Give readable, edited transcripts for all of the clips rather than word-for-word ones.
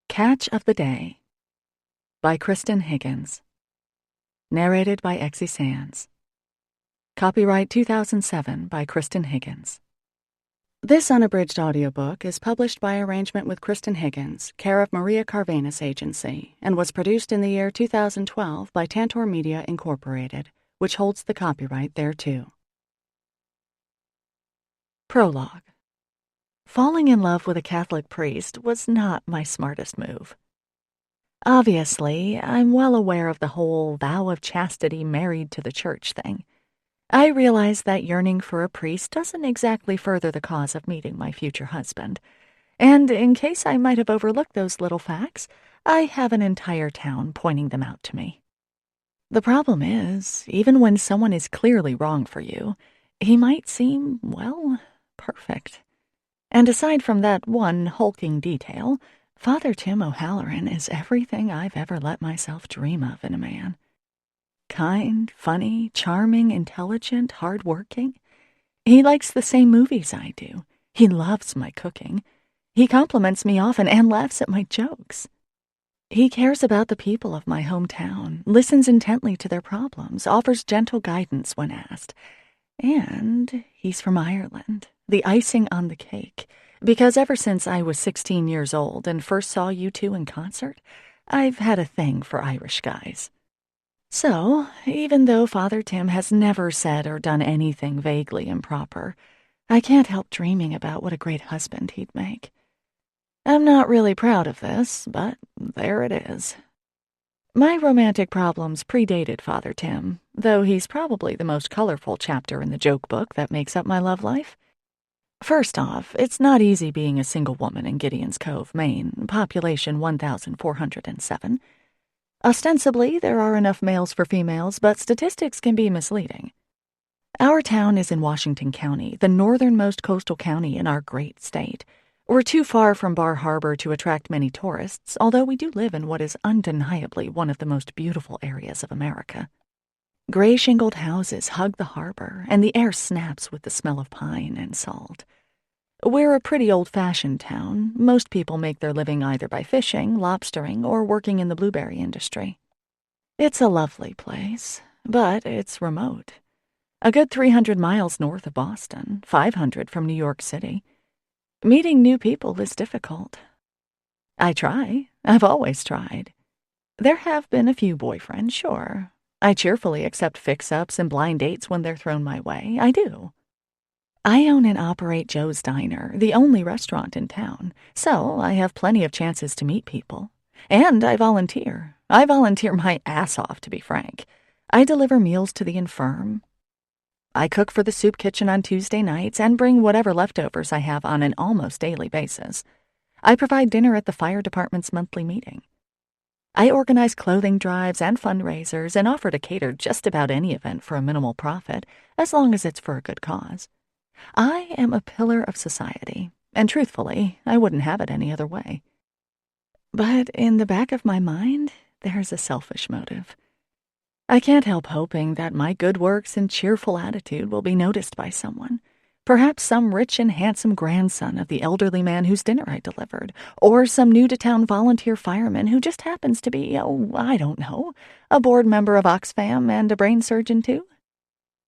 Catch of the Day by Kristan Higgins. Narrated by Exie Sands. Copyright 2007 by Kristan Higgins. This unabridged audiobook is published by arrangement with Kristan Higgins, care of Maria Carvenas Agency, and was produced in the year 2012 by Tantor Media Incorporated, which holds the copyright thereto. Prologue. Falling in love with a Catholic priest was not my smartest move. Obviously, I'm well aware of the whole vow of chastity married to the church thing. I realize that yearning for a priest doesn't exactly further the cause of meeting my future husband. And in case I might have overlooked those little facts, I have an entire town pointing them out to me. The problem is, even when someone is clearly wrong for you, he might seem, well, perfect. And aside from that one hulking detail, Father Tim O'Halloran is everything I've ever let myself dream of in a man. Kind, funny, charming, intelligent, hard-working. He likes the same movies I do. He loves my cooking. He compliments me often and laughs at my jokes. He cares about the people of my hometown, listens intently to their problems, offers gentle guidance when asked. And he's from Ireland, the icing on the cake, because ever since I was 16 years old and first saw you two in concert, I've had a thing for Irish guys. So, even though Father Tim has never said or done anything vaguely improper, I can't help dreaming about what a great husband he'd make. I'm not really proud of this, but there it is. My romantic problems predated Father Tim, though he's probably the most colorful chapter in the joke book that makes up my love life. First off, it's not easy being a single woman in Gideon's Cove, Maine, population 1,407. Ostensibly, there are enough males for females, but statistics can be misleading. Our town is in Washington County, the northernmost coastal county in our great state. We're too far from Bar Harbor to attract many tourists, although we do live in what is undeniably one of the most beautiful areas of America. Gray shingled houses hug the harbor, and the air snaps with the smell of pine and salt. We're a pretty old-fashioned town. Most people make their living either by fishing, lobstering, or working in the blueberry industry. It's a lovely place, but it's remote. A good 300 miles north of Boston, 500 from New York City. Meeting new people is difficult. I try. I've always tried. There have been a few boyfriends, sure. I cheerfully accept fix-ups and blind dates when they're thrown my way. I do. I own and operate Joe's Diner, the only restaurant in town, so I have plenty of chances to meet people. And I volunteer. I volunteer my ass off, to be frank. I deliver meals to the infirm. I cook for the soup kitchen on Tuesday nights and bring whatever leftovers I have on an almost daily basis. I provide dinner at the fire department's monthly meeting. I organize clothing drives and fundraisers and offer to cater just about any event for a minimal profit, as long as it's for a good cause. I am a pillar of society, and truthfully, I wouldn't have it any other way. But in the back of my mind, there's a selfish motive. I can't help hoping that my good works and cheerful attitude will be noticed by someone. Perhaps some rich and handsome grandson of the elderly man whose dinner I delivered, or some new-to-town volunteer fireman who just happens to be, I don't know, a board member of Oxfam and a brain surgeon too.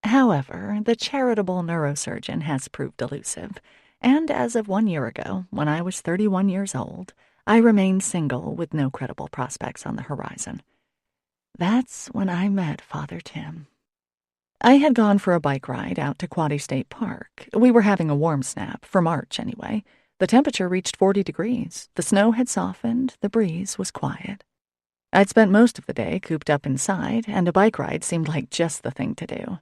However, the charitable neurosurgeon has proved elusive, and as of 1 year ago, when I was 31 years old, I remained single with no credible prospects on the horizon. That's when I met Father Tim. I had gone for a bike ride out to Quaddy State Park. We were having a warm snap, for March anyway. The temperature reached 40 degrees. The snow had softened. The breeze was quiet. I'd spent most of the day cooped up inside, and a bike ride seemed like just the thing to do.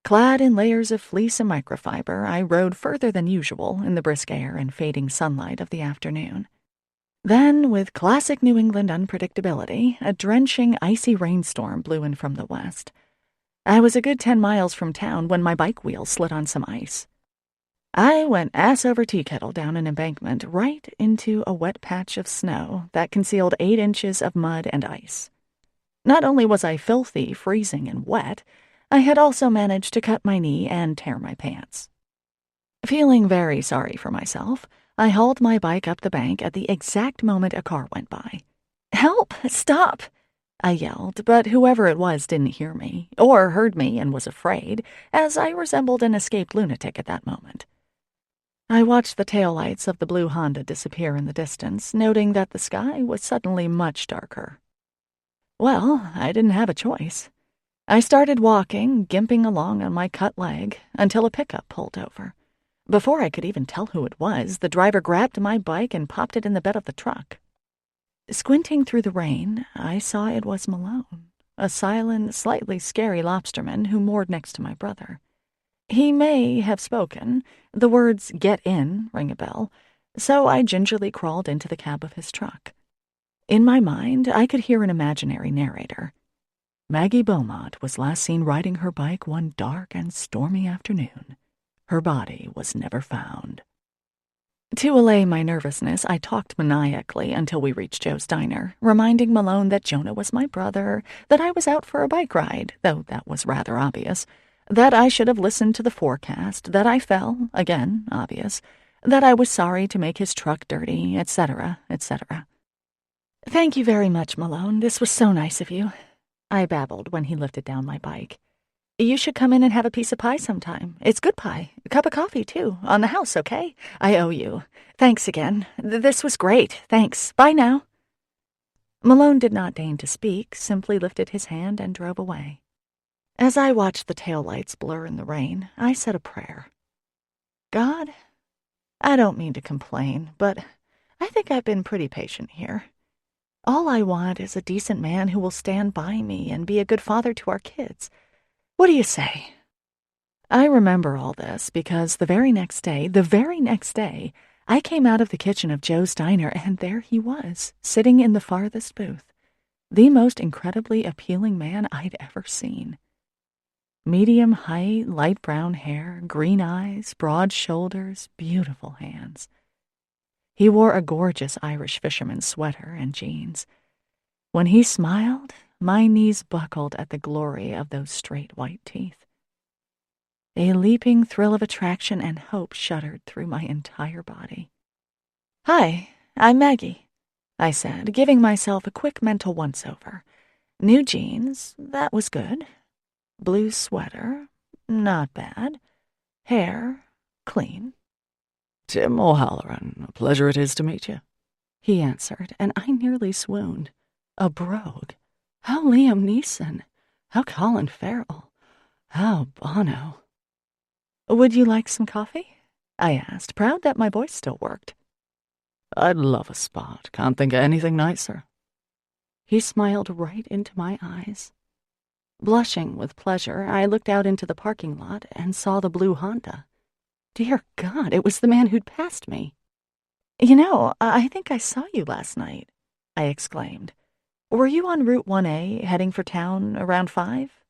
Clad in layers of fleece and microfiber, I rode further than usual in the brisk air and fading sunlight of the afternoon. Then, with classic New England unpredictability, a drenching, icy rainstorm blew in from the west. I was a good 10 miles from town when my bike wheel slid on some ice. I went ass over tea kettle down an embankment right into a wet patch of snow that concealed 8 inches of mud and ice. Not only was I filthy, freezing, and wet, I had also managed to cut my knee and tear my pants. Feeling very sorry for myself, I hauled my bike up the bank at the exact moment a car went by. "Help! Stop!" I yelled, but whoever it was didn't hear me, or heard me and was afraid, as I resembled an escaped lunatic at that moment. I watched the taillights of the blue Honda disappear in the distance, noting that the sky was suddenly much darker. Well, I didn't have a choice. I started walking, gimping along on my cut leg, until a pickup pulled over. Before I could even tell who it was, the driver grabbed my bike and popped it in the bed of the truck. Squinting through the rain, I saw it was Malone, a silent, slightly scary lobsterman who moored next to my brother. He may have spoken. The words "get in" rang a bell, so I gingerly crawled into the cab of his truck. In my mind, I could hear an imaginary narrator. Maggie Beaumont was last seen riding her bike one dark and stormy afternoon. Her body was never found. To allay my nervousness, I talked maniacally until we reached Joe's diner, reminding Malone that Jonah was my brother, that I was out for a bike ride, though that was rather obvious, that I should have listened to the forecast, that I fell, again obvious, that I was sorry to make his truck dirty, etc., etc. "Thank you very much, Malone. This was so nice of you," I babbled when he lifted down my bike. "You should come in and have a piece of pie sometime. It's good pie. A cup of coffee, too. On the house, okay? I owe you. Thanks again. This was great. Thanks. Bye now." Malone did not deign to speak, simply lifted his hand and drove away. As I watched the taillights blur in the rain, I said a prayer. "God, I don't mean to complain, but I think I've been pretty patient here. All I want is a decent man who will stand by me and be a good father to our kids. What do you say?" I remember all this because the very next day, I came out of the kitchen of Joe's diner, and there he was, sitting in the farthest booth, the most incredibly appealing man I'd ever seen. Medium height, light brown hair, green eyes, broad shoulders, beautiful hands. He wore a gorgeous Irish fisherman's sweater and jeans. When he smiled, my knees buckled at the glory of those straight white teeth. A leaping thrill of attraction and hope shuddered through my entire body. "Hi, I'm Maggie," I said, giving myself a quick mental once-over. New jeans, that was good. Blue sweater, not bad. Hair, clean. "Tim O'Halloran, a pleasure it is to meet you," he answered, and I nearly swooned. A brogue. How Liam Neeson. How Colin Farrell. How Bono. "Would you like some coffee?" I asked, proud that my voice still worked. "I'd love a spot. Can't think of anything nicer." He smiled right into my eyes. Blushing with pleasure, I looked out into the parking lot and saw the blue Honda. Dear God, it was the man who'd passed me. "You know, I think I saw you last night," I exclaimed. "Were you on Route 1A, heading for town around 5?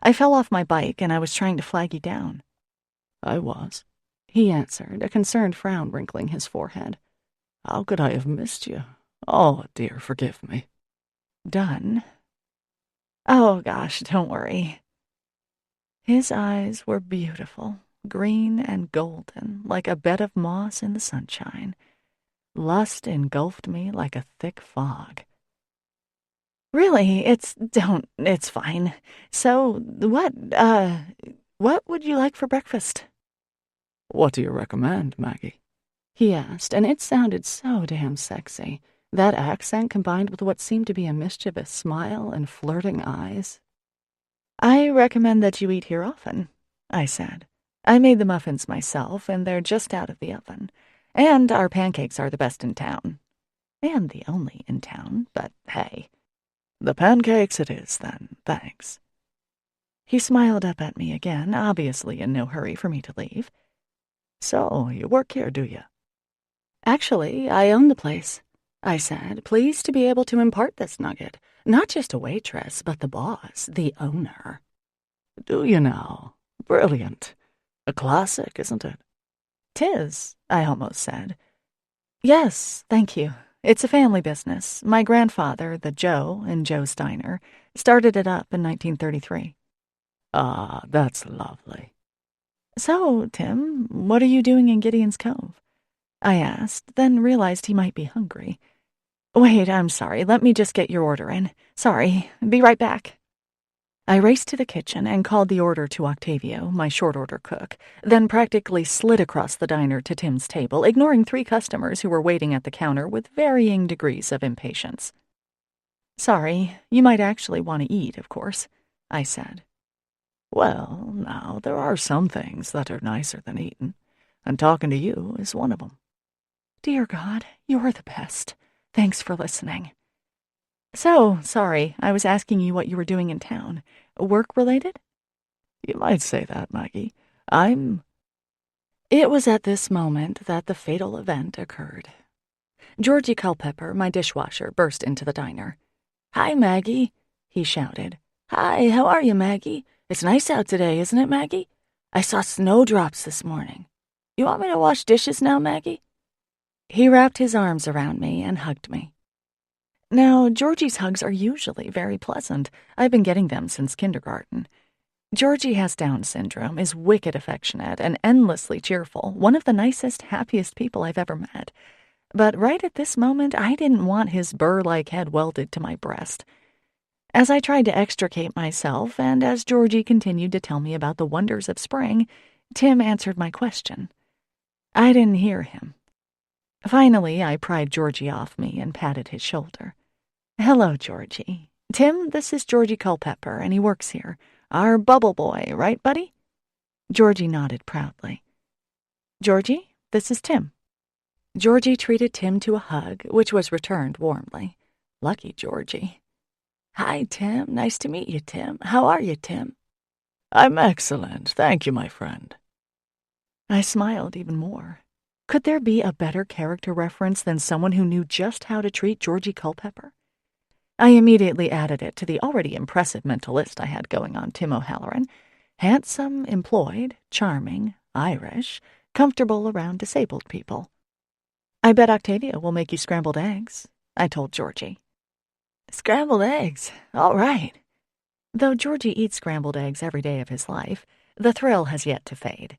I fell off my bike and I was trying to flag you down." "I was," he answered, a concerned frown wrinkling his forehead. "How could I have missed you? Oh, dear, forgive me." "Done? Oh, gosh, don't worry." His eyes were beautiful, green and golden, like a bed of moss in the sunshine. Lust engulfed me like a thick fog. "Really, it's fine. So, what would you like for breakfast?" "What do you recommend, Maggie?" he asked, and it sounded so damn sexy. That accent combined with what seemed to be a mischievous smile and flirting eyes. "I recommend that you eat here often," I said. "I made the muffins myself, and they're just out of the oven. And our pancakes are the best in town. And the only in town, but hey." "The pancakes it is, then. Thanks." He smiled up at me again, obviously in no hurry for me to leave. "So, you work here, do you?" "Actually, I own the place," I said, pleased to be able to impart this nugget. Not just a waitress, but the boss, the owner. "Do you now? Brilliant. A classic, isn't it?" "'Tis," I almost said. "Yes, thank you. It's a family business. My grandfather, the Joe in Joe's Diner, started it up in 1933. "Ah, that's lovely." "So, Tim, what are you doing in Gideon's Cove?" I asked, then realized he might be hungry. Wait, I'm sorry. Let me just get your order in. Sorry. Be right back. I raced to the kitchen and called the order to Octavio, my short-order cook, then practically slid across the diner to Tim's table, ignoring 3 customers who were waiting at the counter with varying degrees of impatience. Sorry, you might actually want to eat, of course, I said. Well, now, there are some things that are nicer than eating, and talking to you is one of them. Dear God, you're the best. Thanks for listening. So, sorry, I was asking you what you were doing in town. Work-related? You might say that, Maggie. It was at this moment that the fatal event occurred. Georgie Culpepper, my dishwasher, burst into the diner. Hi, Maggie, he shouted. Hi, how are you, Maggie? It's nice out today, isn't it, Maggie? I saw snowdrops this morning. You want me to wash dishes now, Maggie? He wrapped his arms around me and hugged me. Now, Georgie's hugs are usually very pleasant. I've been getting them since kindergarten. Georgie has Down syndrome, is wicked affectionate, and endlessly cheerful, one of the nicest, happiest people I've ever met. But right at this moment, I didn't want his burr-like head welded to my breast. As I tried to extricate myself, and as Georgie continued to tell me about the wonders of spring, Tim answered my question. I didn't hear him. Finally, I pried Georgie off me and patted his shoulder. Hello, Georgie. Tim, this is Georgie Culpepper, and he works here. Our bubble boy, right, buddy? Georgie nodded proudly. Georgie, this is Tim. Georgie treated Tim to a hug, which was returned warmly. Lucky Georgie. Hi, Tim. Nice to meet you, Tim. How are you, Tim? I'm excellent. Thank you, my friend. I smiled even more. Could there be a better character reference than someone who knew just how to treat Georgie Culpepper? I immediately added it to the already impressive mental list I had going on Tim O'Halloran. Handsome, employed, charming, Irish, comfortable around disabled people. I bet Octavia will make you scrambled eggs, I told Georgie. Scrambled eggs, all right. Though Georgie eats scrambled eggs every day of his life, the thrill has yet to fade.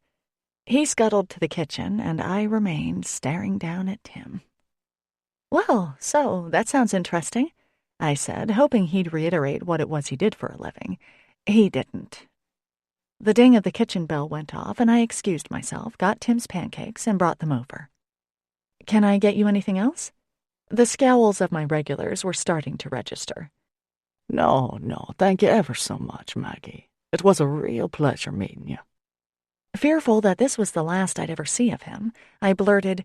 He scuttled to the kitchen, and I remained staring down at Tim. Well, so that sounds interesting, I said, hoping he'd reiterate what it was he did for a living. He didn't. The ding of the kitchen bell went off, and I excused myself, got Tim's pancakes, and brought them over. Can I get you anything else? The scowls of my regulars were starting to register. No, thank you ever so much, Maggie. It was a real pleasure meeting you. Fearful that this was the last I'd ever see of him, I blurted,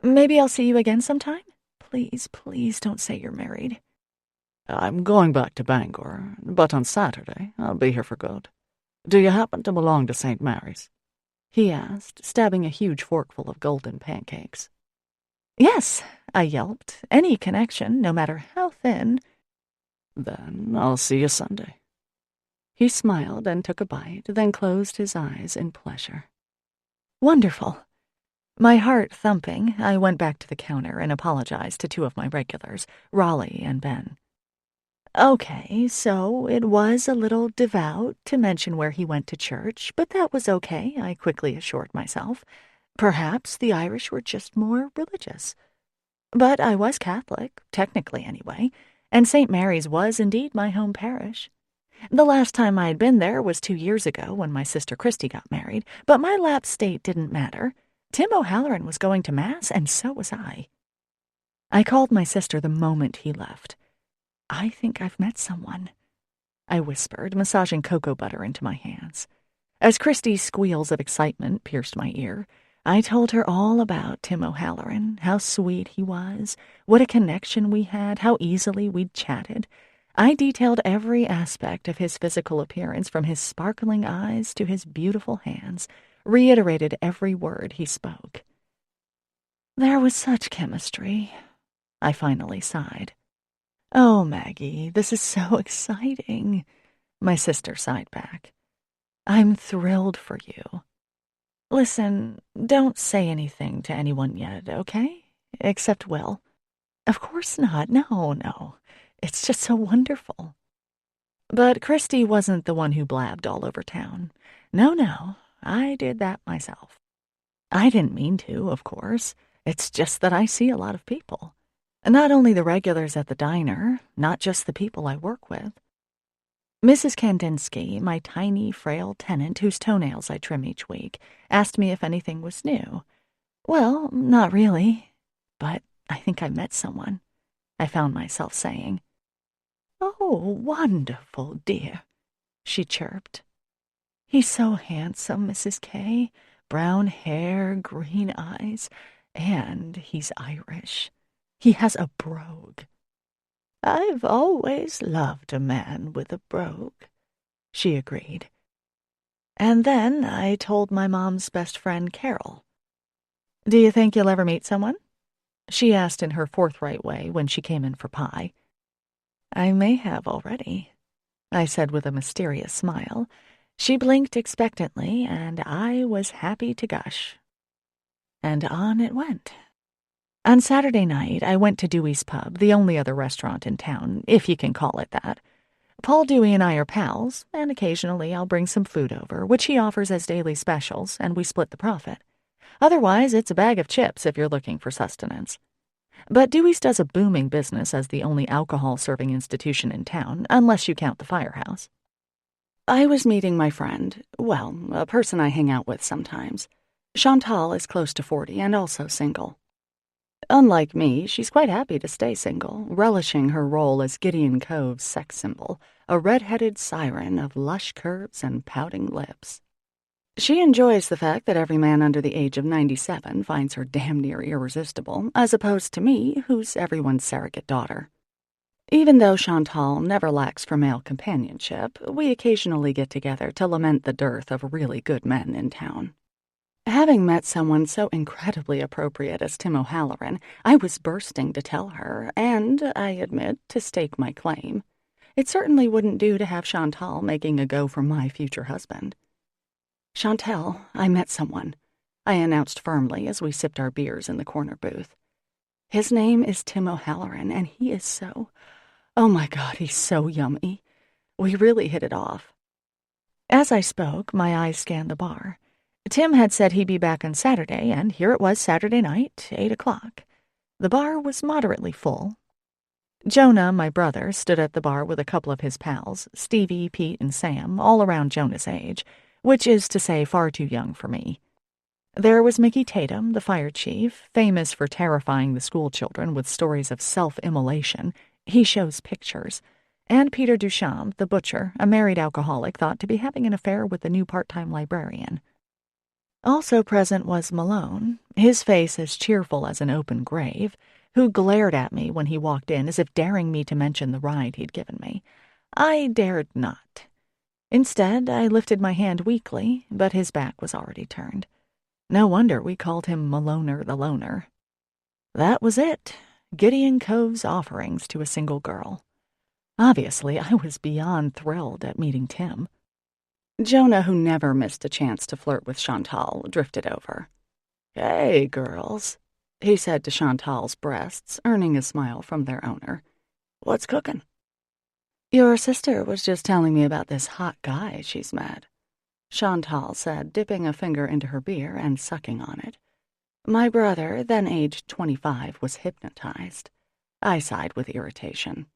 Maybe I'll see you again sometime? Please, please don't say you're married. I'm going back to Bangor, but on Saturday I'll be here for good. Do you happen to belong to St. Mary's? He asked, stabbing a huge forkful of golden pancakes. Yes, I yelped. Any connection, no matter how thin. Then I'll see you Sunday. He smiled and took a bite, then closed his eyes in pleasure. Wonderful. My heart thumping, I went back to the counter and apologized to 2 of my regulars, Raleigh and Ben. Okay, so it was a little devout to mention where he went to church, but that was okay, I quickly assured myself. Perhaps the Irish were just more religious. But I was Catholic, technically anyway, and St. Mary's was indeed my home parish. The last time I had been there was 2 years ago when my sister Kristy got married, but my lapsed state didn't matter. Tim O'Halloran was going to Mass, and so was I. I called my sister the moment he left. I think I've met someone, I whispered, massaging cocoa butter into my hands. As Kristy's squeals of excitement pierced my ear, I told her all about Tim O'Halloran, how sweet he was, what a connection we had, how easily we'd chatted. I detailed every aspect of his physical appearance, from his sparkling eyes to his beautiful hands, reiterated every word he spoke. There was such chemistry, I finally sighed. Oh, Maggie, this is so exciting, my sister sighed back. I'm thrilled for you. Listen, don't say anything to anyone yet, okay? Except Will. Of course not. No. It's just so wonderful. But Kristy wasn't the one who blabbed all over town. No, I did that myself. I didn't mean to, of course. It's just that I see a lot of people. Not only the regulars at the diner, not just the people I work with. Mrs. Kandinsky, my tiny, frail tenant whose toenails I trim each week, asked me if anything was new. Well, not really, but I think I met someone, I found myself saying. Oh, wonderful, dear, she chirped. He's so handsome, Mrs. K. Brown hair, green eyes, and he's Irish. He has a brogue. I've always loved a man with a brogue, she agreed. And then I told my mom's best friend, Carol. Do you think you'll ever meet someone? She asked in her forthright way when she came in for pie. I may have already, I said with a mysterious smile. She blinked expectantly, and I was happy to gush. And on it went. On Saturday night, I went to Dewey's Pub, the only other restaurant in town, if you can call it that. Paul Dewey and I are pals, and occasionally I'll bring some food over, which he offers as daily specials, and we split the profit. Otherwise, it's a bag of chips if you're looking for sustenance. But Dewey's does a booming business as the only alcohol-serving institution in town, unless you count the firehouse. I was meeting my friend, well, a person I hang out with sometimes. Chantal is close to 40 and also single. Unlike me, she's quite happy to stay single, relishing her role as Gideon Cove's sex symbol, a red-headed siren of lush curves and pouting lips. She enjoys the fact that every man under the age of 97 finds her damn near irresistible, as opposed to me, who's everyone's surrogate daughter. Even though Chantal never lacks for male companionship, we occasionally get together to lament the dearth of really good men in town. Having met someone so incredibly appropriate as Tim O'Halloran, I was bursting to tell her, and, I admit, to stake my claim. It certainly wouldn't do to have Chantal making a go for my future husband. Chantal, I met someone, I announced firmly as we sipped our beers in the corner booth. His name is Tim O'Halloran, and he is so... Oh my God, he's so yummy. We really hit it off. As I spoke, my eyes scanned the bar. Tim had said he'd be back on Saturday, and here it was Saturday night, 8 o'clock. The bar was moderately full. Jonah, my brother, stood at the bar with a couple of his pals, Stevie, Pete, and Sam, all around Jonah's age, which is to say far too young for me. There was Mickey Tatum, the fire chief, famous for terrifying the school children with stories of self-immolation. He shows pictures. And Peter Duchamp, the butcher, a married alcoholic thought to be having an affair with the new part-time librarian. Also present was Malone, his face as cheerful as an open grave, who glared at me when he walked in as if daring me to mention the ride he'd given me. I dared not. Instead, I lifted my hand weakly, but his back was already turned. No wonder we called him Maloner the Loner. That was it, Gideon Cove's offerings to a single girl. Obviously, I was beyond thrilled at meeting Tim. Jonah, who never missed a chance to flirt with Chantal, drifted over. "Hey, girls," he said to Chantal's breasts, earning a smile from their owner. "What's cooking?" "Your sister was just telling me about this hot guy she's met," Chantal said, dipping a finger into her beer and sucking on it. My brother, then aged 25, was hypnotized. I sighed with irritation.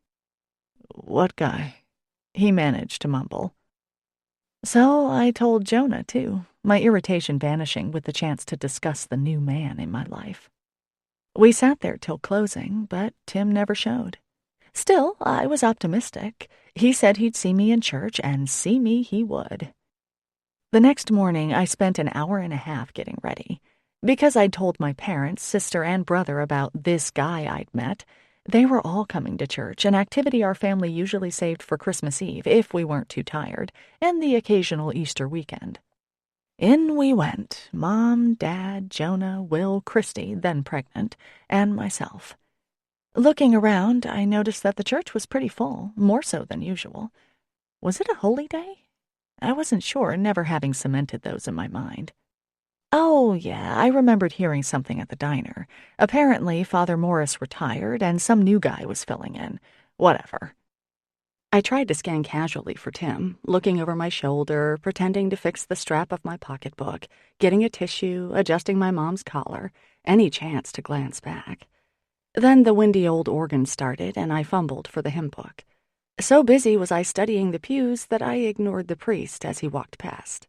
"What guy?" he managed to mumble. So I told Jonah, too, my irritation vanishing with the chance to discuss the new man in my life. We sat there till closing, but Tim never showed. Still, I was optimistic. He said he'd see me in church, and see me he would. The next morning, I spent an hour and a half getting ready. Because I'd told my parents, sister, and brother about this guy I'd met, they were all coming to church, an activity our family usually saved for Christmas Eve if we weren't too tired, and the occasional Easter weekend. In we went, Mom, Dad, Jonah, Will, Christy, then pregnant, and myself. Looking around, I noticed that the church was pretty full, more so than usual. Was it a holy day? I wasn't sure, never having cemented those in my mind. Oh, yeah, I remembered hearing something at the diner. Apparently, Father Morris retired, and some new guy was filling in. Whatever. I tried to scan casually for Tim, looking over my shoulder, pretending to fix the strap of my pocketbook, getting a tissue, adjusting my mom's collar, any chance to glance back. Then the windy old organ started, and I fumbled for the hymn book. So busy was I studying the pews that I ignored the priest as he walked past.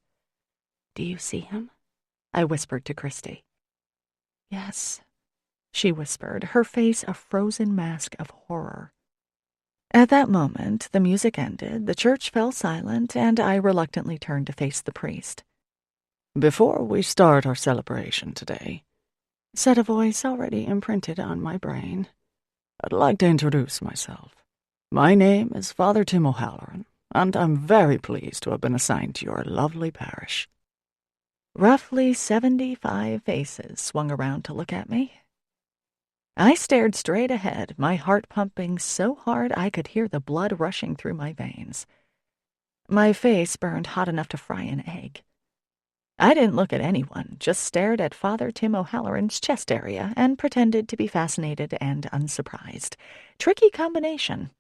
"Do you see him?" I whispered to Christy. "Yes," she whispered, her face a frozen mask of horror. At that moment, the music ended, the church fell silent, and I reluctantly turned to face the priest. "Before we start our celebration today," said a voice already imprinted on my brain, "I'd like to introduce myself. My name is Father Tim O'Halloran, and I'm very pleased to have been assigned to your lovely parish." Roughly 75 faces swung around to look at me. I stared straight ahead, my heart pumping so hard I could hear the blood rushing through my veins. My face burned hot enough to fry an egg. I didn't look at anyone, just stared at Father Tim O'Halloran's chest area and pretended to be fascinated and unsurprised. Tricky combination.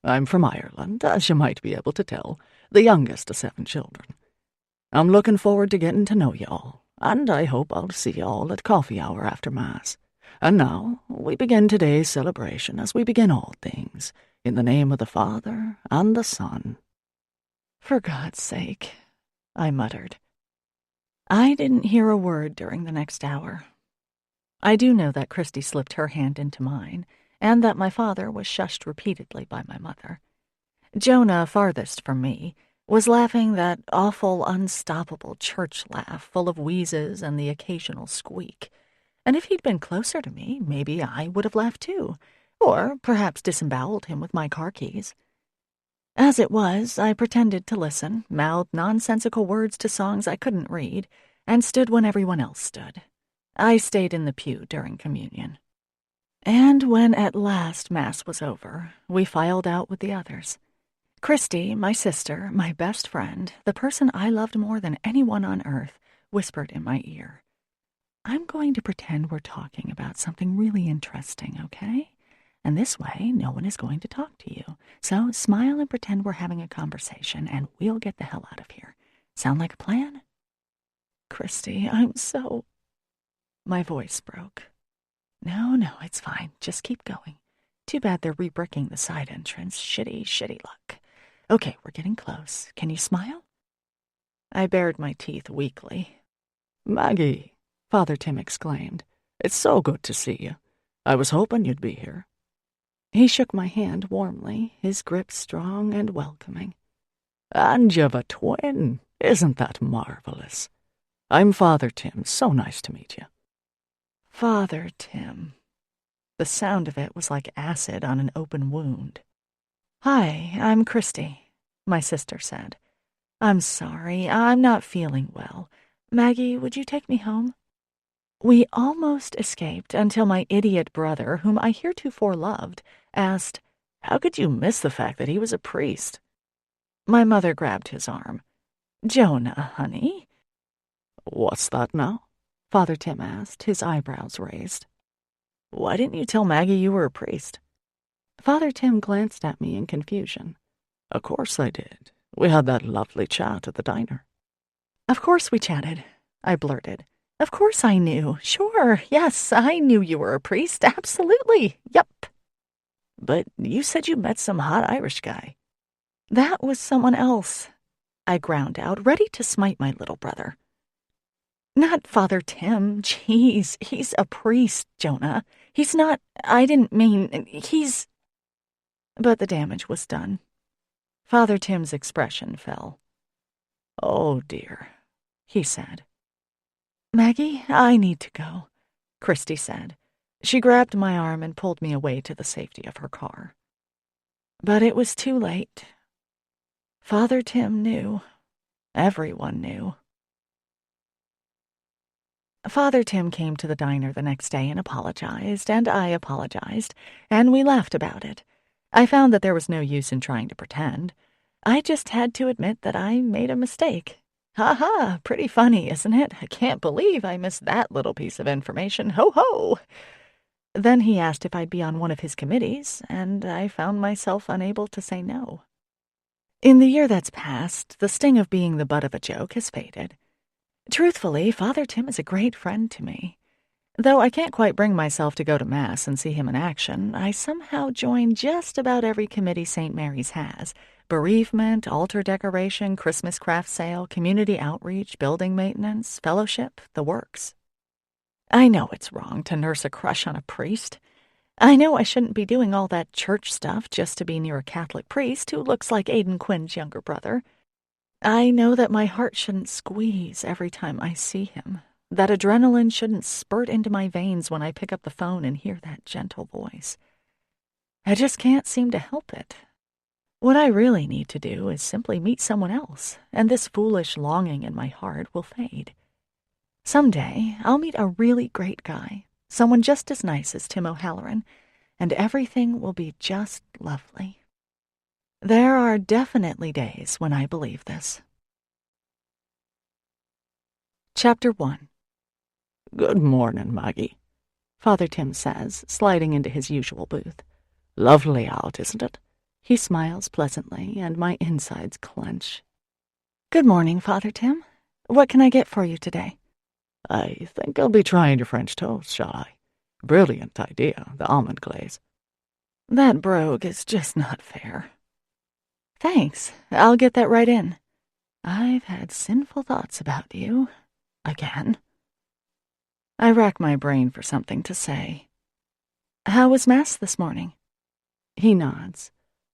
"I'm from Ireland, as you might be able to tell, the youngest of 7 children. I'm looking forward to getting to know you all, and I hope I'll see you all at coffee hour after Mass. And now we begin today's celebration as we begin all things, in the name of the Father and the Son." "For God's sake," I muttered. I didn't hear a word during the next hour. I do know that Christy slipped her hand into mine, and that my father was shushed repeatedly by my mother. Jonah, farthest from me, was laughing that awful, unstoppable church laugh full of wheezes and the occasional squeak. And if he'd been closer to me, maybe I would have laughed too, or perhaps disemboweled him with my car keys. As it was, I pretended to listen, mouthed nonsensical words to songs I couldn't read, and stood when everyone else stood. I stayed in the pew during communion. And when at last Mass was over, we filed out with the others. Christy, my sister, my best friend, the person I loved more than anyone on earth, whispered in my ear, "I'm going to pretend we're talking about something really interesting, okay? And this way, no one is going to talk to you. So smile and pretend we're having a conversation, and we'll get the hell out of here. Sound like a plan?" "Christy, I'm so—" My voice broke. No, it's fine. Just keep going. Too bad they're re-bricking the side entrance. Shitty luck. Okay, we're getting close. Can you smile? I bared my teeth weakly. "Maggie," Father Tim exclaimed, "it's so good to see you. I was hoping you'd be here." He shook my hand warmly, his grip strong and welcoming. "And you've a twin. Isn't that marvelous? I'm Father Tim. So nice to meet you." Father Tim. The sound of it was like acid on an open wound. "Hi, I'm Christy," my sister said. "I'm sorry, I'm not feeling well. Maggie, would you take me home?" We almost escaped until my idiot brother, whom I heretofore loved, asked, "How could you miss the fact that he was a priest?" My mother grabbed his arm. "Jonah, honey." "What's that now?" Father Tim asked, his eyebrows raised. "Why didn't you tell Maggie you were a priest?" Father Tim glanced at me in confusion. "Of course I did. We had that lovely chat at the diner." "Of course we chatted," I blurted. "Of course I knew. Sure, yes, I knew you were a priest. Absolutely. Yup." "But you said you met some hot Irish guy." "That was someone else," I ground out, ready to smite my little brother. "Not Father Tim. Jeez, he's a priest, Jonah. He's not— I didn't mean— he's—" But the damage was done. Father Tim's expression fell. "Oh, dear," he said. "Maggie, I need to go," Christy said. She grabbed my arm and pulled me away to the safety of her car. But it was too late. Father Tim knew. Everyone knew. Father Tim came to the diner the next day and apologized, and I apologized, and we laughed about it. I found that there was no use in trying to pretend. I just had to admit that I made a mistake. Ha, pretty funny, isn't it? I can't believe I missed that little piece of information. Ho, ho! Then he asked if I'd be on one of his committees, and I found myself unable to say no. In the year that's passed, the sting of being the butt of a joke has faded. Truthfully, Father Tim is a great friend to me. Though I can't quite bring myself to go to Mass and see him in action, I somehow join just about every committee St. Mary's has. Bereavement, altar decoration, Christmas craft sale, community outreach, building maintenance, fellowship, the works. I know it's wrong to nurse a crush on a priest. I know I shouldn't be doing all that church stuff just to be near a Catholic priest who looks like Aidan Quinn's younger brother. I know that my heart shouldn't squeeze every time I see him, that adrenaline shouldn't spurt into my veins when I pick up the phone and hear that gentle voice. I just can't seem to help it. What I really need to do is simply meet someone else, and this foolish longing in my heart will fade. Someday, I'll meet a really great guy, someone just as nice as Tim O'Halloran, and everything will be just lovely. There are definitely days when I believe this. Chapter 1. Good morning, Maggie, Father Tim says, sliding into his usual booth. Lovely out, isn't it? He smiles pleasantly, and my insides clench. Good morning, Father Tim. What can I get for you today? I think I'll be trying your French toast, shall I? Brilliant idea, the almond glaze. That brogue is just not fair. Thanks. I'll get that right in. I've had sinful thoughts about you. Again. I rack my brain for something to say. How was Mass this morning? He nods.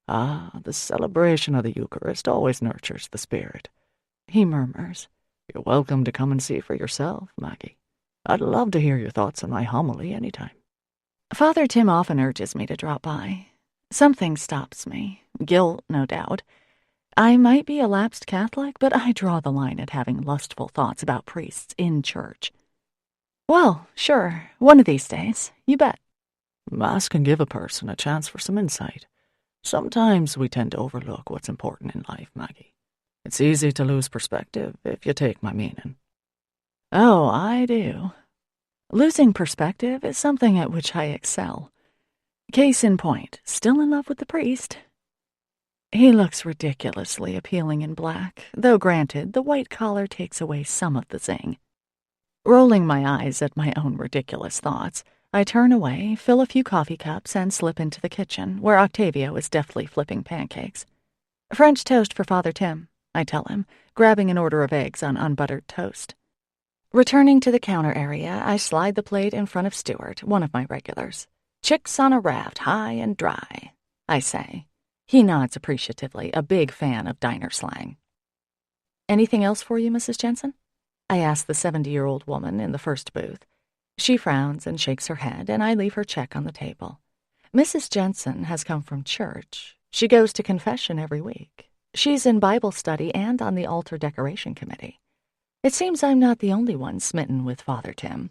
The celebration of the Eucharist always nurtures the spirit. He murmurs. You're welcome to come and see for yourself, Maggie. I'd love to hear your thoughts on my homily any time. Father Tim often urges me to drop by. Something stops me. Guilt, no doubt. I might be a lapsed Catholic, but I draw the line at having lustful thoughts about priests in church. Well, sure, one of these days, you bet. Mass can give a person a chance for some insight. Sometimes we tend to overlook what's important in life, Maggie. It's easy to lose perspective, if you take my meaning. Oh, I do. Losing perspective is something at which I excel. Case in point, still in love with the priest. He looks ridiculously appealing in black, though granted, the white collar takes away some of the zing. Rolling my eyes at my own ridiculous thoughts, I turn away, fill a few coffee cups, and slip into the kitchen, where Octavio is deftly flipping pancakes. French toast for Father Tim, I tell him, grabbing an order of eggs on unbuttered toast. Returning to the counter area, I slide the plate in front of Stuart, one of my regulars. Chicks on a raft, high and dry, I say. He nods appreciatively, a big fan of diner slang. Anything else for you, Mrs. Jensen? I ask the 70-year-old woman in the first booth. She frowns and shakes her head, and I leave her check on the table. Mrs. Jensen has come from church. She goes to confession every week. She's in Bible study and on the altar decoration committee. It seems I'm not the only one smitten with Father Tim.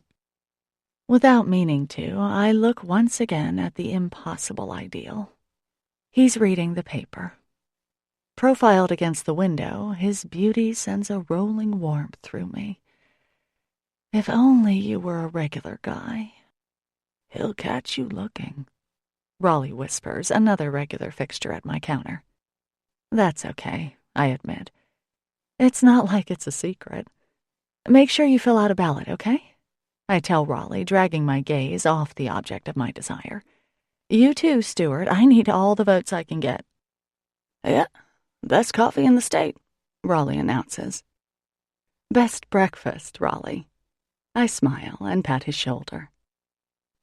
Without meaning to, I look once again at the impossible ideal. He's reading the paper. Profiled against the window, his beauty sends a rolling warmth through me. If only you were a regular guy. He'll catch you looking, Raleigh whispers, another regular fixture at my counter. That's okay, I admit. It's not like it's a secret. Make sure you fill out a ballot, okay? I tell Raleigh, dragging my gaze off the object of my desire. You too, Stuart. I need all the votes I can get. Yeah, best coffee in the state, Raleigh announces. Best breakfast, Raleigh. I smile and pat his shoulder.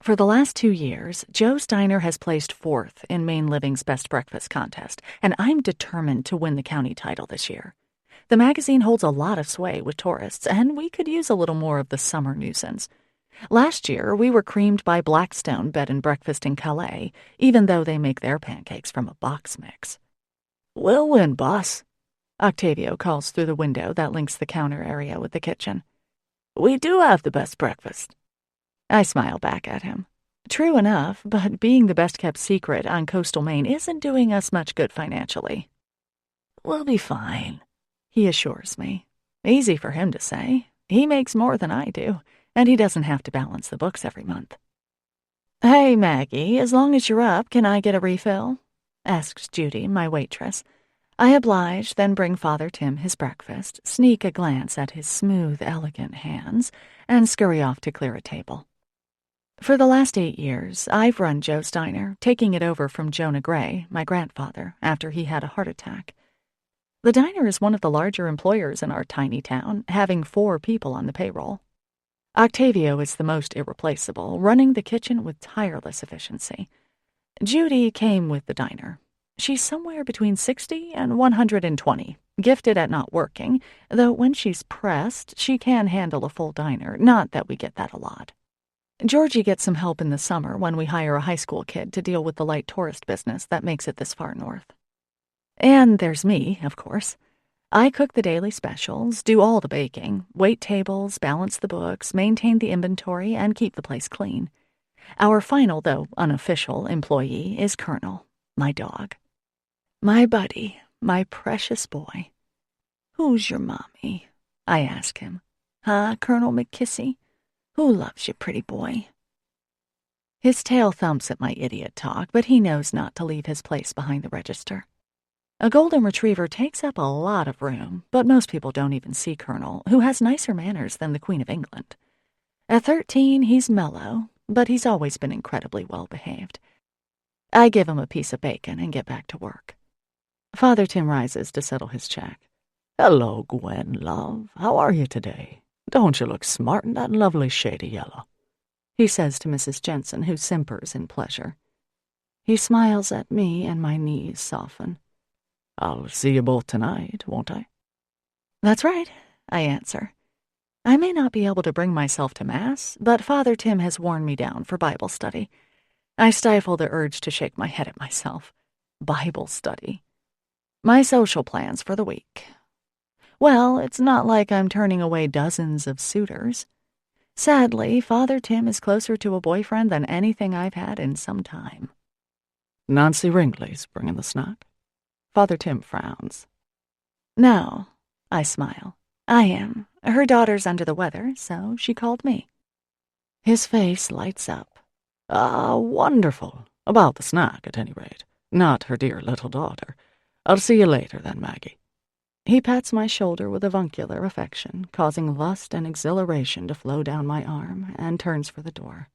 For the last 2 years, Joe's Diner has placed 4th in Maine Living's Best Breakfast contest, and I'm determined to win the county title this year. The magazine holds a lot of sway with tourists, and we could use a little more of the summer nuisance. Last year, we were creamed by Blackstone Bed and Breakfast in Calais, even though they make their pancakes from a box mix. We'll win, boss, Octavio calls through the window that links the counter area with the kitchen. We do have the best breakfast. I smile back at him. True enough, but being the best-kept secret on coastal Maine isn't doing us much good financially. We'll be fine, he assures me. Easy for him to say. He makes more than I do, and he doesn't have to balance the books every month. Hey, Maggie, as long as you're up, can I get a refill? Asks Judy, my waitress. I oblige, then bring Father Tim his breakfast, sneak a glance at his smooth, elegant hands, and scurry off to clear a table. For the last 8 years, I've run Joe's Diner, taking it over from Jonah Gray, my grandfather, after he had a heart attack. The diner is one of the larger employers in our tiny town, having 4 people on the payroll. Octavio is the most irreplaceable, running the kitchen with tireless efficiency. Judy came with the diner. She's somewhere between 60 and 120, gifted at not working, though when she's pressed, she can handle a full diner, not that we get that a lot. Georgie gets some help in the summer when we hire a high school kid to deal with the light tourist business that makes it this far north. And there's me, of course. I cook the daily specials, do all the baking, wait tables, balance the books, maintain the inventory, and keep the place clean. Our final, though unofficial, employee is Colonel, my dog. My buddy, my precious boy. "Who's your mommy?" I ask him. "Huh, Colonel McKissy? Who loves you, pretty boy?" His tail thumps at my idiot talk, but he knows not to leave his place behind the register. A golden retriever takes up a lot of room, but most people don't even see Colonel, who has nicer manners than the Queen of England. At 13, he's mellow, but he's always been incredibly well-behaved. I give him a piece of bacon and get back to work. Father Tim rises to settle his check. "Hello, Gwen, love. How are you today? Don't you look smart in that lovely shade of yellow?" He says to Mrs. Jensen, who simpers in pleasure. He smiles at me and my knees soften. "I'll see you both tonight, won't I?" "That's right," I answer. I may not be able to bring myself to Mass, but Father Tim has worn me down for Bible study. I stifle the urge to shake my head at myself. Bible study. My social plans for the week. Well, it's not like I'm turning away dozens of suitors. Sadly, Father Tim is closer to a boyfriend than anything I've had in some time. "Nancy Ringley's bringing the snack?" Father Tim frowns. "No," I smile. "I am. Her daughter's under the weather, so she called me." His face lights up. "Ah, wonderful. About the snack, at any rate. Not her dear little daughter. I'll see you later, then, Maggie." He pats my shoulder with avuncular affection, causing lust and exhilaration to flow down my arm, and turns for the door.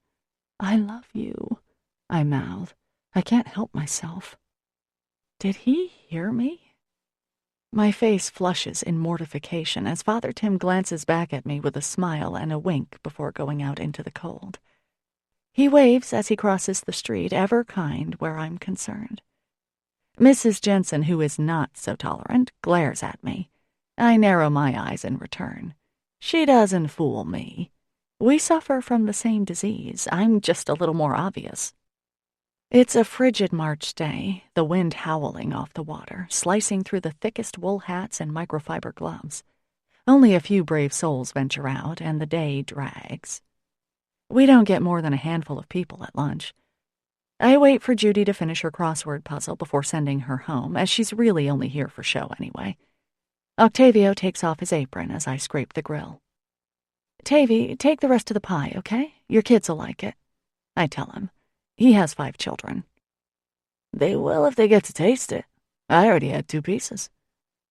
"I love you," I mouth. I can't help myself. Did he hear me? My face flushes in mortification as Father Tim glances back at me with a smile and a wink before going out into the cold. He waves as he crosses the street, ever kind where I'm concerned. Mrs. Jensen, who is not so tolerant, glares at me. I narrow my eyes in return. She doesn't fool me. We suffer from the same disease. I'm just a little more obvious. It's a frigid March day, the wind howling off the water, slicing through the thickest wool hats and microfiber gloves. Only a few brave souls venture out, and the day drags. We don't get more than a handful of people at lunch. I wait for Judy to finish her crossword puzzle before sending her home, as she's really only here for show anyway. Octavio takes off his apron as I scrape the grill. "Tavy, take the rest of the pie, okay? Your kids'll like it," I tell him. He has 5 children. "They will if they get to taste it. I already had 2 pieces."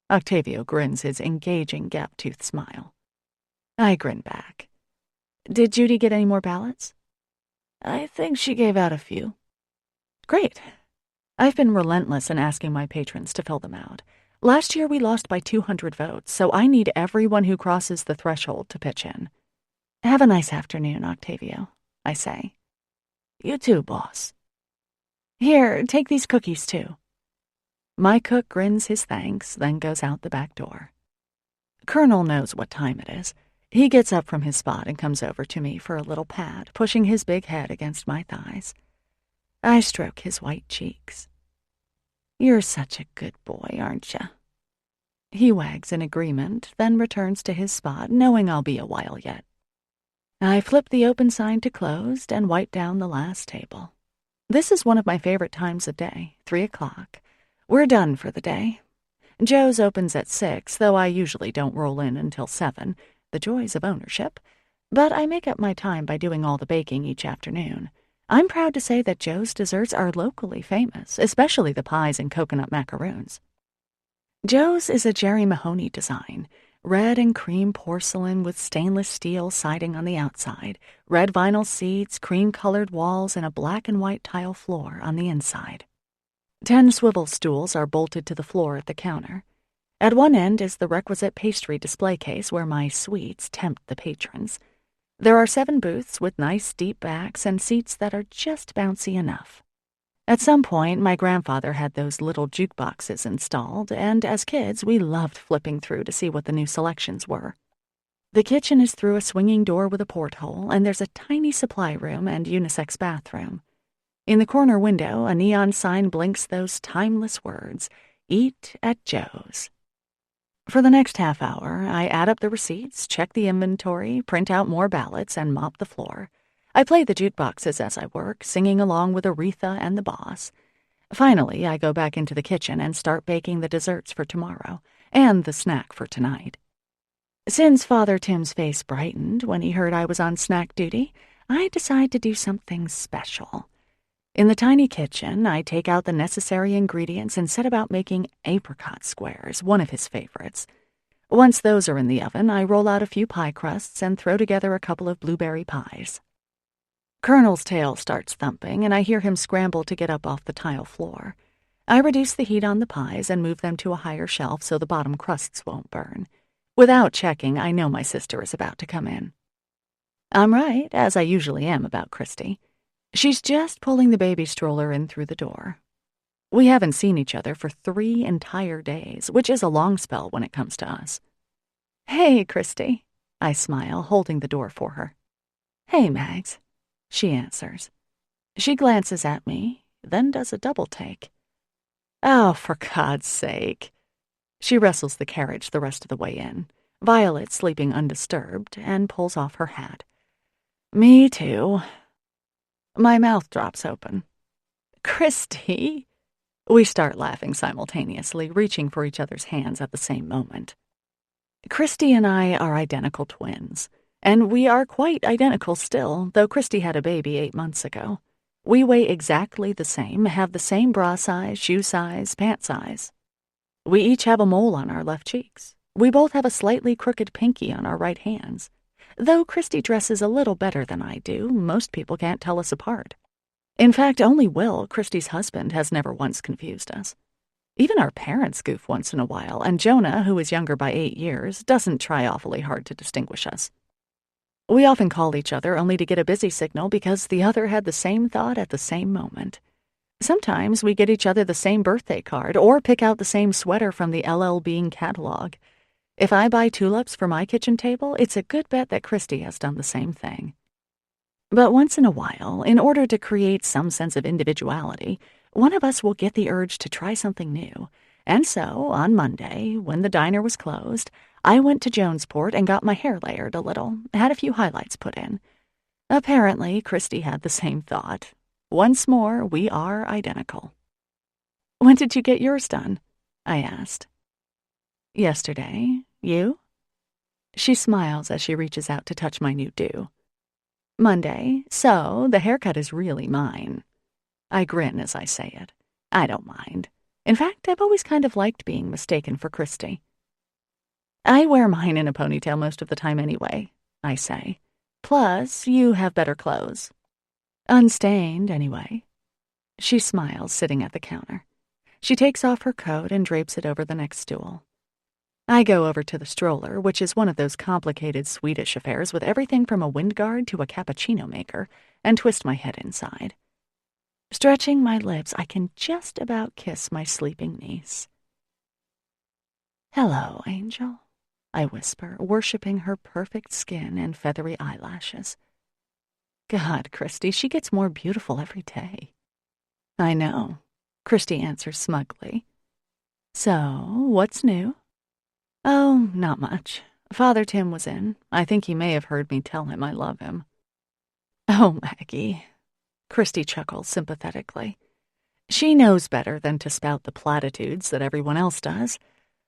Octavio grins his engaging gap-toothed smile. I grin back. "Did Judy get any more ballots?" "I think she gave out a few." "Great. I've been relentless in asking my patrons to fill them out. Last year we lost by 200 votes, so I need everyone who crosses the threshold to pitch in. Have a nice afternoon, Octavio," I say. "You too, boss." "Here, take these cookies, too." My cook grins his thanks, then goes out the back door. Colonel knows what time it is. He gets up from his spot and comes over to me for a little pat, pushing his big head against my thighs. I stroke his white cheeks. "You're such a good boy, aren't you?" He wags in agreement, then returns to his spot, knowing I'll be a while yet. I flip the open sign to closed and wipe down the last table. This is one of my favorite times of day, 3 o'clock. We're done for the day. Joe's opens at 6, though I usually don't roll in until 7, the joys of ownership. But I make up my time by doing all the baking each afternoon. I'm proud to say that Joe's desserts are locally famous, especially the pies and coconut macaroons. Joe's is a Jerry Mahoney design, red and cream porcelain with stainless steel siding on the outside, red vinyl seats, cream-colored walls, and a black and white tile floor on the inside. 10 swivel stools are bolted to the floor at the counter. At one end is the requisite pastry display case where my sweets tempt the patrons. There are 7 booths with nice deep backs and seats that are just bouncy enough. At some point, my grandfather had those little jukeboxes installed, and as kids, we loved flipping through to see what the new selections were. The kitchen is through a swinging door with a porthole, and there's a tiny supply room and unisex bathroom. In the corner window, a neon sign blinks those timeless words, "Eat at Joe's." For the next half hour, I add up the receipts, check the inventory, print out more ballots, and mop the floor. I play the jukeboxes as I work, singing along with Aretha and the boss. Finally, I go back into the kitchen and start baking the desserts for tomorrow, and the snack for tonight. Since Father Tim's face brightened when he heard I was on snack duty, I decide to do something special. In the tiny kitchen, I take out the necessary ingredients and set about making apricot squares, one of his favorites. Once those are in the oven, I roll out a few pie crusts and throw together a couple of blueberry pies. Colonel's tail starts thumping, and I hear him scramble to get up off the tile floor. I reduce the heat on the pies and move them to a higher shelf so the bottom crusts won't burn. Without checking, I know my sister is about to come in. I'm right, as I usually am about Christy. She's just pulling the baby stroller in through the door. We haven't seen each other for 3 entire days, which is a long spell when it comes to us. "Hey, Christy," I smile, holding the door for her. "Hey, Mags," she answers. She glances at me, then does a double take. "Oh, for God's sake." She wrestles the carriage the rest of the way in, Violet sleeping undisturbed, and pulls off her hat. "Me too." My mouth drops open. "Christy!" We start laughing simultaneously, reaching for each other's hands at the same moment. Christy and I are identical twins, and we are quite identical still, though Christy had a baby 8 months ago. We weigh exactly the same, have the same bra size, shoe size, pant size. We each have a mole on our left cheeks. We both have a slightly crooked pinky on our right hands. Though Christy dresses a little better than I do, most people can't tell us apart. In fact, only Will, Christy's husband, has never once confused us. Even our parents goof once in a while, and Jonah, who is younger by 8 years, doesn't try awfully hard to distinguish us. We often call each other only to get a busy signal because the other had the same thought at the same moment. Sometimes we get each other the same birthday card or pick out the same sweater from the LL Bean catalog. If I buy tulips for my kitchen table, it's a good bet that Christy has done the same thing. But once in a while, in order to create some sense of individuality, one of us will get the urge to try something new. And so, on Monday, when the diner was closed, I went to Jonesport and got my hair layered a little, had a few highlights put in. Apparently, Christy had the same thought. Once more, we are identical. "When did you get yours done?" I asked. "Yesterday. You?" She smiles as she reaches out to touch my new do. "Monday, so the haircut is really mine." I grin as I say it. I don't mind. In fact, I've always kind of liked being mistaken for Christy. "I wear mine in a ponytail most of the time anyway," I say. "Plus, you have better clothes. Unstained, anyway." She smiles, sitting at the counter. She takes off her coat and drapes it over the next stool. I go over to the stroller, which is one of those complicated Swedish affairs with everything from a wind guard to a cappuccino maker, and twist my head inside. Stretching my lips, I can just about kiss my sleeping niece. "Hello, Angel," I whisper, worshipping her perfect skin and feathery eyelashes. God, Christy, she gets more beautiful every day. "I know," Christy answers smugly. "So, what's new?" "Oh, not much. Father Tim was in. I think he may have heard me tell him I love him." "Oh, Maggie," Christy chuckles sympathetically. She knows better than to spout the platitudes that everyone else does.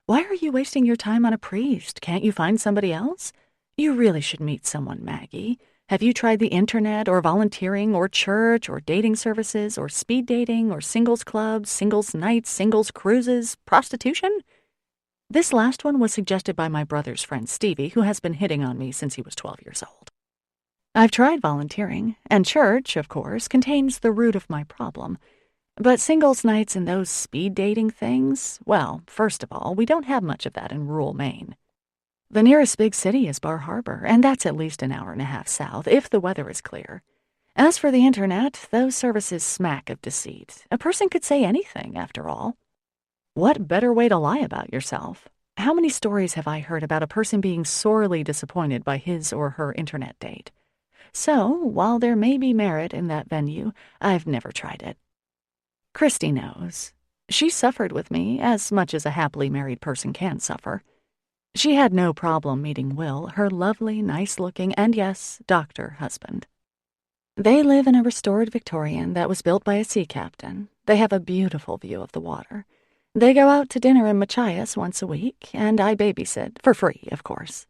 Why are you wasting your time on a priest? Can't you find somebody else? You really should meet someone, Maggie. Have you tried the internet or volunteering or church or dating services or speed dating or singles clubs, singles nights, singles cruises, prostitution? This last one was suggested by my brother's friend Stevie, who has been hitting on me since he was 12 years old. I've tried volunteering, and church, of course, contains the root of my problem. But singles nights and those speed dating things, well, first of all, we don't have much of that in rural Maine. The nearest big city is Bar Harbor, and that's at least an hour and a half south, if the weather is clear. As for the internet, those services smack of deceit. A person could say anything, after all. What better way to lie about yourself? How many stories have I heard about a person being sorely disappointed by his or her internet date? So, while there may be merit in that venue, I've never tried it. Christy knows. She suffered with me as much as a happily married person can suffer. She had no problem meeting Will, her lovely, nice-looking, and yes, doctor husband. They live in a restored Victorian that was built by a sea captain. They have a beautiful view of the water. They go out to dinner in Machias once a week, and I babysit, for free, of course.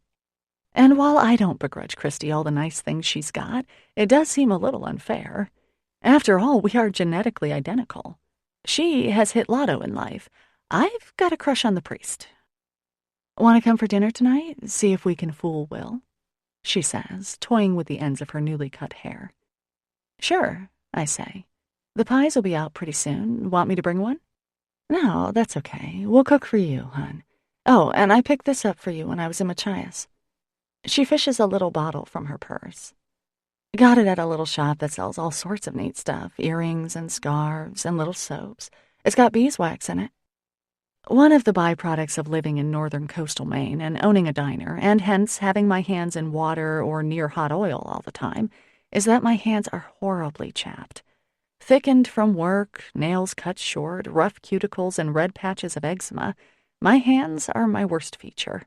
And while I don't begrudge Christy all the nice things she's got, it does seem a little unfair. After all, we are genetically identical. She has hit lotto in life. I've got a crush on the priest. Want to come for dinner tonight? See if we can fool Will? She says, toying with the ends of her newly cut hair. Sure, I say. The pies will be out pretty soon. Want me to bring one? No, that's okay. We'll cook for you, hon. Oh, and I picked this up for you when I was in Machias. She fishes a little bottle from her purse. Got it at a little shop that sells all sorts of neat stuff, earrings and scarves and little soaps. It's got beeswax in it. One of the byproducts of living in northern coastal Maine and owning a diner, and hence having my hands in water or near hot oil all the time, is that my hands are horribly chapped. Thickened from work, nails cut short, rough cuticles, and red patches of eczema, my hands are my worst feature.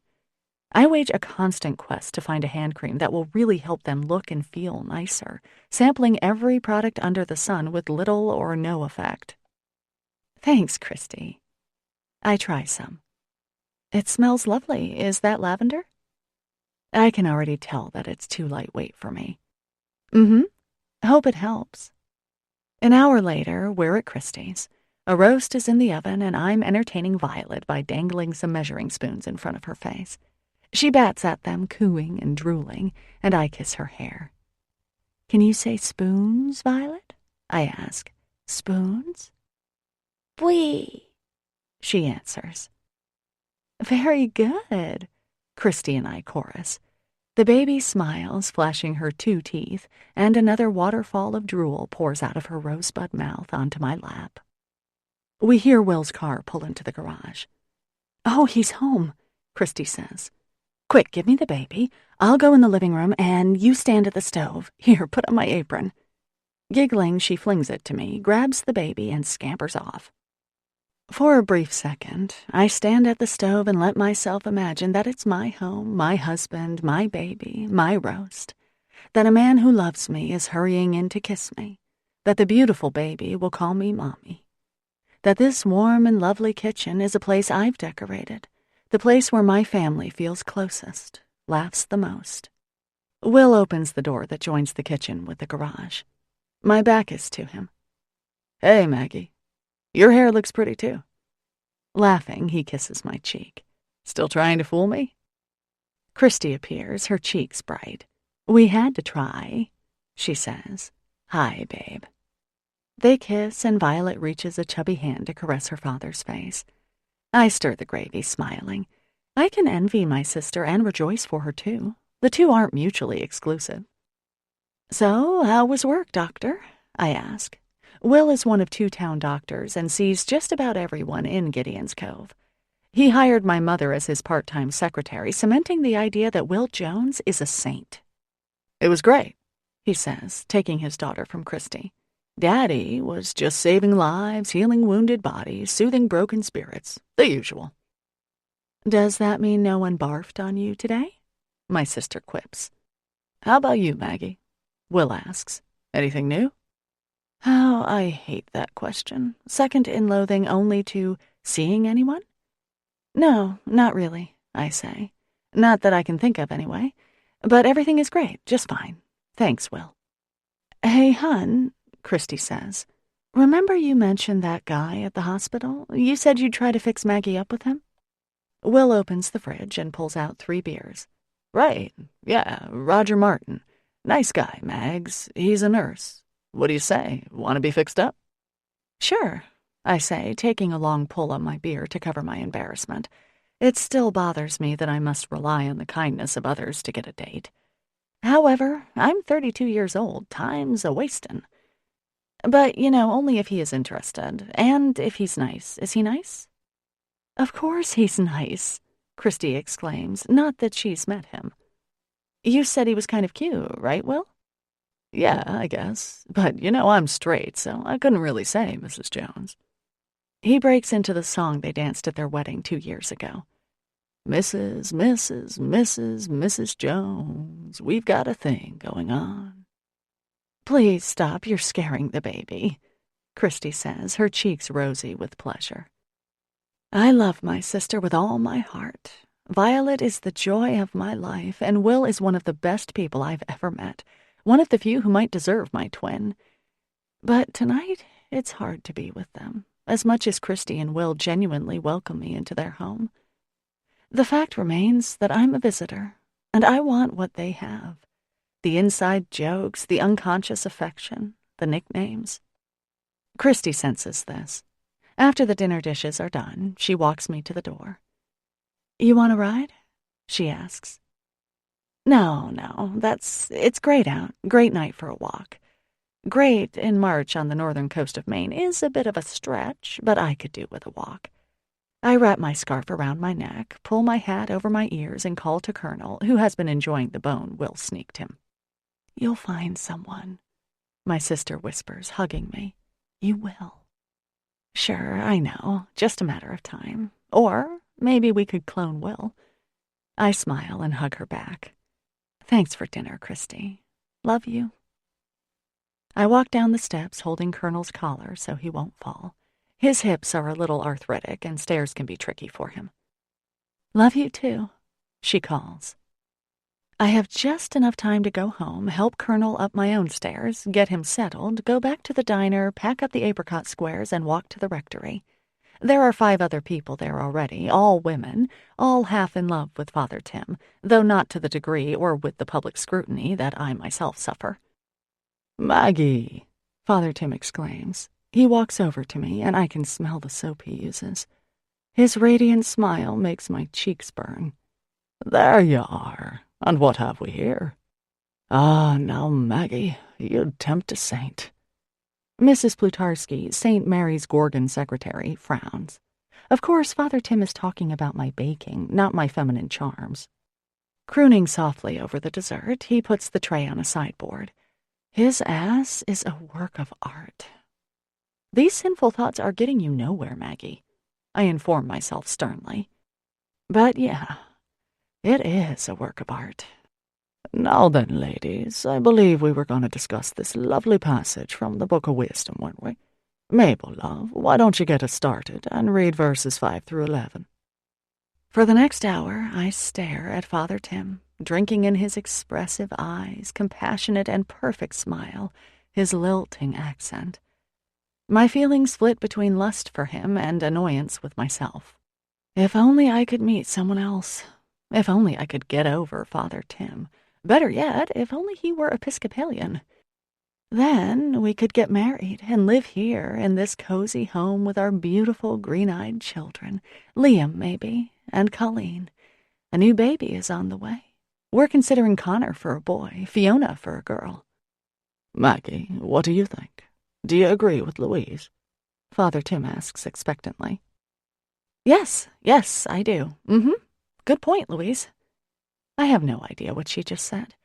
I wage a constant quest to find a hand cream that will really help them look and feel nicer, sampling every product under the sun with little or no effect. Thanks, Christy. I try some. It smells lovely. Is that lavender? I can already tell that it's too lightweight for me. Hope it helps. An hour later, we're at Christie's. A roast is in the oven, and I'm entertaining Violet by dangling some measuring spoons in front of her face. She bats at them, cooing and drooling, and I kiss her hair. Can you say spoons, Violet? I ask. Spoons? Oui, she answers. Very good, Christy and I chorus. The baby smiles, flashing her 2 teeth, and another waterfall of drool pours out of her rosebud mouth onto my lap. We hear Will's car pull into the garage. Oh, he's home, Christy says. Quick, give me the baby. I'll go in the living room, and you stand at the stove. Here, put on my apron. Giggling, she flings it to me, grabs the baby, and scampers off. For a brief second, I stand at the stove and let myself imagine that it's my home, my husband, my baby, my roast. That a man who loves me is hurrying in to kiss me. That the beautiful baby will call me Mommy. That this warm and lovely kitchen is a place I've decorated. The place where my family feels closest, laughs the most. Will opens the door that joins the kitchen with the garage. My back is to him. Hey, Maggie. Your hair looks pretty, too. Laughing, he kisses my cheek. Still trying to fool me? Christy appears, her cheeks bright. We had to try, she says. Hi, babe. They kiss, and Violet reaches a chubby hand to caress her father's face. I stir the gravy, smiling. I can envy my sister and rejoice for her, too. The two aren't mutually exclusive. So, how was work, Doctor? I ask. Will is one of 2 town doctors and sees just about everyone in Gideon's Cove. He hired my mother as his part-time secretary, cementing the idea that Will Jones is a saint. It was great, he says, taking his daughter from Christy. Daddy was just saving lives, healing wounded bodies, soothing broken spirits, the usual. Does that mean no one barfed on you today? My sister quips. How about you, Maggie? Will asks. Anything new? Oh, I hate that question. Second in loathing only to seeing anyone? No, not really, I say. Not that I can think of, anyway. But everything is great, just fine. Thanks, Will. Hey, hun, Christy says. Remember you mentioned that guy at the hospital? You said you'd try to fix Maggie up with him? Will opens the fridge and pulls out 3 beers. Right, yeah, Roger Martin. Nice guy, Mags. He's a nurse. What do you say? Want to be fixed up? Sure, I say, taking a long pull on my beer to cover my embarrassment. It still bothers me that I must rely on the kindness of others to get a date. However, I'm 32 years old. Time's a-wastin'. But, only if he is interested. And if he's nice. Is he nice? Of course he's nice, Christy exclaims, not that she's met him. You said he was kind of cute, right, Will? Yeah, I guess. But, I'm straight, so I couldn't really say, Mrs. Jones. He breaks into the song they danced at their wedding 2 years ago. Mrs. Jones, we've got a thing going on. Please stop, you're scaring the baby, Christy says, her cheeks rosy with pleasure. I love my sister with all my heart. Violet is the joy of my life, and Will is one of the best people I've ever met, one of the few who might deserve my twin. But tonight, it's hard to be with them, as much as Christy and Will genuinely welcome me into their home. The fact remains that I'm a visitor, and I want what they have. The inside jokes, the unconscious affection, the nicknames. Christy senses this. After the dinner dishes are done, she walks me to the door. You want a ride? She asks. No, it's great out. Great night for a walk. Great in March on the northern coast of Maine is a bit of a stretch, but I could do with a walk. I wrap my scarf around my neck, pull my hat over my ears, and call to Colonel, who has been enjoying the bone Will sneaked him. You'll find someone, my sister whispers, hugging me. You will. Sure, I know. Just a matter of time. Or maybe we could clone Will. I smile and hug her back. Thanks for dinner, Christy. Love you. I walk down the steps holding Colonel's collar so he won't fall. His hips are a little arthritic and stairs can be tricky for him. Love you too, she calls. I have just enough time to go home, help Colonel up my own stairs, get him settled, go back to the diner, pack up the apricot squares, and walk to the rectory. There are 5 other people there already, all women, all half in love with Father Tim, though not to the degree or with the public scrutiny that I myself suffer. Maggie, Father Tim exclaims. He walks over to me, and I can smell the soap he uses. His radiant smile makes my cheeks burn. There you are. And what have we here? Ah, now, Maggie, you'd tempt a saint. Mrs. Plutarski, St. Mary's Gorgon secretary, frowns. Of course, Father Tim is talking about my baking, not my feminine charms. Crooning softly over the dessert, he puts the tray on a sideboard. His ass is a work of art. These sinful thoughts are getting you nowhere, Maggie, I inform myself sternly. But yeah, it is a work of art. Now then, ladies, I believe we were going to discuss this lovely passage from the Book of Wisdom, weren't we? Mabel, love, why don't you get us started and read verses 5 through 11? For the next hour, I stare at Father Tim, drinking in his expressive eyes, compassionate and perfect smile, his lilting accent. My feelings flit between lust for him and annoyance with myself. If only I could meet someone else. If only I could get over Father Tim. Better yet, if only he were Episcopalian. Then we could get married and live here in this cozy home with our beautiful green-eyed children. Liam, maybe, and Colleen. A new baby is on the way. We're considering Connor for a boy, Fiona for a girl. Maggie, what do you think? Do you agree with Louise? Father Tim asks expectantly. Yes, I do. Good point, Louise. I have no idea what she just said.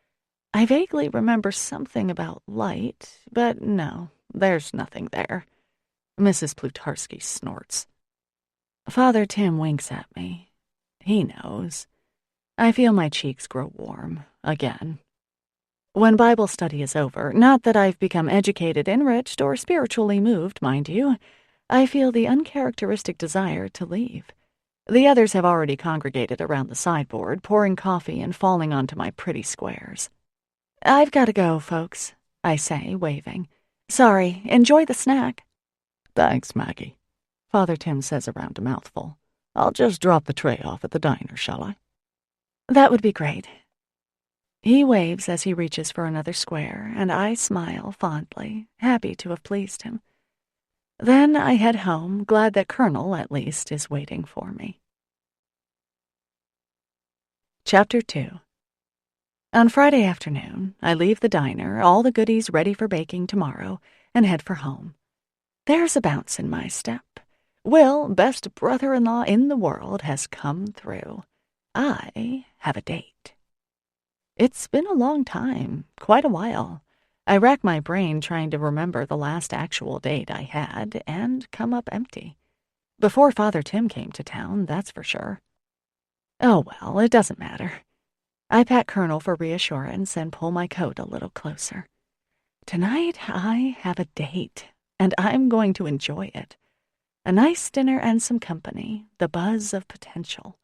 I vaguely remember something about light, but no, there's nothing there. Mrs. Plutarski snorts. Father Tim winks at me. He knows. I feel my cheeks grow warm, again. When Bible study is over, not that I've become educated, enriched, or spiritually moved, mind you, I feel the uncharacteristic desire to leave. The others have already congregated around the sideboard, pouring coffee and falling onto my pretty squares. I've got to go, folks, I say, waving. Sorry, enjoy the snack. Thanks, Maggie, Father Tim says around a mouthful. I'll just drop the tray off at the diner, shall I?" "That would be great." He waves as he reaches for another square, and I smile fondly, happy to have pleased him. Then I head home, glad that Colonel, at least, is waiting for me. Chapter 2. On Friday afternoon, I leave the diner, all the goodies ready for baking tomorrow, and head for home. There's a bounce in my step. Will, best brother-in-law in the world, has come through. I have a date. It's been a long time, quite a while. I rack my brain trying to remember the last actual date I had and come up empty. Before Father Tim came to town, that's for sure. Oh well, it doesn't matter. I pat Colonel for reassurance and pull my coat a little closer. Tonight I have a date, and I'm going to enjoy it. A nice dinner and some company, the buzz of potential.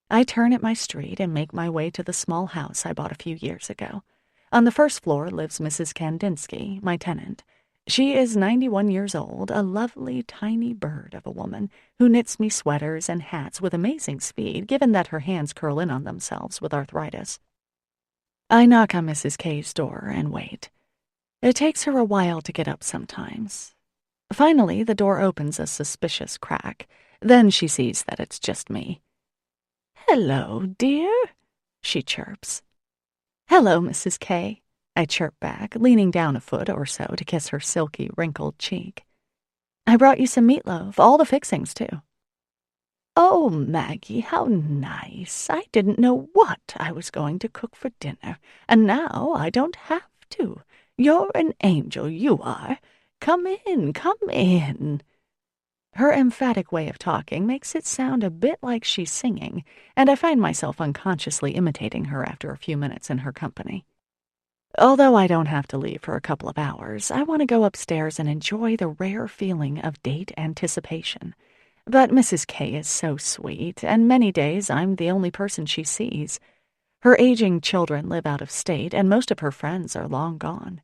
I turn at my street and make my way to the small house I bought a few years ago. On the first floor lives Mrs. Kandinsky, my tenant. She is 91 years old, a lovely tiny bird of a woman who knits me sweaters and hats with amazing speed, given that her hands curl in on themselves with arthritis. I knock on Mrs. K's door and wait. It takes her a while to get up sometimes. Finally, the door opens a suspicious crack. Then she sees that it's just me. "Hello, dear," she chirps. "Hello, Mrs. K," I chirp back, leaning down a foot or so to kiss her silky, wrinkled cheek. "I brought you some meatloaf, all the fixings, too." "Oh, Maggie, how nice. I didn't know what I was going to cook for dinner, and now I don't have to. You're an angel, you are. Come in, come in." Her emphatic way of talking makes it sound a bit like she's singing, and I find myself unconsciously imitating her after a few minutes in her company. Although I don't have to leave for a couple of hours, I want to go upstairs and enjoy the rare feeling of date anticipation. But Mrs. K is so sweet, and many days I'm the only person she sees. Her aging children live out of state, and most of her friends are long gone.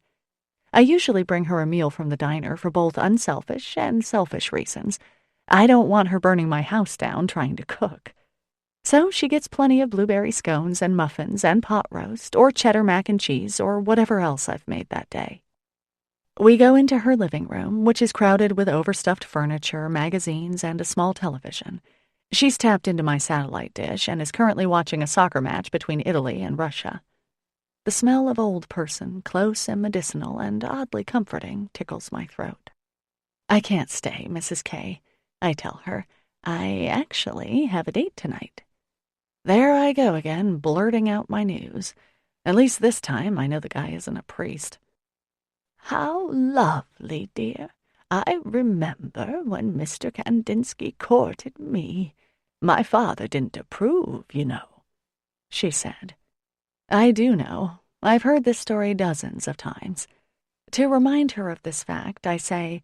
I usually bring her a meal from the diner for both unselfish and selfish reasons. I don't want her burning my house down trying to cook. So she gets plenty of blueberry scones and muffins and pot roast, or cheddar mac and cheese, or whatever else I've made that day. We go into her living room, which is crowded with overstuffed furniture, magazines, and a small television. She's tapped into my satellite dish and is currently watching a soccer match between Italy and Russia. The smell of old person, close and medicinal and oddly comforting, tickles my throat. "I can't stay, Mrs. K," I tell her. "I actually have a date tonight." There I go again, blurting out my news. At least this time I know the guy isn't a priest. "How lovely, dear. I remember when Mr. Kandinsky courted me. My father didn't approve, you know," she said. I do know. I've heard this story dozens of times. To remind her of this fact, I say,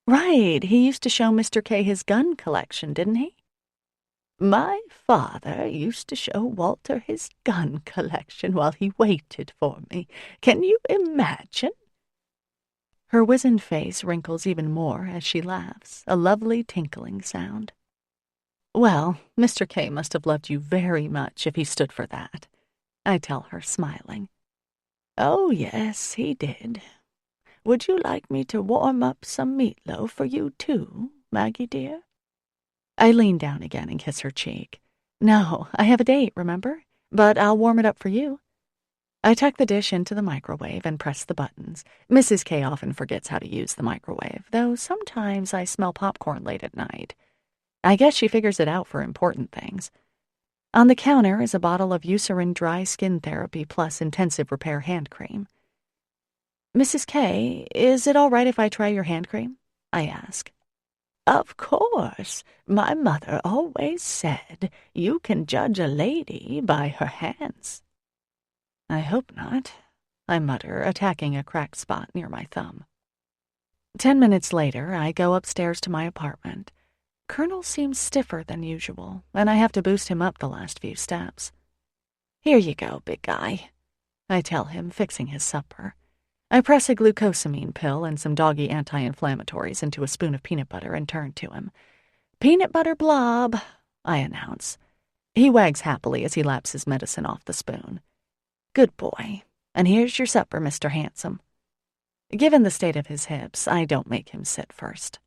"Right, he used to show Mr. K his gun collection, didn't he?" "My father used to show Walter his gun collection while he waited for me. Can you imagine?" Her wizened face wrinkles even more as she laughs, a lovely tinkling sound. "Well, Mr. K must have loved you very much if he stood for that," I tell her, smiling. "Oh, yes, he did. Would you like me to warm up some meatloaf for you, too, Maggie dear?" I lean down again and kiss her cheek. "No, I have a date, remember? But I'll warm it up for you." I tuck the dish into the microwave and press the buttons. Mrs. K often forgets how to use the microwave, though sometimes I smell popcorn late at night. I guess she figures it out for important things. On the counter is a bottle of Eucerin Dry Skin Therapy Plus Intensive Repair Hand Cream. "Mrs. K, is it all right if I try your hand cream?" I ask. "Of course. My mother always said you can judge a lady by her hands." I hope not, I mutter, attacking a cracked spot near my thumb. 10 minutes later, I go upstairs to my apartment. Colonel seems stiffer than usual, and I have to boost him up the last few steps. "Here you go, big guy," I tell him, fixing his supper. I press a glucosamine pill and some doggy anti-inflammatories into a spoon of peanut butter and turn to him. "Peanut butter blob. I announce. He wags happily as he laps his medicine off the spoon. Good boy. And here's your supper, Mr. Handsome. Given the state of his hips, I don't make him sit first.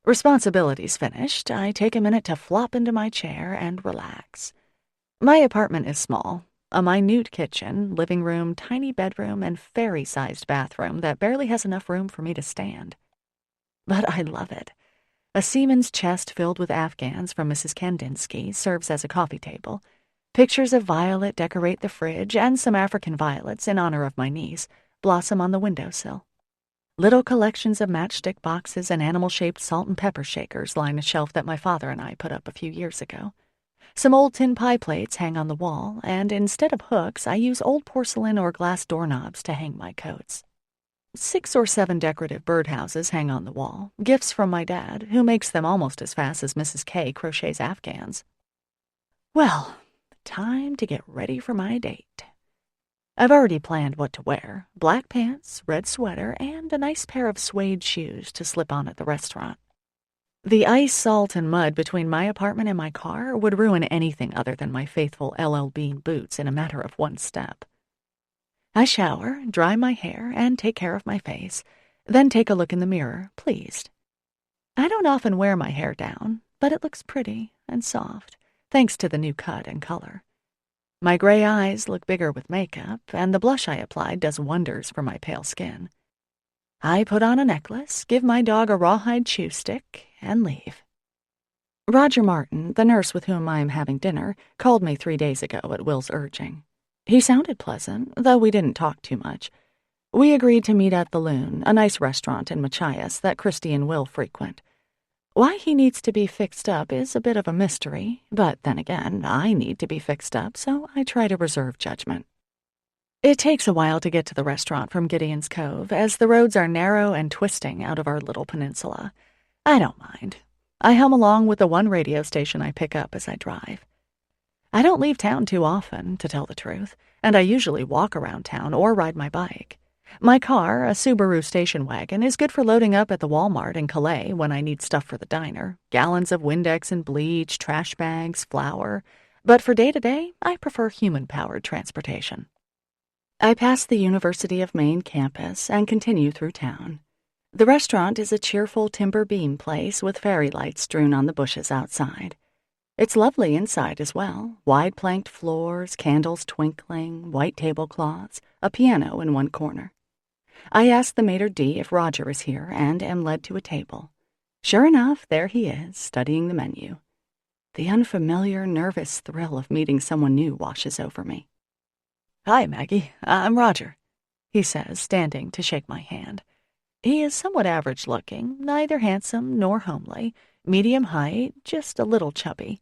Responsibilities finished, I take a minute to flop into my chair and relax. My apartment is small. A minute kitchen, living room, tiny bedroom, and fairy-sized bathroom that barely has enough room for me to stand. But I love it. A seaman's chest filled with Afghans from Mrs. Kandinsky serves as a coffee table. Pictures of Violet decorate the fridge, and some African violets, in honor of my niece, blossom on the windowsill. Little collections of matchstick boxes and animal-shaped salt and pepper shakers line a shelf that my father and I put up a few years ago. Some old tin pie plates hang on the wall, and instead of hooks, I use old porcelain or glass doorknobs to hang my coats. 6 or 7 decorative birdhouses hang on the wall, gifts from my dad, who makes them almost as fast as Mrs. K crochets Afghans. Well, time to get ready for my date. I've already planned what to wear: black pants, red sweater, and a nice pair of suede shoes to slip on at the restaurant. The ice, salt, and mud between my apartment and my car would ruin anything other than my faithful LL Bean boots in a matter of one step. I shower, dry my hair, and take care of my face, then take a look in the mirror, pleased. I don't often wear my hair down, but it looks pretty and soft, thanks to the new cut and color. My gray eyes look bigger with makeup, and the blush I applied does wonders for my pale skin. I put on a necklace, give my dog a rawhide chew stick, and leave. Roger Martin, the nurse with whom I am having dinner, called me 3 days ago at Will's urging. He sounded pleasant, though we didn't talk too much. We agreed to meet at the Loon, a nice restaurant in Machias that Christy and Will frequent. Why he needs to be fixed up is a bit of a mystery, but then again, I need to be fixed up, so I try to reserve judgment. It takes a while to get to the restaurant from Gideon's Cove, as the roads are narrow and twisting out of our little peninsula. I don't mind. I hum along with the one radio station I pick up as I drive. I don't leave town too often, to tell the truth, and I usually walk around town or ride my bike. My car, a Subaru station wagon, is good for loading up at the Walmart in Calais when I need stuff for the diner, gallons of Windex and bleach, trash bags, flour. But for day-to-day, I prefer human-powered transportation. I pass the University of Maine campus and continue through town. The restaurant is a cheerful timber beam place with fairy lights strewn on the bushes outside. It's lovely inside as well, wide planked floors, candles twinkling, white tablecloths, a piano in one corner. I ask the maitre d' if Roger is here and am led to a table. Sure enough, there he is, studying the menu. The unfamiliar, nervous thrill of meeting someone new washes over me. "Hi, Maggie. I'm Roger," he says, standing to shake my hand. He is somewhat average-looking, neither handsome nor homely, medium height, just a little chubby.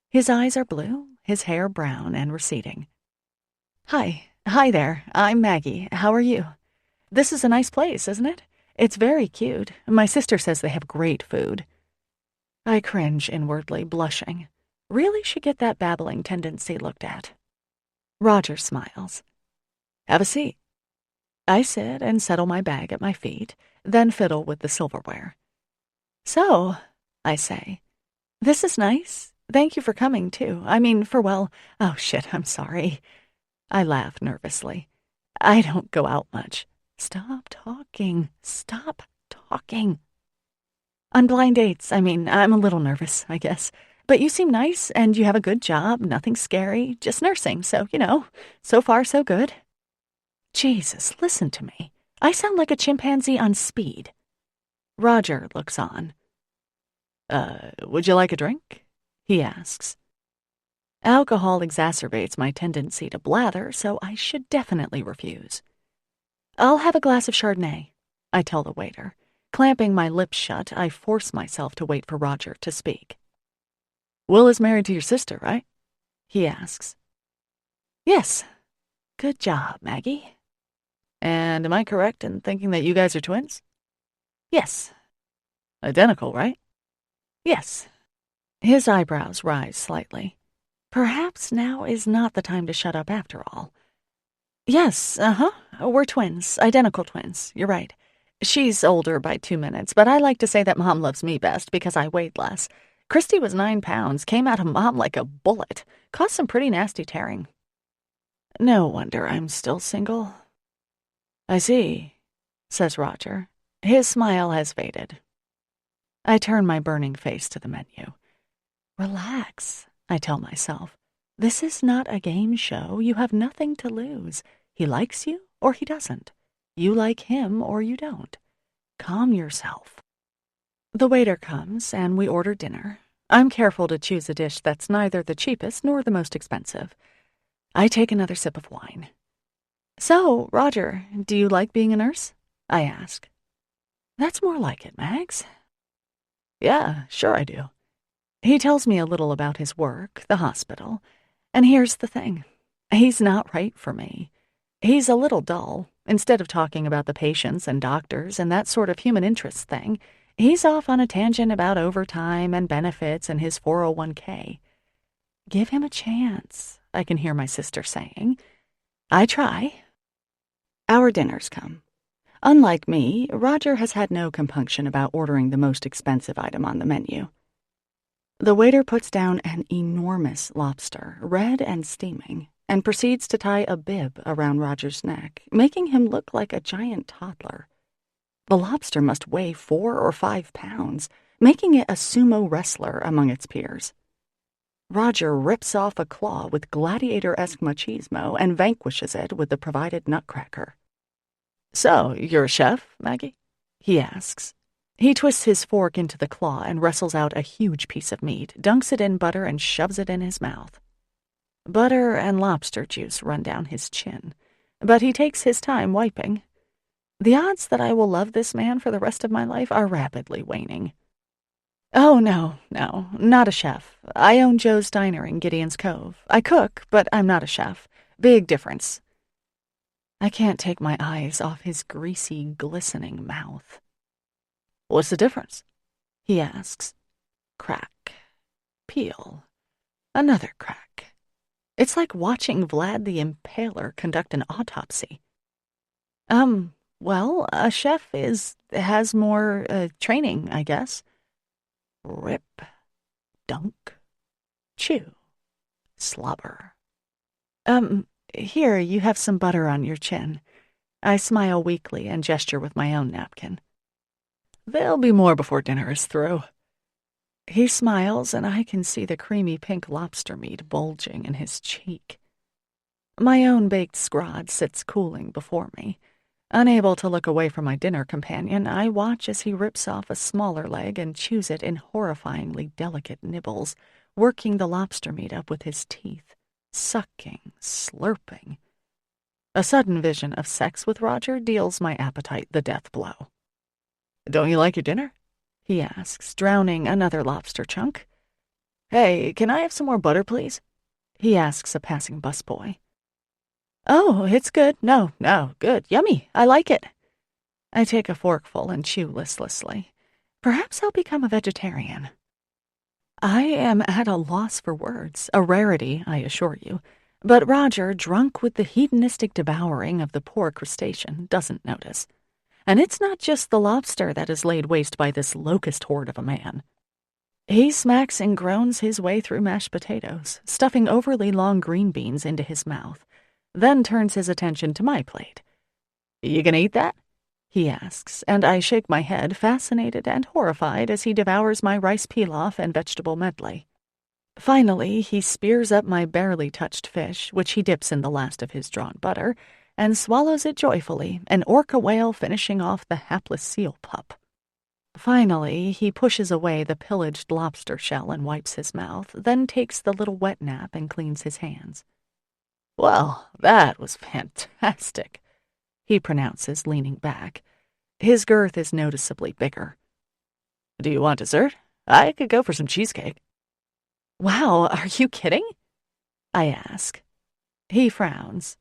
His eyes are blue, his hair brown and receding. Hi there. I'm Maggie. How are you? This is a nice place, isn't it? It's very cute. My sister says they have great food." I cringe inwardly, blushing. Really should get that babbling tendency looked at. Roger smiles. "Have a seat." I sit and settle my bag at my feet, then fiddle with the silverware. "So," I say, "this is nice. Thank you for coming, too. I mean, oh shit, I'm sorry." I laugh nervously. "I don't go out much." Stop talking. Stop talking. "On blind dates, I'm a little nervous, I guess. But you seem nice, and you have a good job, nothing scary, just nursing, so, so far so good." Jesus, listen to me. I sound like a chimpanzee on speed. Roger looks on. Would you like a drink?" he asks. Alcohol exacerbates my tendency to blather, so I should definitely refuse. "I'll have a glass of Chardonnay," I tell the waiter. Clamping my lips shut, I force myself to wait for Roger to speak. "Will is married to your sister, right?" he asks. "Yes. Good job, Maggie." "And am I correct in thinking that you guys are twins?" "Yes." "Identical, right?" "Yes." His eyebrows rise slightly. Perhaps now is not the time to shut up after all. "Yes, we're twins, identical twins, you're right. She's older by 2 minutes, but I like to say that Mom loves me best because I weighed less. Christy was 9 pounds, came out of Mom like a bullet, caused some pretty nasty tearing. No wonder I'm still single. I see, says Roger. His smile has faded. I turn my burning face to the menu. Relax, I tell myself. This is not a game show. You have nothing to lose. He likes you or he doesn't. You like him or you don't. Calm yourself. The waiter comes and we order dinner. I'm careful to choose a dish that's neither the cheapest nor the most expensive. I take another sip of wine. So, Roger, do you like being a nurse? I ask. That's more like it, Mags. Yeah, sure I do. He tells me a little about his work, the hospital, and here's the thing. He's not right for me. He's a little dull. Instead of talking about the patients and doctors and that sort of human interest thing, he's off on a tangent about overtime and benefits and his 401k. Give him a chance, I can hear my sister saying. I try. Our dinners come. Unlike me, Roger has had no compunction about ordering the most expensive item on the menu. The waiter puts down an enormous lobster, red and steaming, and proceeds to tie a bib around Roger's neck, making him look like a giant toddler. The lobster must weigh 4 or 5 pounds, making it a sumo wrestler among its peers. Roger rips off a claw with gladiator-esque machismo and vanquishes it with the provided nutcracker. So, you're a chef, Maggie? He asks. He twists his fork into the claw and wrestles out a huge piece of meat, dunks it in butter, and shoves it in his mouth. Butter and lobster juice run down his chin, but he takes his time wiping. The odds that I will love this man for the rest of my life are rapidly waning. Oh, no, not a chef. I own Joe's Diner in Gideon's Cove. I cook, but I'm not a chef. Big difference. I can't take my eyes off his greasy, glistening mouth. What's the difference? He asks. Crack. Peel. Another crack. It's like watching Vlad the Impaler conduct an autopsy. Well, a chef has more training, I guess. Rip. Dunk. Chew. Slobber. Here, you have some butter on your chin. I smile weakly and gesture with my own napkin. There'll be more before dinner is through. He smiles, and I can see the creamy pink lobster meat bulging in his cheek. My own baked scrod sits cooling before me. Unable to look away from my dinner companion, I watch as he rips off a smaller leg and chews it in horrifyingly delicate nibbles, working the lobster meat up with his teeth, sucking, slurping. A sudden vision of sex with Roger deals my appetite the death blow. Don't you like your dinner? He asks, drowning another lobster chunk. Hey, can I have some more butter, please? He asks a passing busboy. Oh, it's good. No, good. Yummy. I like it. I take a forkful and chew listlessly. Perhaps I'll become a vegetarian. I am at a loss for words, a rarity, I assure you. But Roger, drunk with the hedonistic devouring of the poor crustacean, doesn't notice. And it's not just the lobster that is laid waste by this locust horde of a man. He smacks and groans his way through mashed potatoes, stuffing overly long green beans into his mouth, then turns his attention to my plate. You gonna eat that? He asks, and I shake my head, fascinated and horrified as he devours my rice pilaf and vegetable medley. Finally, he spears up my barely touched fish, which he dips in the last of his drawn butter, and swallows it joyfully, an orca whale finishing off the hapless seal pup. Finally, he pushes away the pillaged lobster shell and wipes his mouth, then takes the little wet nap and cleans his hands. Well, that was fantastic, he pronounces, leaning back. His girth is noticeably bigger. Do you want dessert? I could go for some cheesecake. Wow, are you kidding? I ask. He frowns.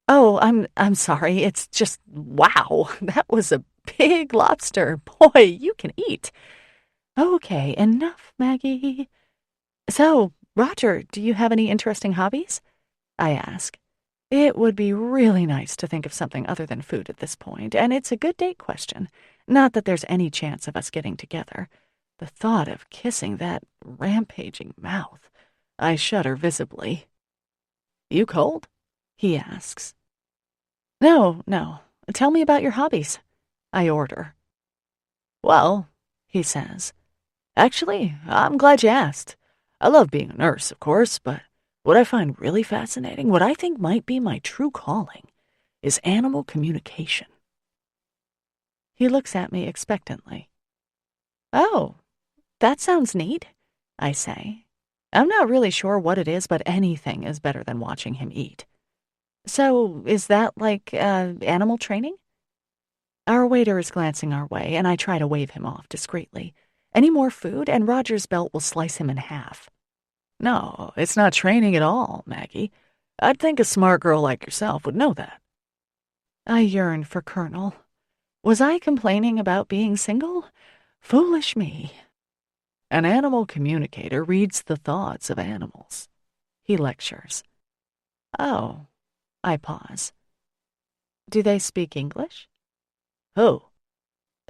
Oh, I'm sorry. It's just, wow, that was a big lobster. Boy, you can eat. Okay, enough, Maggie. So, Roger, do you have any interesting hobbies? I ask. It would be really nice to think of something other than food at this point, and it's a good date question. Not that there's any chance of us getting together. The thought of kissing that rampaging mouth. I shudder visibly. You cold? He asks. No, no. Tell me about your hobbies, I order. Well, he says, actually, I'm glad you asked. I love being a nurse, of course, but what I find really fascinating, what I think might be my true calling, is animal communication. He looks at me expectantly. Oh, that sounds neat, I say. I'm not really sure what it is, but anything is better than watching him eat. So, is that like animal training? Our waiter is glancing our way, and I try to wave him off discreetly. Any more food, and Roger's belt will slice him in half. No, it's not training at all, Maggie. I'd think a smart girl like yourself would know that. I yearn for Colonel. Was I complaining about being single? Foolish me. An animal communicator reads the thoughts of animals. He lectures. Oh, I pause. Do they speak English? Who?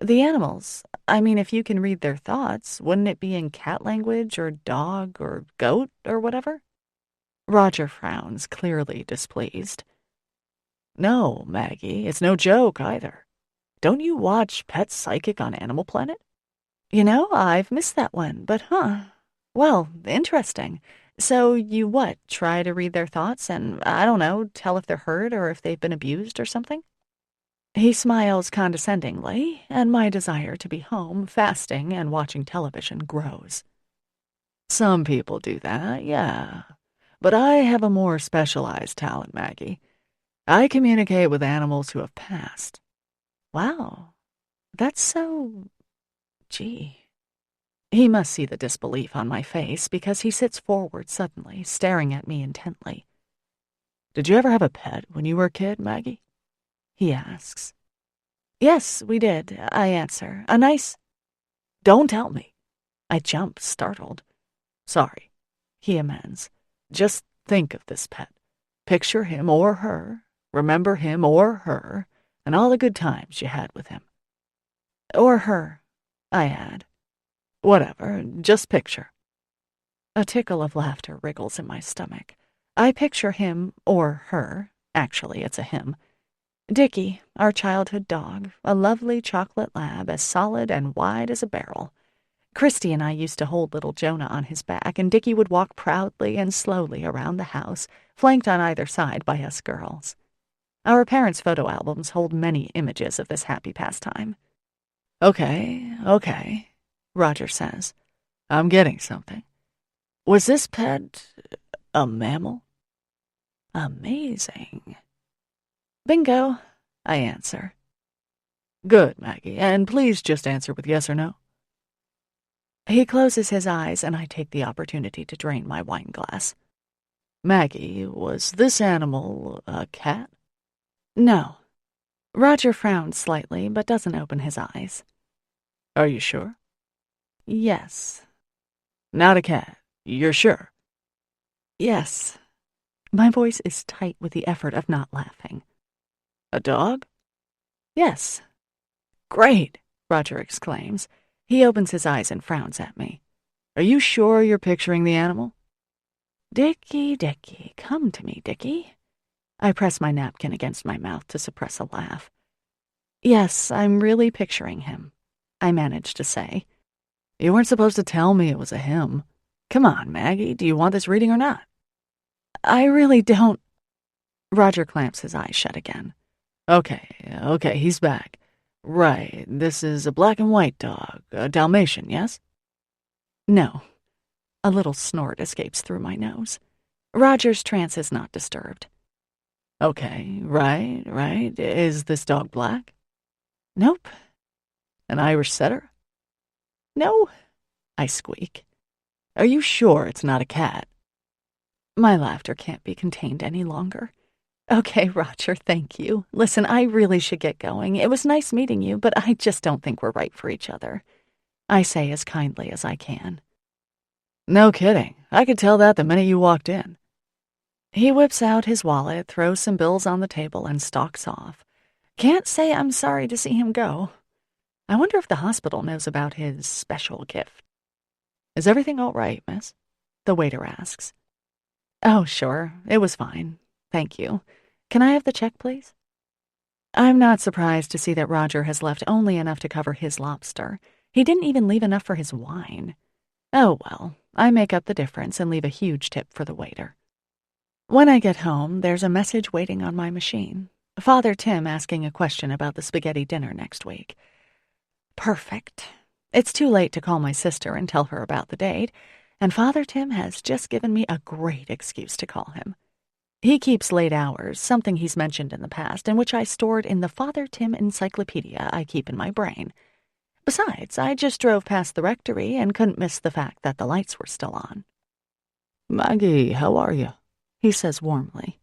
The animals. I mean, if you can read their thoughts, wouldn't it be in cat language or dog or goat or whatever? Roger frowns, clearly displeased. No, Maggie, it's no joke either. Don't you watch Pet Psychic on Animal Planet? You know, I've missed that one, but well, interesting. So you what, try to read their thoughts and, I don't know, tell if they're hurt or if they've been abused or something? He smiles condescendingly, and my desire to be home, fasting and watching television grows. Some people do that, yeah. But I have a more specialized talent, Maggie. I communicate with animals who have passed. Wow, that's so... Gee. He must see the disbelief on my face because he sits forward suddenly, staring at me intently. Did you ever have a pet when you were a kid, Maggie? He asks. Yes, we did, I answer. A nice... Don't tell me. I jump, startled. Sorry, he amends. Just think of this pet. Picture him or her, remember him or her, and all the good times you had with him. Or her, I add. Whatever, just picture. A tickle of laughter wriggles in my stomach. I picture him, or her, actually it's a him. Dickie, our childhood dog, a lovely chocolate lab as solid and wide as a barrel. Christy and I used to hold little Jonah on his back, and Dickie would walk proudly and slowly around the house, flanked on either side by us girls. Our parents' photo albums hold many images of this happy pastime. Okay, Roger says. I'm getting something. Was this pet a mammal? Amazing. Bingo, I answer. Good, Maggie, and please just answer with yes or no. He closes his eyes, and I take the opportunity to drain my wine glass. Maggie, was this animal a cat? No. Roger frowns slightly, but doesn't open his eyes. Are you sure? Yes. Not a cat. You're sure? Yes. My voice is tight with the effort of not laughing. A dog? Yes. Great, Roger exclaims. He opens his eyes and frowns at me. Are you sure you're picturing the animal? Dickie, Dickie, come to me, Dickie. I press my napkin against my mouth to suppress a laugh. Yes, I'm really picturing him, I managed to say. You weren't supposed to tell me it was a him. Come on, Maggie, do you want this reading or not? I really don't. Roger clamps his eyes shut again. Okay, he's back. Right, this is a black and white dog, a Dalmatian, yes? No. A little snort escapes through my nose. Roger's trance is not disturbed. Okay, right. Is this dog black? Nope. An Irish setter? No, I squeak. Are you sure it's not a cat? My laughter can't be contained any longer. Okay, Roger, thank you. Listen, I really should get going. It was nice meeting you, but I just don't think we're right for each other. I say as kindly as I can. No kidding. I could tell that the minute you walked in. He whips out his wallet, throws some bills on the table, and stalks off. Can't say I'm sorry to see him go. I wonder if the hospital knows about his special gift. Is everything all right, miss? The waiter asks. Oh, sure, it was fine. Thank you. Can I have the check, please? I'm not surprised to see that Roger has left only enough to cover his lobster. He didn't even leave enough for his wine. Oh, well, I make up the difference and leave a huge tip for the waiter. When I get home, there's a message waiting on my machine. Father Tim asking a question about the spaghetti dinner next week. Perfect. It's too late to call my sister and tell her about the date, and Father Tim has just given me a great excuse to call him. He keeps late hours, something he's mentioned in the past, and which I stored in the Father Tim encyclopedia I keep in my brain. Besides, I just drove past the rectory and couldn't miss the fact that the lights were still on. Maggie, how are you? He says warmly.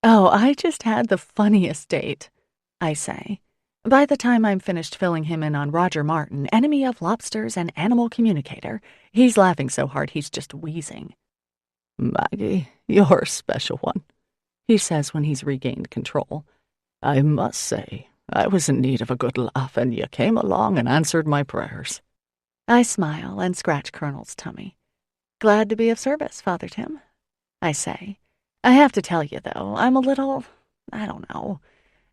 Oh, I just had the funniest date, I say. By the time I'm finished filling him in on Roger Martin, enemy of lobsters and animal communicator, he's laughing so hard he's just wheezing. Maggie, you're a special one, he says when he's regained control. I must say, I was in need of a good laugh, and you came along and answered my prayers. I smile and scratch Colonel's tummy. Glad to be of service, Father Tim, I say. I have to tell you, though, I'm a little, I don't know,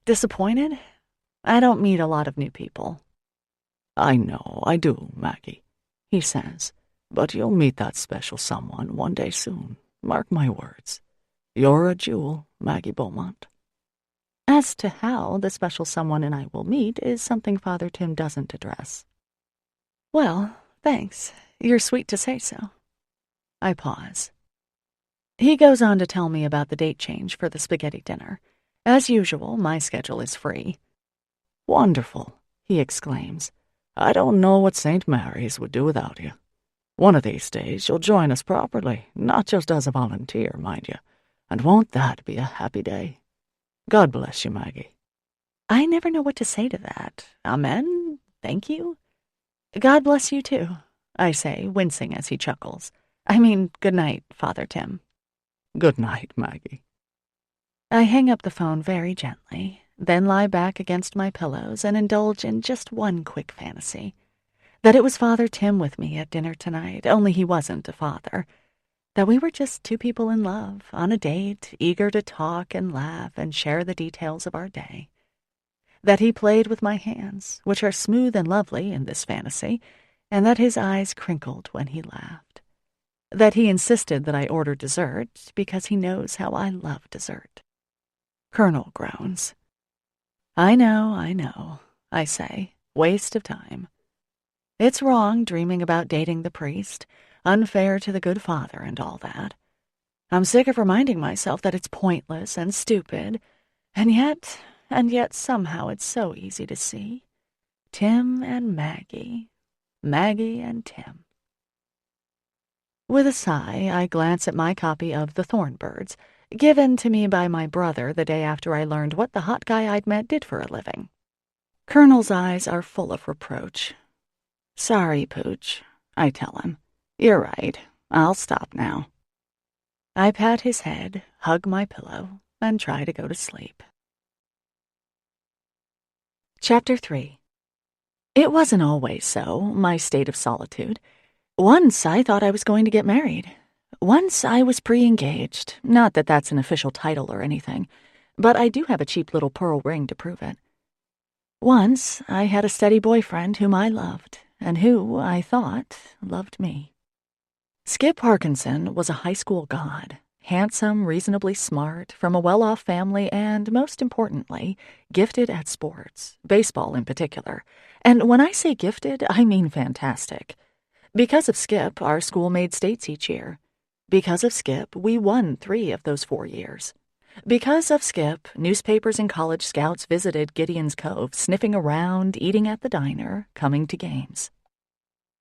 disappointed. I don't meet a lot of new people. I know, I do, Maggie, he says, but you'll meet that special someone one day soon. Mark my words. You're a jewel, Maggie Beaumont. As to how the special someone and I will meet is something Father Tim doesn't address. Well, thanks. You're sweet to say so. I pause. He goes on to tell me about the date change for the spaghetti dinner. As usual, my schedule is free. Wonderful, he exclaims. I don't know what St. Mary's would do without you. One of these days you'll join us properly, not just as a volunteer, mind you. And won't that be a happy day? God bless you, Maggie. I never know what to say to that. Amen? Thank you? God bless you, too, I say, wincing as he chuckles. I mean, good night, Father Tim. Good night, Maggie. I hang up the phone very gently, then lie back against my pillows and indulge in just one quick fantasy. That it was Father Tim with me at dinner tonight, only he wasn't a father. That we were just two people in love, on a date, eager to talk and laugh and share the details of our day. That he played with my hands, which are smooth and lovely in this fantasy, and that his eyes crinkled when he laughed. That he insisted that I order dessert because he knows how I love dessert. Colonel groans. I know, I say. Waste of time. It's wrong dreaming about dating the priest, unfair to the good father and all that. I'm sick of reminding myself that it's pointless and stupid, and yet somehow it's so easy to see. Tim and Maggie. Maggie and Tim. With a sigh, I glance at my copy of The Thornbirds, given to me by my brother the day after I learned what the hot guy I'd met did for a living. Colonel's eyes are full of reproach. Sorry, Pooch, I tell him. You're right. I'll stop now. I pat his head, hug my pillow, and try to go to sleep. Chapter 3. It wasn't always so, my state of solitude. Once I thought I was going to get married. Once I was pre-engaged. Not that that's an official title or anything, but I do have a cheap little pearl ring to prove it. Once I had a steady boyfriend whom I loved, and who, I thought, loved me. Skip Parkinson was a high school god, handsome, reasonably smart, from a well-off family, and, most importantly, gifted at sports, baseball in particular. And when I say gifted, I mean fantastic. Because of Skip, our school made states each year. Because of Skip, we won 3 of those 4 years. Because of Skip, newspapers and college scouts visited Gideon's Cove, sniffing around, eating at the diner, coming to games.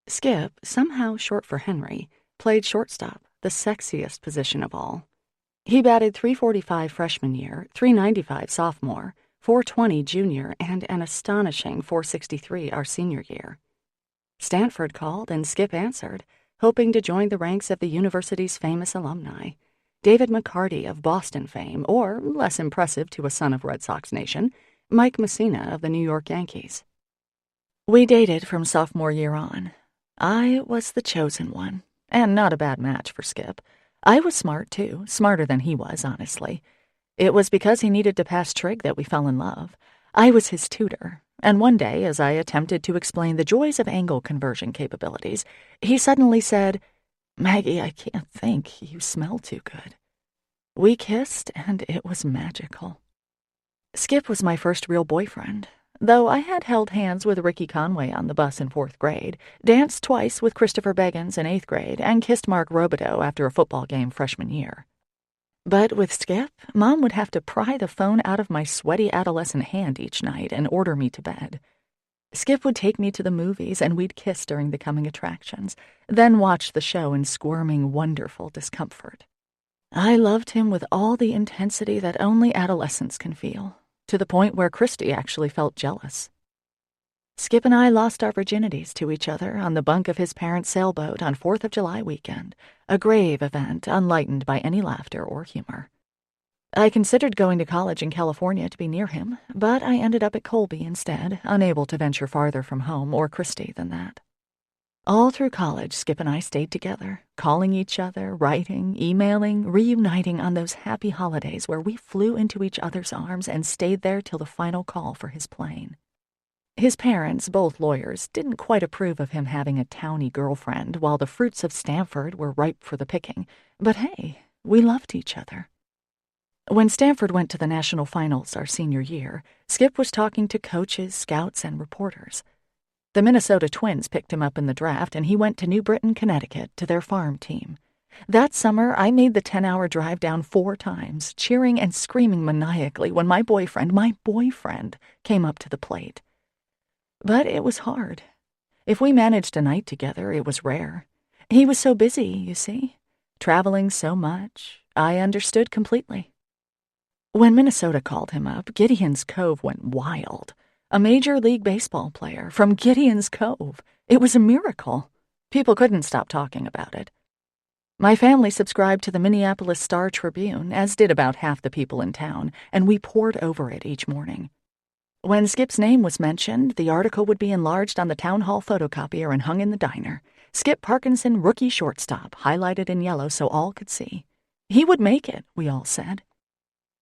Skip, somehow short for Henry, played shortstop, the sexiest position of all. He batted .345 freshman year, .395 sophomore, .420 junior, and an astonishing .463 our senior year. Stanford called and Skip answered, hoping to join the ranks of the university's famous alumni. David McCarty of Boston fame, or, less impressive to a son of Red Sox Nation, Mike Messina of the New York Yankees. We dated from sophomore year on. I was the chosen one, and not a bad match for Skip. I was smart, too, smarter than he was, honestly. It was because he needed to pass trig that we fell in love. I was his tutor, and one day, as I attempted to explain the joys of angle conversion capabilities, he suddenly said, "Maggie, I can't think. You smell too good." We kissed, and it was magical. Skip was my first real boyfriend, though I had held hands with Ricky Conway on the bus in 4th grade, danced twice with Christopher Beggins in 8th grade, and kissed Mark Robideau after a football game freshman year. But with Skip, Mom would have to pry the phone out of my sweaty adolescent hand each night and order me to bed. Skip would take me to the movies, and we'd kiss during the coming attractions, then watch the show in squirming, wonderful discomfort. I loved him with all the intensity that only adolescents can feel, to the point where Christy actually felt jealous. Skip and I lost our virginities to each other on the bunk of his parents' sailboat on 4th of July weekend, a grave event unlightened by any laughter or humor. I considered going to college in California to be near him, but I ended up at Colby instead, unable to venture farther from home or Christy than that. All through college, Skip and I stayed together, calling each other, writing, emailing, reuniting on those happy holidays where we flew into each other's arms and stayed there till the final call for his plane. His parents, both lawyers, didn't quite approve of him having a towny girlfriend while the fruits of Stanford were ripe for the picking, but hey, we loved each other. When Stanford went to the national finals our senior year, Skip was talking to coaches, scouts, and reporters. The Minnesota Twins picked him up in the draft, and he went to New Britain, Connecticut, to their farm team. That summer, I made the 10-hour drive down 4 times, cheering and screaming maniacally when my boyfriend, came up to the plate. But it was hard. If we managed a night together, it was rare. He was so busy, you see, traveling so much. I understood completely. When Minnesota called him up, Gideon's Cove went wild. A Major League Baseball player from Gideon's Cove. It was a miracle. People couldn't stop talking about it. My family subscribed to the Minneapolis Star-Tribune, as did about half the people in town, and we pored over it each morning. When Skip's name was mentioned, the article would be enlarged on the town hall photocopier and hung in the diner. Skip Parkinson, rookie shortstop, highlighted in yellow so all could see. He would make it, we all said.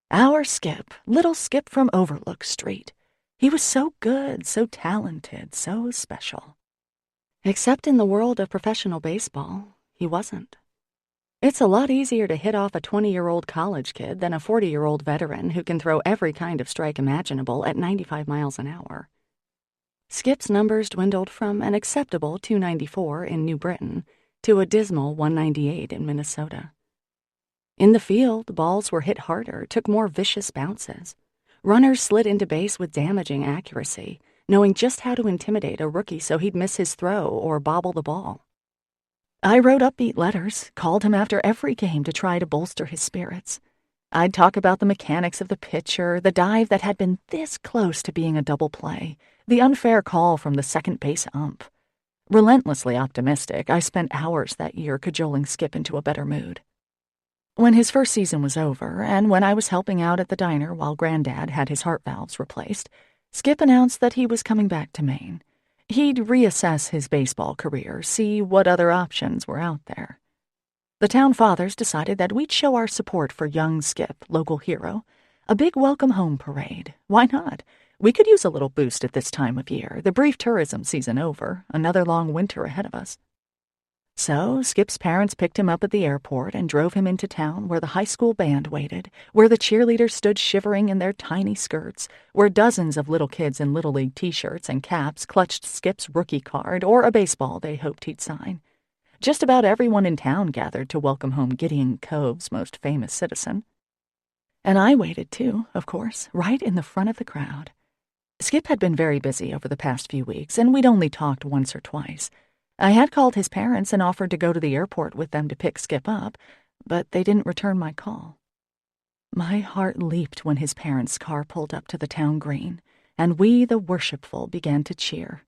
Our Skip, little Skip from Overlook Street. He was so good, so talented, so special. Except in the world of professional baseball, he wasn't. It's a lot easier to hit off a 20-year-old college kid than a 40-year-old veteran who can throw every kind of strike imaginable at 95 miles an hour. Skip's numbers dwindled from an acceptable 294 in New Britain to a dismal 198 in Minnesota. In the field, balls were hit harder, took more vicious bounces. Runners slid into base with damaging accuracy, knowing just how to intimidate a rookie so he'd miss his throw or bobble the ball. I wrote upbeat letters, called him after every game to try to bolster his spirits. I'd talk about the mechanics of the pitcher, the dive that had been this close to being a double play, the unfair call from the second base ump. Relentlessly optimistic, I spent hours that year cajoling Skip into a better mood. When his first season was over, and when I was helping out at the diner while Granddad had his heart valves replaced, Skip announced that he was coming back to Maine. He'd reassess his baseball career, see what other options were out there. The town fathers decided that we'd show our support for young Skip, local hero. A big welcome home parade. Why not? We could use a little boost at this time of year, the brief tourism season over, another long winter ahead of us. So Skip's parents picked him up at the airport and drove him into town where the high school band waited, where the cheerleaders stood shivering in their tiny skirts, where dozens of little kids in Little League t-shirts and caps clutched Skip's rookie card or a baseball they hoped he'd sign. Just about everyone in town gathered to welcome home Gideon Cove's most famous citizen. And I waited too, of course, right in the front of the crowd. Skip had been very busy over the past few weeks, and we'd only talked once or twice. I had called his parents and offered to go to the airport with them to pick Skip up, but they didn't return my call. My heart leaped when his parents' car pulled up to the town green, and we, the worshipful, began to cheer.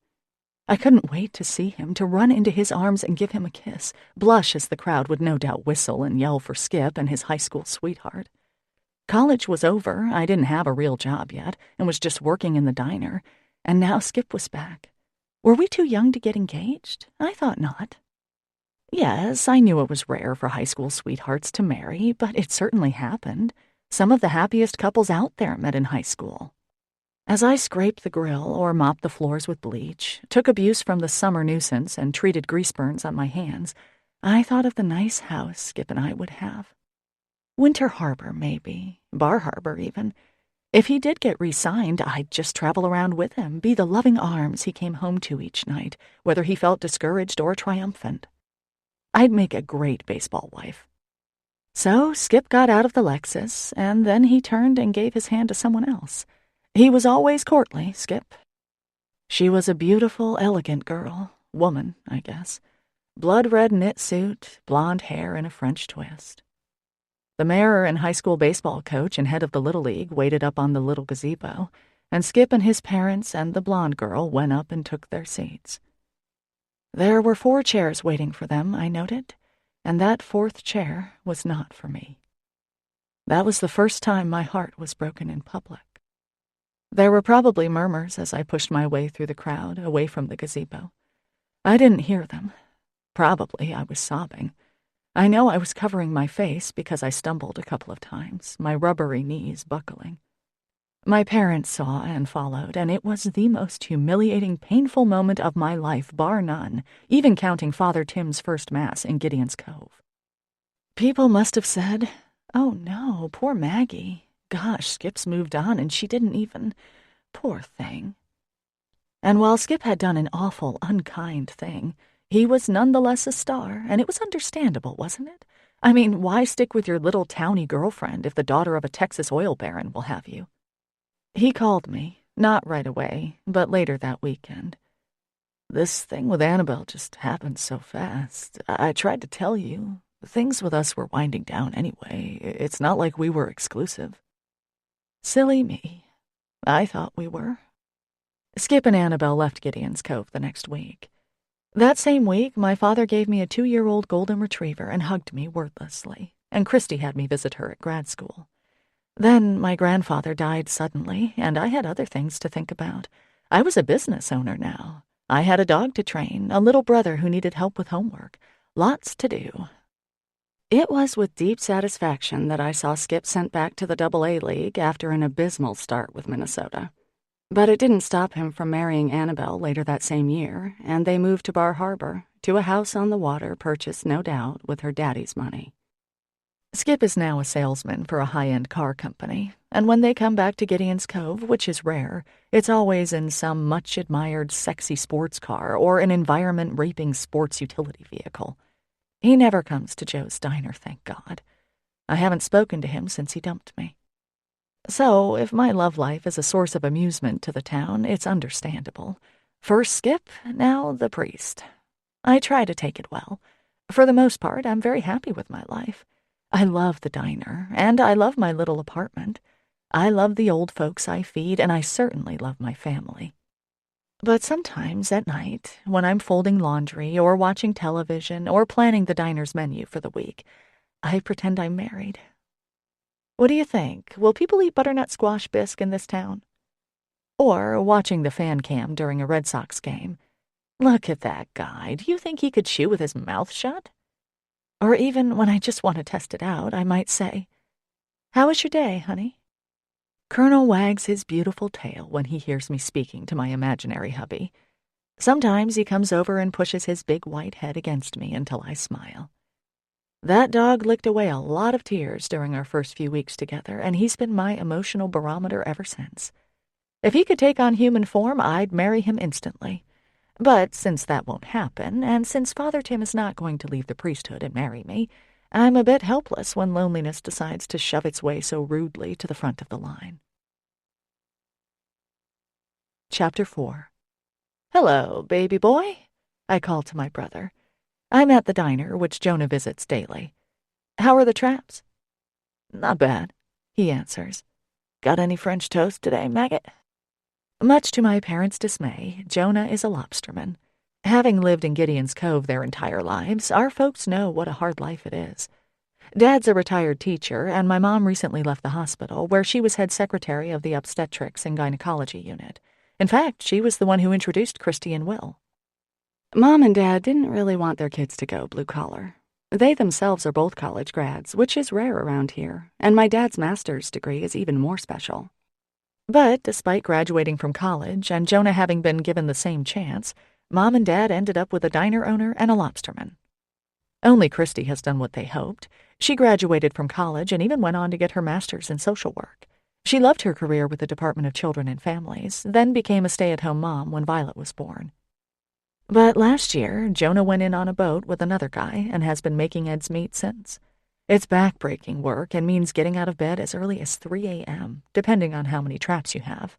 I couldn't wait to see him, to run into his arms and give him a kiss, blush as the crowd would no doubt whistle and yell for Skip and his high school sweetheart. College was over, I didn't have a real job yet, and was just working in the diner, and now Skip was back. Were we too young to get engaged? I thought not. Yes, I knew it was rare for high school sweethearts to marry, but it certainly happened. Some of the happiest couples out there met in high school. As I scraped the grill or mopped the floors with bleach, took abuse from the summer nuisance, and treated grease burns on my hands, I thought of the nice house Skip and I would have. Winter Harbor, maybe. Bar Harbor, even. If he did get re-signed, I'd just travel around with him, be the loving arms he came home to each night, whether he felt discouraged or triumphant. I'd make a great baseball wife. So Skip got out of the Lexus, and then he turned and gave his hand to someone else. He was always courtly, Skip. She was a beautiful, elegant girl. Woman, I guess. Blood-red knit suit, blonde hair, and a French twist. The mayor and high school baseball coach and head of the Little League waited up on the little gazebo, and Skip and his parents and the blonde girl went up and took their seats. There were 4 chairs waiting for them, I noted, and that 4th chair was not for me. That was the first time my heart was broken in public. There were probably murmurs as I pushed my way through the crowd, away from the gazebo. I didn't hear them. Probably I was sobbing. I know I was covering my face because I stumbled a couple of times, my rubbery knees buckling. My parents saw and followed, and it was the most humiliating, painful moment of my life, bar none, even counting Father Tim's first Mass in Gideon's Cove. People must have said, "Oh no, poor Maggie. Gosh, Skip's moved on and she didn't even... Poor thing." And while Skip had done an awful, unkind thing, he was nonetheless a star, and it was understandable, wasn't it? I mean, why stick with your little towny girlfriend if the daughter of a Texas oil baron will have you? He called me, not right away, but later that weekend. "This thing with Annabelle just happened so fast. I tried to tell you. Things with us were winding down anyway. It's not like we were exclusive." Silly me. I thought we were. Skip and Annabelle left Gideon's Cove the next week. That same week, my father gave me a 2-year-old golden retriever and hugged me wordlessly, and Christy had me visit her at grad school. Then my grandfather died suddenly, and I had other things to think about. I was a business owner now. I had a dog to train, a little brother who needed help with homework. Lots to do. It was with deep satisfaction that I saw Skip sent back to the Double-A League after an abysmal start with Minnesota. But it didn't stop him from marrying Annabelle later that same year, and they moved to Bar Harbor, to a house on the water purchased, no doubt, with her daddy's money. Skip is now a salesman for a high-end car company, and when they come back to Gideon's Cove, which is rare, it's always in some much-admired sexy sports car or an environment-raping sports utility vehicle. He never comes to Joe's Diner, thank God. I haven't spoken to him since he dumped me. So, if my love life is a source of amusement to the town, it's understandable. First Skip, now the priest. I try to take it well. For the most part, I'm very happy with my life. I love the diner, and I love my little apartment. I love the old folks I feed, and I certainly love my family. But sometimes at night, when I'm folding laundry or watching television or planning the diner's menu for the week, I pretend I'm married. What do you think? Will people eat butternut squash bisque in this town? Or watching the fan cam during a Red Sox game. Look at that guy. Do you think he could chew with his mouth shut? Or even when I just want to test it out, I might say, "How was your day, honey?" Colonel wags his beautiful tail when he hears me speaking to my imaginary hubby. Sometimes he comes over and pushes his big white head against me until I smile. That dog licked away a lot of tears during our first few weeks together, and he's been my emotional barometer ever since. If he could take on human form, I'd marry him instantly. But since that won't happen, and since Father Tim is not going to leave the priesthood and marry me, I'm a bit helpless when loneliness decides to shove its way so rudely to the front of the line. Chapter 4. "Hello, baby boy," I call to my brother. I'm at the diner, which Jonah visits daily. "How are the traps?" "Not bad," he answers. "Got any French toast today, maggot?" Much to my parents' dismay, Jonah is a lobsterman. Having lived in Gideon's Cove their entire lives, our folks know what a hard life it is. Dad's a retired teacher, and my mom recently left the hospital, where she was head secretary of the obstetrics and gynecology unit. In fact, she was the one who introduced Christy and Will. Mom and Dad didn't really want their kids to go blue-collar. They themselves are both college grads, which is rare around here, and my dad's master's degree is even more special. But despite graduating from college and Jonah having been given the same chance, Mom and Dad ended up with a diner owner and a lobsterman. Only Christy has done what they hoped. She graduated from college and even went on to get her master's in social work. She loved her career with the Department of Children and Families, then became a stay-at-home mom when Violet was born. But last year, Jonah went in on a boat with another guy and has been making ends meet since. It's back-breaking work and means getting out of bed as early as 3 a.m., depending on how many traps you have.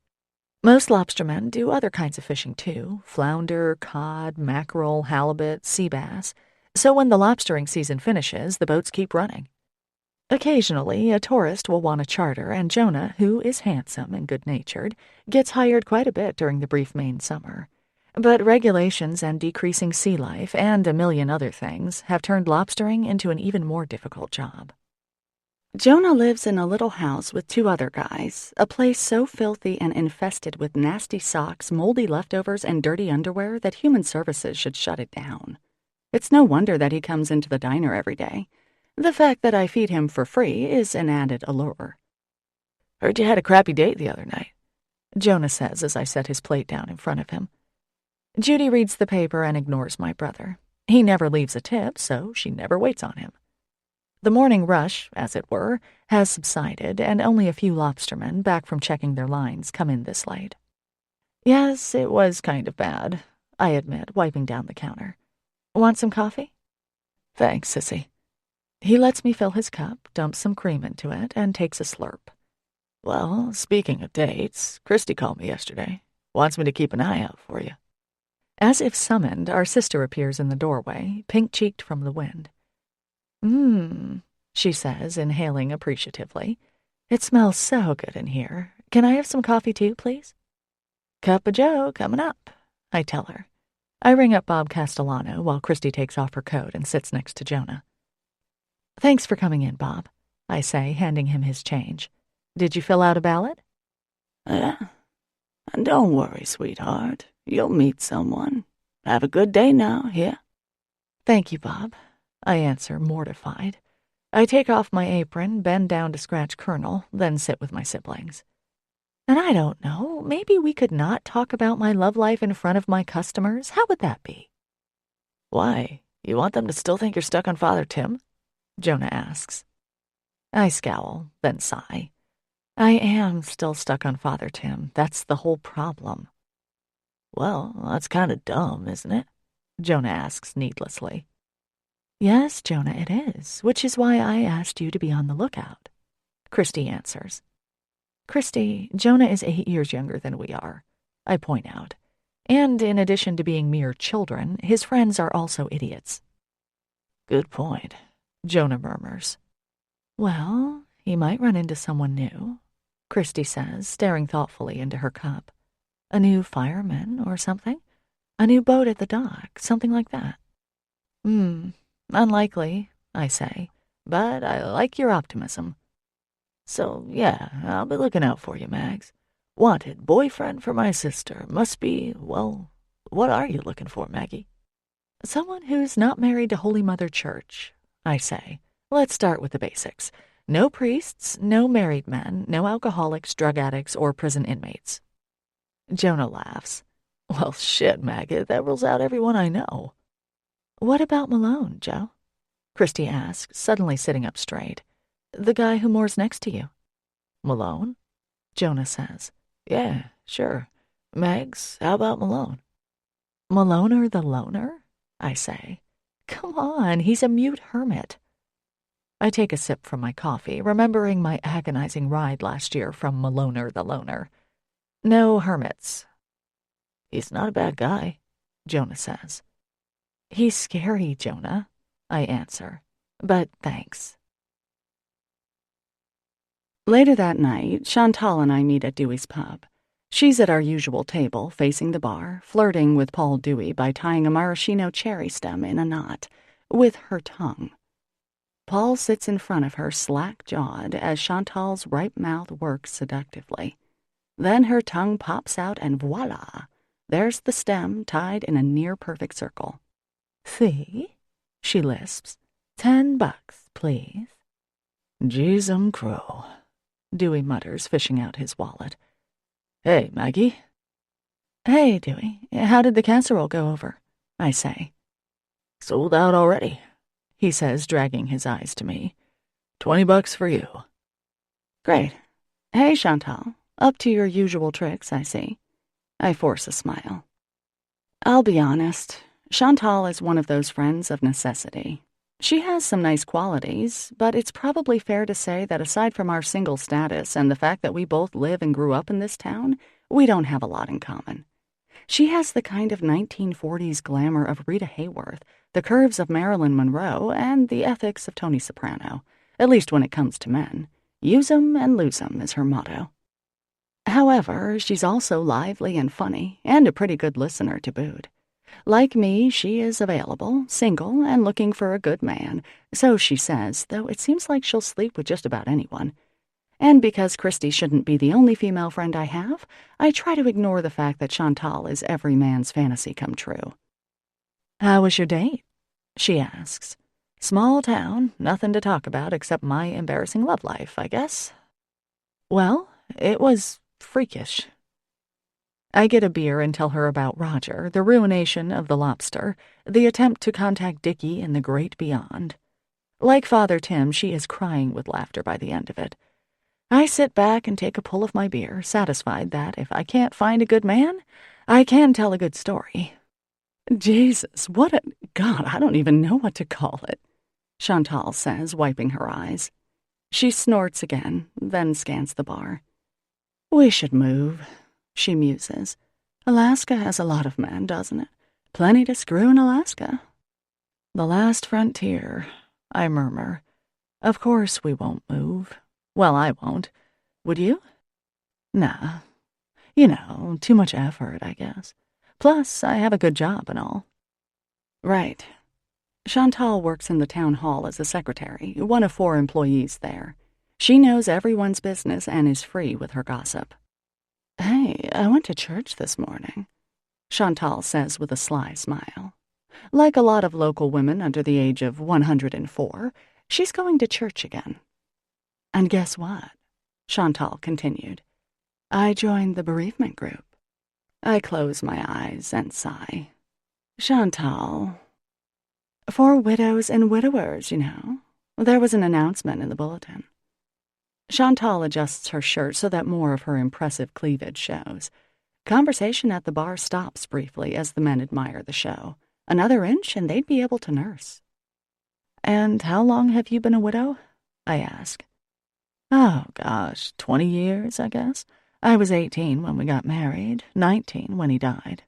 Most lobstermen do other kinds of fishing too: flounder, cod, mackerel, halibut, sea bass. So when the lobstering season finishes, the boats keep running. Occasionally, a tourist will want a charter, and Jonah, who is handsome and good-natured, gets hired quite a bit during the brief Maine summer. But regulations and decreasing sea life and a million other things have turned lobstering into an even more difficult job. Jonah lives in a little house with 2 other guys, a place so filthy and infested with nasty socks, moldy leftovers, and dirty underwear that human services should shut it down. It's no wonder that he comes into the diner every day. The fact that I feed him for free is an added allure. "Heard you had a crappy date the other night," Jonah says as I set his plate down in front of him. Judy reads the paper and ignores my brother. He never leaves a tip, so she never waits on him. The morning rush, as it were, has subsided, and only a few lobstermen, back from checking their lines, come in this late. "Yes, it was kind of bad," I admit, wiping down the counter. "Want some coffee?" "Thanks, sissy." He lets me fill his cup, dumps some cream into it, and takes a slurp. "Well, speaking of dates, Christy called me yesterday. Wants me to keep an eye out for you." As if summoned, our sister appears in the doorway, pink-cheeked from the wind. She says, inhaling appreciatively. "It smells so good in here. Can I have some coffee too, please?" "Cup of joe coming up," I tell her. I ring up Bob Castellano while Christy takes off her coat and sits next to Jonah. "Thanks for coming in, Bob," I say, handing him his change. "Did you fill out a ballot?" "Yeah. And don't worry, sweetheart. You'll meet someone. Have a good day now, yeah?" "Thank you, Bob," I answer, mortified. I take off my apron, bend down to scratch Colonel, then sit with my siblings. "And I don't know, maybe we could not talk about my love life in front of my customers? How would that be?" "Why? You want them to still think you're stuck on Father Tim?" Jonah asks. I scowl, then sigh. I am still stuck on Father Tim. That's the whole problem. "Well, that's kind of dumb, isn't it?" Jonah asks needlessly. "Yes, Jonah, it is, which is why I asked you to be on the lookout," Christy answers. "Christy, Jonah is 8 years younger than we are," I point out. And in addition to being mere children, his friends are also idiots. "Good point," Jonah murmurs. "Well, he might run into someone new," Christy says, staring thoughtfully into her cup. "A new fireman or something? A new boat at the dock, something like that." Unlikely," I say, "but I like your optimism." "So, yeah, I'll be looking out for you, Mags. Wanted boyfriend for my sister. Must be, well, what are you looking for, Maggie?" "Someone who's not married to Holy Mother Church," I say. "Let's start with the basics. No priests, no married men, no alcoholics, drug addicts, or prison inmates." Jonah laughs. "Well, shit, Maggie, that rules out everyone I know." "What about Malone, Joe?" Christy asks, suddenly sitting up straight. "The guy who moors next to you." "Malone?" Jonah says. "Yeah, sure. Mags, how about Malone?" "Maloner the loner?" I say. "Come on, he's a mute hermit." I take a sip from my coffee, remembering my agonizing ride last year from Maloner the loner. "No hermits." "He's not a bad guy," Jonah says. "He's scary, Jonah," I answer. "But thanks." Later that night, Chantal and I meet at Dewey's pub. She's at our usual table, facing the bar, flirting with Paul Dewey by tying a maraschino cherry stem in a knot, with her tongue. Paul sits in front of her, slack-jawed, as Chantal's ripe mouth works seductively. Then her tongue pops out and voila, there's the stem tied in a near-perfect circle. "See?" she lisps. $10, please." "Jeezum crow," Dewey mutters, fishing out his wallet. "Hey, Maggie." "Hey, Dewey, how did the casserole go over?" I say. "Sold out already," he says, dragging his eyes to me. $20 for you. Great. Hey, Chantal, up to your usual tricks, I see. I force a smile. I'll be honest, Chantal is one of those friends of necessity. She has some nice qualities, but it's probably fair to say that aside from our single status and the fact that we both live and grew up in this town, we don't have a lot in common. She has the kind of 1940s glamour of Rita Hayworth, the curves of Marilyn Monroe, and the ethics of Tony Soprano, at least when it comes to men. Use 'em and lose 'em is her motto. However, she's also lively and funny, and a pretty good listener to boot. Like me, she is available, single, and looking for a good man, so she says, though it seems like she'll sleep with just about anyone. And because Christy shouldn't be the only female friend I have, I try to ignore the fact that Chantal is every man's fantasy come true. "How was your date?" she asks. Small town, nothing to talk about except my embarrassing love life, I guess. Well, it was freakish. I get a beer and tell her about Roger, the ruination of the lobster, the attempt to contact Dickie in the great beyond. Like Father Tim, she is crying with laughter by the end of it. I sit back and take a pull of my beer, satisfied that if I can't find a good man, I can tell a good story. Jesus, God, I don't even know what to call it, Chantal says, wiping her eyes. She snorts again, then scans the bar. We should move, she muses. Alaska has a lot of men, doesn't it? Plenty to screw in Alaska. The last frontier, I murmur. Of course we won't move. Well, I won't. Would you? Nah. You know, too much effort, I guess. Plus, I have a good job and all. Right. Chantal works in the town hall as a secretary, one of 4 employees there. She knows everyone's business and is free with her gossip. Hey, I went to church this morning, Chantal says with a sly smile. Like a lot of local women under the age of 104, she's going to church again. And guess what? Chantal continued. I joined the bereavement group. I close my eyes and sigh. Chantal. For widows and widowers, you know. There was an announcement in the bulletin. Chantal adjusts her shirt so that more of her impressive cleavage shows. Conversation at the bar stops briefly as the men admire the show. Another inch and they'd be able to nurse. And how long have you been a widow? I ask. Oh, gosh, 20 years, I guess. I was 18 when we got married, 19 when he died.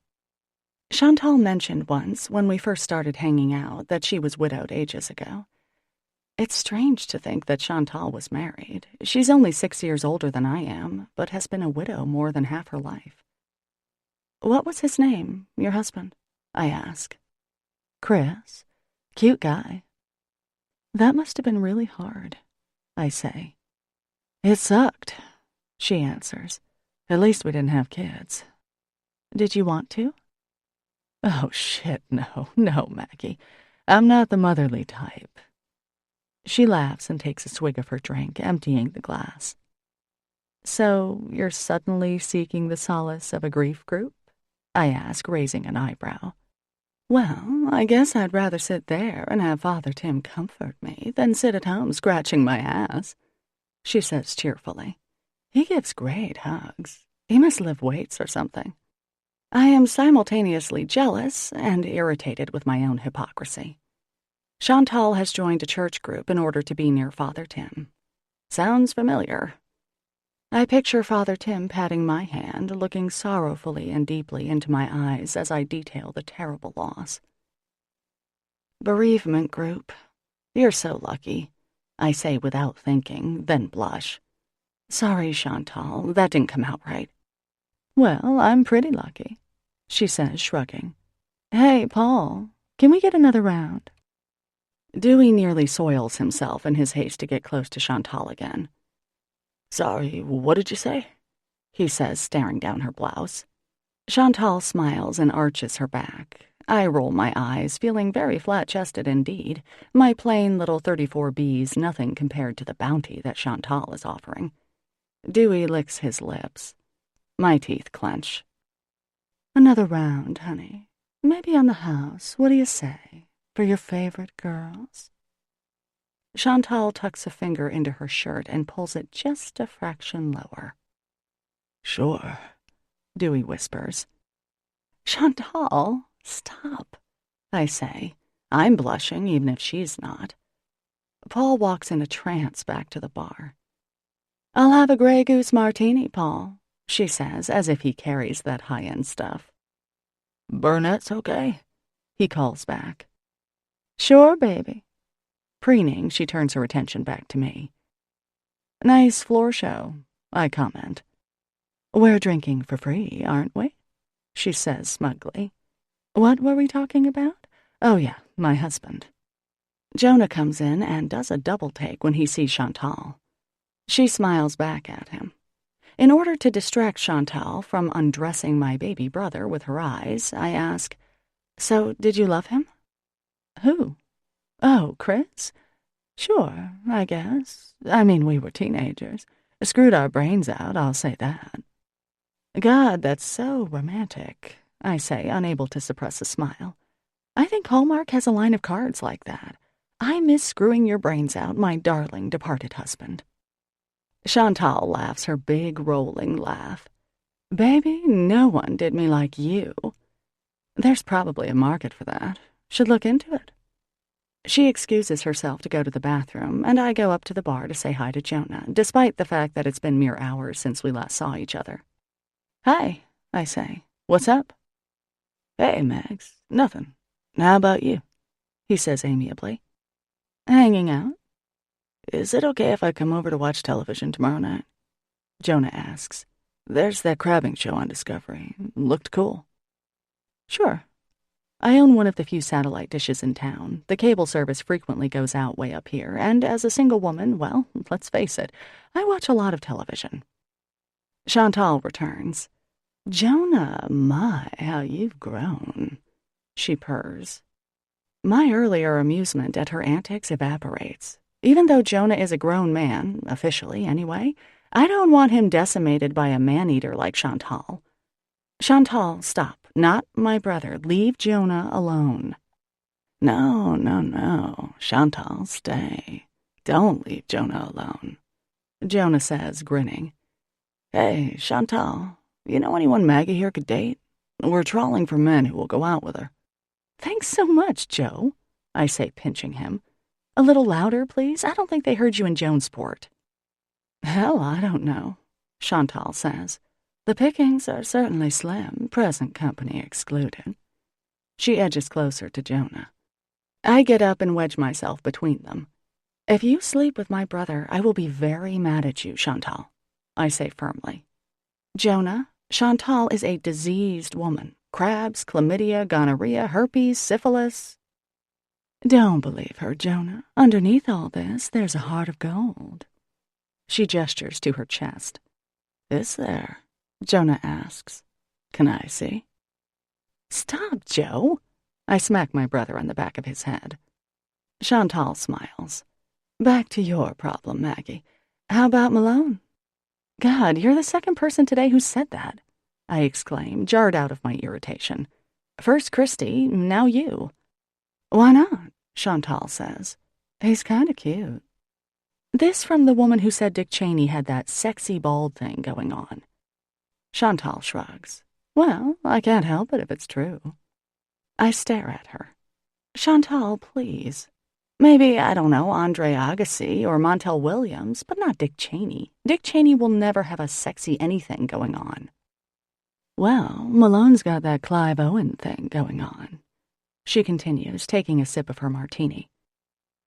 Chantal mentioned once, when we first started hanging out, that she was widowed ages ago. It's strange to think that Chantal was married. She's only 6 years older than I am, but has been a widow more than half her life. What was his name, your husband? I ask. Chris. Cute guy. That must have been really hard, I say. It sucked, she answers. At least we didn't have kids. Did you want to? Oh, shit, no, Maggie. I'm not the motherly type. She laughs and takes a swig of her drink, emptying the glass. So, you're suddenly seeking the solace of a grief group? I ask, raising an eyebrow. Well, I guess I'd rather sit there and have Father Tim comfort me than sit at home scratching my ass, she says cheerfully. He gives great hugs. He must lift weights or something. I am simultaneously jealous and irritated with my own hypocrisy. Chantal has joined a church group in order to be near Father Tim. Sounds familiar. I picture Father Tim patting my hand, looking sorrowfully and deeply into my eyes as I detail the terrible loss. Bereavement group. You're so lucky, I say without thinking, then blush. Sorry, Chantal, that didn't come out right. Well, I'm pretty lucky, she says, shrugging. Hey, Paul, can we get another round? Dewey nearly soils himself in his haste to get close to Chantal again. Sorry, what did you say? he says, staring down her blouse. Chantal smiles and arches her back. I roll my eyes, feeling very flat-chested indeed. My plain little 34B's nothing compared to the bounty that Chantal is offering. Dewey licks his lips. My teeth clench. Another round, honey. Maybe on the house. What do you say? For your favorite girls? Chantal tucks a finger into her shirt and pulls it just a fraction lower. Sure, Dewey whispers. Chantal, stop, I say. I'm blushing, even if she's not. Paul walks in a trance back to the bar. I'll have a Grey Goose martini, Paul, she says, as if he carries that high-end stuff. Burnett's okay, he calls back. Sure, baby. Preening, she turns her attention back to me. Nice floor show, I comment. We're drinking for free, aren't we? She says smugly. What were we talking about? Oh yeah, my husband. Jonah comes in and does a double take when he sees Chantal. She smiles back at him. In order to distract Chantal from undressing my baby brother with her eyes, I ask, So, did you love him? Who? Oh, Chris? Sure, I guess. I mean, we were teenagers. Screwed our brains out, I'll say that. God, that's so romantic, I say, unable to suppress a smile. I think Hallmark has a line of cards like that. I miss screwing your brains out, my darling departed husband. Chantal laughs her big, rolling laugh. Baby, no one did me like you. There's probably a market for that. Should look into it. She excuses herself to go to the bathroom, and I go up to the bar to say hi to Jonah, despite the fact that it's been mere hours since we last saw each other. Hi, I say. What's up? Hey, Max. Nothing. How about you? He says amiably. Hanging out? Is it okay if I come over to watch television tomorrow night? Jonah asks. There's that crabbing show on Discovery. Looked cool. Sure. I own one of the few satellite dishes in town. The cable service frequently goes out way up here, and as a single woman, well, let's face it, I watch a lot of television. Chantal returns. Jonah, my, how you've grown. She purrs. My earlier amusement at her antics evaporates. Even though Jonah is a grown man, officially anyway, I don't want him decimated by a man-eater like Chantal. Chantal, stop. Not my brother. Leave Jonah alone. No. Chantal, stay. Don't leave Jonah alone. Jonah says, grinning. Hey, Chantal, you know anyone Maggie here could date? We're trawling for men who will go out with her. Thanks so much, Joe, I say, pinching him. A little louder, please. I don't think they heard you in Jonesport. Hell, I don't know, Chantal says. The pickings are certainly slim, present company excluded. She edges closer to Jonah. I get up and wedge myself between them. If you sleep with my brother, I will be very mad at you, Chantal, I say firmly. Jonah, Chantal is a diseased woman. Crabs, chlamydia, gonorrhea, herpes, syphilis. Don't believe her, Jonah. Underneath all this, there's a heart of gold. She gestures to her chest. Is there? Jonah asks. Can I see? Stop, Joe. I smack my brother on the back of his head. Chantal smiles. Back to your problem, Maggie. How about Malone? God, you're the second person today who said that, I exclaim, jarred out of my irritation. First Christy, now you. Why not? Chantal says. He's kinda cute. This from the woman who said Dick Cheney had that sexy bald thing going on. Chantal shrugs. Well, I can't help it if it's true. I stare at her. Chantal, please. Maybe, I don't know, Andre Agassi or Montel Williams, but not Dick Cheney. Dick Cheney will never have a sexy anything going on. Well, Malone's got that Clive Owen thing going on. She continues, taking a sip of her martini.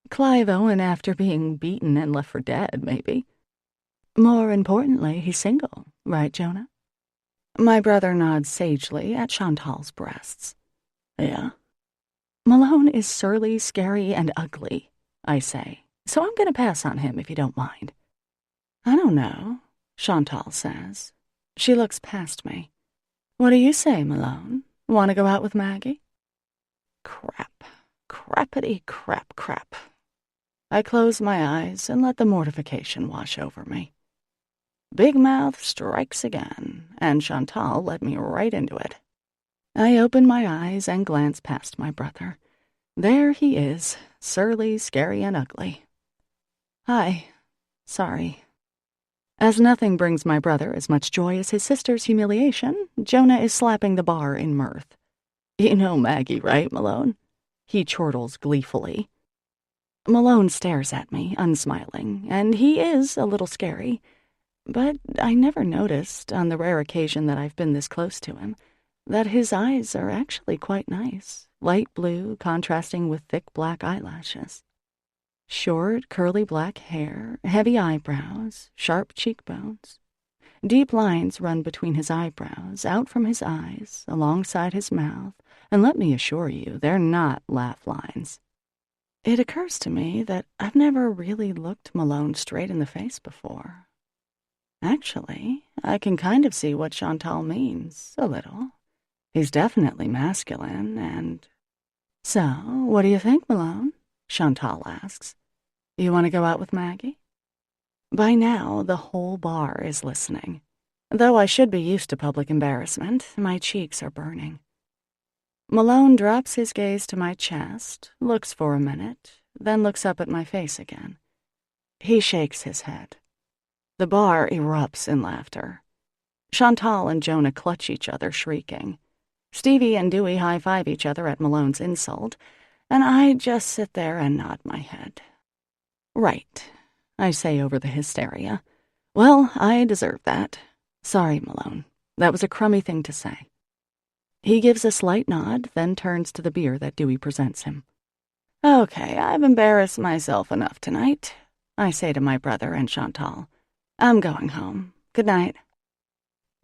Clive Owen after being beaten and left for dead, maybe. More importantly, he's single, right, Jonah? My brother nods sagely at Chantal's breasts. Yeah. Malone is surly, scary, and ugly, I say, so I'm going to pass on him if you don't mind. I don't know, Chantal says. She looks past me. What do you say, Malone? Want to go out with Maggie? Crap. Crappity crap crap. I close my eyes and let the mortification wash over me. Big Mouth strikes again, and Chantal led me right into it. I open my eyes and glance past my brother. There he is, surly, scary, and ugly. Hi. Sorry. As nothing brings my brother as much joy as his sister's humiliation, Jonah is slapping the bar in mirth. You know Maggie, right, Malone? He chortles gleefully. Malone stares at me, unsmiling, and he is a little scary. But I never noticed, on the rare occasion that I've been this close to him, that his eyes are actually quite nice, light blue contrasting with thick black eyelashes. Short, curly black hair, heavy eyebrows, sharp cheekbones. Deep lines run between his eyebrows, out from his eyes, alongside his mouth, and let me assure you, they're not laugh lines. It occurs to me that I've never really looked Malone straight in the face before. Actually, I can kind of see what Chantal means, a little. He's definitely masculine, and... So, what do you think, Malone? Chantal asks. You want to go out with Maggie? By now, the whole bar is listening. Though I should be used to public embarrassment, my cheeks are burning. Malone drops his gaze to my chest, looks for a minute, then looks up at my face again. He shakes his head. The bar erupts in laughter. Chantal and Jonah clutch each other, shrieking. Stevie and Dewey high-five each other at Malone's insult, and I just sit there and nod my head. Right, I say over the hysteria. Well, I deserve that. Sorry, Malone. That was a crummy thing to say. He gives a slight nod, then turns to the beer that Dewey presents him. Okay, I've embarrassed myself enough tonight, I say to my brother and Chantal. I'm going home. Good night.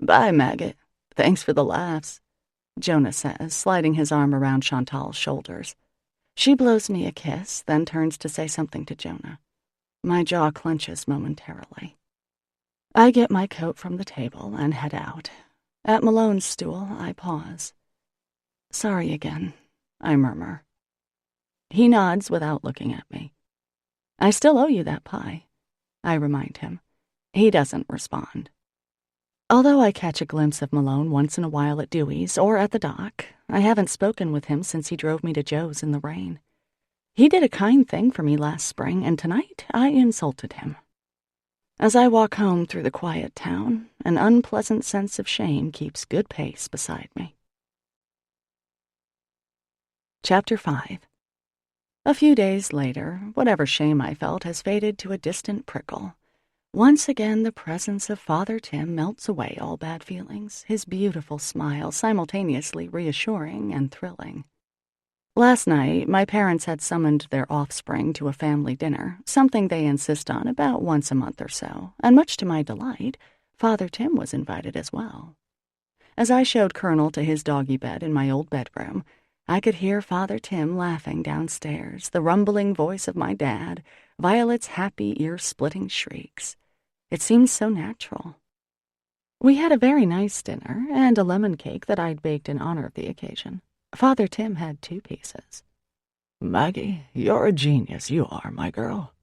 Bye, maggot. Thanks for the laughs, Jonah says, sliding his arm around Chantal's shoulders. She blows me a kiss, then turns to say something to Jonah. My jaw clenches momentarily. I get my coat from the table and head out. At Malone's stool, I pause. Sorry again, I murmur. He nods without looking at me. I still owe you that pie, I remind him. He doesn't respond. Although I catch a glimpse of Malone once in a while at Dewey's or at the dock, I haven't spoken with him since he drove me to Joe's in the rain. He did a kind thing for me last spring, and tonight I insulted him. As I walk home through the quiet town, an unpleasant sense of shame keeps good pace beside me. Chapter 5. A few days later, whatever shame I felt has faded to a distant prickle. Once again, the presence of Father Tim melts away all bad feelings, his beautiful smile simultaneously reassuring and thrilling. Last night, my parents had summoned their offspring to a family dinner, something they insist on about once a month or so, and much to my delight, Father Tim was invited as well. As I showed Colonel to his doggy bed in my old bedroom, I could hear Father Tim laughing downstairs, the rumbling voice of my dad, Violet's happy, ear-splitting shrieks. It seemed so natural. We had a very nice dinner, and a lemon cake that I'd baked in honor of the occasion. Father Tim had 2 pieces. Maggie, you're a genius, you are, my girl,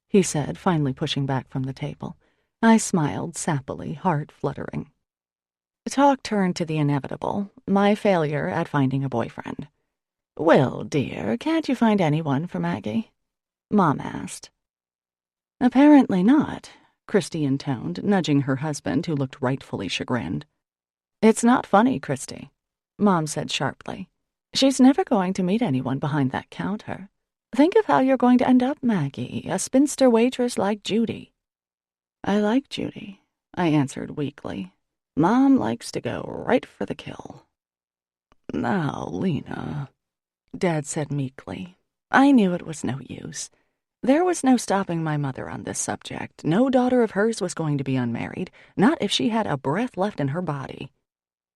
he said, finally pushing back from the table. I smiled sappily, heart fluttering. The talk turned to the inevitable, my failure at finding a boyfriend. Will, dear, can't you find anyone for Maggie? Mom asked. Apparently not, Christy intoned, nudging her husband, who looked rightfully chagrined. It's not funny, Christy, Mom said sharply. She's never going to meet anyone behind that counter. Think of how you're going to end up, Maggie, a spinster waitress like Judy. I like Judy, I answered weakly. Mom likes to go right for the kill. Now, Lena, Dad said meekly. I knew it was no use. There was no stopping my mother on this subject. No daughter of hers was going to be unmarried, not if she had a breath left in her body.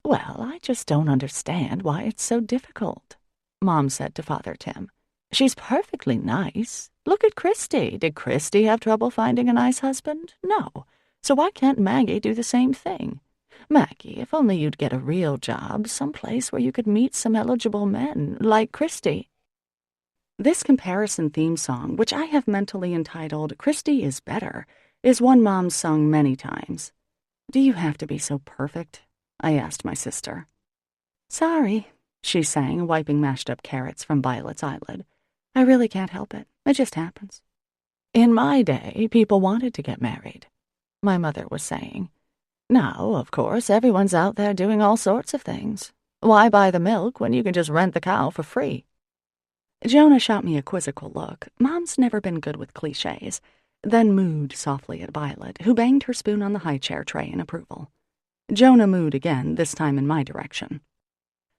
Well, I just don't understand why it's so difficult, Mom said to Father Tim. She's perfectly nice. Look at Christy. Did Christy have trouble finding a nice husband? No. So why can't Maggie do the same thing? Maggie, if only you'd get a real job, someplace where you could meet some eligible men, like Christy." This comparison theme song, which I have mentally entitled "Christy is Better," is one Mom's sung many times. "Do you have to be so perfect?" I asked my sister. "Sorry," she sang, wiping mashed-up carrots from Violet's eyelid. "I really can't help it. It just happens." "In my day, people wanted to get married," my mother was saying. "Now, of course, everyone's out there doing all sorts of things. Why buy the milk when you can just rent the cow for free?" Jonah shot me a quizzical look. Mom's never been good with cliches, then mooed softly at Violet, who banged her spoon on the high chair tray in approval. Jonah mooed again, this time in my direction.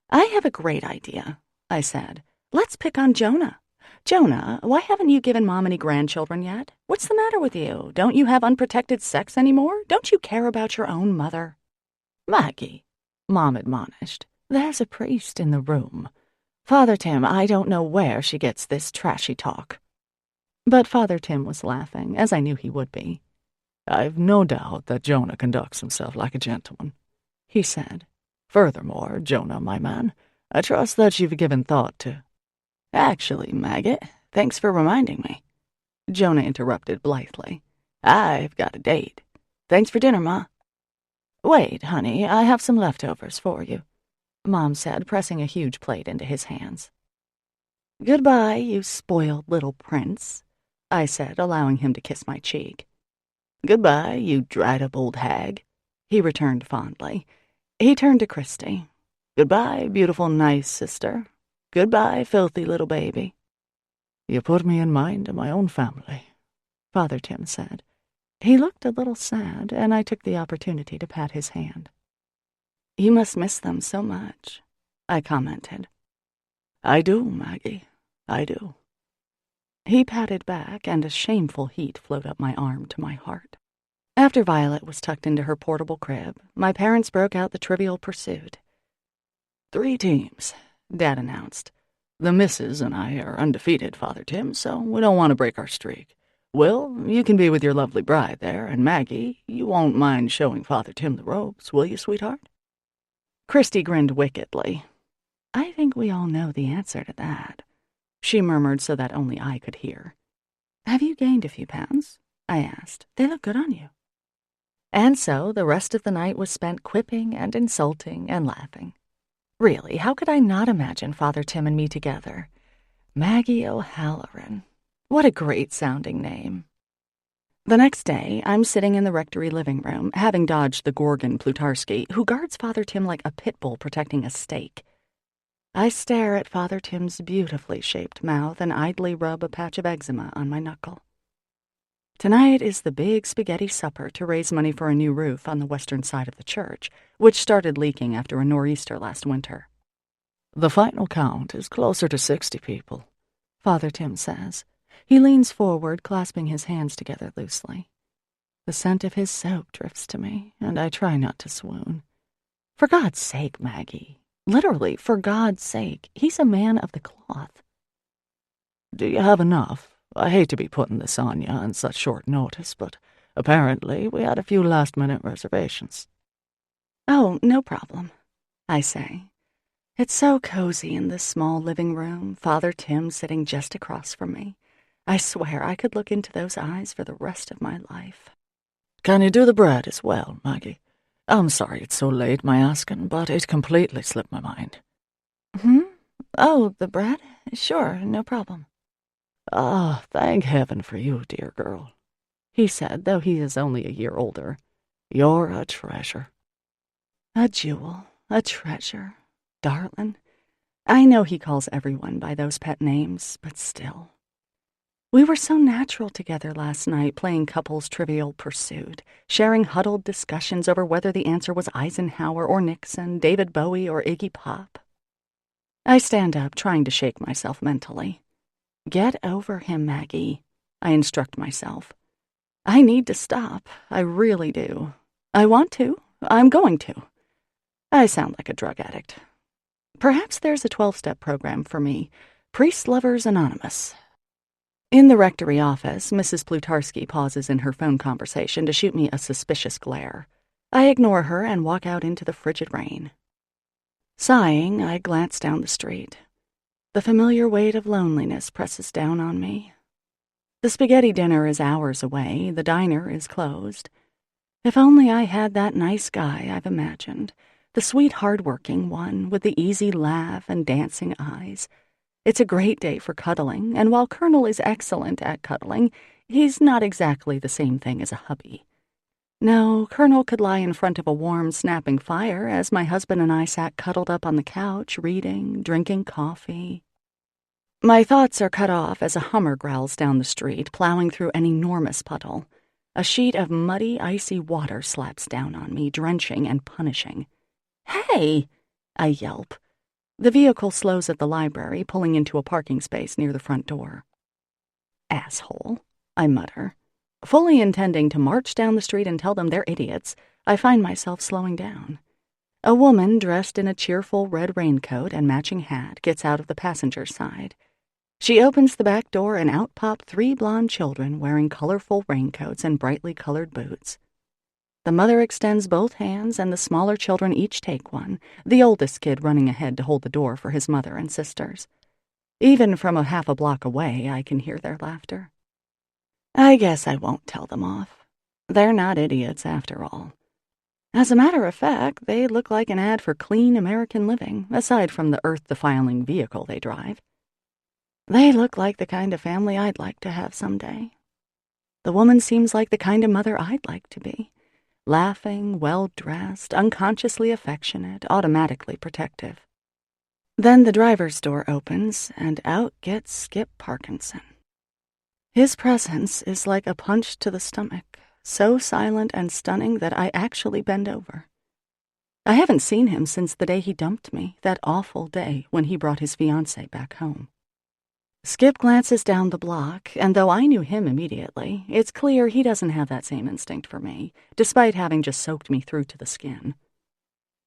"I have a great idea," I said. "Let's pick on Jonah. Jonah, why haven't you given Mom any grandchildren yet? What's the matter with you? Don't you have unprotected sex anymore? Don't you care about your own mother?" "Maggie," Mom admonished, "there's a priest in the room. Father Tim, I don't know where she gets this trashy talk." But Father Tim was laughing, as I knew he would be. "I've no doubt that Jonah conducts himself like a gentleman," he said. "Furthermore, Jonah, my man, I trust that you've given thought to—" "Actually, Maggot, thanks for reminding me," Jonah interrupted blithely. "I've got a date. Thanks for dinner, Ma." "Wait, honey, I have some leftovers for you," Mom said, pressing a huge plate into his hands. "Goodbye, you spoiled little prince," I said, allowing him to kiss my cheek. "Goodbye, you dried-up old hag," he returned fondly. He turned to Christy. "Goodbye, beautiful, nice sister. Goodbye, filthy little baby." "You put me in mind of my own family," Father Tim said. He looked a little sad, and I took the opportunity to pat his hand. "You must miss them so much," I commented. "I do, Maggie, I do." He patted back, and a shameful heat flowed up my arm to my heart. After Violet was tucked into her portable crib, my parents broke out the Trivial Pursuit. "3 teams, Dad announced. "The missus and I are undefeated, Father Tim, so we don't want to break our streak. Will, you can be with your lovely bride there, and Maggie, you won't mind showing Father Tim the ropes, will you, sweetheart?" Christy grinned wickedly. "I think we all know the answer to that," she murmured so that only I could hear. "Have you gained a few pounds?" I asked. "They look good on you." And so the rest of the night was spent quipping and insulting and laughing. Really, how could I not imagine Father Tim and me together? Maggie O'Halloran. What a great-sounding name. The next day, I'm sitting in the rectory living room, having dodged the Gorgon Plutarski, who guards Father Tim like a pit bull protecting a steak. I stare at Father Tim's beautifully shaped mouth and idly rub a patch of eczema on my knuckle. Tonight is the big spaghetti supper to raise money for a new roof on the western side of the church, which started leaking after a nor'easter last winter. "The final count is closer to 60 people," Father Tim says. He leans forward, clasping his hands together loosely. The scent of his soap drifts to me, and I try not to swoon. For God's sake, Maggie. Literally, for God's sake. He's a man of the cloth. "Do you have enough? I hate to be putting this on you on such short notice, but apparently we had a few last-minute reservations." "Oh, no problem," I say. It's so cozy in this small living room, Father Tim sitting just across from me. I swear I could look into those eyes for the rest of my life. "Can you do the bread as well, Maggie? I'm sorry it's so late, my asking, but it completely slipped my mind." Oh, the bread? Sure, no problem." "Ah, thank heaven for you, dear girl," he said, though he is only a year older. "You're a treasure." A jewel, a treasure, darling. I know he calls everyone by those pet names, but still. We were so natural together last night, playing couples Trivial Pursuit, sharing huddled discussions over whether the answer was Eisenhower or Nixon, David Bowie or Iggy Pop. I stand up, trying to shake myself mentally. Get over him, Maggie, I instruct myself. I need to stop, I really do. I want to, I'm going to. I sound like a drug addict. Perhaps there's a 12-step program for me, Priest Lovers Anonymous. In the rectory office, Mrs. Plutarski pauses in her phone conversation to shoot me a suspicious glare. I ignore her and walk out into the frigid rain. Sighing, I glance down the street. The familiar weight of loneliness presses down on me. The spaghetti dinner is hours away, the diner is closed. If only I had that nice guy I've imagined, the sweet hard-working one with the easy laugh and dancing eyes. It's a great day for cuddling, and while Colonel is excellent at cuddling, he's not exactly the same thing as a hubby. No, Colonel could lie in front of a warm, snapping fire as my husband and I sat cuddled up on the couch, reading, drinking coffee. My thoughts are cut off as a Hummer growls down the street, plowing through an enormous puddle. A sheet of muddy, icy water slaps down on me, drenching and punishing. "Hey!" I yelp. The vehicle slows at the library, pulling into a parking space near the front door. "Asshole," I mutter. Fully intending to march down the street and tell them they're idiots, I find myself slowing down. A woman dressed in a cheerful red raincoat and matching hat gets out of the passenger side. She opens the back door and out pop 3 blonde children wearing colorful raincoats and brightly colored boots. The mother extends both hands and the smaller children each take one, the oldest kid running ahead to hold the door for his mother and sisters. Even from half a block away, I can hear their laughter. I guess I won't tell them off. They're not idiots after all. As a matter of fact, they look like an ad for clean American living, aside from the earth-defiling vehicle they drive. They look like the kind of family I'd like to have someday. The woman seems like the kind of mother I'd like to be. Laughing, well-dressed, unconsciously affectionate, automatically protective. Then the driver's door opens, and out gets Skip Parkinson. His presence is like a punch to the stomach, so silent and stunning that I actually bend over. I haven't seen him since the day he dumped me, that awful day when he brought his fiancée back home. Skip glances down the block, and though I knew him immediately, it's clear he doesn't have that same instinct for me, despite having just soaked me through to the skin.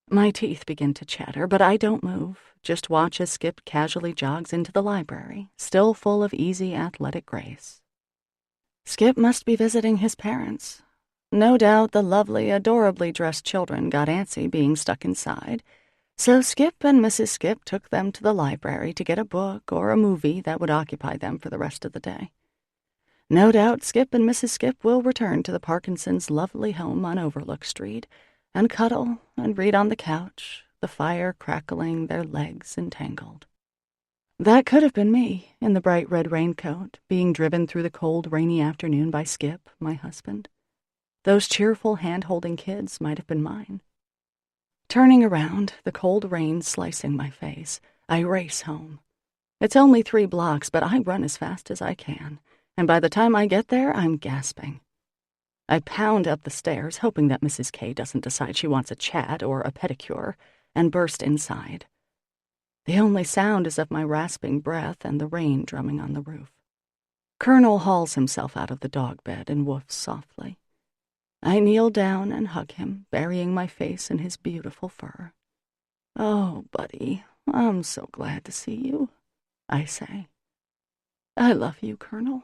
My teeth begin to chatter, but I don't move, just watch as Skip casually jogs into the library, still full of easy athletic grace. Skip must be visiting his parents. No doubt the lovely, adorably dressed children got antsy being stuck inside, so Skip and Mrs. Skip took them to the library to get a book or a movie that would occupy them for the rest of the day. No doubt Skip and Mrs. Skip will return to the Parkinsons' lovely home on Overlook Street and cuddle and read on the couch, the fire crackling, their legs entangled. That could have been me, in the bright red raincoat, being driven through the cold, rainy afternoon by Skip, my husband. Those cheerful, hand-holding kids might have been mine. Turning around, the cold rain slicing my face, I race home. It's only 3 blocks, but I run as fast as I can, and by the time I get there, I'm gasping. I pound up the stairs, hoping that Mrs. K doesn't decide she wants a chat or a pedicure, and burst inside. The only sound is of my rasping breath and the rain drumming on the roof. Colonel hauls himself out of the dog bed and woofs softly. I kneel down and hug him, burying my face in his beautiful fur. "Oh, buddy, I'm so glad to see you," I say. "I love you, Colonel."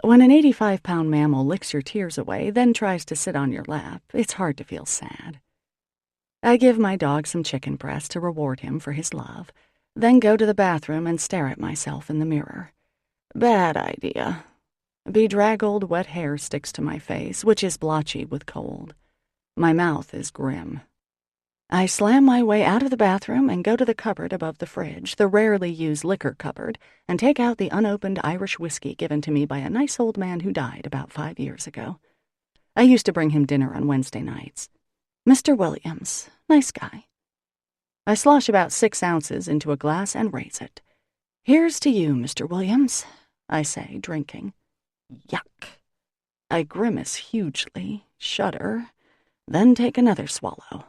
When an 85-pound mammal licks your tears away, then tries to sit on your lap, it's hard to feel sad. I give my dog some chicken breast to reward him for his love, then go to the bathroom and stare at myself in the mirror. Bad idea. Bedraggled, wet hair sticks to my face, which is blotchy with cold. My mouth is grim. I slam my way out of the bathroom and go to the cupboard above the fridge, the rarely used liquor cupboard, and take out the unopened Irish whiskey given to me by a nice old man who died about 5 years ago. I used to bring him dinner on Wednesday nights. Mr. Williams, nice guy. I slosh about 6 ounces into a glass and raise it. "Here's to you, Mr. Williams," I say, drinking. Yuck. I grimace hugely, shudder, then take another swallow.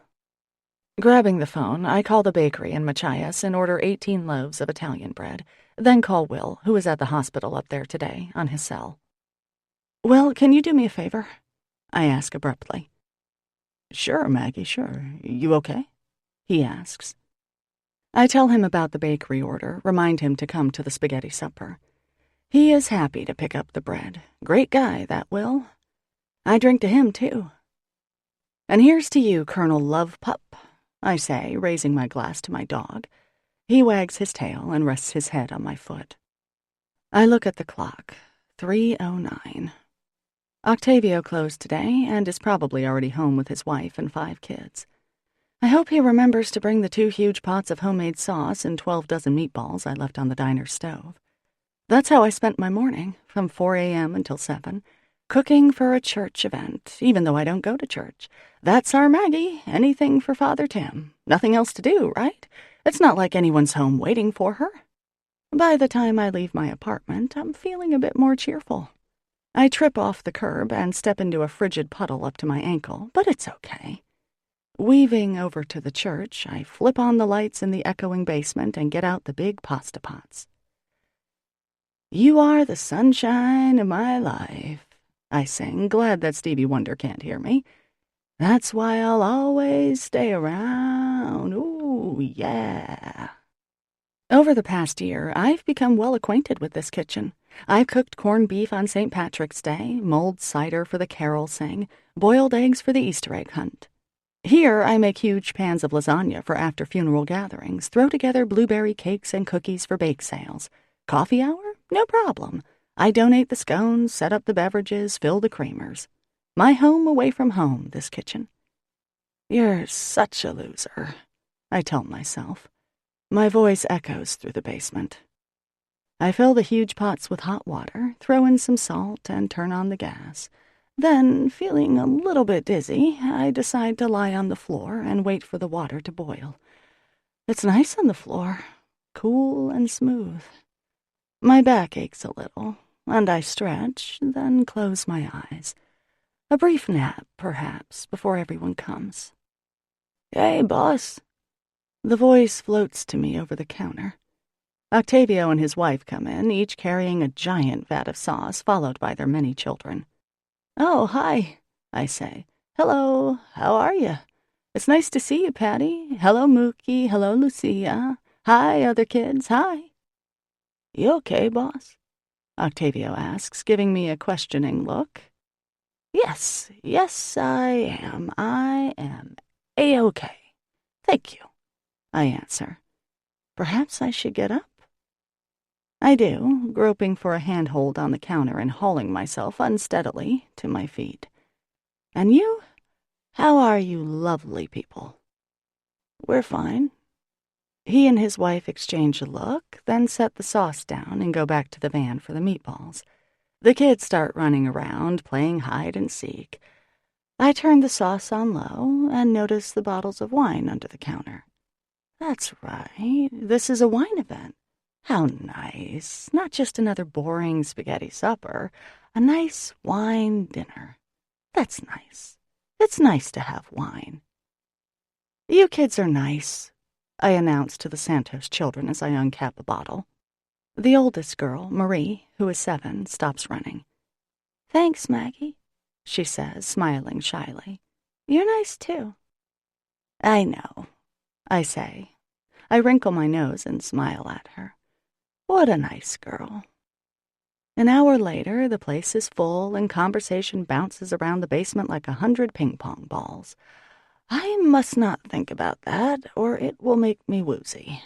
Grabbing the phone, I call the bakery in Machias and order 18 loaves of Italian bread, then call Will, who is at the hospital up there today, on his cell. "Will, can you do me a favor?" I ask abruptly. "Sure, Maggie, sure. You okay?" he asks. I tell him about the bakery order, remind him to come to the spaghetti supper. He is happy to pick up the bread. Great guy, that Will. I drink to him, too. And here's to you, Colonel Love Pup, I say, raising my glass to my dog. He wags his tail and rests his head on my foot. I look at the clock. 3:09. Octavio closed today and is probably already home with his wife and 5 kids. I hope he remembers to bring the 2 huge pots of homemade sauce and 12 dozen meatballs I left on the diner stove. That's how I spent my morning, from 4 a.m. until 7, cooking for a church event, even though I don't go to church. That's our Maggie, anything for Father Tim. Nothing else to do, right? It's not like anyone's home waiting for her. By the time I leave my apartment, I'm feeling a bit more cheerful. I trip off the curb and step into a frigid puddle up to my ankle, but it's okay. Weaving over to the church, I flip on the lights in the echoing basement and get out the big pasta pots. You are the sunshine of my life, I sing, glad that Stevie Wonder can't hear me. That's why I'll always stay around. Ooh, yeah. Over the past year, I've become well acquainted with this kitchen. I've cooked corned beef on St. Patrick's Day, mulled cider for the carol sing, boiled eggs for the Easter egg hunt. Here, I make huge pans of lasagna for after-funeral gatherings, throw together blueberry cakes and cookies for bake sales. Coffee hour? No problem. I donate the scones, set up the beverages, fill the creamers. My home away from home, this kitchen. You're such a loser, I tell myself. My voice echoes through the basement. I fill the huge pots with hot water, throw in some salt, and turn on the gas. Then, feeling a little bit dizzy, I decide to lie on the floor and wait for the water to boil. It's nice on the floor, cool and smooth. My back aches a little, and I stretch, then close my eyes. A brief nap, perhaps, before everyone comes. Hey, boss. The voice floats to me over the counter. Octavio and his wife come in, each carrying a giant vat of sauce, followed by their many children. Oh, hi, I say. Hello, how are you? It's nice to see you, Patty. Hello, Mookie. Hello, Lucia. Hi, other kids. Hi. You okay, boss? Octavio asks, giving me a questioning look. Yes, I am. I am A-okay. Thank you, I answer. Perhaps I should get up? I do, groping for a handhold on the counter and hauling myself unsteadily to my feet. And you? How are you lovely people? We're fine. He and his wife exchange a look, then set the sauce down and go back to the van for the meatballs. The kids start running around, playing hide and seek. I turn the sauce on low and notice the bottles of wine under the counter. That's right, this is a wine event. How nice. Not just another boring spaghetti supper. A nice wine dinner. That's nice. It's nice to have wine. You kids are nice, I announce to the Santos children as I uncap a bottle. The oldest girl, Marie, who is 7, stops running. Thanks, Maggie, she says, smiling shyly. You're nice, too. I know, I say. I wrinkle my nose and smile at her. What a nice girl. An hour later, the place is full and conversation bounces around the basement like 100 ping-pong balls. I must not think about that, or it will make me woozy.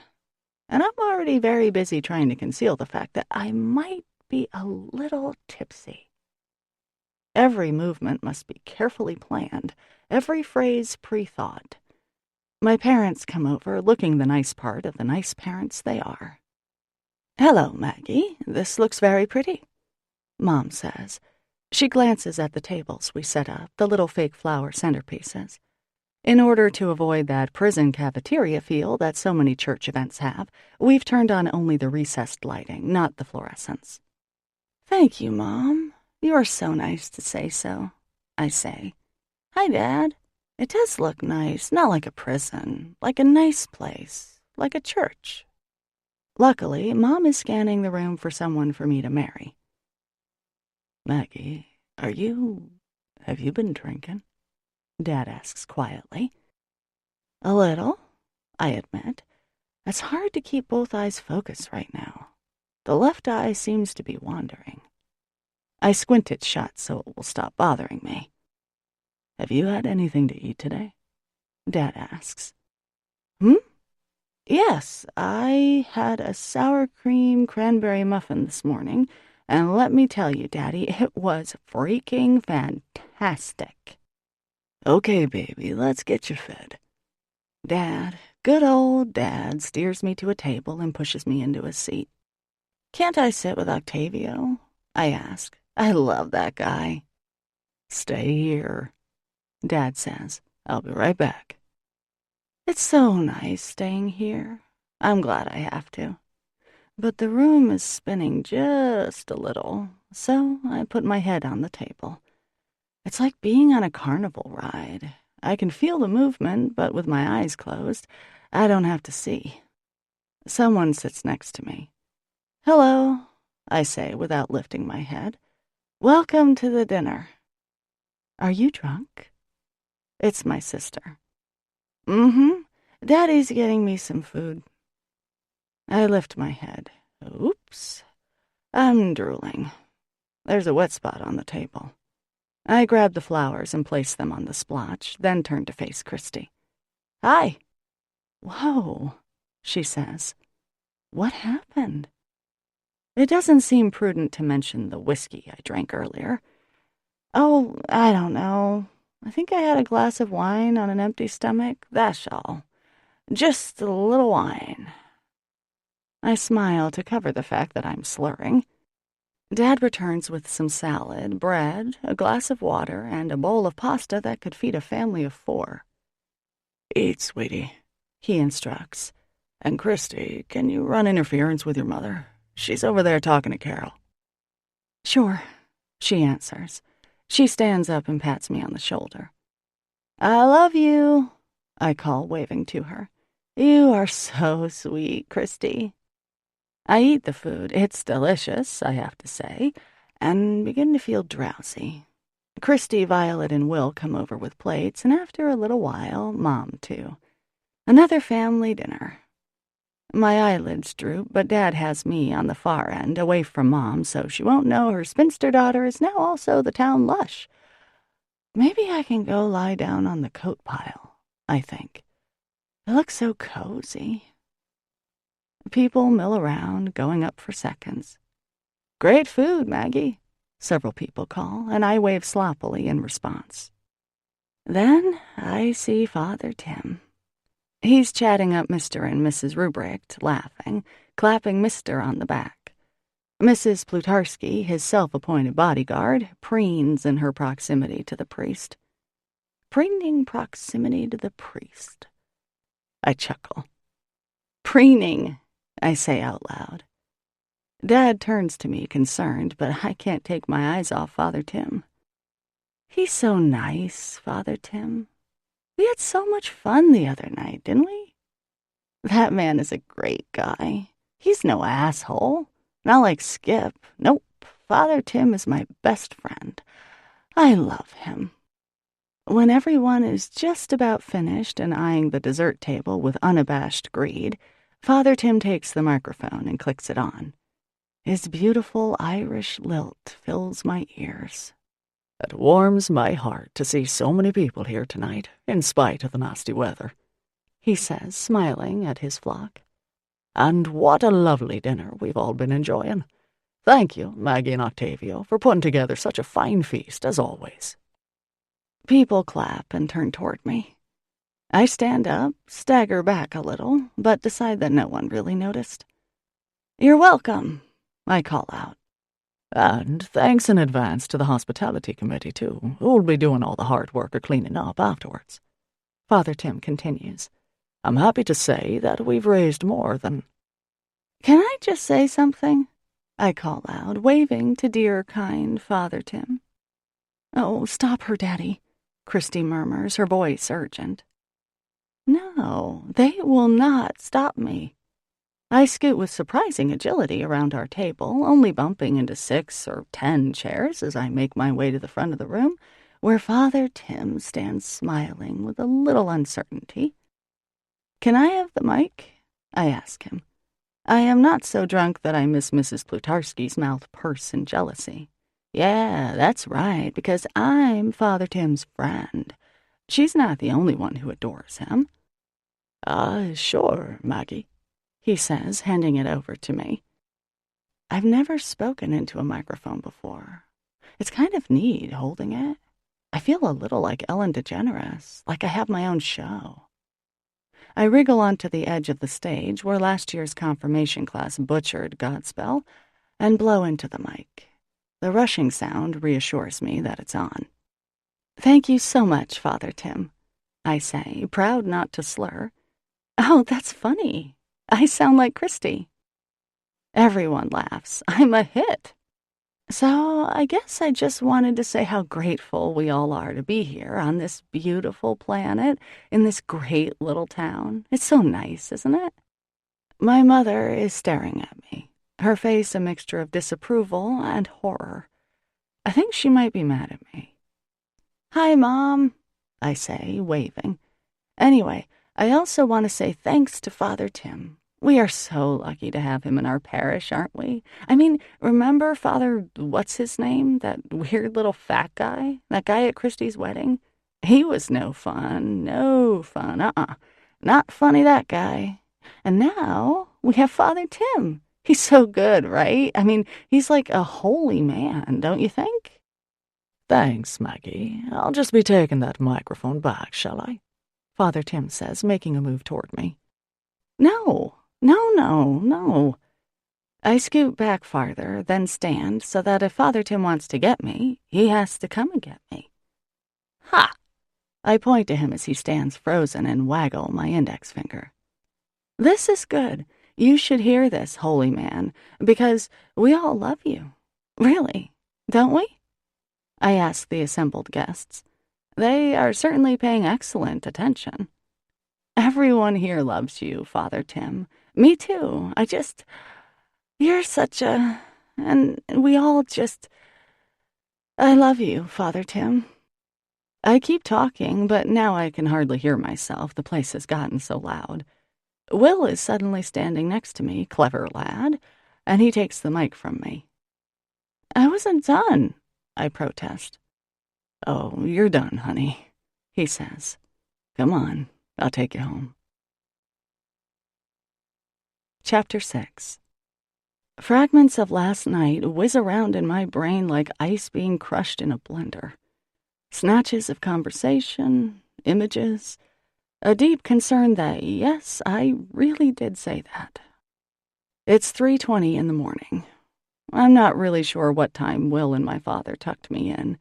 And I'm already very busy trying to conceal the fact that I might be a little tipsy. Every movement must be carefully planned, every phrase pre-thought. My parents come over, looking the nice part of the nice parents they are. Hello, Maggie. This looks very pretty, Mom says. She glances at the tables we set up, the little fake flower centerpieces. In order to avoid that prison cafeteria feel that so many church events have, we've turned on only the recessed lighting, not the fluorescents. Thank you, Mom. You're so nice to say so, I say. Hi, Dad. It does look nice, not like a prison, like a nice place, like a church. Luckily, Mom is scanning the room for someone for me to marry. Maggie, have you been drinking? Dad asks quietly. A little, I admit. It's hard to keep both eyes focused right now. The left eye seems to be wandering. I squint it shut so it will stop bothering me. Have you had anything to eat today? Dad asks. Hmm? Yes, I had a sour cream cranberry muffin this morning, and let me tell you, Daddy, it was freaking fantastic. Okay, baby, let's get you fed. Dad, good old Dad, steers me to a table and pushes me into a seat. Can't I sit with Octavio? I ask. I love that guy. Stay here, Dad says. I'll be right back. It's so nice staying here. I'm glad I have to. But the room is spinning just a little, so I put my head on the table. It's like being on a carnival ride. I can feel the movement, but with my eyes closed, I don't have to see. Someone sits next to me. Hello, I say without lifting my head. Welcome to the dinner. Are you drunk? It's my sister. Mm-hmm. Daddy's getting me some food. I lift my head. Oops. I'm drooling. There's a wet spot on the table. I grab the flowers and place them on the splotch, then turn to face Christy. Hi. Whoa, she says. What happened? It doesn't seem prudent to mention the whiskey I drank earlier. Oh, I don't know. I think I had a glass of wine on an empty stomach, that's all. Just a little wine. I smile to cover the fact that I'm slurring. Dad returns with some salad, bread, a glass of water, and a bowl of pasta that could feed a family of 4. Eat, sweetie, he instructs. And Christy, can you run interference with your mother? She's over there talking to Carol. Sure, she answers. She stands up and pats me on the shoulder. I love you, I call, waving to her. You are so sweet, Christy. I eat the food. It's delicious, I have to say, and begin to feel drowsy. Christy, Violet, and Will come over with plates, and after a little while, Mom, too. Another family dinner. My eyelids droop, but Dad has me on the far end, away from Mom, so she won't know her spinster daughter is now also the town lush. Maybe I can go lie down on the coat pile, I think. It looks so cozy. People mill around, going up for seconds. Great food, Maggie, several people call, and I wave sloppily in response. Then I see Father Tim. He's chatting up Mr. and Mrs. Ruprecht, laughing, clapping Mr. on the back. Mrs. Plutarski, his self-appointed bodyguard, preens in her proximity to the priest. Preening proximity to the priest. I chuckle. Preening, I say out loud. Dad turns to me, concerned, but I can't take my eyes off Father Tim. He's so nice, Father Tim. We had so much fun the other night, didn't we? That man is a great guy. He's no asshole. Not like Skip. Nope. Father Tim is my best friend. I love him. When everyone is just about finished and eyeing the dessert table with unabashed greed, Father Tim takes the microphone and clicks it on. His beautiful Irish lilt fills my ears. It warms my heart to see so many people here tonight, in spite of the nasty weather, he says, smiling at his flock. And what a lovely dinner we've all been enjoying. Thank you, Maggie and Octavio, for putting together such a fine feast, as always. People clap and turn toward me. I stand up, stagger back a little, but decide that no one really noticed. You're welcome, I call out. And thanks in advance to the hospitality committee, too, who'll be doing all the hard work of cleaning up afterwards. Father Tim continues. I'm happy to say that we've raised more than... Can I just say something? I call out, waving to dear, kind Father Tim. Oh, stop her, Daddy, Christy murmurs, her voice urgent. No, they will not stop me. I scoot with surprising agility around our table, only bumping into 6 or 10 chairs as I make my way to the front of the room, where Father Tim stands smiling with a little uncertainty. Can I have the mic? I ask him. I am not so drunk that I miss Mrs. Plutarski's mouth purse in jealousy. Yeah, that's right, because I'm Father Tim's friend. She's not the only one who adores him. Sure, Maggie, he says, handing it over to me. I've never spoken into a microphone before. It's kind of neat holding it. I feel a little like Ellen DeGeneres, like I have my own show. I wriggle onto the edge of the stage where last year's confirmation class butchered Godspell and blow into the mic. The rushing sound reassures me that it's on. Thank you so much, Father Tim, I say, proud not to slur. Oh, that's funny. I sound like Christy. Everyone laughs. I'm a hit. So I guess I just wanted to say how grateful we all are to be here on this beautiful planet in this great little town. It's so nice, isn't it? My mother is staring at me, her face a mixture of disapproval and horror. I think she might be mad at me. Hi, Mom, I say, waving. Anyway, I also want to say thanks to Father Tim. We are so lucky to have him in our parish, aren't we? I mean, remember Father, what's his name? That weird little fat guy? That guy at Christy's wedding? He was no fun. Not funny, that guy. And now we have Father Tim. He's so good, right? I mean, he's like a holy man, don't you think? Thanks, Maggie. I'll just be taking that microphone back, shall I? Father Tim says, making a move toward me. No. I scoot back farther, then stand so that if Father Tim wants to get me, he has to come and get me. Ha! I point to him as he stands frozen and waggle my index finger. This is good. You should hear this, holy man, because we all love you. Really, don't we? I ask the assembled guests. They are certainly paying excellent attention. Everyone here loves you, Father Tim. Me too. You're such a... And we all just... I love you, Father Tim. I keep talking, but now I can hardly hear myself. The place has gotten so loud. Will is suddenly standing next to me, clever lad, and he takes the mic from me. I wasn't done, I protest. Oh, you're done, honey, he says. Come on, I'll take you home. Chapter 6. Fragments of last night whiz around in my brain like ice being crushed in a blender. Snatches of conversation, images, a deep concern that, yes, I really did say that. It's 3:20 in the morning. I'm not really sure what time Will and my father tucked me in.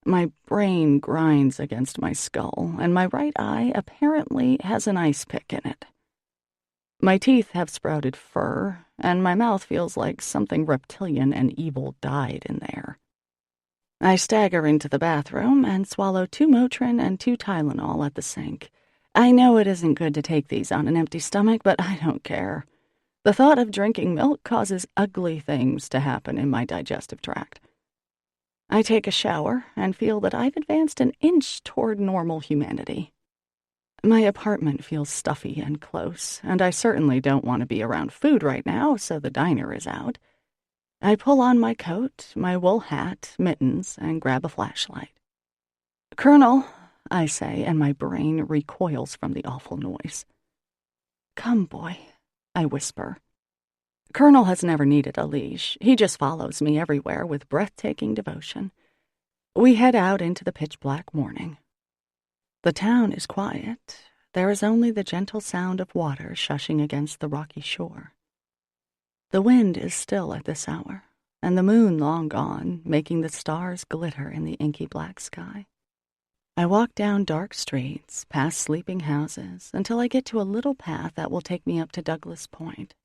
My brain grinds against my skull, and my right eye apparently has an ice pick in it. My teeth have sprouted fur, and my mouth feels like something reptilian and evil died in there. I stagger into the bathroom and swallow 2 Motrin and 2 Tylenol at the sink. I know it isn't good to take these on an empty stomach, but I don't care. The thought of drinking milk causes ugly things to happen in my digestive tract. I take a shower and feel that I've advanced an inch toward normal humanity. My apartment feels stuffy and close, and I certainly don't want to be around food right now, so the diner is out. I pull on my coat, my wool hat, mittens, and grab a flashlight. Colonel, I say, and my brain recoils from the awful noise. Come, boy, I whisper. Colonel has never needed a leash. He just follows me everywhere with breathtaking devotion. We head out into the pitch-black morning. The town is quiet. There is only the gentle sound of water shushing against the rocky shore. The wind is still at this hour, and the moon long gone, making the stars glitter in the inky black sky. I walk down dark streets, past sleeping houses, until I get to a little path that will take me up to Douglas Point.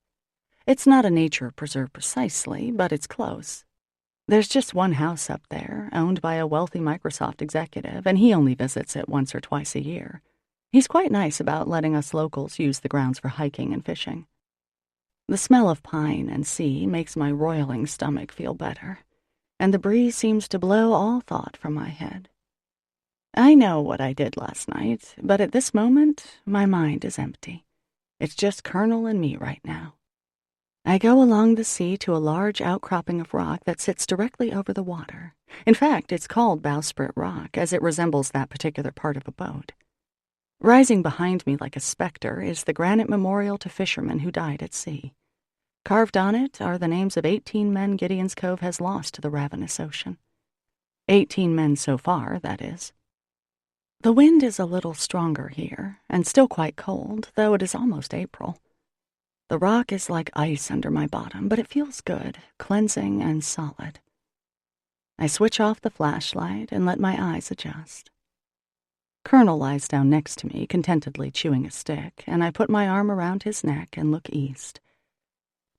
It's not a nature preserve precisely, but it's close. There's just one house up there, owned by a wealthy Microsoft executive, and he only visits it once or twice a year. He's quite nice about letting us locals use the grounds for hiking and fishing. The smell of pine and sea makes my roiling stomach feel better, and the breeze seems to blow all thought from my head. I know what I did last night, but at this moment, my mind is empty. It's just Colonel and me right now. I go along the sea to a large outcropping of rock that sits directly over the water. In fact, it's called Bowsprit Rock, as it resembles that particular part of a boat. Rising behind me like a specter is the granite memorial to fishermen who died at sea. Carved on it are the names of 18 men Gideon's Cove has lost to the ravenous ocean. 18 men so far, that is. The wind is a little stronger here, and still quite cold, though it is almost April. The rock is like ice under my bottom, but it feels good, cleansing and solid. I switch off the flashlight and let my eyes adjust. Colonel lies down next to me, contentedly chewing a stick, and I put my arm around his neck and look east.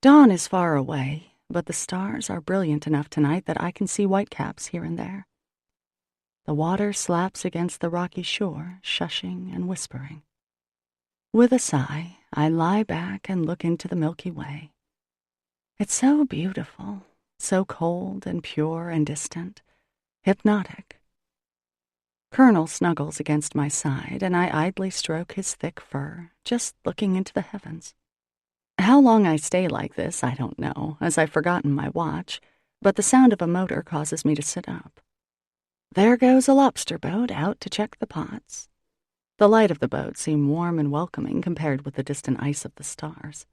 Dawn is far away, but the stars are brilliant enough tonight that I can see whitecaps here and there. The water slaps against the rocky shore, shushing and whispering. With a sigh, I lie back and look into the Milky Way. It's so beautiful, so cold and pure and distant, hypnotic. Colonel snuggles against my side, and I idly stroke his thick fur, just looking into the heavens. How long I stay like this, I don't know, as I've forgotten my watch, but the sound of a motor causes me to sit up. There goes a lobster boat out to check the pots. The light of the boat seemed warm and welcoming compared with the distant ice of the stars.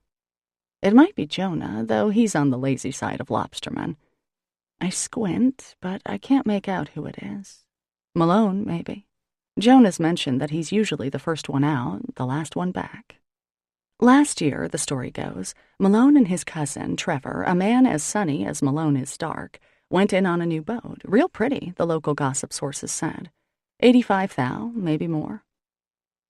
It might be Jonah, though he's on the lazy side of lobstermen. I squint, but I can't make out who it is. Malone, maybe. Jonah's mentioned that he's usually the first one out, the last one back. Last year, the story goes, Malone and his cousin, Trevor, a man as sunny as Malone is dark, went in on a new boat. Real pretty, the local gossip sources said. 85 thou, maybe more.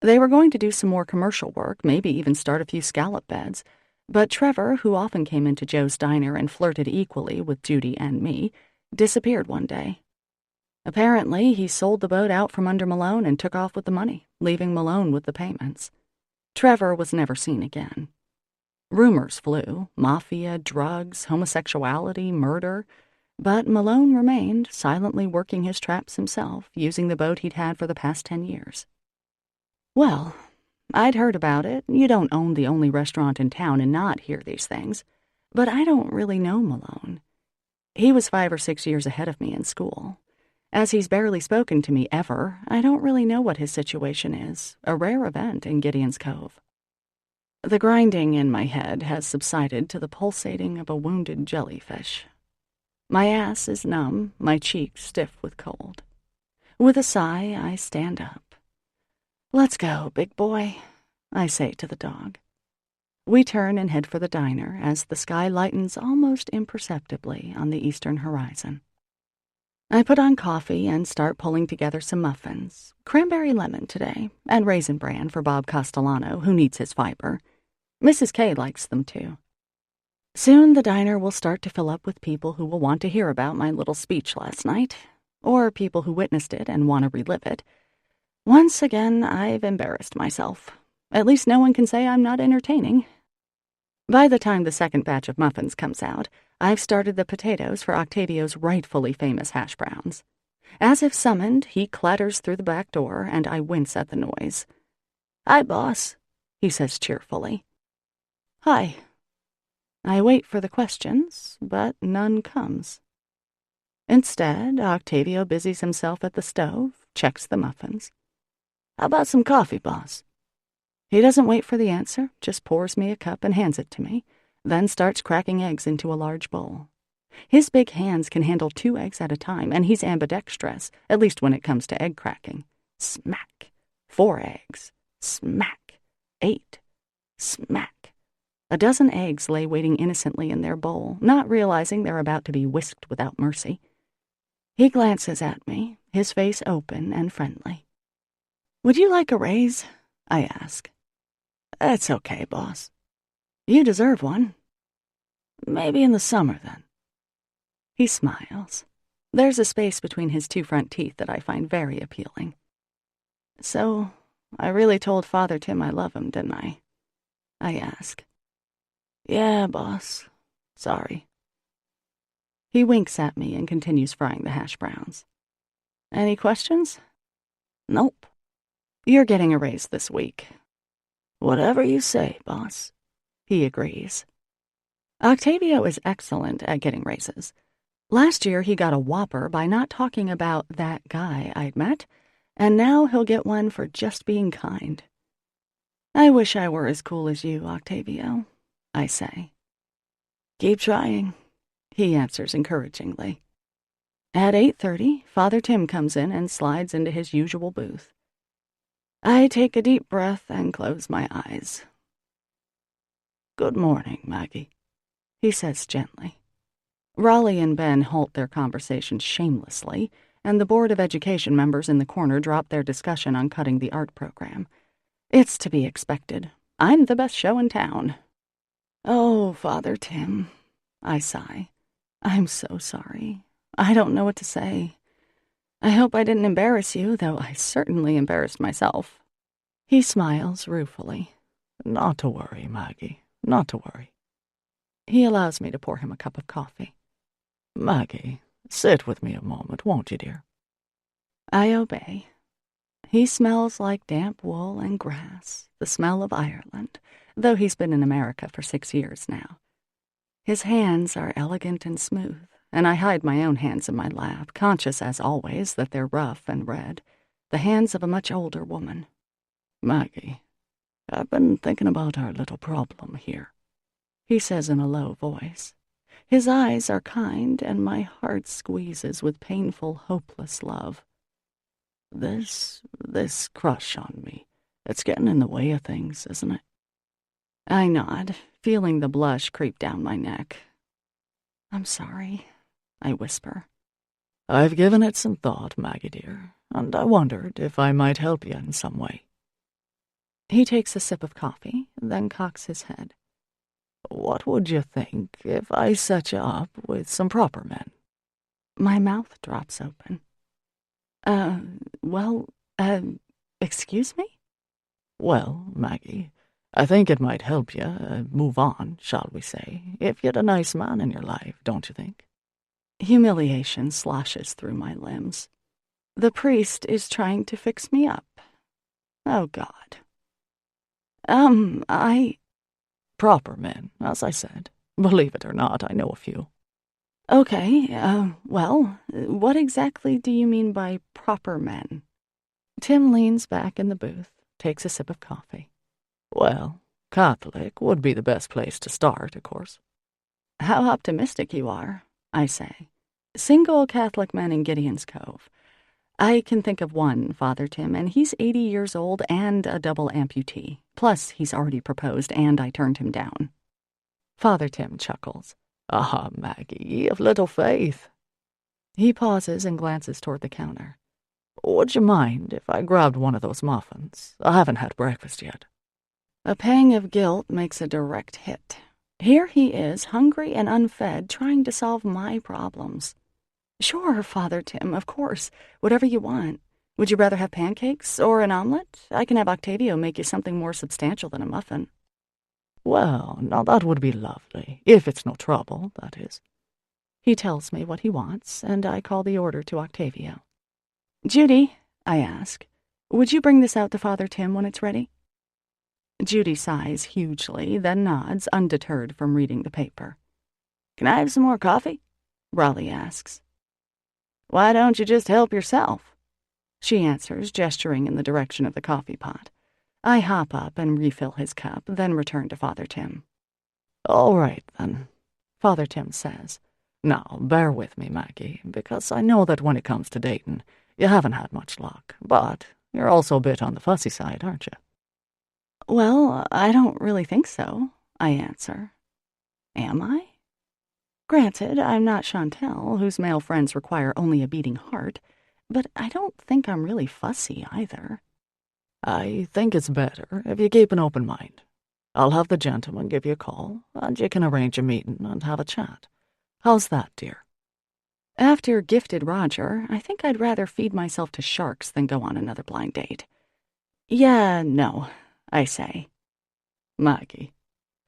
They were going to do some more commercial work, maybe even start a few scallop beds, but Trevor, who often came into Joe's diner and flirted equally with Judy and me, disappeared one day. Apparently, he sold the boat out from under Malone and took off with the money, leaving Malone with the payments. Trevor was never seen again. Rumors flew, mafia, drugs, homosexuality, murder, but Malone remained, silently working his traps himself, using the boat he'd had for the past 10 years. Well, I'd heard about it. You don't own the only restaurant in town and not hear these things. But I don't really know Malone. He was 5 or 6 years ahead of me in school. As he's barely spoken to me ever, I don't really know what his situation is, a rare event in Gideon's Cove. The grinding in my head has subsided to the pulsating of a wounded jellyfish. My ass is numb, my cheeks stiff with cold. With a sigh, I stand up. "Let's go, big boy," I say to the dog. We turn and head for the diner as the sky lightens almost imperceptibly on the eastern horizon. I put on coffee and start pulling together some muffins, cranberry lemon today, and raisin bran for Bob Castellano, who needs his fiber. Mrs. K likes them too. Soon the diner will start to fill up with people who will want to hear about my little speech last night, or people who witnessed it and want to relive it. Once again, I've embarrassed myself. At least no one can say I'm not entertaining. By the time the second batch of muffins comes out, I've started the potatoes for Octavio's rightfully famous hash browns. As if summoned, he clatters through the back door, and I wince at the noise. "Hi, boss," he says cheerfully. "Hi." I wait for the questions, but none comes. Instead, Octavio busies himself at the stove, checks the muffins. "How about some coffee, boss?" He doesn't wait for the answer, just pours me a cup and hands it to me, then starts cracking eggs into a large bowl. His big hands can handle 2 eggs at a time, and he's ambidextrous, at least when it comes to egg cracking. Smack. 4 eggs. Smack. 8. Smack. A dozen eggs lay waiting innocently in their bowl, not realizing they're about to be whisked without mercy. He glances at me, his face open and friendly. "Would you like a raise?" I ask. "It's okay, boss." "You deserve one." "Maybe in the summer, then." He smiles. There's a space between his 2 front teeth that I find very appealing. "So, I really told Father Tim I love him, didn't I?" I ask. "Yeah, boss. Sorry." He winks at me and continues frying the hash browns. "Any questions?" "Nope." "You're getting a raise this week." "Whatever you say, boss." He agrees. Octavio is excellent at getting raises. Last year he got a whopper by not talking about that guy I'd met, and now he'll get one for just being kind. I wish I were as cool as you, Octavio, I say. Keep trying, he answers encouragingly. At 8:30, Father Tim comes in and slides into his usual booth. I take a deep breath and close my eyes. Good morning, Maggie, he says gently. Raleigh and Ben halt their conversation shamelessly, and the Board of Education members in the corner drop their discussion on cutting the art program. It's to be expected. I'm the best show in town. Oh, Father Tim, I sigh. I'm so sorry. I don't know what to say. I hope I didn't embarrass you, though I certainly embarrassed myself. He smiles ruefully. Not to worry, Maggie, not to worry. He allows me to pour him a cup of coffee. Maggie, sit with me a moment, won't you, dear? I obey. He smells like damp wool and grass, the smell of Ireland, though he's been in America for 6 years now. His hands are elegant and smooth, and I hide my own hands in my lap, conscious as always that they're rough and red, the hands of a much older woman. Maggie, I've been thinking about our little problem here, he says in a low voice. His eyes are kind, and my heart squeezes with painful, hopeless love. This crush on me, it's getting in the way of things, isn't it? I nod, feeling the blush creep down my neck. I'm sorry, I whisper. I've given it some thought, Maggie dear, and I wondered if I might help you in some way. He takes a sip of coffee, then cocks his head. What would you think if I set you up with some proper men? My mouth drops open. Excuse me? Well, Maggie, I think it might help you move on, shall we say, if you had a nice man in your life, don't you think? Humiliation sloshes through my limbs. The priest is trying to fix me up. Oh, God. Proper men, as I said. Believe it or not, I know a few. Okay, what exactly do you mean by proper men? Tim leans back in the booth, takes a sip of coffee. Well, Catholic would be the best place to start, of course. How optimistic you are, I say. Single Catholic men in Gideon's Cove. I can think of one, Father Tim, and he's 80 years old and a double amputee. Plus, he's already proposed, and I turned him down. Father Tim chuckles. Ah, Maggie, ye have little faith. He pauses and glances toward the counter. Would you mind if I grabbed one of those muffins? I haven't had breakfast yet. A pang of guilt makes a direct hit. Here he is, hungry and unfed, trying to solve my problems. Sure, Father Tim, of course. Whatever you want. Would you rather have pancakes or an omelet? I can have Octavio make you something more substantial than a muffin. Well, now that would be lovely, if it's no trouble, that is. He tells me what he wants, and I call the order to Octavio. Judy, I ask, would you bring this out to Father Tim when it's ready? Judy sighs hugely, then nods, undeterred from reading the paper. Can I have some more coffee? Raleigh asks. Why don't you just help yourself? She answers, gesturing in the direction of the coffee pot. I hop up and refill his cup, then return to Father Tim. All right, then, Father Tim says. Now, bear with me, Maggie, because I know that when it comes to dating, you haven't had much luck, but you're also a bit on the fussy side, aren't you? Well, I don't really think so, I answer. Am I? Granted, I'm not Chantel, whose male friends require only a beating heart, but I don't think I'm really fussy either. I think it's better if you keep an open mind. I'll have the gentleman give you a call, and you can arrange a meeting and have a chat. How's that, dear? After Gifted Roger, I think I'd rather feed myself to sharks than go on another blind date. Yeah, no, I say. Maggie,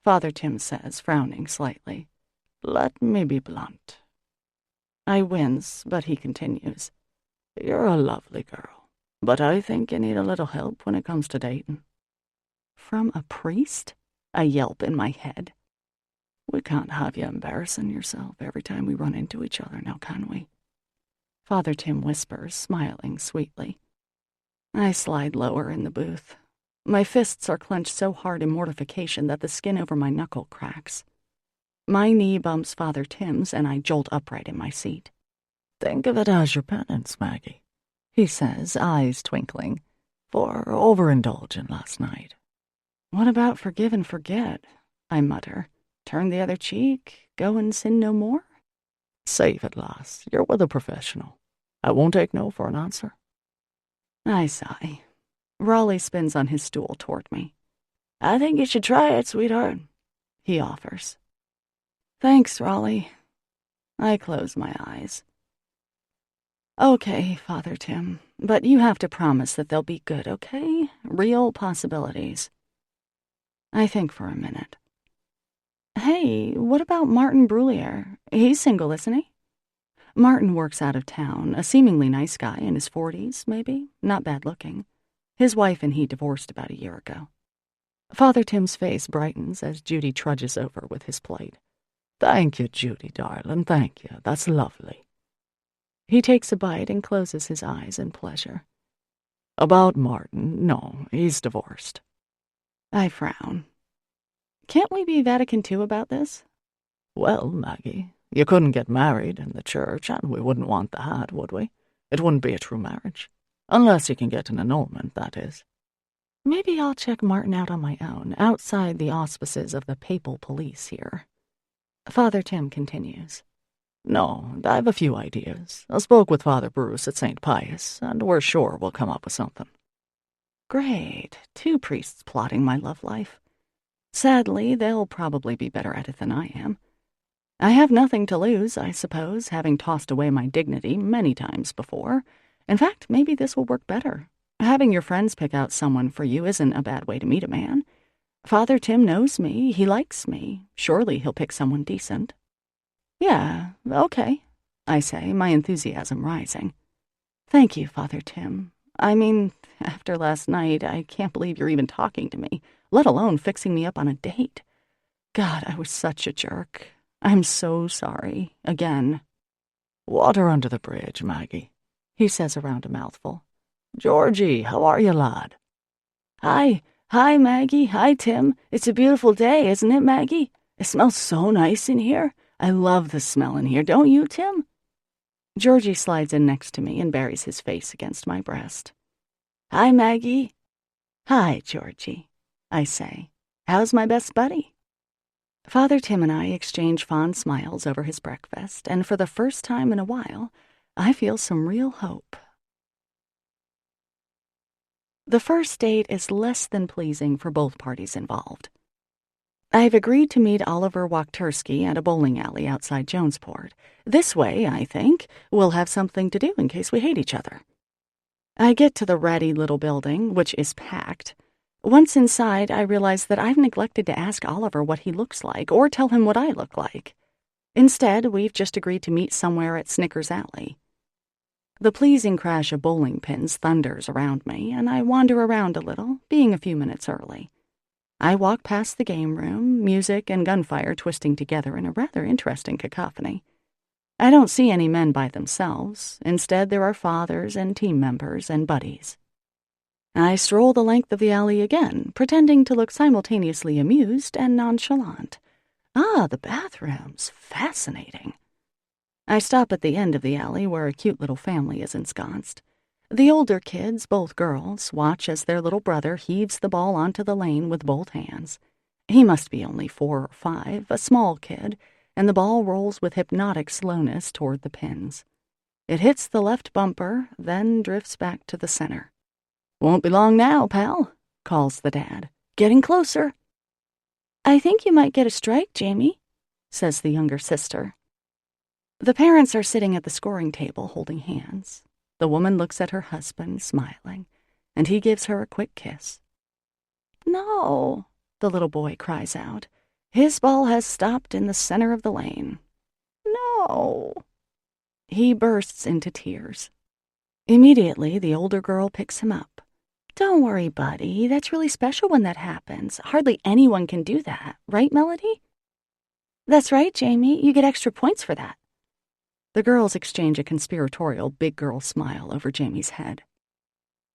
Father Tim says, frowning slightly. Let me be blunt. I wince, but he continues. You're a lovely girl, but I think you need a little help when it comes to dating. From a priest? I yelp in my head. We can't have you embarrassing yourself every time we run into each other now, can we? Father Tim whispers, smiling sweetly. I slide lower in the booth. My fists are clenched so hard in mortification that the skin over my knuckle cracks. My knee bumps Father Tim's, and I jolt upright in my seat. Think of it as your penance, Maggie, he says, eyes twinkling, for overindulging last night. What about forgive and forget? I mutter. Turn the other cheek, go and sin no more? Save it, lass. You're with a professional. I won't take no for an answer. I sigh. Raleigh spins on his stool toward me. I think you should try it, sweetheart, he offers. Thanks, Raleigh. I close my eyes. Okay, Father Tim, but you have to promise that they'll be good, okay? Real possibilities. I think for a minute. Hey, what about Martin Brullier? He's single, isn't he? Martin works out of town, a seemingly nice guy in his 40s, maybe, not bad looking. His wife and he divorced about a year ago. Father Tim's face brightens as Judy trudges over with his plate. Thank you, Judy, darling, thank you. That's lovely. He takes a bite and closes his eyes in pleasure. About Martin, no, he's divorced. I frown. Can't we be Vatican II about this? Well, Maggie, you couldn't get married in the church, and we wouldn't want that, would we? It wouldn't be a true marriage. Unless you can get an annulment, that is. Maybe I'll check Martin out on my own, outside the auspices of the papal police here. Father Tim continues. No, I've a few ideas. I spoke with Father Bruce at St. Pius, and we're sure we'll come up with something. Great. 2 priests plotting my love life. Sadly, they'll probably be better at it than I am. I have nothing to lose, I suppose, having tossed away my dignity many times before. In fact, maybe this will work better. Having your friends pick out someone for you isn't a bad way to meet a man. Father Tim knows me. He likes me. Surely he'll pick someone decent. Yeah, okay, I say, my enthusiasm rising. Thank you, Father Tim. I mean, after last night, I can't believe you're even talking to me, let alone fixing me up on a date. God, I was such a jerk. I'm so sorry. Again. Water under the bridge, Maggie, he says around a mouthful. Georgie, how are you, lad? Hi, Maggie. Hi, Tim. It's a beautiful day, isn't it, Maggie? It smells so nice in here. I love the smell in here, don't you, Tim? Georgie slides in next to me and buries his face against my breast. Hi, Maggie. Hi, Georgie, I say. How's my best buddy? Father Tim and I exchange fond smiles over his breakfast, and for the first time in a while, I feel some real hope. The first date is less than pleasing for both parties involved. I've agreed to meet Oliver Wachterski at a bowling alley outside Jonesport. This way, I think, we'll have something to do in case we hate each other. I get to the ratty little building, which is packed. Once inside, I realize that I've neglected to ask Oliver what he looks like or tell him what I look like. Instead, we've just agreed to meet somewhere at Snickers Alley. The pleasing crash of bowling pins thunders around me, and I wander around a little, being a few minutes early. I walk past the game room, music and gunfire twisting together in a rather interesting cacophony. I don't see any men by themselves. Instead, there are fathers and team members and buddies. I stroll the length of the alley again, pretending to look simultaneously amused and nonchalant. Ah, the bathrooms. Fascinating. I stop at the end of the alley where a cute little family is ensconced. The older kids, both girls, watch as their little brother heaves the ball onto the lane with both hands. He must be only 4 or 5, a small kid, and the ball rolls with hypnotic slowness toward the pins. It hits the left bumper, then drifts back to the center. "Won't be long now, pal," calls the dad. "Getting closer." "I think you might get a strike, Jamie," says the younger sister. The parents are sitting at the scoring table holding hands. The woman looks at her husband, smiling, and he gives her a quick kiss. "No," the little boy cries out. "His ball has stopped in the center of the lane." "No." He bursts into tears. Immediately, the older girl picks him up. "Don't worry, buddy. That's really special when that happens. Hardly anyone can do that, right, Melody?" That's right, Jamie. You get extra points for that. The girls exchange a conspiratorial big girl smile over Jamie's head.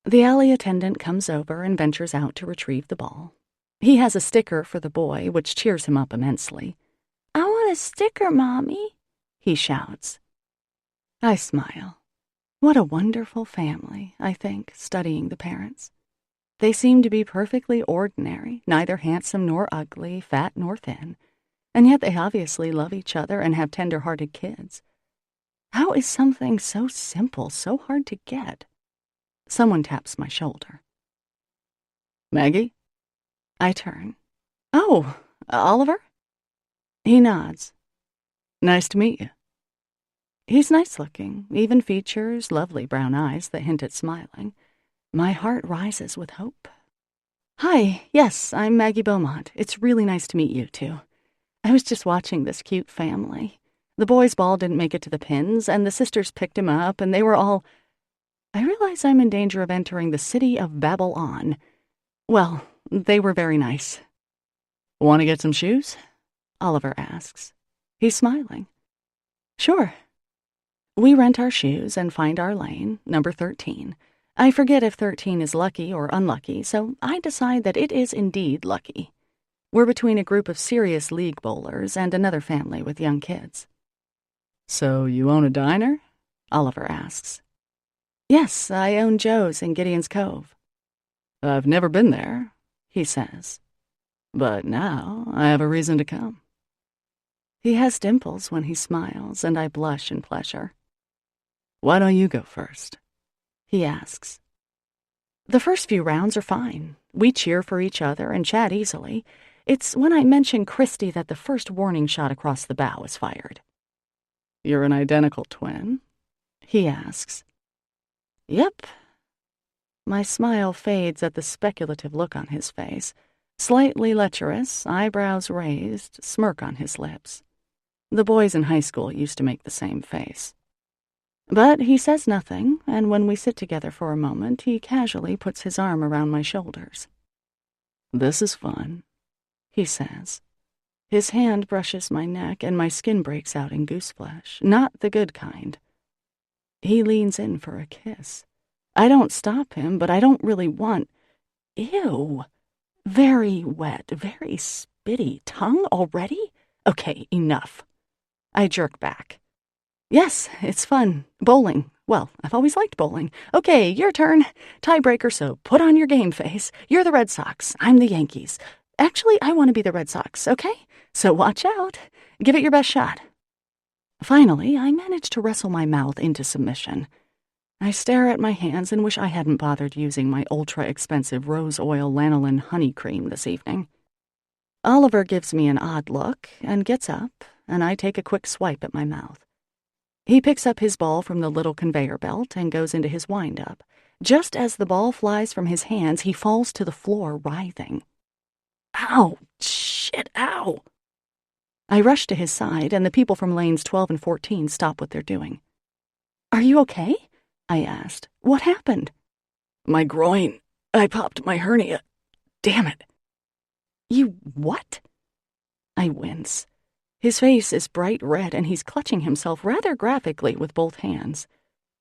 The alley attendant comes over and ventures out to retrieve the ball. He has a sticker for the boy, which cheers him up immensely. I want a sticker, Mommy, he shouts. I smile. What a wonderful family, I think, studying the parents. They seem to be perfectly ordinary, neither handsome nor ugly, fat nor thin, and yet they obviously love each other and have tender-hearted kids. How is something so simple so hard to get? Someone taps my shoulder. Maggie? I turn. Oh, Oliver? He nods. Nice to meet you. He's nice-looking, even features, lovely brown eyes that hint at smiling. My heart rises with hope. Hi, yes, I'm Maggie Beaumont. It's really nice to meet you, too. I was just watching this cute family. The boy's ball didn't make it to the pins, and the sisters picked him up, and they were all... I realize I'm in danger of entering the city of Babylon. Well, they were very nice. Want to get some shoes? Oliver asks. He's smiling. Sure. We rent our shoes and find our lane, number 13. I forget if 13 is lucky or unlucky, so I decide that it is indeed lucky. We're between a group of serious league bowlers and another family with young kids. So you own a diner? Oliver asks. Yes, I own Joe's in Gideon's Cove. I've never been there, he says. But now I have a reason to come. He has dimples when he smiles, and I blush in pleasure. Why don't you go first? He asks. The first few rounds are fine. We cheer for each other and chat easily. It's when I mention Christy that the first warning shot across the bow is fired. You're an identical twin? He asks. Yep. My smile fades at the speculative look on his face. Slightly lecherous, eyebrows raised, smirk on his lips. The boys in high school used to make the same face. But he says nothing, and when we sit together for a moment, he casually puts his arm around my shoulders. This is fun, he says. His hand brushes my neck, and my skin breaks out in gooseflesh, not the good kind. He leans in for a kiss. I don't stop him, but I don't really want... Ew. Very wet, very spitty. Tongue already? Okay, enough. I jerk back. Yes, it's fun. Bowling. Well, I've always liked bowling. Okay, your turn. Tiebreaker, so put on your game face. You're the Red Sox. I'm the Yankees. Actually, I want to be the Red Sox, okay? So watch out. Give it your best shot. Finally, I manage to wrestle my mouth into submission. I stare at my hands and wish I hadn't bothered using my ultra-expensive rose oil lanolin honey cream this evening. Oliver gives me an odd look and gets up, and I take a quick swipe at my mouth. He picks up his ball from the little conveyor belt and goes into his wind-up. Just as the ball flies from his hands, he falls to the floor, writhing. Ow! Shit, ow! I rush to his side, and the people from lanes 12 and 14 stop what they're doing. Are you okay? I asked. What happened? My groin. I popped my hernia. Damn it. You what? I wince. His face is bright red, and he's clutching himself rather graphically with both hands.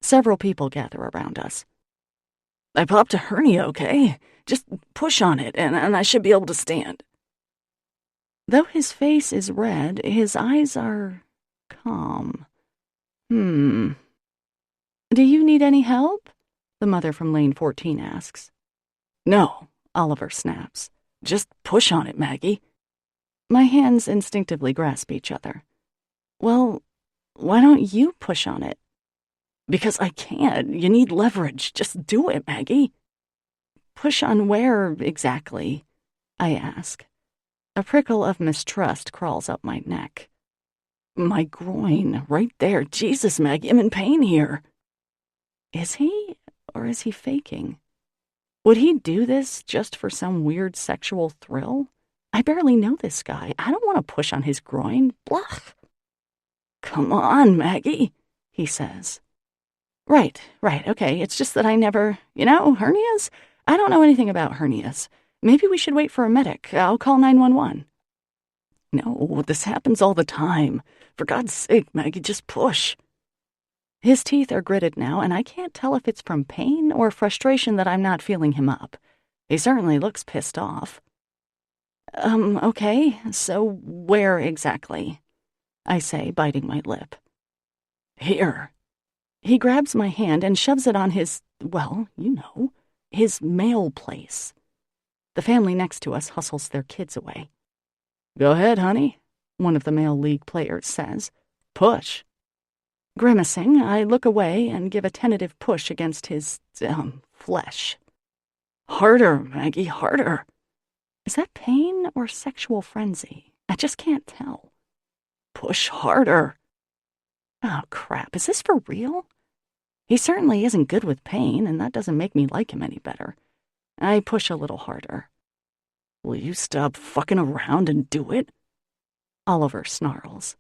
Several people gather around us. I popped a hernia, okay? Just push on it, and I should be able to stand. Though his face is red, his eyes are calm. Do you need any help? The mother from lane 14 asks. No, Oliver snaps. Just push on it, Maggie. My hands instinctively grasp each other. Well, why don't you push on it? Because I can't. You need leverage. Just do it, Maggie. Push on where exactly? I ask. A prickle of mistrust crawls up my neck. My groin, right there. Jesus, Maggie, I'm in pain here. Is he, or is he faking? Would he do this just for some weird sexual thrill? I barely know this guy. I don't want to push on his groin. Blah. Come on, Maggie, he says. Right, okay. It's just that I never, hernias? I don't know anything about hernias. Maybe we should wait for a medic. I'll call 911. No, this happens all the time. For God's sake, Maggie, just push. His teeth are gritted now, and I can't tell if it's from pain or frustration that I'm not feeling him up. He certainly looks pissed off. Okay, so where exactly? I say, biting my lip. Here. He grabs my hand and shoves it on his, well, you know, his mail place. The family next to us hustles their kids away. Go ahead, honey, one of the male league players says. Push. Grimacing, I look away and give a tentative push against his, flesh. Harder, Maggie, harder. Is that pain or sexual frenzy? I just can't tell. Push harder. Oh, crap, is this for real? He certainly isn't good with pain, and that doesn't make me like him any better. I push a little harder. Will you stop fucking around and do it? Oliver snarls.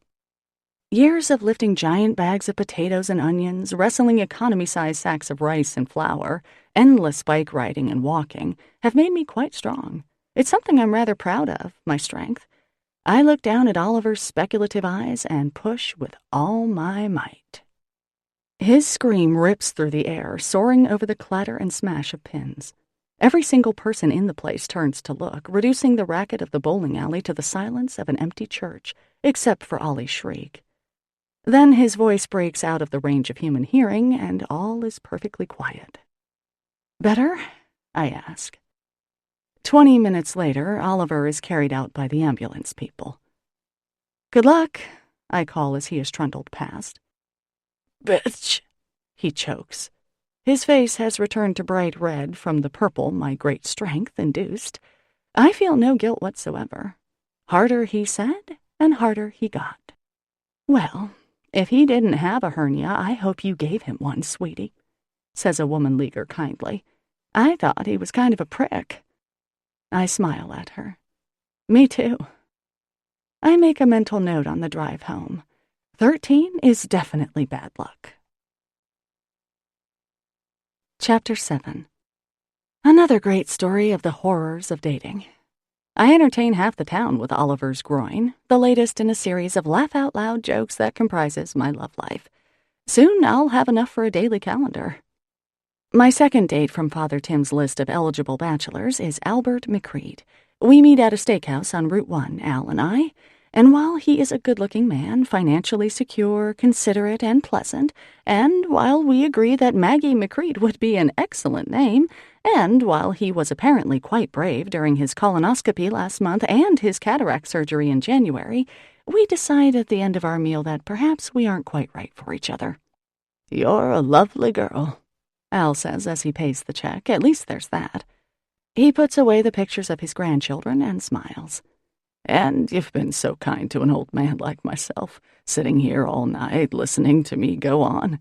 Years of lifting giant bags of potatoes and onions, wrestling economy-sized sacks of rice and flour, endless bike riding and walking, have made me quite strong. It's something I'm rather proud of, my strength. I look down at Oliver's speculative eyes and push with all my might. His scream rips through the air, soaring over the clatter and smash of pins. Every single person in the place turns to look, reducing the racket of the bowling alley to the silence of an empty church, except for Ollie's shriek. Then his voice breaks out of the range of human hearing, and all is perfectly quiet. Better? I ask. 20 minutes later, Oliver is carried out by the ambulance people. Good luck, I call as he is trundled past. Bitch, he chokes. His face has returned to bright red from the purple my great strength induced. I feel no guilt whatsoever. Harder he said, and harder he got. Well, if he didn't have a hernia, I hope you gave him one, sweetie, says a woman leaguer kindly. I thought he was kind of a prick. I smile at her. Me too. I make a mental note on the drive home. 13 is definitely bad luck. Chapter 7. Another great story of the horrors of dating. I entertain half the town with Oliver's groin, the latest in a series of laugh-out-loud jokes that comprises my love life. Soon I'll have enough for a daily calendar. My second date from Father Tim's list of eligible bachelors is Albert McCreed. We meet at a steakhouse on Route 1, Al and I, and while he is a good-looking man, financially secure, considerate, and pleasant, and while we agree that Maggie McCreed would be an excellent name, and while he was apparently quite brave during his colonoscopy last month and his cataract surgery in January, we decide at the end of our meal that perhaps we aren't quite right for each other. You're a lovely girl, Al says as he pays the check. At least there's that. He puts away the pictures of his grandchildren and smiles. And you've been so kind to an old man like myself, sitting here all night listening to me go on.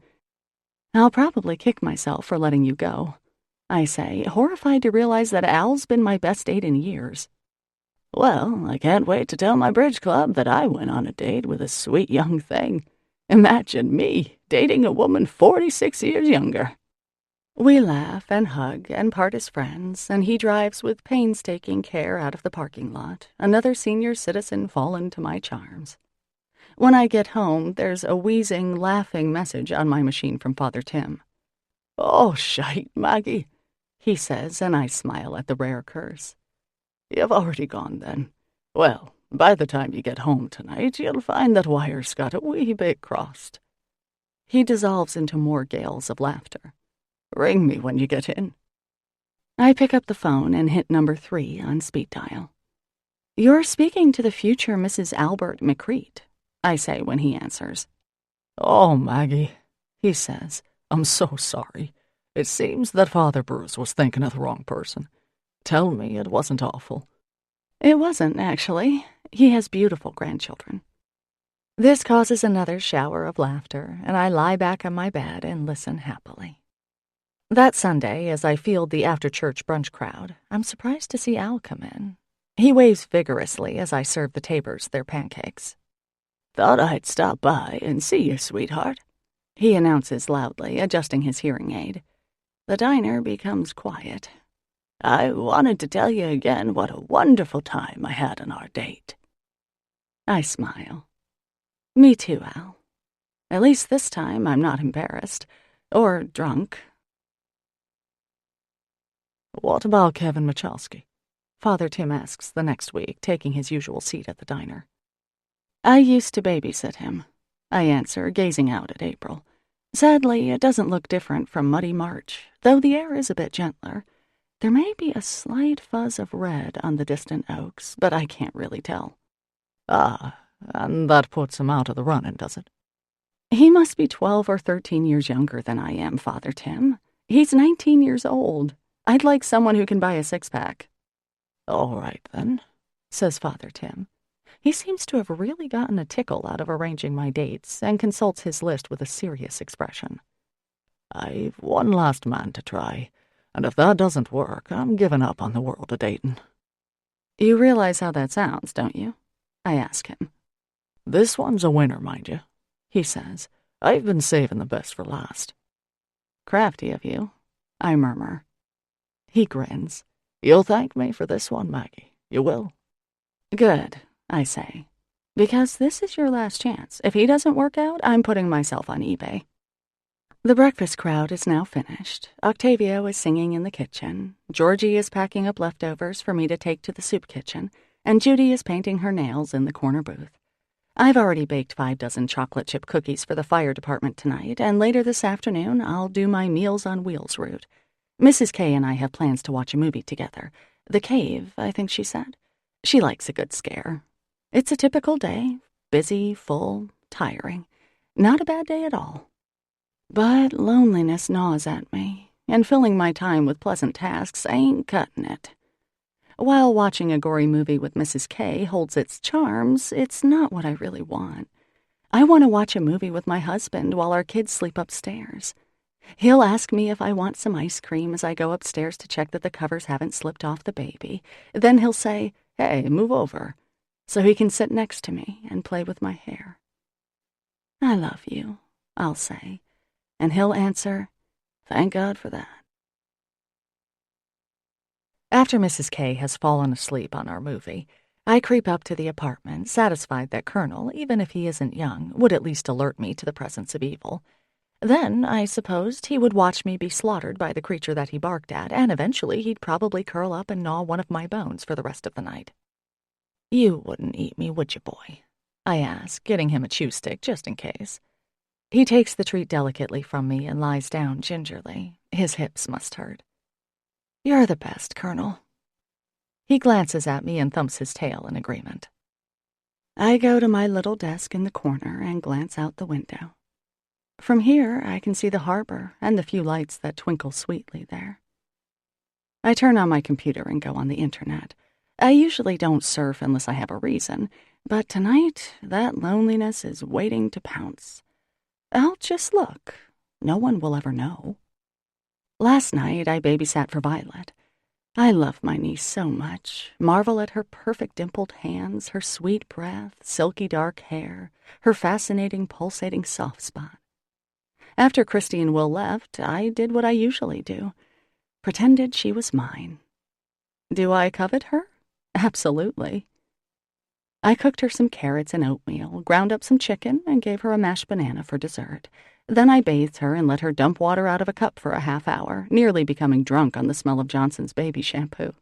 I'll probably kick myself for letting you go, I say, horrified to realize that Al's been my best date in years. Well, I can't wait to tell my bridge club that I went on a date with a sweet young thing. Imagine me dating a woman 46 years younger. We laugh and hug and part as friends, and he drives with painstaking care out of the parking lot, another senior citizen fallen to my charms. When I get home, there's a wheezing, laughing message on my machine from Father Tim. Oh, shite, Maggie, he says, and I smile at the rare curse. You've already gone, then. Well, by the time you get home tonight, you'll find that wire's got a wee bit crossed. He dissolves into more gales of laughter. Ring me when you get in. I pick up the phone and hit number 3 on speed dial. You're speaking to the future Mrs. Albert McCreed, I say when he answers. Oh, Maggie, he says, I'm so sorry. It seems that Father Bruce was thinking of the wrong person. Tell me it wasn't awful. It wasn't, actually. He has beautiful grandchildren. This causes another shower of laughter, and I lie back on my bed and listen happily. That Sunday, as I field the after-church brunch crowd, I'm surprised to see Al come in. He waves vigorously as I serve the Tabors their pancakes. Thought I'd stop by and see you, sweetheart, he announces loudly, adjusting his hearing aid. The diner becomes quiet. I wanted to tell you again what a wonderful time I had on our date. I smile. Me too, Al. At least this time I'm not embarrassed. Or drunk. What about Kevin Michalski? Father Tim asks the next week, taking his usual seat at the diner. I used to babysit him, I answer, gazing out at April. Sadly, it doesn't look different from muddy March, though the air is a bit gentler. There may be a slight fuzz of red on the distant oaks, but I can't really tell. Ah, and that puts him out of the running, does it? He must be 12 or 13 years younger than I am, Father Tim. He's 19 years old. I'd like someone who can buy a six-pack. All right, then, says Father Tim. He seems to have really gotten a tickle out of arranging my dates and consults his list with a serious expression. I've one last man to try, and if that doesn't work, I'm giving up on the world of dating. You realize how that sounds, don't you? I ask him. This one's a winner, mind you, he says. I've been saving the best for last. Crafty of you, I murmur. He grins. You'll thank me for this one, Maggie. You will. Good, I say, because this is your last chance. If he doesn't work out, I'm putting myself on eBay. The breakfast crowd is now finished. Octavio is singing in the kitchen. Georgie is packing up leftovers for me to take to the soup kitchen, and Judy is painting her nails in the corner booth. I've already baked 5 dozen chocolate chip cookies for the fire department tonight, and later this afternoon I'll do my Meals on Wheels route. Mrs. K and I have plans to watch a movie together. The Cave, I think she said. She likes a good scare. It's a typical day. Busy, full, tiring. Not a bad day at all. But loneliness gnaws at me, and filling my time with pleasant tasks ain't cutting it. While watching a gory movie with Mrs. K holds its charms, it's not what I really want. I want to watch a movie with my husband while our kids sleep upstairs. He'll ask me if I want some ice cream as I go upstairs to check that the covers haven't slipped off the baby. Then he'll say, "Hey, move over," so he can sit next to me and play with my hair. "I love you," I'll say, and he'll answer, "Thank God for that." After Mrs. K has fallen asleep on our movie, I creep up to the apartment, satisfied that Colonel, even if he isn't young, would at least alert me to the presence of evil. Then, I supposed, he would watch me be slaughtered by the creature that he barked at, and eventually he'd probably curl up and gnaw one of my bones for the rest of the night. "You wouldn't eat me, would you, boy?" I ask, getting him a chew stick just in case. He takes the treat delicately from me and lies down gingerly. His hips must hurt. "You're the best, Colonel." He glances at me and thumps his tail in agreement. I go to my little desk in the corner and glance out the window. From here, I can see the harbor and the few lights that twinkle sweetly there. I turn on my computer and go on the internet. I usually don't surf unless I have a reason, but tonight, that loneliness is waiting to pounce. I'll just look. No one will ever know. Last night, I babysat for Violet. I love my niece so much, marvel at her perfect dimpled hands, her sweet breath, silky dark hair, her fascinating pulsating soft spot. After Christy and Will left, I did what I usually do, pretended she was mine. Do I covet her? Absolutely. I cooked her some carrots and oatmeal, ground up some chicken, and gave her a mashed banana for dessert. Then I bathed her and let her dump water out of a cup for a half hour, nearly becoming drunk on the smell of Johnson's baby shampoo.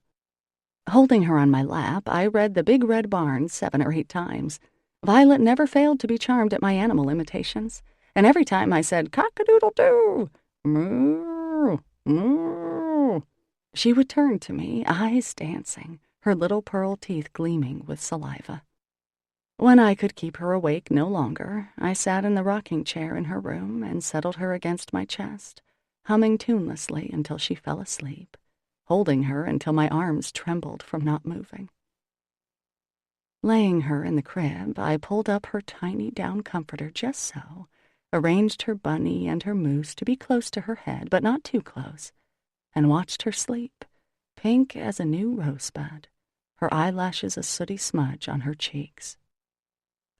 Holding her on my lap, I read The Big Red Barn 7 or 8 times. Violet never failed to be charmed at my animal imitations, and every time I said, "Cock-a-doodle-doo, moo, moo," she would turn to me, eyes dancing, her little pearl teeth gleaming with saliva. When I could keep her awake no longer, I sat in the rocking chair in her room and settled her against my chest, humming tunelessly until she fell asleep, holding her until my arms trembled from not moving. Laying her in the crib, I pulled up her tiny down comforter just so, arranged her bunny and her moose to be close to her head, but not too close, and watched her sleep, pink as a new rosebud, her eyelashes a sooty smudge on her cheeks.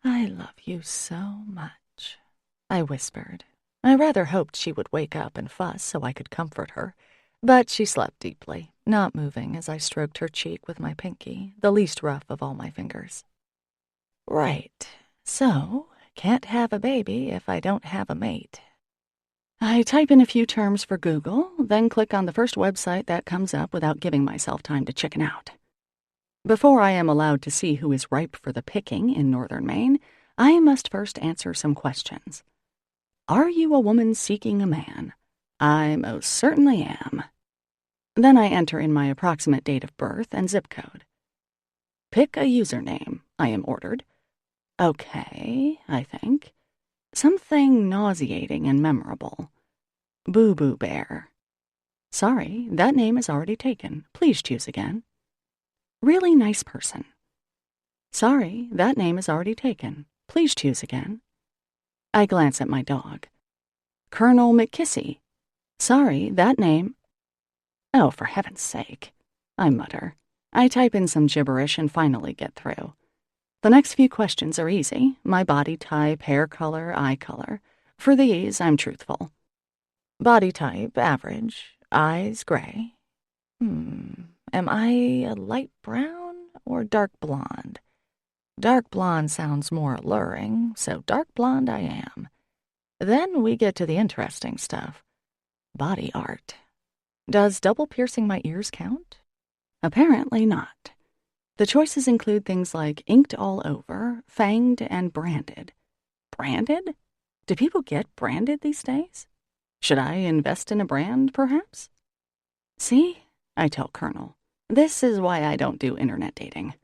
"I love you so much," I whispered. I rather hoped she would wake up and fuss so I could comfort her, but she slept deeply, not moving as I stroked her cheek with my pinky, the least rough of all my fingers. Right. So, can't have a baby if I don't have a mate. I type in a few terms for Google, then click on the first website that comes up without giving myself time to chicken out. Before I am allowed to see who is ripe for the picking in northern Maine, I must first answer some questions. Are you a woman seeking a man? I most certainly am. Then I enter in my approximate date of birth and zip code. Pick a username, I am ordered. Okay, I think. Something nauseating and memorable. Boo Boo Bear. Sorry, that name is already taken. Please choose again. Really nice person. Sorry, that name is already taken. Please choose again. I glance at my dog. Colonel McKissy. Sorry, that name... Oh, for heaven's sake, I mutter. I type in some gibberish and finally get through. The next few questions are easy. My body type, hair color, eye color. For these, I'm truthful. Body type, average. Eyes, gray. Am I a light brown or dark blonde? Dark blonde sounds more alluring, so dark blonde I am. Then we get to the interesting stuff. Body art. Does double piercing my ears count? Apparently not. The choices include things like inked all over, fanged, and branded. Branded? Do people get branded these days? Should I invest in a brand, perhaps? See? I tell Colonel. This is why I don't do internet dating.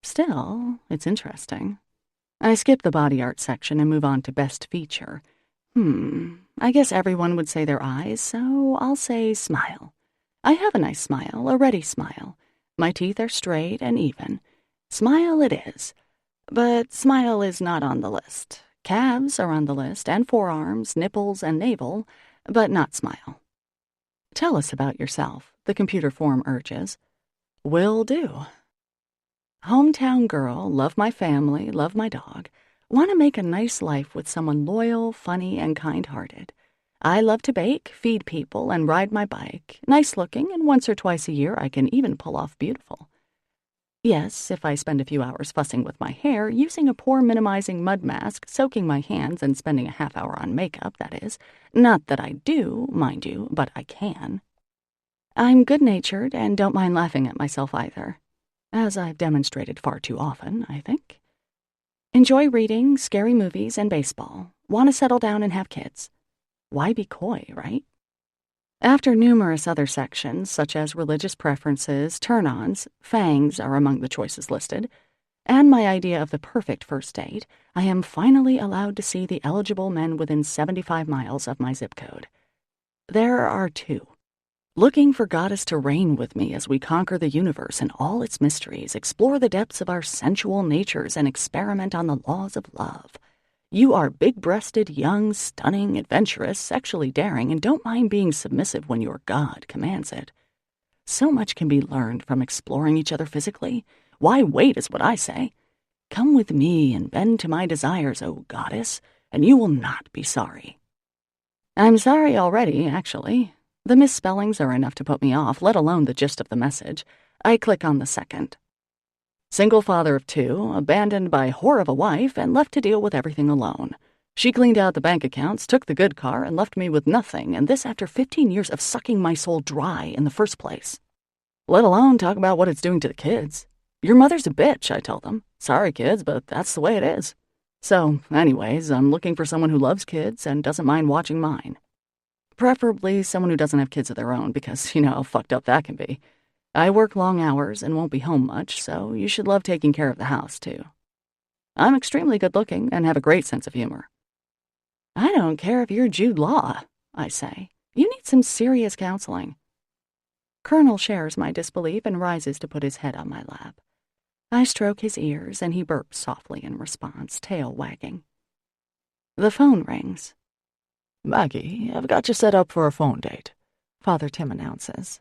Still, it's interesting. I skip the body art section and move on to best feature. I guess everyone would say their eyes, so I'll say smile. I have a nice smile, a ready smile. My teeth are straight and even. Smile it is. But smile is not on the list. Calves are on the list, and forearms, nipples, and navel, but not smile. Tell us about yourself, the computer form urges. Will do. Hometown girl, love my family, love my dog. Want to make a nice life with someone loyal, funny, and kind-hearted. I love to bake, feed people, and ride my bike. Nice looking, and once or twice a year I can even pull off beautiful. Yes, if I spend a few hours fussing with my hair, using a pore-minimizing mud mask, soaking my hands, and spending a half hour on makeup, that is. Not that I do, mind you, but I can. I'm good-natured and don't mind laughing at myself either. As I've demonstrated far too often, I think. Enjoy reading, scary movies, and baseball. Want to settle down and have kids. Why be coy, right? After numerous other sections, such as religious preferences, turn-ons, fangs are among the choices listed, and my idea of the perfect first date, I am finally allowed to see the eligible men within 75 miles of my zip code. There are two. Looking for Goddess to reign with me as we conquer the universe and all its mysteries, explore the depths of our sensual natures, and experiment on the laws of love. You are big-breasted, young, stunning, adventurous, sexually daring, and don't mind being submissive when your God commands it. So much can be learned from exploring each other physically. Why wait is what I say. Come with me and bend to my desires, O Goddess, and you will not be sorry. I'm sorry already, actually. The misspellings are enough to put me off, let alone the gist of the message. I click on the second. Single father of two, abandoned by whore of a wife, and left to deal with everything alone. She cleaned out the bank accounts, took the good car, and left me with nothing, and this after 15 years of sucking my soul dry in the first place. Let alone talk about what it's doing to the kids. Your mother's a bitch, I tell them. Sorry, kids, but that's the way it is. So, anyways, I'm looking for someone who loves kids and doesn't mind watching mine. Preferably someone who doesn't have kids of their own, because you know how fucked up that can be. I work long hours and won't be home much, so you should love taking care of the house, too. I'm extremely good-looking and have a great sense of humor. I don't care if you're Jude Law, I say. You need some serious counseling. Colonel shares my disbelief and rises to put his head on my lap. I stroke his ears, and he burps softly in response, tail wagging. The phone rings. Maggie, I've got you set up for a phone date, Father Tim announces.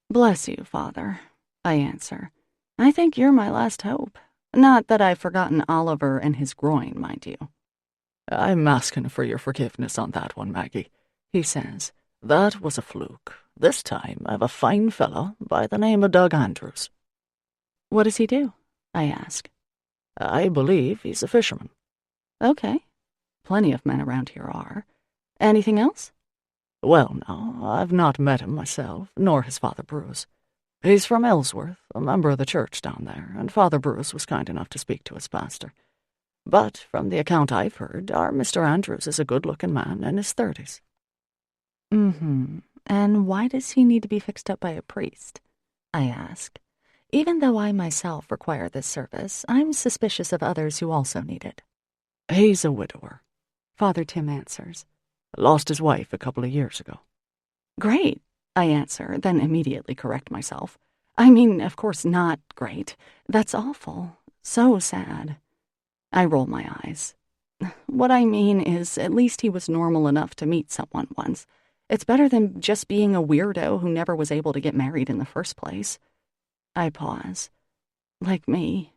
Bless you, Father, I answer. I think you're my last hope. Not that I've forgotten Oliver and his groin, mind you. I'm asking for your forgiveness on that one, Maggie, he says. That was a fluke. This time I've a fine fellow by the name of Doug Andrews. What does he do? I ask. I believe he's a fisherman. Okay. Plenty of men around here are. Anything else? Well, no, I've not met him myself, nor his Father Bruce. He's from Ellsworth, a member of the church down there, and Father Bruce was kind enough to speak to his pastor. But from the account I've heard, our Mr. Andrews is a good-looking man in his 30s. Mm-hmm. And why does he need to be fixed up by a priest? I ask. Even though I myself require this service, I'm suspicious of others who also need it. He's a widower, Father Tim answers. lost his wife a couple of years ago. Great, I answer, then immediately correct myself. I mean, of course not great. That's awful. So sad. I roll my eyes. What I mean is, at least he was normal enough to meet someone once. It's better than just being a weirdo who never was able to get married in the first place. I pause. Like me.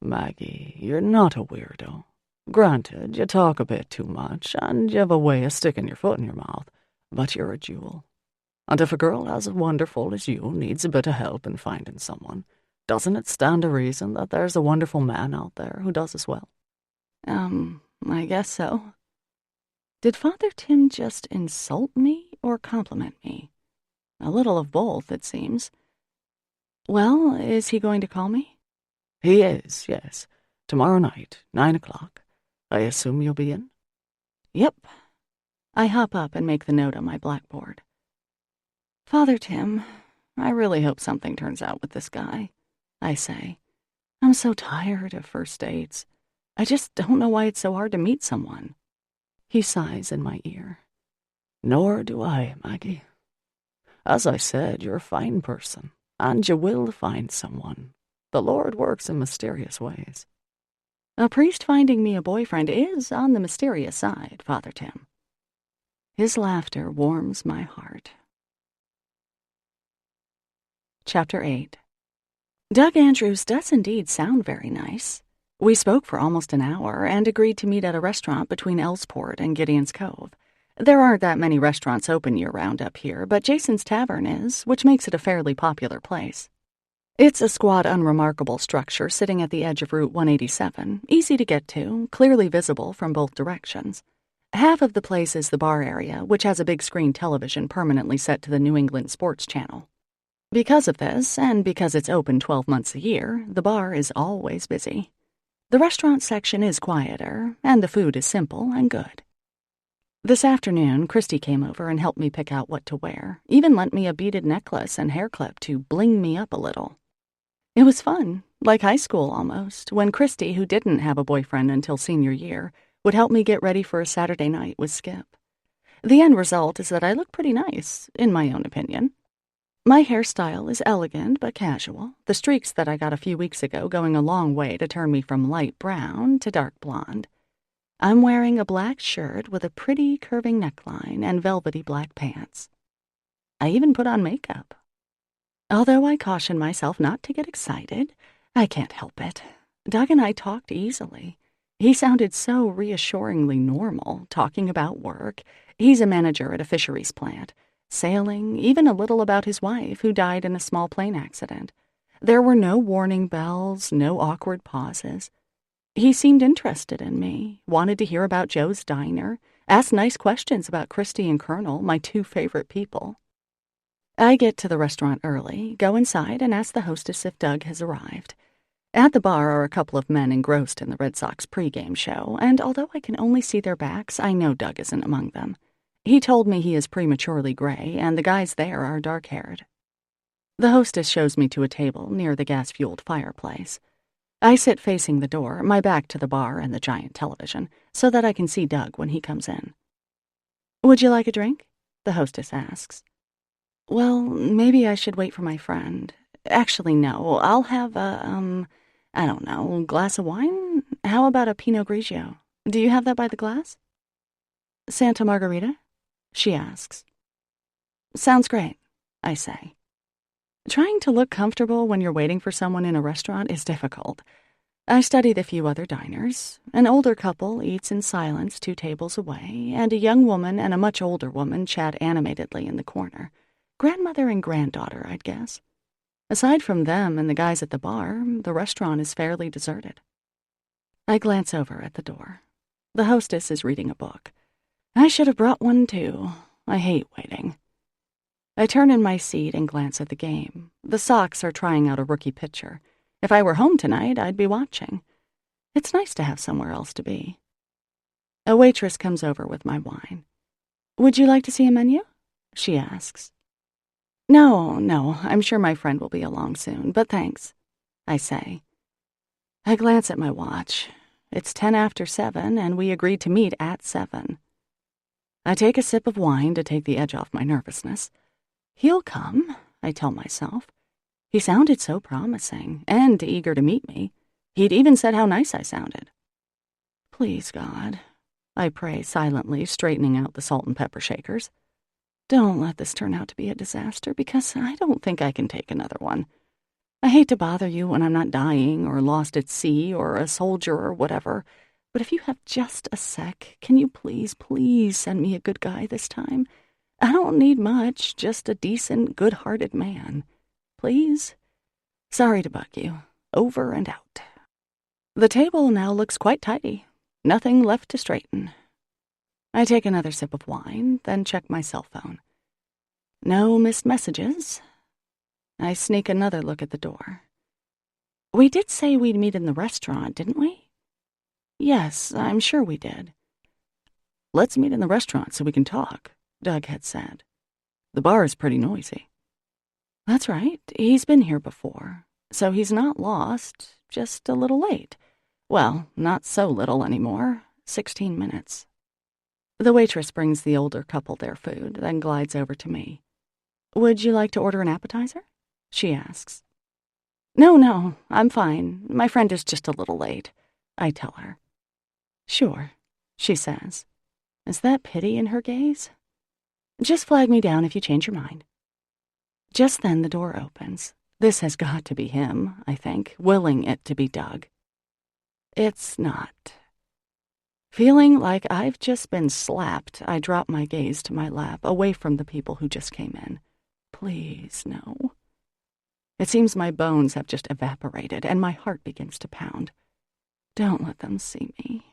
Maggie, you're not a weirdo. Granted, you talk a bit too much, and you have a way of sticking your foot in your mouth, but you're a jewel. And if a girl as wonderful as you needs a bit of help in finding someone, doesn't it stand to reason that there's a wonderful man out there who does as well? I guess so. Did Father Tim just insult me or compliment me? A little of both, it seems. Well, is he going to call me? He is, yes. Tomorrow night, 9 o'clock. I assume you'll be in? Yep. I hop up and make the note on my blackboard. Father Tim, I really hope something turns out with this guy, I say. I'm so tired of first dates. I just don't know why it's so hard to meet someone. He sighs in my ear. Nor do I, Maggie. As I said, you're a fine person, and you will find someone. The Lord works in mysterious ways. A priest finding me a boyfriend is on the mysterious side, Father Tim. His laughter warms my heart. Chapter 8. Doug Andrews does indeed sound very nice. We spoke for almost an hour and agreed to meet at a restaurant between Ellsport and Gideon's Cove. There aren't that many restaurants open year-round up here, but Jason's Tavern is, which makes it a fairly popular place. It's a squat, unremarkable structure sitting at the edge of Route 187, easy to get to, clearly visible from both directions. Half of the place is the bar area, which has a big screen television permanently set to the New England Sports Channel. Because of this, and because it's open 12 months a year, the bar is always busy. The restaurant section is quieter, and the food is simple and good. This afternoon, Christy came over and helped me pick out what to wear, even lent me a beaded necklace and hair clip to bling me up a little. It was fun, like high school almost, when Christy, who didn't have a boyfriend until senior year, would help me get ready for a Saturday night with Skip. The end result is that I look pretty nice, in my own opinion. My hairstyle is elegant but casual, the streaks that I got a few weeks ago going a long way to turn me from light brown to dark blonde. I'm wearing a black shirt with a pretty curving neckline and velvety black pants. I even put on makeup. Although I caution myself not to get excited, I can't help it. Doug and I talked easily. He sounded so reassuringly normal, talking about work. He's a manager at a fisheries plant. Sailing, even a little about his wife, who died in a small plane accident. There were no warning bells, no awkward pauses. He seemed interested in me, wanted to hear about Joe's diner, asked nice questions about Christy and Colonel, my two favorite people. I get to the restaurant early, go inside, and ask the hostess if Doug has arrived. At the bar are a couple of men engrossed in the Red Sox pregame show, and although I can only see their backs, I know Doug isn't among them. He told me he is prematurely gray, and the guys there are dark-haired. The hostess shows me to a table near the gas-fueled fireplace. I sit facing the door, my back to the bar and the giant television, so that I can see Doug when he comes in. "Would you like a drink?" the hostess asks. "Well, maybe I should wait for my friend. Actually, no, I'll have I don't know, glass of wine? How about a Pinot Grigio? Do you have that by the glass?" "Santa Margarita?" she asks. "Sounds great," I say. Trying to look comfortable when you're waiting for someone in a restaurant is difficult. I study the few other diners. An older couple eats in silence 2 tables away, and a young woman and a much older woman chat animatedly in the corner. Grandmother and granddaughter, I'd guess. Aside from them and the guys at the bar, the restaurant is fairly deserted. I glance over at the door. The hostess is reading a book. I should have brought one too. I hate waiting. I turn in my seat and glance at the game. The Sox are trying out a rookie pitcher. If I were home tonight, I'd be watching. It's nice to have somewhere else to be. A waitress comes over with my wine. Would you like to see a menu? She asks. No, I'm sure my friend will be along soon, but thanks, I say. I glance at my watch. It's 10 after 7, and we agreed to meet at 7. I take a sip of wine to take the edge off my nervousness. He'll come, I tell myself. He sounded so promising, and eager to meet me. He'd even said how nice I sounded. Please, God, I pray silently, straightening out the salt and pepper shakers. Don't let this turn out to be a disaster, because I don't think I can take another one. I hate to bother you when I'm not dying or lost at sea or a soldier or whatever, but if you have just a sec, can you please send me a good guy this time? I don't need much, just a decent, good-hearted man. Please? Sorry to bug you. Over and out. The table now looks quite tidy. Nothing left to straighten. I take another sip of wine, then check my cell phone. No missed messages. I sneak another look at the door. We did say we'd meet in the restaurant, didn't we? Yes, I'm sure we did. Let's meet in the restaurant so we can talk, Doug had said. The bar is pretty noisy. That's right, he's been here before, so he's not lost, just a little late. Well, not so little anymore, 16 minutes. The waitress brings the older couple their food, then glides over to me. Would you like to order an appetizer? She asks. No, I'm fine. My friend is just a little late, I tell her. Sure, she says. Is that pity in her gaze? Just flag me down if you change your mind. Just then the door opens. This has got to be him, I think, willing it to be Doug. It's not. Feeling like I've just been slapped, I drop my gaze to my lap, away from the people who just came in. Please, no. It seems my bones have just evaporated, and my heart begins to pound. Don't let them see me.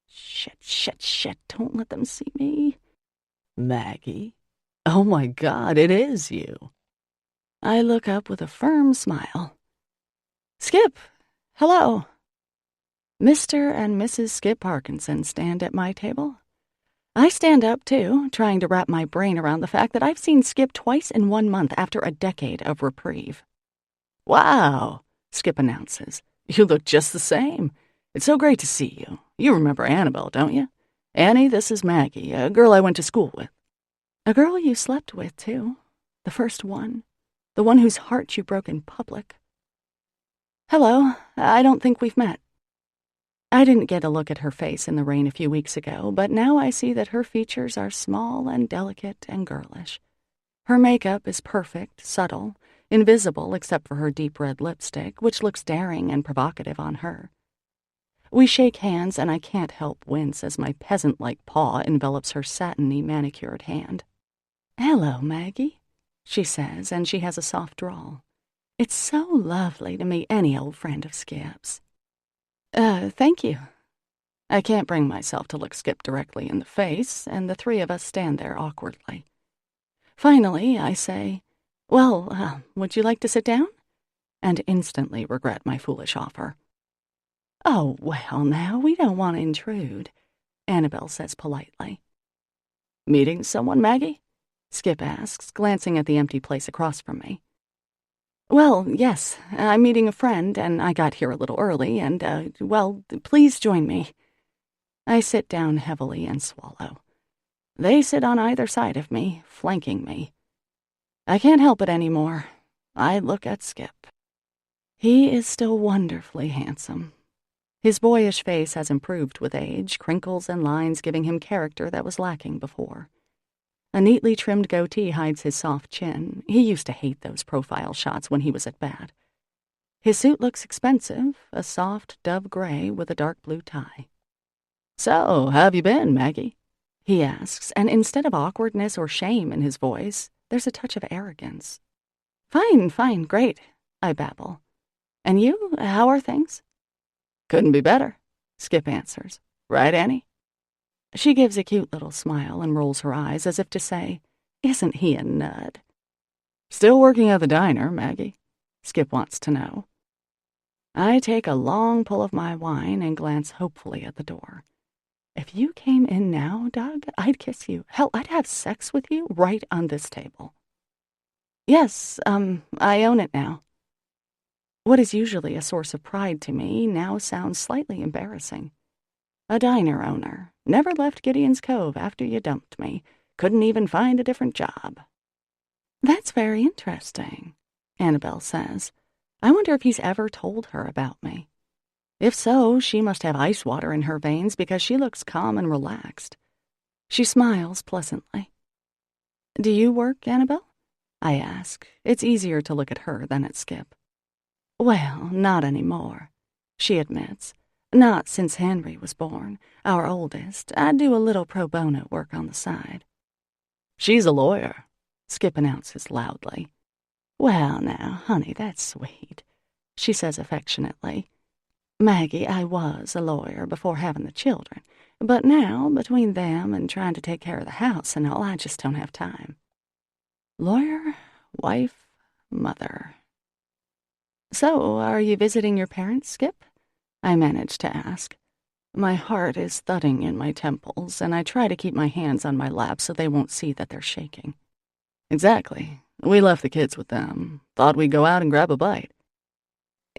Shit, don't let them see me. Maggie? Oh my God, it is you. I look up with a firm smile. Skip, hello. Mr. and Mrs. Skip Parkinson stand at my table. I stand up, too, trying to wrap my brain around the fact that I've seen Skip twice in 1 month after a decade of reprieve. Wow, Skip announces. You look just the same. It's so great to see you. You remember Annabelle, don't you? Annie, this is Maggie, a girl I went to school with. A girl you slept with, too. The first one. The one whose heart you broke in public. Hello, I don't think we've met. I didn't get a look at her face in the rain a few weeks ago, but now I see that her features are small and delicate and girlish. Her makeup is perfect, subtle, invisible except for her deep red lipstick, which looks daring and provocative on her. We shake hands, and I can't help wince as my peasant-like paw envelops her satiny, manicured hand. Hello, Maggie, she says, and she has a soft drawl. It's so lovely to meet any old friend of Skip's. Thank you. I can't bring myself to look Skip directly in the face, and the three of us stand there awkwardly. Finally, I say, well, would you like to sit down? And instantly regret my foolish offer. Oh, well, now, we don't want to intrude, Annabelle says politely. Meeting someone, Maggie? Skip asks, glancing at the empty place across from me. Well, yes, I'm meeting a friend, and I got here a little early, and, well, please join me. I sit down heavily and swallow. They sit on either side of me, flanking me. I can't help it anymore. I look at Skip. He is still wonderfully handsome. His boyish face has improved with age, crinkles and lines giving him character that was lacking before. A neatly trimmed goatee hides his soft chin. He used to hate those profile shots when he was at bat. His suit looks expensive, a soft dove gray with a dark blue tie. So, how have you been, Maggie? He asks, and instead of awkwardness or shame in his voice, there's a touch of arrogance. Fine, great, I babble. And you, how are things? Couldn't be better. Skip answers. Right, Annie? She gives a cute little smile and rolls her eyes as if to say, isn't he a nut? Still working at the diner, Maggie? Skip wants to know. I take a long pull of my wine and glance hopefully at the door. If you came in now, Doug, I'd kiss you. Hell, I'd have sex with you right on this table. Yes, I own it now. What is usually a source of pride to me now sounds slightly embarrassing. A diner owner. Never left Gideon's Cove after you dumped me. Couldn't even find a different job. That's very interesting, Annabelle says. I wonder if he's ever told her about me. If so, she must have ice water in her veins because she looks calm and relaxed. She smiles pleasantly. Do you work, Annabelle? I ask. It's easier to look at her than at Skip. Well, not anymore, she admits. Not since Henry was born, our oldest. I do a little pro bono work on the side. She's a lawyer, Skip announces loudly. Well, now, honey, that's sweet, she says affectionately. Maggie, I was a lawyer before having the children, but now, between them and trying to take care of the house and all, I just don't have time. Lawyer, wife, mother. So, are you visiting your parents, Skip? I manage to ask. My heart is thudding in my temples, and I try to keep my hands on my lap so they won't see that they're shaking. Exactly. We left the kids with them. Thought we'd go out and grab a bite.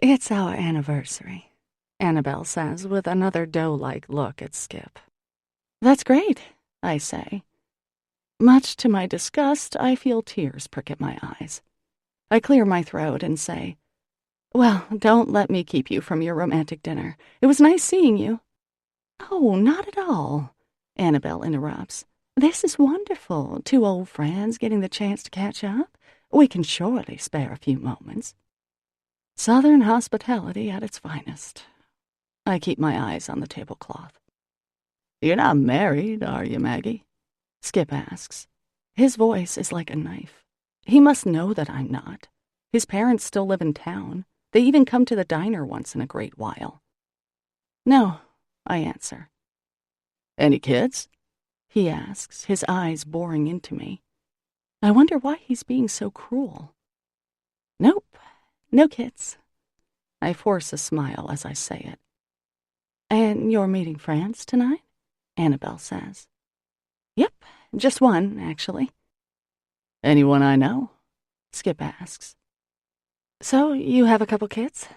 It's our anniversary, Annabelle says with another doe-like look at Skip. That's great, I say. Much to my disgust, I feel tears prick at my eyes. I clear my throat and say, well, don't let me keep you from your romantic dinner. It was nice seeing you. Oh, not at all, Annabelle interrupts. This is wonderful. Two old friends getting the chance to catch up. We can surely spare a few moments. Southern hospitality at its finest. I keep my eyes on the tablecloth. You're not married, are you, Maggie? Skip asks. His voice is like a knife. He must know that I'm not. His parents still live in town. They even come to the diner once in a great while. No, I answer. Any kids? He asks, his eyes boring into me. I wonder why he's being so cruel. Nope, no kids. I force a smile as I say it. And you're meeting friends tonight? Annabelle says. Yep, just one, actually. Anyone I know? Skip asks. So, you have a couple kids?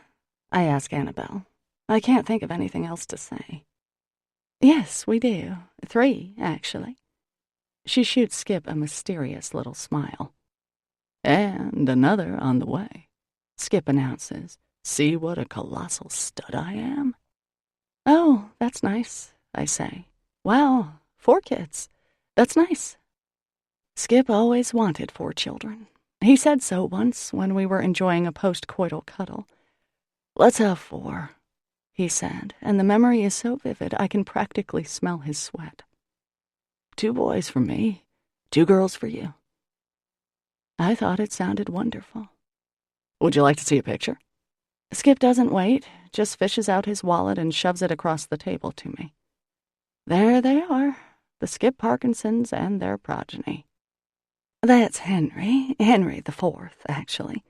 I ask Annabelle. I can't think of anything else to say. Yes, we do. 3, actually. She shoots Skip a mysterious little smile. And another on the way, Skip announces. See what a colossal stud I am? Oh, that's nice, I say. Wow, 4 kids. That's nice. Skip always wanted 4 children. He said so once when we were enjoying a post-coital cuddle. Let's have 4, he said, and the memory is so vivid I can practically smell his sweat. 2 boys for me, 2 girls for you. I thought it sounded wonderful. Would you like to see a picture? Skip doesn't wait, just fishes out his wallet and shoves it across the table to me. There they are, the Skip Parkinsons and their progeny. That's Henry the 4th, actually,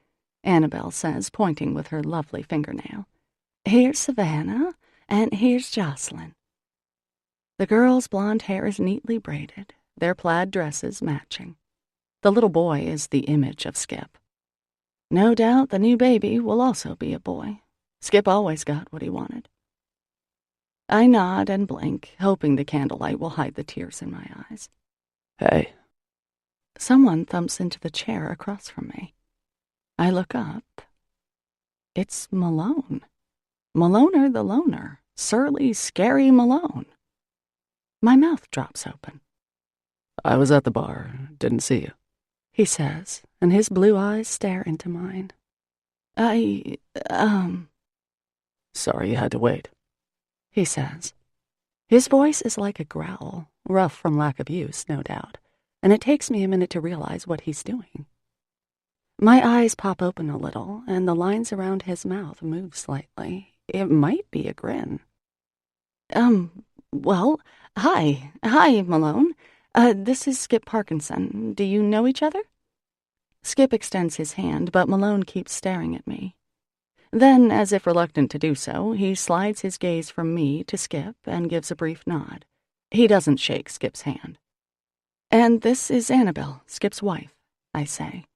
Annabelle says, pointing with her lovely fingernail. Here's Savannah, and here's Jocelyn. The girl's blonde hair is neatly braided, their plaid dresses matching. The little boy is the image of Skip. No doubt the new baby will also be a boy. Skip always got what he wanted. I nod and blink, hoping the candlelight will hide the tears in my eyes. Hey. Someone thumps into the chair across from me. I look up. It's Malone. Maloner the loner. Surly, scary Malone. My mouth drops open. I was at the bar. Didn't see you, he says, and his blue eyes stare into mine. Sorry you had to wait, he says. His voice is like a growl, rough from lack of use, no doubt, and it takes me a minute to realize what he's doing. My eyes pop open a little, and the lines around his mouth move slightly. It might be a grin. Well, hi. Hi, Malone. This is Skip Parkinson. Do you know each other? Skip extends his hand, but Malone keeps staring at me. Then, as if reluctant to do so, he slides his gaze from me to Skip and gives a brief nod. He doesn't shake Skip's hand. And this is Annabelle, Skip's wife, I say.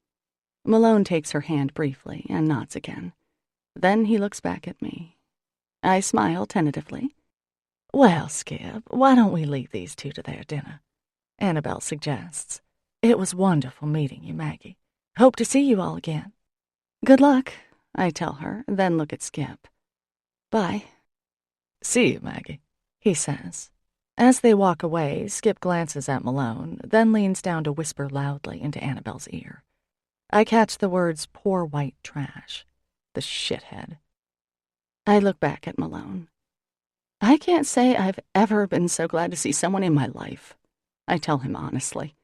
Malone takes her hand briefly and nods again. Then he looks back at me. I smile tentatively. Well, Skip, why don't we leave these two to their dinner? Annabelle suggests. It was wonderful meeting you, Maggie. Hope to see you all again. Good luck, I tell her, then look at Skip. Bye. See you, Maggie, he says. As they walk away, Skip glances at Malone, then leans down to whisper loudly into Annabelle's ear. I catch the words, poor white trash. The shithead. I look back at Malone. I can't say I've ever been so glad to see someone in my life, I tell him honestly.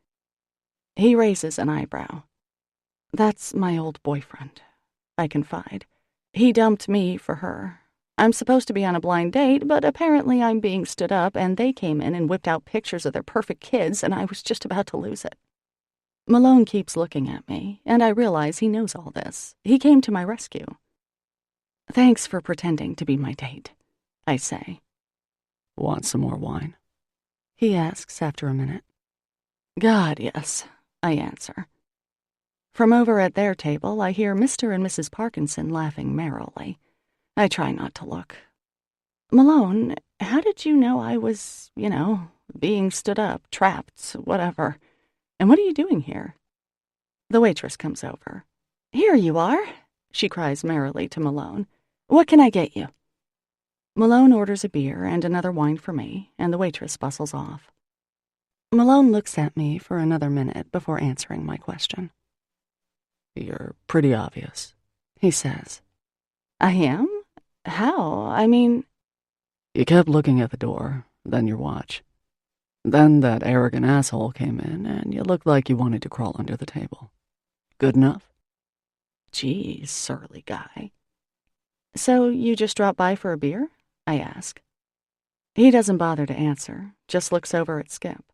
He raises an eyebrow. That's my old boyfriend, I confide. He dumped me for her. I'm supposed to be on a blind date, but apparently I'm being stood up, and they came in and whipped out pictures of their perfect kids, and I was just about to lose it. Malone keeps looking at me, and I realize he knows all this. He came to my rescue. Thanks for pretending to be my date, I say. Want some more wine? He asks after a minute. God, yes, I answer. From over at their table, I hear Mr. and Mrs. Parkinson laughing merrily. I try not to look. Malone, how did you know I was, being stood up, trapped, whatever? And what are you doing here? The waitress comes over. Here you are, she cries merrily to Malone. What can I get you? Malone orders a beer and another wine for me, and the waitress bustles off. Malone looks at me for another minute before answering my question. You're pretty obvious, he says. I am? How? I mean... You kept looking at the door, then your watch. Then that arrogant asshole came in, and you looked like you wanted to crawl under the table. Good enough? Geez, surly guy. So you just dropped by for a beer? I ask. He doesn't bother to answer, just looks over at Skip.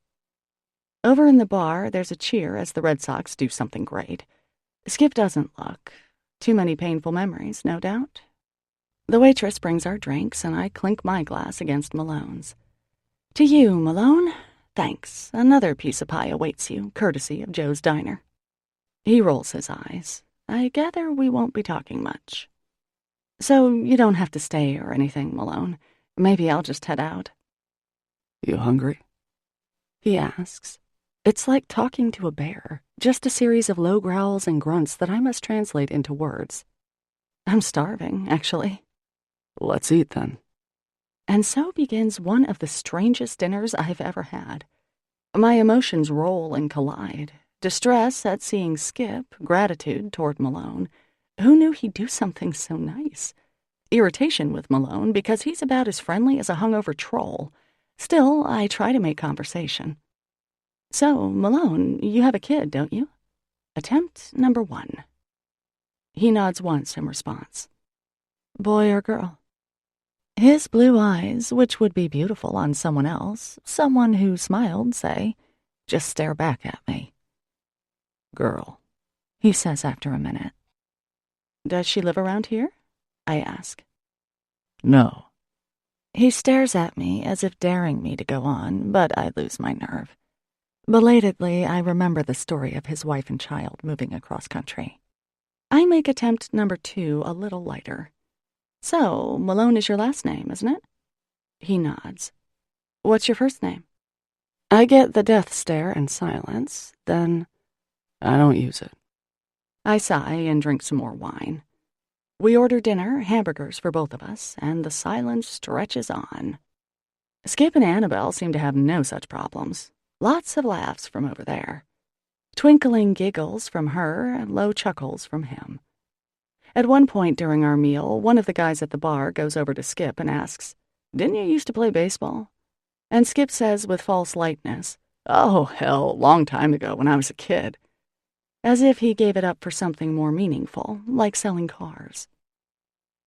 Over in the bar, there's a cheer as the Red Sox do something great. Skip doesn't look. Too many painful memories, no doubt. The waitress brings our drinks, and I clink my glass against Malone's. To you, Malone. Thanks. Another piece of pie awaits you, courtesy of Joe's Diner. He rolls his eyes. I gather we won't be talking much. So you don't have to stay or anything, Malone. Maybe I'll just head out. You hungry? He asks. It's like talking to a bear, just a series of low growls and grunts that I must translate into words. I'm starving, actually. Let's eat, then. And so begins one of the strangest dinners I've ever had. My emotions roll and collide. Distress at seeing Skip, gratitude toward Malone. Who knew he'd do something so nice? Irritation with Malone because he's about as friendly as a hungover troll. Still, I try to make conversation. So, Malone, you have a kid, don't you? Attempt number 1. He nods once in response. Boy or girl? His blue eyes, which would be beautiful on someone else, someone who smiled, say, just stare back at me. Girl, he says after a minute. Does she live around here? I ask. No. He stares at me as if daring me to go on, but I lose my nerve. Belatedly, I remember the story of his wife and child moving across country. I make attempt number 2 a little lighter. So, Malone is your last name, isn't it? He nods. What's your first name? I get the death stare and silence, then... I don't use it. I sigh and drink some more wine. We order dinner, hamburgers for both of us, and the silence stretches on. Skip and Annabelle seem to have no such problems. Lots of laughs from over there. Twinkling giggles from her, low chuckles from him. At one point during our meal, one of the guys at the bar goes over to Skip and asks, "Didn't you used to play baseball?" And Skip says with false lightness, "Oh, hell, long time ago when I was a kid." As if he gave it up for something more meaningful, like selling cars.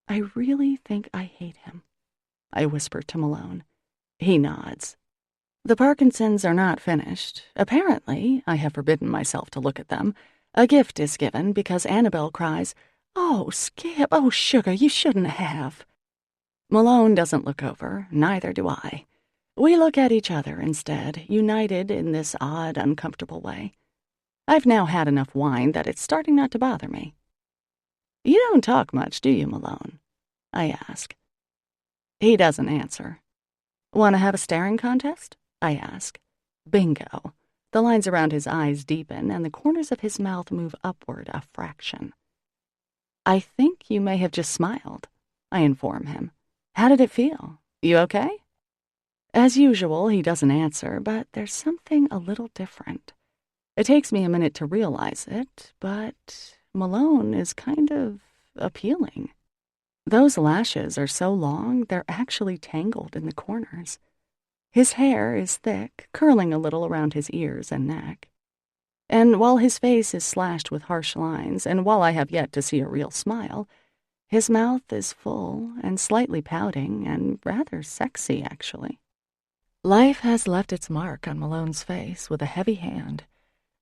I really think I hate him, I whispered to Malone. He nods. The Parkinsons are not finished. Apparently, I have forbidden myself to look at them. A gift is given because Annabelle cries, "Oh, Skip, oh, sugar, you shouldn't have." Malone doesn't look over, neither do I. We look at each other instead, united in this odd, uncomfortable way. I've now had enough wine that it's starting not to bother me. "You don't talk much, do you, Malone?" I ask. He doesn't answer. "Want to have a staring contest?" I ask. Bingo. The lines around his eyes deepen, and the corners of his mouth move upward a fraction. "I think you may have just smiled," I inform him. "How did it feel? You okay?" As usual, he doesn't answer, but there's something a little different. It takes me a minute to realize it, but Malone is kind of appealing. Those lashes are so long, they're actually tangled in the corners. His hair is thick, curling a little around his ears and neck. And while his face is slashed with harsh lines, and while I have yet to see a real smile, his mouth is full and slightly pouting and rather sexy, actually. Life has left its mark on Malone's face with a heavy hand,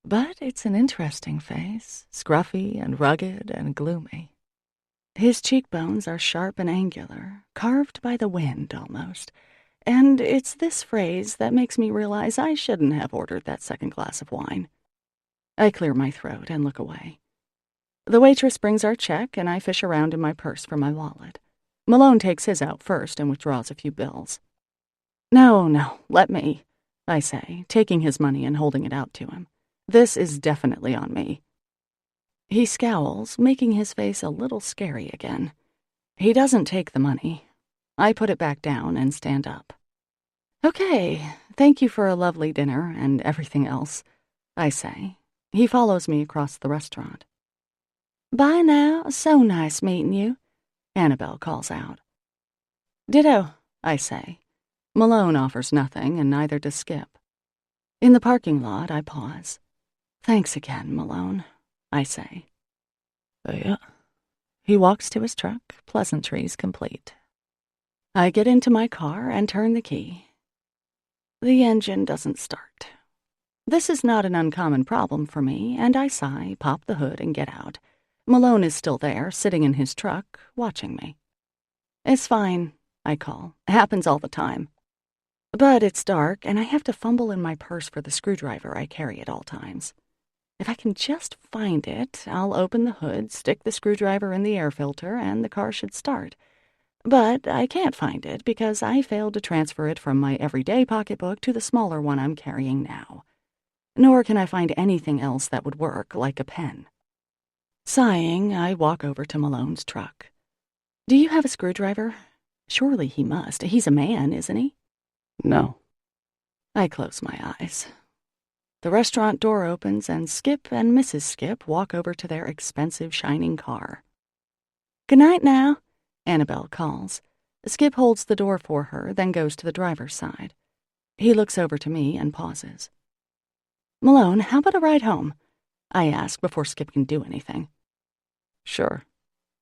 but it's an interesting face, scruffy and rugged and gloomy. His cheekbones are sharp and angular, carved by the wind almost, and it's this phrase that makes me realize I shouldn't have ordered that second glass of wine. I clear my throat and look away. The waitress brings our check, and I fish around in my purse for my wallet. Malone takes his out first and withdraws a few bills. No, let me," I say, taking his money and holding it out to him. "This is definitely on me." He scowls, making his face a little scary again. He doesn't take the money. I put it back down and stand up. "Okay, thank you for a lovely dinner and everything else," I say. He follows me across the restaurant. "Bye now, so nice meeting you," Annabelle calls out. "Ditto," I say. Malone offers nothing, and neither does Skip. In the parking lot, I pause. "Thanks again, Malone," I say. Yeah. He walks to his truck, pleasantries complete. I get into my car and turn the key. The engine doesn't start. This is not an uncommon problem for me, and I sigh, pop the hood, and get out. Malone is still there, sitting in his truck, watching me. "It's fine," I call. "Happens all the time." But it's dark, and I have to fumble in my purse for the screwdriver I carry at all times. If I can just find it, I'll open the hood, stick the screwdriver in the air filter, and the car should start. But I can't find it because I failed to transfer it from my everyday pocketbook to the smaller one I'm carrying now. Nor can I find anything else that would work, like a pen. Sighing, I walk over to Malone's truck. "Do you have a screwdriver?" Surely he must. He's a man, isn't he? No. I close my eyes. The restaurant door opens, and Skip and Mrs. Skip walk over to their expensive, shining car. "Good night now," Annabelle calls. Skip holds the door for her, then goes to the driver's side. He looks over to me and pauses. "Malone, how about a ride home?" I ask before Skip can do anything. Sure,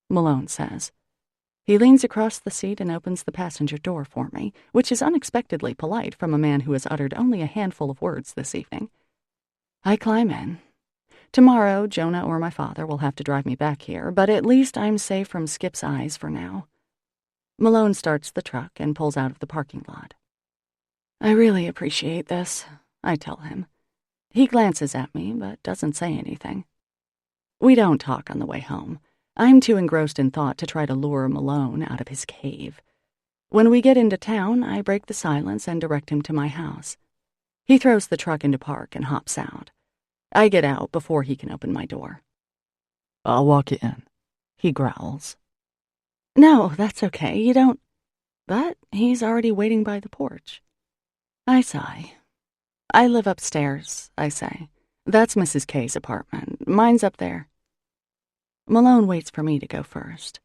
Malone says. He leans across the seat and opens the passenger door for me, which is unexpectedly polite from a man who has uttered only a handful of words this evening. I climb in. Tomorrow, Jonah or my father will have to drive me back here, but at least I'm safe from Skip's eyes for now. Malone starts the truck and pulls out of the parking lot. "I really appreciate this," I tell him. He glances at me, but doesn't say anything. We don't talk on the way home. I'm too engrossed in thought to try to lure Malone out of his cave. When we get into town, I break the silence and direct him to my house. He throws the truck into park and hops out. I get out before he can open my door. I'll walk you in, he growls. "No, that's okay, you don't..." But he's already waiting by the porch. I sigh. "I live upstairs," I say. "That's Mrs. K's apartment. Mine's up there." Malone waits for me to go first.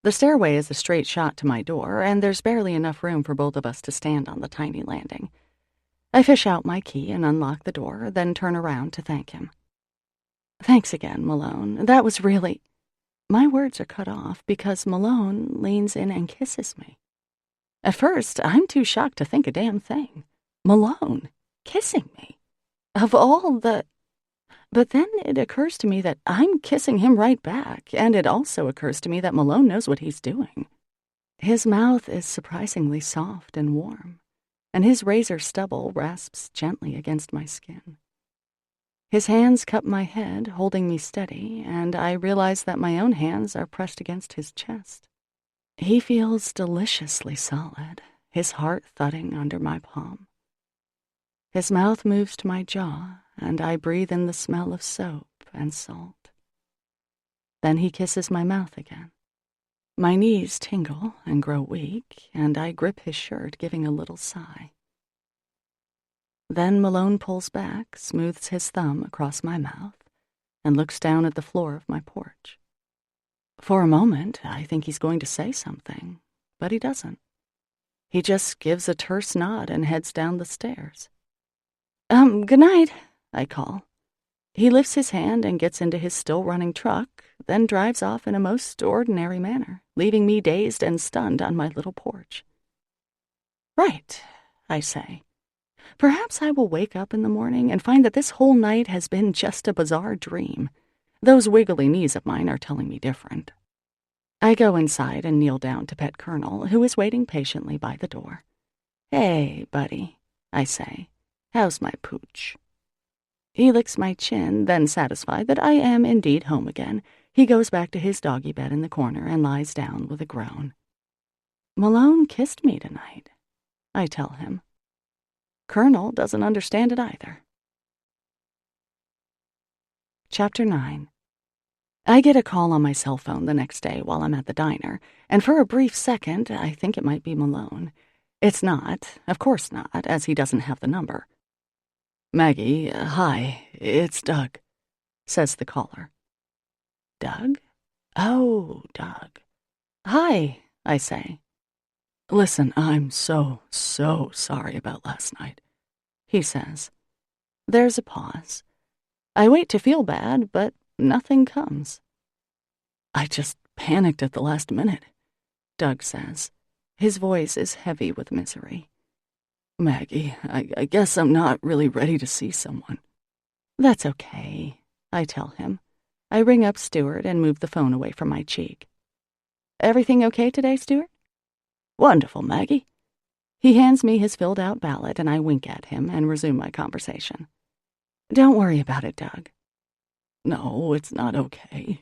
The stairway is a straight shot to my door, and there's barely enough room for both of us to stand on the tiny landing. I fish out my key and unlock the door, then turn around to thank him. "Thanks again, Malone. That was really..." My words are cut off because Malone leans in and kisses me. At first, I'm too shocked to think a damn thing. Malone, kissing me. Of all the... But then it occurs to me that I'm kissing him right back, and it also occurs to me that Malone knows what he's doing. His mouth is surprisingly soft and warm, and his razor stubble rasps gently against my skin. His hands cup my head, holding me steady, and I realize that my own hands are pressed against his chest. He feels deliciously solid, his heart thudding under my palm. His mouth moves to my jaw, and I breathe in the smell of soap and salt. Then he kisses my mouth again. My knees tingle and grow weak, and I grip his shirt, giving a little sigh. Then Malone pulls back, smooths his thumb across my mouth, and looks down at the floor of my porch. For a moment, I think he's going to say something, but he doesn't. He just gives a terse nod and heads down the stairs. Good night, I call. He lifts his hand and gets into his still-running truck, then drives off in a most ordinary manner, leaving me dazed and stunned on my little porch. Right, I say. Perhaps I will wake up in the morning and find that this whole night has been just a bizarre dream. Those wiggly knees of mine are telling me different. I go inside and kneel down to pet Colonel, who is waiting patiently by the door. Hey, buddy, I say. How's my pooch? He licks my chin, then satisfied that I am indeed home again, he goes back to his doggy bed in the corner and lies down with a groan. Malone kissed me tonight, I tell him. Colonel doesn't understand it either. Chapter 9. I get a call on my cell phone the next day while I'm at the diner, and for a brief second, I think it might be Malone. It's not, of course not, as he doesn't have the number. Maggie, hi, it's Doug, says the caller. Doug? Oh, Doug. Hi, I say. Listen, I'm so sorry about last night, he says. There's a pause. I wait to feel bad, but nothing comes. I just panicked at the last minute, Doug says. His voice is heavy with misery. Maggie, I guess I'm not really ready to see someone. That's okay, I tell him. I ring up Stuart and move the phone away from my cheek. Everything okay today, Stuart? Wonderful, Maggie. He hands me his filled-out ballot, and I wink at him and resume my conversation. Don't worry about it, Doug. No, it's not okay.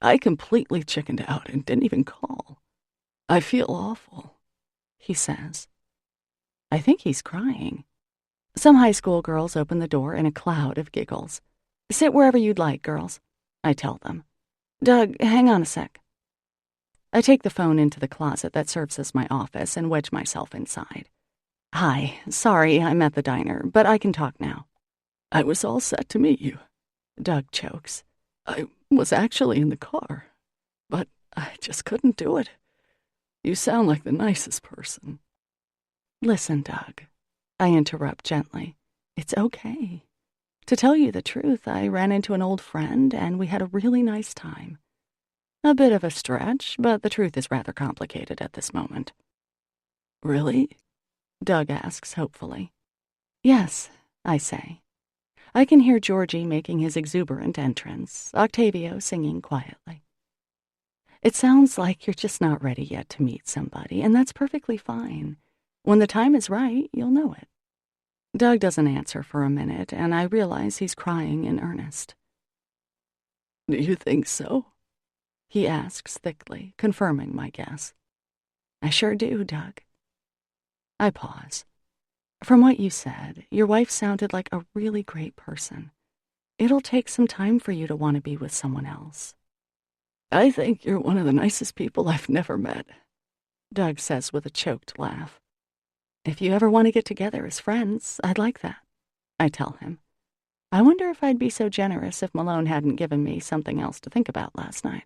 I completely chickened out and didn't even call. I feel awful, he says. I think he's crying. Some high school girls open the door in a cloud of giggles. Sit wherever you'd like, girls, I tell them. Doug, hang on a sec. I take the phone into the closet that serves as my office and wedge myself inside. Hi, sorry I'm at the diner, but I can talk now. I was all set to meet you, Doug chokes. I was actually in the car, but I just couldn't do it. You sound like the nicest person. Listen, Doug, I interrupt gently. It's okay. To tell you the truth, I ran into an old friend and we had a really nice time. A bit of a stretch, but the truth is rather complicated at this moment. Really? Doug asks hopefully. Yes, I say. I can hear Georgie making his exuberant entrance, Octavio singing quietly. It sounds like you're just not ready yet to meet somebody, and that's perfectly fine. When the time is right, you'll know it. Doug doesn't answer for a minute, and I realize he's crying in earnest. Do you think so? He asks thickly, confirming my guess. I sure do, Doug. I pause. From what you said, your wife sounded like a really great person. It'll take some time for you to want to be with someone else. I think you're one of the nicest people I've never met, Doug says with a choked laugh. If you ever want to get together as friends, I'd like that, I tell him. I wonder if I'd be so generous if Malone hadn't given me something else to think about last night.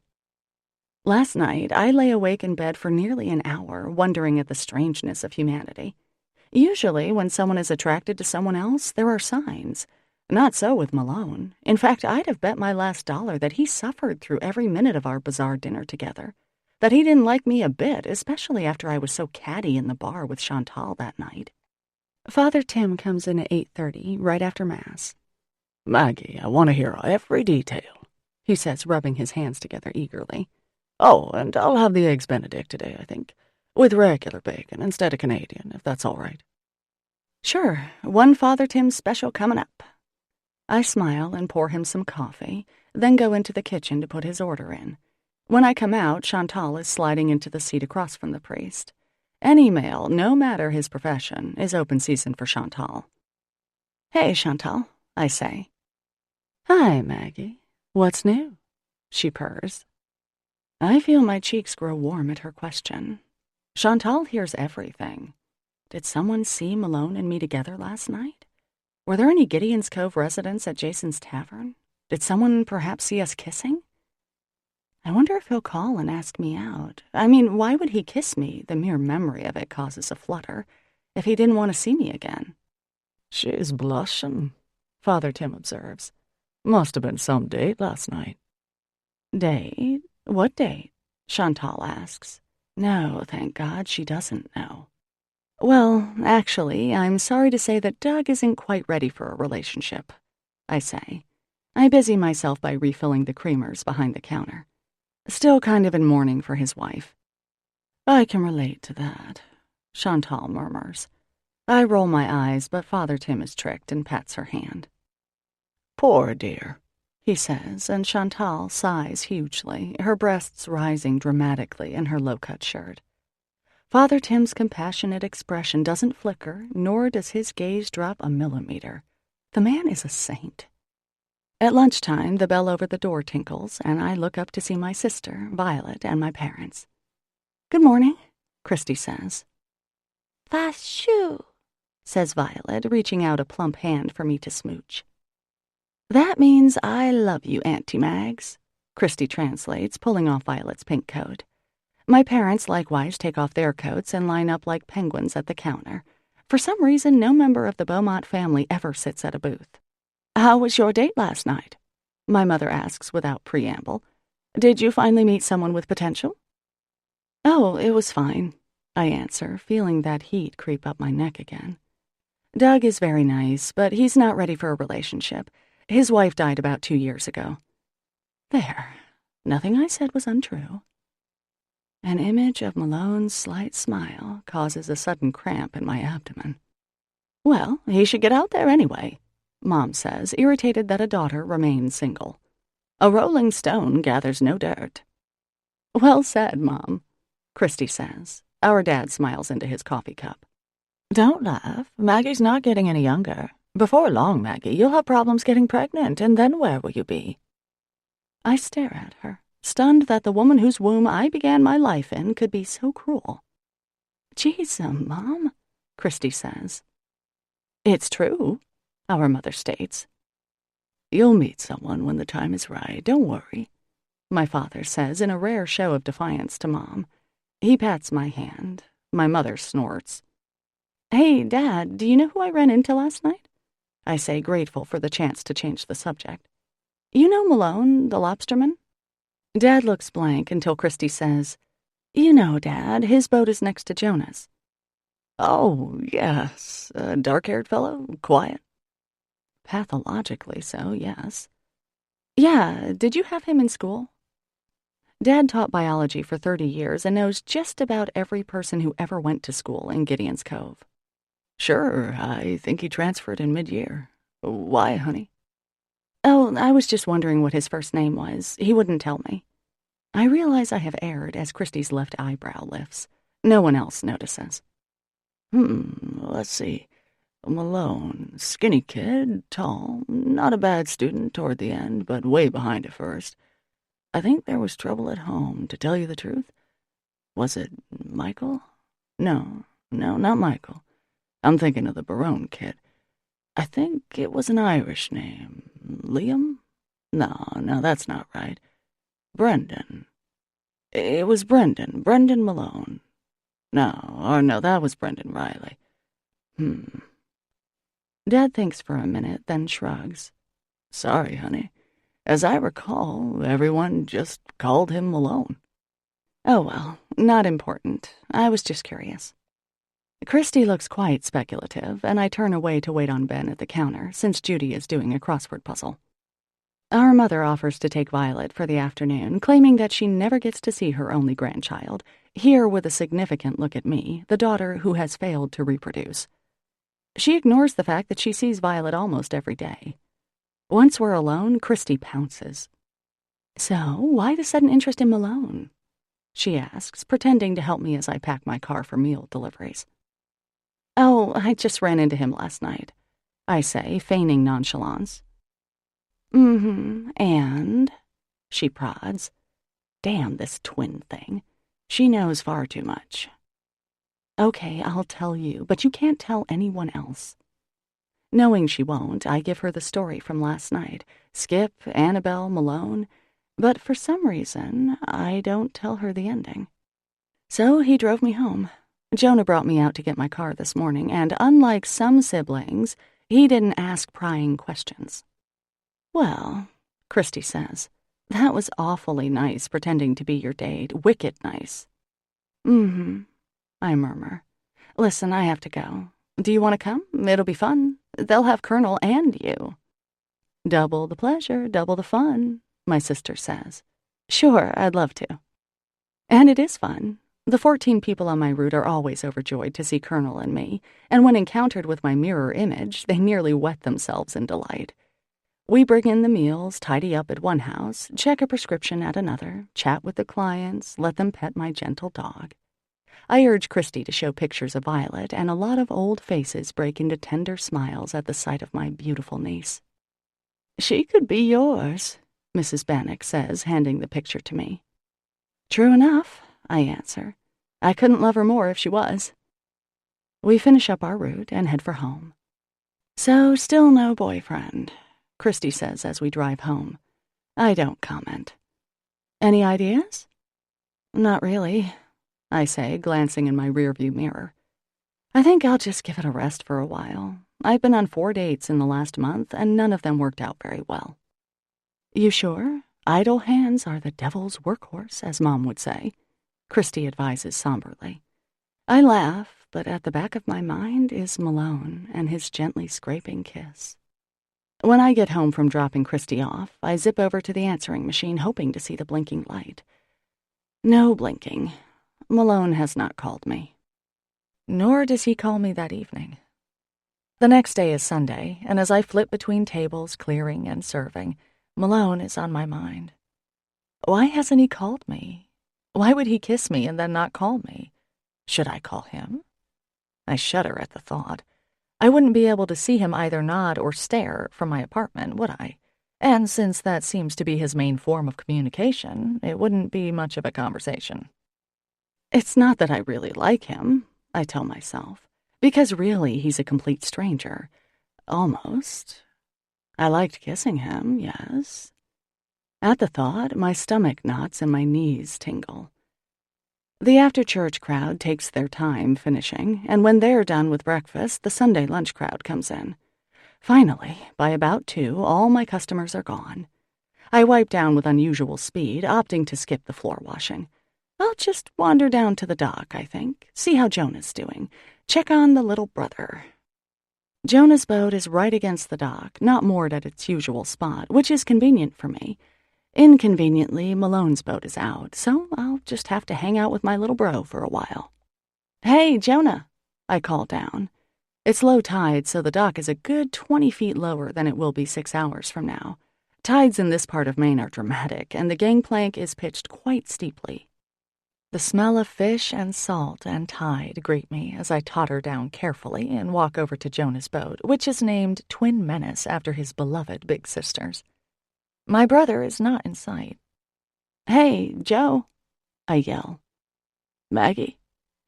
Last night, I lay awake in bed for nearly an hour, wondering at the strangeness of humanity. Usually, when someone is attracted to someone else, there are signs. Not so with Malone. In fact, I'd have bet my last dollar that he suffered through every minute of our bizarre dinner together. that he didn't like me a bit, especially after I was so catty in the bar with Chantal that night. Father Tim comes in at 8:30, right after Mass. "Maggie, I want to hear every detail," he says, rubbing his hands together eagerly. "Oh, and I'll have the Eggs Benedict today, I think, with regular bacon instead of Canadian, if that's all right." "Sure, one Father Tim special coming up." I smile and pour him some coffee, then go into the kitchen to put his order in. When I come out, Chantal is sliding into the seat across from the priest. Any male, no matter his profession, is open season for Chantal. "Hey, Chantal," I say. "Hi, Maggie. What's new?" she purrs. I feel my cheeks grow warm at her question. Chantal hears everything. Did someone see Malone and me together last night? Were there any Gideon's Cove residents at Jason's tavern? Did someone perhaps see us kissing? I wonder if he'll call and ask me out. I mean, why would he kiss me? The mere memory of it causes a flutter. If he didn't want to see me again. "She's blushing," Father Tim observes. "Must have been some date last night." "Date? What date?" Chantal asks. No, thank God, she doesn't know. "Well, actually, I'm sorry to say that Doug isn't quite ready for a relationship," I say. I busy myself by refilling the creamers behind the counter. Still kind of in mourning for his wife. "I can relate to that," Chantal murmurs. I roll my eyes, but Father Tim is tricked and pats her hand. "Poor dear," he says, and Chantal sighs hugely, her breasts rising dramatically in her low-cut shirt. Father Tim's compassionate expression doesn't flicker, nor does his gaze drop a millimeter. The man is a saint. At lunchtime, the bell over the door tinkles, and I look up to see my sister, Violet, and my parents. "Good morning," Christy says. "Vashoo," says Violet, reaching out a plump hand for me to smooch. "That means I love you, Auntie Mags," Christy translates, pulling off Violet's pink coat. My parents likewise take off their coats and line up like penguins at the counter. For some reason, no member of the Beaumont family ever sits at a booth. "How was your date last night?" my mother asks without preamble. "Did you finally meet someone with potential?" "Oh, it was fine," I answer, feeling that heat creep up my neck again. "Doug is very nice, but he's not ready for a relationship. His wife died about 2 years ago." There. Nothing I said was untrue. An image of Malone's slight smile causes a sudden cramp in my abdomen. "Well, he should get out there anyway," Mom says, irritated that a daughter remains single. "A rolling stone gathers no dirt." "Well said, Mom," Christy says. Our dad smiles into his coffee cup. "Don't laugh. Maggie's not getting any younger. Before long, Maggie, you'll have problems getting pregnant, and then where will you be?" I stare at her, stunned that the woman whose womb I began my life in could be so cruel. "Geez, Mom," Christy says. "It's true," our mother states. "You'll meet someone when the time is right, don't worry," my father says in a rare show of defiance to Mom. He pats my hand. My mother snorts. "Hey, Dad, do you know who I ran into last night?" I say, grateful for the chance to change the subject. "You know Malone, the lobsterman?" Dad looks blank until Christy says, "You know, Dad, his boat is next to Jonah's." "Oh, yes, a dark-haired fellow, quiet." "Pathologically so, yes." "Yeah, did you have him in school?" Dad taught biology for 30 years and knows just about every person who ever went to school in Gideon's Cove. "Sure, I think he transferred in mid-year. Why, honey?" "Oh, I was just wondering what his first name was. He wouldn't tell me." I realize I have erred as Christy's left eyebrow lifts. No one else notices. Let's see. Malone, skinny kid, tall, not a bad student toward the end, but way behind at first. I think there was trouble at home, to tell you the truth. Was it Michael? No, not Michael. I'm thinking of the Barone kid. I think it was an Irish name. Liam? No, that's not right. Brendan. It was Brendan Malone. No, that was Brendan Riley. Dad thinks for a minute, then shrugs. "Sorry, honey. As I recall, everyone just called him Malone." Oh well, not important. I was just curious. Christy looks quite speculative, and I turn away to wait on Ben at the counter, since Judy is doing a crossword puzzle. Our mother offers to take Violet for the afternoon, claiming that she never gets to see her only grandchild, here with a significant look at me, the daughter who has failed to reproduce. She ignores the fact that she sees Violet almost every day. Once we're alone, Christy pounces. "So, why the sudden interest in Malone?" she asks, pretending to help me as I pack my car for meal deliveries. "Oh, I just ran into him last night," I say, feigning nonchalance. And?" she prods. Damn this twin thing. She knows far too much. "Okay, I'll tell you, but you can't tell anyone else." Knowing she won't, I give her the story from last night. Skip, Annabelle, Malone. But for some reason, I don't tell her the ending. So he drove me home. Jonah brought me out to get my car this morning, and unlike some siblings, he didn't ask prying questions. "Well," Christy says, "that was awfully nice pretending to be your date. Wicked nice." I murmur. "Listen, I have to go. Do you want to come? It'll be fun. They'll have Colonel and you." "Double the pleasure, double the fun," my sister says. "Sure, I'd love to." And it is fun. The 14 people on my route are always overjoyed to see Colonel and me, and when encountered with my mirror image, they nearly wet themselves in delight. We bring in the meals, tidy up at one house, check a prescription at another, chat with the clients, let them pet my gentle dog. I urge Christy to show pictures of Violet, and a lot of old faces break into tender smiles at the sight of my beautiful niece. "She could be yours," Mrs. Bannock says, handing the picture to me. "True enough," I answer. "I couldn't love her more if she was." We finish up our route and head for home. "So, still no boyfriend," Christy says as we drive home. I don't comment. "Any ideas?" "Not really," I say, glancing in my rearview mirror. "I think I'll just give it a rest for a while. I've been on 4 dates in the last month, and none of them worked out very well." "You sure? Idle hands are the devil's workhorse, as Mom would say," Christy advises somberly. I laugh, but at the back of my mind is Malone and his gently scraping kiss. When I get home from dropping Christy off, I zip over to the answering machine, hoping to see the blinking light. No blinking. Malone has not called me. Nor does he call me that evening. The next day is Sunday, and as I flip between tables, clearing and serving, Malone is on my mind. Why hasn't he called me? Why would he kiss me and then not call me? Should I call him? I shudder at the thought. I wouldn't be able to see him either nod or stare from my apartment, would I? And since that seems to be his main form of communication, it wouldn't be much of a conversation. It's not that I really like him, I tell myself, because really he's a complete stranger. Almost. I liked kissing him, yes. At the thought, my stomach knots and my knees tingle. The after-church crowd takes their time finishing, and when they're done with breakfast, the Sunday lunch crowd comes in. Finally, by about 2, all my customers are gone. I wipe down with unusual speed, opting to skip the floor washing. I'll just wander down to the dock, I think, see how Jonah's doing, check on the little brother. Jonah's boat is right against the dock, not moored at its usual spot, which is convenient for me. Inconveniently, Malone's boat is out, so I'll just have to hang out with my little bro for a while. "Hey, Jonah," I call down. It's low tide, so the dock is a good 20 feet lower than it will be 6 hours from now. Tides in this part of Maine are dramatic, and the gangplank is pitched quite steeply. The smell of fish and salt and tide greet me as I totter down carefully and walk over to Jonah's boat, which is named Twin Menace after his beloved big sisters. My brother is not in sight. "Hey, Joe," I yell. "Maggie,"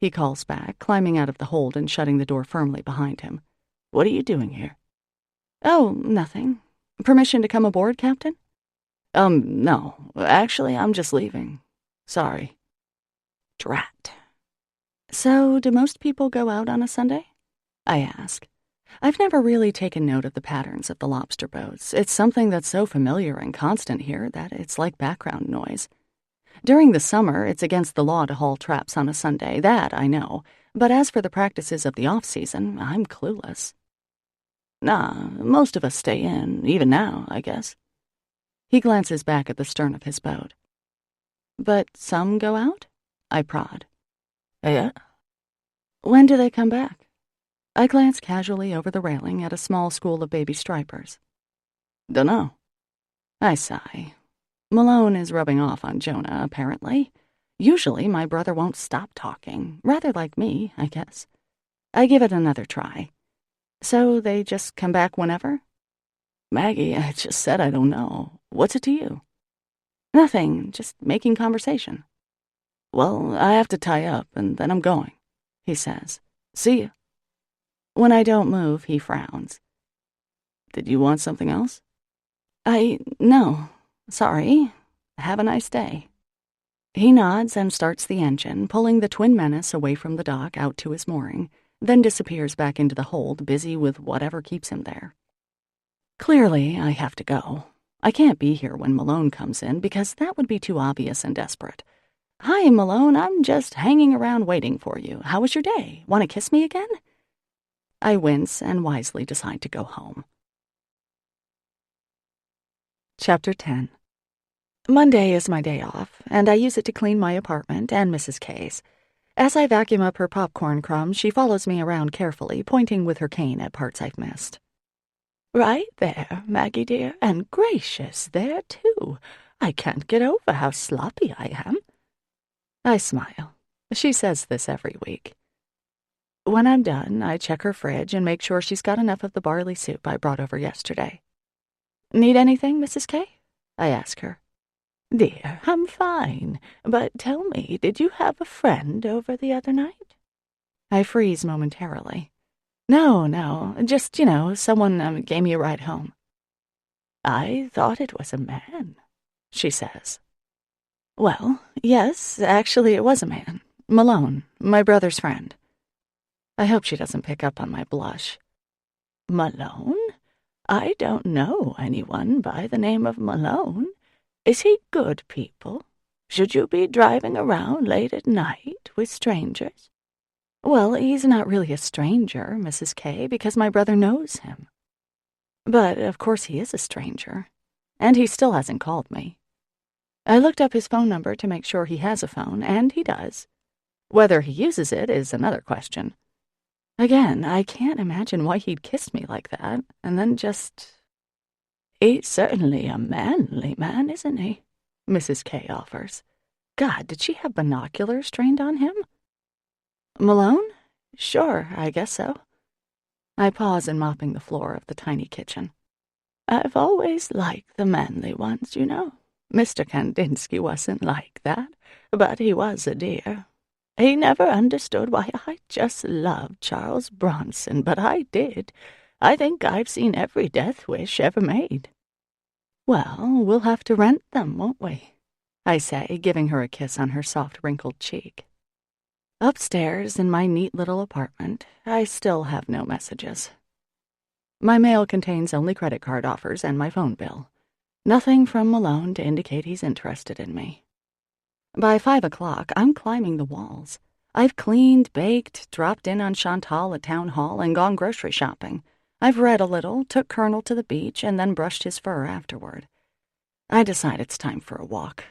he calls back, climbing out of the hold and shutting the door firmly behind him. "What are you doing here?" "Oh, nothing. Permission to come aboard, Captain?" No. Actually, I'm just leaving. Sorry." Drat. "So, do most people go out on a Sunday?" I ask. I've never really taken note of the patterns of the lobster boats. It's something that's so familiar and constant here that it's like background noise. During the summer, it's against the law to haul traps on a Sunday, that I know. But as for the practices of the off-season, I'm clueless. Nah, most of us stay in, even now, I guess. He glances back at the stern of his boat. But some go out? I prod. Yeah? When do they come back? I glance casually over the railing at a small school of baby stripers. Dunno. I sigh. Malone is rubbing off on Jonah, apparently. Usually my brother won't stop talking, rather like me, I guess. I give it another try. So they just come back whenever? Maggie, I just said I don't know. What's it to you? Nothing, just making conversation. Well, I have to tie up, and then I'm going, he says. See ya. When I don't move, he frowns. Did you want something else? No. Sorry. Have a nice day. He nods and starts the engine, pulling the Twin Menace away from the dock out to his mooring, then disappears back into the hold, busy with whatever keeps him there. Clearly, I have to go. I can't be here when Malone comes in, because that would be too obvious and desperate. Hi, Malone, I'm just hanging around waiting for you. How was your day? Want to kiss me again? I wince and wisely decide to go home. Chapter 10. Monday is my day off, and I use it to clean my apartment and Mrs. K's. As I vacuum up her popcorn crumbs, she follows me around carefully, pointing with her cane at parts I've missed. Right there, Maggie dear, and gracious, there too. I can't get over how sloppy I am. I smile. She says this every week. When I'm done, I check her fridge and make sure she's got enough of the barley soup I brought over yesterday. Need anything, Mrs. K? I ask her. Dear, I'm fine, but tell me, did you have a friend over the other night? I freeze momentarily. No, just, someone gave me a ride home. I thought it was a man, she says. Well, yes, actually it was a man. Malone, my brother's friend. I hope she doesn't pick up on my blush. Malone? I don't know anyone by the name of Malone. Is he good people? Should you be driving around late at night with strangers? Well, he's not really a stranger, Mrs. K, because my brother knows him. But, of course, he is a stranger. And he still hasn't called me. I looked up his phone number to make sure he has a phone, and he does. Whether he uses it is another question. Again, I can't imagine why he'd kissed me like that, and then just... He's certainly a manly man, isn't he? Mrs. K offers. God, did she have binoculars trained on him? Malone? Sure, I guess so. I pause in mopping the floor of the tiny kitchen. I've always liked the manly ones, you know. Mr. Kandinsky wasn't like that, but he was a dear. He never understood why I just loved Charles Bronson, but I did. I think I've seen every death wish ever made. Well, we'll have to rent them, won't we? I say, giving her a kiss on her soft, wrinkled cheek. Upstairs, in my neat little apartment, I still have no messages. My mail contains only credit card offers and my phone bill. Nothing from Malone to indicate he's interested in me. By 5 o'clock, I'm climbing the walls. I've cleaned, baked, dropped in on Chantal at town hall, and gone grocery shopping. I've read a little, took Colonel to the beach, and then brushed his fur afterward. I decide it's time for a walk.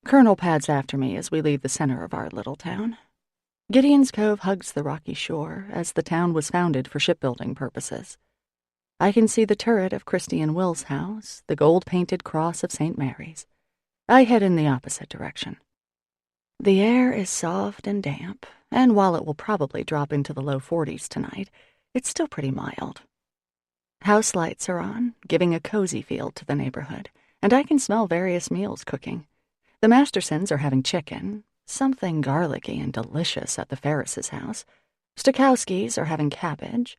Colonel pads after me as we leave the center of our little town. Gideon's Cove hugs the rocky shore, as the town was founded for shipbuilding purposes. I can see the turret of Christy and Will's house, the gold-painted cross of St. Mary's. I head in the opposite direction. The air is soft and damp, and while it will probably drop into the low 40s tonight, it's still pretty mild. House lights are on, giving a cozy feel to the neighborhood, and I can smell various meals cooking. The Mastersons are having chicken, something garlicky and delicious at the Ferris's house. Stokowskis are having cabbage.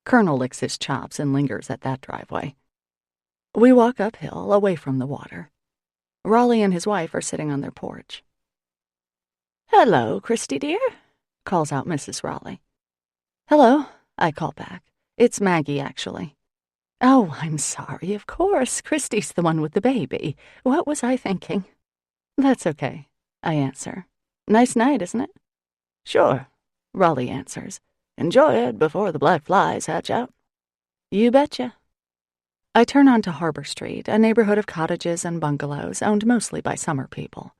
Colonel licks his chops and lingers at that driveway. We walk uphill, away from the water. Raleigh and his wife are sitting on their porch. "Hello, Christy dear," calls out Mrs. Raleigh. "Hello," I call back. It's Maggie, actually. "Oh, I'm sorry, of course. Christy's the one with the baby. What was I thinking?" That's okay, I answer. Nice night, isn't it? Sure, Raleigh answers. Enjoy it before the black flies hatch out. You betcha. I turn onto Harbor Street, a neighborhood of cottages and bungalows owned mostly by summer people.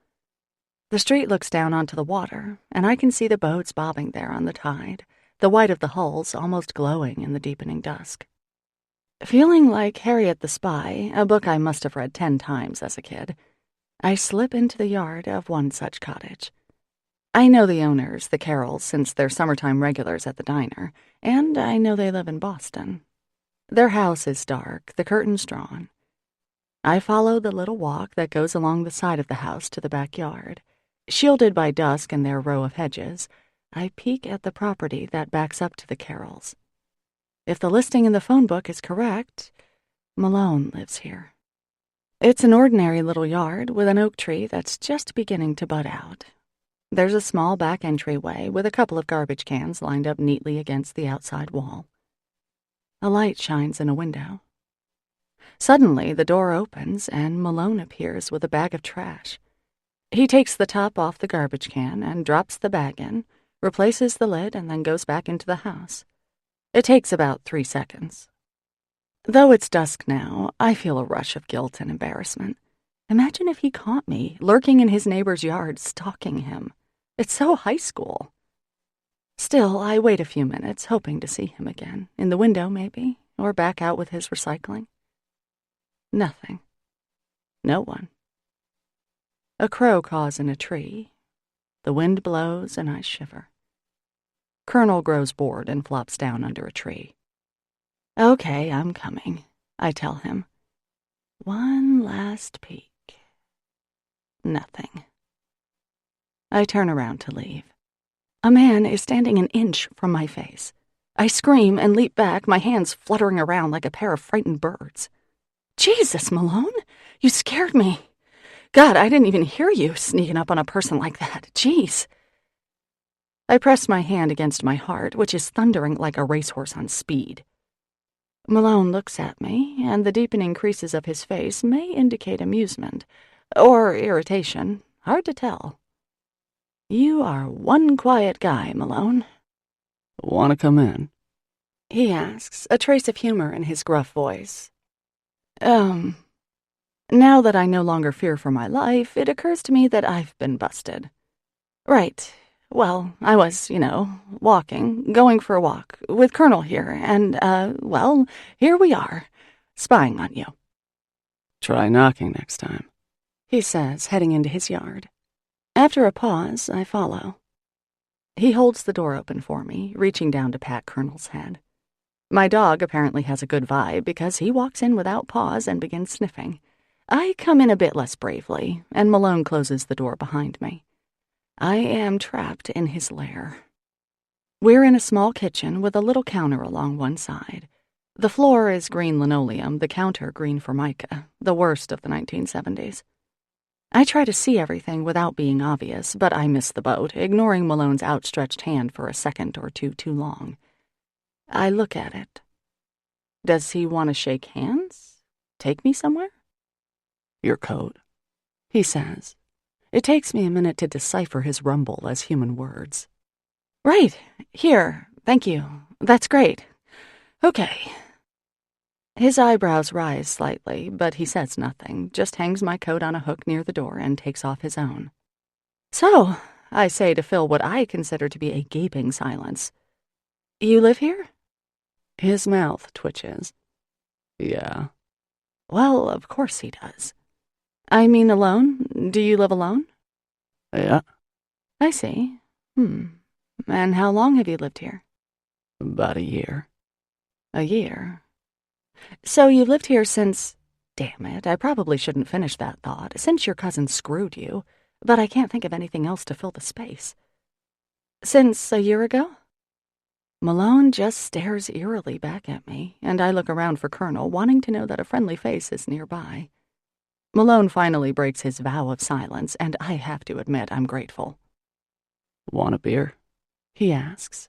The street looks down onto the water, and I can see the boats bobbing there on the tide, the white of the hulls almost glowing in the deepening dusk. Feeling like Harriet the Spy, a book I must have read 10 times as a kid, I slip into the yard of one such cottage. I know the owners, the Carrolls, since they're summertime regulars at the diner, and I know they live in Boston. Their house is dark, the curtains drawn. I follow the little walk that goes along the side of the house to the backyard. Shielded by dusk and their row of hedges, I peek at the property that backs up to the Carrolls. If the listing in the phone book is correct, Malone lives here. It's an ordinary little yard with an oak tree that's just beginning to bud out. There's a small back entryway with a couple of garbage cans lined up neatly against the outside wall. A light shines in a window. Suddenly, the door opens and Malone appears with a bag of trash. He takes the top off the garbage can and drops the bag in, replaces the lid, and then goes back into the house. It takes about 3 seconds. Though it's dusk now, I feel a rush of guilt and embarrassment. Imagine if he caught me, lurking in his neighbor's yard, stalking him. It's so high school. Still, I wait a few minutes, hoping to see him again. In the window, maybe, or back out with his recycling. Nothing. No one. A crow caws in a tree. The wind blows, and I shiver. Colonel grows bored and flops down under a tree. Okay, I'm coming, I tell him. One last peek. Nothing. I turn around to leave. A man is standing an inch from my face. I scream and leap back, my hands fluttering around like a pair of frightened birds. Jesus, Malone, you scared me. God, I didn't even hear you sneaking up on a person like that. Jeez. I press my hand against my heart, which is thundering like a racehorse on speed. Malone looks at me, and the deepening creases of his face may indicate amusement, or irritation, hard to tell. You are one quiet guy, Malone. Want to come in? He asks, a trace of humor in his gruff voice. Now that I no longer fear for my life, it occurs to me that I've been busted. Right. Well, I was, going for a walk with Colonel here, and, here we are, spying on you. Try knocking next time, he says, heading into his yard. After a pause, I follow. He holds the door open for me, reaching down to pat Colonel's head. My dog apparently has a good vibe because he walks in without pause and begins sniffing. I come in a bit less bravely, and Malone closes the door behind me. I am trapped in his lair. We're in a small kitchen with a little counter along one side. The floor is green linoleum, the counter green formica, the worst of the 1970s. I try to see everything without being obvious, but I miss the boat, ignoring Malone's outstretched hand for a second or two too long. I look at it. Does he want to shake hands? Take me somewhere? Your coat, he says. It takes me a minute to decipher his rumble as human words. Right, here, thank you. That's great. Okay. His eyebrows rise slightly, but he says nothing, just hangs my coat on a hook near the door and takes off his own. So, I say to fill what I consider to be a gaping silence. You live here? His mouth twitches. Yeah. Well, of course he does. I mean alone? Do you live alone? Yeah. I see. And how long have you lived here? About a year. A year? So you've lived here since... Damn it, I probably shouldn't finish that thought, since your cousin screwed you, but I can't think of anything else to fill the space. Since a year ago? Malone just stares eerily back at me, and I look around for Colonel, wanting to know that a friendly face is nearby. Malone finally breaks his vow of silence, and I have to admit I'm grateful. Want a beer? He asks.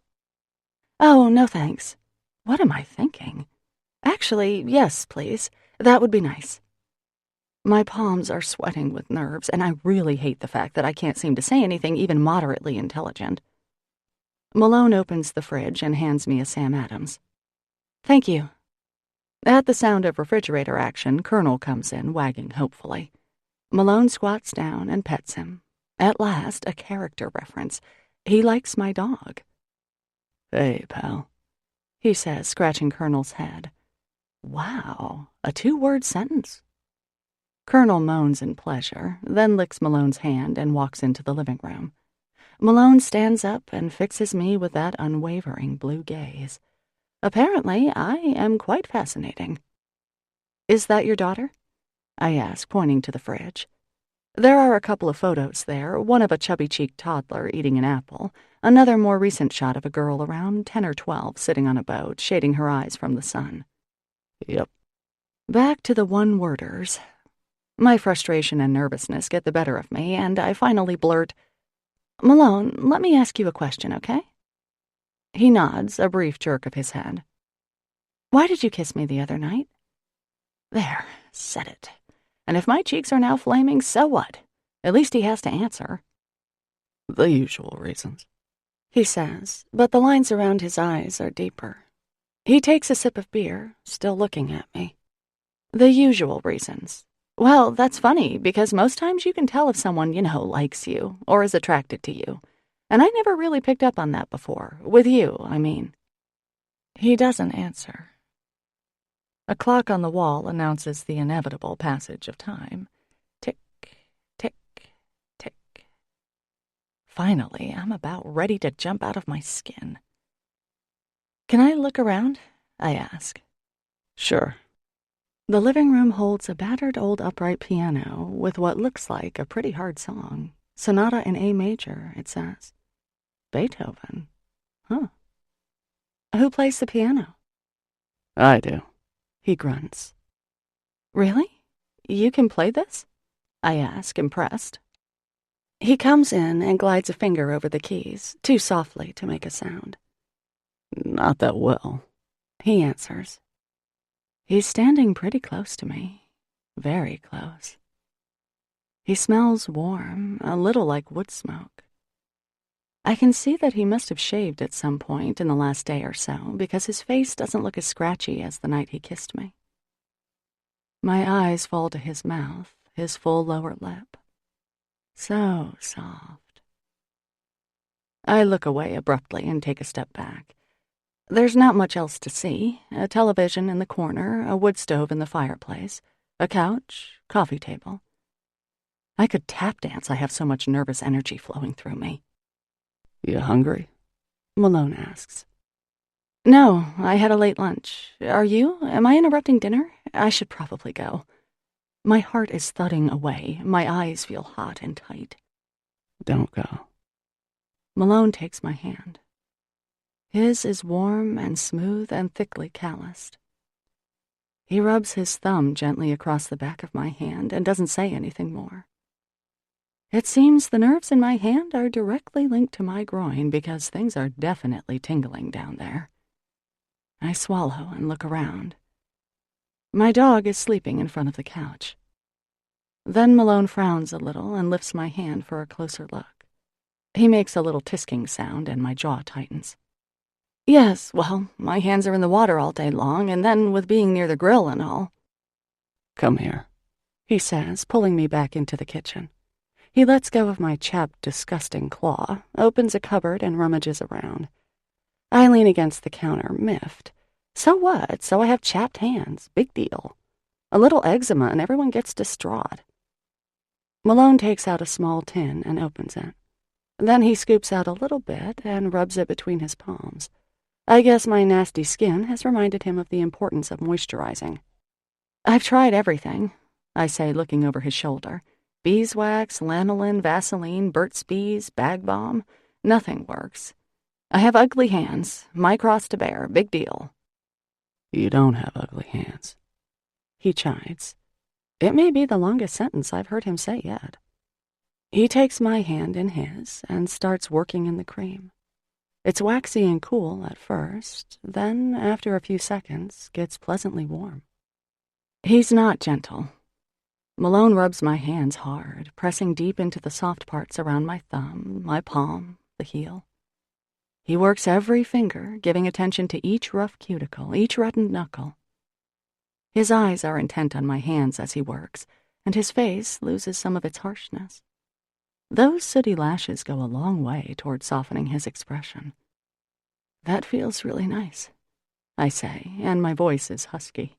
Oh, no thanks. What am I thinking? Actually, yes, please. That would be nice. My palms are sweating with nerves, and I really hate the fact that I can't seem to say anything even moderately intelligent. Malone opens the fridge and hands me a Sam Adams. Thank you. At the sound of refrigerator action, Colonel comes in, wagging hopefully. Malone squats down and pets him. At last, a character reference. He likes my dog. Hey, pal, he says, scratching Colonel's head. Wow, a 2-word sentence. Colonel moans in pleasure, then licks Malone's hand and walks into the living room. Malone stands up and fixes me with that unwavering blue gaze. Apparently, I am quite fascinating. Is that your daughter? I ask, pointing to the fridge. There are a couple of photos there, one of a chubby-cheeked toddler eating an apple, another more recent shot of a girl around 10 or 12 sitting on a boat, shading her eyes from the sun. Yep. Back to the one-worders. My frustration and nervousness get the better of me, and I finally blurt, Malone, let me ask you a question, okay? He nods, a brief jerk of his head. Why did you kiss me the other night? There, said it. And if my cheeks are now flaming, so what? At least he has to answer. The usual reasons, he says, but the lines around his eyes are deeper. He takes a sip of beer, still looking at me. The usual reasons. Well, that's funny, because most times you can tell if someone, likes you, or is attracted to you. And I never really picked up on that before. With you, I mean. He doesn't answer. A clock on the wall announces the inevitable passage of time. Tick, tick, tick. Finally, I'm about ready to jump out of my skin. Can I look around? I ask. Sure. The living room holds a battered old upright piano with what looks like a pretty hard song. Sonata in A major, it says. Beethoven. Huh. Who plays the piano? I do. He grunts. Really? You can play this? I ask, impressed. He comes in and glides a finger over the keys, too softly to make a sound. Not that well, he answers. He's standing pretty close to me. Very close. He smells warm, a little like wood smoke. I can see that he must have shaved at some point in the last day or so, because his face doesn't look as scratchy as the night he kissed me. My eyes fall to his mouth, his full lower lip. So soft. I look away abruptly and take a step back. There's not much else to see. A television in the corner, a wood stove in the fireplace, a couch, coffee table. I could tap dance, I have so much nervous energy flowing through me. You hungry? Malone asks. No, I had a late lunch. Are you? Am I interrupting dinner? I should probably go. My heart is thudding away. My eyes feel hot and tight. Don't go. Malone takes my hand. His is warm and smooth and thickly calloused. He rubs his thumb gently across the back of my hand and doesn't say anything more. It seems the nerves in my hand are directly linked to my groin because things are definitely tingling down there. I swallow and look around. My dog is sleeping in front of the couch. Then Malone frowns a little and lifts my hand for a closer look. He makes a little tisking sound and my jaw tightens. Yes, well, my hands are in the water all day long, and then with being near the grill and all. Come here, he says, pulling me back into the kitchen. He lets go of my chapped, disgusting claw, opens a cupboard, and rummages around. I lean against the counter, miffed. So what? So I have chapped hands. Big deal. A little eczema and everyone gets distraught. Malone takes out a small tin and opens it. Then he scoops out a little bit and rubs it between his palms. I guess my nasty skin has reminded him of the importance of moisturizing. I've tried everything, I say, looking over his shoulder. Beeswax, lanolin, Vaseline, Burt's Bees, Bag Balm. Nothing works. I have ugly hands. My cross to bear. Big deal. You don't have ugly hands, he chides. It may be the longest sentence I've heard him say yet. He takes my hand in his and starts working in the cream. It's waxy and cool at first, then, after a few seconds, gets pleasantly warm. He's not gentle. Malone rubs my hands hard, pressing deep into the soft parts around my thumb, my palm, the heel. He works every finger, giving attention to each rough cuticle, each reddened knuckle. His eyes are intent on my hands as he works, and his face loses some of its harshness. Those sooty lashes go a long way toward softening his expression. That feels really nice, I say, and my voice is husky.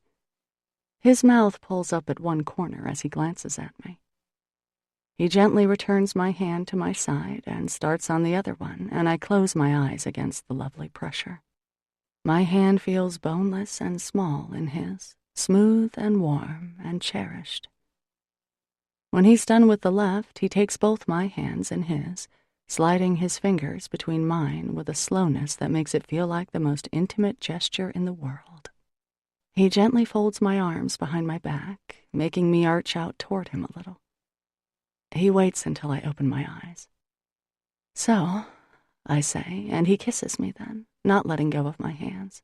His mouth pulls up at one corner as he glances at me. He gently returns my hand to my side and starts on the other one, and I close my eyes against the lovely pressure. My hand feels boneless and small in his, smooth and warm and cherished. When he's done with the left, he takes both my hands in his, sliding his fingers between mine with a slowness that makes it feel like the most intimate gesture in the world. He gently folds my arms behind my back, making me arch out toward him a little. He waits until I open my eyes. So, I say, and he kisses me then, not letting go of my hands.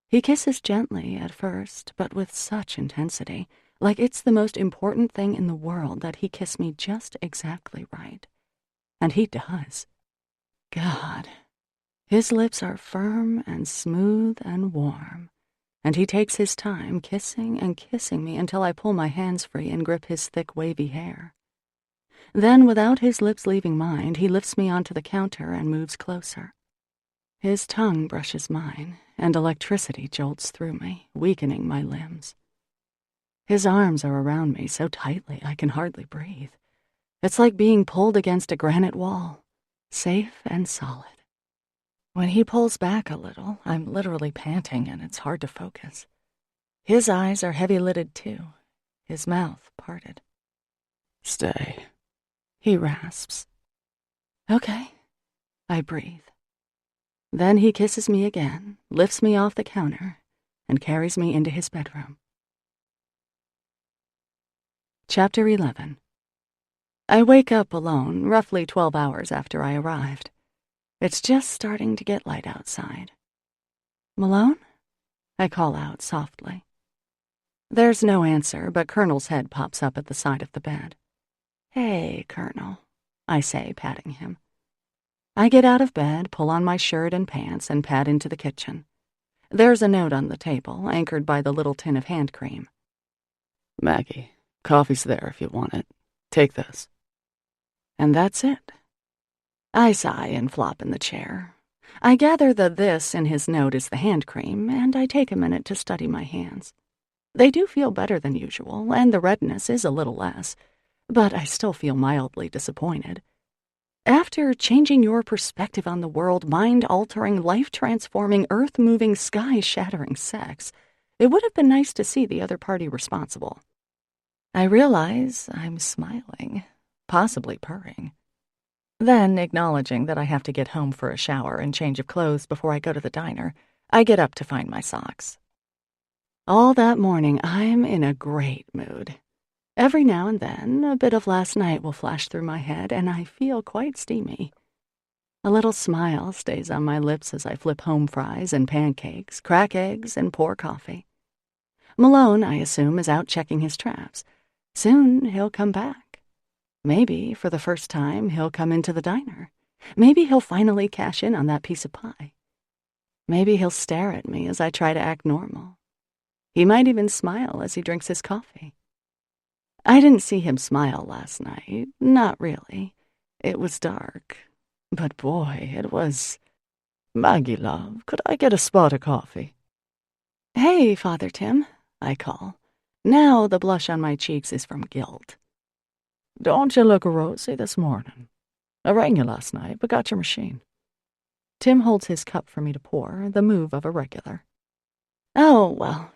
He kisses gently at first, but with such intensity, like it's the most important thing in the world that he kiss me just exactly right. And he does. God. His lips are firm and smooth and warm, and he takes his time kissing and kissing me until I pull my hands free and grip his thick, wavy hair. Then, without his lips leaving mine, he lifts me onto the counter and moves closer. His tongue brushes mine, and electricity jolts through me, weakening my limbs. His arms are around me so tightly I can hardly breathe. It's like being pulled against a granite wall, safe and solid. When he pulls back a little, I'm literally panting and it's hard to focus. His eyes are heavy-lidded too, his mouth parted. Stay, he rasps. Okay, I breathe. Then he kisses me again, lifts me off the counter, and carries me into his bedroom. Chapter 11. I wake up alone, roughly 12 hours after I arrived. It's just starting to get light outside. Malone? I call out softly. There's no answer, but Colonel's head pops up at the side of the bed. Hey, Colonel, I say, patting him. I get out of bed, pull on my shirt and pants, and pad into the kitchen. There's a note on the table, anchored by the little tin of hand cream. Maggie, coffee's there if you want it. Take this. And that's it. I sigh and flop in the chair. I gather that this in his note is the hand cream, and I take a minute to study my hands. They do feel better than usual, and the redness is a little less, but I still feel mildly disappointed. After changing your perspective on the world, mind-altering, life-transforming, earth-moving, sky-shattering sex, it would have been nice to see the other party responsible. I realize I'm smiling, possibly purring. Then, acknowledging that I have to get home for a shower and change of clothes before I go to the diner, I get up to find my socks. All that morning, I'm in a great mood. Every now and then, a bit of last night will flash through my head, and I feel quite steamy. A little smile stays on my lips as I flip home fries and pancakes, crack eggs, and pour coffee. Malone, I assume, is out checking his traps. Soon he'll come back. Maybe, for the first time, he'll come into the diner. Maybe he'll finally cash in on that piece of pie. Maybe he'll stare at me as I try to act normal. He might even smile as he drinks his coffee. I didn't see him smile last night. Not really. It was dark. But boy, it was... Maggie, love, could I get a spot of coffee? Hey, Father Tim, I call. Now the blush on my cheeks is from guilt. Don't you look rosy this morning? I rang you last night, but got your machine. Tim holds his cup for me to pour, the move of a regular. Oh, well,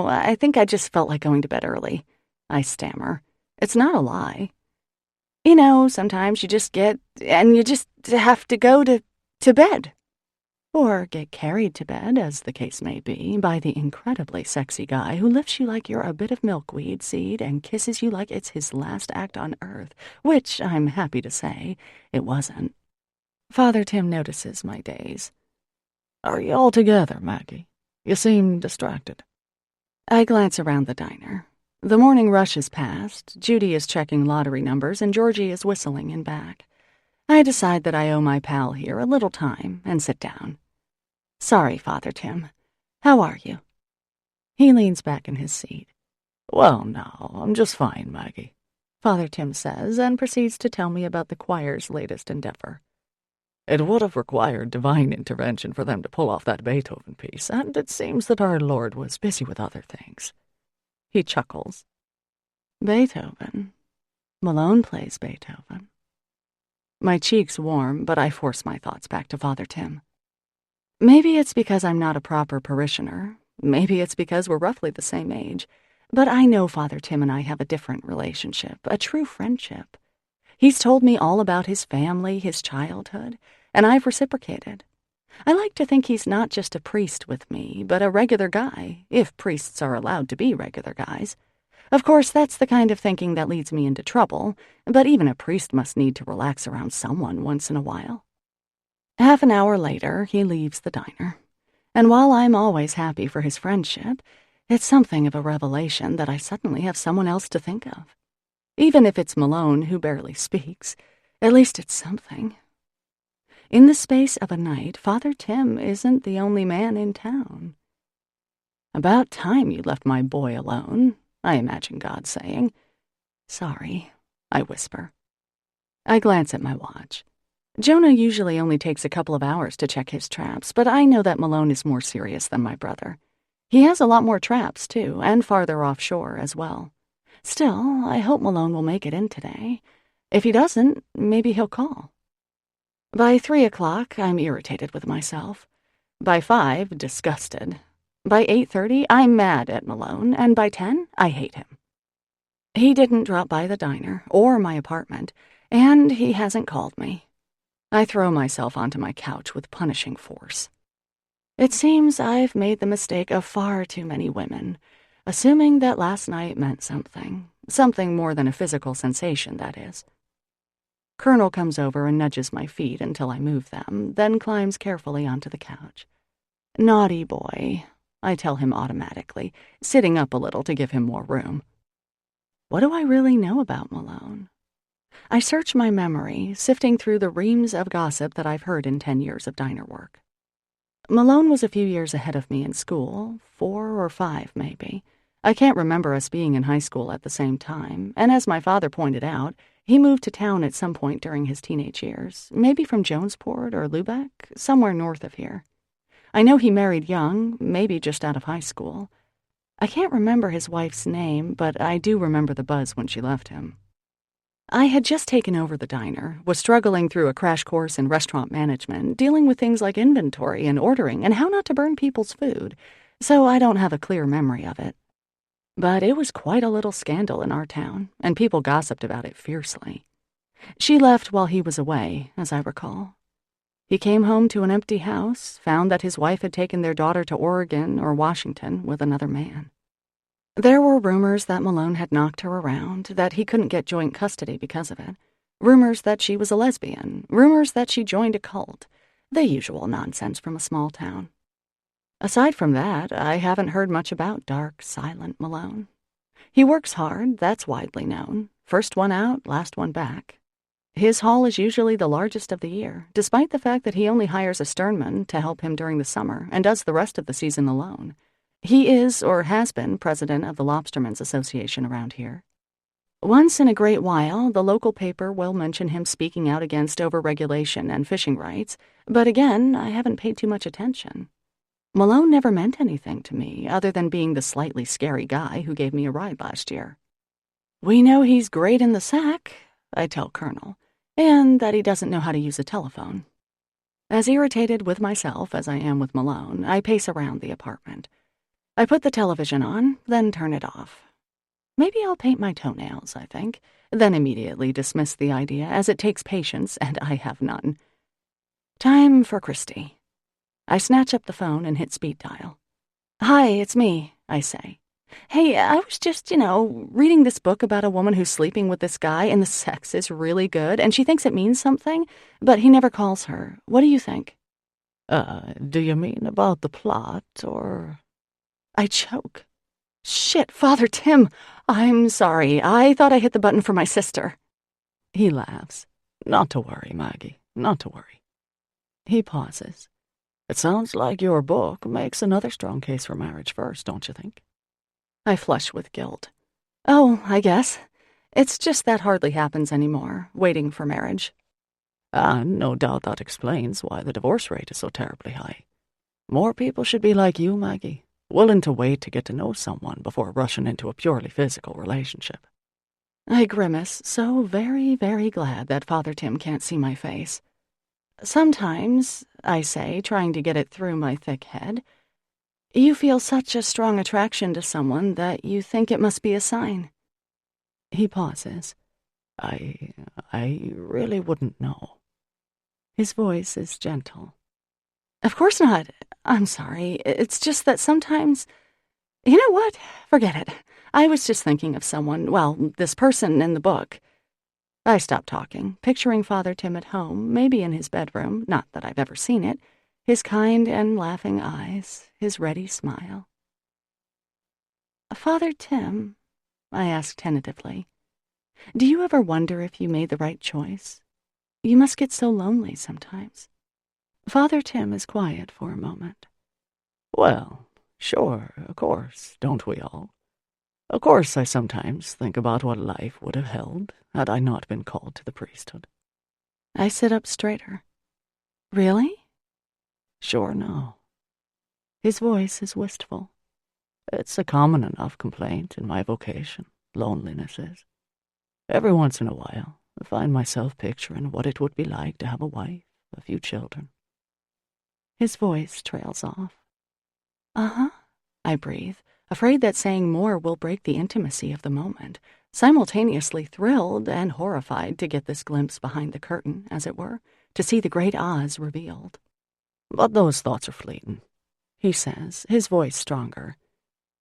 I think I just felt like going to bed early. I stammer. It's not a lie. Sometimes you just have to go to bed. Or get carried to bed, as the case may be, by the incredibly sexy guy who lifts you like you're a bit of milkweed seed and kisses you like it's his last act on earth, which, I'm happy to say, it wasn't. Father Tim notices my daze. Are you all together, Maggie? You seem distracted. I glance around the diner. The morning rushes past. Judy is checking lottery numbers, and Georgie is whistling in back. I decide that I owe my pal here a little time and sit down. "Sorry, Father Tim. How are you?" He leans back in his seat. "Well, now, I'm just fine, Maggie," Father Tim says, and proceeds to tell me about the choir's latest endeavor. "It would have required divine intervention for them to pull off that Beethoven piece, and it seems that our Lord was busy with other things." He chuckles. Beethoven. Malone plays Beethoven. My cheeks warm, but I force my thoughts back to Father Tim. Maybe it's because I'm not a proper parishioner. Maybe it's because we're roughly the same age. But I know Father Tim and I have a different relationship, a true friendship. He's told me all about his family, his childhood, and I've reciprocated. I like to think he's not just a priest with me, but a regular guy, if priests are allowed to be regular guys. Of course, that's the kind of thinking that leads me into trouble, but even a priest must need to relax around someone once in a while. Half an hour later, he leaves the diner. And while I'm always happy for his friendship, it's something of a revelation that I suddenly have someone else to think of. Even if it's Malone, who barely speaks, at least it's something. In the space of a night, Father Tim isn't the only man in town. "About time you left my boy alone," I imagine God saying. "Sorry," I whisper. I glance at my watch. Jonah usually only takes a couple of hours to check his traps, but I know that Malone is more serious than my brother. He has a lot more traps, too, and farther offshore as well. Still, I hope Malone will make it in today. If he doesn't, maybe he'll call. By 3 o'clock, I'm irritated with myself. By 5, disgusted. By 8:30, I'm mad at Malone, and by 10, I hate him. He didn't drop by the diner or my apartment, and he hasn't called me. I throw myself onto my couch with punishing force. It seems I've made the mistake of far too many women, assuming that last night meant something more than a physical sensation, that is. Colonel comes over and nudges my feet until I move them, then climbs carefully onto the couch. "Naughty boy," I tell him automatically, sitting up a little to give him more room. What do I really know about Malone? I search my memory, sifting through the reams of gossip that I've heard in 10 years of diner work. Malone was a few years ahead of me in school, 4 or 5 maybe. I can't remember us being in high school at the same time, and as my father pointed out, he moved to town at some point during his teenage years, maybe from Jonesport or Lubeck, somewhere north of here. I know he married young, maybe just out of high school. I can't remember his wife's name, but I do remember the buzz when she left him. I had just taken over the diner, was struggling through a crash course in restaurant management, dealing with things like inventory and ordering and how not to burn people's food, so I don't have a clear memory of it. But it was quite a little scandal in our town, and people gossiped about it fiercely. She left while he was away, as I recall. He came home to an empty house, found that his wife had taken their daughter to Oregon or Washington with another man. There were rumors that Malone had knocked her around, that he couldn't get joint custody because of it. Rumors that she was a lesbian. Rumors that she joined a cult. The usual nonsense from a small town. Aside from that, I haven't heard much about dark, silent Malone. He works hard, that's widely known. First one out, last one back. His haul is usually the largest of the year, despite the fact that he only hires a sternman to help him during the summer and does the rest of the season alone. He is, or has been, president of the Lobstermen's Association around here. Once in a great while, the local paper will mention him speaking out against overregulation and fishing rights, but again, I haven't paid too much attention. Malone never meant anything to me, other than being the slightly scary guy who gave me a ride last year. We know he's great in the sack, I tell Colonel, and that he doesn't know how to use a telephone. As irritated with myself as I am with Malone, I pace around the apartment. I put the television on, then turn it off. Maybe I'll paint my toenails, I think, then immediately dismiss the idea as it takes patience and I have none. Time for Christy. I snatch up the phone and hit speed dial. "Hi, it's me," I say. "Hey, I was just, reading this book about a woman who's sleeping with this guy and the sex is really good and she thinks it means something, but he never calls her. What do you think?" Do you mean about the plot, or—" I choke. "Shit, Father Tim, I'm sorry. I thought I hit the button for my sister. He laughs. Not to worry, Maggie, not to worry. He pauses. It sounds like your book makes another strong case for marriage first, don't you think? I flush with guilt. Oh, I guess. It's just that hardly happens anymore, waiting for marriage. And no doubt that explains why the divorce rate is so terribly high. More people should be like you, Maggie, willing to wait to get to know someone before rushing into a purely physical relationship. I grimace, so very, very glad that Father Tim can't see my face. Sometimes, I say, trying to get it through my thick head, you feel such a strong attraction to someone that you think it must be a sign. He pauses. I really wouldn't know. His voice is gentle. Of course not. I'm sorry. It's just that sometimes... You know what? Forget it. I was just thinking of someone, well, this person in the book. I stopped talking, picturing Father Tim at home, maybe in his bedroom, not that I've ever seen it, his kind and laughing eyes, his ready smile. Father Tim, I asked tentatively, do you ever wonder if you made the right choice? You must get so lonely sometimes. Father Tim is quiet for a moment. Well, sure, of course, don't we all? Of course I sometimes think about what life would have held had I not been called to the priesthood. I sit up straighter. Really? Sure, no. His voice is wistful. It's a common enough complaint in my vocation, loneliness is. Every once in a while, I find myself picturing what it would be like to have a wife, a few children. His voice trails off. Uh-huh, I breathe, afraid that saying more will break the intimacy of the moment, simultaneously thrilled and horrified to get this glimpse behind the curtain, as it were, to see the great Oz revealed. But those thoughts are fleeting, he says, his voice stronger.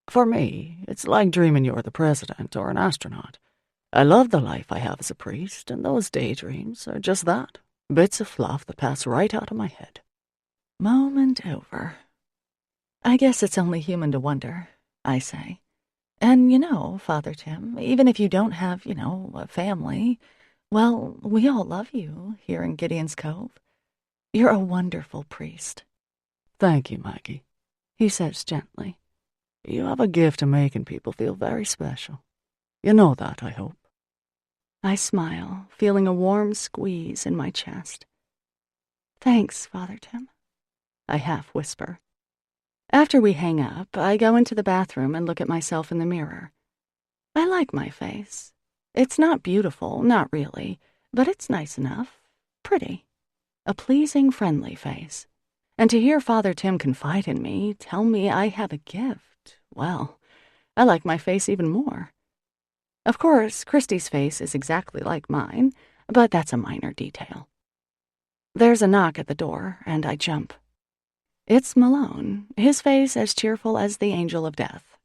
For me, it's like dreaming you're the president or an astronaut. I love the life I have as a priest, and those daydreams are just that, bits of fluff that pass right out of my head. Moment over. I guess it's only human to wonder, I say. And you know, Father Tim, even if you don't have, a family, well, we all love you here in Gideon's Cove. You're a wonderful priest. Thank you, Maggie, he says gently. You have a gift of making people feel very special. You know that, I hope. I smile, feeling a warm squeeze in my chest. Thanks, Father Tim, I half whisper. After we hang up, I go into the bathroom and look at myself in the mirror. I like my face. It's not beautiful, not really, but it's nice enough, pretty. A pleasing, friendly face. And to hear Father Tim confide in me, tell me I have a gift, well, I like my face even more. Of course, Christy's face is exactly like mine, but that's a minor detail. There's a knock at the door, and I jump. It's Malone, his face as cheerful as the angel of death.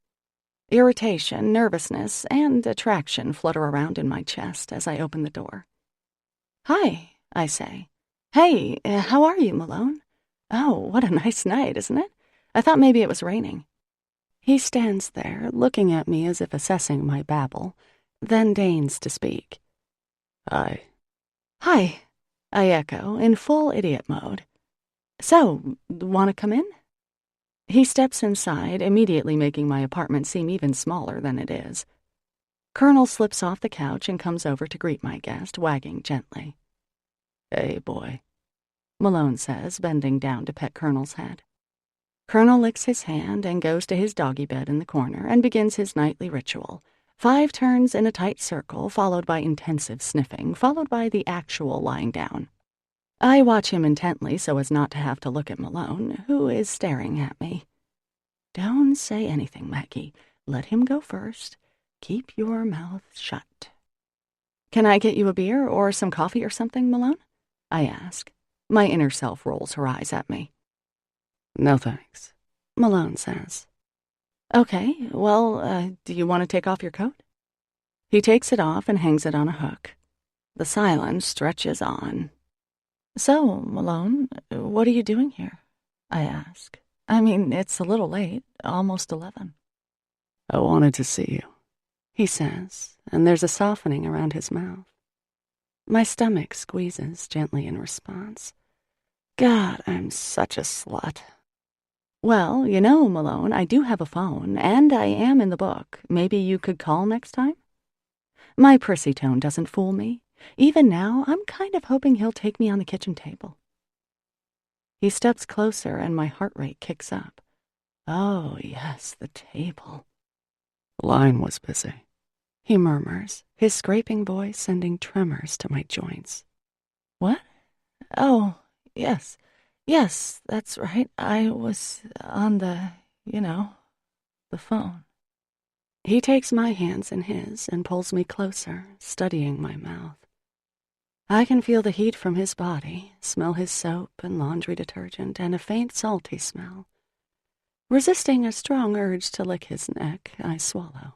Irritation, nervousness, and attraction flutter around in my chest as I open the door. Hi, I say. Hey, how are you, Malone? Oh, what a nice night, isn't it? I thought maybe it was raining. He stands there, looking at me as if assessing my babble, then deigns to speak. Hi. Hi, I echo, in full idiot mode. So, want to come in? He steps inside, immediately making my apartment seem even smaller than it is. Colonel slips off the couch and comes over to greet my guest, wagging gently. Hey, boy, Malone says, bending down to pet Colonel's head. Colonel licks his hand and goes to his doggy bed in the corner and begins his nightly ritual. 5 turns in a tight circle, followed by intensive sniffing, followed by the actual lying down. I watch him intently so as not to have to look at Malone, who is staring at me. Don't say anything, Maggie. Let him go first. Keep your mouth shut. Can I get you a beer or some coffee or something, Malone? I ask. My inner self rolls her eyes at me. No thanks, Malone says. Okay, well, do you want to take off your coat? He takes it off and hangs it on a hook. The silence stretches on. So, Malone, what are you doing here? I ask. I mean, it's a little late, almost 11. I wanted to see you, he says, and there's a softening around his mouth. My stomach squeezes gently in response. God, I'm such a slut. Well, you know, Malone, I do have a phone, and I am in the book. Maybe you could call next time? My prissy tone doesn't fool me. Even now, I'm kind of hoping he'll take me on the kitchen table. He steps closer, and my heart rate kicks up. Oh, yes, the table. The line was busy, He murmurs, his scraping voice sending tremors to my joints. What? Oh, yes. Yes, that's right. I was on the phone. He takes my hands in his and pulls me closer, studying my mouth. I can feel the heat from his body, smell his soap and laundry detergent, and a faint salty smell. Resisting a strong urge to lick his neck, I swallow.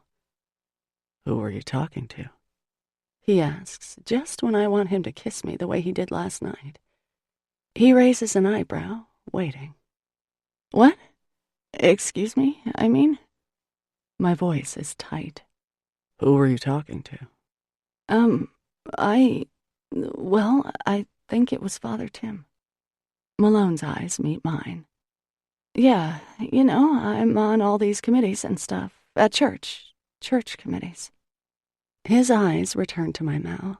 Who were you talking to? He asks, just when I want him to kiss me the way he did last night. He raises an eyebrow, waiting. What? Excuse me, I mean? My voice is tight. Who were you talking to? I think it was Father Tim. Malone's eyes meet mine. Yeah, I'm on all these committees and stuff. At church committees. His eyes return to my mouth,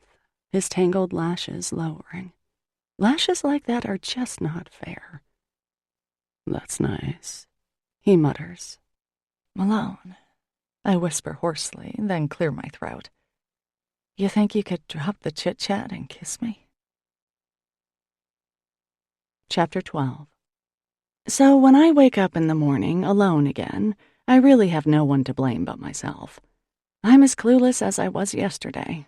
his tangled lashes lowering. Lashes like that are just not fair. That's nice, he mutters. Malone, I whisper hoarsely, then clear my throat. You think you could drop the chit-chat and kiss me? Chapter 12. So when I wake up in the morning, alone again, I really have no one to blame but myself. I'm as clueless as I was yesterday.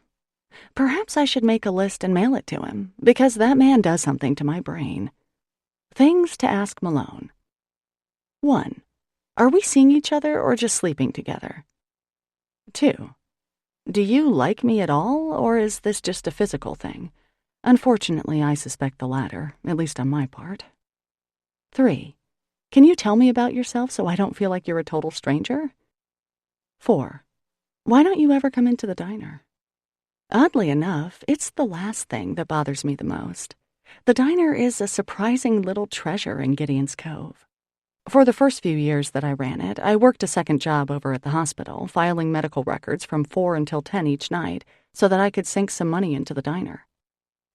Perhaps I should make a list and mail it to him, because that man does something to my brain. Things to ask Malone. 1. Are we seeing each other or just sleeping together? 2. Do you like me at all, or is this just a physical thing? Unfortunately, I suspect the latter, at least on my part. 3. Can you tell me about yourself so I don't feel like you're a total stranger? 4. Why don't you ever come into the diner? Oddly enough, it's the last thing that bothers me the most. The diner is a surprising little treasure in Gideon's Cove. For the first few years that I ran it, I worked a second job over at the hospital, filing medical records from 4 until 10 each night so that I could sink some money into the diner.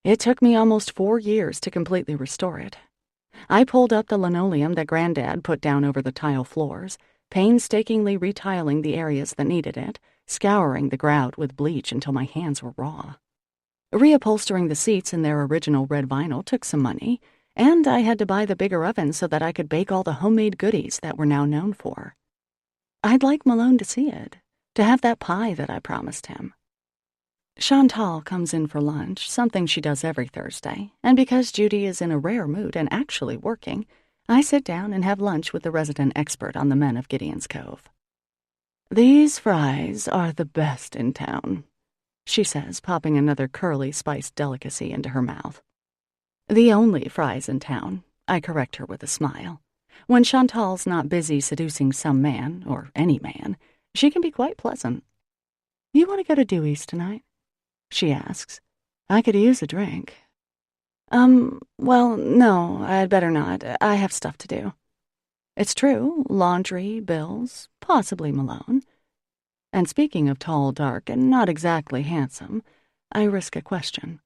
It took me almost 4 years to completely restore it. I pulled up the linoleum that Granddad put down over the tile floors, painstakingly retiling the areas that needed it, scouring the grout with bleach until my hands were raw. Reupholstering the seats in their original red vinyl took some money, and I had to buy the bigger oven so that I could bake all the homemade goodies that we're now known for. I'd like Malone to see it, to have that pie that I promised him. Chantal comes in for lunch, something she does every Thursday, and because Judy is in a rare mood and actually working, I sit down and have lunch with the resident expert on the men of Gideon's Cove. These fries are the best in town, she says, popping another curly spiced delicacy into her mouth. The only fries in town, I correct her with a smile. When Chantal's not busy seducing some man, or any man, she can be quite pleasant. You want to go to Dewey's tonight? She asks. I could use a drink. Well, no, I'd better not. I have stuff to do. It's true, laundry, bills, possibly Malone. And speaking of tall, dark, and not exactly handsome, I risk a question.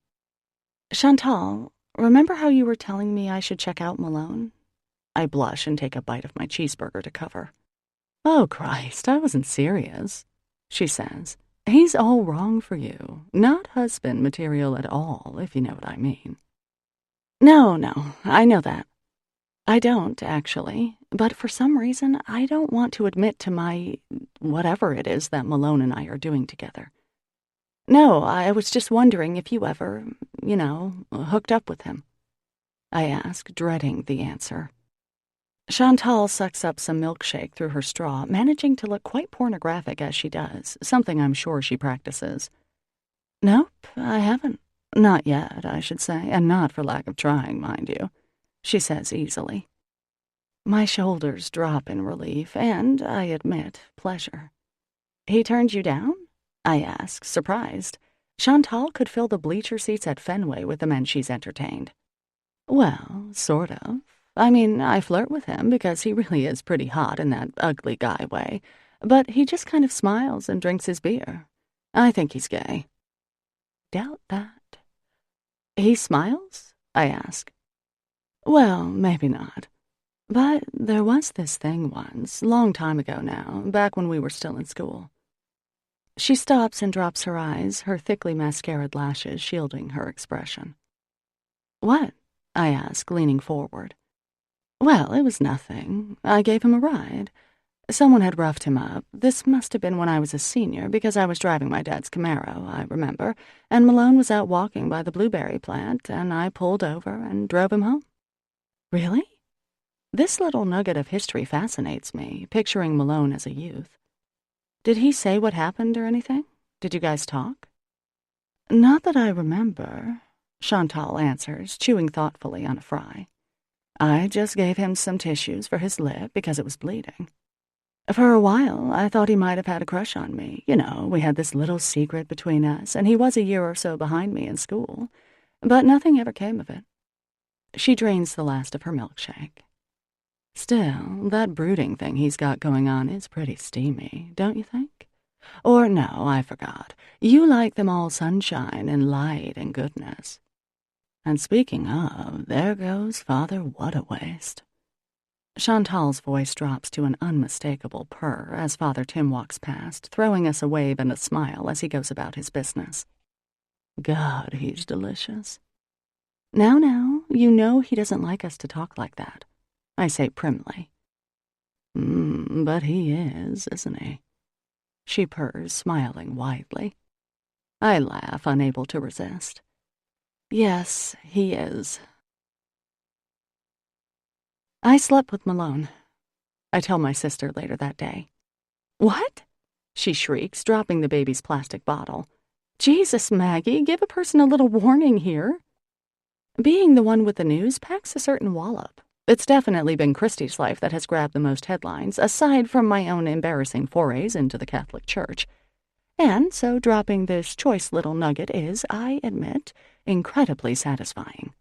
Chantal, remember how you were telling me I should check out Malone? I blush and take a bite of my cheeseburger to cover. Oh, Christ, I wasn't serious, she says. He's all wrong for you. Not husband material at all, if you know what I mean. No, I know that. I don't, actually, but for some reason, I don't want to admit to my whatever it is that Malone and I are doing together. No, I was just wondering if you ever, hooked up with him. I ask, dreading the answer. Chantal sucks up some milkshake through her straw, managing to look quite pornographic as she does, something I'm sure she practices. Nope, I haven't. Not yet, I should say, and not for lack of trying, mind you, she says easily. My shoulders drop in relief and, I admit, pleasure. He turned you down? I ask, surprised. Chantal could fill the bleacher seats at Fenway with the men she's entertained. Well, sort of. I mean, I flirt with him because he really is pretty hot in that ugly guy way, but he just kind of smiles and drinks his beer. I think he's gay. Doubt that. He smiles? I ask. Well, maybe not. But there was this thing once, long time ago now, back when we were still in school. She stops and drops her eyes, her thickly mascaraed lashes shielding her expression. What? I ask, leaning forward. Well, it was nothing. I gave him a ride. Someone had roughed him up. This must have been when I was a senior, because I was driving my dad's Camaro, I remember, and Malone was out walking by the blueberry plant, and I pulled over and drove him home. Really? This little nugget of history fascinates me, picturing Malone as a youth. Did he say what happened or anything? Did you guys talk? Not that I remember, Chantal answers, chewing thoughtfully on a fry. I just gave him some tissues for his lip because it was bleeding. For a while, I thought he might have had a crush on me. You know, we had this little secret between us, and he was a year or so behind me in school. But nothing ever came of it. She drains the last of her milkshake. Still, that brooding thing he's got going on is pretty steamy, don't you think? Or no, I forgot. You like them all sunshine and light and goodness. And speaking of, there goes Father What-a-Waste. Chantal's voice drops to an unmistakable purr as Father Tim walks past, throwing us a wave and a smile as he goes about his business. God, he's delicious. Now, you know he doesn't like us to talk like that, I say primly. But he is, isn't he? She purrs, smiling widely. I laugh, unable to resist. Yes, he is. I slept with Malone, I tell my sister later that day. What? She shrieks, dropping the baby's plastic bottle. Jesus, Maggie, give a person a little warning here. Being the one with the news packs a certain wallop. It's definitely been Christy's life that has grabbed the most headlines, aside from my own embarrassing forays into the Catholic Church. And so dropping this choice little nugget is, I admit, incredibly satisfying.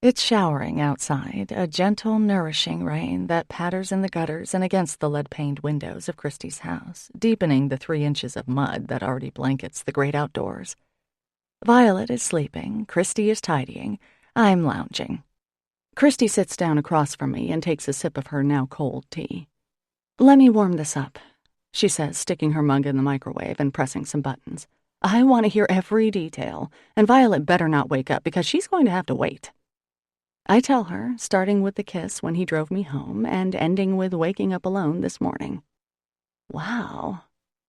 It's showering outside, a gentle, nourishing rain that patters in the gutters and against the lead-paned windows of Christy's house, deepening the 3 inches of mud that already blankets the great outdoors. Violet is sleeping, Christy is tidying, I'm lounging. Christy sits down across from me and takes a sip of her now cold tea. Let me warm this up, she says, sticking her mug in the microwave and pressing some buttons. I want to hear every detail, and Violet better not wake up because she's going to have to wait. I tell her, starting with the kiss when he drove me home and ending with waking up alone this morning. Wow,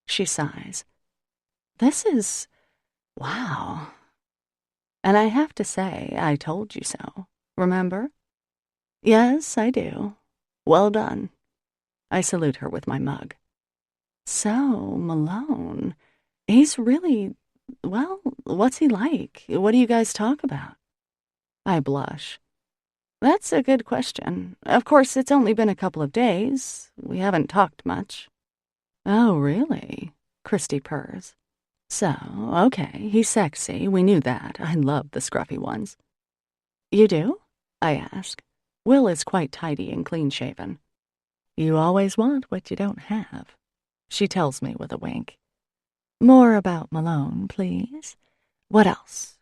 she sighs. This is... wow. And I have to say, I told you so. Remember? Yes, I do. Well done. I salute her with my mug. So, Malone, he's really... well, what's he like? What do you guys talk about? I blush. That's a good question. Of course, it's only been a couple of days. We haven't talked much. Oh, really? Christy purrs. So, okay, he's sexy. We knew that. I love the scruffy ones. You do? I ask. Will is quite tidy and clean-shaven. You always want what you don't have, she tells me with a wink. More about Malone, please. What else?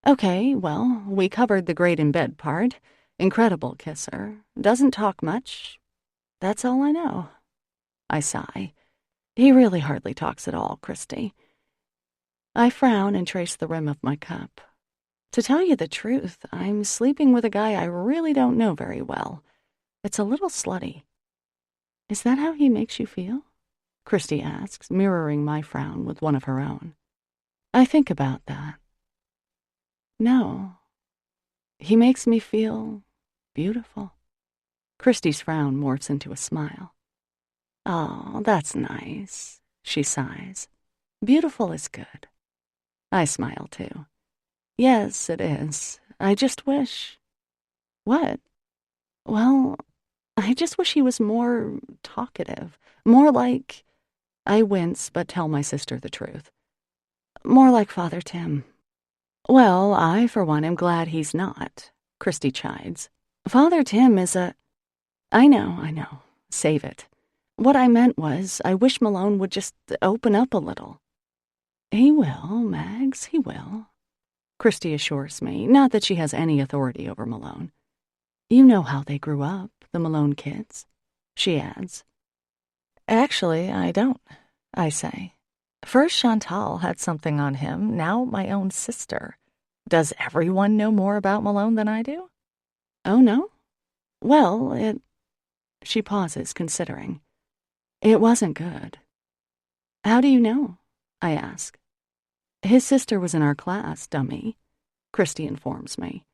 Okay, well, we covered the great in bed part. Incredible kisser. Doesn't talk much. That's all I know. I sigh. He really hardly talks at all, Christy. I frown and trace the rim of my cup. To tell you the truth, I'm sleeping with a guy I really don't know very well. It's a little slutty. Is that how he makes you feel? Christy asks, mirroring my frown with one of her own. I think about that. No. He makes me feel beautiful. Christy's frown morphs into a smile. Oh, that's nice, she sighs. Beautiful is good. I smile too. Yes, it is. I just wish... What? Well, I just wish he was more talkative. More like... I wince, but tell my sister the truth. More like Father Tim. Well, I, for one, am glad he's not, Christy chides. Father Tim is a... I know. Save it. What I meant was, I wish Malone would just open up a little. He will, Mags, he will, Christy assures me, not that she has any authority over Malone. You know how they grew up, the Malone kids, she adds. Actually, I don't, I say. First Chantal had something on him, now my own sister. Does everyone know more about Malone than I do? Oh, no? Well, She pauses, considering. It wasn't good. How do you know? I ask. His sister was in our class, dummy, Christy informs me.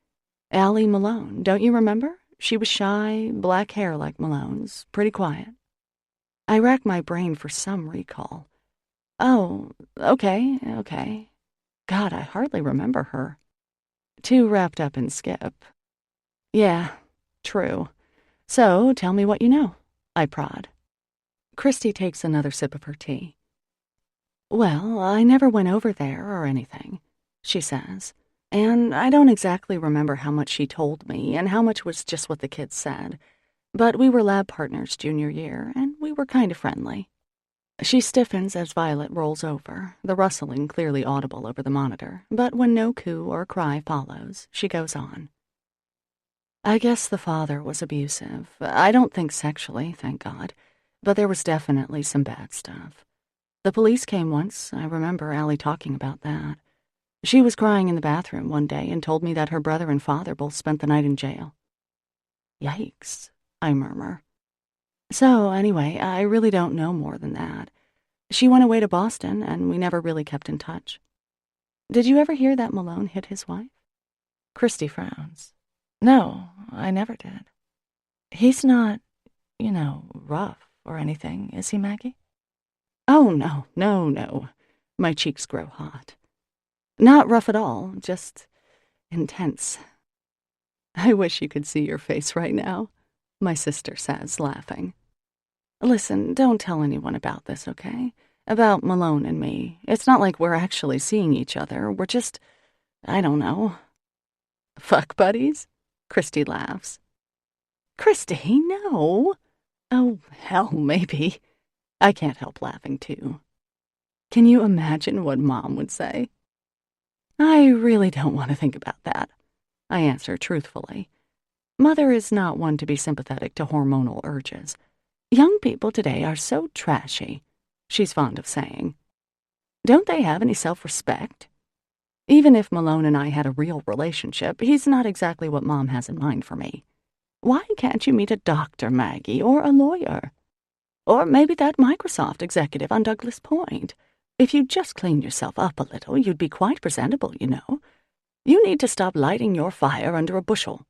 Allie Malone, don't you remember? She was shy, black hair like Malone's, pretty quiet. I rack my brain for some recall. Oh, okay. God, I hardly remember her. Too wrapped up in Skip. Yeah, true. So, tell me what you know, I prod. Christy takes another sip of her tea. Well, I never went over there or anything, she says, and I don't exactly remember how much she told me and how much was just what the kids said, but we were lab partners junior year, and we were kind of friendly. She stiffens as Violet rolls over, the rustling clearly audible over the monitor, but when no coo or cry follows, she goes on. I guess the father was abusive. I don't think sexually, thank God, but there was definitely some bad stuff. The police came once. I remember Allie talking about that. She was crying in the bathroom one day and told me that her brother and father both spent the night in jail. Yikes, I murmur. So, anyway, I really don't know more than that. She went away to Boston, and we never really kept in touch. Did you ever hear that Malone hit his wife? Christy frowns. No, I never did. He's not, rough or anything, is he, Maggie? Oh, no. My cheeks grow hot. Not rough at all, just intense. I wish you could see your face right now, my sister says, laughing. Listen, don't tell anyone about this, okay? About Malone and me. It's not like we're actually seeing each other. We're just, I don't know. Fuck buddies? Christy laughs. Christy, no. Oh, hell, maybe. I can't help laughing, too. Can you imagine what Mom would say? I really don't want to think about that, I answer truthfully. Mother is not one to be sympathetic to hormonal urges. Young people today are so trashy, she's fond of saying. Don't they have any self-respect? Even if Malone and I had a real relationship, he's not exactly what Mom has in mind for me. Why can't you meet a doctor, Maggie, or a lawyer? Or maybe that Microsoft executive on Douglas Point. If you'd just clean yourself up a little, you'd be quite presentable, you know. You need to stop lighting your fire under a bushel.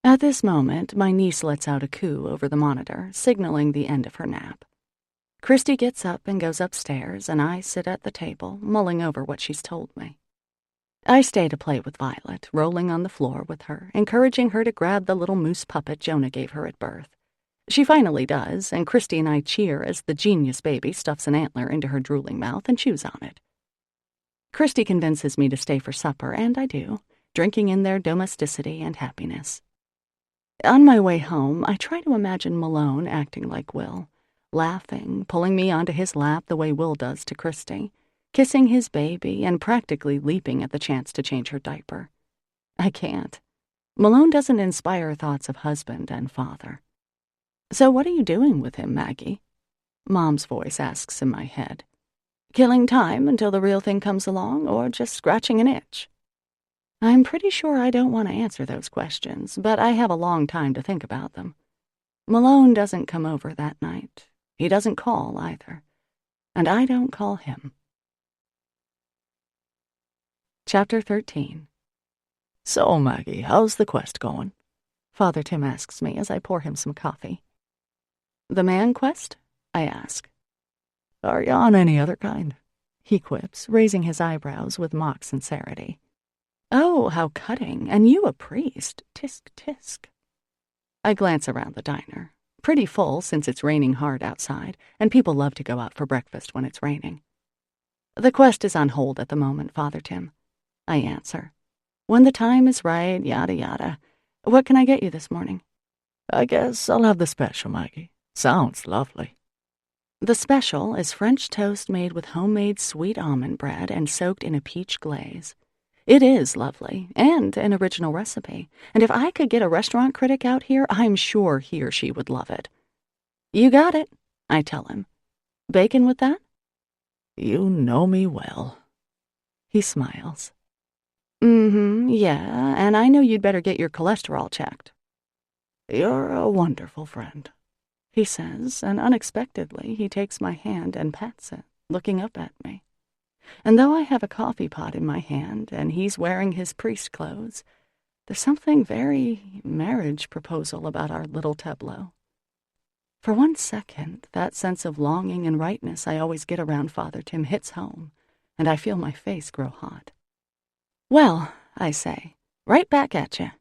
At this moment, my niece lets out a coo over the monitor, signaling the end of her nap. Christy gets up and goes upstairs, and I sit at the table, mulling over what she's told me. I stay to play with Violet, rolling on the floor with her, encouraging her to grab the little moose puppet Jonah gave her at birth. She finally does, and Christy and I cheer as the genius baby stuffs an antler into her drooling mouth and chews on it. Christy convinces me to stay for supper, and I do, drinking in their domesticity and happiness. On my way home, I try to imagine Malone acting like Will, laughing, pulling me onto his lap the way Will does to Christy, kissing his baby, and practically leaping at the chance to change her diaper. I can't. Malone doesn't inspire thoughts of husband and father. So what are you doing with him, Maggie? Mom's voice asks in my head. Killing time until the real thing comes along, or just scratching an itch? I'm pretty sure I don't want to answer those questions, but I have a long time to think about them. Malone doesn't come over that night. He doesn't call either. And I don't call him. Chapter 13. So, Maggie, how's the quest going? Father Tim asks me as I pour him some coffee. The man quest? I ask. Are you on any other kind? He quips, raising his eyebrows with mock sincerity. Oh, how cutting, and you a priest. Tisk, tisk. I glance around the diner. pretty full since it's raining hard outside, and people love to go out for breakfast when it's raining. The quest is on hold at the moment, Father Tim, I answer. When the time is right, yada yada. What can I get you this morning? I guess I'll have the special, Maggie. Sounds lovely. The special is French toast made with homemade sweet almond bread and soaked in a peach glaze. It is lovely, and an original recipe, and if I could get a restaurant critic out here, I'm sure he or she would love it. You got it, I tell him. Bacon with that? You know me well. He smiles. Yeah, and I know you'd better get your cholesterol checked. You're a wonderful friend, he says, and unexpectedly he takes my hand and pats it, looking up at me. And though I have a coffee pot in my hand and he's wearing his priest clothes, there's something very marriage proposal about our little tableau. For one second, that sense of longing and rightness I always get around Father Tim hits home, and I feel my face grow hot. Well, I say, right back at you.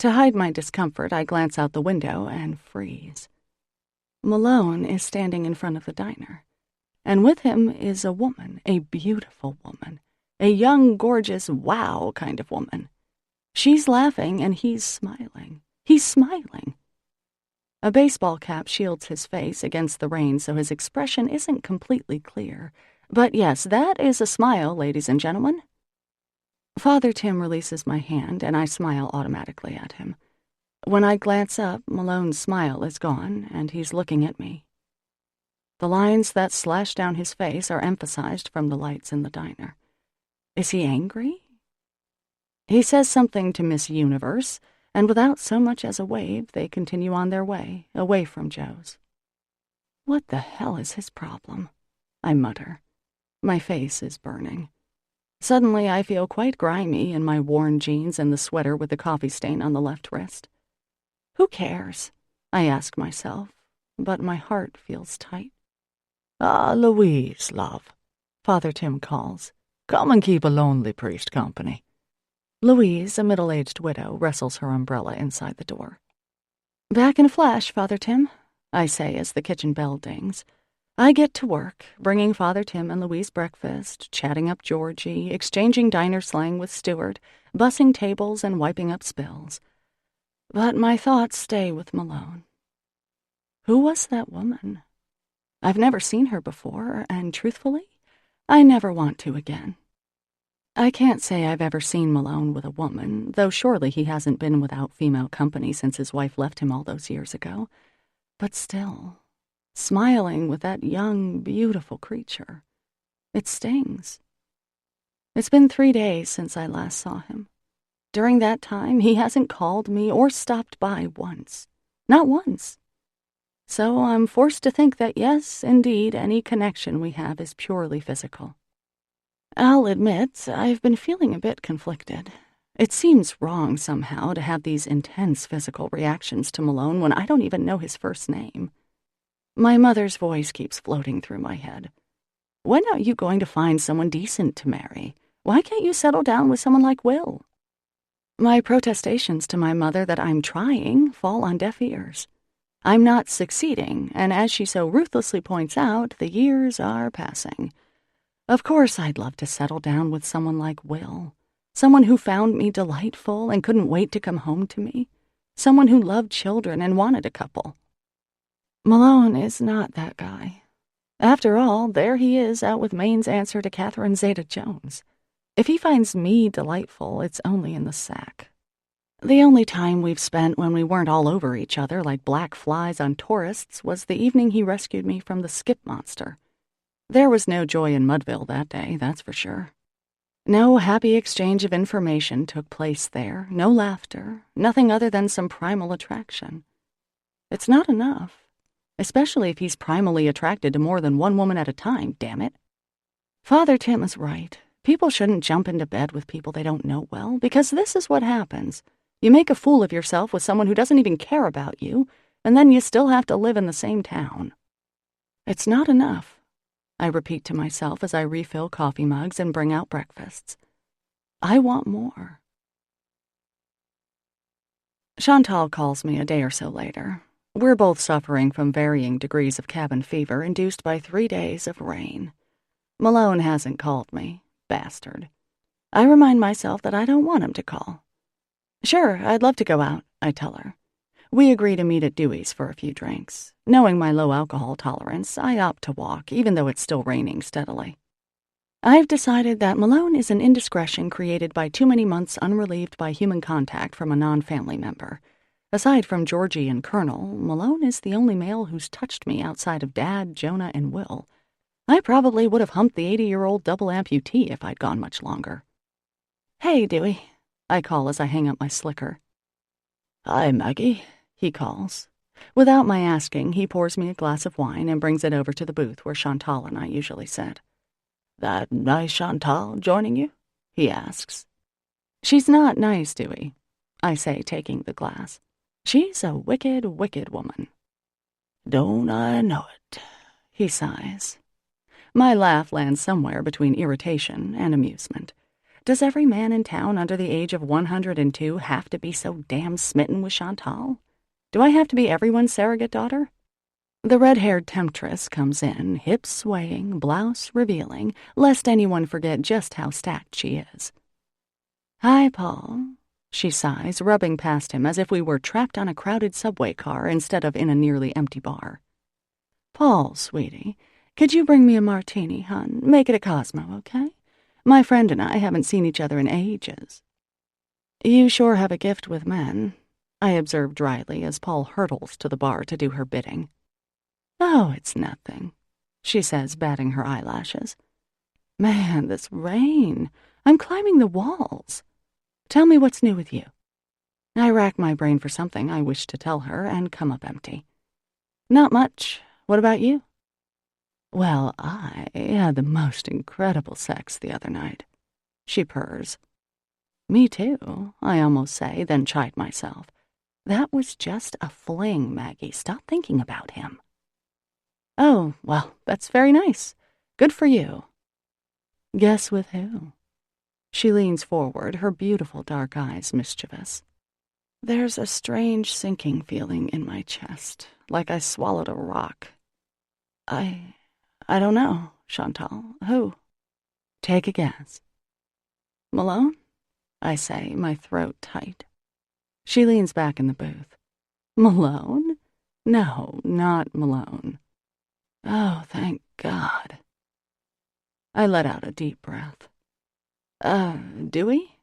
To hide my discomfort, I glance out the window and freeze. Malone is standing in front of the diner, and with him is a woman, a beautiful woman, a young, gorgeous, wow kind of woman. She's laughing and he's smiling. He's smiling. A baseball cap shields his face against the rain, so his expression isn't completely clear. But yes, that is a smile, ladies and gentlemen. Father Tim releases my hand, and I smile automatically at him. When I glance up, Malone's smile is gone, and he's looking at me. The lines that slash down his face are emphasized from the lights in the diner. Is he angry? He says something to Miss Universe, and without so much as a wave, they continue on their way, away from Joe's. What the hell is his problem? I mutter. My face is burning. Suddenly, I feel quite grimy in my worn jeans and the sweater with the coffee stain on the left wrist. Who cares? I ask myself, but my heart feels tight. Ah, Louise, love, Father Tim calls. Come and keep a lonely priest company. Louise, a middle-aged widow, wrestles her umbrella inside the door. Back in a flash, Father Tim, I say as the kitchen bell dings. I get to work, bringing Father Tim and Louise breakfast, chatting up Georgie, exchanging diner slang with Stuart, bussing tables and wiping up spills. But my thoughts stay with Malone. Who was that woman? I've never seen her before, and truthfully, I never want to again. I can't say I've ever seen Malone with a woman, though surely he hasn't been without female company since his wife left him all those years ago. But still, smiling with that young, beautiful creature, it stings. It's been 3 days since I last saw him. During that time, he hasn't called me or stopped by once. Not once. So I'm forced to think that yes, indeed, any connection we have is purely physical. I'll admit, I've been feeling a bit conflicted. It seems wrong somehow to have these intense physical reactions to Malone when I don't even know his first name. My mother's voice keeps floating through my head. When are you going to find someone decent to marry? Why can't you settle down with someone like Will? My protestations to my mother that I'm trying fall on deaf ears. I'm not succeeding, and as she so ruthlessly points out, the years are passing. Of course I'd love to settle down with someone like Will. Someone who found me delightful and couldn't wait to come home to me. Someone who loved children and wanted a couple. Malone is not that guy. After all, there he is out with Maine's answer to Catherine Zeta-Jones. If he finds me delightful, it's only in the sack. The only time we've spent when we weren't all over each other like black flies on tourists was the evening he rescued me from the skip monster. There was no joy in Mudville that day, that's for sure. No happy exchange of information took place there, no laughter, nothing other than some primal attraction. It's not enough, especially if he's primally attracted to more than one woman at a time, damn it. Father Tim is right. People shouldn't jump into bed with people they don't know well, because this is what happens. You make a fool of yourself with someone who doesn't even care about you, and then you still have to live in the same town. It's not enough, I repeat to myself as I refill coffee mugs and bring out breakfasts. I want more. Chantal calls me a day or so later. We're both suffering from varying degrees of cabin fever induced by 3 days of rain. Malone hasn't called me, bastard. I remind myself that I don't want him to call. Sure, I'd love to go out, I tell her. We agree to meet at Dewey's for a few drinks. Knowing my low alcohol tolerance, I opt to walk, even though it's still raining steadily. I've decided that Malone is an indiscretion created by too many months unrelieved by human contact from a non-family member. Aside from Georgie and Colonel, Malone is the only male who's touched me outside of Dad, Jonah, and Will. I probably would have humped the 80-year-old double amputee if I'd gone much longer. Hey, Dewey, I call as I hang up my slicker. Hi, Maggie, he calls. Without my asking, he pours me a glass of wine and brings it over to the booth where Chantal and I usually sit. That nice Chantal joining you? He asks. She's not nice, Dewey, I say, taking the glass. She's a wicked, wicked woman. Don't I know it, he sighs. My laugh lands somewhere between irritation and amusement. Does every man in town under the age of 102 have to be so damn smitten with Chantal? Do I have to be everyone's surrogate daughter? The red-haired temptress comes in, hips swaying, blouse revealing, lest anyone forget just how stacked she is. Hi, Paul, she sighs, rubbing past him as if we were trapped on a crowded subway car instead of in a nearly empty bar. Paul, sweetie, could you bring me a martini, hon? Make it a Cosmo, okay? My friend and I haven't seen each other in ages. You sure have a gift with men, I observe dryly as Paul hurtles to the bar to do her bidding. Oh, it's nothing, she says, batting her eyelashes. Man, this rain. I'm climbing the walls. Tell me what's new with you. I rack my brain for something I wish to tell her and come up empty. Not much. What about you? Well, I had the most incredible sex the other night. She purrs. Me too, I almost say, then chide myself. That was just a fling, Maggie. Stop thinking about him. Oh, well, that's very nice. Good for you. Guess with who? She leans forward, her beautiful dark eyes mischievous. There's a strange sinking feeling in my chest, like I swallowed a rock. I don't know, Chantal. Who? Take a guess. Malone? I say, my throat tight. She leans back in the booth. Malone? No, not Malone. Oh, thank God. I let out a deep breath. Dewey?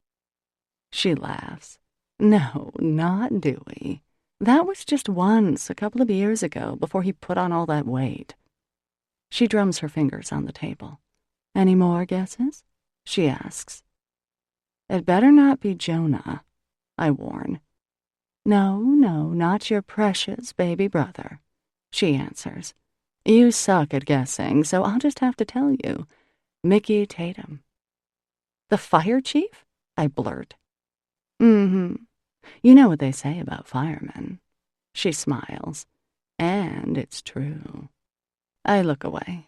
She laughs. No, not Dewey. That was just once, a couple of years ago, before he put on all that weight. She drums her fingers on the table. Any more guesses? She asks. It better not be Jonah, I warn. No, not your precious baby brother, she answers. You suck at guessing, so I'll just have to tell you. Mickey Tatum. The fire chief? I blurt. Mm-hmm. You know what they say about firemen. She smiles. And it's true. I look away.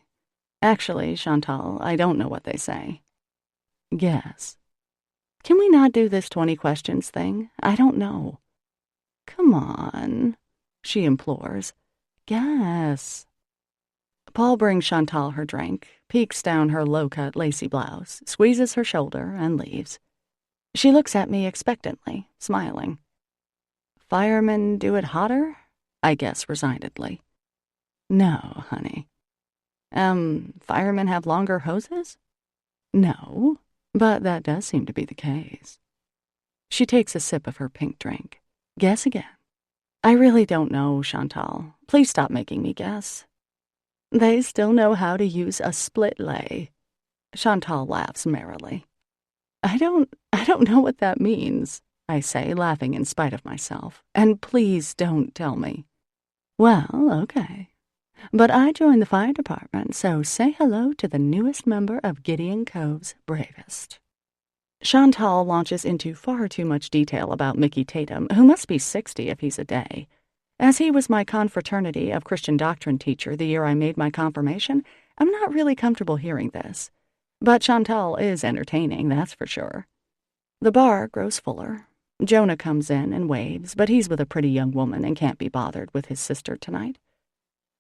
Actually, Chantal, I don't know what they say. Guess. Can we not do this 20 questions thing? I don't know. Come on, she implores. Guess. Paul brings Chantal her drink, peeks down her low-cut lacy blouse, squeezes her shoulder, and leaves. She looks at me expectantly, smiling. Firemen do it hotter? I guess resignedly. No, honey. Firemen have longer hoses? No, but that does seem to be the case. She takes a sip of her pink drink. Guess again. I really don't know, Chantal. Please stop making me guess. They still know how to use a split lay. Chantal laughs merrily. I don't know what that means, I say, laughing in spite of myself. And please don't tell me. Well, okay. But I joined the fire department, so say hello to the newest member of Gideon Cove's bravest. Chantal launches into far too much detail about Mickey Tatum, who must be 60 if he's a day. As he was my confraternity of Christian doctrine teacher the year I made my confirmation, I'm not really comfortable hearing this. But Chantal is entertaining, that's for sure. The bar grows fuller. Jonah comes in and waves, but he's with a pretty young woman and can't be bothered with his sister tonight.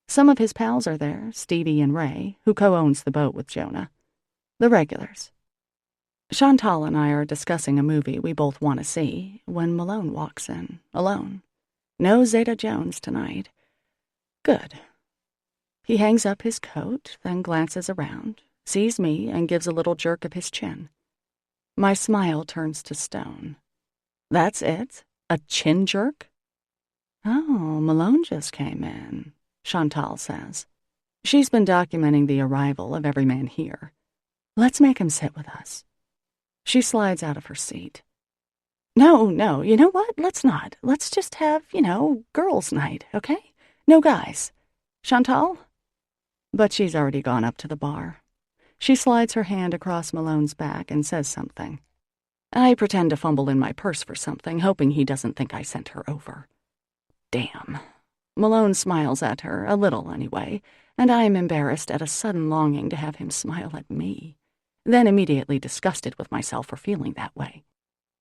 Some of his pals are there, Stevie and Ray, who co-owns the boat with Jonah. The regulars. Chantal and I are discussing a movie we both want to see when Malone walks in, alone. No Zeta Jones tonight. Good. He hangs up his coat, then glances around, sees me, and gives a little jerk of his chin. My smile turns to stone. That's it? A chin jerk? Oh, Malone just came in, Chantal says. She's been documenting the arrival of every man here. Let's make him sit with us. She slides out of her seat. No, you know what? Let's not. Let's just have, girls' night, okay? No guys. Chantal? But she's already gone up to the bar. She slides her hand across Malone's back and says something. I pretend to fumble in my purse for something, hoping he doesn't think I sent her over. Damn. Malone smiles at her, a little anyway, and I am embarrassed at a sudden longing to have him smile at me, then immediately disgusted with myself for feeling that way.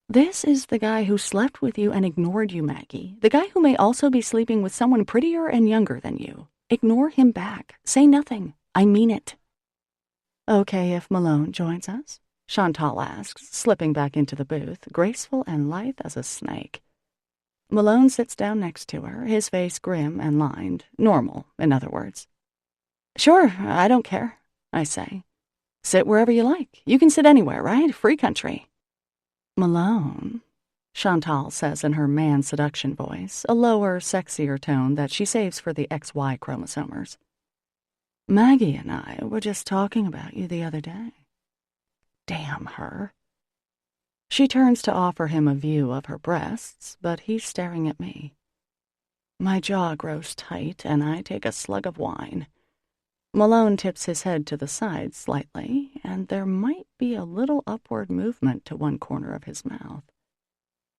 This is the guy who slept with you and ignored you, Maggie. The guy who may also be sleeping with someone prettier and younger than you. Ignore him back. Say nothing. I mean it. Okay if Malone joins us? Chantal asks, slipping back into the booth, graceful and lithe as a snake. Malone sits down next to her, his face grim and lined. Normal, in other words. Sure, I don't care, I say. Sit wherever you like. You can sit anywhere, right? Free country. Malone, Chantal says in her man-seduction voice, a lower, sexier tone that she saves for the XY chromosomers. Maggie and I were just talking about you the other day. Damn her. She turns to offer him a view of her breasts, but he's staring at me. My jaw grows tight, and I take a slug of wine. Malone tips his head to the side slightly, and there might be a little upward movement to one corner of his mouth.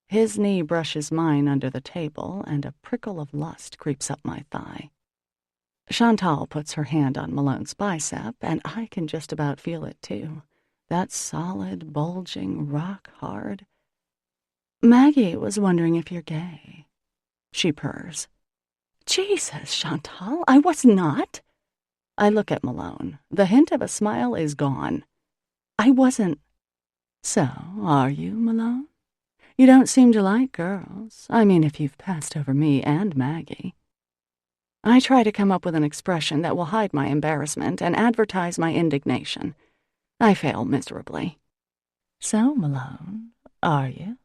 His knee brushes mine under the table, and a prickle of lust creeps up my thigh. Chantal puts her hand on Malone's bicep, and I can just about feel it, too. That solid, bulging, rock-hard. Maggie was wondering if you're gay. She purrs. Jesus, Chantal, I was not. I look at Malone. The hint of a smile is gone. I wasn't. So, are you, Malone? You don't seem to like girls. I mean, if you've passed over me and Maggie. I try to come up with an expression that will hide my embarrassment and advertise my indignation. I fail miserably. So, Malone, are you?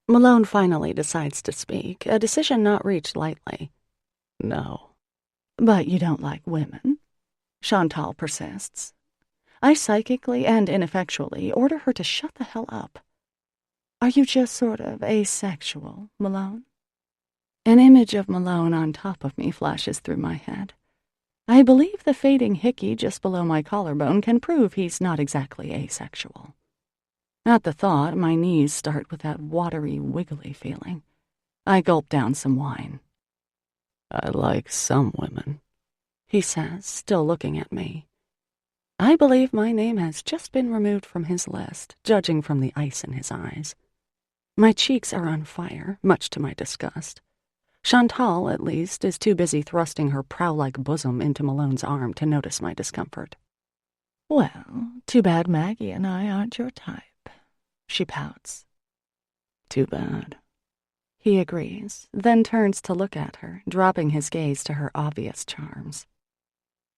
Malone finally decides to speak, a decision not reached lightly. No. But you don't like women? Chantal persists. I psychically and ineffectually order her to shut the hell up. Are you just sort of asexual, Malone? An image of Malone on top of me flashes through my head. I believe the fading hickey just below my collarbone can prove he's not exactly asexual. At the thought, my knees start with that watery, wiggly feeling. I gulp down some wine. I like some women, he says, still looking at me. I believe my name has just been removed from his list, judging from the ice in his eyes. My cheeks are on fire, much to my disgust. Chantal, at least, is too busy thrusting her prow-like bosom into Malone's arm to notice my discomfort. Well, too bad Maggie and I aren't your type, she pouts. Too bad. He agrees, then turns to look at her, dropping his gaze to her obvious charms.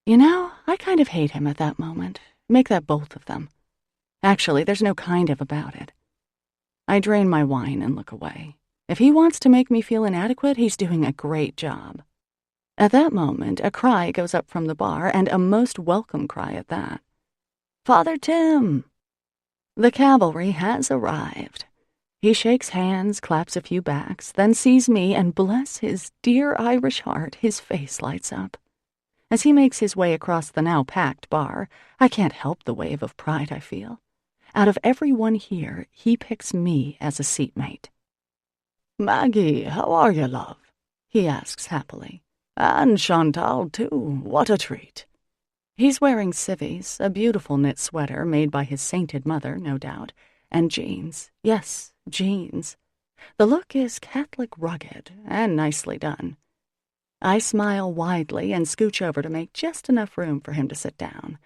You know, I kind of hate him at that moment. Make that both of them. Actually, there's no kind of about it. I drain my wine and look away. If he wants to make me feel inadequate, he's doing a great job. At that moment, a cry goes up from the bar, and a most welcome cry at that. Father Tim! The cavalry has arrived. He shakes hands, claps a few backs, then sees me, and bless his dear Irish heart, his face lights up. As he makes his way across the now-packed bar, I can't help the wave of pride I feel. Out of everyone here, he picks me as a seatmate. Maggie, how are you, love? He asks happily. And Chantal, too. What a treat. He's wearing civvies, a beautiful knit sweater made by his sainted mother, no doubt, and jeans. Yes, jeans. The look is Catholic rugged and nicely done. I smile widely and scooch over to make just enough room for him to sit down.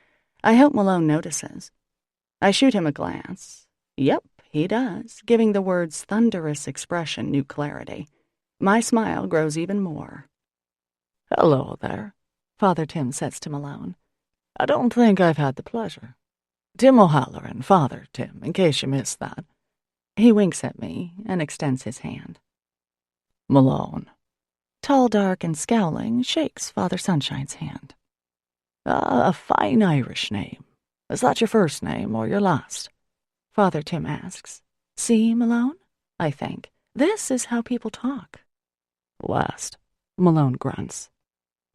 I hope Malone notices. I shoot him a glance. Yep, he does, giving the word's thunderous expression new clarity. My smile grows even more. "Hello there," Father Tim says to Malone. "I don't think I've had the pleasure. Tim O'Halloran, Father Tim, in case you missed that." He winks at me and extends his hand. Malone. Tall, dark, and scowling, shakes Father Sunshine's hand. A fine Irish name. Is that your first name or your last?" Father Tim asks. See, Malone? I think. This is how people talk. "Last," Malone grunts.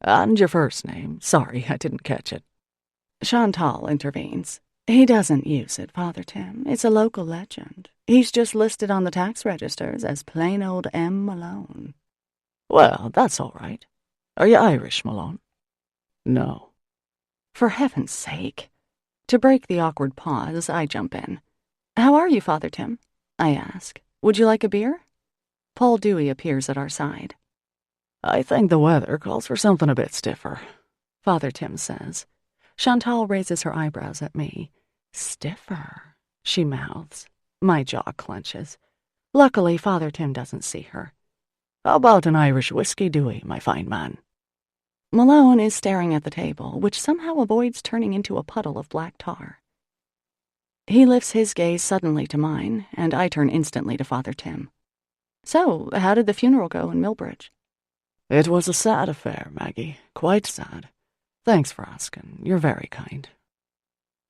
"And your first name? Sorry, I didn't catch it." Chantal intervenes. He doesn't use it, Father Tim. It's a local legend. He's just listed on the tax registers as plain old M. Malone. "Well, that's all right. Are you Irish, Malone?" "No." For heaven's sake. To break the awkward pause, I jump in. How are you, Father Tim? I ask. Would you like a beer? Paul Dewey appears at our side. "I think the weather calls for something a bit stiffer," Father Tim says. Chantal raises her eyebrows at me. Stiffer, she mouths. My jaw clenches. Luckily, Father Tim doesn't see her. "How about an Irish whiskey, Dewey, my fine man?" Malone is staring at the table, which somehow avoids turning into a puddle of black tar. He lifts his gaze suddenly to mine, and I turn instantly to Father Tim. So, how did the funeral go in Millbridge? "It was a sad affair, Maggie. Quite sad. Thanks for asking. You're very kind."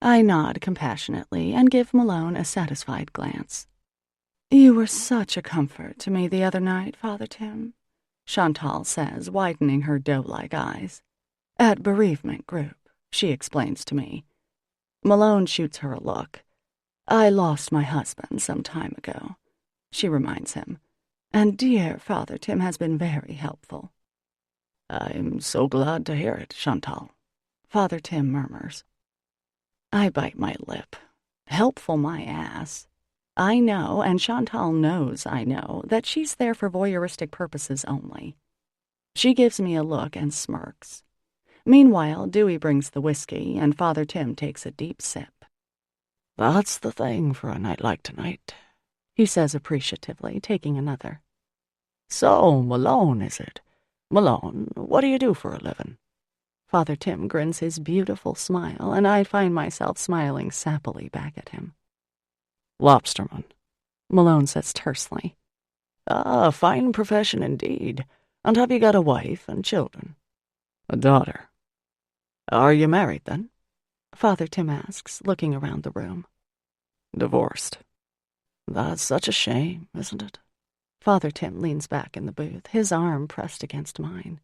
I nod compassionately and give Malone a satisfied glance. You were such a comfort to me the other night, Father Tim, Chantal says, widening her doe-like eyes. At bereavement group, she explains to me. Malone shoots her a look. I lost my husband some time ago, she reminds him. And dear Father Tim has been very helpful. "I'm so glad to hear it, Chantal," Father Tim murmurs. I bite my lip. Helpful my ass. I know, and Chantal knows I know, that she's there for voyeuristic purposes only. She gives me a look and smirks. Meanwhile, Dewey brings the whiskey, and Father Tim takes a deep sip. "That's the thing for a night like tonight," he says appreciatively, taking another. "So, Malone, is it? Malone, what do you do for a living?" Father Tim grins his beautiful smile, and I find myself smiling sappily back at him. "Lobsterman," Malone says tersely. "Ah, fine profession indeed. And have you got a wife and children?" "A daughter." "Are you married, then?" Father Tim asks, looking around the room. "Divorced." "That's such a shame, isn't it?" Father Tim leans back in the booth, his arm pressed against mine.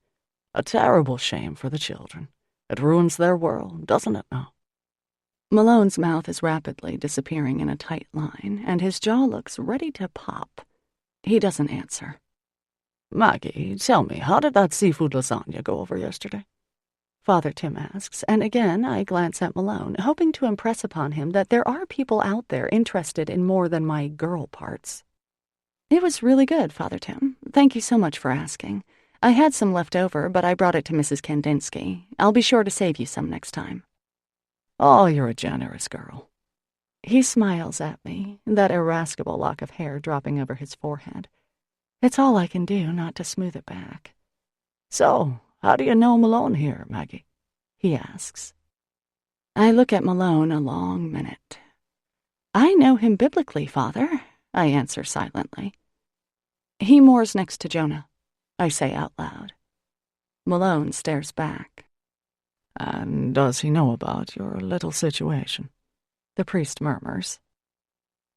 "A terrible shame for the children. It ruins their world, doesn't it now?" Malone's mouth is rapidly disappearing in a tight line, and his jaw looks ready to pop. He doesn't answer. "Maggie, tell me, how did that seafood lasagna go over yesterday?" Father Tim asks, and again I glance at Malone, hoping to impress upon him that there are people out there interested in more than my girl parts. It was really good, Father Tim. Thank you so much for asking. I had some left over, but I brought it to Mrs. Kandinsky. I'll be sure to save you some next time. "Oh, you're a generous girl." He smiles at me, that irascible lock of hair dropping over his forehead. It's all I can do not to smooth it back. "So, how do you know Malone here, Maggie?" he asks. I look at Malone a long minute. I know him biblically, Father, I answer silently. He moors next to Jonah, I say out loud. Malone stares back. "And does he know about your little situation?" the priest murmurs.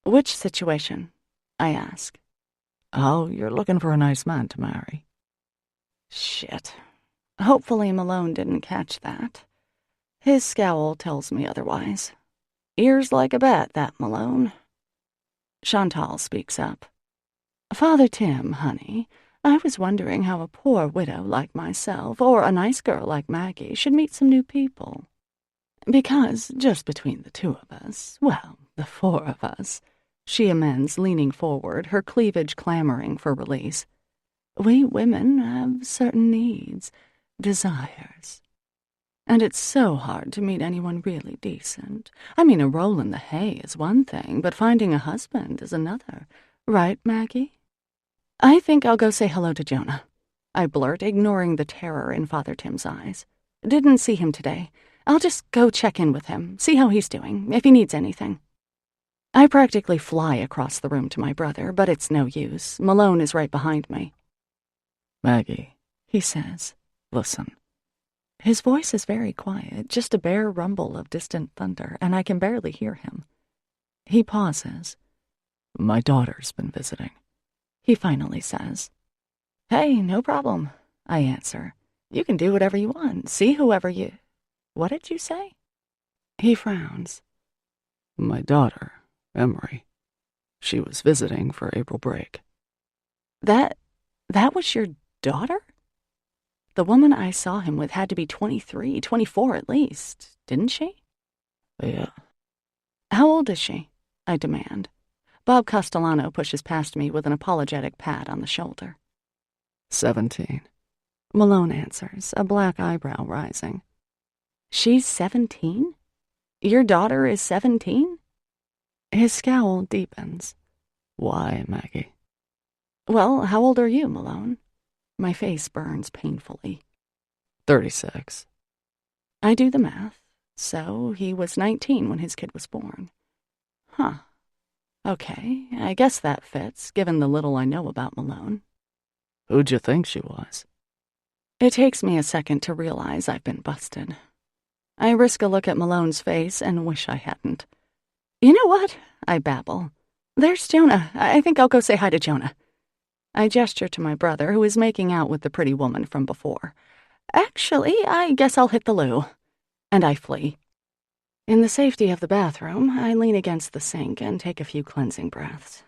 Which situation? I ask. "How you're looking for a nice man to marry." Shit. Hopefully Malone didn't catch that. His scowl tells me otherwise. Ears like a bat, that Malone. Chantal speaks up. Father Tim, honey, I was wondering how a poor widow like myself, or a nice girl like Maggie, should meet some new people. Because, just between the two of us, well, the four of us, she amends, leaning forward, her cleavage clamoring for release. We women have certain needs, desires. And it's so hard to meet anyone really decent. I mean, a roll in the hay is one thing, but finding a husband is another. Right, Maggie? I think I'll go say hello to Jonah, I blurt, ignoring the terror in Father Tim's eyes. Didn't see him today. I'll just go check in with him, see how he's doing, if he needs anything. I practically fly across the room to my brother, but it's no use. Malone is right behind me. Maggie, He says, listen. His voice is very quiet, just a bare rumble of distant thunder, and I can barely hear him. He pauses. my daughter's been visiting. He finally says. Hey, no problem, I answer. You can do whatever you want. See whoever you... What did you say? He frowns. My daughter, Emery. She was visiting for April break. That was your daughter? The woman I saw him with had to be 23, 24 at least, didn't she? Yeah. How old is she? I demand. Bob Castellano pushes past me with an apologetic pat on the shoulder. 17. Malone answers, a black eyebrow rising. She's 17? Your daughter is 17? His scowl deepens. Why, Maggie? Well, how old are you, Malone? My face burns painfully. 36. I do the math. So he was 19 when his kid was born. Huh. Okay, I guess that fits, given the little I know about Malone. Who'd you think she was? It takes me a second to realize I've been busted. I risk a look at Malone's face and wish I hadn't. You know what? I babble. There's Jonah. I think I'll go say hi to Jonah. I gesture to my brother, who is making out with the pretty woman from before. Actually, I guess I'll hit the loo. And I flee. In the safety of the bathroom, I lean against the sink and take a few cleansing breaths.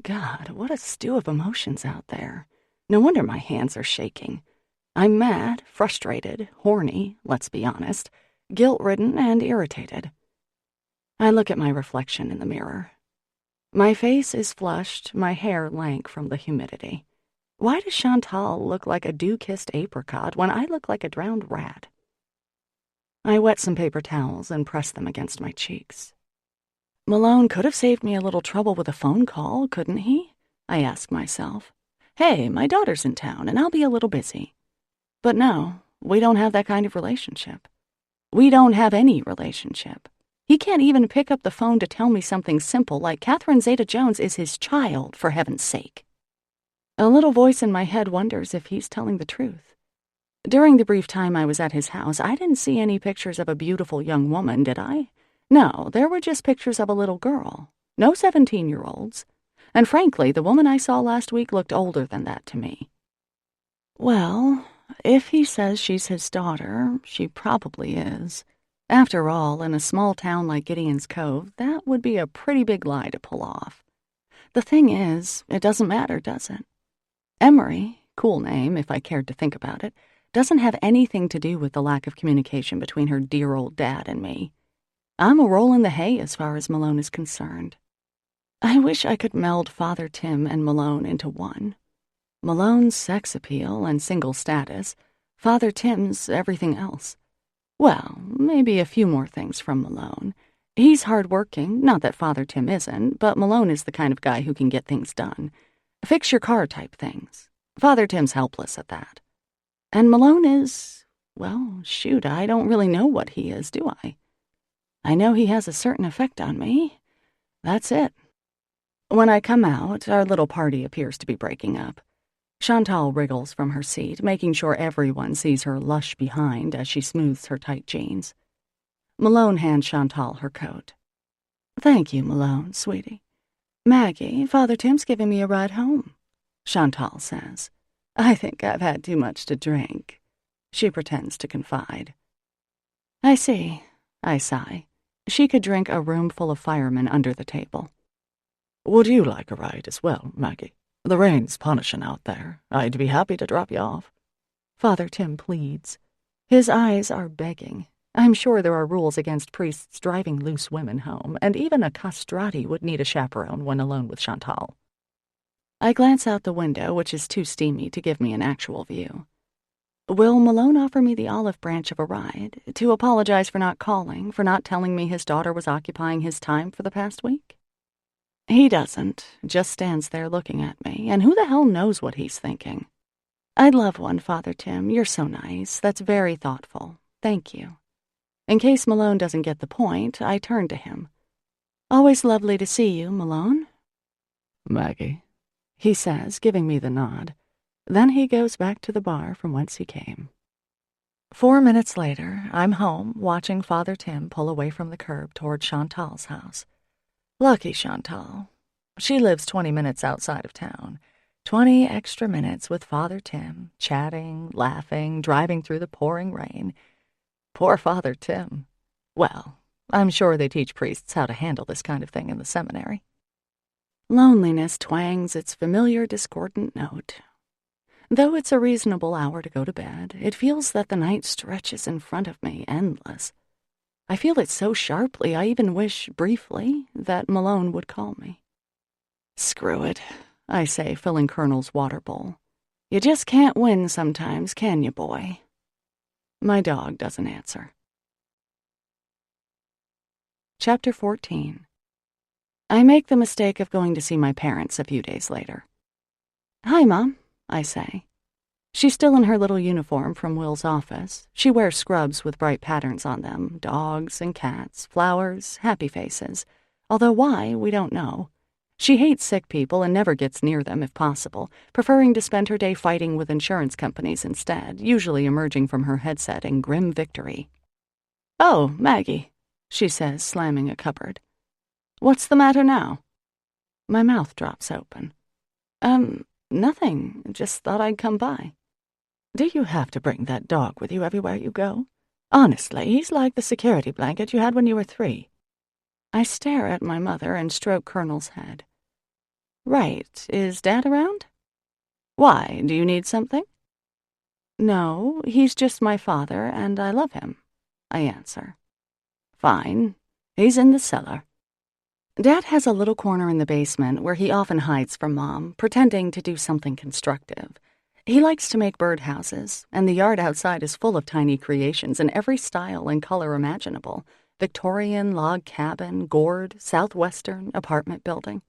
God, what a stew of emotions out there. No wonder my hands are shaking. I'm mad, frustrated, horny, let's be honest, guilt-ridden, and irritated. I look at my reflection in the mirror. My face is flushed, my hair lank from the humidity. Why does Chantal look like a dew-kissed apricot when I look like a drowned rat? I wet some paper towels and press them against my cheeks. Malone could have saved me a little trouble with a phone call, couldn't he? I ask myself. Hey, my daughter's in town, and I'll be a little busy. But no, we don't have that kind of relationship. We don't have any relationship. He can't even pick up the phone to tell me something simple like Catherine Zeta-Jones is his child, for heaven's sake. A little voice in my head wonders if he's telling the truth. During the brief time I was at his house, I didn't see any pictures of a beautiful young woman, did I? No, there were just pictures of a little girl. No 17-year-olds. And frankly, the woman I saw last week looked older than that to me. Well, if he says she's his daughter, she probably is. After all, in a small town like Gideon's Cove, that would be a pretty big lie to pull off. The thing is, it doesn't matter, does it? Emery, cool name if I cared to think about it, doesn't have anything to do with the lack of communication between her dear old dad and me. I'm a roll in the hay as far as Malone is concerned. I wish I could meld Father Tim and Malone into one. Malone's sex appeal and single status, Father Tim's everything else. Well, maybe a few more things from Malone. He's hardworking, not that Father Tim isn't, but Malone is the kind of guy who can get things done. Fix-your-car type things. Father Tim's helpless at that. And Malone is, well, shoot, I don't really know what he is, do I? I know he has a certain effect on me. That's it. When I come out, our little party appears to be breaking up. Chantal wriggles from her seat, making sure everyone sees her lush behind as she smooths her tight jeans. Malone hands Chantal her coat. Thank you, Malone, sweetie. Maggie, Father Tim's giving me a ride home, Chantal says. I think I've had too much to drink. She pretends to confide. I see, I sigh. She could drink a room full of firemen under the table. Would you like a ride as well, Maggie? The rain's punishing out there. I'd be happy to drop you off. Father Tim pleads. His eyes are begging. I'm sure there are rules against priests driving loose women home, and even a castrati would need a chaperone when alone with Chantal. I glance out the window, which is too steamy to give me an actual view. Will Malone offer me the olive branch of a ride, to apologize for not calling, for not telling me his daughter was occupying his time for the past week? He doesn't, just stands there looking at me, and who the hell knows what he's thinking. I'd love one, Father Tim. You're so nice. That's very thoughtful. Thank you. In case Malone doesn't get the point, I turn to him. Always lovely to see you, Malone. Maggie, he says, giving me the nod. Then he goes back to the bar from whence he came. 4 minutes later, I'm home, watching Father Tim pull away from the curb toward Chantal's house. Lucky Chantal. She lives 20 minutes outside of town. 20 extra minutes with Father Tim, chatting, laughing, driving through the pouring rain. Poor Father Tim. Well, I'm sure they teach priests how to handle this kind of thing in the seminary. Loneliness twangs its familiar discordant note. Though it's a reasonable hour to go to bed, it feels that the night stretches in front of me, endless. I feel it so sharply I even wish, briefly, that Malone would call me. Screw it, I say, filling Colonel's water bowl. You just can't win sometimes, can you, boy? My dog doesn't answer. Chapter 14. I make the mistake of going to see my parents a few days later. Hi, Mom, I say. She's still in her little uniform from Will's office. She wears scrubs with bright patterns on them, dogs and cats, flowers, happy faces. Although why, we don't know. She hates sick people and never gets near them if possible, preferring to spend her day fighting with insurance companies instead, usually emerging from her headset in grim victory. Oh, Maggie, she says, slamming a cupboard. What's the matter now? My mouth drops open. Nothing. Just thought I'd come by. Do you have to bring that dog with you everywhere you go? Honestly, he's like the security blanket you had when you were 3. I stare at my mother and stroke Colonel's head. Right. Is Dad around? Why? Do you need something? No, he's just my father, and I love him, I answer. Fine. He's in the cellar. Dad has a little corner in the basement where he often hides from Mom, pretending to do something constructive. He likes to make birdhouses, and the yard outside is full of tiny creations in every style and color imaginable. Victorian, log cabin, gourd, southwestern, apartment building.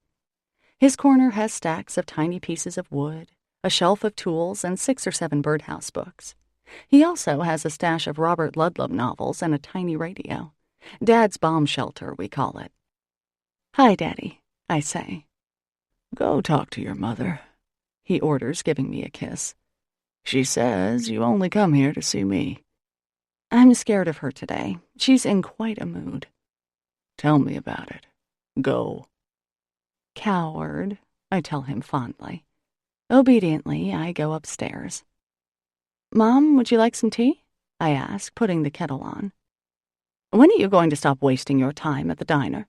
His corner has stacks of tiny pieces of wood, a shelf of tools, and 6 or 7 birdhouse books. He also has a stash of Robert Ludlum novels and a tiny radio. Dad's bomb shelter, we call it. Hi, Daddy, I say. Go talk to your mother, he orders, giving me a kiss. She says you only come here to see me. I'm scared of her today. She's in quite a mood. Tell me about it. Go. Coward, I tell him fondly. Obediently, I go upstairs. Mom, would you like some tea? I ask, putting the kettle on. When are you going to stop wasting your time at the diner?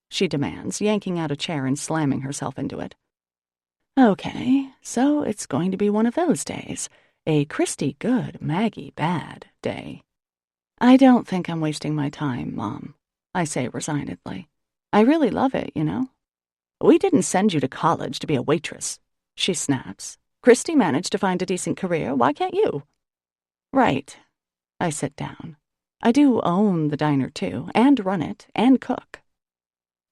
She demands, yanking out a chair and slamming herself into it. Okay, so it's going to be one of those days. A Christy good, Maggie bad day. I don't think I'm wasting my time, Mom, I say resignedly. I really love it, you know. We didn't send you to college to be a waitress, she snaps. Christy managed to find a decent career, why can't you? Right. I sit down. I do own the diner, too, and run it, and cook.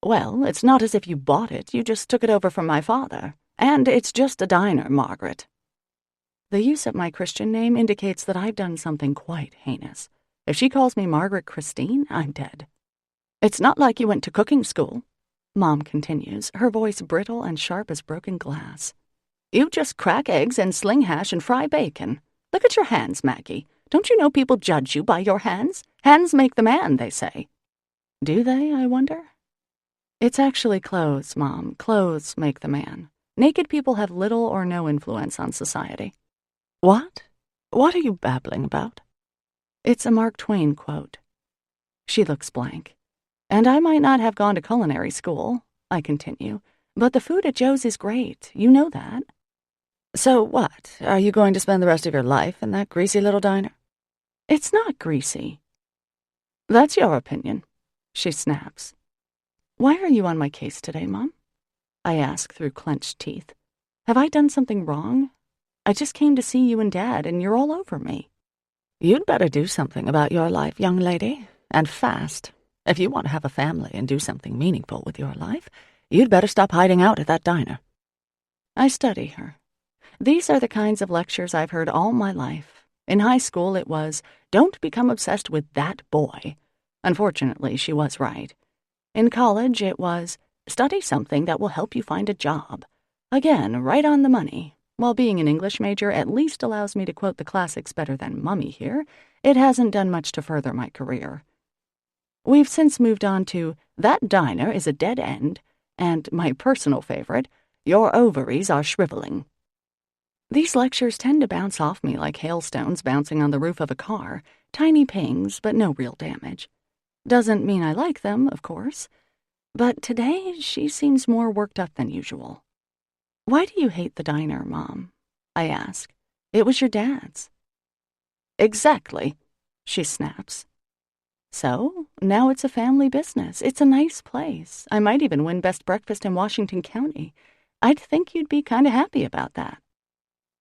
Well, it's not as if you bought it, you just took it over from my father. And it's just a diner, Margaret. The use of my Christian name indicates that I've done something quite heinous. If she calls me Margaret Christine, I'm dead. It's not like you went to cooking school, Mom continues, her voice brittle and sharp as broken glass. You just crack eggs and sling hash and fry bacon. Look at your hands, Maggie. Don't you know people judge you by your hands? Hands make the man, they say. Do they, I wonder? It's actually clothes, Mom. Clothes make the man. Naked people have little or no influence on society. What? What are you babbling about? It's a Mark Twain quote. She looks blank. And I might not have gone to culinary school, I continue, but the food at Joe's is great. You know that. So what? Are you going to spend the rest of your life in that greasy little diner? It's not greasy. That's your opinion, she snaps. Why are you on my case today, Mom? I ask through clenched teeth. Have I done something wrong? I just came to see you and Dad, and you're all over me. You'd better do something about your life, young lady, and fast. If you want to have a family and do something meaningful with your life, you'd better stop hiding out at that diner. I study her. These are the kinds of lectures I've heard all my life. In high school, it was, don't become obsessed with that boy. Unfortunately, she was right. In college, it was, study something that will help you find a job. Again, right on the money. While being an English major at least allows me to quote the classics better than Mummy here, it hasn't done much to further my career. We've since moved on to, that diner is a dead end, and my personal favorite, your ovaries are shriveling. These lectures tend to bounce off me like hailstones bouncing on the roof of a car, tiny pings, but no real damage. Doesn't mean I like them, of course, but today she seems more worked up than usual. Why do you hate the diner, Mom? I ask. It was your dad's. Exactly, she snaps. So, now it's a family business. It's a nice place. I might even win Best Breakfast in Washington County. I'd think you'd be kind of happy about that.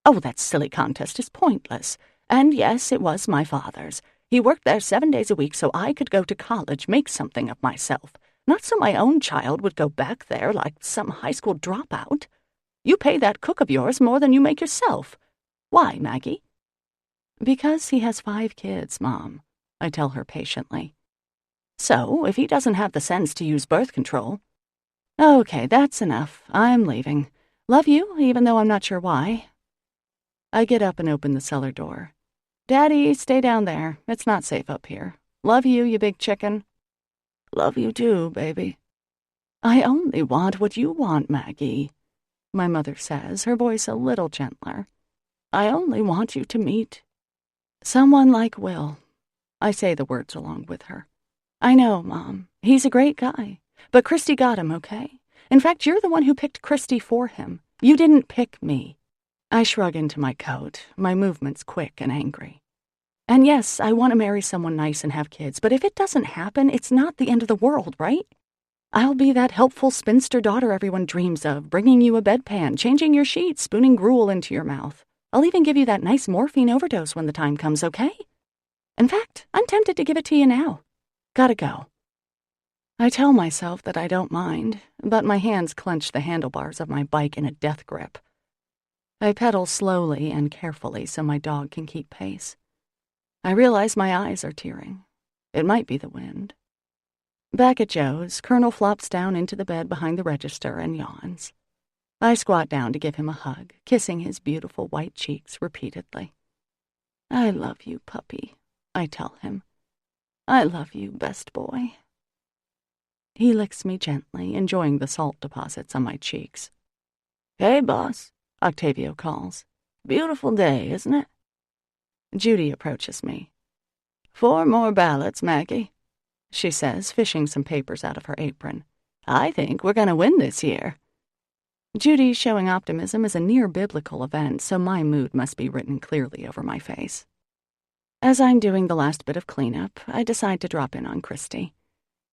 Oh, that silly contest is pointless. And yes, it was my father's. He worked there 7 days a week so I could go to college, make something of myself. Not so my own child would go back there like some high school dropout. You pay that cook of yours more than you make yourself. Why, Maggie? Because he has 5 kids, Mom, I tell her patiently. So, if he doesn't have the sense to use birth control... Okay, that's enough. I'm leaving. Love you, even though I'm not sure why. I get up and open the cellar door. Daddy, stay down there. It's not safe up here. Love you, you big chicken. Love you too, baby. I only want what you want, Maggie, my mother says, her voice a little gentler. I only want you to meet someone like Will. I say the words along with her. I know, Mom. He's a great guy. But Christy got him, okay? In fact, you're the one who picked Christy for him. You didn't pick me. I shrug into my coat, my movements quick and angry. And yes, I want to marry someone nice and have kids, but if it doesn't happen, it's not the end of the world, right? I'll be that helpful spinster daughter everyone dreams of, bringing you a bedpan, changing your sheets, spooning gruel into your mouth. I'll even give you that nice morphine overdose when the time comes, okay? In fact, I'm tempted to give it to you now. Gotta go. I tell myself that I don't mind, but my hands clench the handlebars of my bike in a death grip. I pedal slowly and carefully so my dog can keep pace. I realize my eyes are tearing. It might be the wind. Back at Joe's, Colonel flops down into the bed behind the register and yawns. I squat down to give him a hug, kissing his beautiful white cheeks repeatedly. I love you, puppy, I tell him. I love you, best boy. He licks me gently, enjoying the salt deposits on my cheeks. Hey, boss, Octavio calls. Beautiful day, isn't it? Judy approaches me. 4 more ballots, Maggie, she says, fishing some papers out of her apron. I think we're going to win this year. Judy showing optimism is a near-biblical event, so my mood must be written clearly over my face. As I'm doing the last bit of cleanup, I decide to drop in on Christy.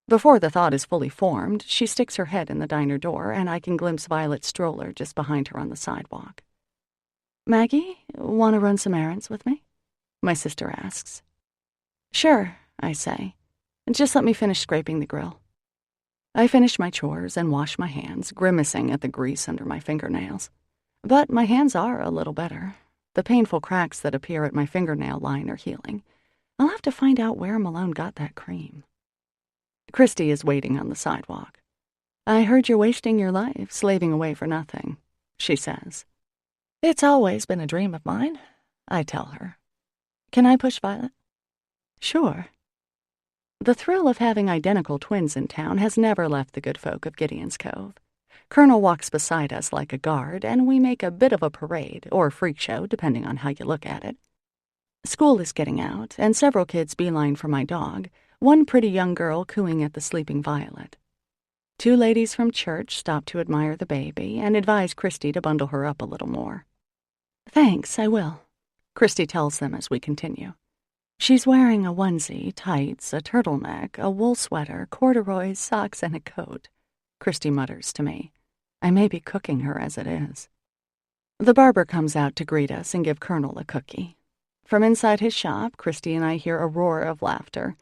Before the thought is fully formed, she sticks her head in the diner door, and I can glimpse Violet's stroller just behind her on the sidewalk. Maggie, want to run some errands with me? My sister asks. Sure, I say. Just let me finish scraping the grill. I finish my chores and wash my hands, grimacing at the grease under my fingernails. But my hands are a little better. The painful cracks that appear at my fingernail line are healing. I'll have to find out where Malone got that cream. Christy is waiting on the sidewalk. I heard you're wasting your life, slaving away for nothing, she says. It's always been a dream of mine, I tell her. Can I push Violet? Sure. The thrill of having identical twins in town has never left the good folk of Gideon's Cove. Colonel walks beside us like a guard, and we make a bit of a parade, or freak show, depending on how you look at it. School is getting out, and several kids beeline for my dog, one pretty young girl cooing at the sleeping Violet. 2 ladies from church stop to admire the baby and advise Christy to bundle her up a little more. Thanks, I will, Christy tells them as we continue. She's wearing a onesie, tights, a turtleneck, a wool sweater, corduroys, socks, and a coat, Christy mutters to me. I may be cooking her as it is. The barber comes out to greet us and give Colonel a cookie. From inside his shop, Christy and I hear a roar of laughter.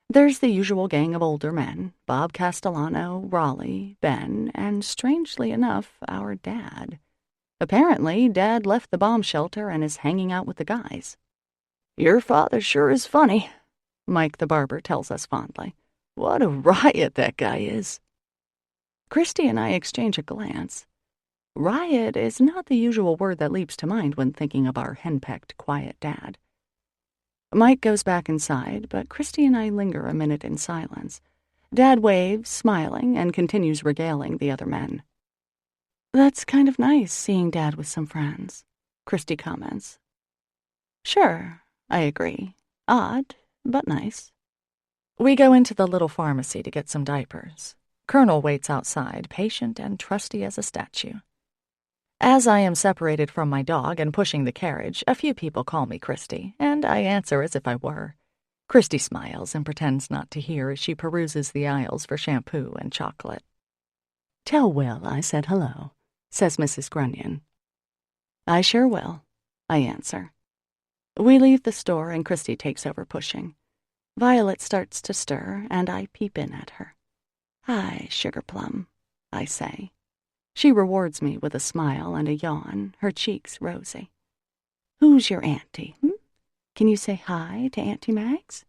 There's the usual gang of older men, Bob Castellano, Raleigh, Ben, and strangely enough, our dad. Apparently, Dad left the bomb shelter and is hanging out with the guys. "Your father sure is funny," Mike the barber tells us fondly. "What a riot that guy is." Christy and I exchange a glance. Riot is not the usual word that leaps to mind when thinking of our henpecked, quiet dad. Mike goes back inside, but Christy and I linger a minute in silence. Dad waves, smiling, and continues regaling the other men. "That's kind of nice, seeing Dad with some friends," Christy comments. "Sure," I agree. "Odd, but nice." We go into the little pharmacy to get some diapers. Colonel waits outside, patient and trusty as a statue. As I am separated from my dog and pushing the carriage, a few people call me Christy, and I answer as if I were. Christy smiles and pretends not to hear as she peruses the aisles for shampoo and chocolate. "Tell Will I said hello," says Mrs. Grunion. "I sure will," I answer. We leave the store and Christy takes over pushing. Violet starts to stir, and I peep in at her. "Hi, Sugar Plum," I say. She rewards me with a smile and a yawn, her cheeks rosy. "Who's your auntie, Can you say hi to Auntie Mags?"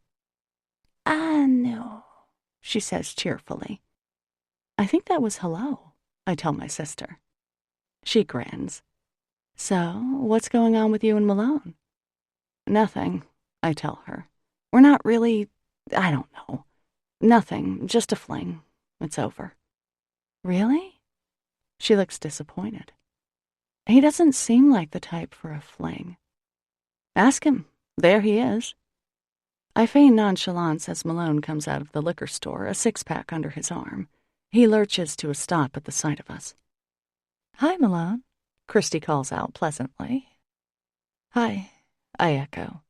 "Ah, no," she says cheerfully. "I think that was hello," I tell my sister. She grins. "So, what's going on with you and Malone?" "Nothing," I tell her. "We're not really, I don't know. Nothing, just a fling. It's over." "Really?" She looks disappointed. "He doesn't seem like the type for a fling." "Ask him. There he is." I feign nonchalance as Malone comes out of the liquor store, a six-pack under his arm. He lurches to a stop at the sight of us. "Hi, Malone," Christy calls out pleasantly. "Hi," I echo.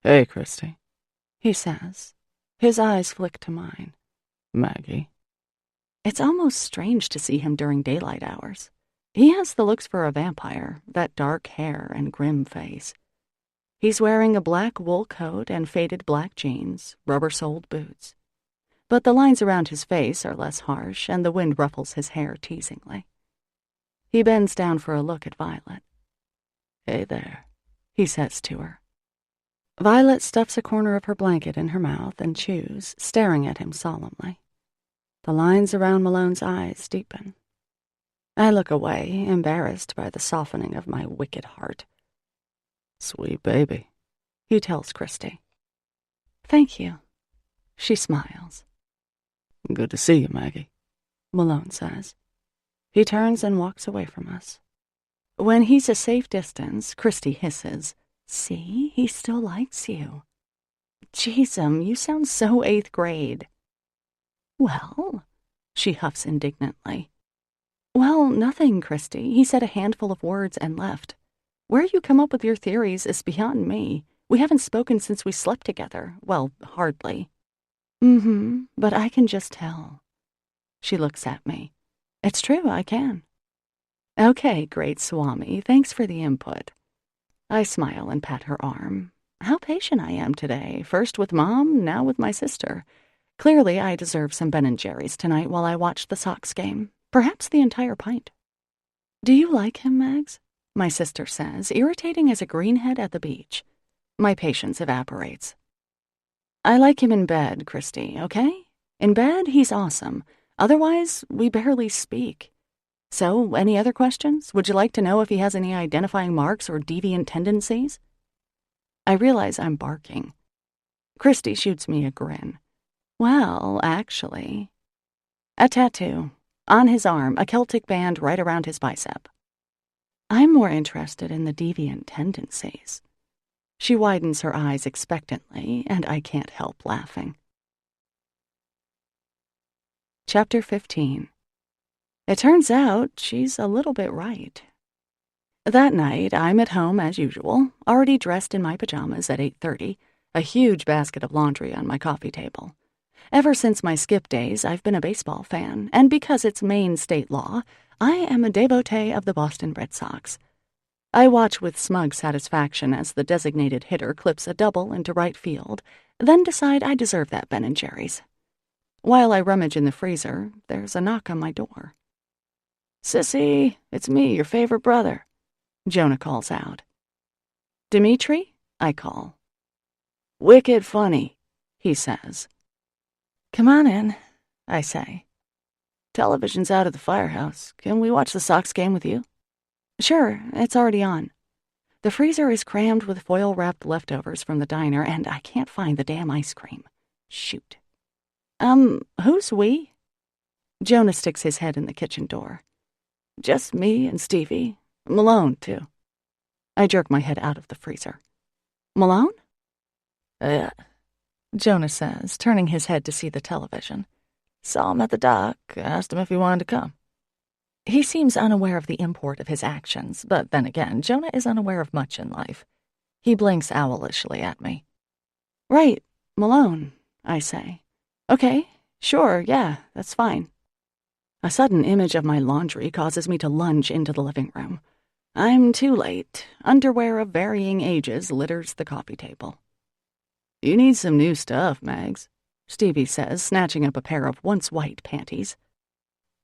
"Hey, Christy," he says. His eyes flick to mine. "Maggie." It's almost strange to see him during daylight hours. He has the looks for a vampire, that dark hair and grim face. He's wearing a black wool coat and faded black jeans, rubber-soled boots. But the lines around his face are less harsh, and the wind ruffles his hair teasingly. He bends down for a look at Violet. "Hey there," he says to her. Violet stuffs a corner of her blanket in her mouth and chews, staring at him solemnly. The lines around Malone's eyes deepen. I look away, embarrassed by the softening of my wicked heart. "Sweet baby," he tells Christy. "Thank you." She smiles. "Good to see you, Maggie," Malone says. He turns and walks away from us. When he's a safe distance, Christy hisses, "See, he still likes you." "Jeezum, you sound so 8th grade." "Well," she huffs indignantly. "Well, nothing, Christy. He said a handful of words and left. Where you come up with your theories is beyond me. We haven't spoken since we slept together. Well, hardly." But I can just tell." She looks at me. "It's true, I can." "Okay, great Swami. Thanks for the input." I smile and pat her arm. How patient I am today. First with Mom, now with my sister. Clearly, I deserve some Ben & Jerry's tonight while I watch the Sox game. Perhaps the entire pint. "Do you like him, Mags?" my sister says, irritating as a greenhead at the beach. My patience evaporates. "I like him in bed, Christy, okay? In bed, he's awesome. Otherwise, we barely speak. So, any other questions? Would you like to know if he has any identifying marks or deviant tendencies?" I realize I'm barking. Christy shoots me a grin. "Well, actually, a tattoo. On his arm, a Celtic band right around his bicep." I'm more interested in the deviant tendencies. She widens her eyes expectantly, and I can't help laughing. Chapter 15. It turns out she's a little bit right. That night, I'm at home as usual, already dressed in my pajamas at 8:30, a huge basket of laundry on my coffee table. Ever since my skip days, I've been a baseball fan, and because it's Maine state law, I am a devotee of the Boston Red Sox. I watch with smug satisfaction as the designated hitter clips a double into right field, then decide I deserve that Ben & Jerry's. While I rummage in the freezer, there's a knock on my door. "Sissy, it's me, your favorite brother," Jonah calls out. "Dimitri?" I call. "Wicked funny," he says. "Come on in," I say. "Television's out at the firehouse. Can we watch the Sox game with you?" "Sure, it's already on." The freezer is crammed with foil-wrapped leftovers from the diner, and I can't find the damn ice cream. Shoot. Who's we?" Jonah sticks his head in the kitchen door. "Just me and Stevie. Malone, too." I jerk my head out of the freezer. "Malone?" "Yeah," Jonah says, turning his head to see the television. "Saw him at the dock, asked him if he wanted to come." He seems unaware of the import of his actions, but then again, Jonah is unaware of much in life. He blinks owlishly at me. "Right, Malone," I say. "Okay, sure, yeah, that's fine." A sudden image of my laundry causes me to lunge into the living room. I'm too late. Underwear of varying ages litters the coffee table. "You need some new stuff, Mags," Stevie says, snatching up a pair of once white panties.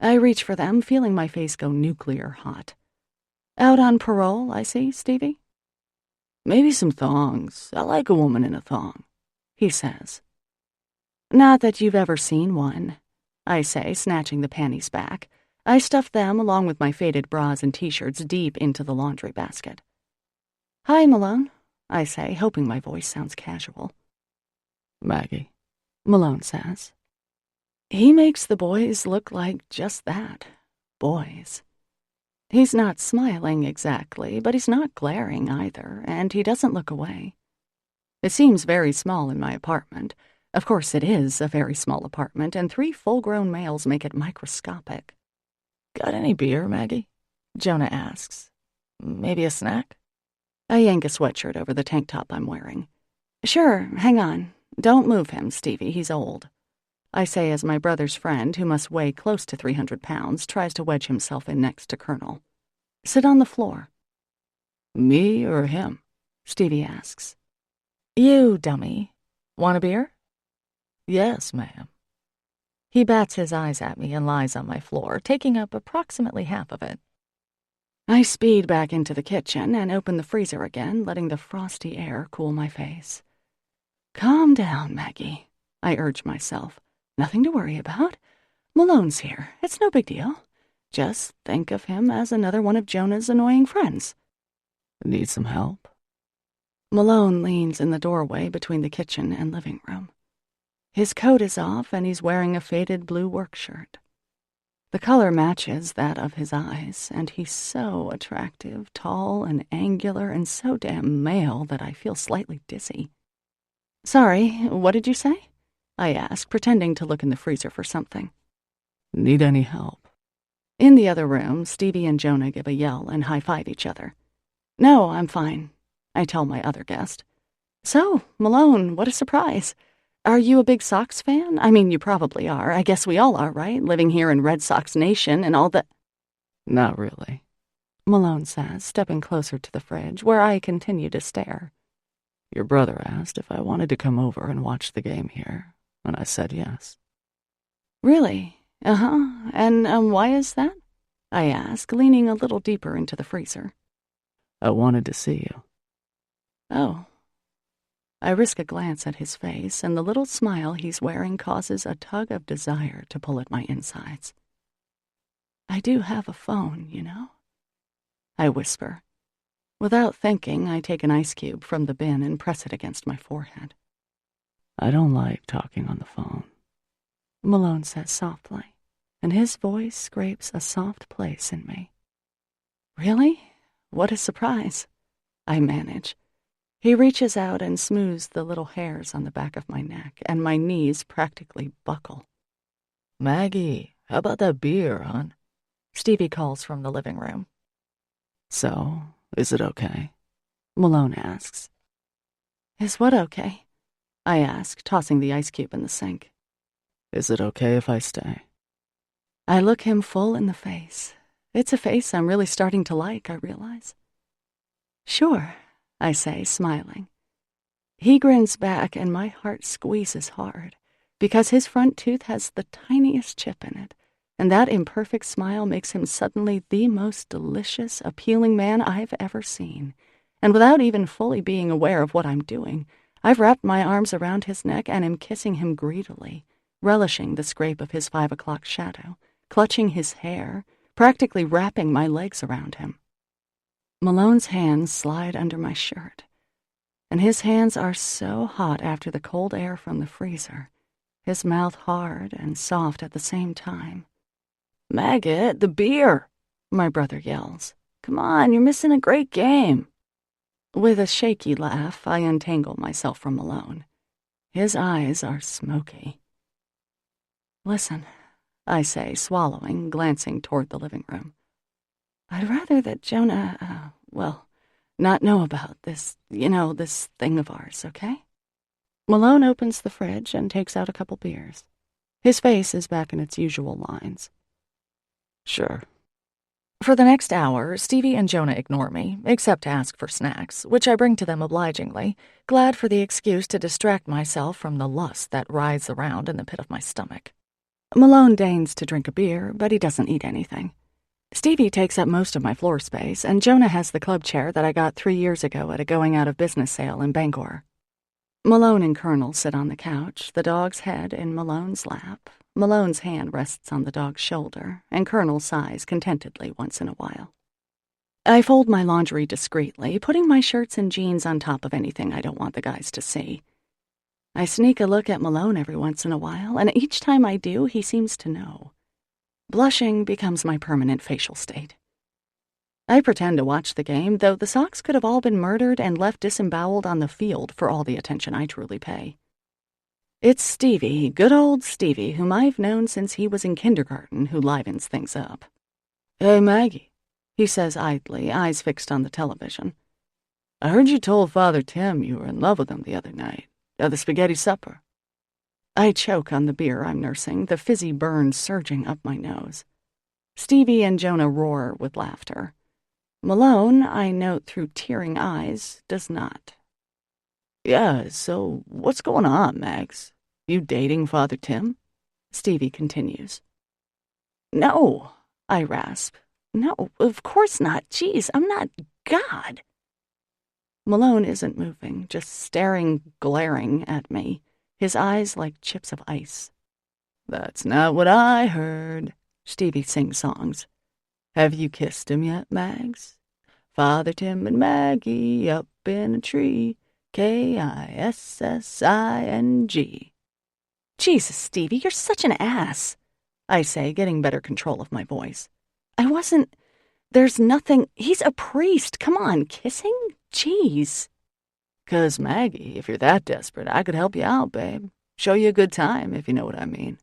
I reach for them, feeling my face go nuclear hot. "Out on parole, I see, Stevie?" "Maybe some thongs. I like a woman in a thong," he says. "Not that you've ever seen one," I say, snatching the panties back. I stuff them, along with my faded bras and t-shirts, deep into the laundry basket. "Hi, Malone," I say, hoping my voice sounds casual. "Maggie," Malone says. He makes the boys look like just that, boys. He's not smiling exactly, but he's not glaring either, and he doesn't look away. It seems very small in my apartment. Of course, it is a very small apartment, and 3 full-grown males make it microscopic. "Got any beer, Maggie?" Jonah asks. "Maybe a snack?" I yank a sweatshirt over the tank top I'm wearing. "Sure, hang on. Don't move him, Stevie, he's old," I say as my brother's friend, who must weigh close to 300 pounds, tries to wedge himself in next to Colonel. "Sit on the floor." "Me or him?" Stevie asks. "You, dummy. Want a beer?" "Yes, ma'am." He bats his eyes at me and lies on my floor, taking up approximately half of it. I speed back into the kitchen and open the freezer again, letting the frosty air cool my face. "Calm down, Maggie," I urge myself. "Nothing to worry about. Malone's here. It's no big deal. Just think of him as another one of Jonah's annoying friends." "Need some help?" Malone leans in the doorway between the kitchen and living room. His coat is off and he's wearing a faded blue work shirt. The color matches that of his eyes, and he's so attractive, tall and angular, and so damn male that I feel slightly dizzy. "Sorry, what did you say?" I ask, pretending to look in the freezer for something. "Need any help?" In the other room, Stevie and Jonah give a yell and high-five each other. "No, I'm fine," I tell my other guest. "So, Malone, what a surprise. Are you a big Sox fan? I mean, you probably are. I guess we all are, right? Living here in Red Sox Nation and all the—" "Not really," Malone says, stepping closer to the fridge, where I continue to stare. "Your brother asked if I wanted to come over and watch the game here, and I said yes." "Really? Uh-huh. And why is that?" I ask, leaning a little deeper into the freezer. "I wanted to see you." "Oh." I risk a glance at his face, and the little smile he's wearing causes a tug of desire to pull at my insides. "I do have a phone, you know," I whisper. Without thinking, I take an ice cube from the bin and press it against my forehead. "I don't like talking on the phone," Malone says softly, and his voice scrapes a soft place in me. "Really? What a surprise," I manage. He reaches out and smooths the little hairs on the back of my neck, and my knees practically buckle. "Maggie, how about that beer, hon?" Stevie calls from the living room. "So, is it okay?" Malone asks. "Is what okay?" I ask, tossing the ice cube in the sink. Is it okay if I stay? I look him full in the face. It's a face I'm really starting to like, I realize. Sure, I say, smiling. He grins back and my heart squeezes hard, because his front tooth has the tiniest chip in it, and that imperfect smile makes him suddenly the most delicious, appealing man I've ever seen. And without even fully being aware of what I'm doing, I've wrapped my arms around his neck and am kissing him greedily, relishing the scrape of his 5 o'clock shadow, clutching his hair, practically wrapping my legs around him. Malone's hands slide under my shirt, and his hands are so hot after the cold air from the freezer, his mouth hard and soft at the same time. "Maggot, the beer!" my brother yells. "Come on, you're missing a great game." With a shaky laugh, I untangle myself from Malone. His eyes are smoky. "Listen," I say, swallowing, glancing toward the living room. "I'd rather that Jonah, not know about this, this thing of ours, okay?" Malone opens the fridge and takes out a couple beers. His face is back in its usual lines. Sure. For the next hour, Stevie and Jonah ignore me, except to ask for snacks, which I bring to them obligingly, glad for the excuse to distract myself from the lust that writhes around in the pit of my stomach. Malone deigns to drink a beer, but he doesn't eat anything. Stevie takes up most of my floor space, and Jonah has the club chair that I got 3 years ago at a going-out-of-business sale in Bangor. Malone and Colonel sit on the couch, the dog's head in Malone's lap. Malone's hand rests on the dog's shoulder, and Colonel sighs contentedly once in a while. I fold my laundry discreetly, putting my shirts and jeans on top of anything I don't want the guys to see. I sneak a look at Malone every once in a while, and each time I do, he seems to know. Blushing becomes my permanent facial state. I pretend to watch the game, though the Sox could have all been murdered and left disemboweled on the field for all the attention I truly pay. It's Stevie, good old Stevie, whom I've known since he was in kindergarten, who livens things up. "Hey, Maggie," he says idly, eyes fixed on the television. "I heard you told Father Tim you were in love with him the other night, at the spaghetti supper." I choke on the beer I'm nursing, the fizzy burn surging up my nose. Stevie and Jonah roar with laughter. Malone, I note through tearing eyes, does not. "Yeah, so what's going on, Max? You dating Father Tim?" Stevie continues. "No," I rasp. "No, of course not. Jeez, I'm not God." Malone isn't moving, just staring, glaring at me, his eyes like chips of ice. "That's not what I heard," Stevie sing-songs. "Have you kissed him yet, Mags? Father Tim and Maggie up in a tree, Kissing." "Jesus, Stevie, you're such an ass," I say, getting better control of my voice. There's nothing, he's a priest, come on, kissing? Jeez. "'Cause, Maggie, if you're that desperate, I could help you out, babe. Show you a good time, if you know what I mean."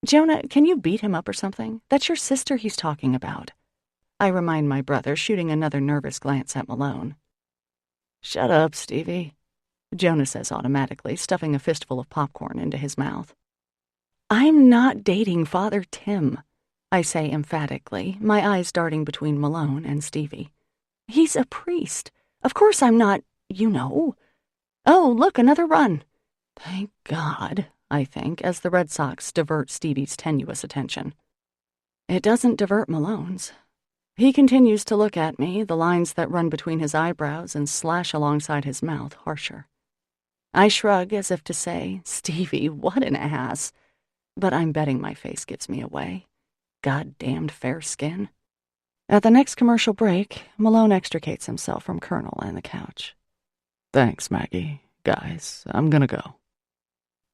"Jonah, can you beat him up or something? That's your sister he's talking about." I remind my brother, shooting another nervous glance at Malone. "Shut up, Stevie," Jonah says automatically, stuffing a fistful of popcorn into his mouth. "I'm not dating Father Tim," I say emphatically, my eyes darting between Malone and Stevie. "He's a priest. Of course I'm not, you know." Oh, look, another run. Thank God, I think, as the Red Sox divert Stevie's tenuous attention. It doesn't divert Malone's. He continues to look at me, the lines that run between his eyebrows and slash alongside his mouth harsher. I shrug as if to say, "Stevie, what an ass." But I'm betting my face gives me away. Goddamned fair skin. At the next commercial break, Malone extricates himself from Colonel and the couch. "Thanks, Maggie. Guys, I'm gonna go."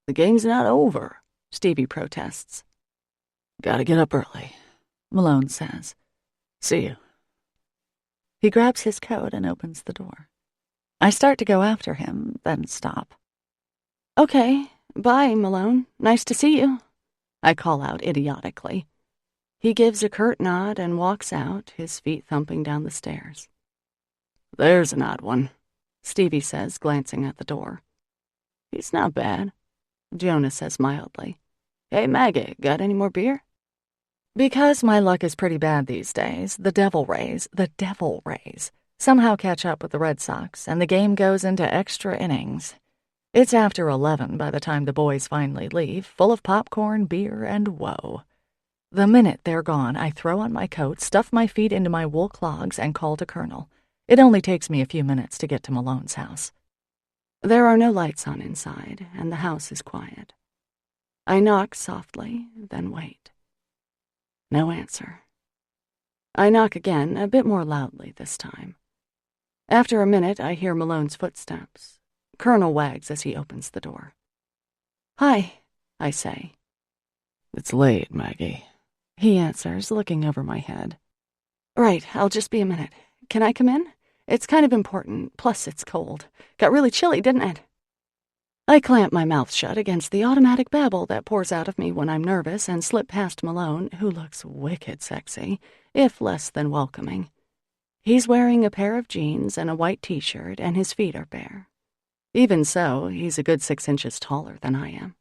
"The game's not over," Stevie protests. "Gotta get up early," Malone says. "See you." He grabs his coat and opens the door. I start to go after him, then stop. "Okay, bye, Malone. Nice to see you," I call out idiotically. He gives a curt nod and walks out, his feet thumping down the stairs. "There's an odd one," Stevie says, glancing at the door. He's not bad, Jonas says mildly. Hey, Maggie, got any more beer? Because my luck is pretty bad these days, the Devil Rays, somehow catch up with the Red Sox, and the game goes into extra innings. It's after 11 by the time the boys finally leave, full of popcorn, beer, and woe. The minute they're gone, I throw on my coat, stuff my feet into my wool clogs, and call to Colonel. It only takes me a few minutes to get to Malone's house. There are no lights on inside, and the house is quiet. I knock softly, then wait. No answer. I knock again, a bit more loudly this time. After a minute, I hear Malone's footsteps. Colonel wags as he opens the door. Hi, I say. It's late, Maggie, He answers, looking over my head. Right, I'll just be a minute. Can I come in? It's kind of important, plus it's cold. Got really chilly, didn't it? I clamp my mouth shut against the automatic babble that pours out of me when I'm nervous and slip past Malone, who looks wicked sexy, if less than welcoming. He's wearing a pair of jeans and a white t-shirt, and his feet are bare. Even so, he's a good 6 inches taller than I am.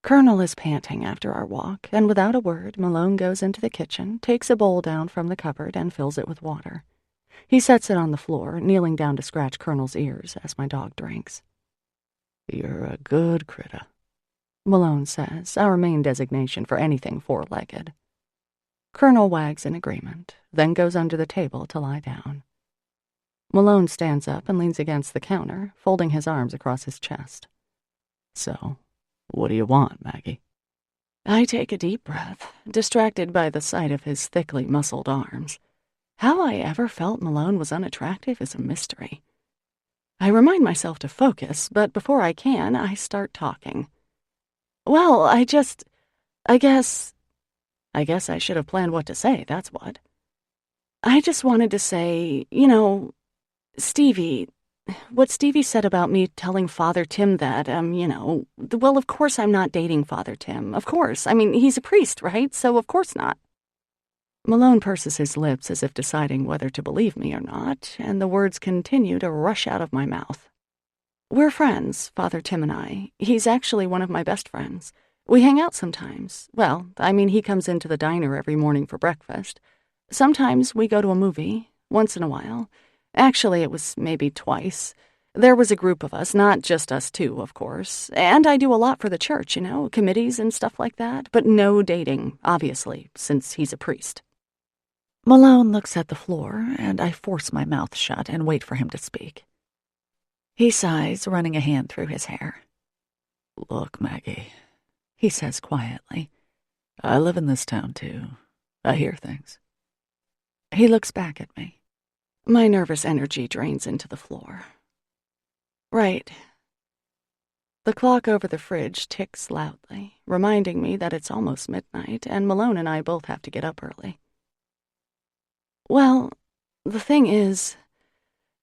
Colonel is panting after our walk, and without a word, Malone goes into the kitchen, takes a bowl down from the cupboard, and fills it with water. He sets it on the floor, kneeling down to scratch Colonel's ears as my dog drinks. You're a good critter, Malone says, our main designation for anything four-legged. Colonel wags in agreement, then goes under the table to lie down. Malone stands up and leans against the counter, folding his arms across his chest. So, what do you want, Maggie? I take a deep breath, distracted by the sight of his thickly muscled arms. How I ever felt Malone was unattractive is a mystery. I remind myself to focus, but before I can, I start talking. Well, I guess I should have planned what to say, that's what. I just wanted to say, what Stevie said about me telling Father Tim that, well, of course I'm not dating Father Tim, of course. I mean, he's a priest, right? So of course not. Malone purses his lips as if deciding whether to believe me or not, and the words continue to rush out of my mouth. We're friends, Father Tim and I. He's actually one of my best friends. We hang out sometimes. Well, I mean, he comes into the diner every morning for breakfast. Sometimes we go to a movie, once in a while. Actually, it was maybe twice. There was a group of us, not just us two, of course. And I do a lot for the church, committees and stuff like that. But no dating, obviously, since he's a priest. Malone looks at the floor, and I force my mouth shut and wait for him to speak. He sighs, running a hand through his hair. Look, Maggie, he says quietly. I live in this town, too. I hear things. He looks back at me. My nervous energy drains into the floor. Right. The clock over the fridge ticks loudly, reminding me that it's almost midnight, and Malone and I both have to get up early. Well, the thing is,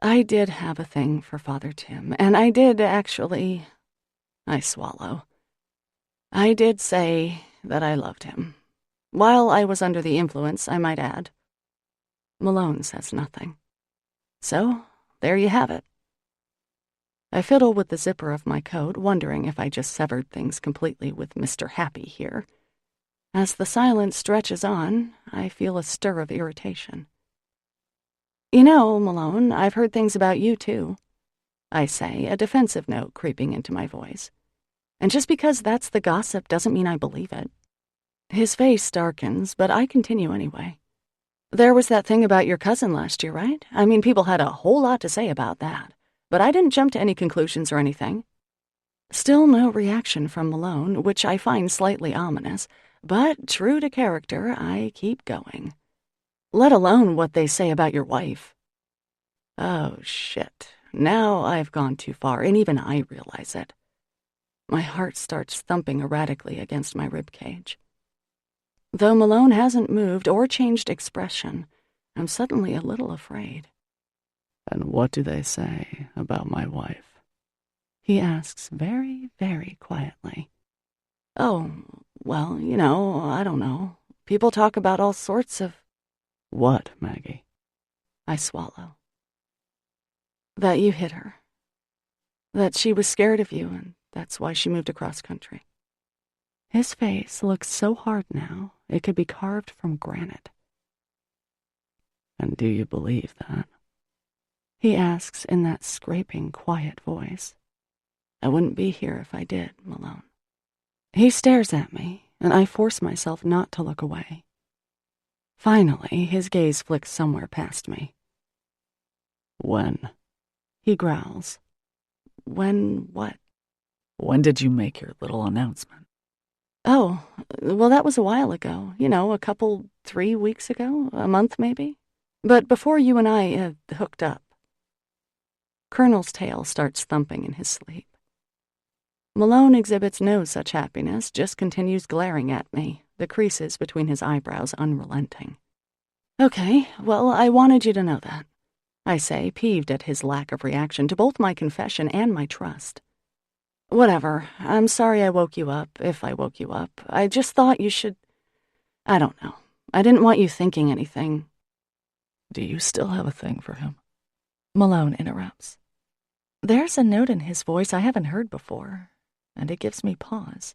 I did have a thing for Father Tim, and I did actually... I swallow. I did say that I loved him. While I was under the influence, I might add. Malone says nothing. So, there you have it. I fiddle with the zipper of my coat, wondering if I just severed things completely with Mr. Happy here. As the silence stretches on, I feel a stir of irritation. Malone, I've heard things about you, too, I say, a defensive note creeping into my voice. And just because that's the gossip doesn't mean I believe it. His face darkens, but I continue anyway. There was that thing about your cousin last year, right? I mean, people had a whole lot to say about that, but I didn't jump to any conclusions or anything. Still no reaction from Malone, which I find slightly ominous, but true to character, I keep going. Let alone what they say about your wife. Oh, shit. Now I've gone too far, and even I realize it. My heart starts thumping erratically against my ribcage. Though Malone hasn't moved or changed expression, I'm suddenly a little afraid. And what do they say about my wife? He asks very, very quietly. Oh, well, I don't know. People talk about all sorts of... What, Maggie? I swallow. That you hit her. That she was scared of you and That's why she moved across country. His face looks so hard now, it could be carved from granite. And do you believe that? He asks in that scraping, quiet voice. I wouldn't be here if I did, Malone. He stares at me, and I force myself not to look away. Finally, his gaze flicks somewhere past me. When? He growls. When what? When did you make your little announcement? Oh, well, that was a while ago. A couple, 3 weeks ago, a month maybe. But before you and I hooked up. Colonel's tail starts thumping in his sleep. Malone exhibits no such happiness, just continues glaring at me, the creases between his eyebrows unrelenting. Okay, well, I wanted you to know that, I say, peeved at his lack of reaction to both my confession and my trust. Whatever, I'm sorry I woke you up, if I woke you up. I just thought you should... I don't know. I didn't want you thinking anything. Do you still have a thing for him? Malone interrupts. There's a note in his voice I haven't heard before, and it gives me pause.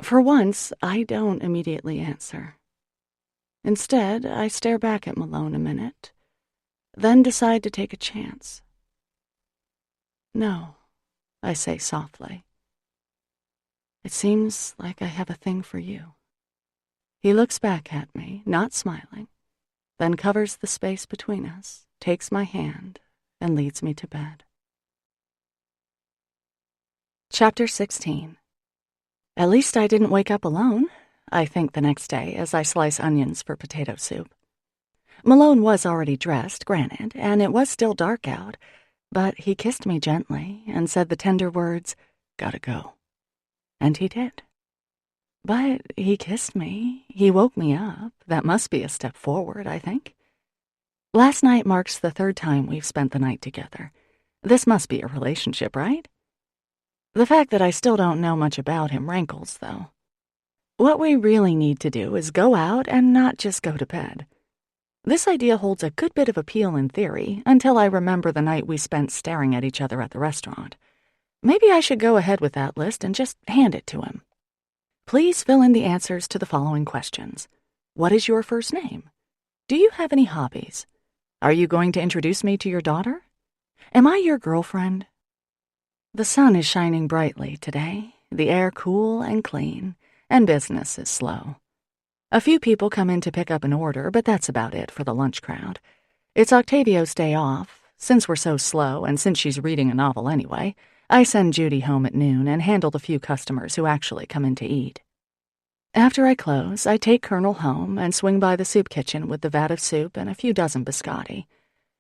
For once, I don't immediately answer. Instead, I stare back at Malone a minute, then decide to take a chance. No, I say softly. It seems like I have a thing for you. He looks back at me, not smiling, then covers the space between us, takes my hand, and leads me to bed. Chapter 16. At least I didn't wake up alone, I think the next day as I slice onions for potato soup. Malone was already dressed, granted, and it was still dark out, but he kissed me gently and said the tender words, "Gotta go." And he did. But he kissed me. He woke me up. That must be a step forward, I think. Last night marks the 3rd time we've spent the night together. This must be a relationship, right? The fact that I still don't know much about him rankles, though. What we really need to do is go out and not just go to bed. This idea holds a good bit of appeal in theory until I remember the night we spent staring at each other at the restaurant. Maybe I should go ahead with that list and just hand it to him. Please fill in the answers to the following questions. What is your first name? Do you have any hobbies? Are you going to introduce me to your daughter? Am I your girlfriend? The sun is shining brightly today, the air cool and clean, and business is slow. A few people come in to pick up an order, but that's about it for the lunch crowd. It's Octavio's day off. Since we're so slow, and since she's reading a novel anyway, I send Judy home at noon and handle the few customers who actually come in to eat. After I close, I take Colonel home and swing by the soup kitchen with the vat of soup and a few dozen biscotti.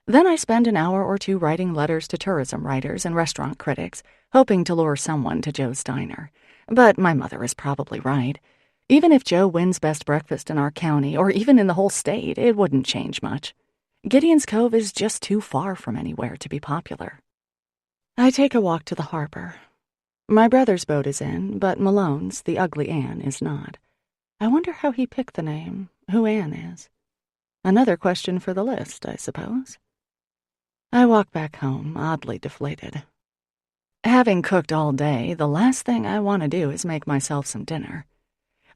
Then I spend an hour or two writing letters to tourism writers and restaurant critics, hoping to lure someone to Joe's diner. But my mother is probably right. Even if Joe wins best breakfast in our county, or even in the whole state, it wouldn't change much. Gideon's Cove is just too far from anywhere to be popular. I take a walk to the harbor. My brother's boat is in, but Malone's, the ugly Anne, is not. I wonder how he picked the name, who Anne is. Another question for the list, I suppose. I walk back home, oddly deflated. Having cooked all day, the last thing I want to do is make myself some dinner.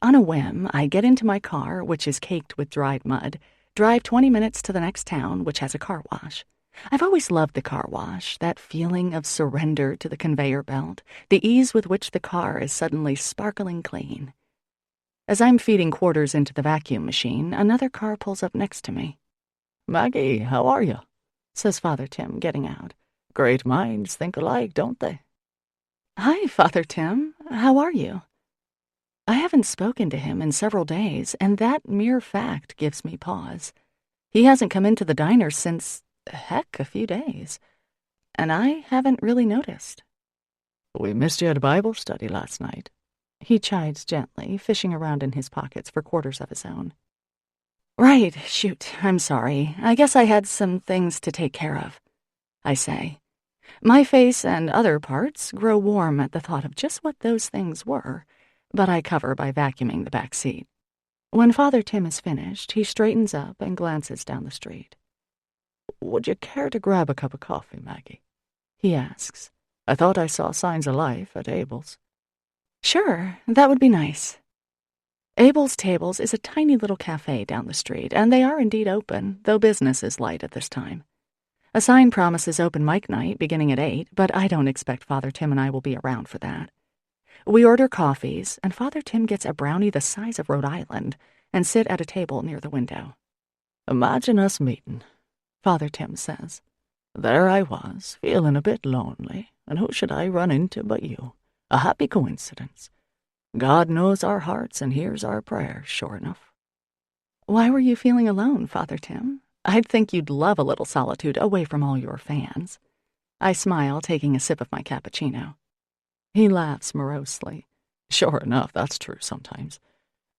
On a whim, I get into my car, which is caked with dried mud, drive 20 minutes to the next town, which has a car wash. I've always loved the car wash, that feeling of surrender to the conveyor belt, the ease with which the car is suddenly sparkling clean. As I'm feeding quarters into the vacuum machine, another car pulls up next to me. "Maggie, how are you?" says Father Tim, getting out. "Great minds think alike, don't they?" Hi, Father Tim. How are you? I haven't spoken to him in several days, and that mere fact gives me pause. He hasn't come into the diner since, heck, a few days. And I haven't really noticed. "We missed you at Bible study last night." He chides gently, fishing around in his pockets for quarters of his own. Right, shoot, I'm sorry. I guess I had some things to take care of, I say. My face and other parts grow warm at the thought of just what those things were, but I cover by vacuuming the back seat. When Father Tim is finished, he straightens up and glances down the street. "Would you care to grab a cup of coffee, Maggie?" he asks. I thought I saw signs of life at Abel's. Sure, that would be nice. Abel's Tables is a tiny little cafe down the street, and they are indeed open, though business is light at this time. A sign promises open mic night beginning at 8, but I don't expect Father Tim and I will be around for that. We order coffees, and Father Tim gets a brownie the size of Rhode Island and sit at a table near the window. Imagine us meeting, Father Tim says. There I was, feeling a bit lonely, and who should I run into but you? A happy coincidence. God knows our hearts and hears our prayers, sure enough. Why were you feeling alone, Father Tim? I'd think you'd love a little solitude away from all your fans. I smile, taking a sip of my cappuccino. He laughs morosely. Sure enough, that's true sometimes.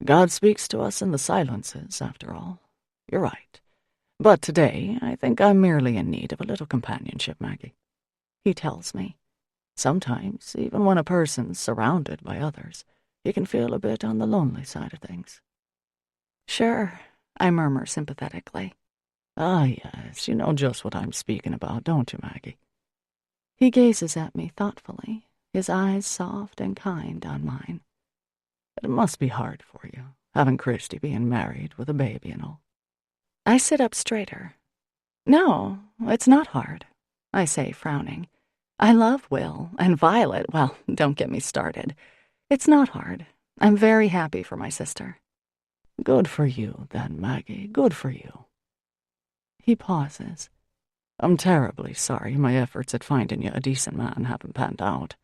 God speaks to us in the silences, after all. You're right. But today, I think I'm merely in need of a little companionship, Maggie. He tells me. Sometimes, even when a person's surrounded by others, you can feel a bit on the lonely side of things. Sure, I murmur sympathetically. Ah, yes, you know just what I'm speaking about, don't you, Maggie? He gazes at me thoughtfully, his eyes soft and kind on mine. It must be hard for you, having Christy being married with a baby and all. I sit up straighter. No, it's not hard, I say, frowning. I love Will, and Violet, well, don't get me started. It's not hard. I'm very happy for my sister. Good for you, then, Maggie, good for you. He pauses. I'm terribly sorry my efforts at finding you a decent man haven't panned out.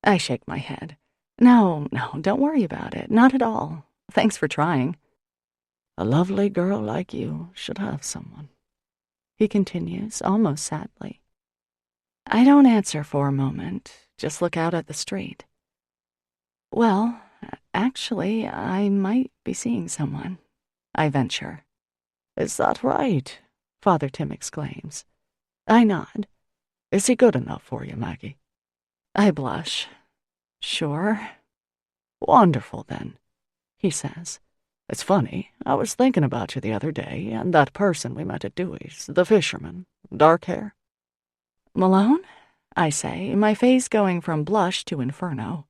I shake my head. No, don't worry about it. Not at all. Thanks for trying. A lovely girl like you should have someone. He continues, almost sadly. I don't answer for a moment, just look out at the street. Well, actually, I might be seeing someone, I venture. Is that right? Father Tim exclaims. I nod. Is he good enough for you, Maggie? I blush. Sure. Wonderful, then, he says. It's funny, I was thinking about you the other day, and that person we met at Dewey's, the fisherman, dark hair. Malone? I say, my face going from blush to inferno.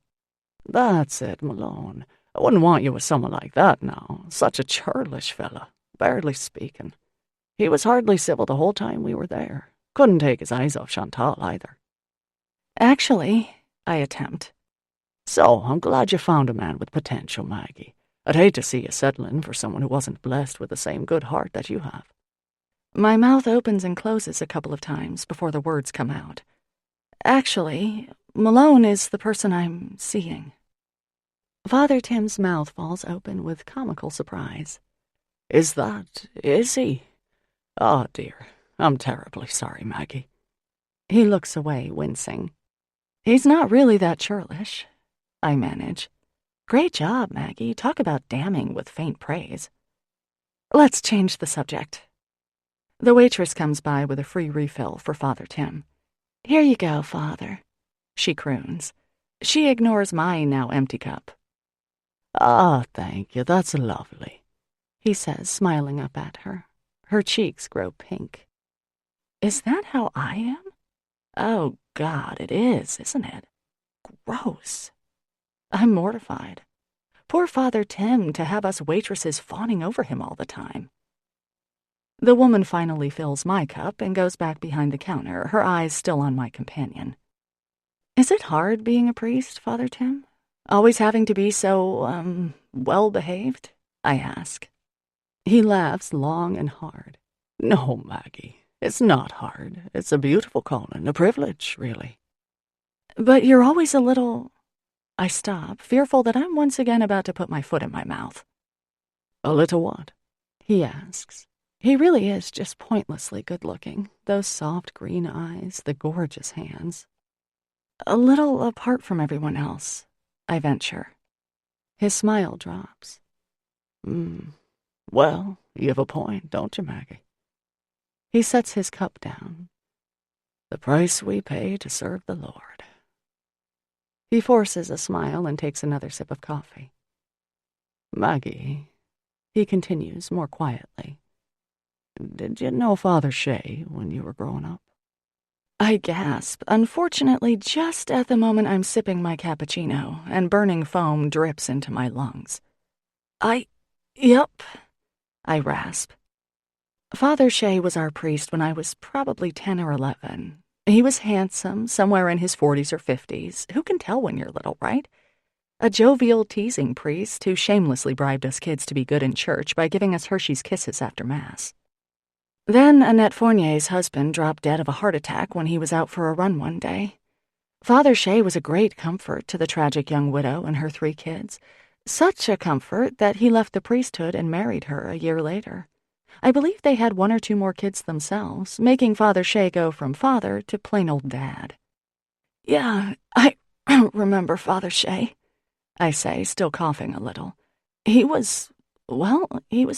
That's it, Malone. I wouldn't want you with someone like that now. Such a churlish fella, barely speaking. He was hardly civil the whole time we were there. Couldn't take his eyes off Chantal either. Actually, I attempt. So, I'm glad you found a man with potential, Maggie. I'd hate to see you settling for someone who wasn't blessed with the same good heart that you have. My mouth opens and closes a couple of times before the words come out. Actually, Malone is the person I'm seeing. Father Tim's mouth falls open with comical surprise. Is he? Oh, dear. I'm terribly sorry, Maggie. He looks away, wincing. He's not really that churlish, I manage. Great job, Maggie. Talk about damning with faint praise. Let's change the subject. The waitress comes by with a free refill for Father Tim. Here you go, Father, she croons. She ignores my now empty cup. Ah, thank you. That's lovely, he says, smiling up at her. Her cheeks grow pink. Is that how I am? Oh, God, it is, isn't it? Gross. I'm mortified. Poor Father Tim to have us waitresses fawning over him all the time. The woman finally fills my cup and goes back behind the counter, her eyes still on my companion. Is it hard being a priest, Father Tim? Always having to be so, well-behaved? I ask. He laughs long and hard. No, Maggie, it's not hard. It's a beautiful calling, a privilege, really. But you're always a little... I stop, fearful that I'm once again about to put my foot in my mouth. A little what? He asks. He really is just pointlessly good-looking. Those soft green eyes, the gorgeous hands. A little apart from everyone else, I venture. His smile drops. Well, you have a point, don't you, Maggie? He sets his cup down. The price we pay to serve the Lord. He forces a smile and takes another sip of coffee. Maggie, he continues more quietly. Did you know Father Shea when you were growing up? I gasp, unfortunately just at the moment I'm sipping my cappuccino and burning foam drips into my lungs. Yep, I rasp. Father Shea was our priest when I was probably 10 or 11. He was handsome, somewhere in his 40s or 50s. Who can tell when you're little, right? A jovial, teasing priest who shamelessly bribed us kids to be good in church by giving us Hershey's Kisses after Mass. Then Annette Fournier's husband dropped dead of a heart attack when he was out for a run one day. Father Shea was a great comfort to the tragic young widow and her 3 kids. Such a comfort that he left the priesthood and married her a year later. I believe they had 1 or 2 more kids themselves, making Father Shea go from father to plain old dad. Yeah, I remember Father Shea, I say, still coughing a little. He was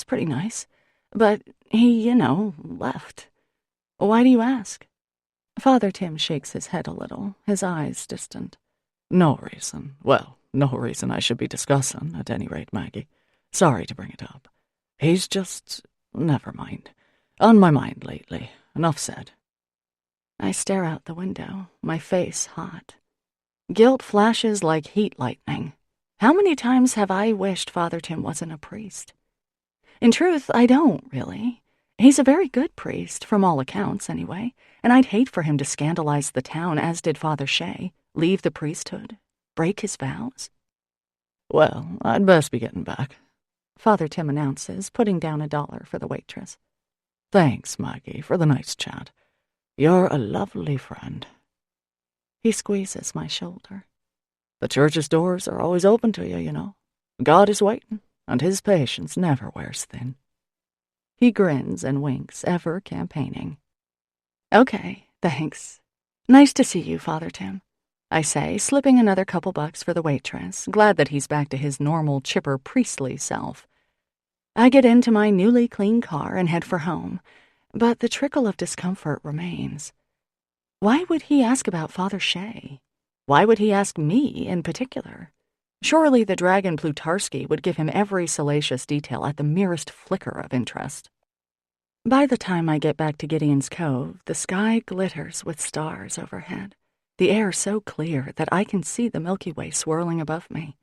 pretty nice. But he, left. Why do you ask? Father Tim shakes his head a little, his eyes distant. No reason. Well, no reason I should be discussing, at any rate, Maggie. Sorry to bring it up. He's just... never mind. On my mind lately. Enough said. I stare out the window, my face hot. Guilt flashes like heat lightning. How many times have I wished Father Tim wasn't a priest? In truth, I don't, really. He's a very good priest, from all accounts, anyway, and I'd hate for him to scandalize the town, as did Father Shea, leave the priesthood, break his vows. Well, I'd best be getting back, Father Tim announces, putting down $1 for the waitress. Thanks, Maggie, for the nice chat. You're a lovely friend. He squeezes my shoulder. The church's doors are always open to you, you know. God is waiting, and his patience never wears thin. He grins and winks, ever campaigning. Okay, thanks. Nice to see you, Father Tim, I say, slipping another couple bucks for the waitress, glad that he's back to his normal, chipper, priestly self. I get into my newly clean car and head for home, but the trickle of discomfort remains. Why would he ask about Father Shea? Why would he ask me in particular? Surely the dragon Plutarski would give him every salacious detail at the merest flicker of interest. By the time I get back to Gideon's Cove, the sky glitters with stars overhead, the air so clear that I can see the Milky Way swirling above me.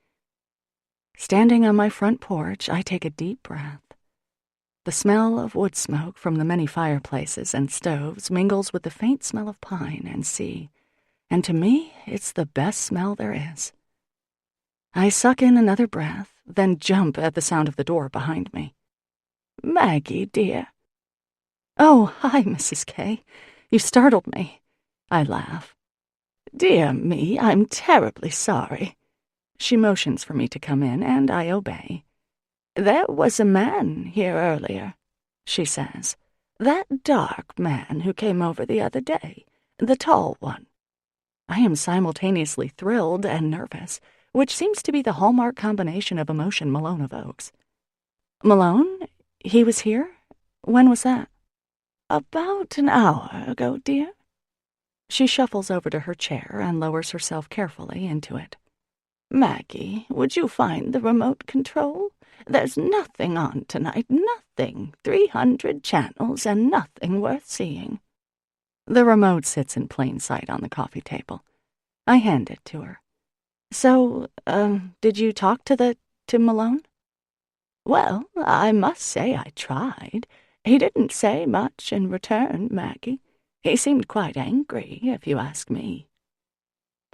Standing on my front porch, I take a deep breath. The smell of wood smoke from the many fireplaces and stoves mingles with the faint smell of pine and sea, and to me, it's the best smell there is. I suck in another breath, then jump at the sound of the door behind me. Maggie, dear. Oh, hi, Mrs. K. You startled me. I laugh. Dear me, I'm terribly sorry. She motions for me to come in, and I obey. There was a man here earlier, she says. That dark man who came over the other day, the tall one. I am simultaneously thrilled and nervous, which seems to be the hallmark combination of emotion Malone evokes. Malone? He was here? When was that? About an hour ago, dear. She shuffles over to her chair and lowers herself carefully into it. Maggie, would you find the remote control? There's nothing on tonight, nothing. 300 channels and nothing worth seeing. The remote sits in plain sight on the coffee table. I hand it to her. So, did you talk to Malone? Well, I must say I tried. He didn't say much in return, Maggie. He seemed quite angry, if you ask me.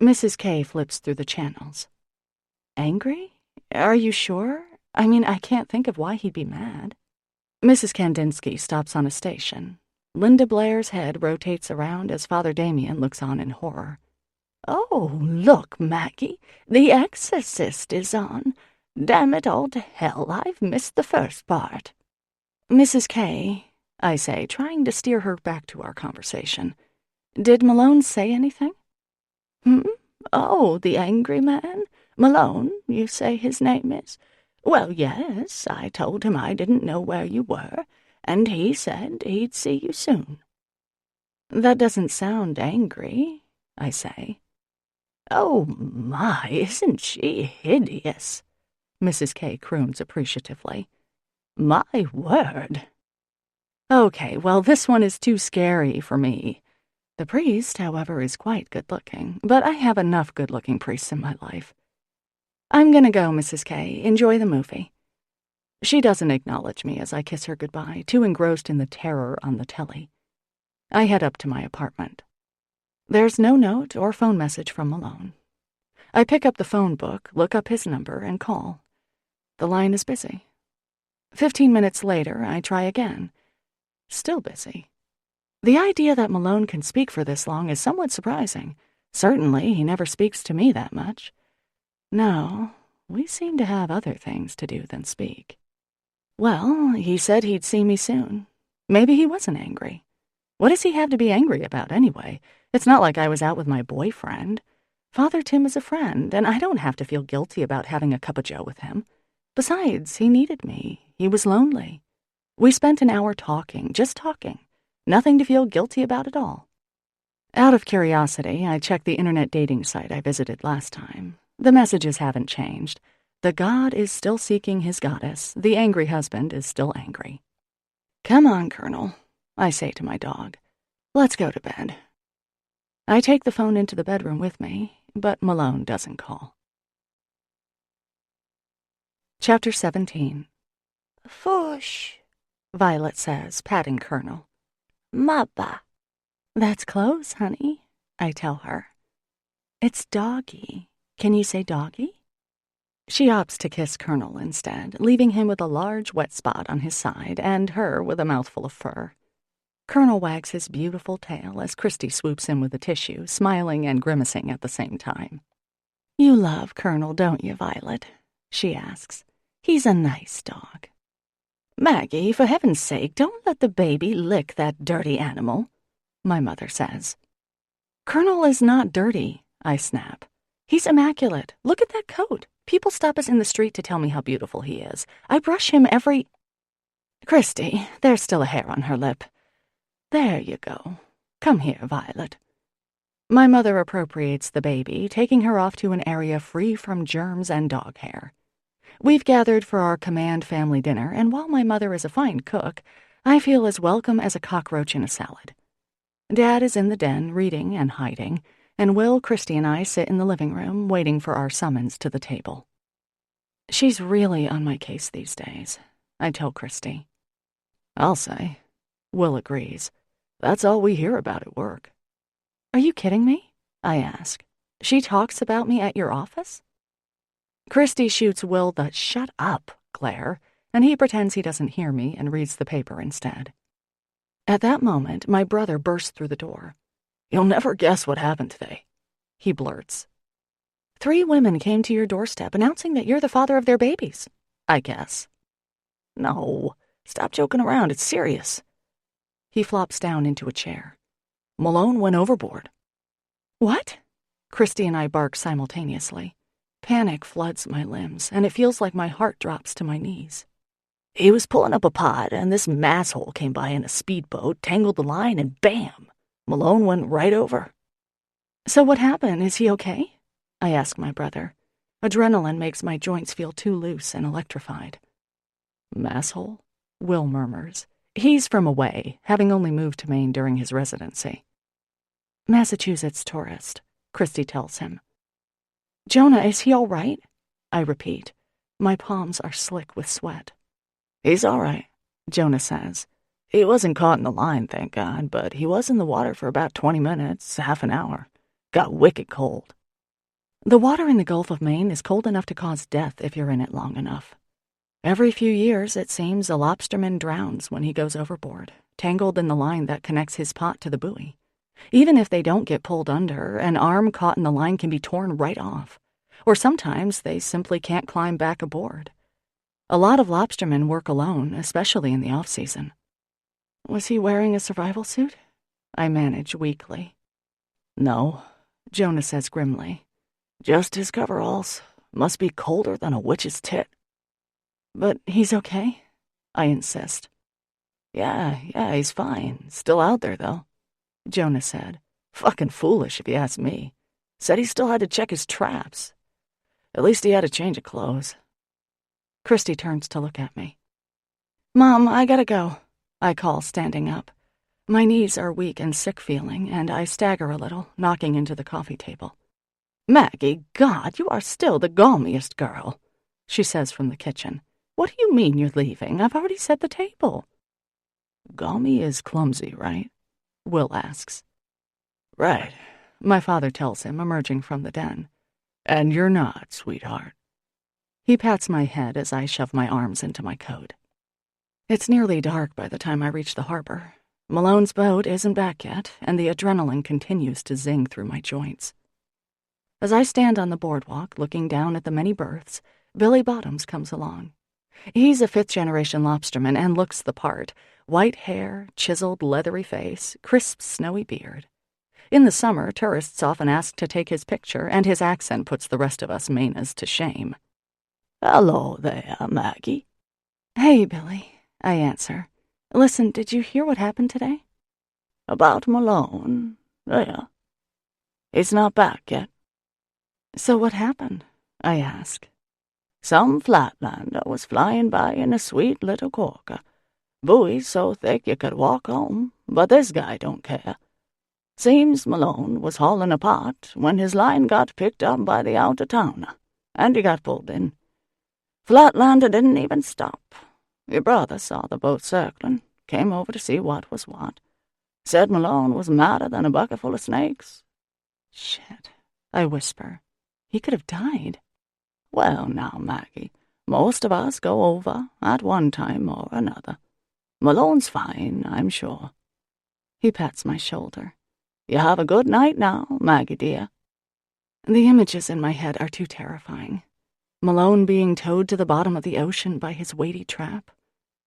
Mrs. K flips through the channels. Angry? Are you sure? I mean, I can't think of why he'd be mad. Mrs. Kandinsky stops on a station. Linda Blair's head rotates around as Father Damien looks on in horror. Oh, look, Maggie, The Exorcist is on. Damn it all to hell, I've missed the first part. Mrs. K, I say, trying to steer her back to our conversation. Did Malone say anything? Oh, the angry man? Malone, you say his name is? Well, yes, I told him I didn't know where you were, and he said he'd see you soon. That doesn't sound angry, I say. Oh, my, isn't she hideous? Mrs. K croons appreciatively. My word. Okay, well, this one is too scary for me. The priest, however, is quite good-looking, but I have enough good-looking priests in my life. I'm gonna go, Mrs. K. Enjoy the movie. She doesn't acknowledge me as I kiss her goodbye, too engrossed in the terror on the telly. I head up to my apartment. There's no note or phone message from Malone. I pick up the phone book, look up his number, and call. The line is busy. 15 minutes later, I try again. Still busy. The idea that Malone can speak for this long is somewhat surprising. Certainly, he never speaks to me that much. No, we seem to have other things to do than speak. Well, he said he'd see me soon. Maybe he wasn't angry. What does he have to be angry about, anyway? It's not like I was out with my boyfriend. Father Tim is a friend, and I don't have to feel guilty about having a cup of joe with him. Besides, he needed me. He was lonely. We spent an hour talking, just talking. Nothing to feel guilty about at all. Out of curiosity, I checked the internet dating site I visited last time. The messages haven't changed. The god is still seeking his goddess. The angry husband is still angry. Come on, Colonel, I say to my dog. Let's go to bed. I take the phone into the bedroom with me, but Malone doesn't call. Chapter 17. Fush, Violet says, patting Colonel. Mappa. That's close, honey, I tell her. It's doggy. Can you say doggy? She opts to kiss Colonel instead, leaving him with a large wet spot on his side and her with a mouthful of fur. Colonel wags his beautiful tail as Christy swoops in with the tissue, smiling and grimacing at the same time. You love Colonel, don't you, Violet? She asks. He's a nice dog. Maggie, for heaven's sake, don't let the baby lick that dirty animal, my mother says. Colonel is not dirty, I snap. He's immaculate. Look at that coat. People stop us in the street to tell me how beautiful he is. I brush him every... Christy, there's still a hair on her lip. There you go. Come here, Violet. My mother appropriates the baby, taking her off to an area free from germs and dog hair. We've gathered for our command family dinner, and while my mother is a fine cook, I feel as welcome as a cockroach in a salad. Dad is in the den, reading and hiding, and Will, Christy, and I sit in the living room, waiting for our summons to the table. She's really on my case these days, I tell Christy. I'll say. Will agrees. That's all we hear about at work. Are you kidding me? I ask. She talks about me at your office? Christy shoots Will the shut up glare, and he pretends he doesn't hear me and reads the paper instead. At that moment, my brother bursts through the door. You'll never guess what happened today, he blurts. 3 women came to your doorstep announcing that you're the father of their babies, I guess. No, stop joking around, it's serious. He flops down into a chair. Malone went overboard. What? Christy and I bark simultaneously. Panic floods my limbs, and it feels like my heart drops to my knees. He was pulling up a pod, and this masshole came by in a speedboat, tangled the line, and bam! Malone went right over. So what happened? Is he okay? I ask my brother. Adrenaline makes my joints feel too loose and electrified. Masshole? Will murmurs. He's from away, having only moved to Maine during his residency. Massachusetts tourist, Christy tells him. Jonah, is he all right? I repeat. My palms are slick with sweat. He's all right, Jonah says. He wasn't caught in the line, thank God, but he was in the water for about 20 minutes, half an hour. Got wicked cold. The water in the Gulf of Maine is cold enough to cause death if you're in it long enough. Every few years, it seems, a lobsterman drowns when he goes overboard, tangled in the line that connects his pot to the buoy. Even if they don't get pulled under, an arm caught in the line can be torn right off. Or sometimes they simply can't climb back aboard. A lot of lobstermen work alone, especially in the off-season. Was he wearing a survival suit? I manage weakly. No, Jonah says grimly. Just his coveralls. Must be colder than a witch's tit. But he's okay? I insist. Yeah, he's fine. Still out there, though, Jonah said. Fucking foolish, if you ask me. Said he still had to check his traps. At least he had a change of clothes. Christy turns to look at me. Mom, I gotta go, I call, standing up. My knees are weak and sick-feeling, and I stagger a little, knocking into the coffee table. "Maggie, God, you are still the galmiest girl," she says from the kitchen. "What do you mean you're leaving? I've already set the table." "Galmy is clumsy, right?" Will asks. "Right," my father tells him, emerging from the den. "And you're not, sweetheart." He pats my head as I shove my arms into my coat. It's nearly dark by the time I reach the harbor. Malone's boat isn't back yet, and the adrenaline continues to zing through my joints. As I stand on the boardwalk looking down at the many berths, Billy Bottoms comes along. He's a fifth-generation lobsterman and looks the part. White hair, chiseled leathery face, crisp snowy beard. In the summer, tourists often ask to take his picture, and his accent puts the rest of us Manas to shame. "Hello there, Maggie." "Hey, Billy," I answer. "Listen, did you hear what happened today?" "About Malone? Yeah. He's not back yet." "So what happened?" I ask. "Some flatlander was flying by in a sweet little corker. Buoys so thick you could walk home, but this guy don't care. Seems Malone was hauling apart when his line got picked up by the out-of-towner, and he got pulled in. Flatlander didn't even stop. Your brother saw the boat circling, came over to see what was what. Said Malone was madder than a bucket full of snakes." "Shit," I whisper. "He could have died." "Well, now, Maggie, most of us go over at one time or another. Malone's fine, I'm sure." He pats my shoulder. "You have a good night now, Maggie dear." The images in my head are too terrifying. Malone being towed to the bottom of the ocean by his weighty trap.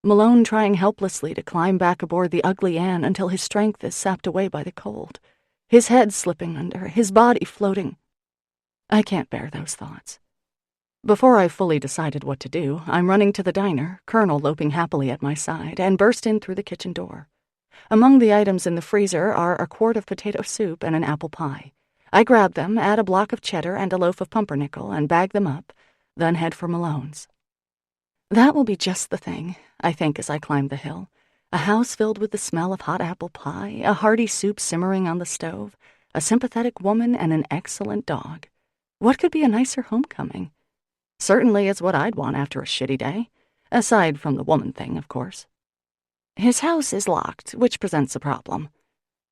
Malone trying helplessly to climb back aboard the Ugly Ann until his strength is sapped away by the cold. His head slipping under, his body floating. I can't bear those thoughts. Before I've fully decided what to do, I'm running to the diner, Colonel loping happily at my side, and burst in through the kitchen door. Among the items in the freezer are a quart of potato soup and an apple pie. I grab them, add a block of cheddar and a loaf of pumpernickel, and bag them up, then head for Malone's. That will be just the thing, I think as I climb the hill. A house filled with the smell of hot apple pie, a hearty soup simmering on the stove, a sympathetic woman, and an excellent dog. What could be a nicer homecoming? Certainly it's what I'd want after a shitty day. Aside from the woman thing, of course. His house is locked, which presents a problem.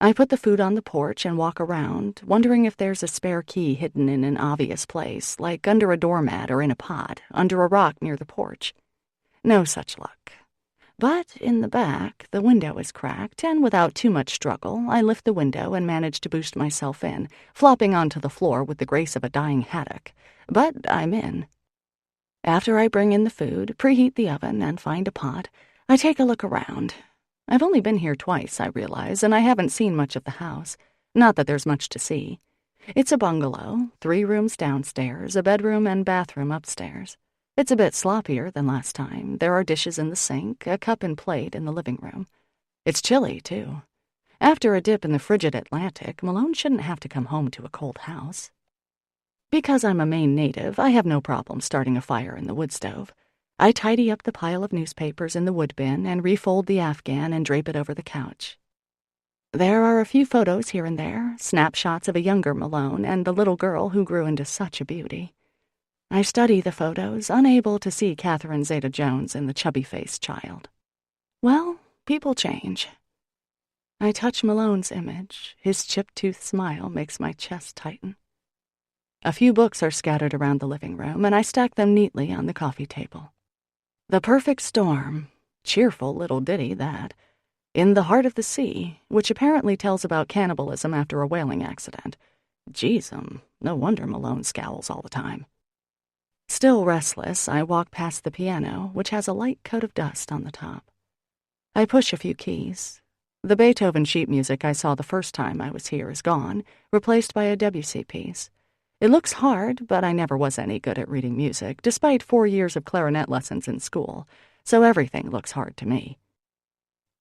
I put the food on the porch and walk around, wondering if there's a spare key hidden in an obvious place, like under a doormat or in a pot, under a rock near the porch. No such luck. But in the back, the window is cracked, and without too much struggle, I lift the window and manage to boost myself in, flopping onto the floor with the grace of a dying haddock. But I'm in. After I bring in the food, preheat the oven, and find a pot, I take a look around. I've only been here twice, I realize, and I haven't seen much of the house. Not that there's much to see. It's a bungalow, 3 rooms downstairs, a bedroom and bathroom upstairs. It's a bit sloppier than last time. There are dishes in the sink, a cup and plate in the living room. It's chilly, too. After a dip in the frigid Atlantic, Malone shouldn't have to come home to a cold house. Because I'm a Maine native, I have no problem starting a fire in the wood stove. I tidy up the pile of newspapers in the wood bin and refold the Afghan and drape it over the couch. There are a few photos here and there, snapshots of a younger Malone and the little girl who grew into such a beauty. I study the photos, unable to see Catherine Zeta-Jones in the chubby-faced child. Well, people change. I touch Malone's image. His chip-toothed smile makes my chest tighten. A few books are scattered around the living room, and I stack them neatly on the coffee table. The Perfect Storm. Cheerful little ditty, that. In the Heart of the Sea, which apparently tells about cannibalism after a whaling accident. Geez, no wonder Malone scowls all the time. Still restless, I walk past the piano, which has a light coat of dust on the top. I push a few keys. The Beethoven sheet music I saw the first time I was here is gone, replaced by a Debussy piece. It looks hard, but I never was any good at reading music, despite 4 years of clarinet lessons in school, so everything looks hard to me.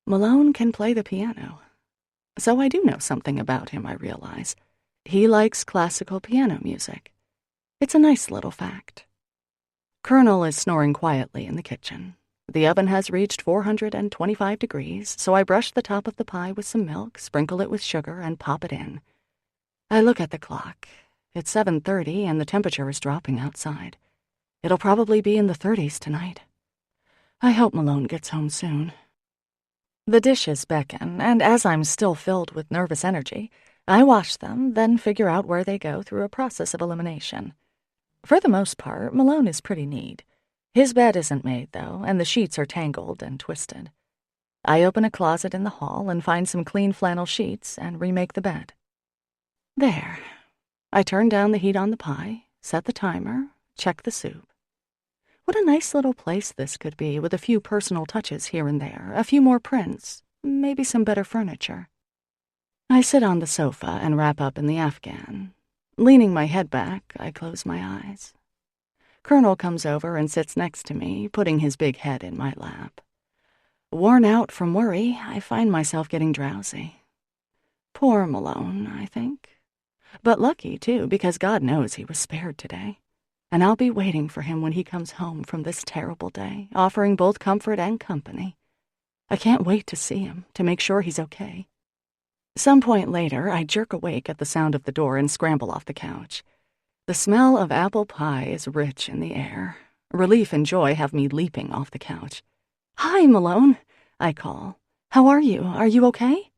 Malone can play the piano. So I do know something about him, I realize. He likes classical piano music. It's a nice little fact. Colonel is snoring quietly in the kitchen. The oven has reached 425 degrees, so I brush the top of the pie with some milk, sprinkle it with sugar, and pop it in. I look at the clock. It's 7:30, and the temperature is dropping outside. It'll probably be in the 30s tonight. I hope Malone gets home soon. The dishes beckon, and as I'm still filled with nervous energy, I wash them, then figure out where they go through a process of elimination. For the most part, Malone is pretty neat. His bed isn't made, though, and the sheets are tangled and twisted. I open a closet in the hall and find some clean flannel sheets and remake the bed. There. I turn down the heat on the pie, set the timer, check the soup. What a nice little place this could be, with a few personal touches here and there, a few more prints, maybe some better furniture. I sit on the sofa and wrap up in the Afghan. Leaning my head back, I close my eyes. Colonel comes over and sits next to me, putting his big head in my lap. Worn out from worry, I find myself getting drowsy. Poor Malone, I think. But lucky, too, because God knows he was spared today. And I'll be waiting for him when he comes home from this terrible day, offering both comfort and company. I can't wait to see him, to make sure he's okay. Some point later, I jerk awake at the sound of the door and scramble off the couch. The smell of apple pie is rich in the air. Relief and joy have me leaping off the couch. "Hi, Malone," I call. "How are you? Are you okay?"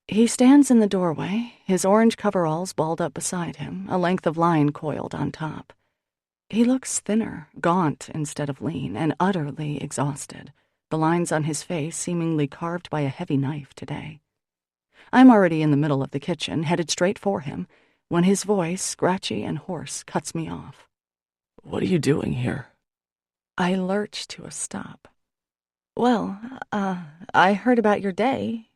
He stands in the doorway, his orange coveralls balled up beside him, a length of line coiled on top. He looks thinner, gaunt instead of lean, and utterly exhausted, the lines on his face seemingly carved by a heavy knife today. I'm already in the middle of the kitchen, headed straight for him, when his voice, scratchy and hoarse, cuts me off. "What are you doing here?" I lurch to a stop. "Well, I heard about your day.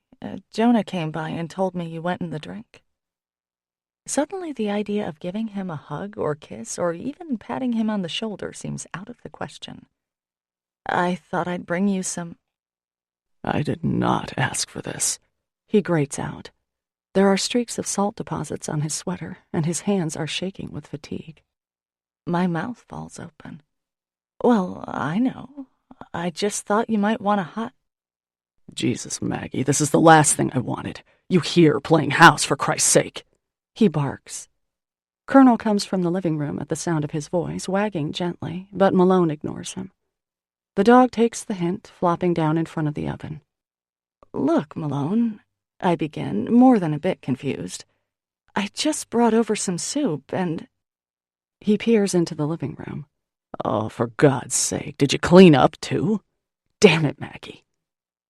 Jonah came by and told me you went in the drink." Suddenly the idea of giving him a hug or kiss or even patting him on the shoulder seems out of the question. "I thought I'd bring you some—" "I did not ask for this," he grates out. There are streaks of salt deposits on his sweater, and his hands are shaking with fatigue. My mouth falls open. "Well, I know. I just thought you might want a hot—" "Jesus, Maggie, this is the last thing I wanted. You here playing house, for Christ's sake," he barks. Colonel comes from the living room at the sound of his voice, wagging gently, but Malone ignores him. The dog takes the hint, flopping down in front of the oven. "Look, Malone," I begin, more than a bit confused. "I just brought over some soup, and—" He peers into the living room. "Oh, for God's sake, did you clean up, too? Damn it, Maggie."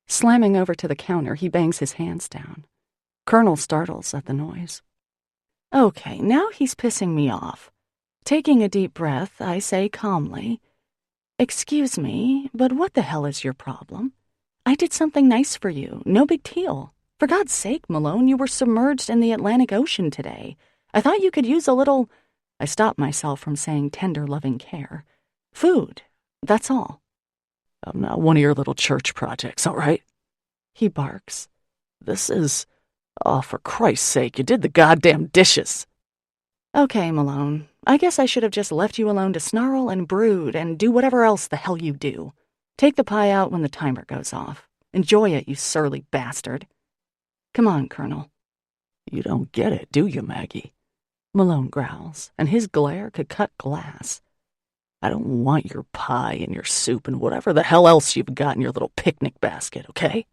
Slamming over to the counter, he bangs his hands down. Colonel startles at the noise. Okay, now he's pissing me off. Taking a deep breath, I say calmly, "Excuse me, but what the hell is your problem? I did something nice for you, no big deal. For God's sake, Malone, you were submerged in the Atlantic Ocean today. I thought you could use a little—" I stop myself from saying tender, loving care. "Food, that's all." "I'm not one of your little church projects, all right?" he barks. "This is... Oh, for Christ's sake, you did the goddamn dishes." Okay, Malone, I guess I should have just left you alone to snarl and brood and do whatever else the hell you do. Take the pie out when the timer goes off. Enjoy it, you surly bastard. Come on, Colonel. "You don't get it, do you, Maggie?" Malone growls, and his glare could cut glass. "I don't want your pie and your soup and whatever the hell else you've got in your little picnic basket, okay?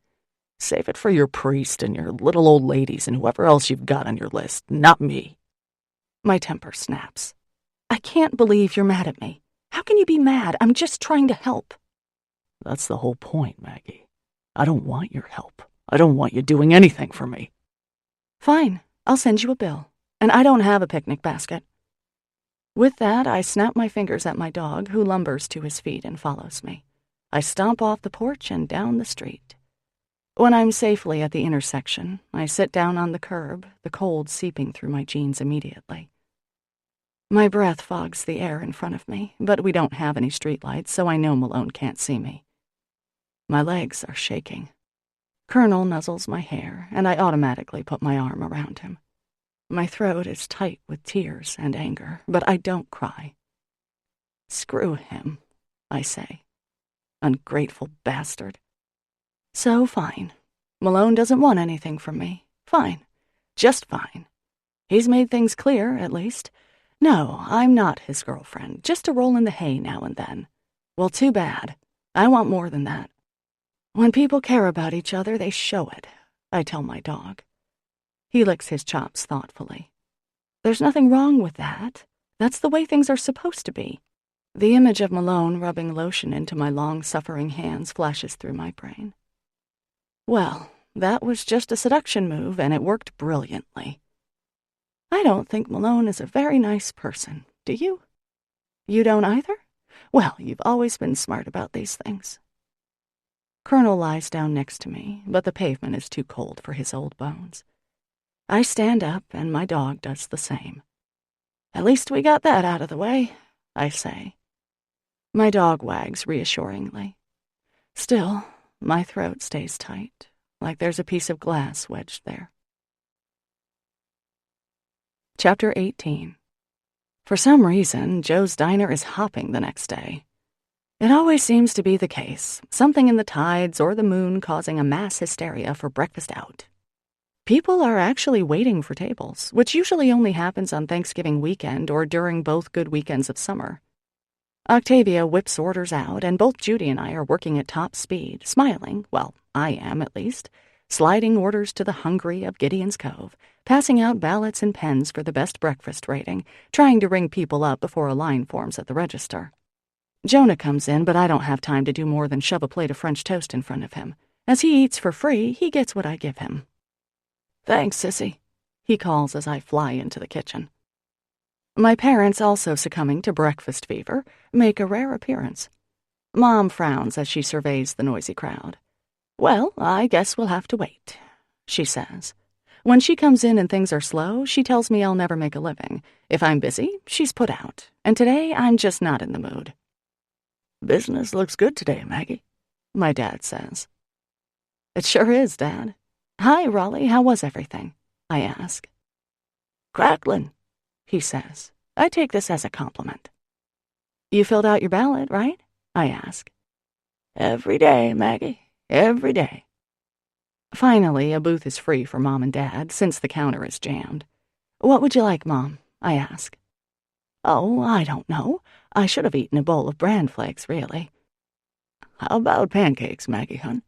Save it for your priest and your little old ladies and whoever else you've got on your list, not me." My temper snaps. I can't believe you're mad at me. How can you be mad? I'm just trying to help. "That's the whole point, Maggie. I don't want your help. I don't want you doing anything for me." Fine, I'll send you a bill. And I don't have a picnic basket. With that, I snap my fingers at my dog, who lumbers to his feet and follows me. I stomp off the porch and down the street. When I'm safely at the intersection, I sit down on the curb, the cold seeping through my jeans immediately. My breath fogs the air in front of me, but we don't have any streetlights, so I know Malone can't see me. My legs are shaking. Colonel nuzzles my hair, and I automatically put my arm around him. My throat is tight with tears and anger, but I don't cry. "Screw him," I say. Ungrateful bastard. So fine. Malone doesn't want anything from me. Fine. Just fine. He's made things clear, at least. No, I'm not his girlfriend, just a roll in the hay now and then. Well, too bad. I want more than that. When people care about each other, they show it, I tell my dog. He licks his chops thoughtfully. There's nothing wrong with that. That's the way things are supposed to be. The image of Malone rubbing lotion into my long-suffering hands flashes through my brain. Well, that was just a seduction move, and it worked brilliantly. I don't think Malone is a very nice person, do you? You don't either? Well, you've always been smart about these things. Colonel lies down next to me, but the pavement is too cold for his old bones. I stand up, and my dog does the same. At least we got that out of the way, I say. My dog wags reassuringly. Still, my throat stays tight, like there's a piece of glass wedged there. Chapter 18. For some reason, Joe's Diner is hopping the next day. It always seems to be the case, something in the tides or the moon causing a mass hysteria for breakfast out. People are actually waiting for tables, which usually only happens on Thanksgiving weekend or during both good weekends of summer. Octavia whips orders out, and both Judy and I are working at top speed, smiling, well, I am at least, sliding orders to the hungry of Gideon's Cove, passing out ballots and pens for the best breakfast rating, trying to ring people up before a line forms at the register. Jonah comes in, but I don't have time to do more than shove a plate of French toast in front of him. As he eats for free, he gets what I give him. "Thanks, sissy," he calls as I fly into the kitchen. My parents, also succumbing to breakfast fever, make a rare appearance. Mom frowns as she surveys the noisy crowd. "Well, I guess we'll have to wait," she says. When she comes in and things are slow, she tells me I'll never make a living. If I'm busy, she's put out. And today, I'm just not in the mood. "Business looks good today, Maggie," my dad says. "It sure is, Dad. Hi, Raleigh, how was everything?" I ask. "Cracklin'," he says. I take this as a compliment. "You filled out your ballot, right?" I ask. "Every day, Maggie, every day." Finally, a booth is free for Mom and Dad, since the counter is jammed. "What would you like, Mom?" I ask. "Oh, I don't know. I should have eaten a bowl of bran flakes, really." "How about pancakes, Maggie, hun?"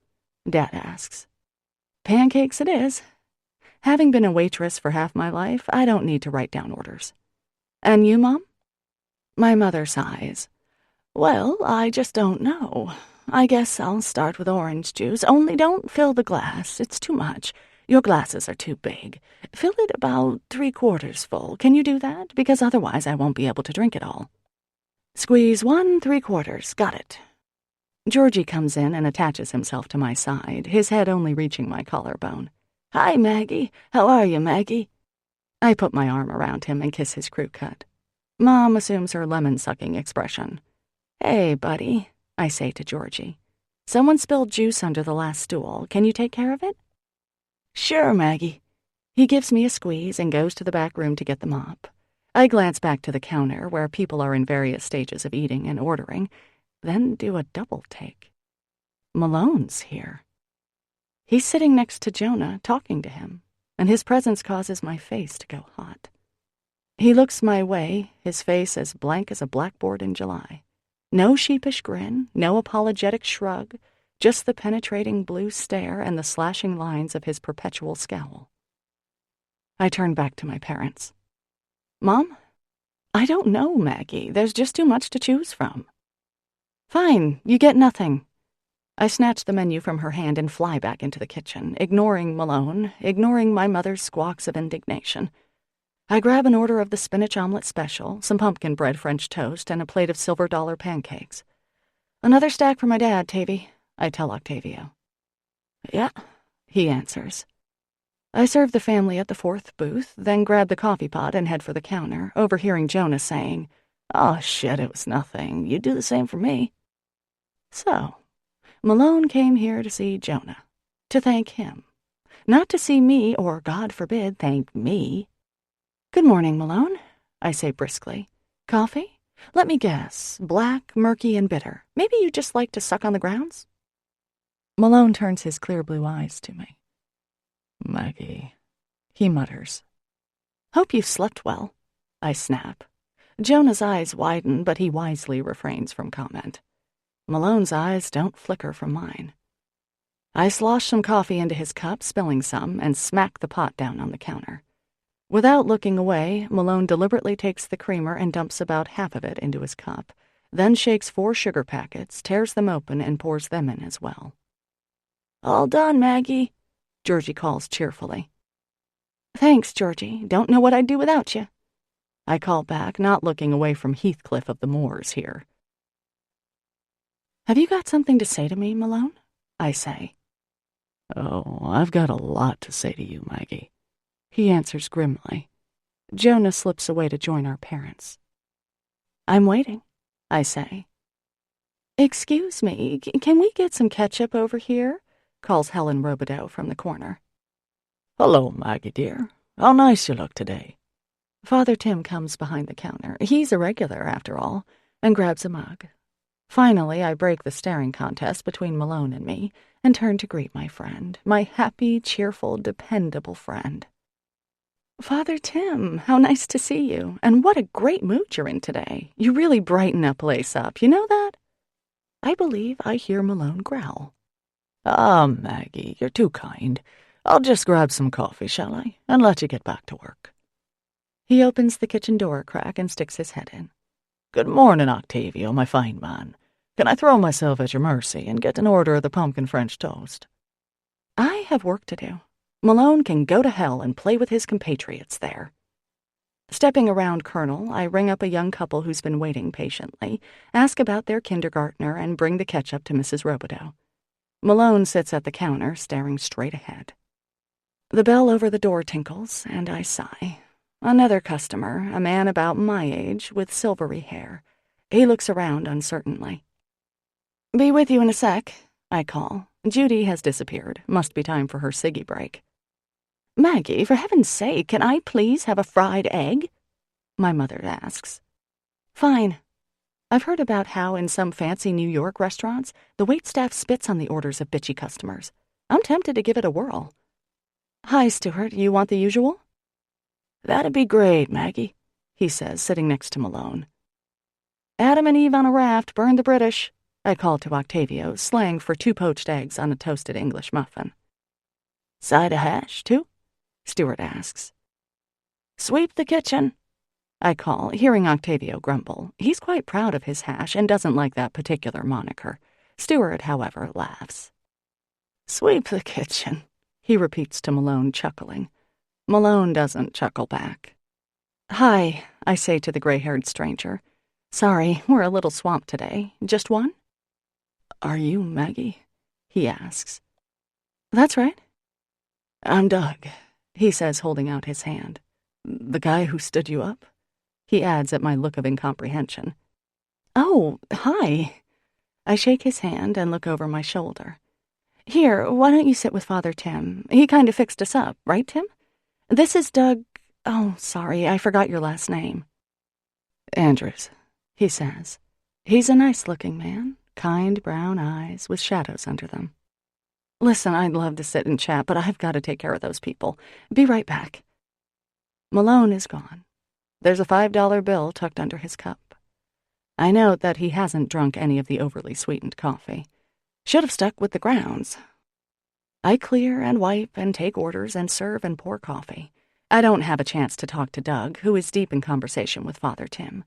Dad asks. Pancakes it is. Having been a waitress for half my life, I don't need to write down orders. "And you, Mom?" My mother sighs. "Well, I just don't know. I guess I'll start with orange juice, only don't fill the glass. It's too much. Your glasses are too big. Fill it about 3/4 full. Can you do that? Because otherwise I won't be able to drink it all." "Squeeze 1 3/4. Got it." Georgie comes in and attaches himself to my side, his head only reaching my collarbone. "Hi, Maggie. How are you, Maggie?" I put my arm around him and kiss his crew cut. Mom assumes her lemon-sucking expression. "Hey, buddy," I say to Georgie. "Someone spilled juice under the last stool. Can you take care of it?" "Sure, Maggie." He gives me a squeeze and goes to the back room to get the mop. I glance back to the counter, where people are in various stages of eating and ordering, then do a double take. Malone's here. He's sitting next to Jonah, talking to him, and his presence causes my face to go hot. He looks my way, his face as blank as a blackboard in July. No sheepish grin, no apologetic shrug, just the penetrating blue stare and the slashing lines of his perpetual scowl. I turn back to my parents. "Mom? I don't know, Maggie. There's just too much to choose from." "Fine, you get nothing." I snatch the menu from her hand and fly back into the kitchen, ignoring Malone, ignoring my mother's squawks of indignation. I grab an order of the spinach omelet special, some pumpkin bread French toast, and a plate of silver dollar pancakes. "Another stack for my dad, Tavy," I tell Octavio. "Yeah," he answers. I serve the family at the fourth booth, then grab the coffee pot and head for the counter, overhearing Jonah saying, "Oh, shit, it was nothing. You'd do the same for me." So, Malone came here to see Jonah, to thank him, not to see me or, God forbid, thank me. "Good morning, Malone," I say briskly. "Coffee? Let me guess, black, murky, and bitter. Maybe you just like to suck on the grounds? Malone turns his clear blue eyes to me. Maggie, he mutters. Hope you slept well, I snap. Jonah's eyes widen, but he wisely refrains from comment. Malone's eyes don't flicker from mine. I slosh some coffee into his cup, spilling some, and smack the pot down on the counter. Without looking away, Malone deliberately takes the creamer and dumps about half of it into his cup, then shakes 4 sugar packets, tears them open, and pours them in as well. "All done, Maggie," Georgie calls cheerfully. "Thanks, Georgie. Don't know what I'd do without you," I call back, not looking away from Heathcliff of the Moors here. "Have you got something to say to me, Malone?" I say. Oh, I've got a lot to say to you, Maggie, he answers grimly. Jonah slips away to join our parents. "I'm waiting," I say. "Excuse me, can we get some ketchup over here?" calls Helen Robideau from the corner. "Hello, Maggie dear. How nice you look today." Father Tim comes behind the counter. He's a regular, after all, and grabs a mug. Finally, I break the staring contest between Malone and me and turn to greet my friend, my happy, cheerful, dependable friend. "Father Tim, how nice to see you, and what a great mood you're in today. You really brighten a place up, you know that?" I believe I hear Malone growl. "Ah, Maggie, you're too kind. I'll just grab some coffee, shall I, and let you get back to work." He opens the kitchen door a crack and sticks his head in. "Good morning, Octavio, my fine man. Can I throw myself at your mercy and get an order of the pumpkin French toast?" I have work to do. Malone can go to hell and play with his compatriots there. Stepping around Colonel, I ring up a young couple who's been waiting patiently, ask about their kindergartner, and bring the ketchup to Mrs. Robideau. Malone sits at the counter, staring straight ahead. The bell over the door tinkles, and I sigh. Another customer, a man about my age, with silvery hair. He looks around uncertainly. "Be with you in a sec," I call. Judy has disappeared. Must be time for her ciggy break. "Maggie, for heaven's sake, can I please have a fried egg?" my mother asks. "Fine." I've heard about how in some fancy New York restaurants, the waitstaff spits on the orders of bitchy customers. I'm tempted to give it a whirl. "Hi, Stuart, you want the usual?" "That'd be great, Maggie," he says, sitting next to Malone. "Adam and Eve on a raft burned the British," I call to Octavio, slang for 2 poached eggs on a toasted English muffin. "Side of hash, too?" Stuart asks. "Sweep the kitchen," I call, hearing Octavio grumble. He's quite proud of his hash and doesn't like that particular moniker. Stuart, however, laughs. "Sweep the kitchen," he repeats to Malone, chuckling. Malone doesn't chuckle back. "Hi," I say to the gray-haired stranger. "Sorry, we're a little swamped today. Just one?" "Are you Maggie?" he asks. "That's right." "I'm Doug," he says, holding out his hand. "The guy who stood you up?" he adds at my look of incomprehension. "Oh, hi." I shake his hand and look over my shoulder. "Here, why don't you sit with Father Tim? He kind of fixed us up, right, Tim? This is Doug... Oh, sorry, I forgot your last name." "Andrews," he says. He's a nice-looking man, kind brown eyes with shadows under them. "Listen, I'd love to sit and chat, but I've got to take care of those people. Be right back." Malone is gone. There's a $5 bill tucked under his cup. I note that he hasn't drunk any of the overly sweetened coffee. Should have stuck with the grounds. I clear and wipe and take orders and serve and pour coffee. I don't have a chance to talk to Doug, who is deep in conversation with Father Tim.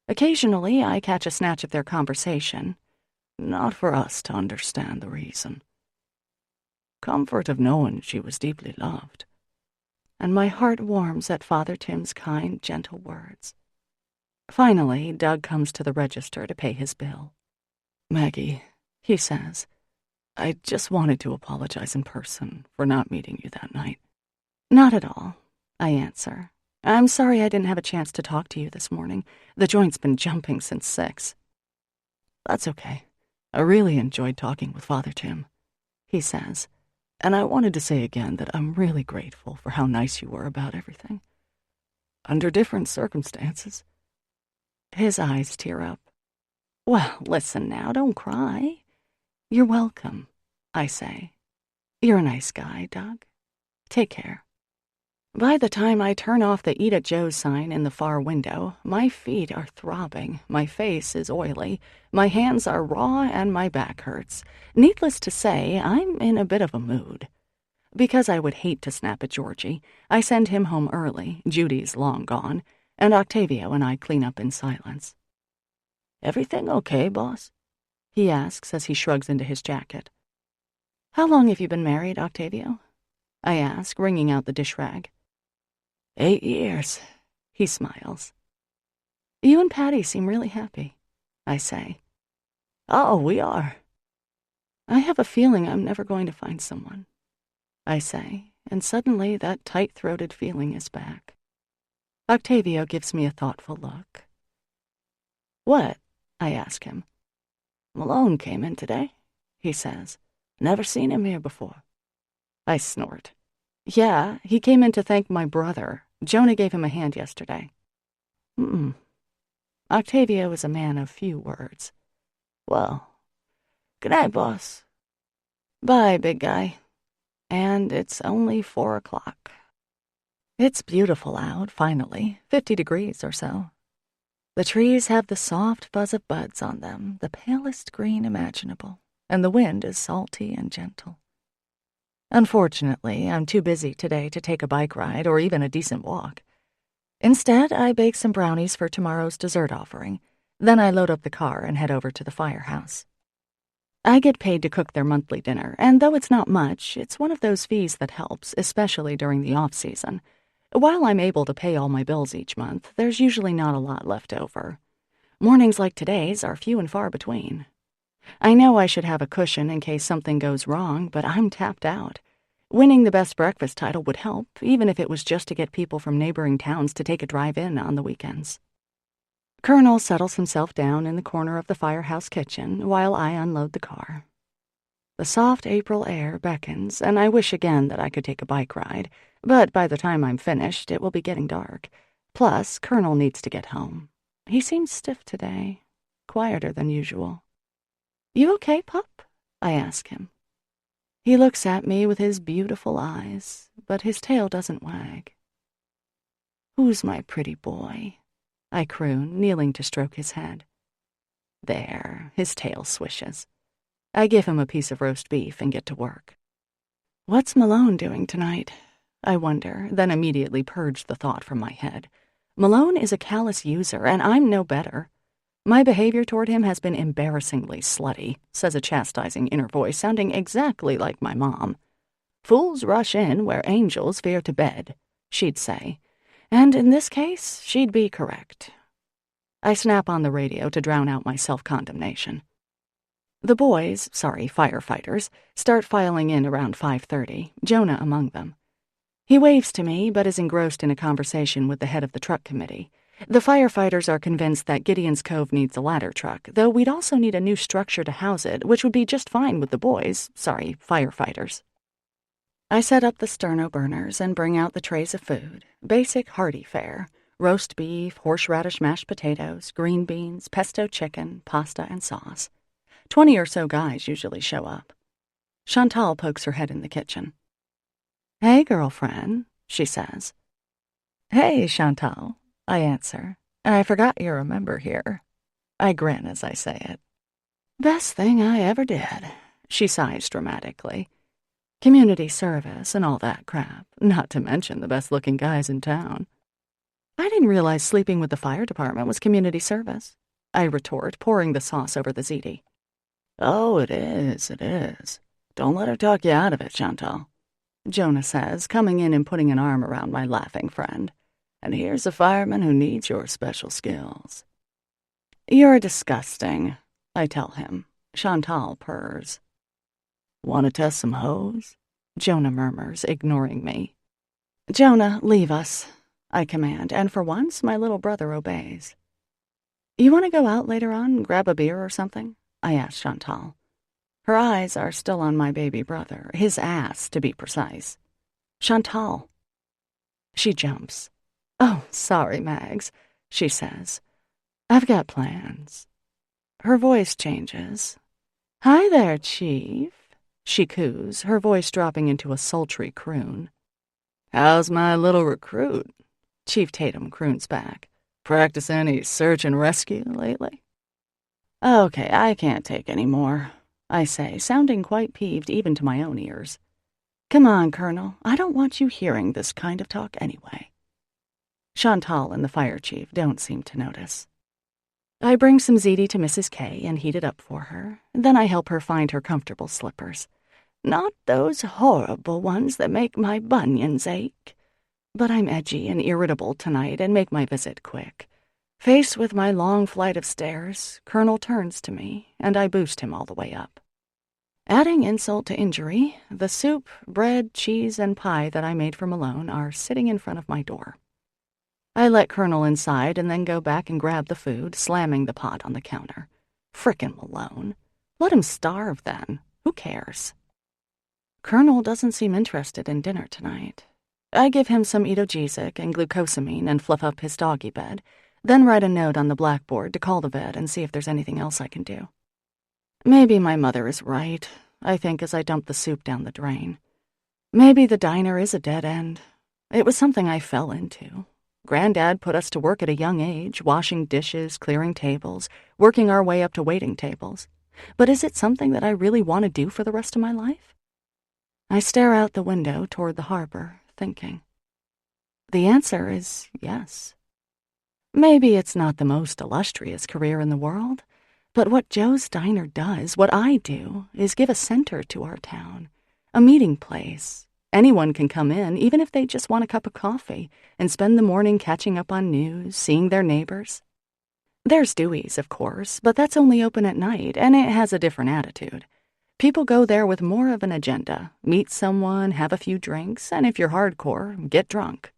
Occasionally, I catch a snatch of their conversation. Not for us to understand the reason. Comfort of knowing she was deeply loved. And my heart warms at Father Tim's kind, gentle words. Finally, Doug comes to the register to pay his bill. "Maggie," he says, "I just wanted to apologize in person for not meeting you that night." "Not at all," I answer. "I'm sorry I didn't have a chance to talk to you this morning. The joint's been jumping since 6. "That's okay. I really enjoyed talking with Father Tim," he says. "And I wanted to say again that I'm really grateful for how nice you were about everything. Under different circumstances, His eyes tear up. Well, listen now, don't cry. You're welcome, I say. You're a nice guy, Doug. Take care. By the time I turn off the Eat at Joe's sign in the far window, my feet are throbbing, my face is oily, my hands are raw, and my back hurts. Needless to say, I'm in a bit of a mood. Because I would hate to snap at Georgie, I send him home early, Judy's long gone, and Octavio and I clean up in silence. "Everything okay, boss?" he asks as he shrugs into his jacket. "How long have you been married, Octavio?" I ask, wringing out the dish rag. 8 years, he smiles. "You and Patty seem really happy," I say. "Oh, we are." "I have a feeling I'm never going to find someone," I say, and suddenly that tight-throated feeling is back. Octavio gives me a thoughtful look. "What?" I ask him. "Malone came in today," he says. "Never seen him here before." I snort. "Yeah, he came in to thank my brother. Jonah gave him a hand yesterday." Octavio is a man of few words. "Well, good night, boss." "Bye, big guy." And it's only 4 o'clock. It's beautiful out, finally, 50 degrees or so. The trees have the soft buzz of buds on them, the palest green imaginable, and the wind is salty and gentle. Unfortunately, I'm too busy today to take a bike ride or even a decent walk. Instead, I bake some brownies for tomorrow's dessert offering. Then I load up the car and head over to the firehouse. I get paid to cook their monthly dinner, and though it's not much, it's one of those fees that helps, especially during the off-season. While I'm able to pay all my bills each month, there's usually not a lot left over. Mornings like today's are few and far between. I know I should have a cushion in case something goes wrong, but I'm tapped out. Winning the best breakfast title would help, even if it was just to get people from neighboring towns to take a drive-in on the weekends. Colonel settles himself down in the corner of the firehouse kitchen while I unload the car. The soft April air beckons, and I wish again that I could take a bike ride, but by the time I'm finished, it will be getting dark. Plus, Colonel needs to get home. He seems stiff today, quieter than usual. "You okay, pup?" I ask him. He looks at me with his beautiful eyes, but his tail doesn't wag. "Who's my pretty boy?" I croon, kneeling to stroke his head. There, his tail swishes. I give him a piece of roast beef and get to work. What's Malone doing tonight? I wonder, then immediately purge the thought from my head. Malone is a callous user, and I'm no better. My behavior toward him has been embarrassingly slutty, says a chastising inner voice sounding exactly like my mom. Fools rush in where angels fear to bed, she'd say. And in this case, she'd be correct. I snap on the radio to drown out my self-condemnation. The boys, firefighters, start filing in around 5:30, Jonah among them. He waves to me, but is engrossed in a conversation with the head of the truck committee. The firefighters are convinced that Gideon's Cove needs a ladder truck, though we'd also need a new structure to house it, which would be just fine with the boys, firefighters. I set up the sterno burners and bring out the trays of food, basic hearty fare, roast beef, horseradish mashed potatoes, green beans, pesto chicken, pasta, and sauce. 20 or so guys usually show up. Chantal pokes her head in the kitchen. "Hey, girlfriend," she says. "Hey, Chantal," I answer. "I forgot you're a member here." I grin as I say it. "Best thing I ever did," she sighs dramatically. "Community service and all that crap, not to mention the best-looking guys in town." "I didn't realize sleeping with the fire department was community service," I retort, pouring the sauce over the ziti. "Oh, it is. Don't let her talk you out of it, Chantal," Jonah says, coming in and putting an arm around my laughing friend. "And here's a fireman who needs your special skills." "You're disgusting," I tell him. Chantal purrs. "Want to test some hose?" Jonah murmurs, ignoring me. "Jonah, leave us," I command, and for once my little brother obeys. "You want to go out later on, grab a beer or something?" I ask Chantal. Her eyes are still on my baby brother, his ass, to be precise. "Chantal." She jumps. "Oh, sorry, Mags," she says. I've got plans. Her voice changes. Hi there, Chief, she coos, her voice dropping into a sultry croon. How's my little recruit? Chief Tatum croons back. Practice any search and rescue lately? Okay, I can't take any more, I say, sounding quite peeved even to my own ears. Come on, Colonel, I don't want you hearing this kind of talk anyway. Chantal and the fire chief don't seem to notice. I bring some ziti to Mrs. K and heat it up for her. Then I help her find her comfortable slippers. Not those horrible ones that make my bunions ache. But I'm edgy and irritable tonight and make my visit quick. Faced with my long flight of stairs, Colonel turns to me, and I boost him all the way up. Adding insult to injury, the soup, bread, cheese, and pie that I made for Malone are sitting in front of my door. I let Colonel inside and then go back and grab the food, slamming the pot on the counter. Frickin' Malone. Let him starve then. Who cares? Colonel doesn't seem interested in dinner tonight. I give him some Edogesic and glucosamine and fluff up his doggy bed, then write a note on the blackboard to call the vet and see if there's anything else I can do. Maybe my mother is right, I think as I dump the soup down the drain. Maybe the diner is a dead end. It was something I fell into. Granddad put us to work at a young age, washing dishes, clearing tables, working our way up to waiting tables. But is it something that I really want to do for the rest of my life? I stare out the window toward the harbor, thinking. The answer is yes. Maybe it's not the most illustrious career in the world, but what Joe's Diner does, what I do, is give a center to our town, a meeting place. Anyone can come in, even if they just want a cup of coffee, and spend the morning catching up on news, seeing their neighbors. There's Dewey's, of course, but that's only open at night, and it has a different attitude. People go there with more of an agenda, meet someone, have a few drinks, and if you're hardcore, get drunk.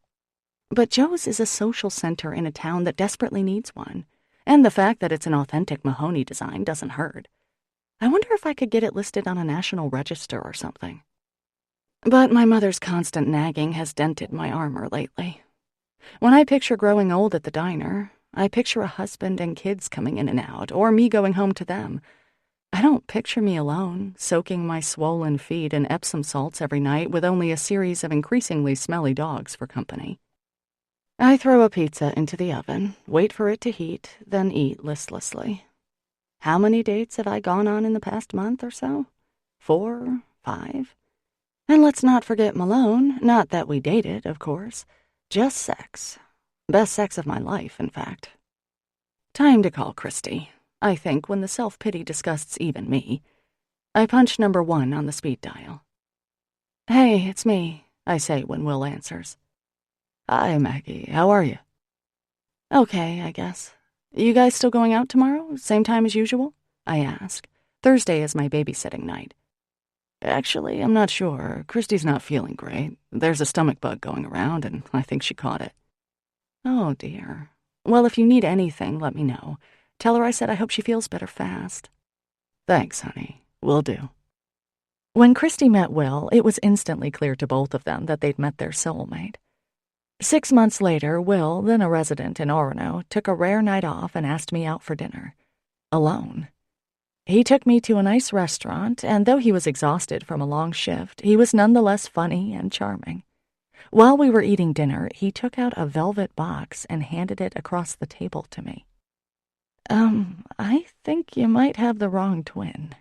But Joe's is a social center in a town that desperately needs one, and the fact that it's an authentic Mahoney design doesn't hurt. I wonder if I could get it listed on a national register or something. But my mother's constant nagging has dented my armor lately. When I picture growing old at the diner, I picture a husband and kids coming in and out, or me going home to them. I don't picture me alone, soaking my swollen feet in Epsom salts every night with only a series of increasingly smelly dogs for company. I throw a pizza into the oven, wait for it to heat, then eat listlessly. How many dates have I gone on in the past month or so? 4, 5? And let's not forget Malone, not that we dated, of course. Just sex. Best sex of my life, in fact. Time to call Christy, I think, when the self-pity disgusts even me. I punch number 1 on the speed dial. Hey, it's me, I say when Will answers. Hi, Maggie. How are you? Okay, I guess. You guys still going out tomorrow? Same time as usual? I ask. Thursday is my babysitting night. Actually, I'm not sure. Christy's not feeling great. There's a stomach bug going around, and I think she caught it. Oh, dear. Well, if you need anything, let me know. Tell her I said I hope she feels better fast. Thanks, honey. Will do. When Christy met Will, it was instantly clear to both of them that they'd met their soulmate. 6 months later, Will, then a resident in Orono, took a rare night off and asked me out for dinner. Alone. He took me to a nice restaurant, and though he was exhausted from a long shift, he was nonetheless funny and charming. While we were eating dinner, he took out a velvet box and handed it across the table to me. I think you might have the wrong twin,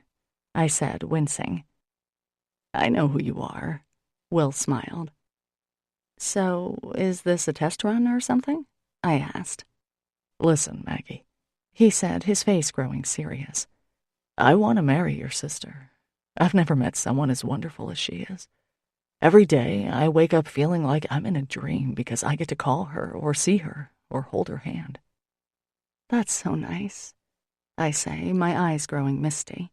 I said, wincing. I know who you are, Will smiled. So, is this a test run or something? I asked. Listen, Maggie, he said, his face growing serious. I want to marry your sister. I've never met someone as wonderful as she is. Every day, I wake up feeling like I'm in a dream because I get to call her or see her or hold her hand. That's so nice, I say, my eyes growing misty.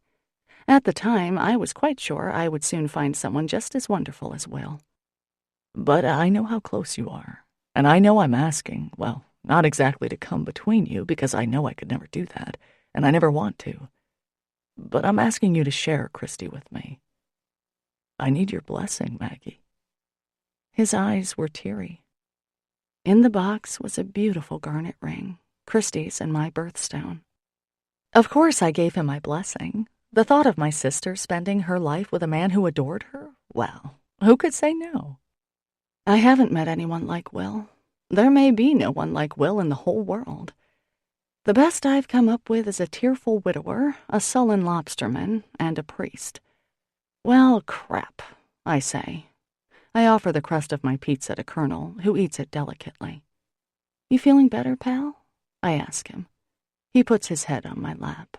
At the time, I was quite sure I would soon find someone just as wonderful as Will. But I know how close you are, and I know I'm asking, well, not exactly to come between you because I know I could never do that, and I never want to. But I'm asking you to share Christy with me. I need your blessing, Maggie. His eyes were teary. In the box was a beautiful garnet ring, Christie's and my birthstone. Of course I gave him my blessing. The thought of my sister spending her life with a man who adored her, well, who could say no? I haven't met anyone like Will. There may be no one like Will in the whole world. The best I've come up with is a tearful widower, a sullen lobsterman, and a priest. Well, crap, I say. I offer the crust of my pizza to Colonel, who eats it delicately. You feeling better, pal? I ask him. He puts his head on my lap.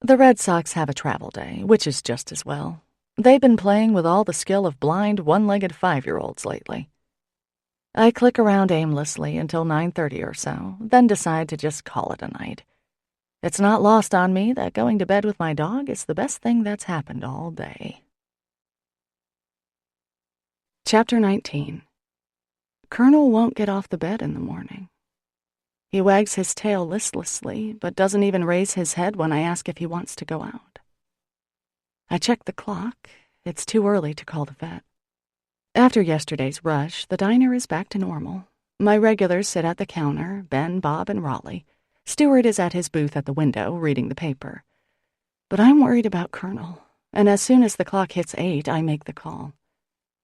The Red Sox have a travel day, which is just as well. They've been playing with all the skill of blind, one-legged 5-year-olds lately. I click around aimlessly until 9:30 or so, then decide to just call it a night. It's not lost on me that going to bed with my dog is the best thing that's happened all day. Chapter 19. Colonel won't get off the bed in the morning. He wags his tail listlessly, but doesn't even raise his head when I ask if he wants to go out. I check the clock. It's too early to call the vet. After yesterday's rush, the diner is back to normal. My regulars sit at the counter, Ben, Bob, and Raleigh. Stewart is at his booth at the window, reading the paper. But I'm worried about Colonel, and as soon as the clock hits 8, I make the call.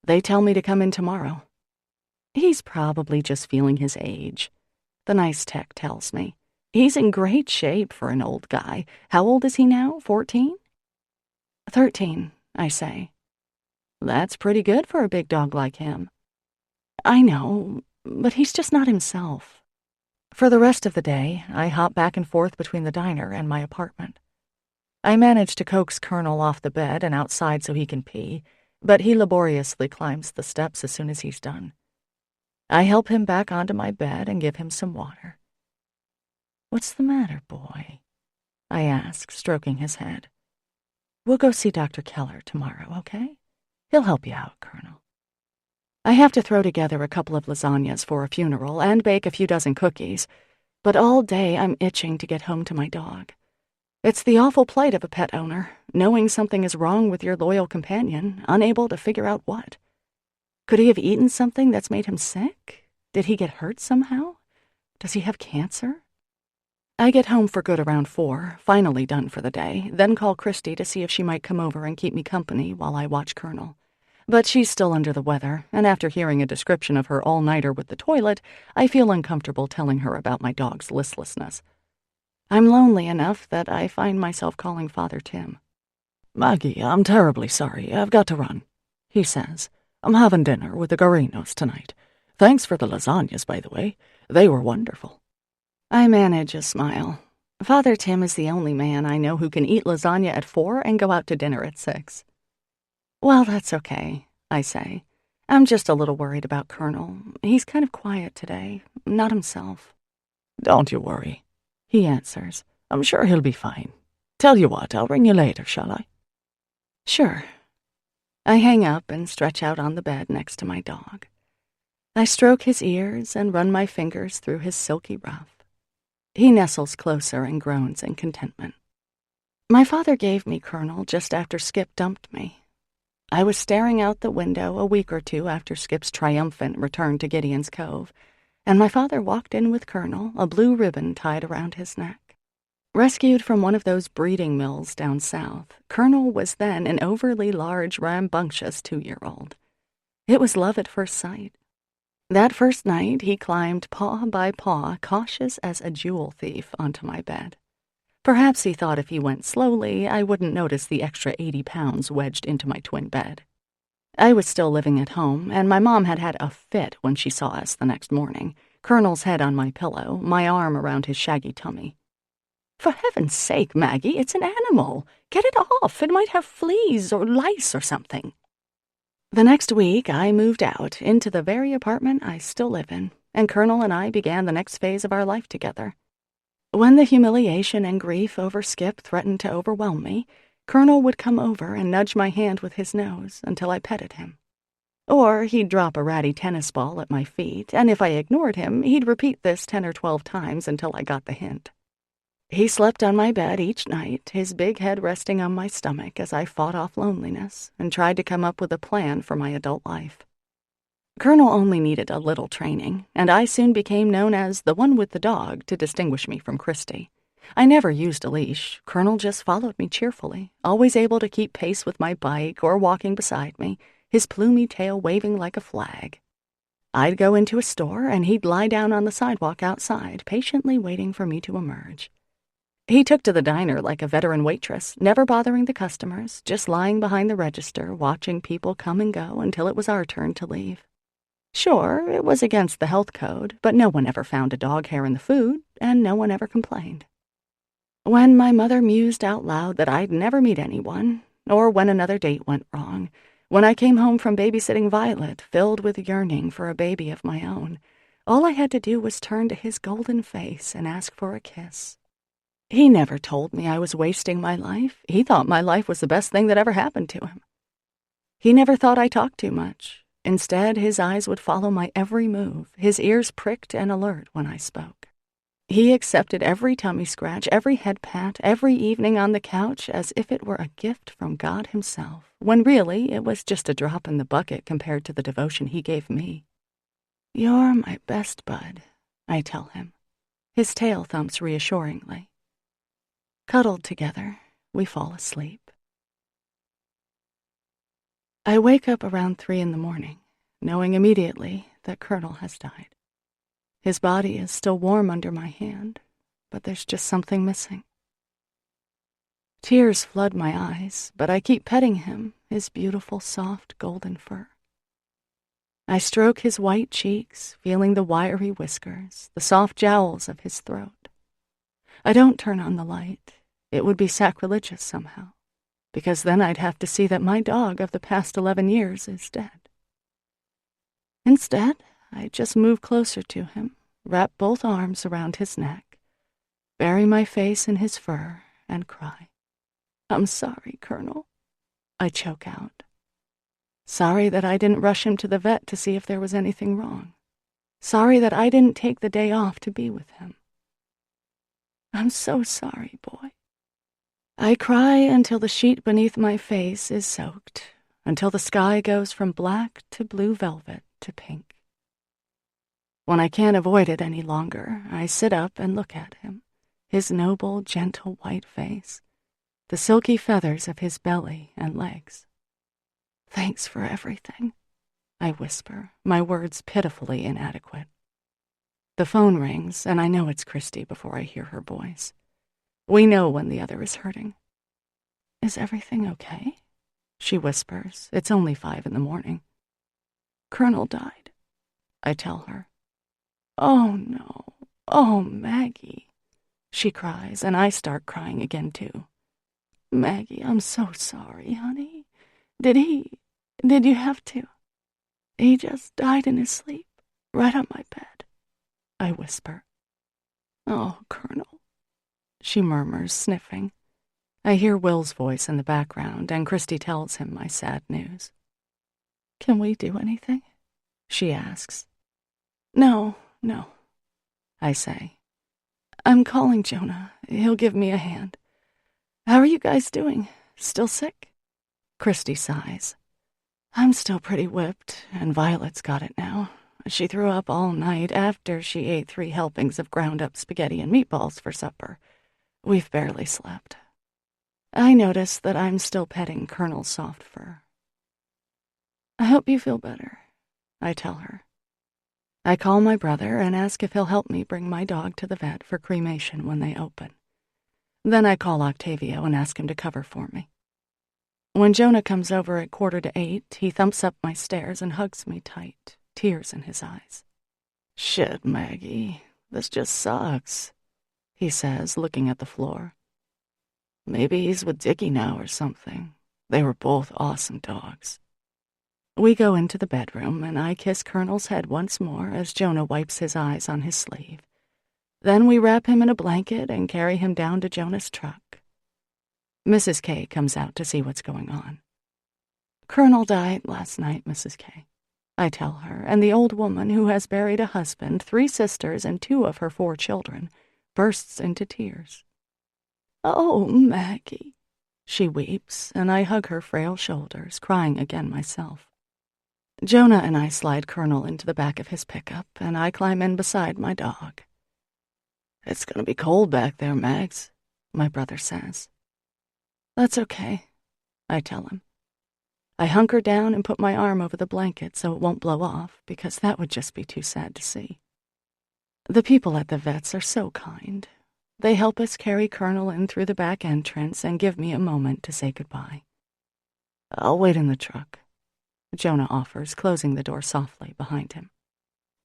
They tell me to come in tomorrow. He's probably just feeling his age. The nice tech tells me. He's in great shape for an old guy. How old is he now, 14? 13, I say. That's pretty good for a big dog like him. I know, but he's just not himself. For the rest of the day, I hop back and forth between the diner and my apartment. I manage to coax Colonel off the bed and outside so he can pee, but he laboriously climbs the steps as soon as he's done. I help him back onto my bed and give him some water. What's the matter, boy? I ask, stroking his head. We'll go see Dr. Keller tomorrow, okay? He'll help you out, Colonel. I have to throw together a couple of lasagnas for a funeral and bake a few dozen cookies, but all day I'm itching to get home to my dog. It's the awful plight of a pet owner, knowing something is wrong with your loyal companion, unable to figure out what. Could he have eaten something that's made him sick? Did he get hurt somehow? Does he have cancer? I get home for good around 4, finally done for the day, then call Christy to see if she might come over and keep me company while I watch Colonel. But she's still under the weather, and after hearing a description of her all-nighter with the toilet, I feel uncomfortable telling her about my dog's listlessness. I'm lonely enough that I find myself calling Father Tim. Maggie, I'm terribly sorry. I've got to run, he says. I'm having dinner with the Garinos tonight. Thanks for the lasagnas, by the way. They were wonderful. I manage a smile. Father Tim is the only man I know who can eat lasagna at 4 and go out to dinner at 6. Well, that's okay, I say. I'm just a little worried about Colonel. He's kind of quiet today, not himself. Don't you worry, he answers. I'm sure he'll be fine. Tell you what, I'll ring you later, shall I? Sure. I hang up and stretch out on the bed next to my dog. I stroke his ears and run my fingers through his silky ruff. He nestles closer and groans in contentment. My father gave me Colonel just after Skip dumped me. I was staring out the window a week or 2 after Skip's triumphant return to Gideon's Cove, and my father walked in with Colonel, a blue ribbon tied around his neck. Rescued from one of those breeding mills down south, Colonel was then an overly large, rambunctious 2-year-old. It was love at first sight. That first night, he climbed paw by paw, cautious as a jewel thief, onto my bed. Perhaps he thought if he went slowly, I wouldn't notice the extra 80 pounds wedged into my twin bed. I was still living at home, and my mom had had a fit when she saw us the next morning, Colonel's head on my pillow, my arm around his shaggy tummy. For heaven's sake, Maggie, it's an animal. Get it off. It might have fleas or lice or something. The next week, I moved out into the very apartment I still live in, and Colonel and I began the next phase of our life together. When the humiliation and grief over Skip threatened to overwhelm me, Colonel would come over and nudge my hand with his nose until I petted him. Or he'd drop a ratty tennis ball at my feet, and if I ignored him, he'd repeat this 10 or 12 times until I got the hint. He slept on my bed each night, his big head resting on my stomach as I fought off loneliness and tried to come up with a plan for my adult life. Colonel only needed a little training, and I soon became known as the one with the dog to distinguish me from Christy. I never used a leash. Colonel just followed me cheerfully, always able to keep pace with my bike or walking beside me, his plumy tail waving like a flag. I'd go into a store, and he'd lie down on the sidewalk outside, patiently waiting for me to emerge. He took to the diner like a veteran waitress, never bothering the customers, just lying behind the register, watching people come and go until it was our turn to leave. Sure, it was against the health code, but no one ever found a dog hair in the food, and no one ever complained. When my mother mused out loud that I'd never meet anyone, or when another date went wrong, when I came home from babysitting Violet, filled with yearning for a baby of my own, all I had to do was turn to his golden face and ask for a kiss. He never told me I was wasting my life. He thought my life was the best thing that ever happened to him. He never thought I talked too much. Instead, his eyes would follow my every move, his ears pricked and alert when I spoke. He accepted every tummy scratch, every head pat, every evening on the couch as if it were a gift from God himself, when really it was just a drop in the bucket compared to the devotion he gave me. "You're my best bud," I tell him. His tail thumps reassuringly. Cuddled together, we fall asleep. I wake up around 3 a.m, knowing immediately that Colonel has died. His body is still warm under my hand, but there's just something missing. Tears flood my eyes, but I keep petting him, his beautiful, soft, golden fur. I stroke his white cheeks, feeling the wiry whiskers, the soft jowls of his throat. I don't turn on the light. It would be sacrilegious somehow, because then I'd have to see that my dog of the past 11 years is dead. Instead, I just move closer to him, wrap both arms around his neck, bury my face in his fur, and cry. "I'm sorry, Colonel," I choke out. Sorry that I didn't rush him to the vet to see if there was anything wrong. Sorry that I didn't take the day off to be with him. I'm so sorry, boy. I cry until the sheet beneath my face is soaked, until the sky goes from black to blue velvet to pink. When I can't avoid it any longer, I sit up and look at him, his noble, gentle white face, the silky feathers of his belly and legs. "Thanks for everything," I whisper, my words pitifully inadequate. The phone rings, and I know it's Christy before I hear her voice. We know when the other is hurting. "Is everything okay?" she whispers. It's only 5 a.m. "Colonel died," I tell her. "Oh, no. Oh, Maggie," she cries, and I start crying again, too. "Maggie, I'm so sorry, honey. Did you have to? He just died in his sleep, right on my bed," I whisper. "Oh, Colonel," she murmurs, sniffing. I hear Will's voice in the background, and Christy tells him my sad news. "Can we do anything?" she asks. No, I say. "I'm calling Jonah. He'll give me a hand. How are you guys doing? Still sick?" Christy sighs. "I'm still pretty whipped, and Violet's got it now. She threw up all night after she ate 3 helpings of ground-up spaghetti and meatballs for supper. We've barely slept." I notice that I'm still petting Colonel's soft fur. "I hope you feel better," I tell her. I call my brother and ask if he'll help me bring my dog to the vet for cremation when they open. Then I call Octavio and ask him to cover for me. When Jonah comes over at 7:45, he thumps up my stairs and hugs me tight, tears in his eyes. "Shit, Maggie, this just sucks," he says, looking at the floor. "Maybe he's with Dickie now or something. They were both awesome dogs." We go into the bedroom, and I kiss Colonel's head once more as Jonah wipes his eyes on his sleeve. Then we wrap him in a blanket and carry him down to Jonah's truck. Mrs. K comes out to see what's going on. "Colonel died last night, Mrs. K," I tell her, and the old woman, who has buried a husband, 3 sisters, and 2 of her 4 children, bursts into tears. "Oh, Maggie," she weeps, and I hug her frail shoulders, crying again myself. Jonah and I slide Colonel into the back of his pickup, and I climb in beside my dog. "It's gonna be cold back there, Mags," my brother says. "That's okay," I tell him. I hunker down and put my arm over the blanket so it won't blow off, because that would just be too sad to see. The people at the vet's are so kind. They help us carry Colonel in through the back entrance and give me a moment to say goodbye. "I'll wait in the truck," Jonah offers, closing the door softly behind him.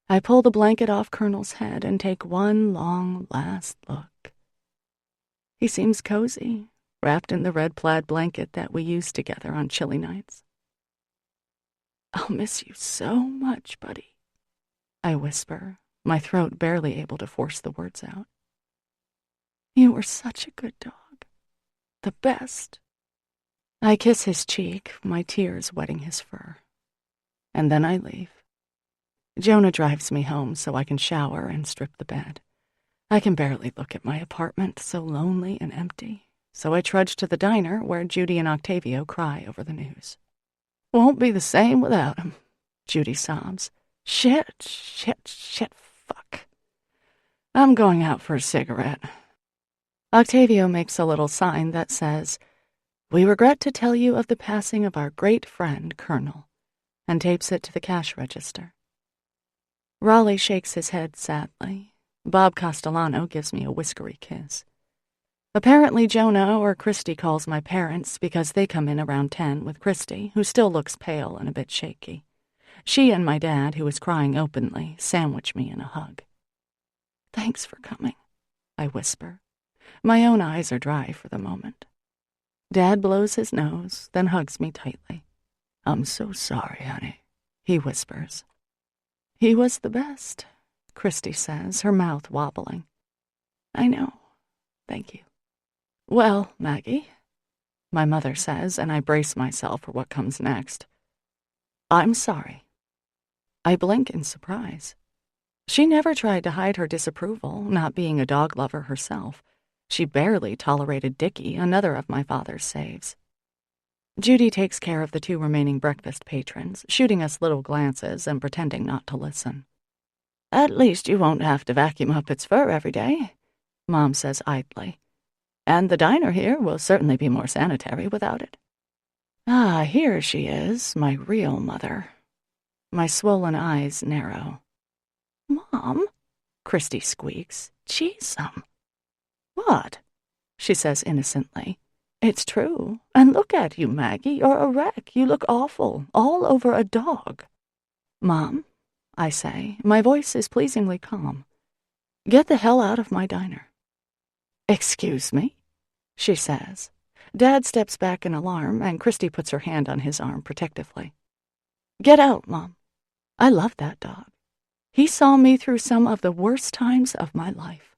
I pull the blanket off Colonel's head and take one long last look. He seems cozy, wrapped in the red plaid blanket that we used together on chilly nights. "I'll miss you so much, buddy," I whisper, my throat barely able to force the words out. "You were such a good dog. The best." I kiss his cheek, my tears wetting his fur. And then I leave. Jonah drives me home so I can shower and strip the bed. I can barely look at my apartment, so lonely and empty, so I trudge to the diner where Judy and Octavio cry over the news. "Won't be the same without him," Judy sobs. Shit, fuck. I'm going out for a cigarette." Octavio makes a little sign that says, "We regret to tell you of the passing of our great friend, Colonel," and tapes it to the cash register. Raleigh shakes his head sadly. Bob Castellano gives me a whiskery kiss. Apparently Jonah or Christy calls my parents because they come in around 10 with Christy, who still looks pale and a bit shaky. She and my dad, who is crying openly, sandwich me in a hug. "Thanks for coming," I whisper. My own eyes are dry for the moment. Dad blows his nose, then hugs me tightly. "I'm so sorry, honey," he whispers. "He was the best," Christy says, her mouth wobbling. "I know. Thank you." "Well, Maggie," my mother says, and I brace myself for what comes next. "I'm sorry." I blink in surprise. She never tried to hide her disapproval, not being a dog lover herself. She barely tolerated Dickie, another of my father's saves. Judy takes care of the 2 remaining breakfast patrons, shooting us little glances and pretending not to listen. "At least you won't have to vacuum up its fur every day," Mom says idly. "And the diner here will certainly be more sanitary without it." Ah, here she is, my real mother. My swollen eyes narrow. "Mom," Christy squeaks, "cheese some." "What?" she says innocently. "It's true. And look at you, Maggie. You're a wreck. You look awful, all over a dog." "Mom," I say, my voice is pleasingly calm, "get the hell out of my diner." "Excuse me?" she says. Dad steps back in alarm, and Christy puts her hand on his arm protectively. "Get out, Mom. I love that dog. He saw me through some of the worst times of my life.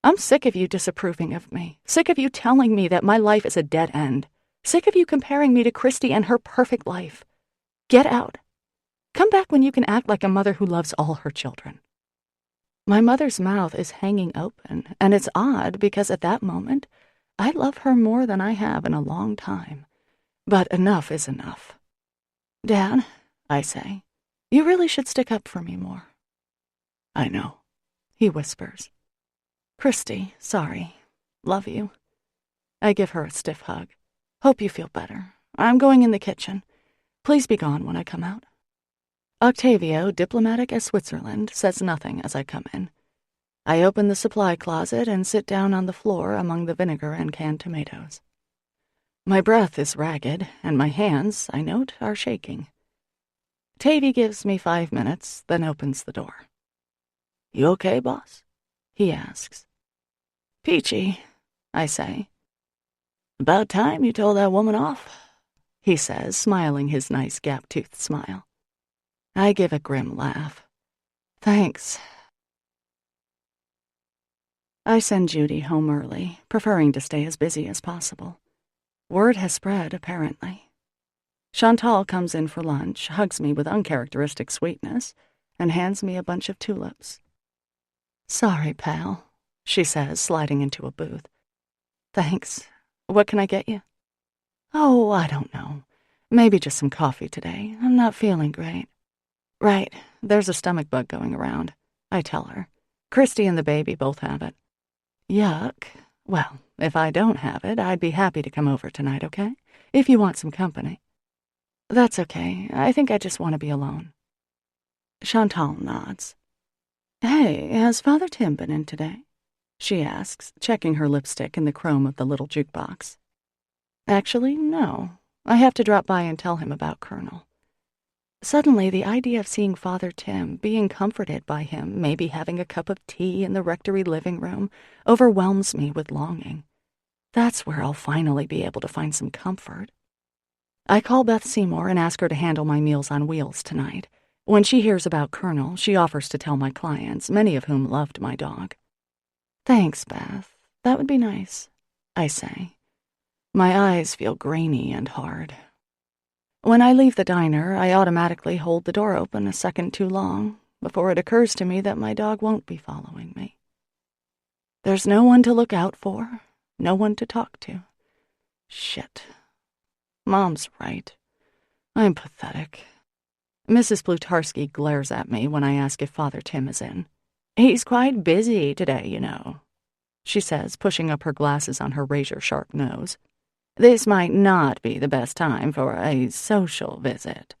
I'm sick of you disapproving of me, sick of you telling me that my life is a dead end, sick of you comparing me to Christy and her perfect life. Get out. Come back when you can act like a mother who loves all her children." My mother's mouth is hanging open, and it's odd because at that moment, I love her more than I have in a long time. But enough is enough. "Dad," I say, "you really should stick up for me more." "I know," he whispers. "Christy, sorry. Love you." I give her a stiff hug. "Hope you feel better. I'm going in the kitchen. Please be gone when I come out." Octavio, diplomatic as Switzerland, says nothing as I come in. I open the supply closet and sit down on the floor among the vinegar and canned tomatoes. My breath is ragged, and my hands, I note, are shaking. Tavy gives me 5 minutes, then opens the door. "You okay, boss?" he asks. "Peachy," I say. "About time you told that woman off," he says, smiling his nice gap-toothed smile. I give a grim laugh. "Thanks." I send Judy home early, preferring to stay as busy as possible. Word has spread, apparently. Chantal comes in for lunch, hugs me with uncharacteristic sweetness, and hands me a bunch of tulips. "Sorry, pal," she says, sliding into a booth. "Thanks. What can I get you?" "Oh, I don't know. Maybe just some coffee today. I'm not feeling great. Right, there's a stomach bug going around, I tell her. Christy and the baby both have it. Yuck. Well, if I don't have it, I'd be happy to come over tonight, okay? If you want some company. That's okay. I think I just want to be alone. Chantal nods. Hey, has Father Tim been in today? She asks, checking her lipstick in the chrome of the little jukebox. Actually, no. I have to drop by and tell him about Colonel. Suddenly, the idea of seeing Father Tim, being comforted by him, maybe having a cup of tea in the rectory living room, overwhelms me with longing. That's where I'll finally be able to find some comfort. I call Beth Seymour and ask her to handle my Meals on Wheels tonight. When she hears about Colonel, she offers to tell my clients, many of whom loved my dog. Thanks, Beth. That would be nice, I say. My eyes feel grainy and hard. When I leave the diner, I automatically hold the door open a second too long before it occurs to me that my dog won't be following me. There's no one to look out for, no one to talk to. Shit. Mom's right. I'm pathetic. Mrs. Plutarski glares at me when I ask if Father Tim is in. He's quite busy today, you know, she says, pushing up her glasses on her razor-sharp nose. This might not be the best time for a social visit.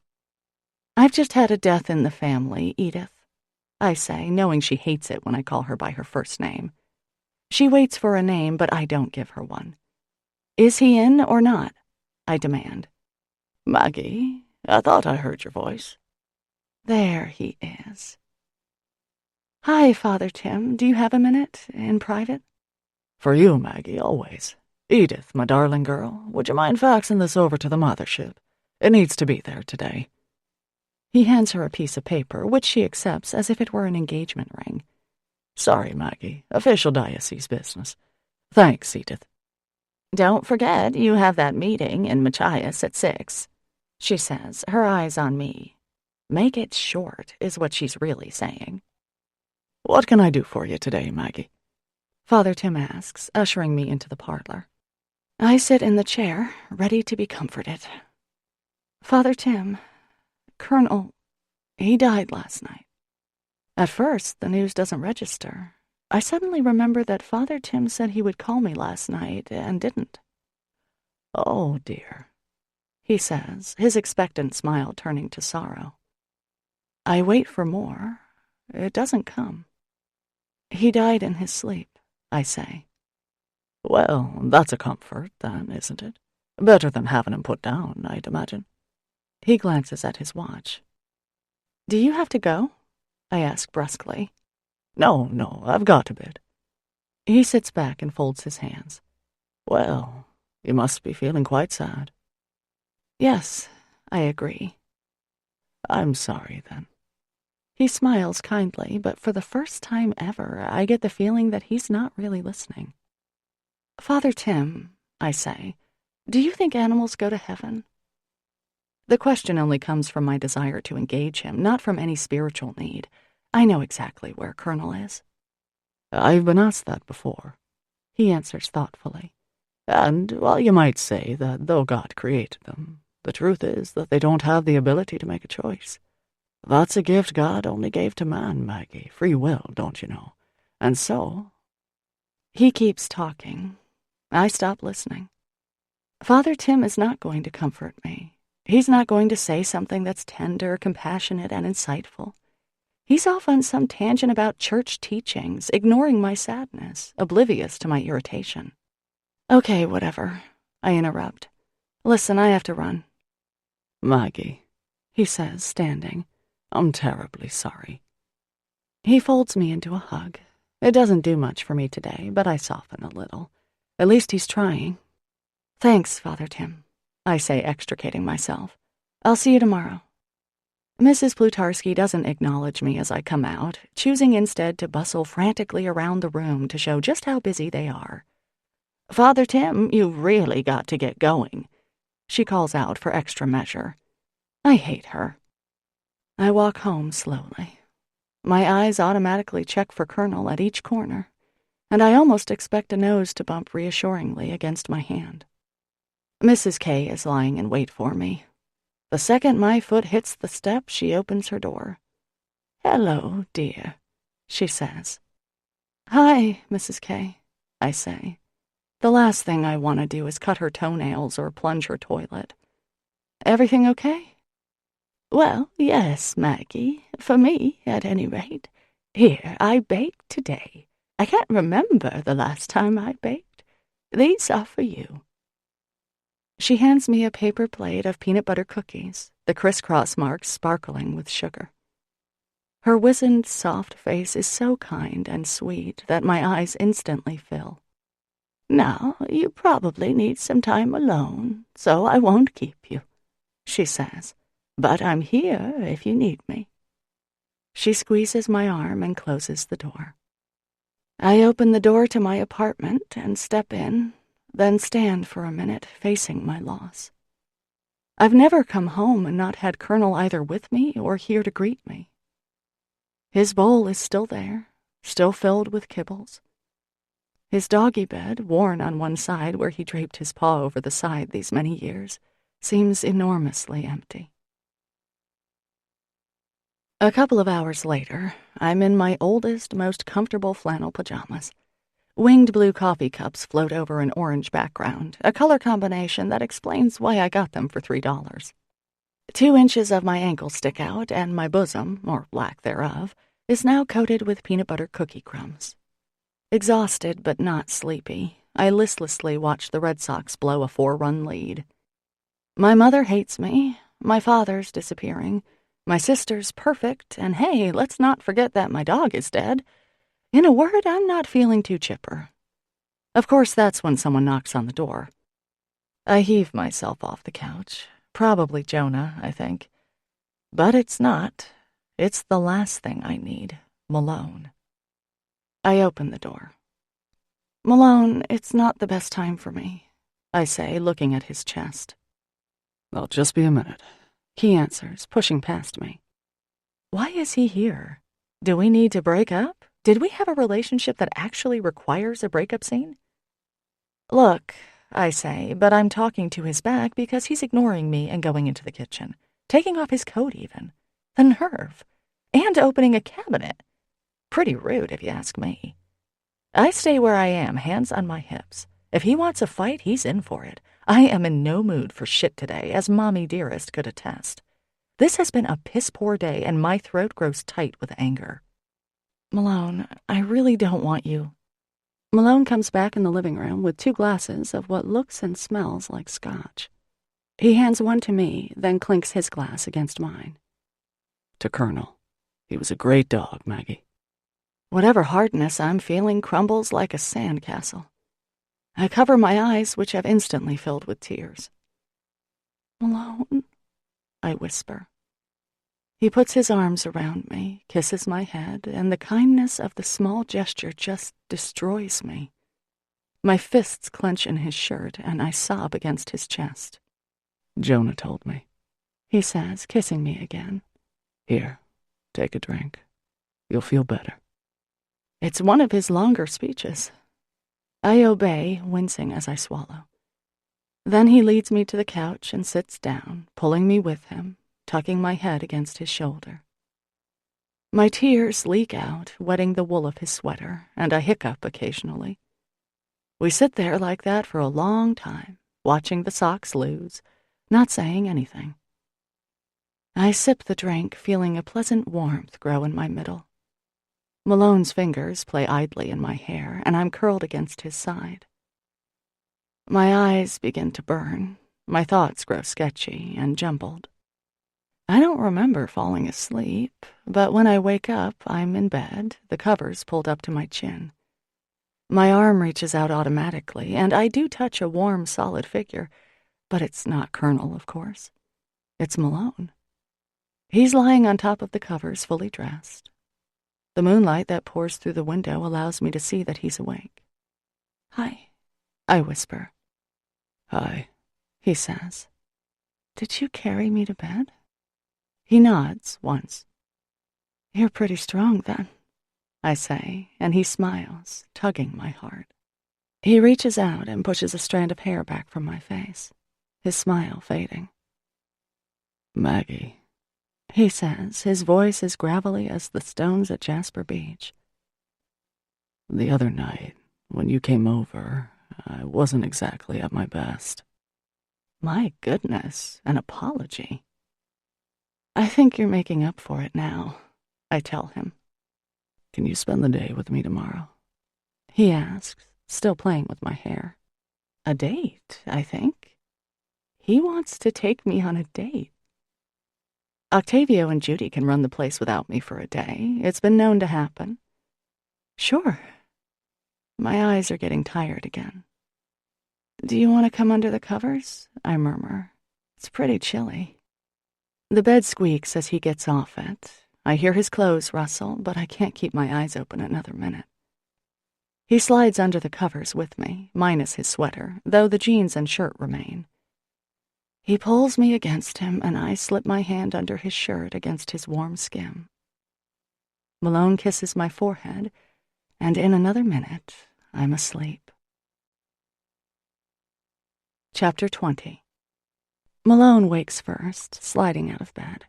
I've just had a death in the family, Edith, I say, knowing she hates it when I call her by her first name. She waits for a name, but I don't give her one. Is he in or not? I demand. Maggie, I thought I heard your voice. There he is. Hi, Father Tim. Do you have a minute, in private? For you, Maggie, always. Edith, my darling girl, would you mind faxing this over to the mothership? It needs to be there today. He hands her a piece of paper, which she accepts as if it were an engagement ring. Sorry, Maggie. Official diocese business. Thanks, Edith. Don't forget you have that meeting in Machias at 6, she says, her eyes on me. Make it short, is what she's really saying. What can I do for you today, Maggie? Father Tim asks, ushering me into the parlor. I sit in the chair, ready to be comforted. Father Tim, Colonel, he died last night. At first, the news doesn't register. I suddenly remember that Father Tim said he would call me last night and didn't. Oh, dear, he says, his expectant smile turning to sorrow. I wait for more. It doesn't come. He died in his sleep, I say. Well, that's a comfort, then, isn't it? Better than having him put down, I'd imagine. He glances at his watch. Do you have to go? I ask brusquely. No, I've got a bit. He sits back and folds his hands. Well, you must be feeling quite sad. Yes, I agree. I'm sorry, then. He smiles kindly, but for the first time ever, I get the feeling that he's not really listening. Father Tim, I say, do you think animals go to heaven? The question only comes from my desire to engage him, not from any spiritual need. I know exactly where Colonel is. I've been asked that before, he answers thoughtfully. And while you might say that though God created them, the truth is that they don't have the ability to make a choice. That's a gift God only gave to man, Maggie. Free will, don't you know? And so... He keeps talking. I stop listening. Father Tim is not going to comfort me. He's not going to say something that's tender, compassionate, and insightful. He's off on some tangent about church teachings, ignoring my sadness, oblivious to my irritation. Okay, whatever, I interrupt. Listen, I have to run. Maggie, he says, standing. I'm terribly sorry. He folds me into a hug. It doesn't do much for me today, but I soften a little. At least he's trying. Thanks, Father Tim, I say, extricating myself. I'll see you tomorrow. Mrs. Plutarski doesn't acknowledge me as I come out, choosing instead to bustle frantically around the room to show just how busy they are. Father Tim, you've really got to get going, she calls out for extra measure. I hate her. I walk home slowly. My eyes automatically check for Colonel at each corner, and I almost expect a nose to bump reassuringly against my hand. Mrs. K is lying in wait for me. The second my foot hits the step, she opens her door. "Hello, dear," she says. "Hi, Mrs. K," I say. The last thing I want to do is cut her toenails or plunge her toilet. "Everything okay?" "Well, yes, Maggie, for me, at any rate. Here, I baked today. I can't remember the last time I baked. These are for you." She hands me a paper plate of peanut butter cookies, the crisscross marks sparkling with sugar. Her wizened, soft face is so kind and sweet that my eyes instantly fill. "Now, you probably need some time alone, so I won't keep you," she says. "But I'm here if you need me." She squeezes my arm and closes the door. I open the door to my apartment and step in, then stand for a minute facing my loss. I've never come home and not had Colonel either with me or here to greet me. His bowl is still there, still filled with kibbles. His doggy bed, worn on one side where he draped his paw over the side these many years, seems enormously empty. A couple of hours later, I'm in my oldest, most comfortable flannel pajamas. Winged blue coffee cups float over an orange background, a color combination that explains why I got them for $3. 2 inches of my ankle stick out, and my bosom, or lack thereof, is now coated with peanut butter cookie crumbs. Exhausted but not sleepy, I listlessly watch the Red Sox blow a 4-run lead. My mother hates me, my father's disappearing, my sister's perfect, and hey, let's not forget that my dog is dead. In a word, I'm not feeling too chipper. Of course, that's when someone knocks on the door. I heave myself off the couch. Probably Jonah, I think. But it's not. It's the last thing I need, Malone. I open the door. "Malone, it's not the best time for me," I say, looking at his chest. "I'll just be a minute," he answers, pushing past me. Why is he here? Do we need to break up? Did we have a relationship that actually requires a breakup scene? "Look," I say, but I'm talking to his back because he's ignoring me and going into the kitchen, taking off his coat even. The nerve. And opening a cabinet. Pretty rude, if you ask me. I stay where I am, hands on my hips. If he wants a fight, he's in for it. I am in no mood for shit today, as Mommy Dearest could attest. This has been a piss-poor day, and my throat grows tight with anger. "Malone, I really don't want you." Malone comes back in the living room with 2 glasses of what looks and smells like scotch. He hands one to me, then clinks his glass against mine. "To Colonel. He was a great dog, Maggie." Whatever hardness I'm feeling crumbles like a sandcastle. I cover my eyes, which have instantly filled with tears. "Malone," I whisper. He puts his arms around me, kisses my head, and the kindness of the small gesture just destroys me. My fists clench in his shirt, and I sob against his chest. "Jonah told me," he says, kissing me again. "Here, take a drink. You'll feel better." It's one of his longer speeches. I obey, wincing as I swallow. Then he leads me to the couch and sits down, pulling me with him, tucking my head against his shoulder. My tears leak out, wetting the wool of his sweater, and I hiccup occasionally. We sit there like that for a long time, watching the Sox lose, not saying anything. I sip the drink, feeling a pleasant warmth grow in my middle. Malone's fingers play idly in my hair, and I'm curled against his side. My eyes begin to burn, my thoughts grow sketchy and jumbled. I don't remember falling asleep, but when I wake up, I'm in bed, the covers pulled up to my chin. My arm reaches out automatically, and I do touch a warm, solid figure, but it's not Colonel, of course. It's Malone. He's lying on top of the covers, fully dressed. The moonlight that pours through the window allows me to see that he's awake. "Hi," I whisper. "Hi," he says. "Did you carry me to bed?" He nods once. "You're pretty strong, then," I say, and he smiles, tugging my heart. He reaches out and pushes a strand of hair back from my face, his smile fading. Maggie, he says, his voice as gravelly as the stones at Jasper Beach. The other night, when you came over, I wasn't exactly at my best. My goodness, an apology. I think you're making up for it now, I tell him. Can you spend the day with me tomorrow? He asks, still playing with my hair. A date, I think. He wants to take me on a date. Octavio and Judy can run the place without me for a day. It's been known to happen. Sure. My eyes are getting tired again. Do you want to come under the covers? I murmur. It's pretty chilly. The bed squeaks as he gets off it. I hear his clothes rustle, but I can't keep my eyes open another minute. He slides under the covers with me, minus his sweater, though the jeans and shirt remain. He pulls me against him, and I slip my hand under his shirt against his warm skin. Malone kisses my forehead, and in another minute, I'm asleep. Chapter 20. Malone wakes first, sliding out of bed.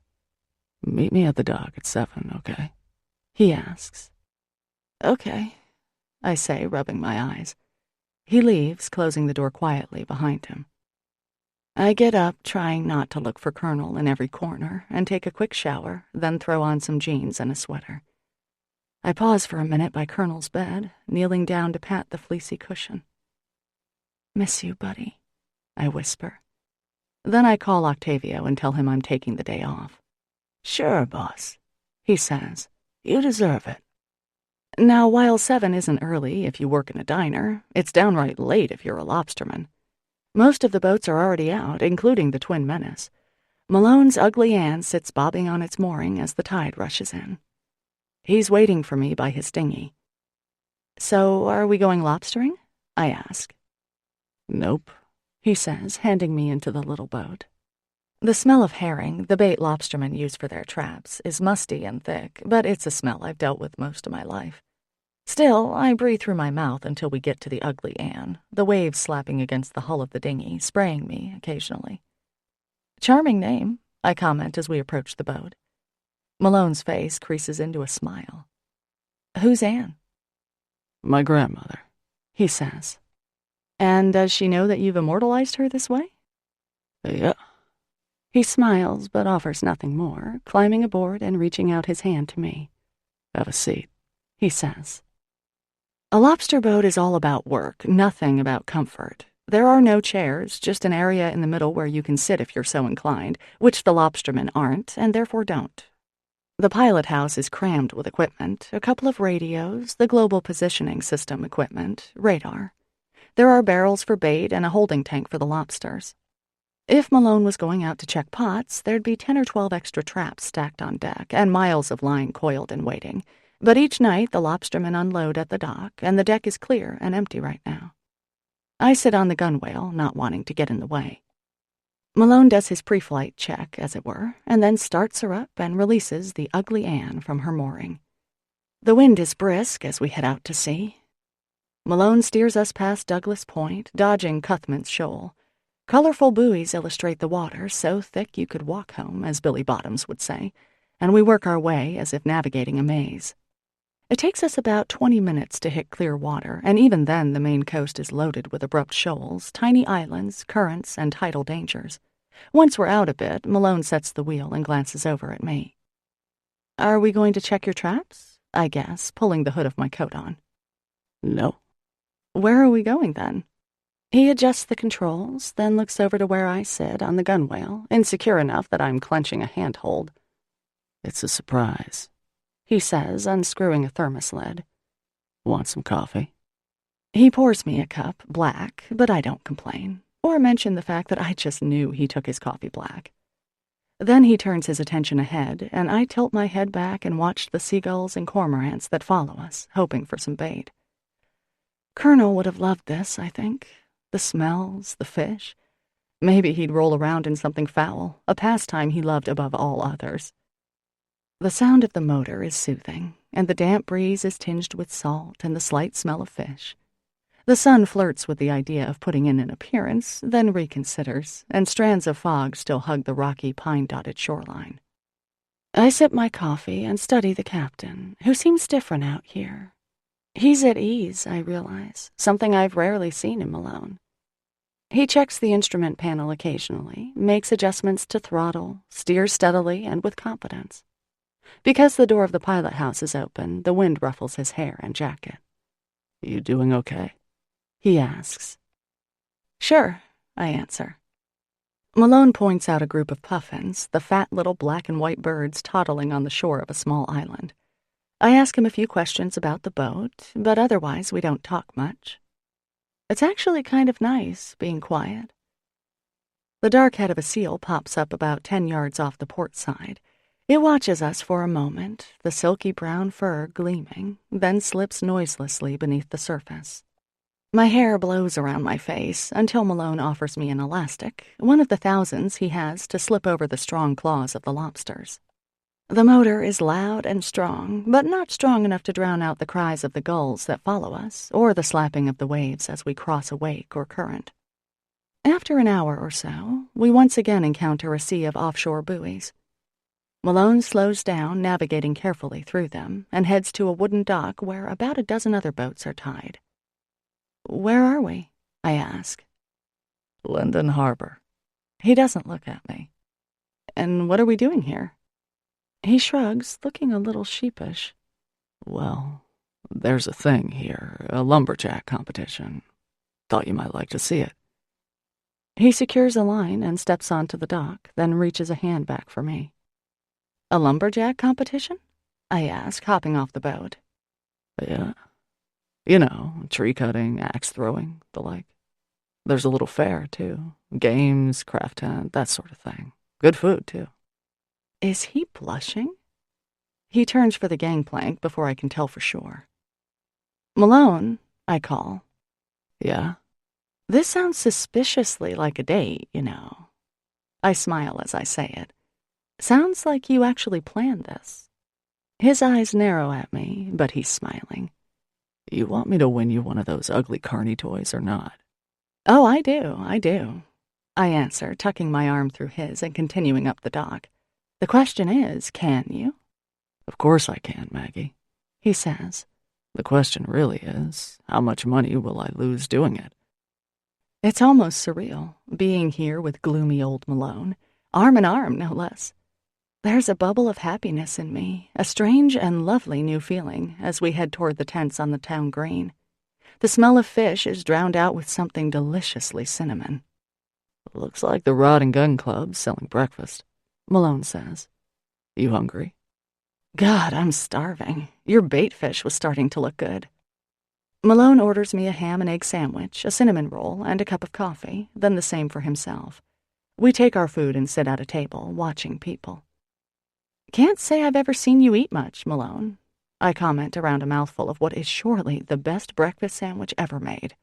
Meet me at the dock at 7, okay? He asks. Okay, I say, rubbing my eyes. He leaves, closing the door quietly behind him. I get up, trying not to look for Colonel in every corner, and take a quick shower, then throw on some jeans and a sweater. I pause for a minute by Colonel's bed, kneeling down to pat the fleecy cushion. Miss you, buddy, I whisper. Then I call Octavio and tell him I'm taking the day off. Sure, boss, he says. You deserve it. Now, while 7 isn't early if you work in a diner, it's downright late if you're a lobsterman. Most of the boats are already out, including the Twin Menace. Malone's Ugly Ann sits bobbing on its mooring as the tide rushes in. He's waiting for me by his dinghy. So, are we going lobstering? I ask. Nope, he says, handing me into the little boat. The smell of herring, the bait lobstermen use for their traps, is musty and thick, but it's a smell I've dealt with most of my life. Still, I breathe through my mouth until we get to the Ugly Ann, the waves slapping against the hull of the dinghy, spraying me occasionally. Charming name, I comment as we approach the boat. Malone's face creases into a smile. Who's Ann? My grandmother, he says. And does she know that you've immortalized her this way? Yeah. He smiles, but offers nothing more, climbing aboard and reaching out his hand to me. Have a seat, he says. A lobster boat is all about work, nothing about comfort. There are no chairs, just an area in the middle where you can sit if you're so inclined, which the lobstermen aren't, and therefore don't. The pilot house is crammed with equipment, a couple of radios, the global positioning system equipment, radar. There are barrels for bait and a holding tank for the lobsters. If Malone was going out to check pots, there'd be 10 or 12 extra traps stacked on deck and miles of line coiled and waiting. But each night, the lobstermen unload at the dock, and the deck is clear and empty right now. I sit on the gunwale, not wanting to get in the way. Malone does his pre-flight check, as it were, and then starts her up and releases the Ugly Ann from her mooring. The wind is brisk as we head out to sea. Malone steers us past Douglas Point, dodging Cuthman's Shoal. Colorful buoys illustrate the water, so thick you could walk home, as Billy Bottoms would say, and we work our way as if navigating a maze. It takes us about 20 minutes to hit clear water, and even then the main coast is loaded with abrupt shoals, tiny islands, currents, and tidal dangers. Once we're out a bit, Malone sets the wheel and glances over at me. Are we going to check your traps? I guess, pulling the hood of my coat on. No. Where are we going then? He adjusts the controls, then looks over to where I sit on the gunwale, insecure enough that I'm clenching a handhold. It's a surprise, he says, unscrewing a thermos lid. Want some coffee? He pours me a cup, black, but I don't complain, or mention the fact that I just knew he took his coffee black. Then he turns his attention ahead, and I tilt my head back and watch the seagulls and cormorants that follow us, hoping for some bait. Colonel would have loved this, I think. The smells, the fish. Maybe he'd roll around in something foul, a pastime he loved above all others. The sound of the motor is soothing, and the damp breeze is tinged with salt and the slight smell of fish. The sun flirts with the idea of putting in an appearance, then reconsiders, and strands of fog still hug the rocky, pine-dotted shoreline. I sip my coffee and study the captain, who seems different out here. He's at ease, I realize, something I've rarely seen in Malone. He checks the instrument panel occasionally, makes adjustments to throttle, steers steadily and with competence. Because the door of the pilot house is open, the wind ruffles his hair and jacket. You doing okay? He asks. Sure, I answer. Malone points out a group of puffins, the fat little black and white birds toddling on the shore of a small island. I ask him a few questions about the boat, but otherwise we don't talk much. It's actually kind of nice being quiet. The dark head of a seal pops up about 10 yards off the port side. It watches us for a moment, the silky brown fur gleaming, then slips noiselessly beneath the surface. My hair blows around my face until Malone offers me an elastic, one of the thousands he has to slip over the strong claws of the lobsters. The motor is loud and strong, but not strong enough to drown out the cries of the gulls that follow us, or the slapping of the waves as we cross a wake or current. After an hour or so, we once again encounter a sea of offshore buoys. Malone slows down, navigating carefully through them, and heads to a wooden dock where about a dozen other boats are tied. Where are we? I ask. Linden Harbor. He doesn't look at me. And what are we doing here? He shrugs, looking a little sheepish. Well, there's a thing here, a lumberjack competition. Thought you might like to see it. He secures a line and steps onto the dock, then reaches a hand back for me. A lumberjack competition? I ask, hopping off the boat. Yeah. You know, tree cutting, axe throwing, the like. There's a little fair, too. Games, craft tent, that sort of thing. Good food, too. Is he blushing? He turns for the gangplank before I can tell for sure. Malone, I call. Yeah? This sounds suspiciously like a date, you know. I smile as I say it. Sounds like you actually planned this. His eyes narrow at me, but he's smiling. You want me to win you one of those ugly carny toys or not? Oh, I do, I answer, tucking my arm through his and continuing up the dock. The question is, can you? Of course I can, Maggie, he says. The question really is, how much money will I lose doing it? It's almost surreal, being here with gloomy old Malone, arm in arm, no less. There's a bubble of happiness in me, a strange and lovely new feeling as we head toward the tents on the town green. The smell of fish is drowned out with something deliciously cinnamon. Looks like the Rod and Gun Club's selling breakfast, Malone says. You hungry? God, I'm starving. Your bait fish was starting to look good. Malone orders me a ham and egg sandwich, a cinnamon roll, and a cup of coffee, then the same for himself. We take our food and sit at a table, watching people. Can't say I've ever seen you eat much, Malone. I comment around a mouthful of what is surely the best breakfast sandwich ever made.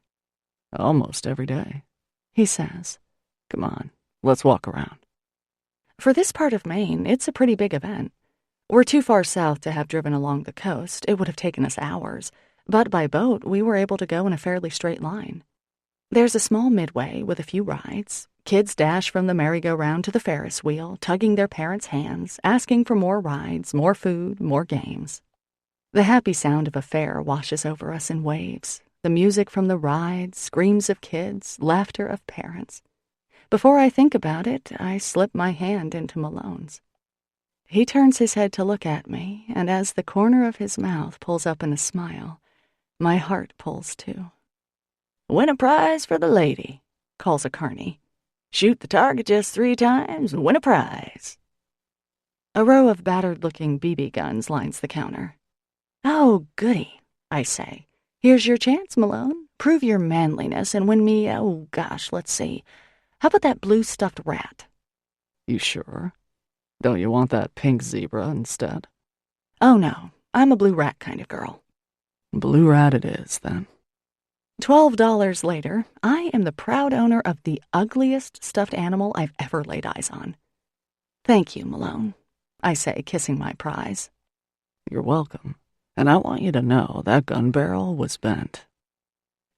Almost every day, he says. Come on, let's walk around. For this part of Maine, it's a pretty big event. We're too far south to have driven along the coast. It would have taken us hours. But by boat, we were able to go in a fairly straight line. There's a small midway with a few rides. Kids dash from the merry-go-round to the Ferris wheel, tugging their parents' hands, asking for more rides, more food, more games. The happy sound of a fair washes over us in waves. The music from the rides, screams of kids, laughter of parents. Before I think about it, I slip my hand into Malone's. He turns his head to look at me, and as the corner of his mouth pulls up in a smile, my heart pulls too. Win a prize for the lady, calls a carny. Shoot the target just 3 times, win a prize. A row of battered-looking BB guns lines the counter. Oh, goody, I say. Here's your chance, Malone. Prove your manliness and win me, oh gosh, let's see. How about that blue stuffed rat? You sure? Don't you want that pink zebra instead? Oh no, I'm a blue rat kind of girl. Blue rat it is, then. $12 later, I am the proud owner of the ugliest stuffed animal I've ever laid eyes on. Thank you, Malone, I say, kissing my prize. You're welcome. And I want you to know that gun barrel was bent.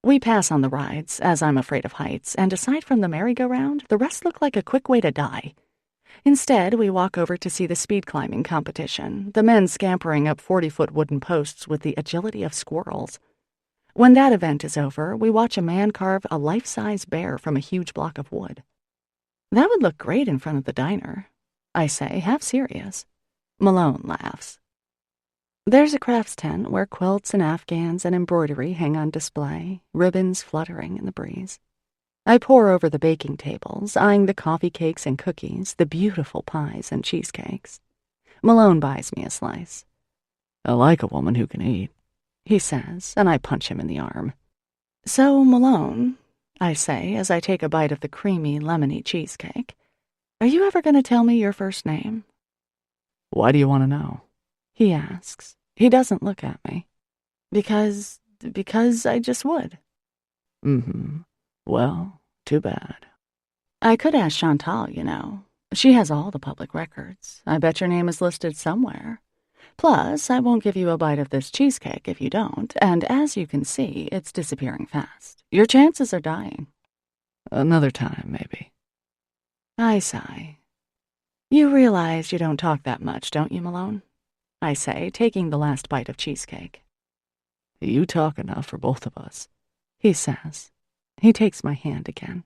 We pass on the rides, as I'm afraid of heights, and aside from the merry-go-round, the rest look like a quick way to die. Instead, we walk over to see the speed climbing competition, the men scampering up 40-foot wooden posts with the agility of squirrels. When that event is over, we watch a man carve a life-size bear from a huge block of wood. That would look great in front of the diner, I say, half serious. Malone laughs. There's a crafts tent where quilts and afghans and embroidery hang on display, ribbons fluttering in the breeze. I pore over the baking tables, eyeing the coffee cakes and cookies, the beautiful pies and cheesecakes. Malone buys me a slice. I like a woman who can eat, he says, and I punch him in the arm. So, Malone, I say as I take a bite of the creamy, lemony cheesecake, are you ever going to tell me your first name? Why do you want to know? He asks. He doesn't look at me. Because I just would. Well, too bad. I could ask Chantal, you know. She has all the public records. I bet your name is listed somewhere. Plus, I won't give you a bite of this cheesecake if you don't, and as you can see, it's disappearing fast. Your chances are dying. Another time, maybe. I sigh. You realize you don't talk that much, don't you, Malone? I say, taking the last bite of cheesecake. You talk enough for both of us, he says. He takes my hand again.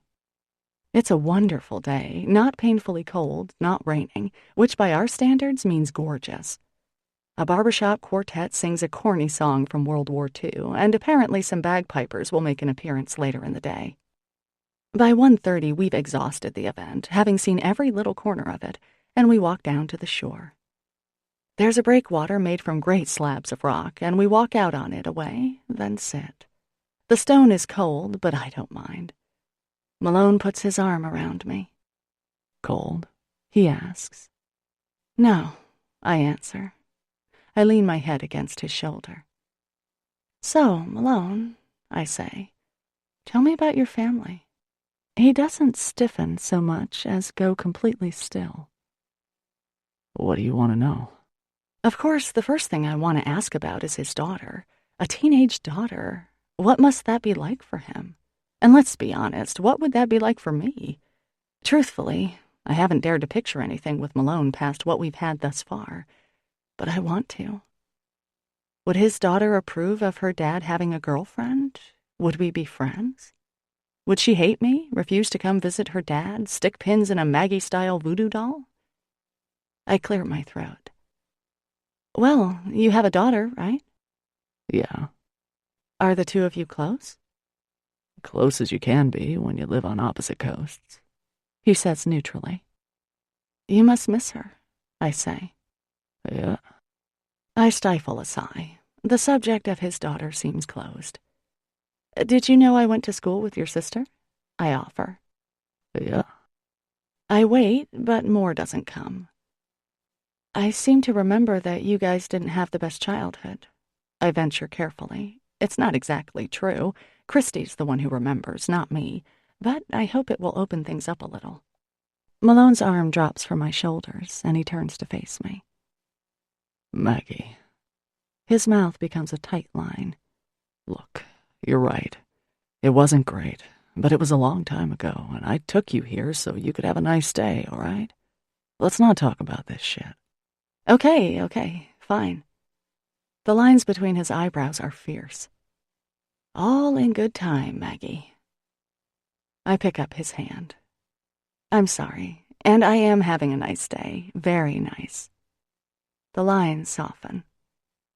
It's a wonderful day, not painfully cold, not raining, which by our standards means gorgeous. A barbershop quartet sings a corny song from World War II, and apparently some bagpipers will make an appearance later in the day. By 1:30, we've exhausted the event, having seen every little corner of it, and we walk down to the shore. There's a breakwater made from great slabs of rock, and we walk out on it away, then sit. The stone is cold, but I don't mind. Malone puts his arm around me. Cold? He asks. No, I answer. I lean my head against his shoulder. So, Malone, I say, tell me about your family. He doesn't stiffen so much as go completely still. What do you want to know? Of course, the first thing I want to ask about is his daughter. A teenage daughter. What must that be like for him? And let's be honest, what would that be like for me? Truthfully, I haven't dared to picture anything with Malone past what we've had thus far. But I want to. Would his daughter approve of her dad having a girlfriend? Would we be friends? Would she hate me, refuse to come visit her dad, stick pins in a Maggie-style voodoo doll? I clear my throat. Well, you have a daughter, right? Yeah. Are the two of you close? Close as you can be when you live on opposite coasts, he says neutrally. You must miss her, I say. Yeah. I stifle a sigh. The subject of his daughter seems closed. Did you know I went to school with your sister? I offer. Yeah. I wait, but more doesn't come. I seem to remember that you guys didn't have the best childhood. I venture carefully. It's not exactly true. Christy's the one who remembers, not me, but I hope it will open things up a little. Malone's arm drops from my shoulders, and he turns to face me. Maggie. His mouth becomes a tight line. Look, you're right. It wasn't great, but it was a long time ago, and I took you here so you could have a nice day, all right? Let's not talk about this shit. Okay, fine. The lines between his eyebrows are fierce. All in good time, Maggie. I pick up his hand. I'm sorry, and I am having a nice day. Very nice. The lines soften.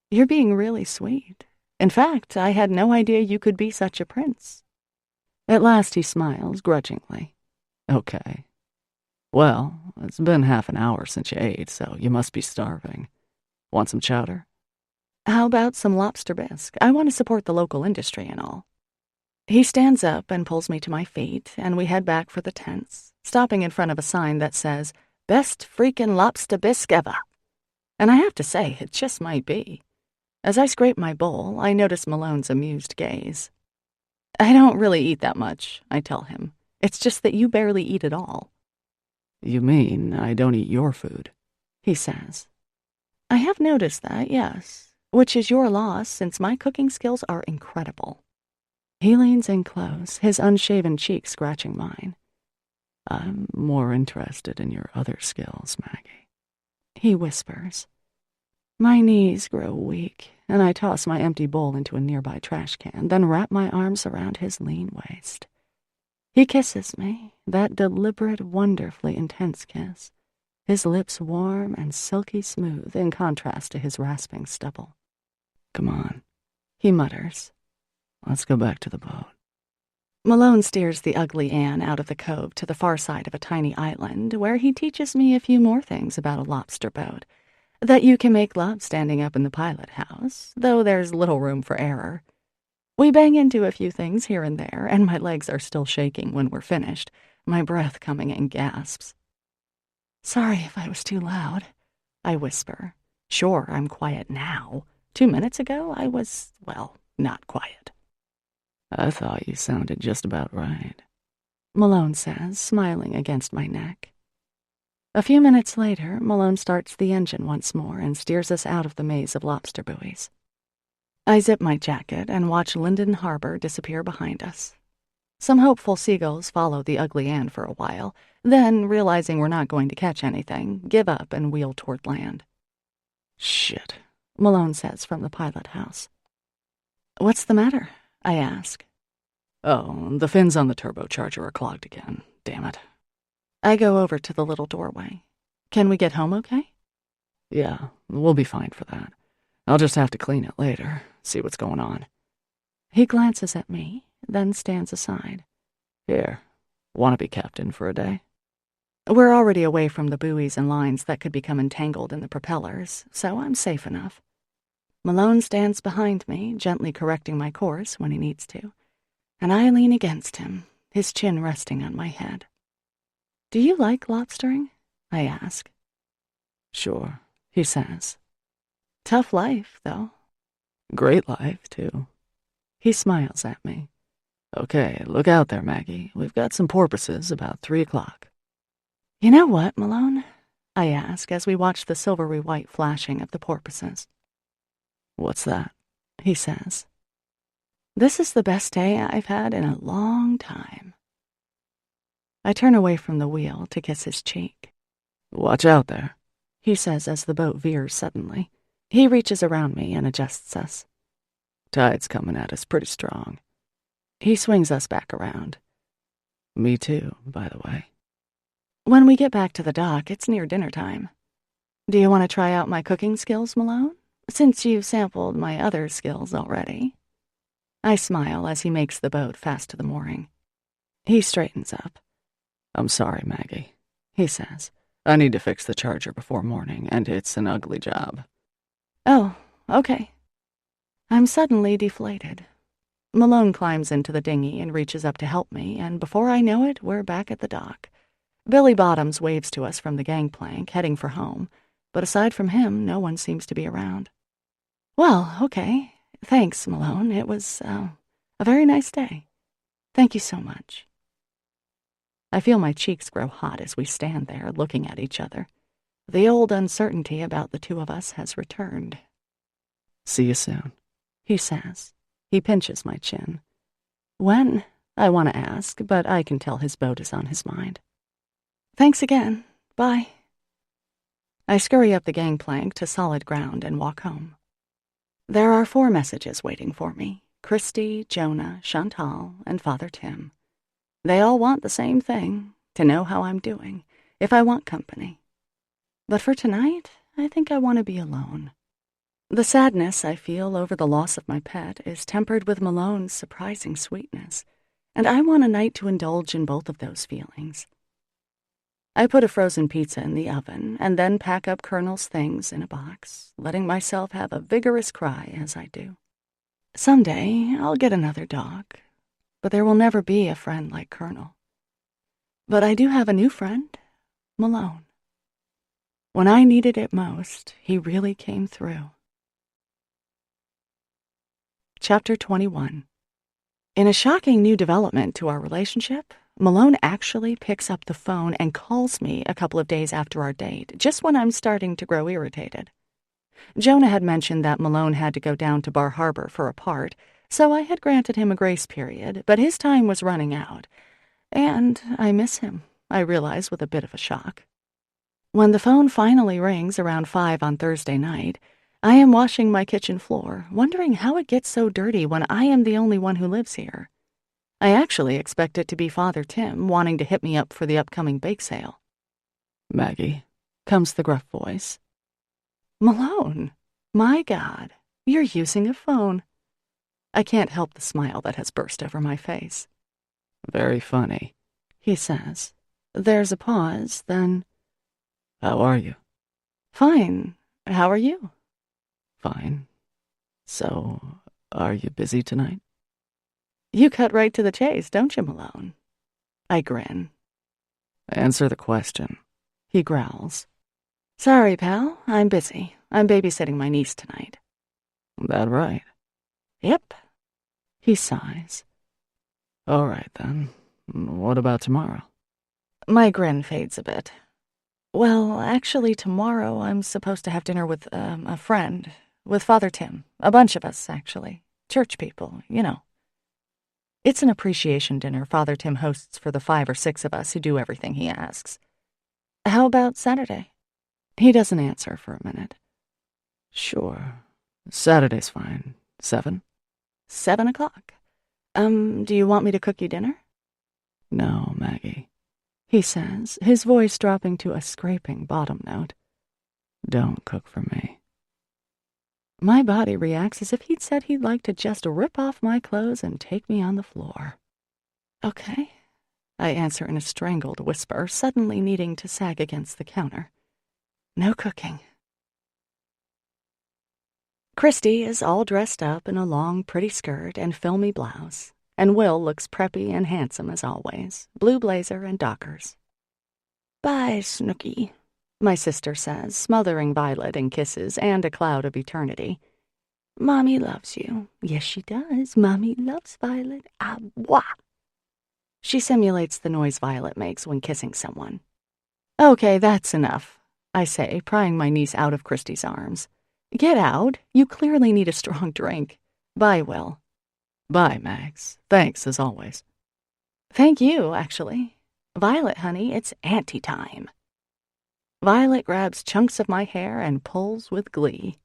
You're being really sweet. In fact, I had no idea you could be such a prince. At last he smiles grudgingly. Okay. Well, it's been half an hour since you ate, so you must be starving. Want some chowder? How about some lobster bisque? I want to support the local industry and all. He stands up and pulls me to my feet, and we head back for the tents, stopping in front of a sign that says, Best freaking lobster bisque ever. And I have to say, it just might be. As I scrape my bowl, I notice Malone's amused gaze. I don't really eat that much, I tell him. It's just that you barely eat at all. You mean I don't eat your food? He says. I have noticed that, yes, which is your loss since my cooking skills are incredible. He leans in close, his unshaven cheek scratching mine. I'm more interested in your other skills, Maggie, he whispers. My knees grow weak, and I toss my empty bowl into a nearby trash can, then wrap my arms around his lean waist. He kisses me, that deliberate, wonderfully intense kiss, his lips warm and silky smooth in contrast to his rasping stubble. Come on, he mutters. Let's go back to the boat. Malone steers the ugly Anne out of the cove to the far side of a tiny island, where he teaches me a few more things about a lobster boat. That you can make love standing up in the pilot house, though there's little room for error. We bang into a few things here and there, and my legs are still shaking when we're finished, my breath coming in gasps. Sorry if I was too loud, I whisper. Sure, I'm quiet now. 2 minutes ago, I was, well, not quiet. I thought you sounded just about right, Malone says, smiling against my neck. A few minutes later, Malone starts the engine once more and steers us out of the maze of lobster buoys. I zip my jacket and watch Linden Harbor disappear behind us. Some hopeful seagulls follow the ugly Anne for a while, then, realizing we're not going to catch anything, give up and wheel toward land. Shit, Malone says from the pilot house. What's the matter? I ask. Oh, the fins on the turbocharger are clogged again. Damn it. I go over to the little doorway. Can we get home okay? Yeah, we'll be fine for that. I'll just have to clean it later, see what's going on. He glances at me, then stands aside. Here, want to be captain for a day? We're already away from the buoys and lines that could become entangled in the propellers, so I'm safe enough. Malone stands behind me, gently correcting my course when he needs to, and I lean against him, his chin resting on my head. Do you like lobstering? I ask. Sure, he says. Tough life, though. Great life, too. He smiles at me. Okay, look out there, Maggie. We've got some porpoises about 3 o'clock. You know what, Malone? I ask as we watch the silvery white flashing of the porpoises. What's that? He says. This is the best day I've had in a long time. I turn away from the wheel to kiss his cheek. Watch out there, he says as the boat veers suddenly. He reaches around me and adjusts us. Tide's coming at us pretty strong. He swings us back around. Me too, by the way. When we get back to the dock, it's near dinner time. Do you want to try out my cooking skills, Malone? Since you've sampled my other skills already. I smile as he makes the boat fast to the mooring. He straightens up. I'm sorry, Maggie, he says. I need to fix the charger before morning, and it's an ugly job. Oh, okay. I'm suddenly deflated. Malone climbs into the dinghy and reaches up to help me, and before I know it, we're back at the dock. Billy Bottoms waves to us from the gangplank, heading for home, but aside from him, no one seems to be around. Well, okay. Thanks, Malone. It was, a very nice day. Thank you so much. I feel my cheeks grow hot as we stand there, looking at each other. The old uncertainty about the two of us has returned. See you soon, he says. He pinches my chin. When? I want to ask, but I can tell his boat is on his mind. Thanks again. Bye. I scurry up the gangplank to solid ground and walk home. There are 4 messages waiting for me. Christy, Jonah, Chantal, and Father Tim. They all want the same thing, to know how I'm doing, if I want company. But for tonight, I think I want to be alone. The sadness I feel over the loss of my pet is tempered with Malone's surprising sweetness, and I want a night to indulge in both of those feelings. I put a frozen pizza in the oven and then pack up Colonel's things in a box, letting myself have a vigorous cry as I do. Someday I'll get another dog, but there will never be a friend like Colonel. But I do have a new friend, Malone. When I needed it most, he really came through. Chapter 21. In a shocking new development to our relationship, Malone actually picks up the phone and calls me a couple of days after our date, just when I'm starting to grow irritated. Jonah had mentioned that Malone had to go down to Bar Harbor for a part, So I had granted him a grace period, but his time was running out. And I miss him, I realize with a bit of a shock. When the phone finally rings around 5 on Thursday night, I am washing my kitchen floor, wondering how it gets so dirty when I am the only one who lives here. I actually expect it to be Father Tim wanting to hit me up for the upcoming bake sale. "Maggie," comes the gruff voice. Malone, my God, you're using a phone. I can't help the smile that has burst over my face. "Very funny," he says. There's a pause, then, "How are you?" "Fine. How are you?" "Fine. So, are you busy tonight?" You cut right to the chase, don't you, Malone? I grin. "Answer the question," he growls. Sorry, pal, I'm busy. I'm babysitting my niece tonight. "That right?" Yep. He sighs. "All right, then. What about tomorrow?" My grin fades a bit. Well, actually, tomorrow I'm supposed to have dinner with a friend, with Father Tim. A bunch of us, actually. Church people, you know. It's an appreciation dinner Father Tim hosts for the 5 or 6 of us who do everything he asks. How about Saturday? He doesn't answer for a minute. "Sure. Saturday's fine. 7?" 7 o'clock. Do you want me to cook you dinner? "No, Maggie," he says, his voice dropping to a scraping bottom note. "Don't cook for me." My body reacts as if he'd said he'd like to just rip off my clothes and take me on the floor. Okay, I answer in a strangled whisper, suddenly needing to sag against the counter. No cooking. Christy is all dressed up in a long, pretty skirt and filmy blouse, and Will looks preppy and handsome as always, blue blazer and dockers. Bye, Snooky, my sister says, smothering Violet in kisses and a cloud of eternity. Mommy loves you. Yes, she does. Mommy loves Violet. Ah, wah! She simulates the noise Violet makes when kissing someone. Okay, that's enough, I say, prying my niece out of Christy's arms. Get out. You clearly need a strong drink. Bye, Will. "Bye, Max. Thanks, as always." Thank you, actually. Violet, honey, it's auntie time. Violet grabs chunks of my hair and pulls with glee.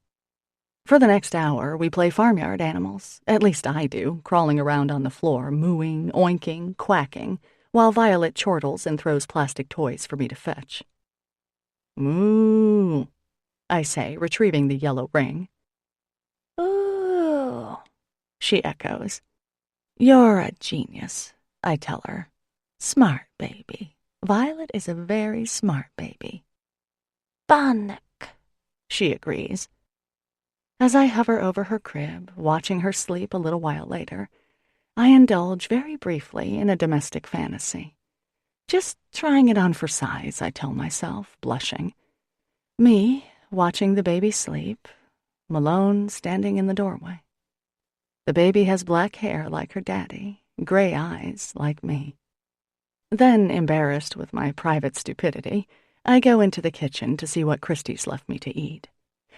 For the next hour, we play farmyard animals. At least I do, crawling around on the floor, mooing, oinking, quacking, while Violet chortles and throws plastic toys for me to fetch. Moo, I say, retrieving the yellow ring. Ooh, she echoes. You're a genius, I tell her. Smart baby. Violet is a very smart baby. Bannock, she agrees. As I hover over her crib, watching her sleep a little while later, I indulge very briefly in a domestic fantasy. Just trying it on for size, I tell myself, blushing. Me, watching the baby sleep, Malone standing in the doorway. The baby has black hair like her daddy, gray eyes like me. Then, embarrassed with my private stupidity, I go into the kitchen to see what Christy's left me to eat.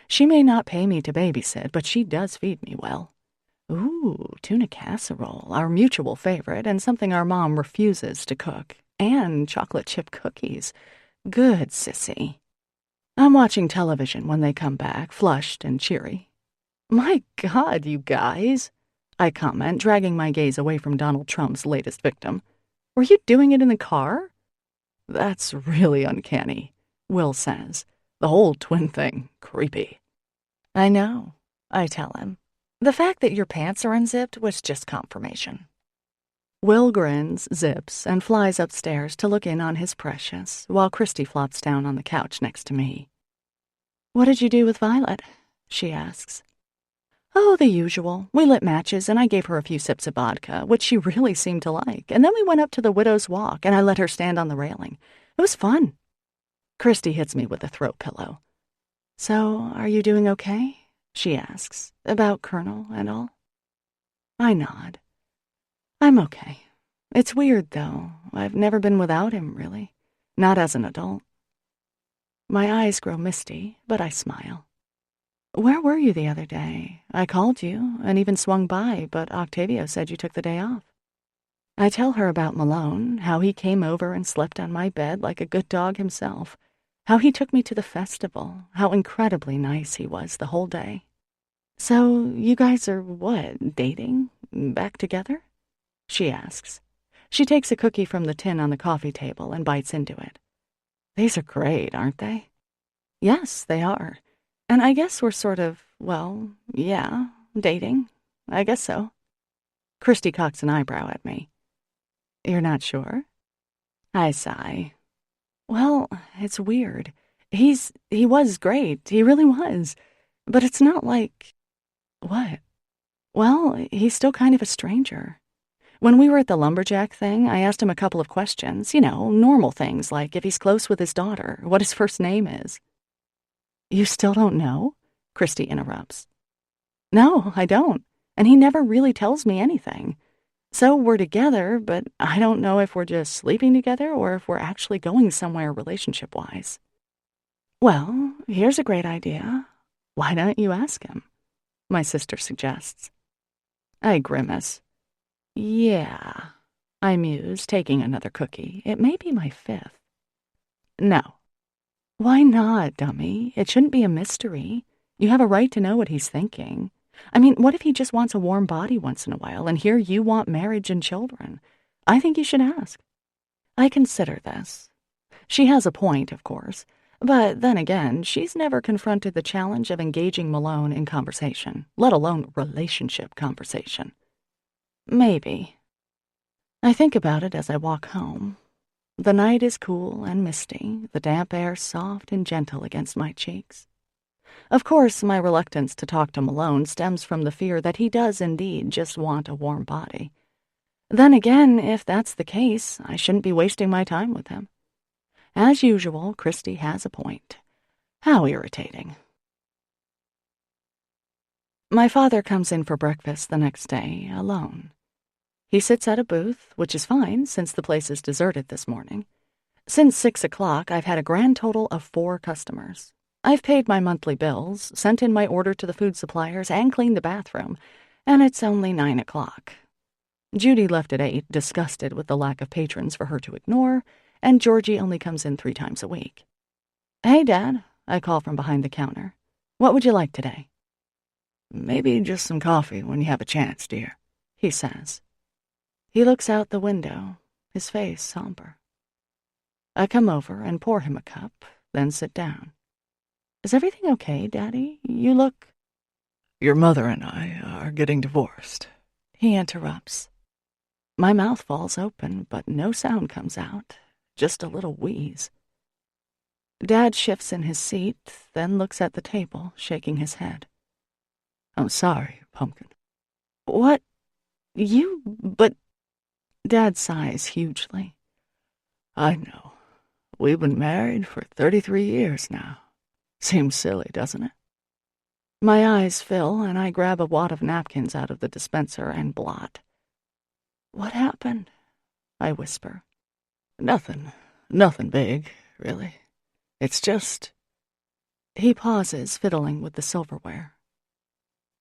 She may not pay me to babysit, but she does feed me well. Ooh, tuna casserole, our mutual favorite, and something our mom refuses to cook. And chocolate chip cookies. Good, sissy. I'm watching television when they come back, flushed and cheery. My God, you guys, I comment, dragging my gaze away from Donald Trump's latest victim. Were you doing it in the car? That's really uncanny, Will says. The whole twin thing, creepy. I know, I tell him. The fact that your pants are unzipped was just confirmation. Will grins, zips, and flies upstairs to look in on his precious, while Christy flops down on the couch next to me. What did you do with Violet? She asks. Oh, the usual. We lit matches, and I gave her a few sips of vodka, which she really seemed to like, and then we went up to the Widow's Walk, and I let her stand on the railing. It was fun. Christy hits me with a throat pillow. So, are you doing okay? She asks, about Colonel and all. I nod. I'm okay. It's weird, though. I've never been without him, really. Not as an adult. My eyes grow misty, but I smile. Where were you the other day? I called you and even swung by, but Octavio said you took the day off. I tell her about Malone, how he came over and slept on my bed like a good dog himself, how he took me to the festival, how incredibly nice he was the whole day. So, you guys are what, dating? Back together? She asks. She takes a cookie from the tin on the coffee table and bites into it. These are great, aren't they? Yes, they are. And I guess we're sort of, well, yeah, dating. I guess so. Christy cocks an eyebrow at me. You're not sure? I sigh. Well, it's weird. He was great. He really was. But it's not like... What? Well, he's still kind of a stranger. When we were at the lumberjack thing, I asked him a couple of questions, normal things like if he's close with his daughter, what his first name is. You still don't know? Christy interrupts. No, I don't. And he never really tells me anything. So we're together, but I don't know if we're just sleeping together or if we're actually going somewhere relationship-wise. Well, here's a great idea. Why don't you ask him? My sister suggests. I grimace. Yeah, I muse, taking another cookie. It may be my 5th. No. Why not, dummy? It shouldn't be a mystery. You have a right to know what he's thinking. I mean, what if he just wants a warm body once in a while, and here you want marriage and children? I think you should ask. I consider this. She has a point, of course, but then again, she's never confronted the challenge of engaging Malone in conversation, let alone relationship conversation. Maybe. I think about it as I walk home. The night is cool and misty, the damp air soft and gentle against my cheeks. Of course, my reluctance to talk to Malone stems from the fear that he does indeed just want a warm body. Then again, if that's the case, I shouldn't be wasting my time with him. As usual, Christy has a point. How irritating. My father comes in for breakfast the next day, alone. He sits at a booth, which is fine since the place is deserted this morning. Since 6 o'clock, I've had a grand total of 4 customers. I've paid my monthly bills, sent in my order to the food suppliers, and cleaned the bathroom, and it's only 9 o'clock. Judy left at 8, disgusted with the lack of patrons for her to ignore, and Georgie only comes in 3 times a week. Hey, Dad, I call from behind the counter. What would you like today? Maybe just some coffee when you have a chance, dear, he says. He looks out the window, his face somber. I come over and pour him a cup, then sit down. Is everything okay, Daddy? You look... Your mother and I are getting divorced, he interrupts. My mouth falls open, but no sound comes out, just a little wheeze. Dad shifts in his seat, then looks at the table, shaking his head. I'm sorry, Pumpkin. What? But... Dad sighs hugely. I know. We've been married for 33 years now. Seems silly, doesn't it? My eyes fill, and I grab a wad of napkins out of the dispenser and blot. What happened? I whisper. Nothing big, really. It's just... He pauses, fiddling with the silverware.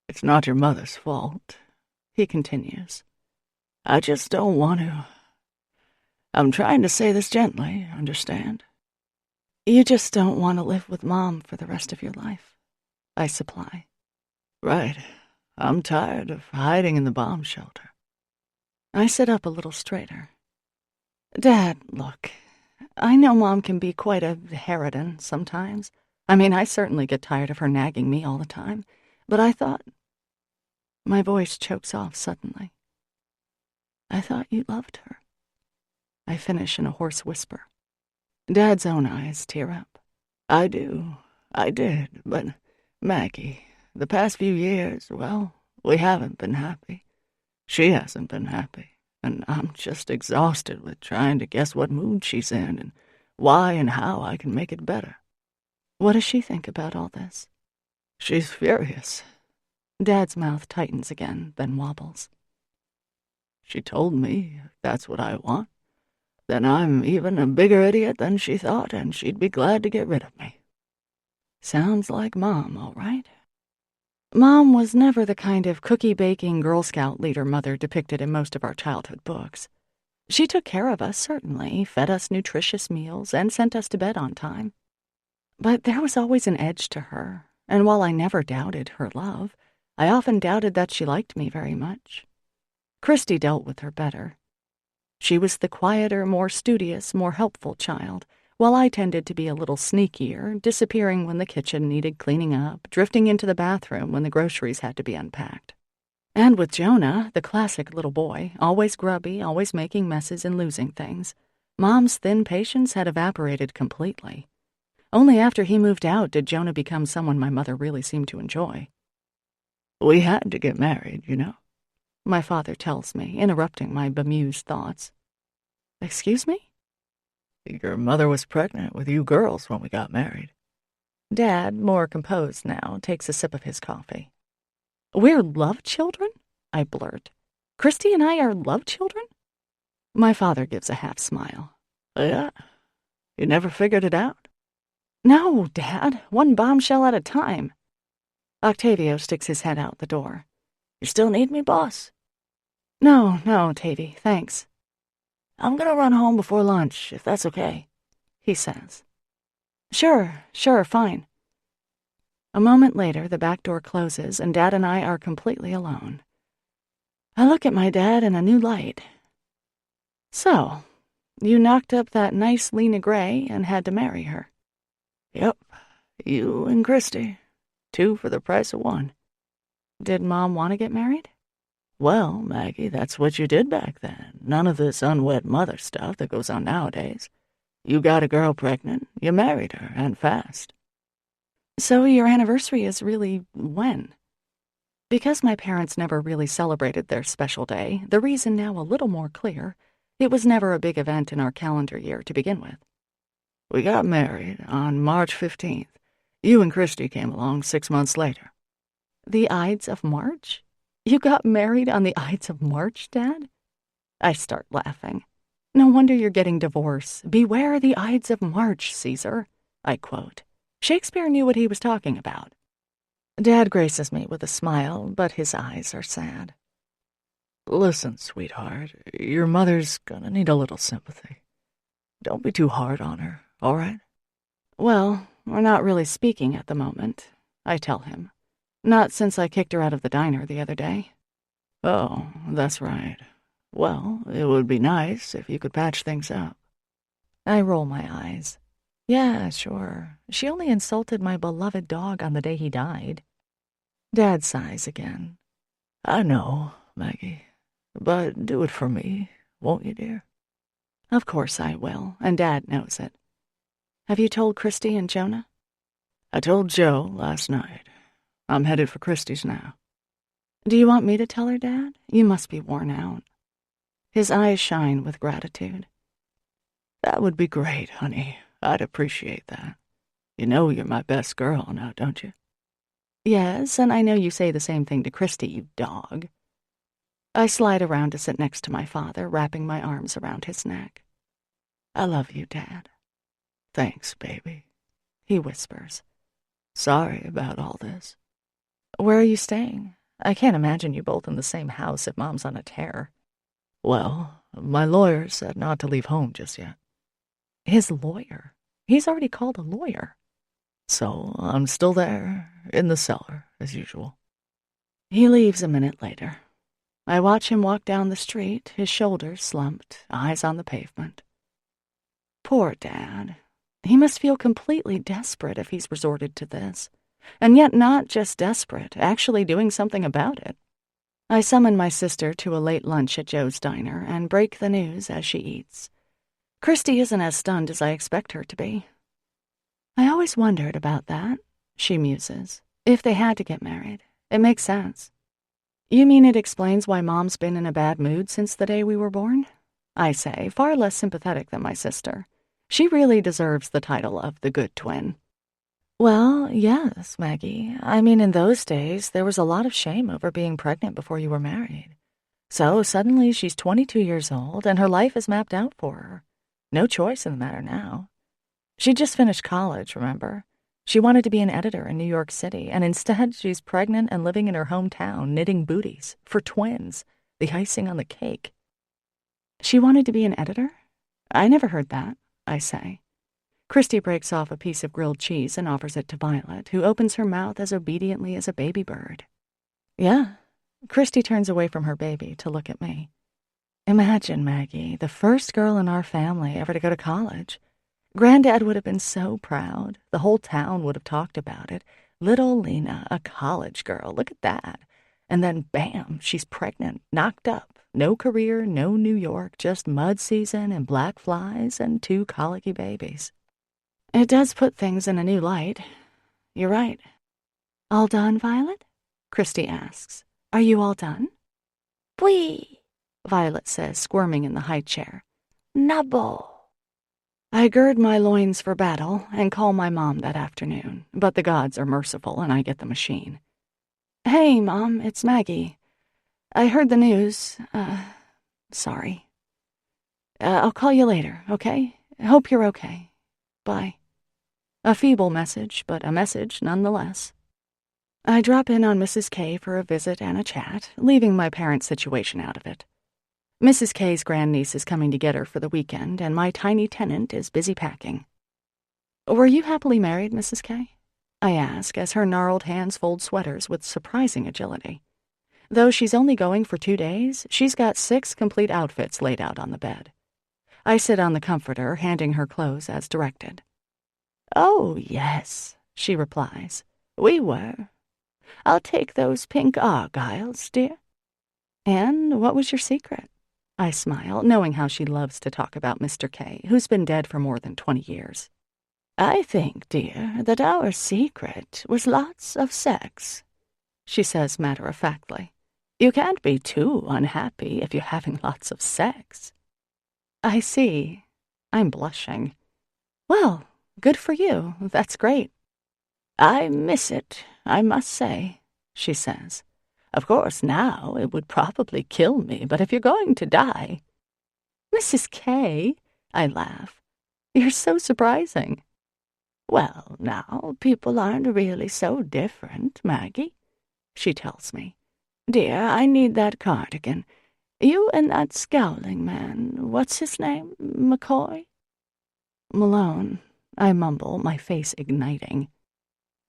It's not your mother's fault, he continues. I just don't want to... I'm trying to say this gently, understand? You just don't want to live with Mom for the rest of your life, I supply. Right. I'm tired of hiding in the bomb shelter. I sit up a little straighter. Dad, look, I know Mom can be quite a harridan sometimes. I mean, I certainly get tired of her nagging me all the time. But I thought... My voice chokes off suddenly. I thought you loved her. I finish in a hoarse whisper. Dad's own eyes tear up. I do. I did. But, Maggie, the past few years, well, we haven't been happy. She hasn't been happy. And I'm just exhausted with trying to guess what mood she's in and why and how I can make it better. What does she think about all this? She's furious. Dad's mouth tightens again, then wobbles. She told me if that's what I want, then I'm even a bigger idiot than she thought, and she'd be glad to get rid of me. Sounds like Mom, all right. Mom was never the kind of cookie-baking Girl Scout leader mother depicted in most of our childhood books. She took care of us, certainly, fed us nutritious meals, and sent us to bed on time. But there was always an edge to her, and while I never doubted her love, I often doubted that she liked me very much. Christy dealt with her better. She was the quieter, more studious, more helpful child, while I tended to be a little sneakier, disappearing when the kitchen needed cleaning up, drifting into the bathroom when the groceries had to be unpacked. And with Jonah, the classic little boy, always grubby, always making messes and losing things, Mom's thin patience had evaporated completely. Only after he moved out did Jonah become someone my mother really seemed to enjoy. We had to get married, you know, my father tells me, interrupting my bemused thoughts. Excuse me? Your mother was pregnant with you girls when we got married. Dad, more composed now, takes a sip of his coffee. We're love children? I blurt. Christy and I are love children? My father gives a half smile. Yeah? You never figured it out? No, Dad, one bombshell at a time. Octavio sticks his head out the door. You still need me, boss? No, Tavy, thanks. I'm gonna run home before lunch, if that's okay, he says. Sure, fine. A moment later, the back door closes, and Dad and I are completely alone. I look at my dad in a new light. So, you knocked up that nice Lena Gray and had to marry her. Yep, you and Christy. 2 for the price of 1. Did Mom want to get married? Well, Maggie, that's what you did back then. None of this unwed mother stuff that goes on nowadays. You got a girl pregnant, you married her, and fast. So your anniversary is really when? Because my parents never really celebrated their special day, the reason now a little more clear, it was never a big event in our calendar year to begin with. We got married on March 15th. You and Christy came along 6 months later. The Ides of March? You got married on the Ides of March, Dad? I start laughing. No wonder you're getting divorced. Beware the Ides of March, Caesar, I quote. Shakespeare knew what he was talking about. Dad graces me with a smile, but his eyes are sad. Listen, sweetheart, your mother's gonna need a little sympathy. Don't be too hard on her, all right? Well, we're not really speaking at the moment, I tell him. Not since I kicked her out of the diner the other day. Oh, that's right. Well, it would be nice if you could patch things up. I roll my eyes. Yeah, sure. She only insulted my beloved dog on the day he died. Dad sighs again. I know, Maggie. But do it for me, won't you, dear? Of course I will, and Dad knows it. Have you told Christy and Jonah? I told Joe last night. I'm headed for Christy's now. Do you want me to tell her, Dad? You must be worn out. His eyes shine with gratitude. That would be great, honey. I'd appreciate that. You know you're my best girl now, don't you? Yes, and I know you say the same thing to Christy, you dog. I slide around to sit next to my father, wrapping my arms around his neck. I love you, Dad. Thanks, baby, he whispers. Sorry about all this. Where are you staying? I can't imagine you both in the same house if Mom's on a tear. Well, my lawyer said not to leave home just yet. His lawyer? He's already called a lawyer. So I'm still there, in the cellar, as usual. He leaves a minute later. I watch him walk down the street, his shoulders slumped, eyes on the pavement. Poor Dad. He must feel completely desperate if he's resorted to this. And yet not just desperate, actually doing something about it. I summon my sister to a late lunch at Joe's diner and break the news as she eats. Christy isn't as stunned as I expect her to be. I always wondered about that, she muses. If they had to get married, it makes sense. You mean it explains why Mom's been in a bad mood since the day we were born? I say, far less sympathetic than my sister. She really deserves the title of the good twin. Well, yes, Maggie. I mean, in those days, there was a lot of shame over being pregnant before you were married. So suddenly she's 22 years old, and her life is mapped out for her. No choice in the matter now. She just finished college, remember? She wanted to be an editor in New York City, and instead she's pregnant and living in her hometown, knitting booties for twins, the icing on the cake. She wanted to be an editor? I never heard that, I say. Christy breaks off a piece of grilled cheese and offers it to Violet, who opens her mouth as obediently as a baby bird. Yeah. Christy turns away from her baby to look at me. Imagine, Maggie, the first girl in our family ever to go to college. Granddad would have been so proud. The whole town would have talked about it. Little Lena, a college girl, look at that. And then, bam, she's pregnant, knocked up. No career, no New York, just mud season and black flies and 2 colicky babies. It does put things in a new light. You're right. All done, Violet? Christy asks. Are you all done? Oui. Violet says, squirming in the high chair. Nabo. I gird my loins for battle and call my mom that afternoon, but the gods are merciful and I get the machine. Hey, Mom, it's Maggie. I heard the news. Sorry. I'll call you later, okay? Hope you're okay. Bye. A feeble message, but a message nonetheless. I drop in on Mrs. K for a visit and a chat, leaving my parents' situation out of it. Mrs. K's grandniece is coming to get her for the weekend, and my tiny tenant is busy packing. Were you happily married, Mrs. K? I ask, as her gnarled hands fold sweaters with surprising agility. Though she's only going for 2 days, she's got 6 complete outfits laid out on the bed. I sit on the comforter, handing her clothes as directed. Oh, yes, she replies. We were. I'll take those pink argyles, dear. And what was your secret? I smile, knowing how she loves to talk about Mr. K, who's been dead for more than 20 years. I think, dear, that our secret was lots of sex, she says matter-of-factly. You can't be too unhappy if you're having lots of sex. I see. I'm blushing. Well, good for you. That's great. I miss it, I must say, she says. Of course, now it would probably kill me, but if you're going to die... Mrs. K, I laugh. You're so surprising. Well, now, people aren't really so different, Maggie, she tells me. Dear, I need that cardigan. You and that scowling man, what's his name, McCoy? Malone, I mumble, my face igniting.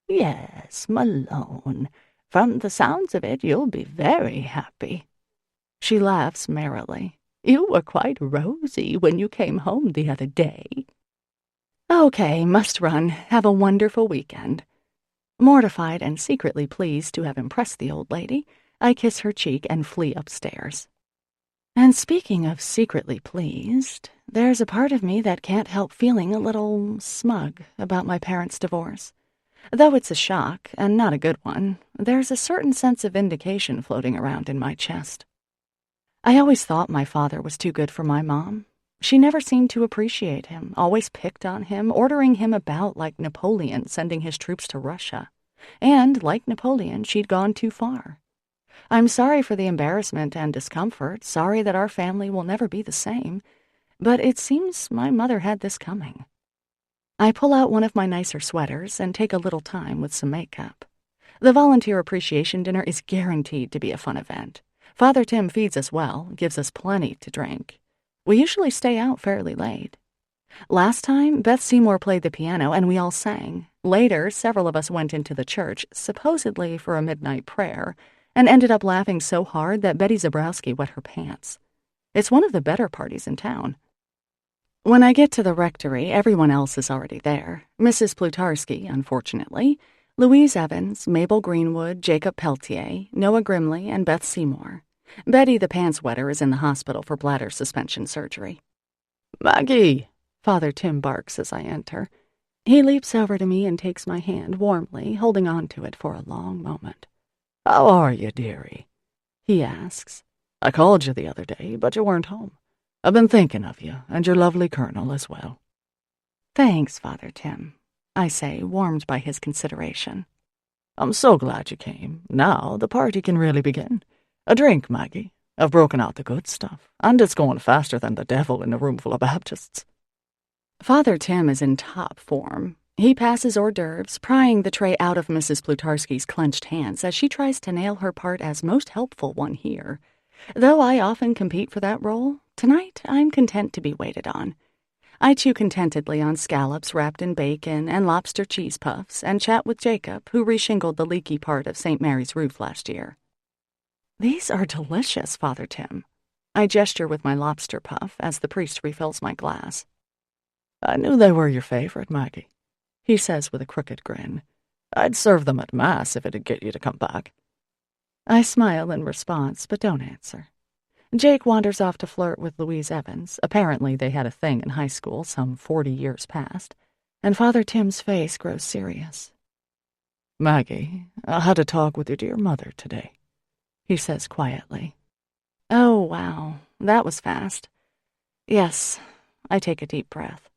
Yes, Malone. From the sounds of it, you'll be very happy. She laughs merrily. You were quite rosy when you came home the other day. Okay, must run. Have a wonderful weekend. Mortified and secretly pleased to have impressed the old lady, I kiss her cheek and flee upstairs. And speaking of secretly pleased, there's a part of me that can't help feeling a little smug about my parents' divorce. Though it's a shock, and not a good one, there's a certain sense of vindication floating around in my chest. I always thought my father was too good for my mom. She never seemed to appreciate him, always picked on him, ordering him about like Napoleon sending his troops to Russia. And, like Napoleon, she'd gone too far. I'm sorry for the embarrassment and discomfort, sorry that our family will never be the same, but it seems my mother had this coming. I pull out one of my nicer sweaters and take a little time with some makeup. The volunteer appreciation dinner is guaranteed to be a fun event. Father Tim feeds us well, gives us plenty to drink. We usually stay out fairly late. Last time, Beth Seymour played the piano and we all sang. Later, several of us went into the church, supposedly for a midnight prayer, and ended up laughing so hard that Betty Zabrowski wet her pants. It's one of the better parties in town. When I get to the rectory, everyone else is already there. Mrs. Plutarski, unfortunately, Louise Evans, Mabel Greenwood, Jacob Peltier, Noah Grimley, and Beth Seymour. Betty the pants wetter is in the hospital for bladder suspension surgery. Maggie, Father Tim barks as I enter. He leaps over to me and takes my hand warmly, holding on to it for a long moment. How are you, dearie? He asks. I called you the other day, but you weren't home. I've been thinking of you, and your lovely Colonel as well. Thanks, Father Tim, I say, warmed by his consideration. I'm so glad you came. Now the party can really begin. A drink, Maggie. I've broken out the good stuff, and it's going faster than the devil in a room full of Baptists. Father Tim is in top form. He passes hors d'oeuvres, prying the tray out of Mrs. Plutarski's clenched hands as she tries to nail her part as most helpful one here. Though I often compete for that role, tonight I'm content to be waited on. I chew contentedly on scallops wrapped in bacon and lobster cheese puffs and chat with Jacob, who reshingled the leaky part of St. Mary's roof last year. "These are delicious, Father Tim." I gesture with my lobster puff as the priest refills my glass. "I knew they were your favorite, Maggie," he says with a crooked grin. "I'd serve them at Mass if it'd get you to come back." I smile in response, but don't answer. Jake wanders off to flirt with Louise Evans. Apparently they had a thing in high school some 40 years past, and Father Tim's face grows serious. "Maggie, I had a talk with your dear mother today," he says quietly. Oh, wow, that was fast. Yes, I take a deep breath.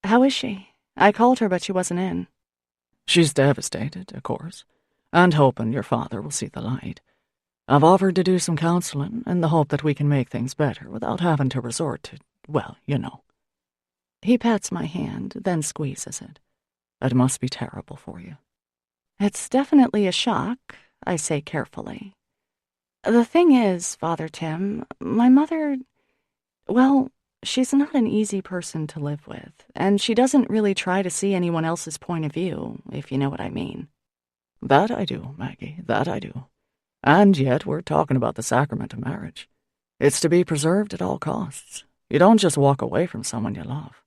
How is she? I called her, but she wasn't in. "She's devastated, of course, and hoping your father will see the light. I've offered to do some counseling in the hope that we can make things better without having to resort to, well, you know." He pats my hand, then squeezes it. "It must be terrible for you." "It's definitely a shock," I say carefully. "The thing is, Father Tim, my mother, well, she's not an easy person to live with, and she doesn't really try to see anyone else's point of view, if you know what I mean." "That I do, Maggie, that I do. And yet we're talking about the sacrament of marriage. It's to be preserved at all costs. You don't just walk away from someone you love."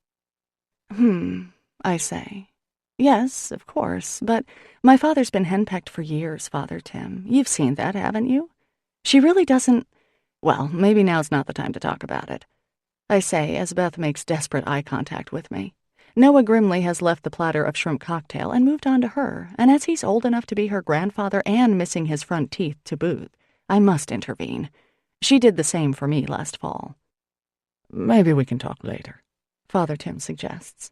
I say. "Yes, of course, but my father's been henpecked for years, Father Tim. You've seen that, haven't you? She really doesn't... Well, maybe now's not the time to talk about it," I say as Beth makes desperate eye contact with me. Noah grimly has left the platter of shrimp cocktail and moved on to her, and as he's old enough to be her grandfather and missing his front teeth to boot, I must intervene. She did the same for me last fall. "Maybe we can talk later," Father Tim suggests.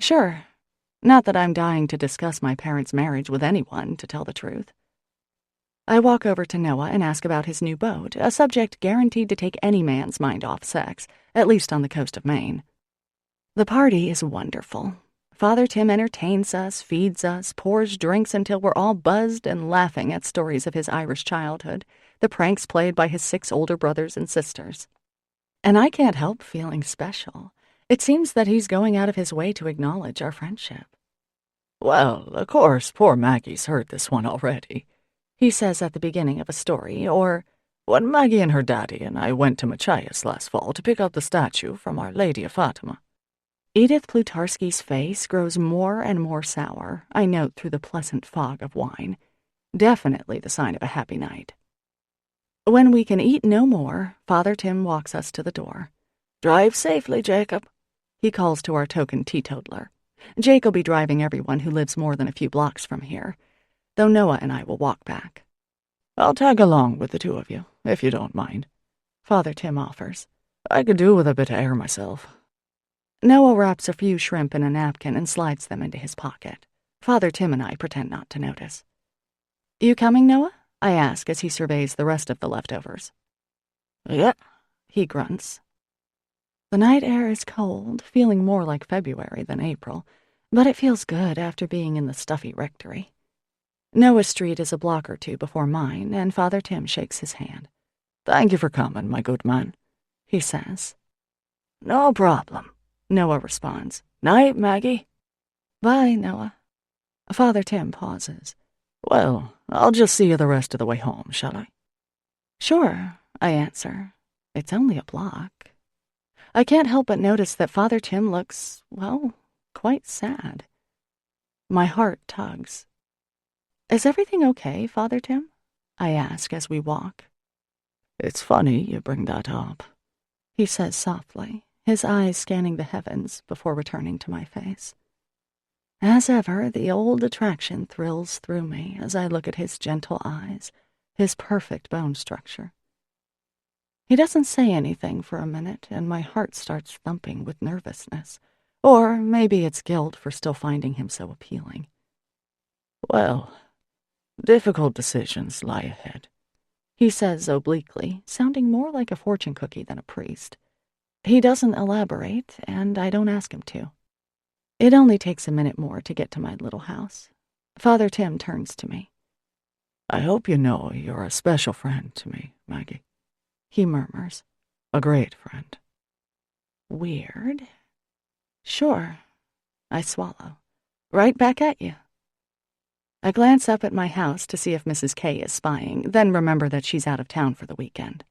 "Sure. Not that I'm dying to discuss my parents' marriage with anyone, to tell the truth." I walk over to Noah and ask about his new boat, a subject guaranteed to take any man's mind off sex, at least on the coast of Maine. The party is wonderful. Father Tim entertains us, feeds us, pours drinks until we're all buzzed and laughing at stories of his Irish childhood, the pranks played by his 6 older brothers and sisters. And I can't help feeling special. It seems that he's going out of his way to acknowledge our friendship. "Well, of course, poor Maggie's heard this one already," he says at the beginning of a story, or, "When Maggie and her daddy and I went to Machias last fall to pick up the statue from Our Lady of Fatima." Edith Plutarski's face grows more and more sour, I note through the pleasant fog of wine. Definitely the sign of a happy night. When we can eat no more, Father Tim walks us to the door. "Drive safely, Jacob," he calls to our token teetotaler. Jake will be driving everyone who lives more than a few blocks from here, though Noah and I will walk back. "I'll tag along with the 2 of you, if you don't mind," Father Tim offers. "I could do with a bit of air myself." Noah wraps a few shrimp in a napkin and slides them into his pocket. Father Tim and I pretend not to notice. "You coming, Noah?" I ask as he surveys the rest of the leftovers. "Yeah," he grunts. The night air is cold, feeling more like February than April, but it feels good after being in the stuffy rectory. Noah Street is a block or 2 before mine, and Father Tim shakes his hand. "Thank you for coming, my good man," he says. "No problem," Noah responds. "Night, Maggie." "Bye, Noah." Father Tim pauses. "Well, I'll just see you the rest of the way home, shall I?" "Sure," I answer. It's only a block. I can't help but notice that Father Tim looks, well, quite sad. My heart tugs. "Is everything okay, Father Tim?" I ask as we walk. "It's funny you bring that up," he says softly, his eyes scanning the heavens before returning to my face. As ever, the old attraction thrills through me as I look at his gentle eyes, his perfect bone structure. He doesn't say anything for a minute, and my heart starts thumping with nervousness. Or maybe it's guilt for still finding him so appealing. "Well, difficult decisions lie ahead," he says obliquely, sounding more like a fortune cookie than a priest. He doesn't elaborate, and I don't ask him to. It only takes a minute more to get to my little house. Father Tim turns to me. I hope you know you're a special friend to me, Maggie, he murmurs. A great friend. Weird. Sure. I swallow. Right back at you. I glance up at my house to see if Mrs. K is spying, then remember that she's out of town for the weekend.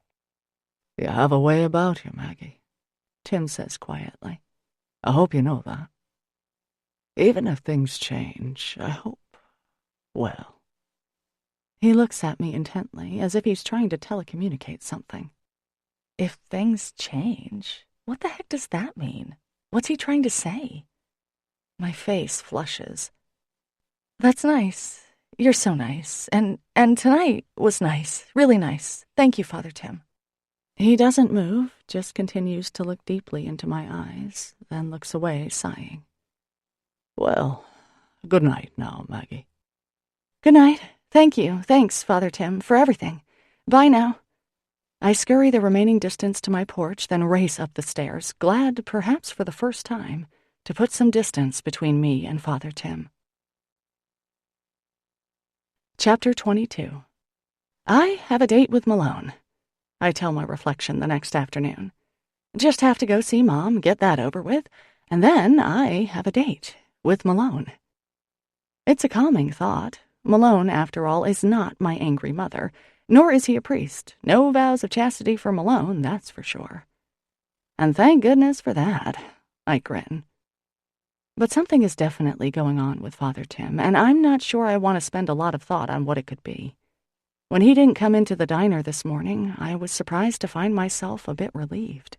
You have a way about you, Maggie, Tim says quietly. I hope you know that. Even if things change, I hope, well. He looks at me intently, as if he's trying to telecommunicate something. If things change? What the heck does that mean? What's he trying to say? My face flushes. That's nice. You're so nice. And tonight was nice. Really nice. Thank you, Father Tim. He doesn't move, just continues to look deeply into my eyes, then looks away, sighing. Well, good night now, Maggie. Good night. Thank you. Thanks, Father Tim, for everything. Bye now. I scurry the remaining distance to my porch, then race up the stairs, glad, perhaps for the first time, to put some distance between me and Father Tim. Chapter 22. I have a date with Malone, I tell my reflection the next afternoon. Just have to go see Mom, get that over with, and then I have a date with Malone. It's a calming thought. Malone, after all, is not my angry mother, nor is he a priest. No vows of chastity for Malone, that's for sure. And thank goodness for that, I grin. But something is definitely going on with Father Tim, and I'm not sure I want to spend a lot of thought on what it could be. When he didn't come into the diner this morning, I was surprised to find myself a bit relieved.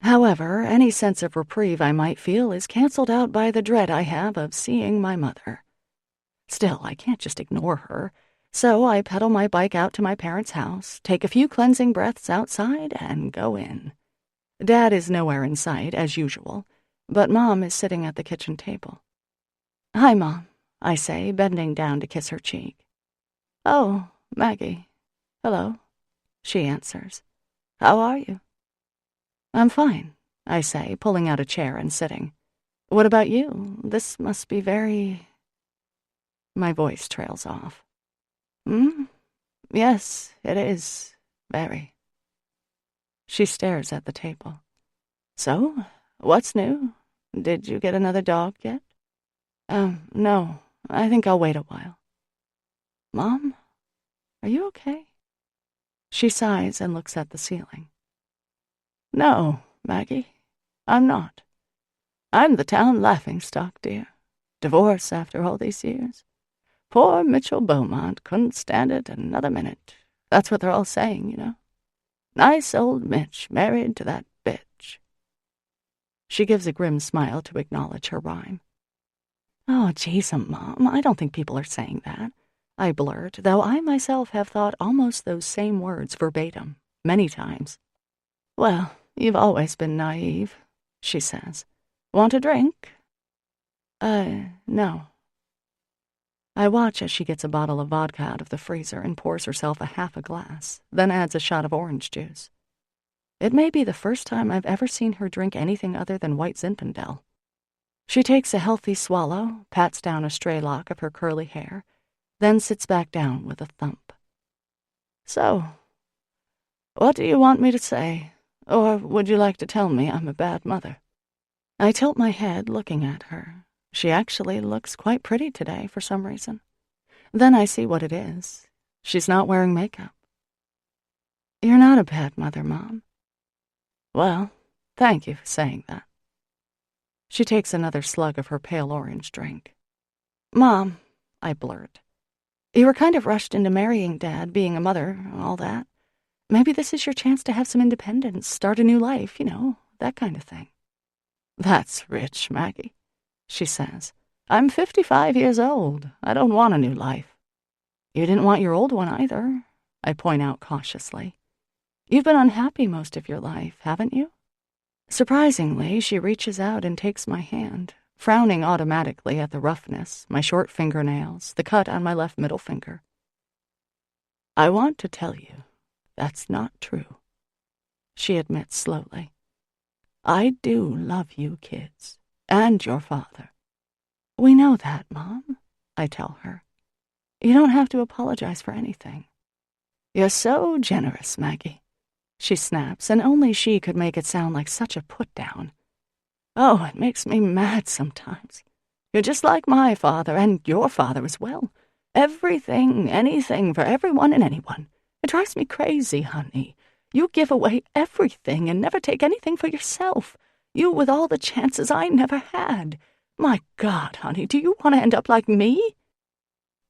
However, any sense of reprieve I might feel is canceled out by the dread I have of seeing my mother. Still, I can't just ignore her, so I pedal my bike out to my parents' house, take a few cleansing breaths outside, and go in. Dad is nowhere in sight, as usual, but Mom is sitting at the kitchen table. Hi, Mom, I say, bending down to kiss her cheek. Oh, Maggie. Hello, she answers. How are you? I'm fine, I say, pulling out a chair and sitting. What about you? This must be very... My voice trails off. Yes, it is. Very. She stares at the table. So, what's new? Did you get another dog yet? No. I think I'll wait a while. Mom, are you okay? She sighs and looks at the ceiling. No, Maggie, I'm not. I'm the town laughingstock, dear. Divorce after all these years. Poor Mitchell Beaumont couldn't stand it another minute. That's what they're all saying, you know. Nice old Mitch married to that bitch. She gives a grim smile to acknowledge her rhyme. Oh, jeez, Mom, I don't think people are saying that. I blurt, though I myself have thought almost those same words verbatim, many times. Well, you've always been naive, she says. Want a drink? No. I watch as she gets a bottle of vodka out of the freezer and pours herself half a glass, then adds a shot of orange juice. It may be the first time I've ever seen her drink anything other than white Zinfandel. She takes a healthy swallow, pats down a stray lock of her curly hair, then sits back down with a thump. So, what do you want me to say? Or would you like to tell me I'm a bad mother? I tilt my head, looking at her. She actually looks quite pretty today for some reason. Then I see what it is. She's not wearing makeup. You're not a bad mother, Mom. Well, thank you for saying that. She takes another slug of her pale orange drink. Mom, I blurt. You were kind of rushed into marrying Dad, being a mother, all that. Maybe this is your chance to have some independence, start a new life, you know, that kind of thing. That's rich, Maggie, she says. I'm 55 years old. I don't want a new life. You didn't want your old one either, I point out cautiously. You've been unhappy most of your life, haven't you? Surprisingly, she reaches out and takes my hand, frowning automatically at the roughness, my short fingernails, the cut on my left middle finger. I want to tell you, that's not true, she admits slowly. I do love you kids, And your father. We know that, Mom, I tell her. You don't have to apologize for anything. You're so generous, Maggie, she snaps, and only she could make it sound like such a put-down. Oh, it makes me mad sometimes. You're just like my father, and your father as well. Everything, anything for everyone and anyone. It drives me crazy, honey. You give away everything and never take anything for yourself. You with all the chances I never had. My God, honey, do you want to end up like me?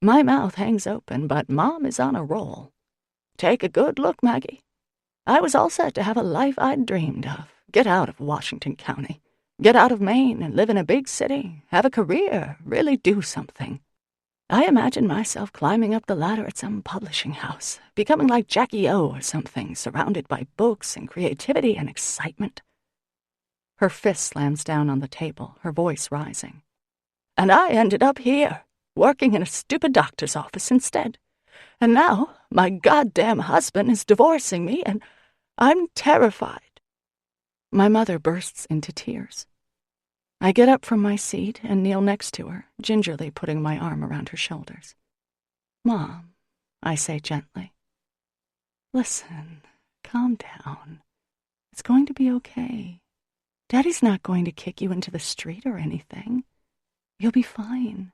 My mouth hangs open, but Mom is on a roll. Take a good look, Maggie. I was all set to have a life I'd dreamed of. Get out of Washington County. Get out of Maine and live in a big city. Have a career. Really do something. I imagine myself climbing up the ladder at some publishing house, becoming like Jackie O or something, surrounded by books and creativity and excitement. Her fist slams down on the table, her voice rising. And I ended up here, working in a stupid doctor's office instead. And now my goddamn husband is divorcing me, and I'm terrified. My mother bursts into tears. I get up from my seat and kneel next to her, gingerly putting my arm around her shoulders. Mom, I say gently. Listen, calm down. It's going to be okay. Daddy's not going to kick you into the street or anything. You'll be fine.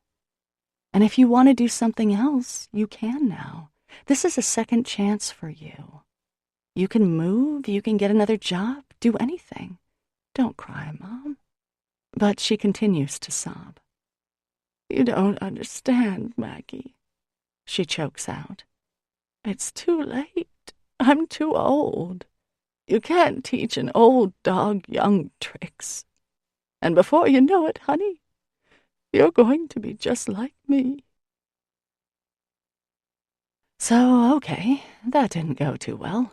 And if you want to do something else, you can now. This is a second chance for you. You can move, you can get another job, do anything. Don't cry, Mom. But she continues to sob. You don't understand, Maggie, she chokes out. It's too late. I'm too old. You can't teach an old dog young tricks. And before you know it, honey, you're going to be just like me. So, okay, that didn't go too well,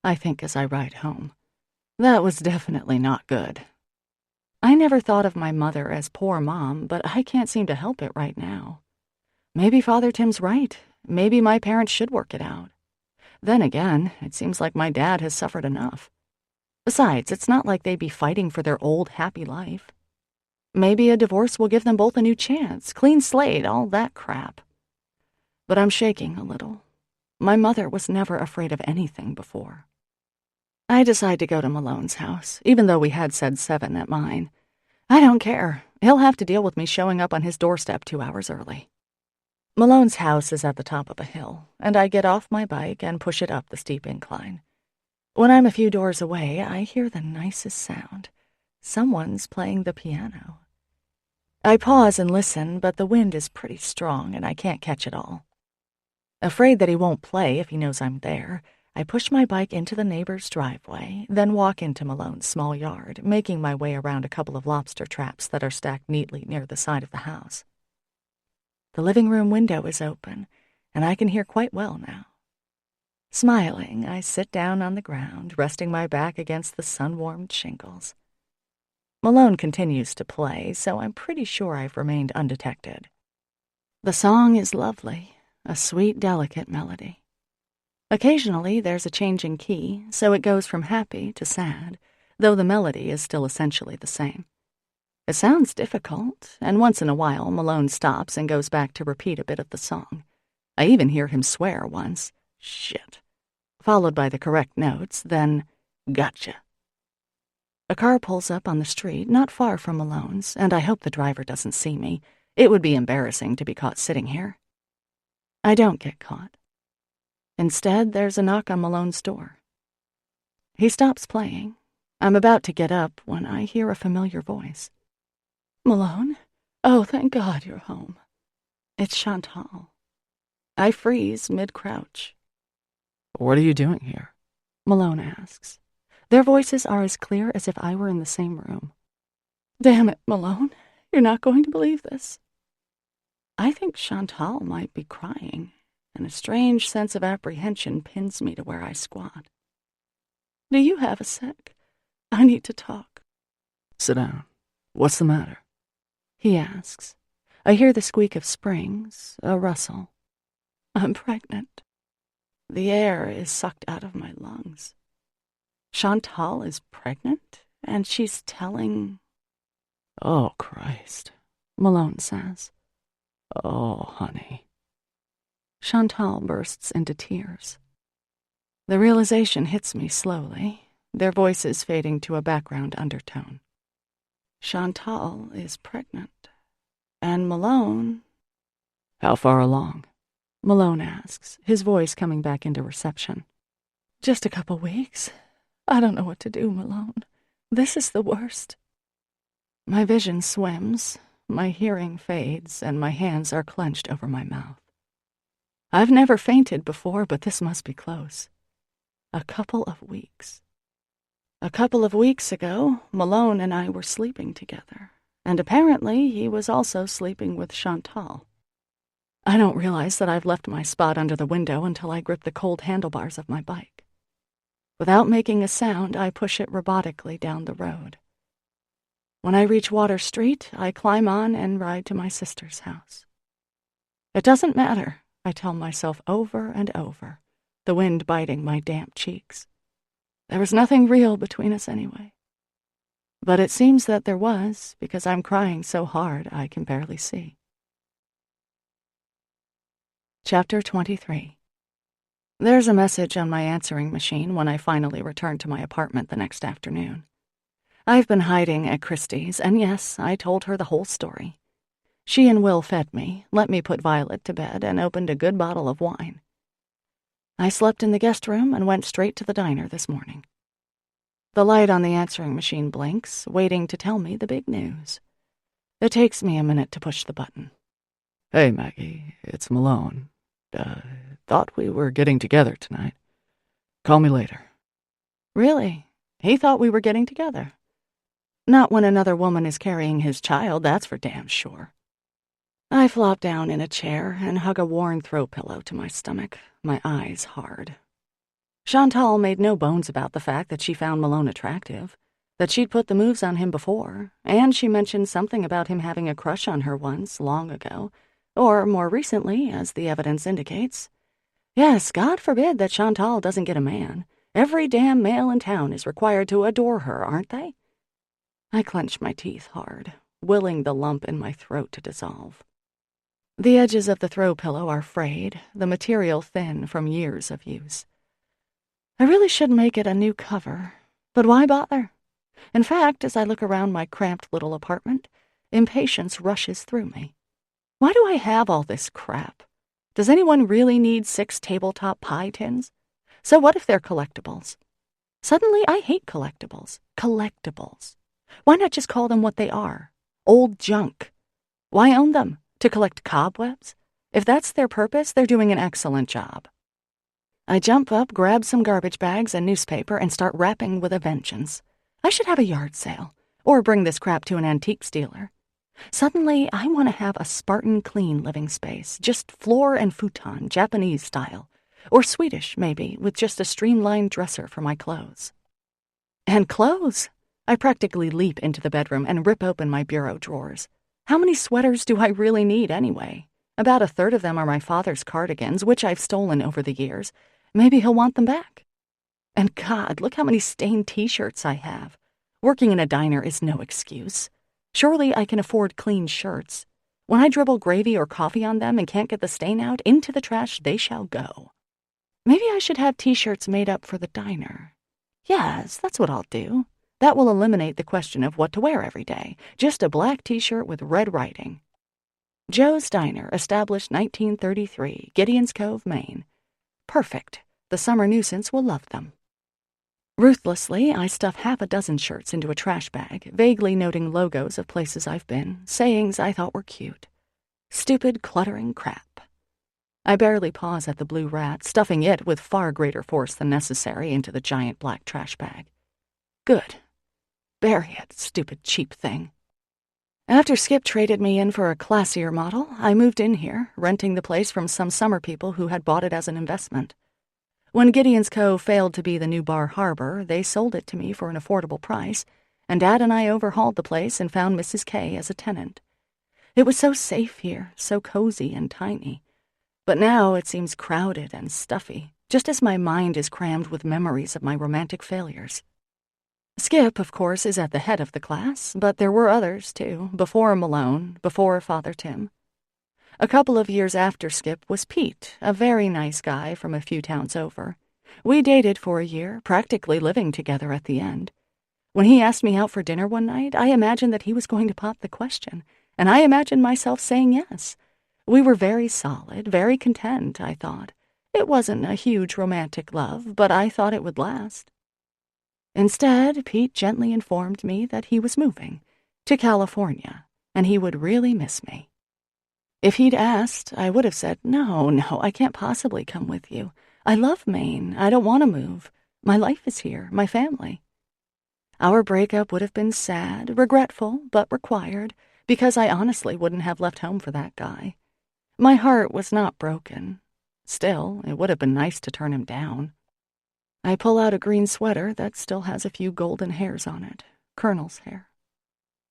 I think as I ride home. That was definitely not good. I never thought of my mother as poor Mom, but I can't seem to help it right now. Maybe Father Tim's right. Maybe my parents should work it out. Then again, it seems like my dad has suffered enough. Besides, it's not like they'd be fighting for their old, happy life. Maybe a divorce will give them both a new chance, clean slate, all that crap. But I'm shaking a little. My mother was never afraid of anything before. I decide to go to Malone's house, even though we had said 7 at mine. I don't care. He'll have to deal with me showing up on his doorstep 2 hours early. Malone's house is at the top of a hill, and I get off my bike and push it up the steep incline. When I'm a few doors away, I hear the nicest sound. Someone's playing the piano. I pause and listen, but the wind is pretty strong, and I can't catch it all. Afraid that he won't play if he knows I'm there, I push my bike into the neighbor's driveway, then walk into Malone's small yard, making my way around a couple of lobster traps that are stacked neatly near the side of the house. The living room window is open, and I can hear quite well now. Smiling, I sit down on the ground, resting my back against the sun-warmed shingles. Malone continues to play, so I'm pretty sure I've remained undetected. The song is lovely, a sweet, delicate melody. Occasionally, there's a change in key, so it goes from happy to sad, though the melody is still essentially the same. It sounds difficult, and once in a while, Malone stops and goes back to repeat a bit of the song. I even hear him swear once, shit, followed by the correct notes, then, gotcha. A car pulls up on the street, not far from Malone's, and I hope the driver doesn't see me. It would be embarrassing to be caught sitting here. I don't get caught. Instead, there's a knock on Malone's door. He stops playing. I'm about to get up when I hear a familiar voice. Malone? Oh, thank God you're home. It's Chantal. I freeze mid-crouch. What are you doing here? Malone asks. Their voices are as clear as if I were in the same room. Damn it, Malone. You're not going to believe this. I think Chantal might be crying, and a strange sense of apprehension pins me to where I squat. Do you have a sec? I need to talk. Sit down. What's the matter? He asks. I hear the squeak of springs, a rustle. I'm pregnant. The air is sucked out of my lungs. Chantal is pregnant, and she's telling... Oh, Christ, Malone says. Oh, honey. Chantal bursts into tears. The realization hits me slowly, their voices fading to a background undertone. Chantal is pregnant, and Malone... How far along? Malone asks, his voice coming back into reception. Just a couple weeks. I don't know what to do, Malone. This is the worst. My vision swims, my hearing fades, and my hands are clenched over my mouth. I've never fainted before, but this must be close. A couple of weeks. A couple of weeks ago, Malone and I were sleeping together, and apparently he was also sleeping with Chantal. I don't realize that I've left my spot under the window until I grip the cold handlebars of my bike. Without making a sound, I push it robotically down the road. When I reach Water Street, I climb on and ride to my sister's house. It doesn't matter, I tell myself over and over, the wind biting my damp cheeks. There was nothing real between us anyway. But it seems that there was, because I'm crying so hard I can barely see. Chapter 23. There's a message on my answering machine when I finally return to my apartment the next afternoon. I've been hiding at Christie's, and yes, I told her the whole story. She and Will fed me, let me put Violet to bed, and opened a good bottle of wine. I slept in the guest room and went straight to the diner this morning. The light on the answering machine blinks, waiting to tell me the big news. It takes me a minute to push the button. Hey, Maggie, it's Malone. Thought we were getting together tonight. Call me later. Really? He thought we were getting together. Not when another woman is carrying his child, that's for damn sure. I flop down in a chair and hug a worn throw pillow to my stomach, my eyes hard. Chantal made no bones about the fact that she found Malone attractive, that she'd put the moves on him before, and she mentioned something about him having a crush on her once, long ago, or more recently, as the evidence indicates. Yes, God forbid that Chantal doesn't get a man. Every damn male in town is required to adore her, aren't they? I clench my teeth hard, willing the lump in my throat to dissolve. The edges of the throw pillow are frayed, the material thin from years of use. I really should make it a new cover, but why bother? In fact, as I look around my cramped little apartment, impatience rushes through me. Why do I have all this crap? Does anyone really need 6 tabletop pie tins? So what if they're collectibles? Suddenly, I hate collectibles. Collectibles. Why not just call them what they are? Old junk. Why own them? To collect cobwebs? If that's their purpose, they're doing an excellent job. I jump up, grab some garbage bags and newspaper, and start wrapping with a vengeance. I should have a yard sale, or bring this crap to an antiques dealer. Suddenly, I want to have a Spartan clean living space, just floor and futon, Japanese style, or Swedish, maybe, with just a streamlined dresser for my clothes. And clothes! I practically leap into the bedroom and rip open my bureau drawers. How many sweaters do I really need anyway? About 1/3 of them are my father's cardigans, which I've stolen over the years. Maybe he'll want them back. And God, look how many stained t-shirts I have. Working in a diner is no excuse. Surely I can afford clean shirts. When I dribble gravy or coffee on them and can't get the stain out, into the trash they shall go. Maybe I should have t-shirts made up for the diner. Yes, that's what I'll do. That will eliminate the question of what to wear every day. Just a black t-shirt with red writing. Joe's Diner, established 1933, Gideon's Cove, Maine. Perfect. The summer nuisance will love them. Ruthlessly, I stuff 6 shirts into a trash bag, vaguely noting logos of places I've been, sayings I thought were cute. Stupid, cluttering crap. I barely pause at the blue rat, stuffing it with far greater force than necessary into the giant black trash bag. Good. Bury it, stupid cheap thing. After Skip traded me in for a classier model, I moved in here, renting the place from some summer people who had bought it as an investment. When Gideon's Cove failed to be the new Bar Harbor, they sold it to me for an affordable price, and Dad and I overhauled the place and found Mrs. K as a tenant. It was so safe here, so cozy and tiny. But now it seems crowded and stuffy, just as my mind is crammed with memories of my romantic failures. Skip, of course, is at the head of the class, but there were others, too, before Malone, before Father Tim. A couple of years after Skip was Pete, a very nice guy from a few towns over. We dated for a year, practically living together at the end. When he asked me out for dinner one night, I imagined that he was going to pop the question, and I imagined myself saying yes. We were very solid, very content, I thought. It wasn't a huge romantic love, but I thought it would last. Instead, Pete gently informed me that he was moving to California, and he would really miss me. If he'd asked, I would have said, No, I can't possibly come with you. I love Maine. I don't want to move. My life is here, my family. Our breakup would have been sad, regretful, but required, because I honestly wouldn't have left home for that guy. My heart was not broken. Still, it would have been nice to turn him down. I pull out a green sweater that still has a few golden hairs on it, Colonel's hair.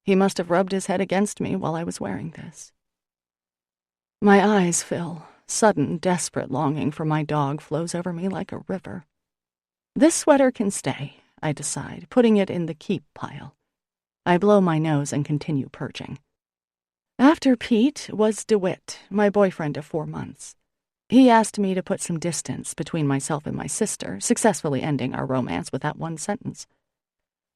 He must have rubbed his head against me while I was wearing this. My eyes fill. Sudden, desperate longing for my dog flows over me like a river. This sweater can stay, I decide, putting it in the keep pile. I blow my nose and continue purging. After Pete was DeWitt, my boyfriend of 4 months. He asked me to put some distance between myself and my sister, successfully ending our romance with that one sentence.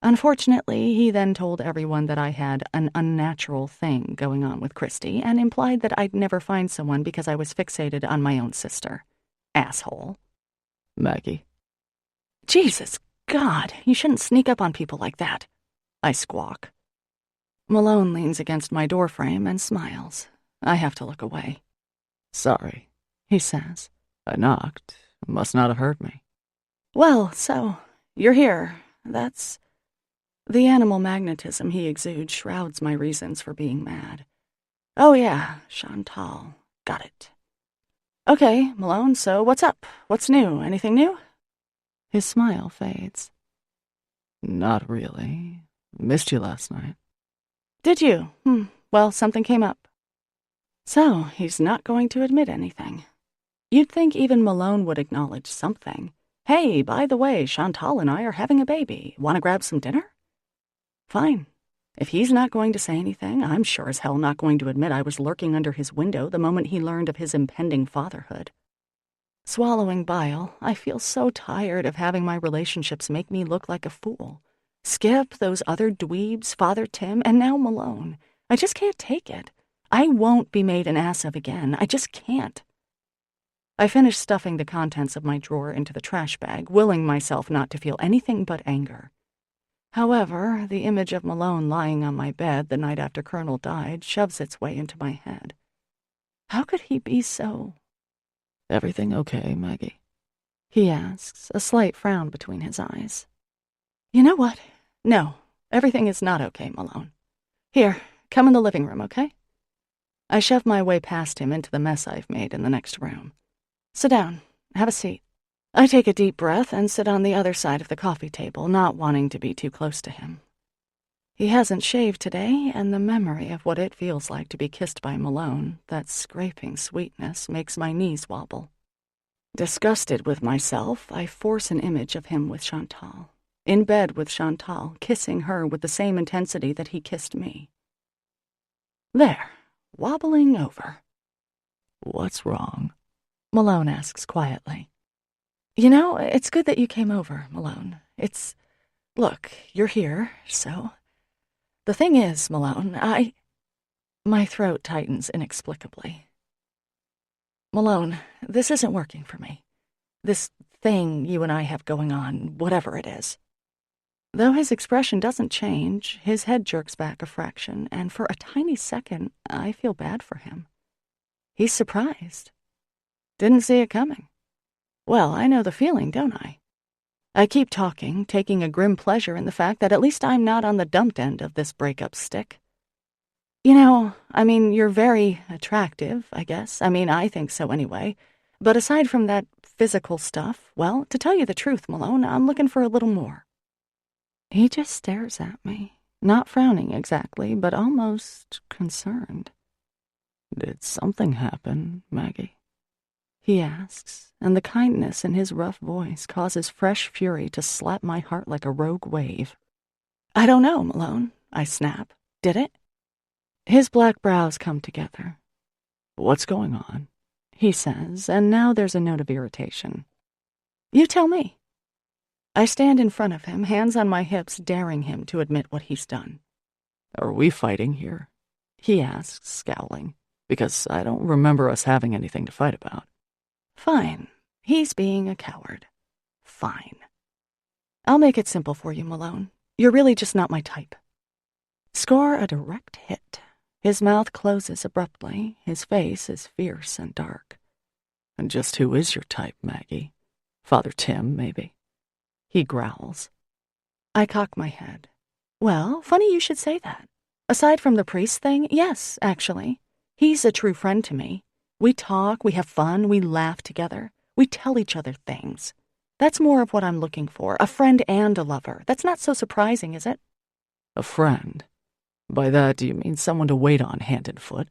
Unfortunately, he then told everyone that I had an unnatural thing going on with Christy and implied that I'd never find someone because I was fixated on my own sister. Asshole. Maggie. Jesus God, you shouldn't sneak up on people like that, I squawk. Malone leans against my doorframe and smiles. I have to look away. Sorry, he says. I knocked. Must not have heard me. Well, so, you're here. That's... The animal magnetism he exudes shrouds my reasons for being mad. Oh yeah, Chantal. Got it. Okay, Malone, so what's up? What's new? Anything new? His smile fades. Not really. Missed you last night. Did you? Well, something came up. So, he's not going to admit anything. You'd think even Malone would acknowledge something. Hey, by the way, Chantal and I are having a baby. Want to grab some dinner? Fine. If he's not going to say anything, I'm sure as hell not going to admit I was lurking under his window the moment he learned of his impending fatherhood. Swallowing bile, I feel so tired of having my relationships make me look like a fool. Skip, those other dweebs, Father Tim, and now Malone. I just can't take it. I won't be made an ass of again. I just can't. I finish stuffing the contents of my drawer into the trash bag, willing myself not to feel anything but anger. However, the image of Malone lying on my bed the night after Colonel died shoves its way into my head. How could he be so... Everything okay, Maggie? He asks, a slight frown between his eyes. You know what? No, everything is not okay, Malone. Here, come in the living room, okay? I shove my way past him into the mess I've made in the next room. Sit down. Have a seat. I take a deep breath and sit on the other side of the coffee table, not wanting to be too close to him. He hasn't shaved today, and the memory of what it feels like to be kissed by Malone, that scraping sweetness, makes my knees wobble. Disgusted with myself, I force an image of him with Chantal. In bed with Chantal, kissing her with the same intensity that he kissed me. There, wobbling over. What's wrong? Malone asks quietly. You know, it's good that you came over, Malone. Look, you're here, so... The thing is, Malone, My throat tightens inexplicably. Malone, this isn't working for me. This thing you and I have going on, whatever it is. Though his expression doesn't change, his head jerks back a fraction, and for a tiny second, I feel bad for him. He's surprised. Didn't see it coming. Well, I know the feeling, don't I? I keep talking, taking a grim pleasure in the fact that at least I'm not on the dumped end of this breakup stick. You know, you're very attractive, I guess. I think so anyway. But aside from that physical stuff, well, to tell you the truth, Malone, I'm looking for a little more. He just stares at me, not frowning exactly, but almost concerned. Did something happen, Maggie? He asks, and the kindness in his rough voice causes fresh fury to slap my heart like a rogue wave. I don't know, Malone, I snap. Did it? His black brows come together. What's going on? He says, and now there's a note of irritation. You tell me. I stand in front of him, hands on my hips, daring him to admit what he's done. Are we fighting here? He asks, scowling. Because I don't remember us having anything to fight about. Fine. He's being a coward. Fine. I'll make it simple for you, Malone. You're really just not my type. Score a direct hit. His mouth closes abruptly. His face is fierce and dark. And just who is your type, Maggie? Father Tim, maybe? He growls. I cock my head. Well, funny you should say that. Aside from the priest thing, yes, actually. He's a true friend to me. We talk, we have fun, we laugh together. We tell each other things. That's more of what I'm looking for, a friend and a lover. That's not so surprising, is it? A friend? By that, do you mean someone to wait on hand and foot?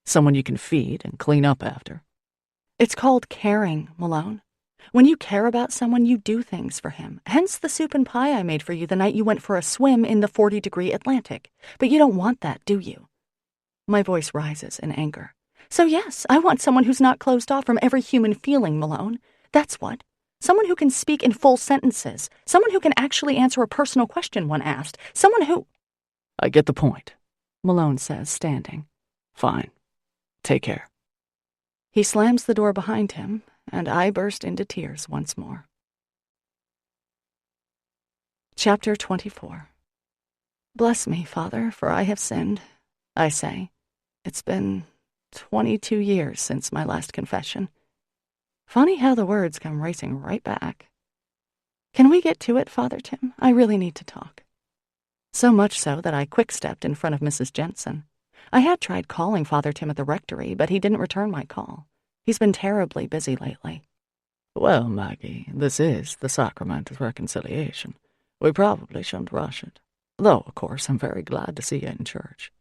Someone you can feed and clean up after? It's called caring, Malone. When you care about someone, you do things for him. Hence the soup and pie I made for you the night you went for a swim in the 40-degree Atlantic. But you don't want that, do you? My voice rises in anger. So yes, I want someone who's not closed off from every human feeling, Malone. That's what. Someone who can speak in full sentences. Someone who can actually answer a personal question when asked. Someone who... I get the point, Malone says, standing. Fine. Take care. He slams the door behind him, and I burst into tears once more. Chapter 24. Bless me, Father, for I have sinned, I say. It's been 22 years since my last confession. Funny how the words come racing right back. Can we get to it, Father Tim? I really need to talk. So much so that I quick-stepped in front of Mrs. Jensen. I had tried calling Father Tim at the rectory, but he didn't return my call. He's been terribly busy lately. Well, Maggie, this is the sacrament of reconciliation. We probably shouldn't rush it. Though, of course, I'm very glad to see you in church.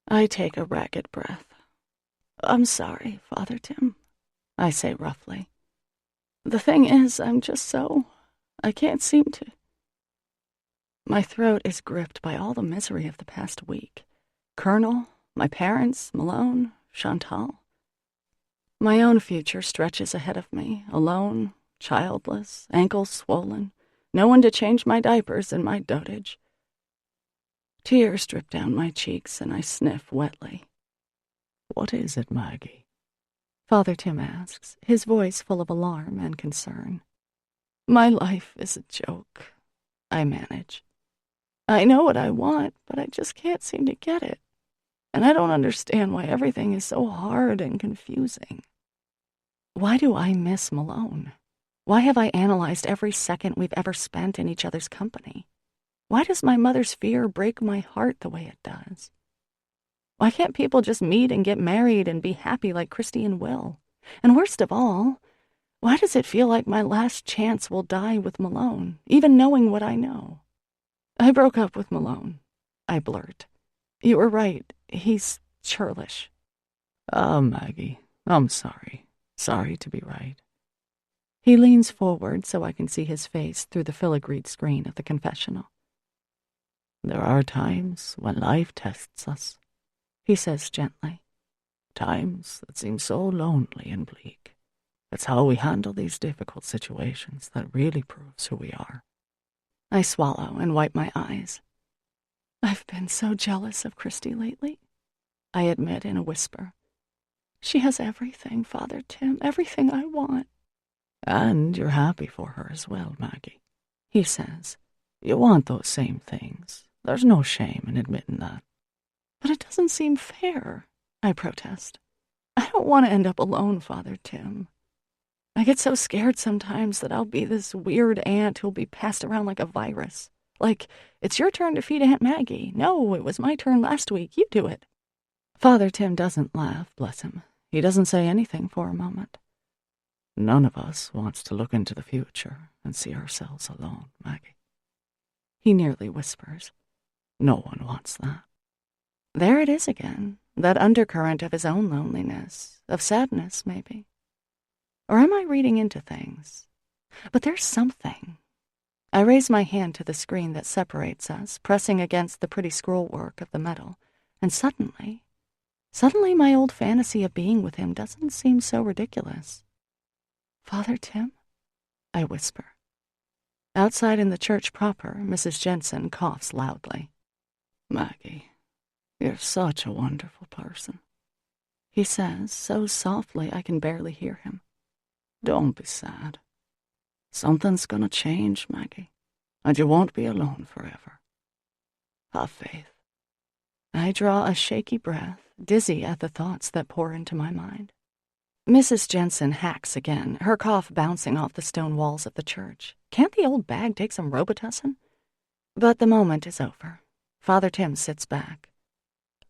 I take a ragged breath. I'm sorry, Father Tim, I say roughly. The thing is, I'm just so... I can't seem to... My throat is gripped by all the misery of the past week. Colonel, my parents, Malone, Chantal. My own future stretches ahead of me, alone, childless, ankles swollen, no one to change my diapers in my dotage. Tears drip down my cheeks and I sniff wetly. What is it, Maggie? Father Tim asks, his voice full of alarm and concern. My life is a joke, I manage. I know what I want, but I just can't seem to get it. And I don't understand why everything is so hard and confusing. Why do I miss Malone? Why have I analyzed every second we've ever spent in each other's company? Why does my mother's fear break my heart the way it does? Why can't people just meet and get married and be happy like Christy and Will? And worst of all, why does it feel like my last chance will die with Malone, even knowing what I know? I broke up with Malone, I blurt. You were right, he's churlish. Ah, Maggie, I'm sorry. Sorry to be right. He leans forward so I can see his face through the filigreed screen of the confessional. There are times when life tests us, he says gently. Times that seem so lonely and bleak. It's how we handle these difficult situations that really proves who we are. I swallow and wipe my eyes. I've been so jealous of Christy lately, I admit in a whisper. She has everything, Father Tim, everything I want. And you're happy for her as well, Maggie, he says. You want those same things. There's no shame in admitting that. But it doesn't seem fair, I protest. I don't want to end up alone, Father Tim. I get so scared sometimes that I'll be this weird aunt who'll be passed around like a virus. Like, it's your turn to feed Aunt Maggie. No, it was my turn last week. You do it. Father Tim doesn't laugh, bless him. He doesn't say anything for a moment. None of us wants to look into the future and see ourselves alone, Maggie. He nearly whispers. No one wants that. There it is again, that undercurrent of his own loneliness, of sadness, maybe. Or am I reading into things? But there's something. I raise my hand to the screen that separates us, pressing against the pretty scrollwork of the metal, and suddenly my old fantasy of being with him doesn't seem so ridiculous. "Father Tim?" I whisper. Outside in the church proper, Mrs. Jensen coughs loudly. "Maggie, you're such a wonderful person," he says, so softly I can barely hear him. "Don't be sad. Something's gonna change, Maggie, and you won't be alone forever. Have faith." I draw a shaky breath, dizzy at the thoughts that pour into my mind. Mrs. Jensen hacks again, her cough bouncing off the stone walls of the church. Can't the old bag take some Robitussin? But the moment is over. Father Tim sits back.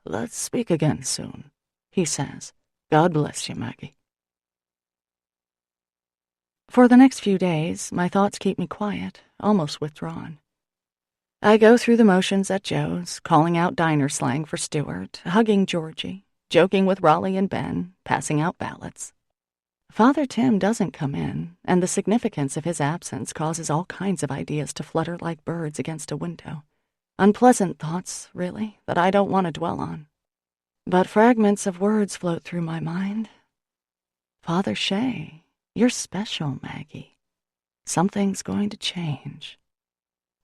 "Let's speak again soon," he says. "God bless you, Maggie." For the next few days, my thoughts keep me quiet, almost withdrawn. I go through the motions at Joe's, calling out diner slang for Stuart, hugging Georgie, joking with Raleigh and Ben, passing out ballots. Father Tim doesn't come in, and the significance of his absence causes all kinds of ideas to flutter like birds against a window. Unpleasant thoughts, really, that I don't want to dwell on. But fragments of words float through my mind. "Father Shea, you're special, Maggie. Something's going to change."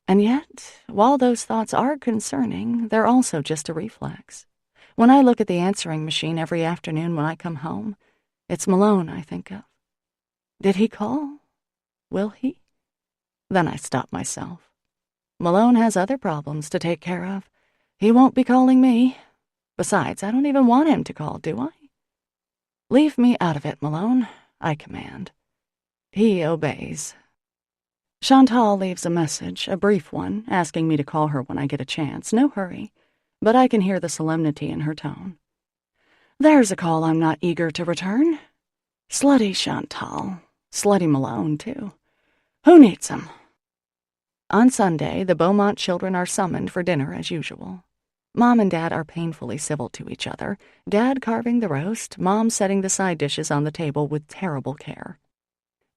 And yet, while those thoughts are concerning, they're also just a reflex. When I look at the answering machine every afternoon when I come home, it's Malone I think of. Did he call? Will he? Then I stop myself. Malone has other problems to take care of. He won't be calling me. Besides, I don't even want him to call, do I? "Leave me out of it, Malone," I command. He obeys. Chantal leaves a message, a brief one, asking me to call her when I get a chance. No hurry, but I can hear the solemnity in her tone. There's a call I'm not eager to return. Slutty Chantal. Slutty Malone, too. Who needs him? On Sunday, the Beaumont children are summoned for dinner as usual. Mom and Dad are painfully civil to each other, Dad carving the roast, Mom setting the side dishes on the table with terrible care.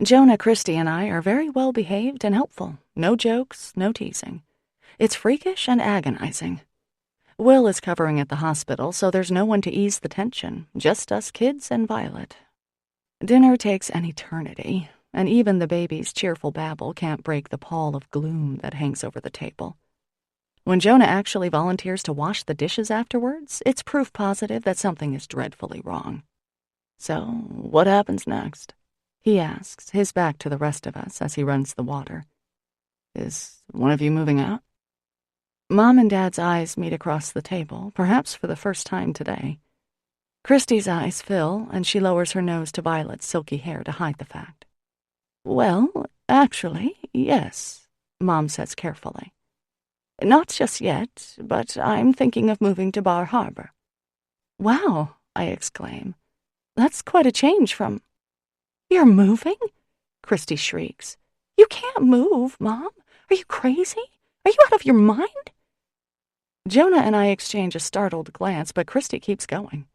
Jonah, Christy, and I are very well behaved and helpful. No jokes, no teasing. It's freakish and agonizing. Will is covering at the hospital, so there's no one to ease the tension, just us kids and Violet. Dinner takes an eternity, and even the baby's cheerful babble can't break the pall of gloom that hangs over the table. When Jonah actually volunteers to wash the dishes afterwards, it's proof positive that something is dreadfully wrong. "So, what happens next?" he asks, his back to the rest of us as he runs the water. "Is one of you moving out?" Mom and Dad's eyes meet across the table, perhaps for the first time today. Christy's eyes fill, and she lowers her nose to Violet's silky hair to hide the fact. "Well, actually, yes," Mom says carefully. "Not just yet, but I'm thinking of moving to Bar Harbor." "Wow," I exclaim. "That's quite a change from—" "You're moving?" Christy shrieks. "You can't move, Mom. Are you crazy? Are you out of your mind?" Jonah and I exchange a startled glance, but Christy keeps going.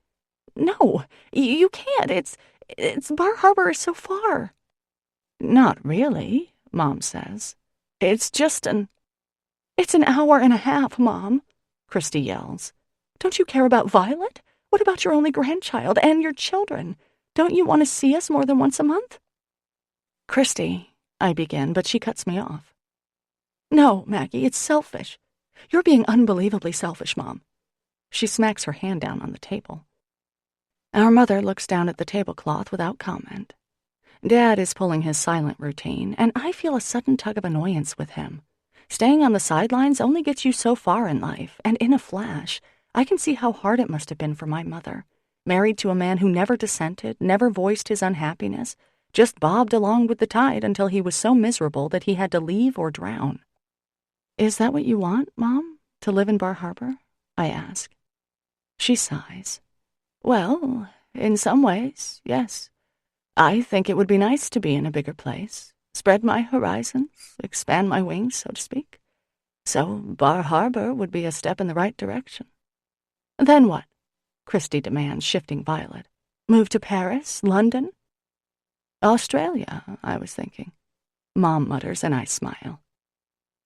"No, you can't. It's Bar Harbor is so far." "Not really," Mom says. It's an hour and a half, Mom," Christy yells. "Don't you care about Violet? What about your only grandchild and your children? Don't you want to see us more than once a month?" "Christy," I begin, but she cuts me off. "No, Maggie, it's selfish. You're being unbelievably selfish, Mom." She smacks her hand down on the table. Our mother looks down at the tablecloth without comment. Dad is pulling his silent routine, and I feel a sudden tug of annoyance with him. Staying on the sidelines only gets you so far in life, and in a flash, I can see how hard it must have been for my mother, married to a man who never dissented, never voiced his unhappiness, just bobbed along with the tide until he was so miserable that he had to leave or drown. "Is that what you want, Mom? To live in Bar Harbor?" I ask. She sighs. "Well, in some ways, yes. I think it would be nice to be in a bigger place, spread my horizons, expand my wings, so to speak. So Bar Harbor would be a step in the right direction." "Then what?" Christy demands, shifting Violet. "Move to Paris? London?" "Australia, I was thinking," Mom mutters, and I smile.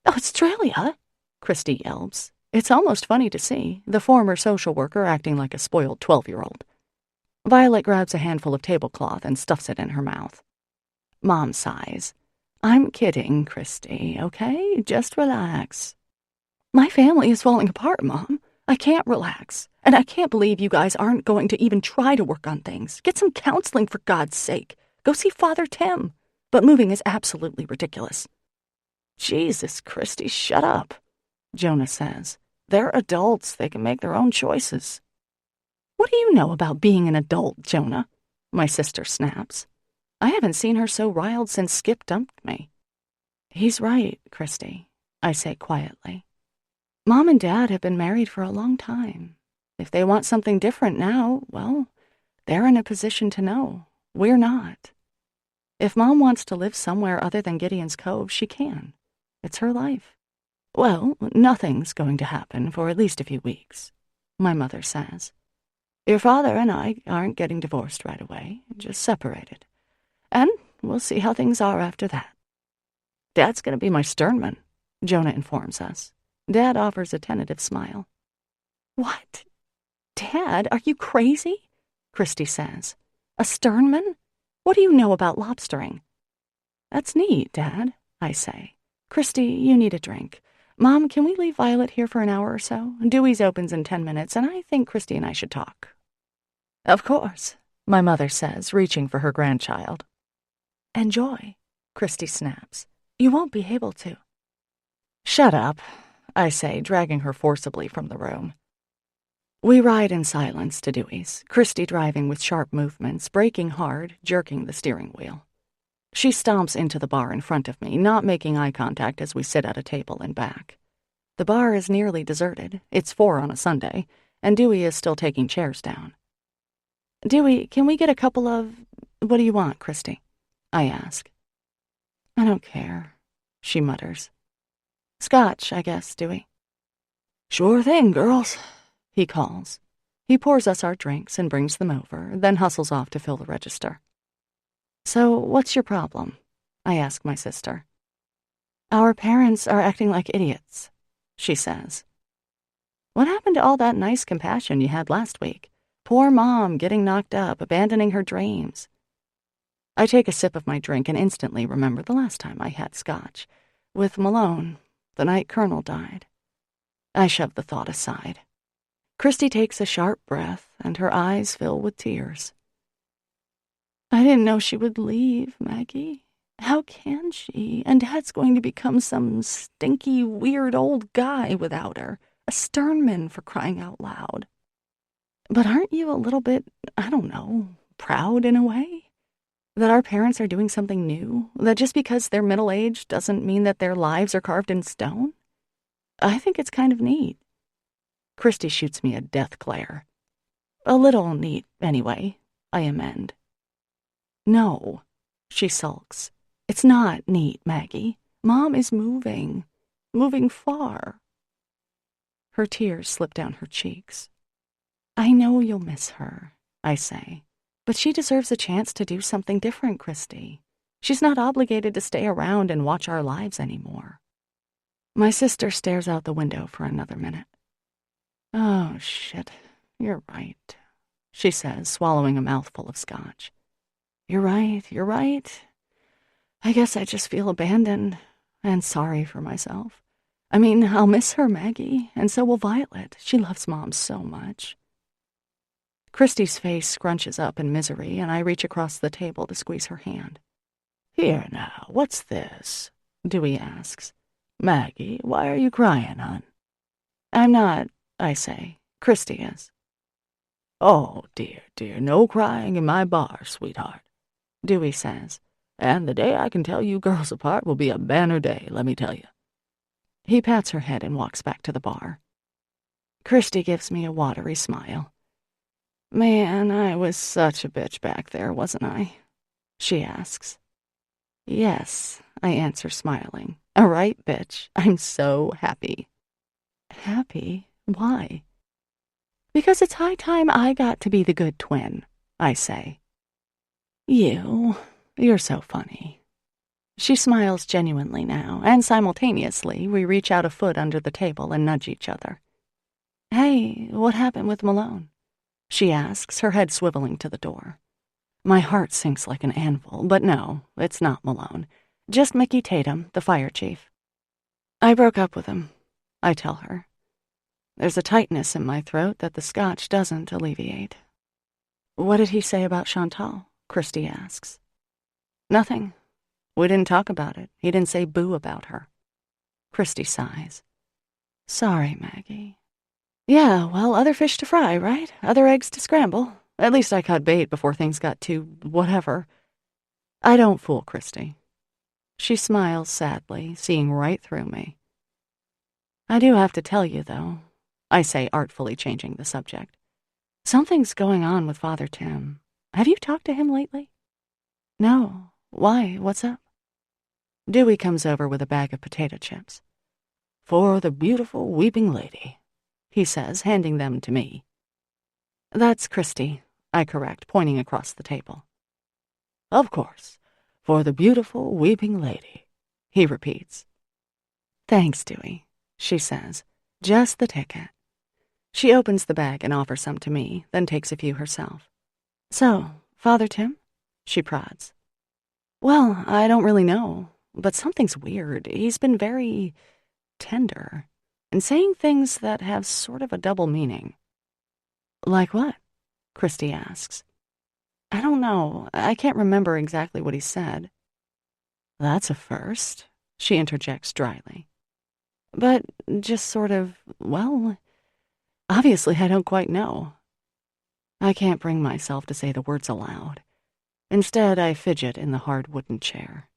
Australia? Christy yelps. It's almost funny to see, the former social worker acting like a spoiled 12-year-old. Violet grabs a handful of tablecloth and stuffs it in her mouth. Mom sighs. I'm kidding, Christy, okay? Just relax. My family is falling apart, Mom. I can't relax. And I can't believe you guys aren't going to even try to work on things. Get some counseling, for God's sake. Go see Father Tim. But moving is absolutely ridiculous. Jesus, Christy, shut up, Jonah says. They're adults. They can make their own choices. What do you know about being an adult, Jonah? My sister snaps. I haven't seen her so riled since Skip dumped me. He's right, Christy, I say quietly. Mom and Dad have been married for a long time. If they want something different now, well, they're in a position to know. We're not. If Mom wants to live somewhere other than Gideon's Cove, she can. It's her life. Well, nothing's going to happen for at least a few weeks, my mother says. Your father and I aren't getting divorced right away, just separated. And we'll see how things are after that. Dad's going to be my sternman, Jonah informs us. Dad offers a tentative smile. What? Dad, are you crazy? Christy says. A sternman? What do you know about lobstering? That's neat, Dad, I say. Christy, you need a drink. Mom, can we leave Violet here for an hour or so? Dewey's opens in 10 minutes, and I think Christy and I should talk. Of course, my mother says, reaching for her grandchild. Enjoy, Christy snaps. You won't be able to. Shut up, I say, dragging her forcibly from the room. We ride in silence to Dewey's, Christy driving with sharp movements, braking hard, jerking the steering wheel. She stomps into the bar in front of me, not making eye contact as we sit at a table in back. The bar is nearly deserted. It's 4 on a Sunday, and Dewey is still taking chairs down. Dewey, can we get a couple of... What do you want, Christy? I ask. I don't care, she mutters. Scotch, I guess, Dewey. Sure thing, girls, he calls. He pours us our drinks and brings them over, then hustles off to fill the register. So, what's your problem? I ask my sister. Our parents are acting like idiots, she says. What happened to all that nice compassion you had last week? Poor Mom getting knocked up, abandoning her dreams. I take a sip of my drink and instantly remember the last time I had scotch, with Malone, the night Colonel died. I shove the thought aside. Christy takes a sharp breath, and her eyes fill with tears. I didn't know she would leave, Maggie. How can she? And Dad's going to become some stinky, weird old guy without her. A sternman, for crying out loud. But aren't you a little bit, I don't know, proud in a way? That our parents are doing something new? That just because they're middle-aged doesn't mean that their lives are carved in stone? I think it's kind of neat. Christy shoots me a death glare. A little neat, anyway, I amend. No, she sulks. It's not neat, Maggie. Mom is moving. Moving far. Her tears slip down her cheeks. I know you'll miss her, I say. But she deserves a chance to do something different, Christy. She's not obligated to stay around and watch our lives anymore. My sister stares out the window for another minute. Oh, shit. You're right, she says, swallowing a mouthful of scotch. You're right. I guess I just feel abandoned and sorry for myself. I mean, I'll miss her, Maggie, and so will Violet. She loves Mom so much. Christy's face scrunches up in misery, and I reach across the table to squeeze her hand. Here now, what's this? Dewey asks. Maggie, why are you crying, hon? I'm not, I say. Christy is. Oh, dear, no crying in my bar, sweetheart, Dewey says. And the day I can tell you girls apart will be a banner day, let me tell you. He pats her head and walks back to the bar. Christy gives me a watery smile. Man, I was such a bitch back there, wasn't I? She asks. Yes, I answer, smiling. All right, bitch. I'm so happy. Happy? Why? Because it's high time I got to be the good twin, I say. You're so funny. She smiles genuinely now, and simultaneously we reach out a foot under the table and nudge each other. "Hey, what happened with Malone?" she asks, her head swiveling to the door. My heart sinks like an anvil, but no, it's not Malone. Just Mickey Tatum, the fire chief. "I broke up with him," I tell her. There's a tightness in my throat that the scotch doesn't alleviate. "What did he say about Chantal?" Christy asks. "Nothing. We didn't talk about it. He didn't say boo about her." Christy sighs. "Sorry, Maggie." "Yeah, well, other fish to fry, right? Other eggs to scramble. At least I caught bait before things got too whatever." I don't fool Christy. She smiles sadly, seeing right through me. "I do have to tell you, though," I say, artfully changing the subject. "Something's going on with Father Tim. Have you talked to him lately?" "No. Why? What's up?" Dewey comes over with a bag of potato chips. "For the beautiful weeping lady," he says, handing them to me. "That's Christy," I correct, pointing across the table. "Of course, for the beautiful weeping lady," he repeats. "Thanks, Dewey," she says. "Just the ticket." She opens the bag and offers some to me, then takes a few herself. "So, Father Tim?" she prods. "Well, I don't really know, but something's weird. He's been very tender, and saying things that have sort of a double meaning." "Like what?" Christy asks. "I don't know. I can't remember exactly what he said." "That's a first," she interjects dryly. "But just sort of, well, obviously I don't quite know." I can't bring myself to say the words aloud. Instead, I fidget in the hard wooden chair.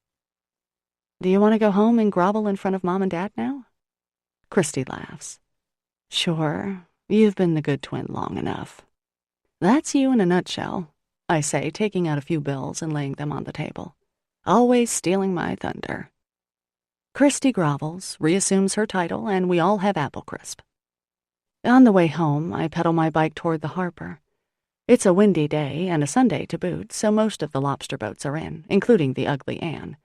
"Do you want to go home and grovel in front of Mom and Dad now?" Christy laughs. "Sure, you've been the good twin long enough." "That's you in a nutshell," I say, taking out a few bills and laying them on the table. "Always stealing my thunder." Christy grovels, reassumes her title, and we all have apple crisp. On the way home, I pedal my bike toward the harbor. It's a windy day and a Sunday to boot, so most of the lobster boats are in, including the Ugly Ann.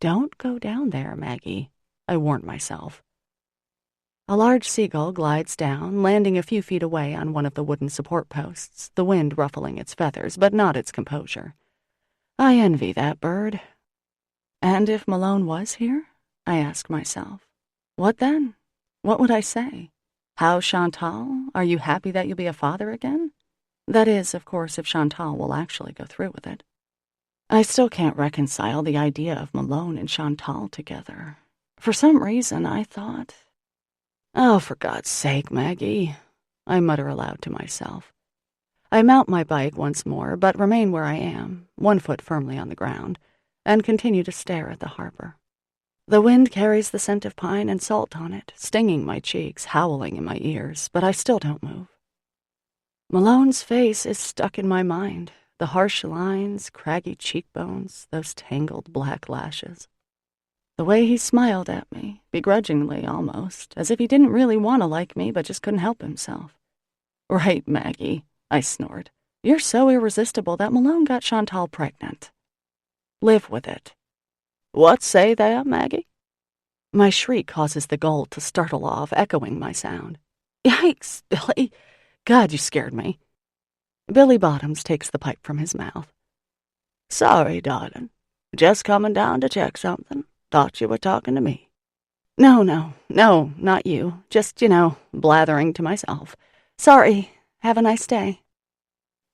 "Don't go down there, Maggie," I warn myself. A large seagull glides down, landing a few feet away on one of the wooden support posts, the wind ruffling its feathers, but not its composure. I envy that bird. And if Malone was here? I ask myself. What then? What would I say? "How, Chantal? Are you happy that you'll be a father again?" That is, of course, if Chantal will actually go through with it. I still can't reconcile the idea of Malone and Chantal together. For some reason, I thought... "Oh, for God's sake, Maggie," I mutter aloud to myself. I mount my bike once more, but remain where I am, one foot firmly on the ground, and continue to stare at the harbor. The wind carries the scent of pine and salt on it, stinging my cheeks, howling in my ears, but I still don't move. Malone's face is stuck in my mind, the harsh lines, craggy cheekbones, those tangled black lashes. The way he smiled at me, begrudgingly almost, as if he didn't really want to like me but just couldn't help himself. "Right, Maggie," I snort. "You're so irresistible that Malone got Chantal pregnant. Live with it." "What say there, Maggie?" My shriek causes the gull to startle off, echoing my sound. "Yikes, Billy. God, you scared me." Billy Bottoms takes the pipe from his mouth. "Sorry, darling. Just coming down to check something. Thought you were talking to me." No, not you. Just, blathering to myself. "Sorry. Have a nice day."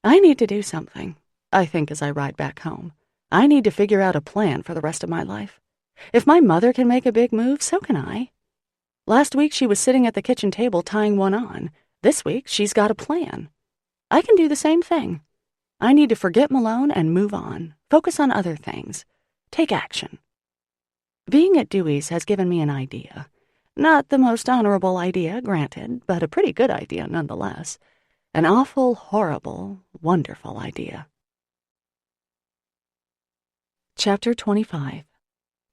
I need to do something, I think, as I ride back home. I need to figure out a plan for the rest of my life. If my mother can make a big move, so can I. Last week she was sitting at the kitchen table tying one on. This week she's got a plan. I can do the same thing. I need to forget Malone and move on. Focus on other things. Take action. Being at Dewey's has given me an idea. Not the most honorable idea, granted, but a pretty good idea nonetheless. An awful, horrible, wonderful idea. Chapter 25.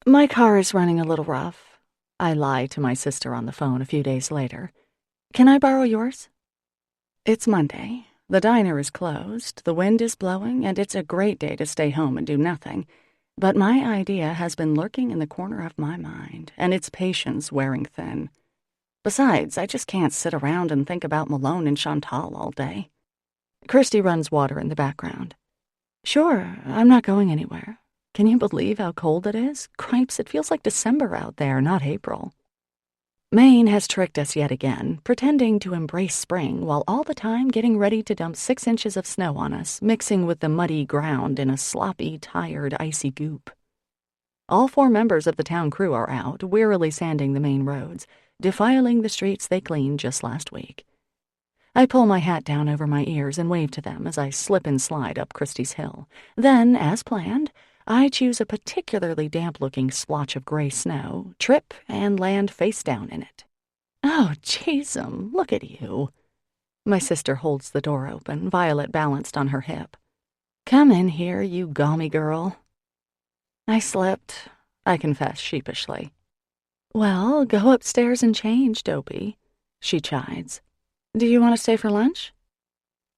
My car is running a little rough. I lie to my sister on the phone a few days later. "Can I borrow yours?" It's Monday. The diner is closed, the wind is blowing, and it's a great day to stay home and do nothing. But my idea has been lurking in the corner of my mind, and its patience wearing thin. Besides, I just can't sit around and think about Malone and Chantal all day. Christy runs water in the background. Sure, I'm not going anywhere. Can you believe how cold it is? Cripes, it feels like December out there, not April. Maine has tricked us yet again, pretending to embrace spring while all the time getting ready to dump 6 inches of snow on us, mixing with the muddy ground in a sloppy, tired, icy goop. All 4 members of the town crew are out, wearily sanding the main roads, defiling the streets they cleaned just last week. I pull my hat down over my ears and wave to them as I slip and slide up Christie's Hill. Then, as planned, I choose a particularly damp-looking splotch of gray snow, trip, and land face down in it. Oh, jeezum, look at you. My sister holds the door open, Violet balanced on her hip. Come in here, you gaumy girl. I slipped, I confess sheepishly. Well, go upstairs and change, Dopey, she chides. Do you want to stay for lunch?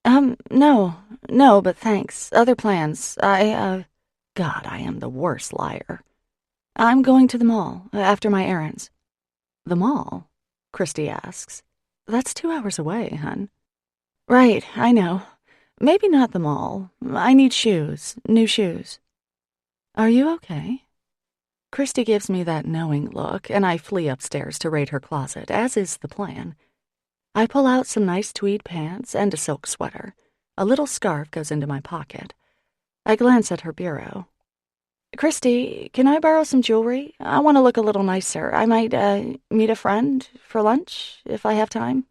No, but thanks. Other plans. God, I am the worst liar. I'm going to the mall, after my errands. The mall? Christy asks. That's 2 hours away, hun. Right, I know. Maybe not the mall. I need shoes, new shoes. Are you okay? Christy gives me that knowing look, and I flee upstairs to raid her closet, as is the plan. I pull out some nice tweed pants and a silk sweater. A little scarf goes into my pocket. I glance at her bureau. Christy, can I borrow some jewelry? I want to look a little nicer. I might, meet a friend for lunch, if I have time.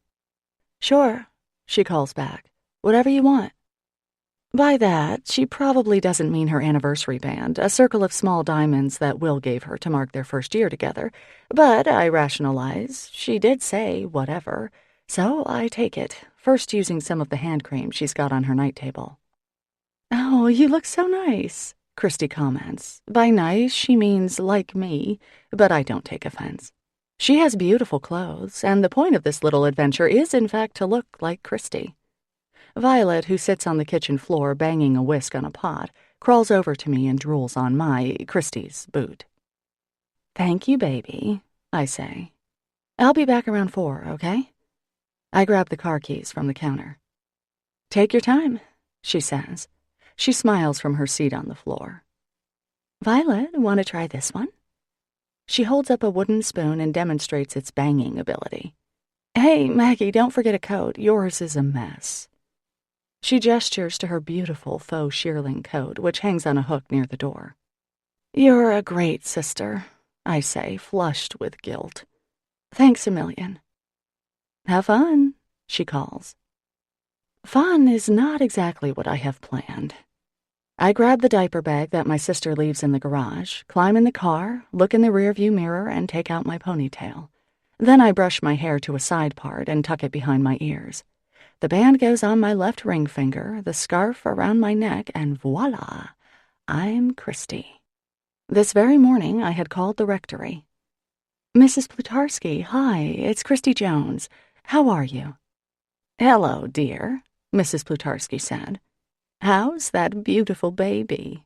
Sure, she calls back. Whatever you want. By that, she probably doesn't mean her anniversary band, a circle of small diamonds that Will gave her to mark their first year together. But I rationalize, she did say whatever, so I take it, first using some of the hand cream she's got on her night table. Oh, you look so nice, Christy comments. By nice, she means like me, but I don't take offense. She has beautiful clothes, and the point of this little adventure is, in fact, to look like Christy. Violet, who sits on the kitchen floor banging a whisk on a pot, crawls over to me and drools on my, Christy's, boot. Thank you, baby, I say. I'll be back around 4, okay? I grab the car keys from the counter. Take your time, she says. She smiles from her seat on the floor. Violet, want to try this one? She holds up a wooden spoon and demonstrates its banging ability. Hey, Maggie, don't forget a coat. Yours is a mess. She gestures to her beautiful faux shearling coat, which hangs on a hook near the door. You're a great sister, I say, flushed with guilt. Thanks a million. Have fun, she calls. Fun is not exactly what I have planned. I grab the diaper bag that my sister leaves in the garage, climb in the car, look in the rearview mirror, and take out my ponytail. Then I brush my hair to a side part and tuck it behind my ears. The band goes on my left ring finger, the scarf around my neck, and voila, I'm Christy. This very morning I had called the rectory. Mrs. Plutarski, hi, it's Christy Jones. How are you? Hello, dear, Mrs. Plutarski said. How's that beautiful baby?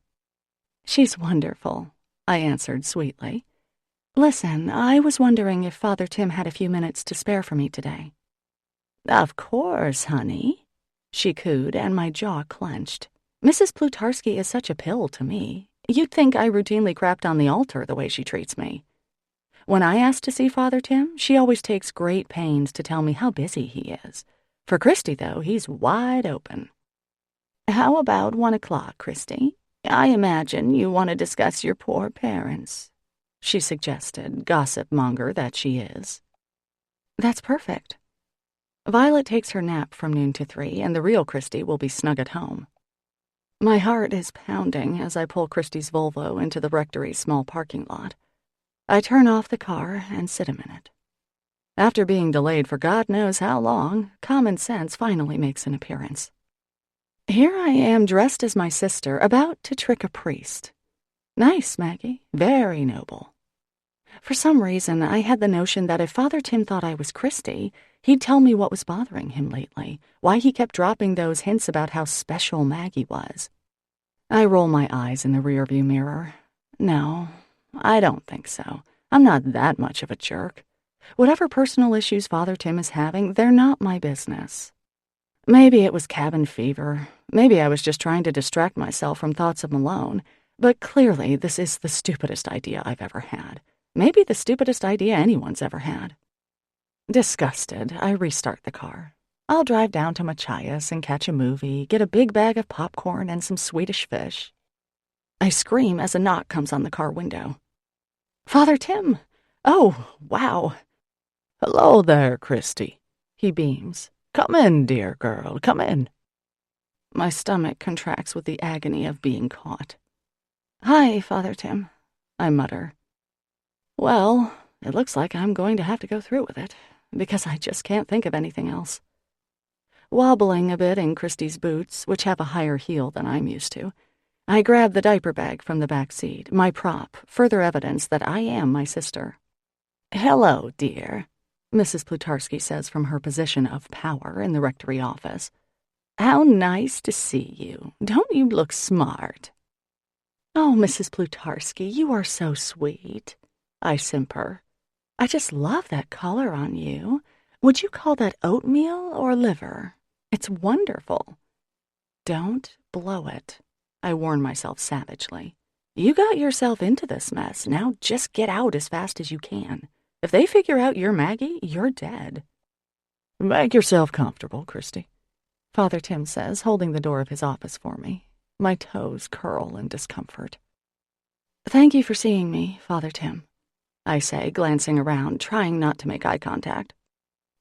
She's wonderful, I answered sweetly. Listen, I was wondering if Father Tim had a few minutes to spare for me today. Of course, honey, she cooed, and my jaw clenched. Mrs. Plutarski is such a pill to me. You'd think I routinely crapped on the altar the way she treats me. When I ask to see Father Tim, she always takes great pains to tell me how busy he is. For Christy, though, he's wide open. How about 1 o'clock, Christy? I imagine you want to discuss your poor parents, she suggested, gossip monger that she is. That's perfect. Violet takes her nap from noon to 3, and the real Christy will be snug at home. My heart is pounding as I pull Christy's Volvo into the rectory's small parking lot. I turn off the car and sit a minute. After being delayed for God knows how long, common sense finally makes an appearance. Here I am dressed as my sister, about to trick a priest. Nice, Maggie. Very noble. For some reason, I had the notion that if Father Tim thought I was Christy, he'd tell me what was bothering him lately, why he kept dropping those hints about how special Maggie was. I roll my eyes in the rearview mirror. No, I don't think so. I'm not that much of a jerk. Whatever personal issues Father Tim is having, they're not my business. Maybe it was cabin fever. Maybe I was just trying to distract myself from thoughts of Malone. But clearly, this is the stupidest idea I've ever had. Maybe the stupidest idea anyone's ever had. Disgusted, I restart the car. I'll drive down to Machias and catch a movie, get a big bag of popcorn and some Swedish fish. I scream as a knock comes on the car window. Father Tim! Oh, wow. Hello there, Christy. He beams. Come in, dear girl, come in. My stomach contracts with the agony of being caught. Hi, Father Tim, I mutter. Well, it looks like I'm going to have to go through with it, because I just can't think of anything else. Wobbling a bit in Christy's boots, which have a higher heel than I'm used to, I grab the diaper bag from the back seat, my prop, further evidence that I am my sister. Hello, dear, Mrs. Plutarski says from her position of power in the rectory office. How nice to see you. Don't you look smart? Oh, Mrs. Plutarski, you are so sweet, I simper. I just love that color on you. Would you call that oatmeal or liver? It's wonderful. Don't blow it, I warn myself savagely. You got yourself into this mess. Now just get out as fast as you can. If they figure out you're Maggie, you're dead. Make yourself comfortable, Christy, Father Tim says, holding the door of his office for me. My toes curl in discomfort. Thank you for seeing me, Father Tim, I say, glancing around, trying not to make eye contact.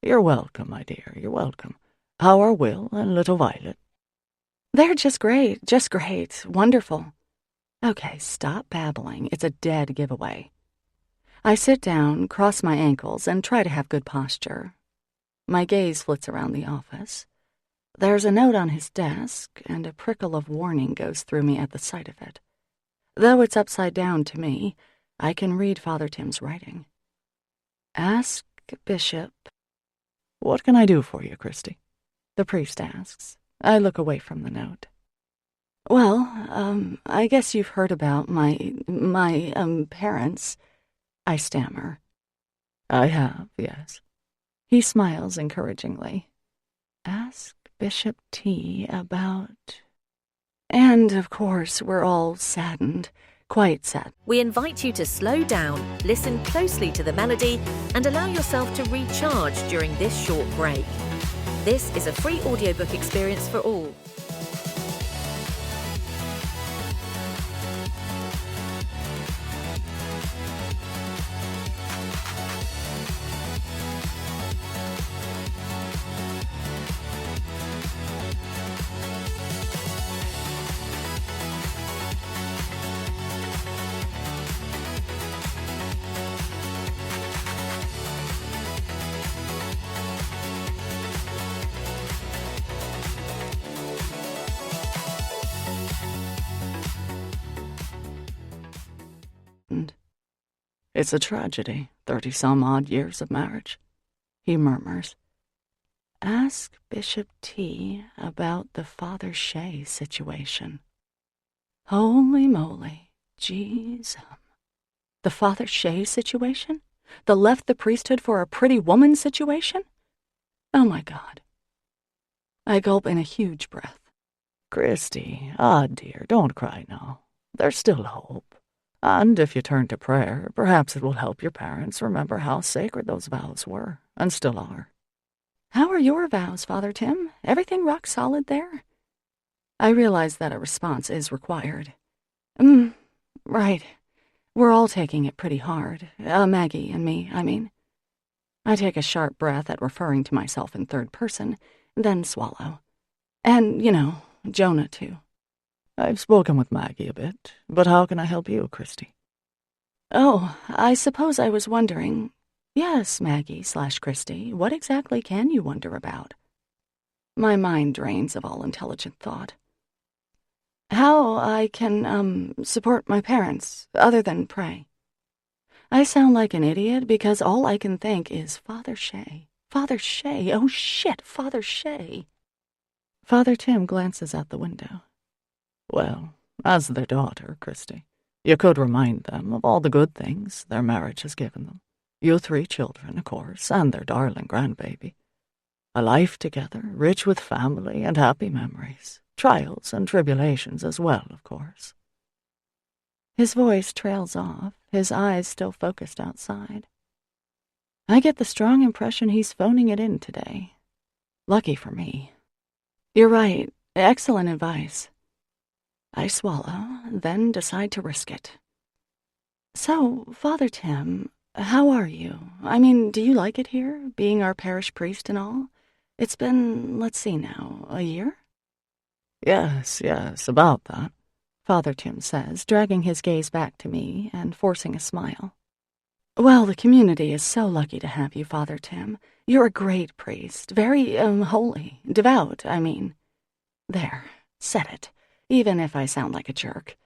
You're welcome, my dear, you're welcome. How are Will and little Violet? They're just great, wonderful. Okay, stop babbling. It's a dead giveaway. I sit down, cross my ankles, and try to have good posture. My gaze flits around the office. There's a note on his desk, and a prickle of warning goes through me at the sight of it. Though it's upside down to me, I can read Father Tim's writing. Ask Bishop. What can I do for you, Christy? The priest asks. I look away from the note. Well, I guess you've heard about my parents, I stammer. I have, yes. He smiles encouragingly. Ask Bishop T about... And, of course, we're all saddened, quite sad. We invite you to slow down, listen closely to the melody, and allow yourself to recharge during this short break. This is a free audiobook experience for all. It's a tragedy, 30-some-odd years of marriage, he murmurs. Ask Bishop T about the Father Shea situation. Holy moly, jeez. The Father Shea situation? The left the priesthood for a pretty woman situation? Oh my God. I gulp in a huge breath. Christy, dear, don't cry now. There's still hope. And if you turn to prayer, perhaps it will help your parents remember how sacred those vows were, and still are. How are your vows, Father Tim? Everything rock solid there? I realize that a response is required. Right. We're all taking it pretty hard. Maggie and me, I mean. I take a sharp breath at referring to myself in third person, then swallow. And, Jonah, too. I've spoken with Maggie a bit, but how can I help you, Christy? Oh, I suppose I was wondering. Yes, Maggie/Christy, what exactly can you wonder about? My mind drains of all intelligent thought. How I can, support my parents, other than pray. I sound like an idiot because all I can think is Father Shea. Father Shea, oh shit, Father Shea. Father Tim glances out the window. Well, as their daughter, Christy, You could remind them of all the good things their marriage has given them. You 3 children, of course, and their darling grandbaby. A life together, rich with family and happy memories. Trials and tribulations as well, of course. His voice trails off, his eyes still focused outside. I get the strong impression he's phoning it in today. Lucky for me. You're right. Excellent advice. I swallow, then decide to risk it. So, Father Tim, how are you? I mean, do you like it here, being our parish priest and all? It's been, let's see now, a year? Yes, about that, Father Tim says, dragging his gaze back to me and forcing a smile. Well, the community is so lucky to have you, Father Tim. You're a great priest, very, holy, devout, I mean. There, said it, even if I sound like a jerk.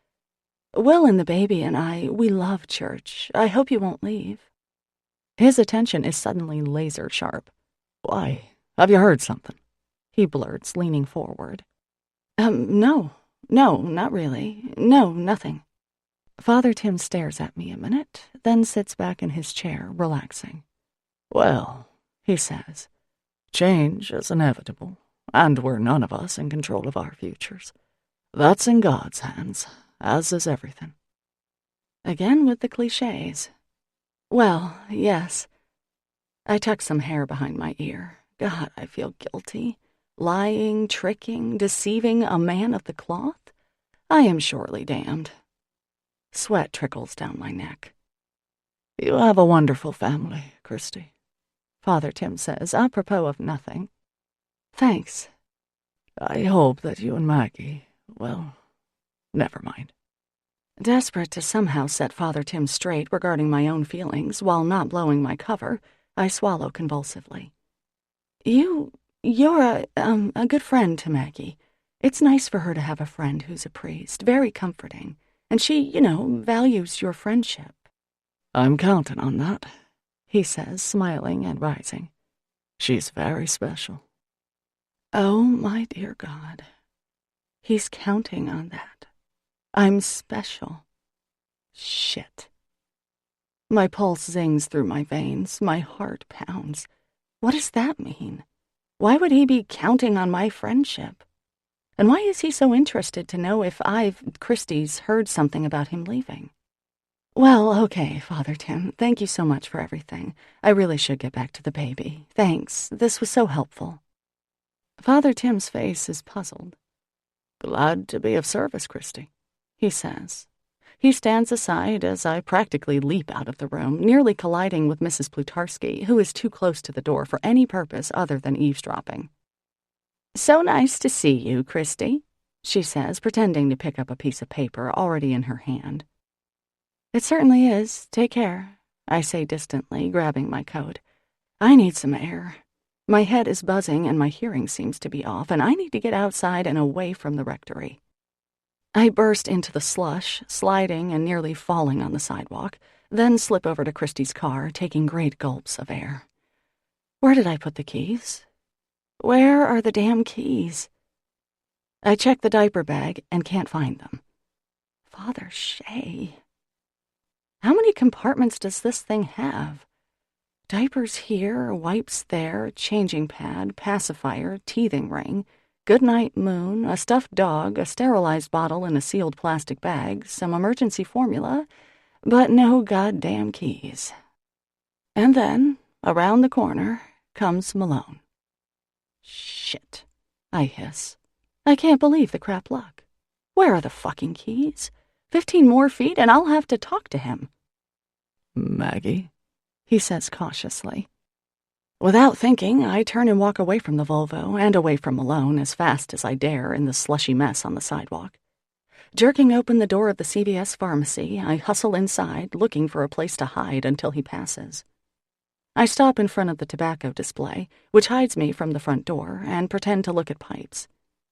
Will and the baby and I, we love church. I hope you won't leave. His attention is suddenly laser sharp. Why, have you heard something? He blurts, leaning forward. No, not really. No, nothing. Father Tim stares at me a minute, then sits back in his chair, relaxing. Well, he says, change is inevitable, and we're none of us in control of our futures. That's in God's hands, as is everything. Again with the cliches. Well, yes. I tuck some hair behind my ear. God, I feel guilty. Lying, tricking, deceiving a man of the cloth? I am surely damned. Sweat trickles down my neck. You have a wonderful family, Christy, Father Tim says, apropos of nothing. Thanks. I hope that you and Maggie, well, never mind. Desperate to somehow set Father Tim straight regarding my own feelings while not blowing my cover, I swallow convulsively. You're a good friend to Maggie. It's nice for her to have a friend who's a priest, very comforting. And she, values your friendship. I'm counting on that, he says, smiling and rising. She's very special. Oh, my dear God. He's counting on that. I'm special. Shit. My pulse zings through my veins. My heart pounds. What does that mean? Why would he be counting on my friendship? And why is he so interested to know if Christy's, heard something about him leaving? Well, okay, Father Tim, thank you so much for everything. I really should get back to the baby. Thanks, this was so helpful. Father Tim's face is puzzled. Glad to be of service, Christy, he says. He stands aside as I practically leap out of the room, nearly colliding with Mrs. Plutarski, who is too close to the door for any purpose other than eavesdropping. So nice to see you, Christy, she says, pretending to pick up a piece of paper already in her hand. It certainly is. Take care, I say distantly, grabbing my coat. I need some air. My head is buzzing and my hearing seems to be off, and I need to get outside and away from the rectory. I burst into the slush, sliding and nearly falling on the sidewalk, then slip over to Christy's car, taking great gulps of air. Where did I put the keys? Where are the damn keys? I check the diaper bag and can't find them. Father Shea. How many compartments does this thing have? Diapers here, wipes there, changing pad, pacifier, teething ring, goodnight moon, a stuffed dog, a sterilized bottle in a sealed plastic bag, some emergency formula, but no goddamn keys. And then, around the corner, comes Malone. Shit, I hiss. I can't believe the crap luck. Where are the fucking keys? 15 more feet and I'll have to talk to him. Maggie, he says cautiously. Without thinking, I turn and walk away from the Volvo and away from Malone as fast as I dare in the slushy mess on the sidewalk. Jerking open the door of the CVS pharmacy, I hustle inside, looking for a place to hide until he passes. I stop in front of the tobacco display, which hides me from the front door, and pretend to look at pipes.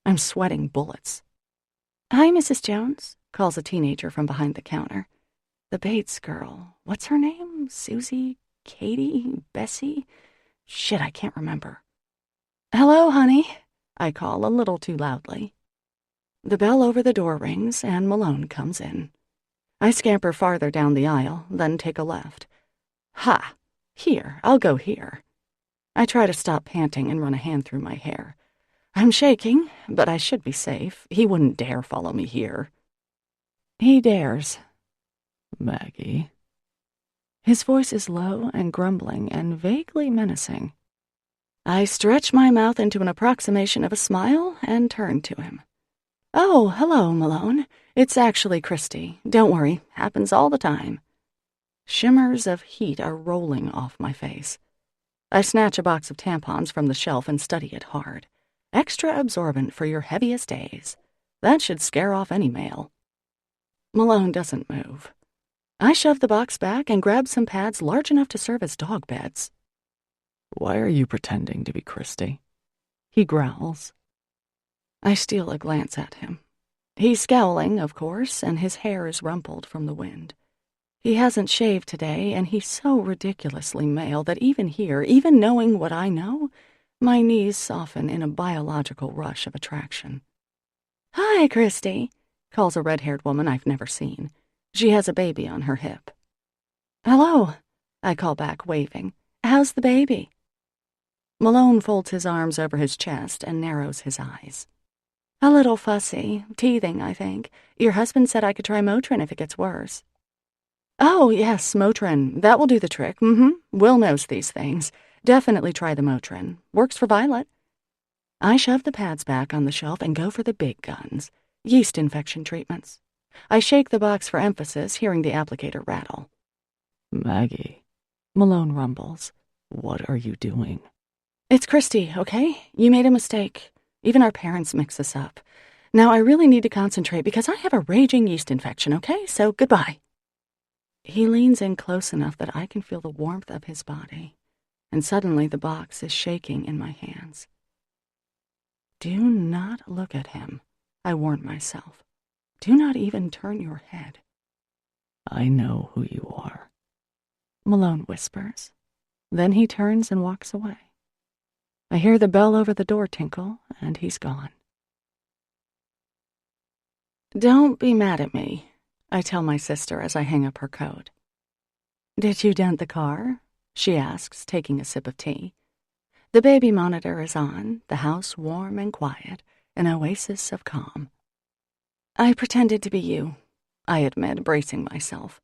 I'm sweating bullets. Hi, Mrs. Jones, calls a teenager from behind the counter. The Bates girl. What's her name? Susie? Katie? Bessie? Shit, I can't remember. Hello, honey, I call a little too loudly. The bell over the door rings, and Malone comes in. I scamper farther down the aisle, then take a left. Ha! Here, I'll go here. I try to stop panting and run a hand through my hair. I'm shaking, but I should be safe. He wouldn't dare follow me here. He dares. Maggie. His voice is low and grumbling and vaguely menacing. I stretch my mouth into an approximation of a smile and turn to him. Oh, hello, Malone. It's actually Christy. Don't worry, happens all the time. Shimmers of heat are rolling off my face. I snatch a box of tampons from the shelf and study it hard. Extra absorbent for your heaviest days. That should scare off any male. Malone doesn't move. I shove the box back and grab some pads large enough to serve as dog beds. Why are you pretending to be Christy? He growls. I steal a glance at him. He's scowling, of course, and his hair is rumpled from the wind. He hasn't shaved today, and he's so ridiculously male that even here, even knowing what I know, my knees soften in a biological rush of attraction. Hi, Christy, calls a red-haired woman I've never seen. She has a baby on her hip. Hello, I call back, waving. How's the baby? Malone folds his arms over his chest and narrows his eyes. A little fussy, teething, I think. Your husband said I could try Motrin if it gets worse. Oh, yes, Motrin. That will do the trick. Will knows these things. Definitely try the Motrin. Works for Violet. I shove the pads back on the shelf and go for the big guns. Yeast infection treatments. I shake the box for emphasis, hearing the applicator rattle. Maggie, Malone rumbles. what are you doing? It's Christy, okay? You made a mistake. Even our parents mix us up. Now I really need to concentrate because I have a raging yeast infection, okay? So goodbye. He leans in close enough that I can feel the warmth of his body, and suddenly the box is shaking in my hands. Do not look at him, I warn myself. Do not even turn your head. I know who you are, Malone whispers. Then he turns and walks away. I hear the bell over the door tinkle, and he's gone. Don't be mad at me, I tell my sister as I hang up her coat. Did you dent the car? She asks, taking a sip of tea. The baby monitor is on, the house warm and quiet, an oasis of calm. I pretended to be you, I admit, bracing myself.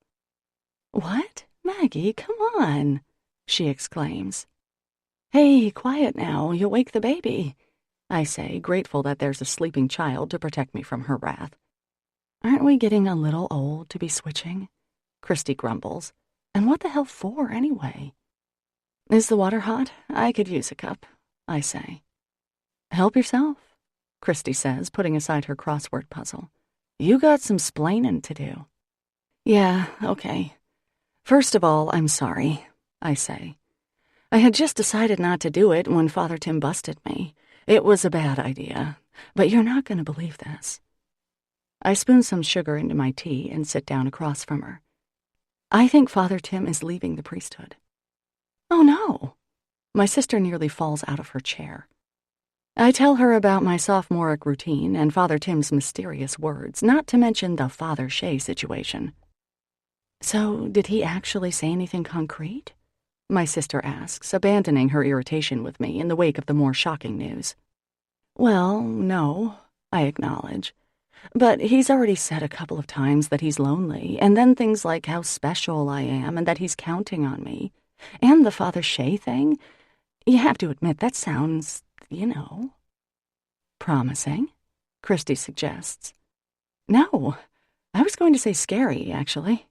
What? Maggie, come on, she exclaims. Hey, quiet now, you'll wake the baby, I say, grateful that there's a sleeping child to protect me from her wrath. Aren't we getting a little old to be switching? Christy grumbles. And what the hell for, anyway? Is the water hot? I could use a cup, I say. Help yourself, Christy says, putting aside her crossword puzzle. You got some splaining to do. Yeah, okay. First of all, I'm sorry, I say. I had just decided not to do it when Father Tim busted me. It was a bad idea, but you're not going to believe this. I spoon some sugar into my tea and sit down across from her. I think Father Tim is leaving the priesthood. Oh, no. My sister nearly falls out of her chair. I tell her about my sophomoric routine and Father Tim's mysterious words, not to mention the Father Shea situation. So, did he actually say anything concrete? My sister asks, abandoning her irritation with me in the wake of the more shocking news. Well, no, I acknowledge. But he's already said a couple of times that he's lonely, and then things like how special I am and that he's counting on me. And the Father Shea thing. You have to admit, that sounds, promising, Christy suggests. No, I was going to say scary, actually.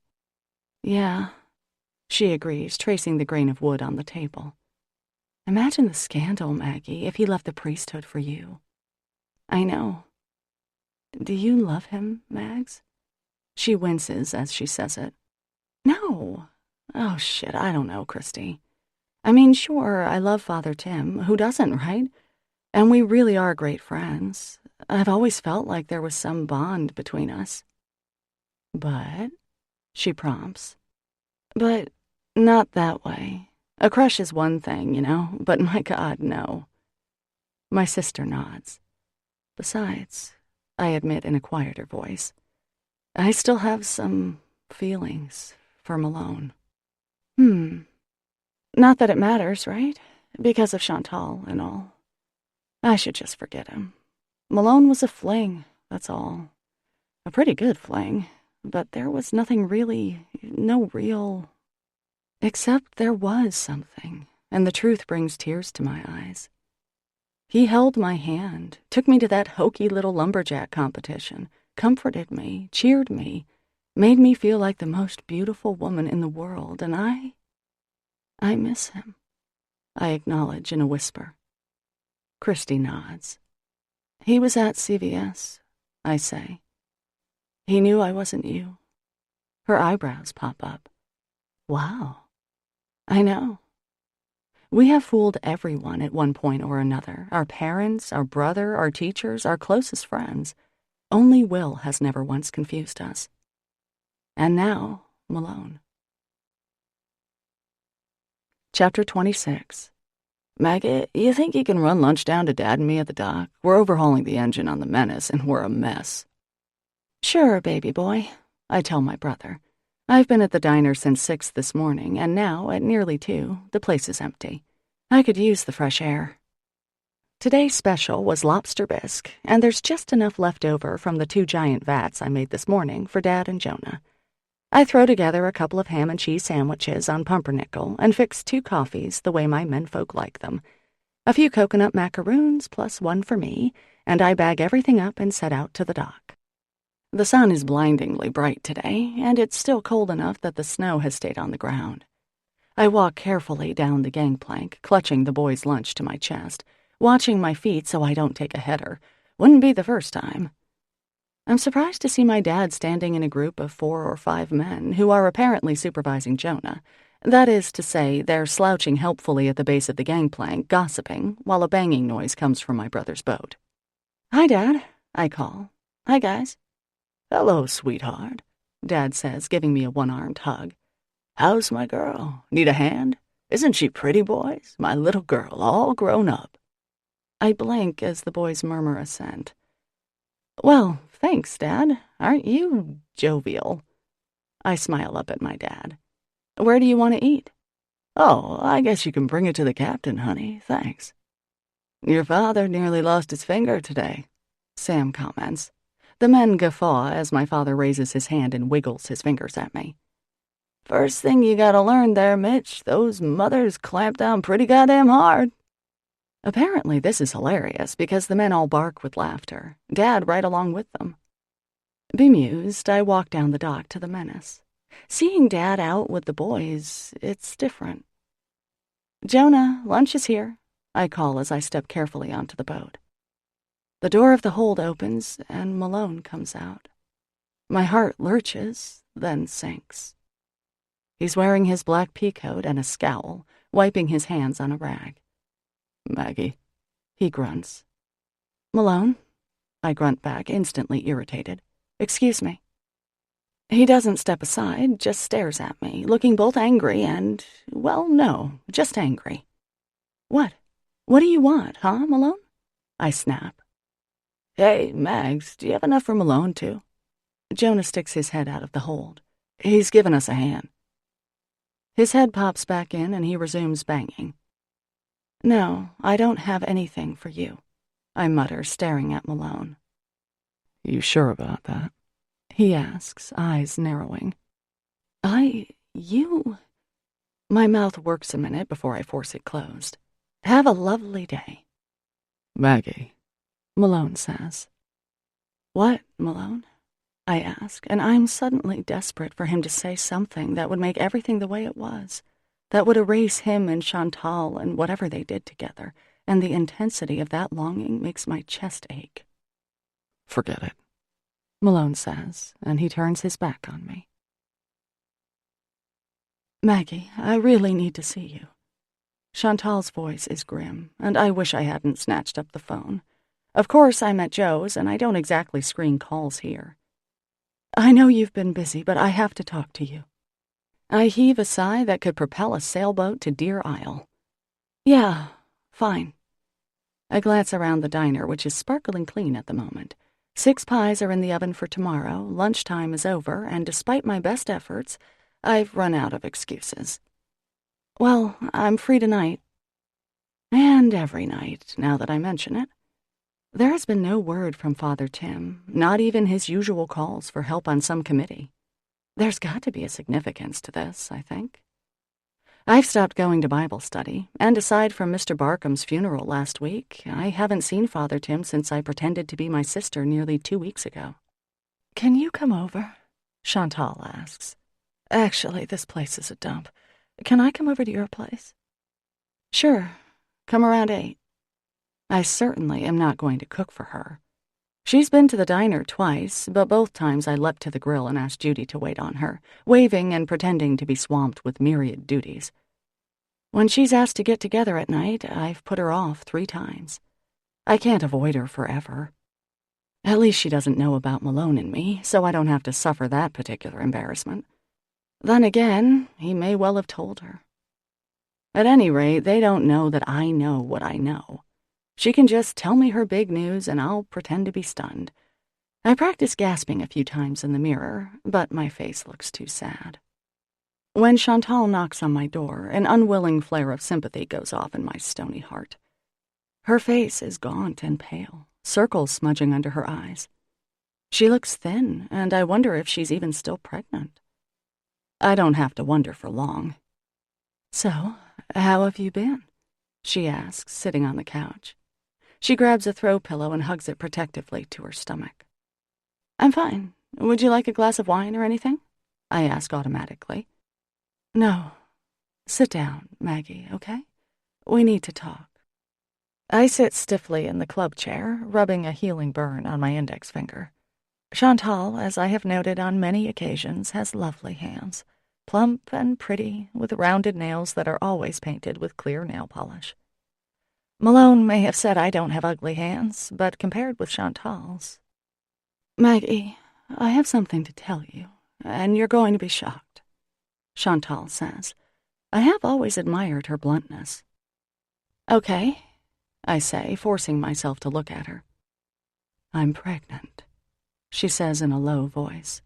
Yeah, she agrees, tracing the grain of wood on the table. Imagine the scandal, Maggie, if he left the priesthood for you. I know. Do you love him, Mags? She winces as she says it. No. Oh, shit, I don't know, Christy. I mean, sure, I love Father Tim. Who doesn't, right? And we really are great friends. I've always felt like there was some bond between us. But, she prompts. But not that way. A crush is one thing, but my God, no. My sister nods. Besides, I admit in a quieter voice, I still have some feelings for Malone. Not that it matters, right? Because of Chantal and all. I should just forget him. Malone was a fling, that's all. A pretty good fling, but there was nothing really, no real... Except there was something, and the truth brings tears to my eyes. He held my hand, took me to that hokey little lumberjack competition, comforted me, cheered me, made me feel like the most beautiful woman in the world, and I miss him, I acknowledge in a whisper. Christy nods. He was at CVS, I say. He knew I wasn't you. Her eyebrows pop up. Wow. I know. We have fooled everyone at one point or another. Our parents, our brother, our teachers, our closest friends. Only Will has never once confused us. And now, Malone. Chapter 26. Maggie, you think you can run lunch down to Dad and me at the dock? We're overhauling the engine on the Menace, and we're a mess. Sure, baby boy, I tell my brother. I've been at the diner since 6 this morning, and now, at nearly 2, the place is empty. I could use the fresh air. Today's special was lobster bisque, and there's just enough left over from the 2 giant vats I made this morning for Dad and Jonah. I throw together a couple of ham and cheese sandwiches on pumpernickel and fix 2 coffees the way my menfolk like them. A few coconut macaroons plus 1 for me, and I bag everything up and set out to the dock. The sun is blindingly bright today, and it's still cold enough that the snow has stayed on the ground. I walk carefully down the gangplank, clutching the boys' lunch to my chest, watching my feet so I don't take a header. Wouldn't be the first time. I'm surprised to see my dad standing in a group of 4 or 5 men who are apparently supervising Jonah. That is to say, they're slouching helpfully at the base of the gangplank, gossiping, while a banging noise comes from my brother's boat. Hi, Dad, I call. Hi, guys. Hello, sweetheart, Dad says, giving me a one-armed hug. How's my girl? Need a hand? Isn't she pretty, boys? My little girl, all grown up. I blink as the boys murmur assent. Well, thanks, Dad. Aren't you jovial? I smile up at my dad. Where do you want to eat? Oh, I guess you can bring it to the captain, honey. Thanks. Your father nearly lost his finger today, Sam comments. The men guffaw as my father raises his hand and wiggles his fingers at me. First thing you gotta learn there, Mitch, those mothers clamp down pretty goddamn hard. Apparently this is hilarious because the men all bark with laughter, Dad right along with them. Bemused, I walk down the dock to the Menace. Seeing Dad out with the boys, it's different. Jonah, lunch is here, I call as I step carefully onto the boat. The door of the hold opens, and Malone comes out. My heart lurches, then sinks. He's wearing his black peacoat and a scowl, wiping his hands on a rag. Maggie, he grunts. Malone, I grunt back, instantly irritated. Excuse me. He doesn't step aside, just stares at me, looking both angry and, well, no, just angry. What? What do you want, huh, Malone? I snap. Hey, Mags, do you have enough for Malone, too? Jonah sticks his head out of the hold. He's given us a hand. His head pops back in and he resumes banging. No, I don't have anything for you, I mutter, staring at Malone. You sure about that? He asks, eyes narrowing. You... My mouth works a minute before I force it closed. Have a lovely day. Maggie, Malone says. What, Malone? I ask, and I'm suddenly desperate for him to say something that would make everything the way it was, that would erase him and Chantal and whatever they did together, and the intensity of that longing makes my chest ache. Forget it, Malone says, and he turns his back on me. Maggie, I really need to see you. Chantal's voice is grim, and I wish I hadn't snatched up the phone. Of course, I'm at Joe's, and I don't exactly screen calls here. I know you've been busy, but I have to talk to you. I heave a sigh that could propel a sailboat to Deer Isle. Yeah, fine. I glance around the diner, which is sparkling clean at the moment. 6 pies are in the oven for tomorrow, lunchtime is over, and despite my best efforts, I've run out of excuses. Well, I'm free tonight. And every night, now that I mention it. There has been no word from Father Tim, not even his usual calls for help on some committee. There's got to be a significance to this, I think. I've stopped going to Bible study, and aside from Mr. Barkham's funeral last week, I haven't seen Father Tim since I pretended to be my sister nearly 2 weeks ago. Can you come over? Chantal asks. Actually, this place is a dump. Can I come over to your place? Sure. Come around 8. I certainly am not going to cook for her. She's been to the diner twice, but both times I leapt to the grill and asked Judy to wait on her, waving and pretending to be swamped with myriad duties. When she's asked to get together at night, I've put her off 3 times. I can't avoid her forever. At least she doesn't know about Malone and me, so I don't have to suffer that particular embarrassment. Then again, he may well have told her. At any rate, they don't know that I know what I know. She can just tell me her big news and I'll pretend to be stunned. I practice gasping a few times in the mirror, but my face looks too sad. When Chantal knocks on my door, an unwilling flare of sympathy goes off in my stony heart. Her face is gaunt and pale, circles smudging under her eyes. She looks thin, and I wonder if she's even still pregnant. I don't have to wonder for long. "So, how have you been?" she asks, sitting on the couch. She grabs a throw pillow and hugs it protectively to her stomach. "I'm fine. Would you like a glass of wine or anything?" I ask automatically. "No. Sit down, Maggie, okay? We need to talk." I sit stiffly in the club chair, rubbing a healing burn on my index finger. Chantal, as I have noted on many occasions, has lovely hands, plump and pretty, with rounded nails that are always painted with clear nail polish. Malone may have said I don't have ugly hands, but compared with Chantal's... "Maggie, I have something to tell you, and you're going to be shocked," Chantal says. I have always admired her bluntness. "Okay," I say, forcing myself to look at her. "I'm pregnant," she says in a low voice.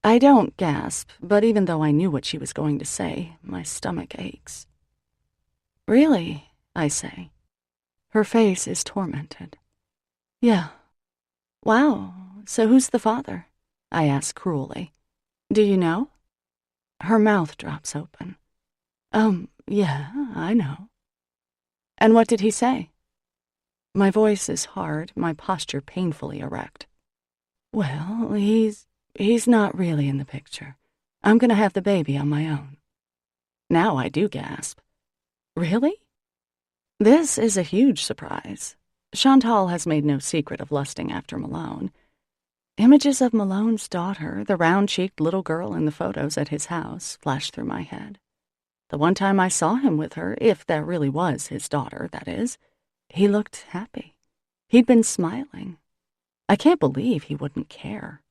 I don't gasp, but even though I knew what she was going to say, my stomach aches. "Really?" I say. Her face is tormented. "Yeah." "Wow, so who's the father?" I ask cruelly. "Do you know?" Her mouth drops open. Yeah, I know." "And what did he say?" My voice is hard, my posture painfully erect. "Well, he's not really in the picture. I'm going to have the baby on my own." Now I do gasp. "Really?" This is a huge surprise. Chantal has made no secret of lusting after Malone. Images of Malone's daughter, the round-cheeked little girl in the photos at his house, flashed through my head. The one time I saw him with her, if that really was his daughter, that is, he looked happy. He'd been smiling. I can't believe he wouldn't care.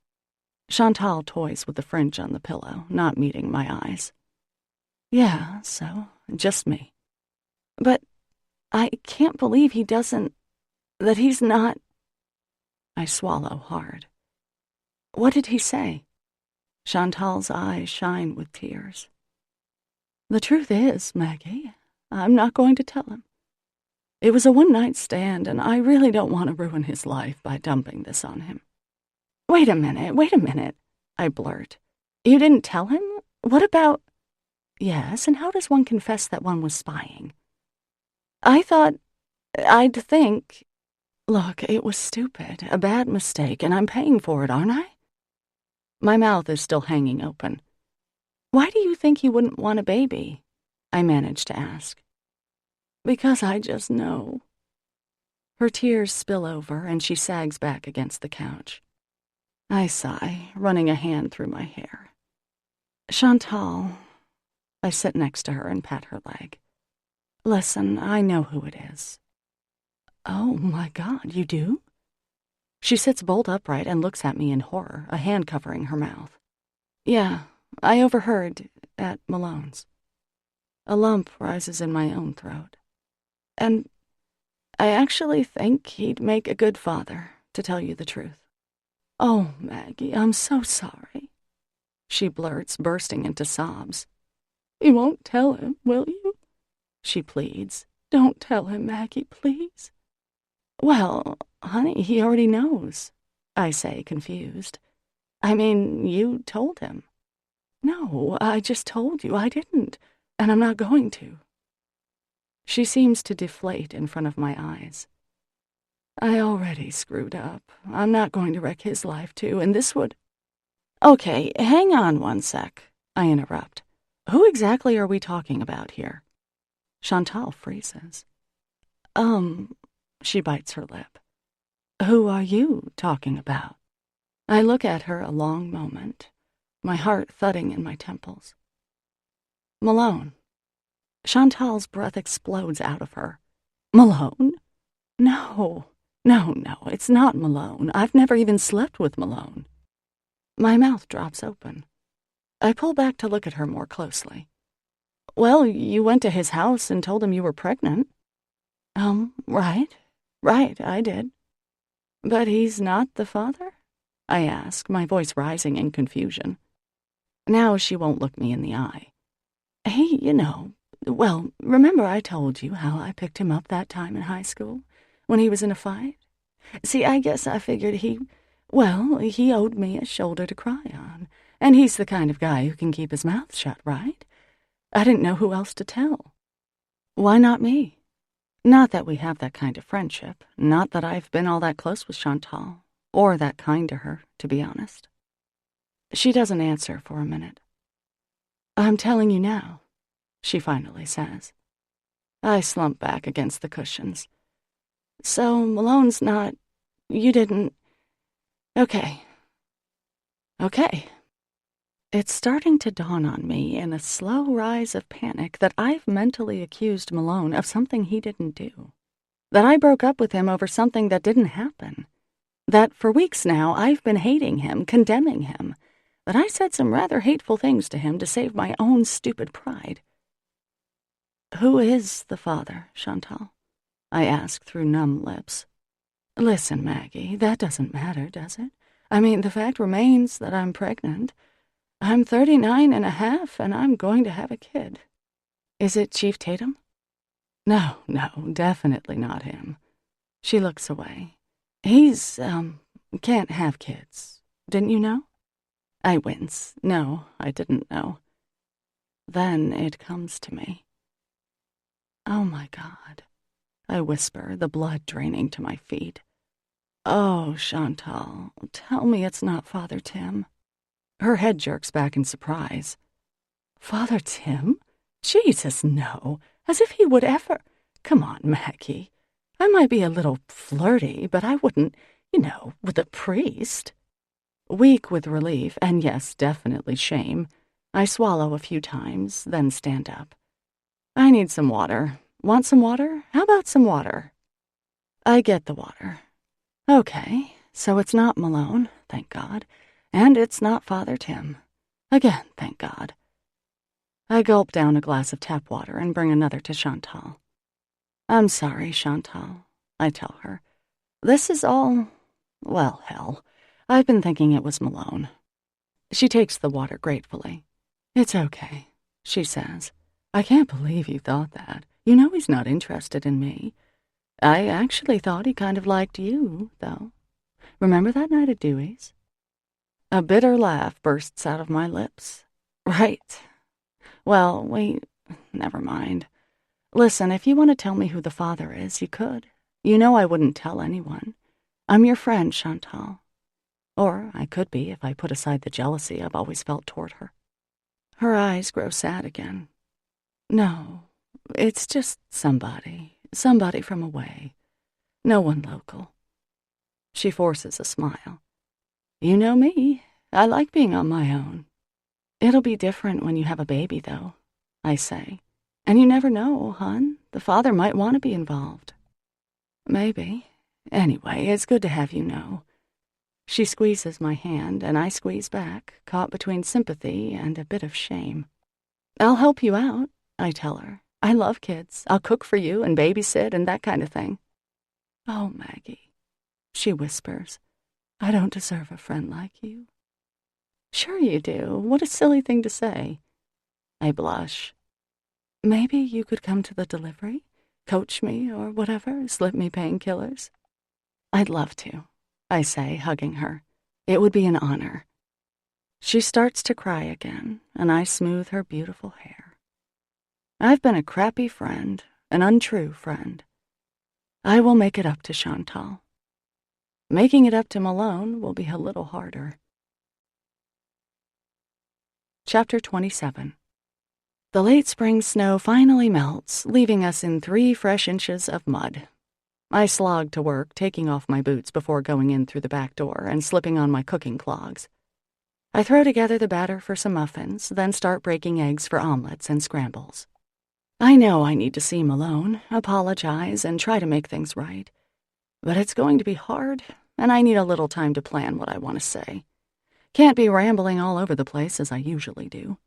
Chantal toys with the fringe on the pillow, not meeting my eyes. "Yeah, so, just me. But I can't believe he doesn't... that he's not..." I swallow hard. "What did he say?" Chantal's eyes shine with tears. "The truth is, Maggie, I'm not going to tell him. It was a one-night stand, and I really don't want to ruin his life by dumping this on him." Wait a minute, I blurt. "You didn't tell him? What about..." "Yes, and how does one confess that one was spying?" I'd think... Look, it was stupid, a bad mistake, and I'm paying for it, aren't I?" My mouth is still hanging open. "Why do you think he wouldn't want a baby?" I managed to ask. "Because I just know." Her tears spill over, and she sags back against the couch. I sigh, running a hand through my hair. "Chantal..." I sit next to her and pat her leg. "Listen, I know who it is." "Oh, my God, you do?" She sits bolt upright and looks at me in horror, a hand covering her mouth. "Yeah, I overheard at Malone's." A lump rises in my own throat. "And I actually think he'd make a good father, to tell you the truth. Oh, Maggie, I'm so sorry, she blurts, bursting into sobs. You won't tell him, will you? She pleads. Don't tell him, Maggie, please. Well, honey, he already knows, I say, confused. I mean, you told him. No, I just told you I didn't, and I'm not going to. She seems to deflate in front of my eyes. I already screwed up. I'm not going to wreck his life, too, and this would... Okay, hang on one sec, I interrupt. Who exactly are we talking about here? Chantal freezes. She bites her lip. Who are you talking about? I look at her a long moment, my heart thudding in my temples. Malone. Chantal's breath explodes out of her. Malone? No, it's not Malone. I've never even slept with Malone. My mouth drops open. I pull back to look at her more closely. Well, you went to his house and told him you were pregnant. Right, I did. But he's not the father? I ask, my voice rising in confusion. Now she won't look me in the eye. Hey, well, remember I told you how I picked him up that time in high school, when he was in a fight? See, I guess I figured he owed me a shoulder to cry on, and he's the kind of guy who can keep his mouth shut, right? I didn't know who else to tell. Why not me? Not that we have that kind of friendship, not that I've been all that close with Chantal, or that kind to her, to be honest. She doesn't answer for a minute. I'm telling you now, she finally says. I slump back against the cushions. So Malone's not... You didn't... Okay. It's starting to dawn on me in a slow rise of panic that I've mentally accused Malone of something he didn't do. That I broke up with him over something that didn't happen. That for weeks now I've been hating him, condemning him. That I said some rather hateful things to him to save my own stupid pride. Who is the father, Chantal? I ask through numb lips. Listen, Maggie, that doesn't matter, does it? I mean, the fact remains that I'm pregnant. I'm 39 and a half, and I'm going to have a kid. Is it Chief Tatum? No, definitely not him. She looks away. He's, can't have kids. Didn't you know? I wince. No, I didn't know. Then it comes to me. Oh, my God. I whisper, the blood draining to my feet. Oh, Chantal, tell me it's not Father Tim. Her head jerks back in surprise. Father Tim? Jesus, no. As if he would ever... Come on, Maggie. I might be a little flirty, but I wouldn't, with a priest. Weak with relief, and yes, definitely shame, I swallow a few times, then stand up. I need some water. Want some water? How about some water? I get the water. Okay, so it's not Malone, thank God, and it's not Father Tim. Again, thank God. I gulp down a glass of tap water and bring another to Chantal. I'm sorry, Chantal, I tell her. This is all... well, hell. I've been thinking it was Malone. She takes the water gratefully. It's okay, she says. I can't believe you thought that. You know he's not interested in me. I actually thought he kind of liked you, though. Remember that night at Dewey's? A bitter laugh bursts out of my lips. Right. Well, never mind. Listen, if you want to tell me who the father is, you could. You know I wouldn't tell anyone. I'm your friend, Chantal. Or I could be if I put aside the jealousy I've always felt toward her. Her eyes grow sad again. No, it's just somebody from away. No one local. She forces a smile. You know me. I like being on my own. It'll be different when you have a baby, though, I say. And you never know, hon. The father might want to be involved. Maybe. Anyway, it's good to have you know. She squeezes my hand, and I squeeze back, caught between sympathy and a bit of shame. I'll help you out, I tell her. I love kids. I'll cook for you and babysit and that kind of thing. Oh, Maggie. she whispers. I don't deserve a friend like you. Sure you do. What a silly thing to say. I blush. Maybe you could come to the delivery, coach me or whatever, slip me painkillers. I'd love to, I say, hugging her. It would be an honor. She starts to cry again, and I smooth her beautiful hair. I've been a crappy friend, an untrue friend. I will make it up to Chantal. Making it up to Malone will be a little harder. Chapter 27. The late spring snow finally melts, leaving us in 3 fresh inches of mud. I slog to work, taking off my boots before going in through the back door and slipping on my cooking clogs. I throw together the batter for some muffins, then start breaking eggs for omelets and scrambles. I know I need to see Malone, apologize, and try to make things right. But it's going to be hard, and I need a little time to plan what I want to say. Can't be rambling all over the place as I usually do.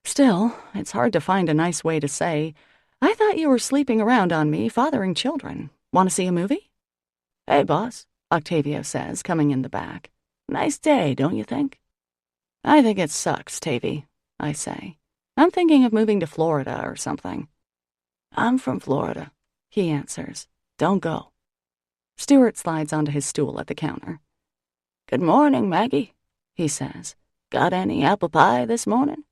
Still, it's hard to find a nice way to say, I thought you were sleeping around on me, fathering children. Want to see a movie? Hey, boss, Octavio says, coming in the back. Nice day, don't you think? I think it sucks, Tavy, I say. I'm thinking of moving to Florida or something. I'm from Florida, he answers. Don't go. Stuart slides onto his stool at the counter. Good morning, Maggie, he says. Got any apple pie this morning?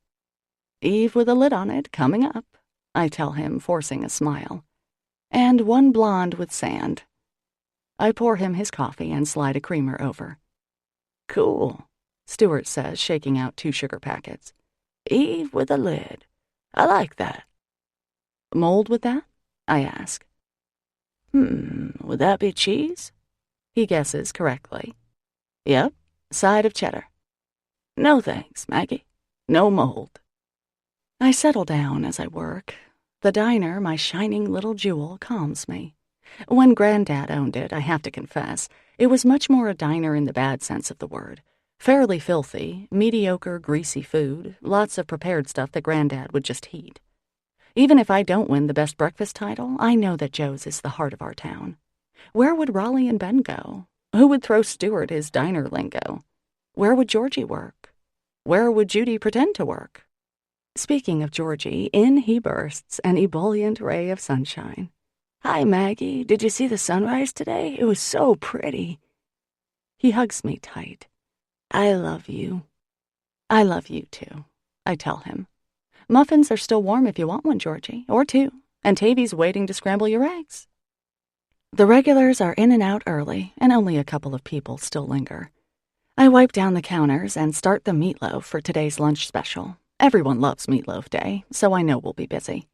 Eve with a lid on it, coming up, I tell him, forcing a smile. And 1 blonde with sand. I pour him his coffee and slide a creamer over. Cool, Stuart says, shaking out 2 sugar packets. Eve with a lid. I like that. Mold with that? I ask. Would that be cheese? He guesses correctly. Yep, side of cheddar. No thanks, Maggie. No mold. I settle down as I work. The diner, my shining little jewel, calms me. When Granddad owned it, I have to confess, it was much more a diner in the bad sense of the word. Fairly filthy, mediocre, greasy food, lots of prepared stuff that Granddad would just heat. Even if I don't win the best breakfast title, I know that Joe's is the heart of our town. Where would Raleigh and Ben go? Who would throw Stuart his diner lingo? Where would Georgie work? Where would Judy pretend to work? Speaking of Georgie, in he bursts, an ebullient ray of sunshine. Hi, Maggie. Did you see the sunrise today? It was so pretty. He hugs me tight. I love you. I love you, too, I tell him. Muffins are still warm if you want one, Georgie, or 2, and Tavy's waiting to scramble your eggs. The regulars are in and out early, and only a couple of people still linger. I wipe down the counters and start the meatloaf for today's lunch special. Everyone loves Meatloaf Day, so I know we'll be busy.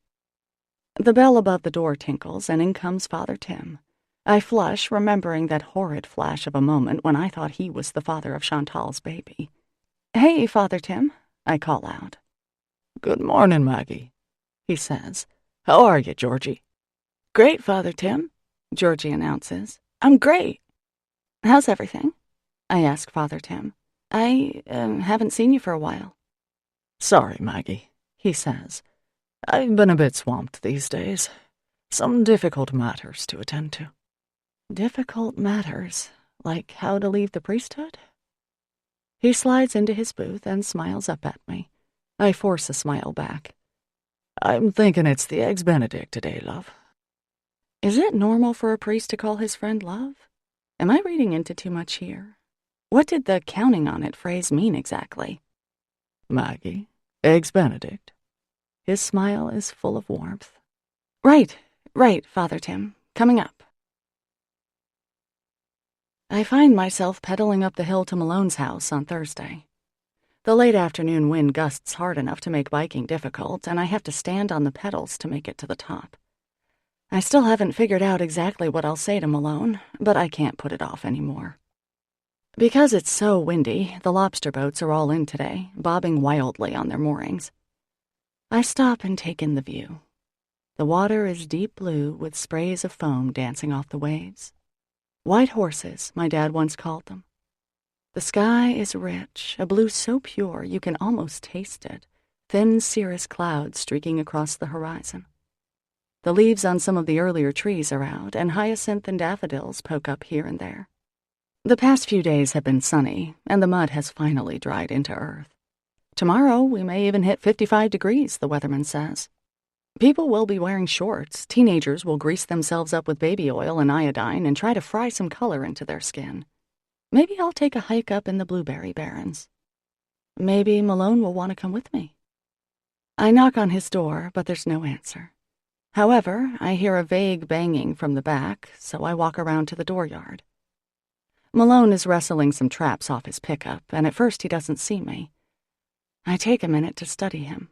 The bell above the door tinkles, and in comes Father Tim. I flush, remembering that horrid flash of a moment when I thought he was the father of Chantal's baby. Hey, Father Tim, I call out. Good morning, Maggie, he says. How are you, Georgie? Great, Father Tim, Georgie announces. I'm great. How's everything? I ask Father Tim. I haven't seen you for a while. Sorry, Maggie, he says. I've been a bit swamped these days. Some difficult matters to attend to. Difficult matters? Like how to leave the priesthood? He slides into his booth and smiles up at me. I force a smile back. I'm thinking it's the Eggs Benedict today, love. Is it normal for a priest to call his friend love? Am I reading into too much here? What did the counting on it phrase mean exactly? Maggie, Eggs Benedict. His smile is full of warmth. Right, Father Tim. Coming up. I find myself pedaling up the hill to Malone's house on Thursday. The late afternoon wind gusts hard enough to make biking difficult, and I have to stand on the pedals to make it to the top. I still haven't figured out exactly what I'll say to Malone, but I can't put it off anymore. Because it's so windy, the lobster boats are all in today, bobbing wildly on their moorings. I stop and take in the view. The water is deep blue with sprays of foam dancing off the waves. White horses, my dad once called them. The sky is rich, a blue so pure you can almost taste it, thin cirrus clouds streaking across the horizon. The leaves on some of the earlier trees are out, and hyacinth and daffodils poke up here and there. The past few days have been sunny, and the mud has finally dried into earth. Tomorrow, we may even hit 55 degrees, the weatherman says. People will be wearing shorts. Teenagers will grease themselves up with baby oil and iodine and try to fry some color into their skin. Maybe I'll take a hike up in the blueberry barrens. Maybe Malone will want to come with me. I knock on his door, but there's no answer. However, I hear a vague banging from the back, so I walk around to the dooryard. Malone is wrestling some traps off his pickup, and at first he doesn't see me. I take a minute to study him.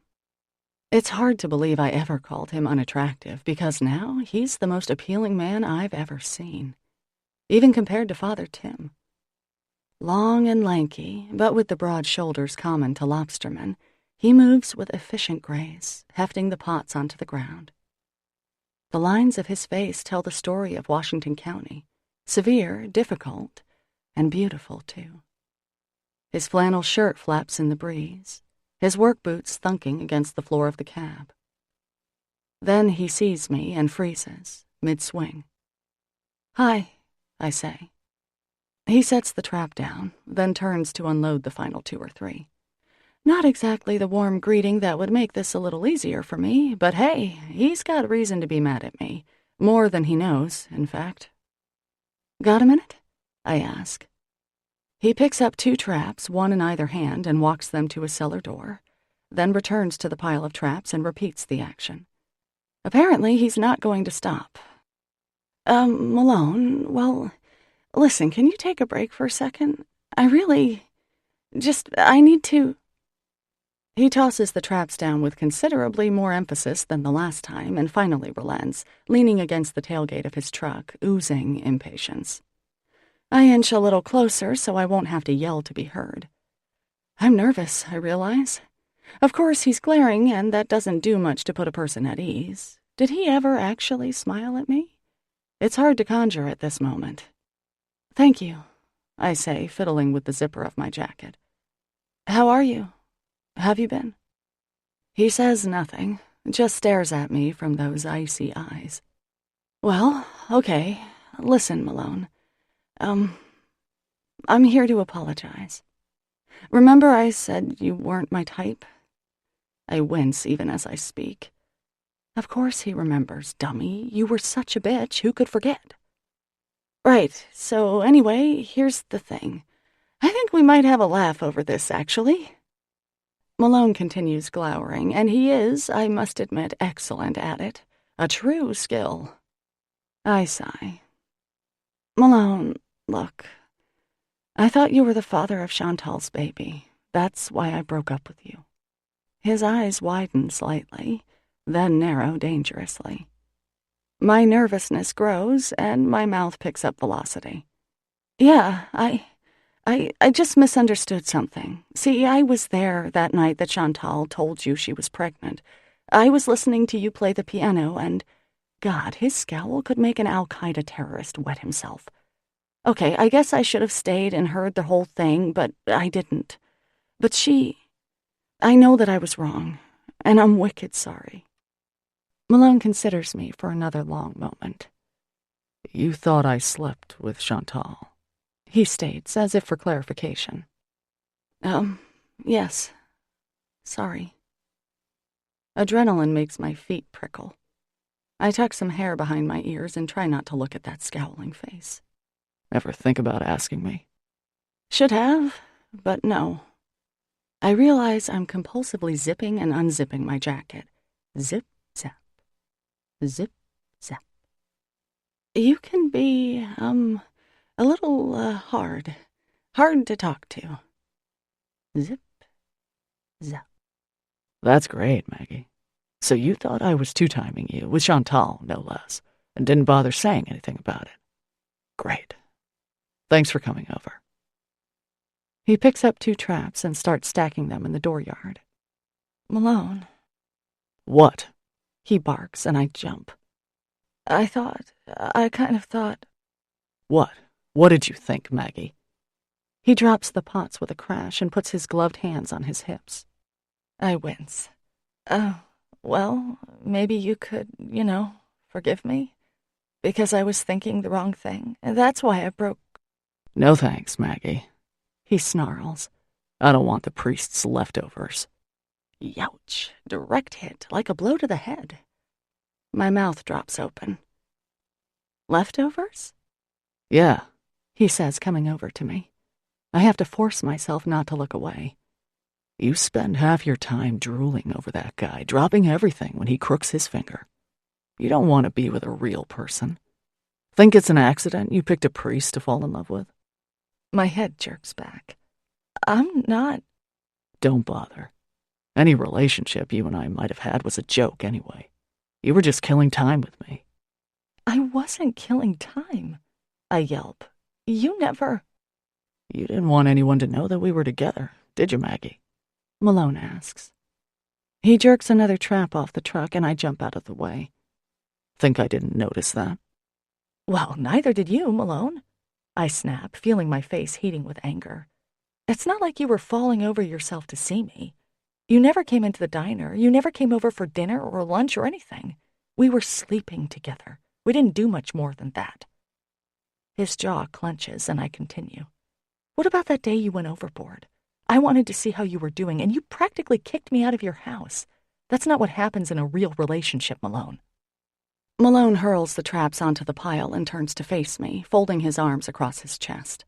It's hard to believe I ever called him unattractive, because now he's the most appealing man I've ever seen, even compared to Father Tim. Long and lanky, but with the broad shoulders common to lobstermen, he moves with efficient grace, hefting the pots onto the ground. The lines of his face tell the story of Washington County, severe, difficult, and beautiful, too. His flannel shirt flaps in the breeze, his work boots thunking against the floor of the cab. Then he sees me and freezes, mid-swing. "Hi," I say. He sets the trap down, then turns to unload the final 2 or 3. Not exactly the warm greeting that would make this a little easier for me, but hey, he's got reason to be mad at me. More than he knows, in fact. "Got a minute?" I ask. He picks up 2 traps, one in either hand, and walks them to a cellar door, then returns to the pile of traps and repeats the action. Apparently, he's not going to stop. Malone, well, listen, can you take a break for a second? I need to... He tosses the traps down with considerably more emphasis than the last time and finally relents, leaning against the tailgate of his truck, oozing impatience. I inch a little closer so I won't have to yell to be heard. I'm nervous, I realize. Of course, he's glaring, and that doesn't do much to put a person at ease. Did he ever actually smile at me? It's hard to conjure at this moment. "Thank you," I say, fiddling with the zipper of my jacket. "How are you? Have you been?" He says nothing, just stares at me from those icy eyes. "Well, okay. Listen, Malone. I'm here to apologize. Remember I said you weren't my type?" I wince even as I speak. Of course he remembers, dummy. You were such a bitch, who could forget? "Right, so anyway, here's the thing. I think we might have a laugh over this, actually." Malone continues glowering, and he is, I must admit, excellent at it. A true skill. I sigh. "Malone, look, I thought you were the father of Chantal's baby. That's why I broke up with you." His eyes widen slightly, then narrow dangerously. My nervousness grows, and my mouth picks up velocity. "Yeah, I just misunderstood something. See, I was there that night that Chantal told you she was pregnant. I was listening to you play the piano, and God, his scowl could make an Al-Qaeda terrorist wet himself. Okay, I guess I should have stayed and heard the whole thing, but I didn't. But I know that I was wrong, and I'm wicked sorry." Malone considers me for another long moment. "You thought I slept with Chantal," he states, as if for clarification. Yes. Sorry." Adrenaline makes my feet prickle. I tuck some hair behind my ears and try not to look at that scowling face. "Ever think about asking me?" Should have, but no. I realize I'm compulsively zipping and unzipping my jacket. Zip, zap. Zip, zap. You can be, a little, hard to talk to. Zip, zap. "That's great, Maggie. So you thought I was two-timing you, with Chantal, no less, and didn't bother saying anything about it. Great. Thanks for coming over." He picks up 2 traps and starts stacking them in the dooryard. "Malone." "What?" He barks, and I jump. I kind of thought... "What? What did you think, Maggie?" He drops the pots with a crash and puts his gloved hands on his hips. I wince. Well, maybe you could, forgive me? Because I was thinking the wrong thing. That's why I broke... No thanks, Maggie, he snarls. I don't want the priest's leftovers. Youch, direct hit, like a blow to the head. My mouth drops open. Leftovers? Yeah, He says, coming over to me. I have to force myself not to look away. you spend half your time drooling over that guy, dropping everything when he crooks his finger. You don't want to be with a real person. Think it's an accident you picked a priest to fall in love with? My head jerks back. I'm not... Don't bother. Any relationship you and I might have had was a joke anyway. You were just killing time with me. I wasn't killing time, I yelp. You never... You didn't want anyone to know that we were together, did you, Maggie? Malone asks. He jerks another trap off the truck and I jump out of the way. Think I didn't notice that? Well, neither did you, Malone. I snap, feeling my face heating with anger. It's not like you were falling over yourself to see me. You never came into the diner. You never came over for dinner or lunch or anything. We were sleeping together. We didn't do much more than that. His jaw clenches and I continue. What about that day you went overboard? I wanted to see how you were doing, and you practically kicked me out of your house. That's not what happens in a real relationship, Malone. Malone hurls the traps onto the pile and turns to face me, folding his arms across his chest.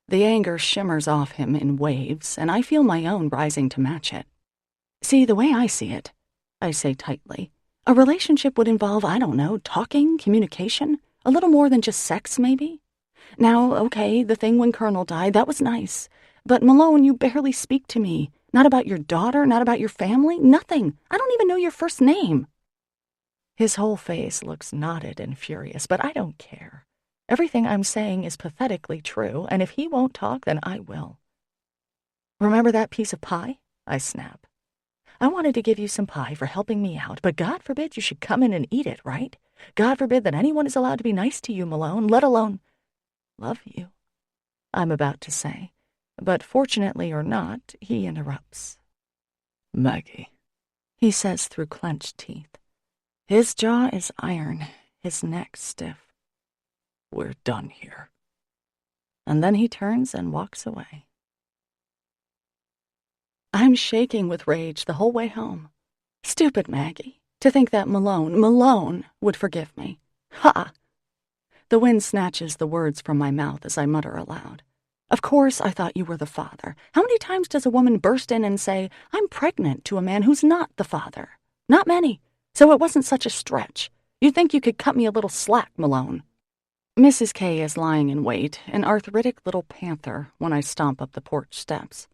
The anger shimmers off him in waves, and I feel my own rising to match it. See, the way I see it, I say tightly, a relationship would involve, I don't know, talking, communication, a little more than just sex, maybe? Now, okay, the thing when Colonel died, that was nice. But Malone, you barely speak to me. Not about your daughter, not about your family, nothing. I don't even know your first name. His whole face looks knotted and furious, but I don't care. Everything I'm saying is pathetically true, and if he won't talk, then I will. Remember that piece of pie? I snap. I wanted to give you some pie for helping me out, but God forbid you should come in and eat it, right? God forbid that anyone is allowed to be nice to you, Malone, let alone love you, I'm about to say. But fortunately or not, he interrupts. Maggie, He says through clenched teeth. His jaw is iron, his neck stiff. we're done here. And then he turns and walks away. I'm shaking with rage the whole way home. Stupid Maggie, to think that Malone would forgive me. Ha! The wind snatches the words from my mouth as I mutter aloud. Of course I thought you were the father. How many times does a woman burst in and say, I'm pregnant, to a man who's not the father? Not many. So it wasn't such a stretch. You'd think you could cut me a little slack, Malone. Mrs. K is lying in wait, an arthritic little panther, when I stomp up the porch steps.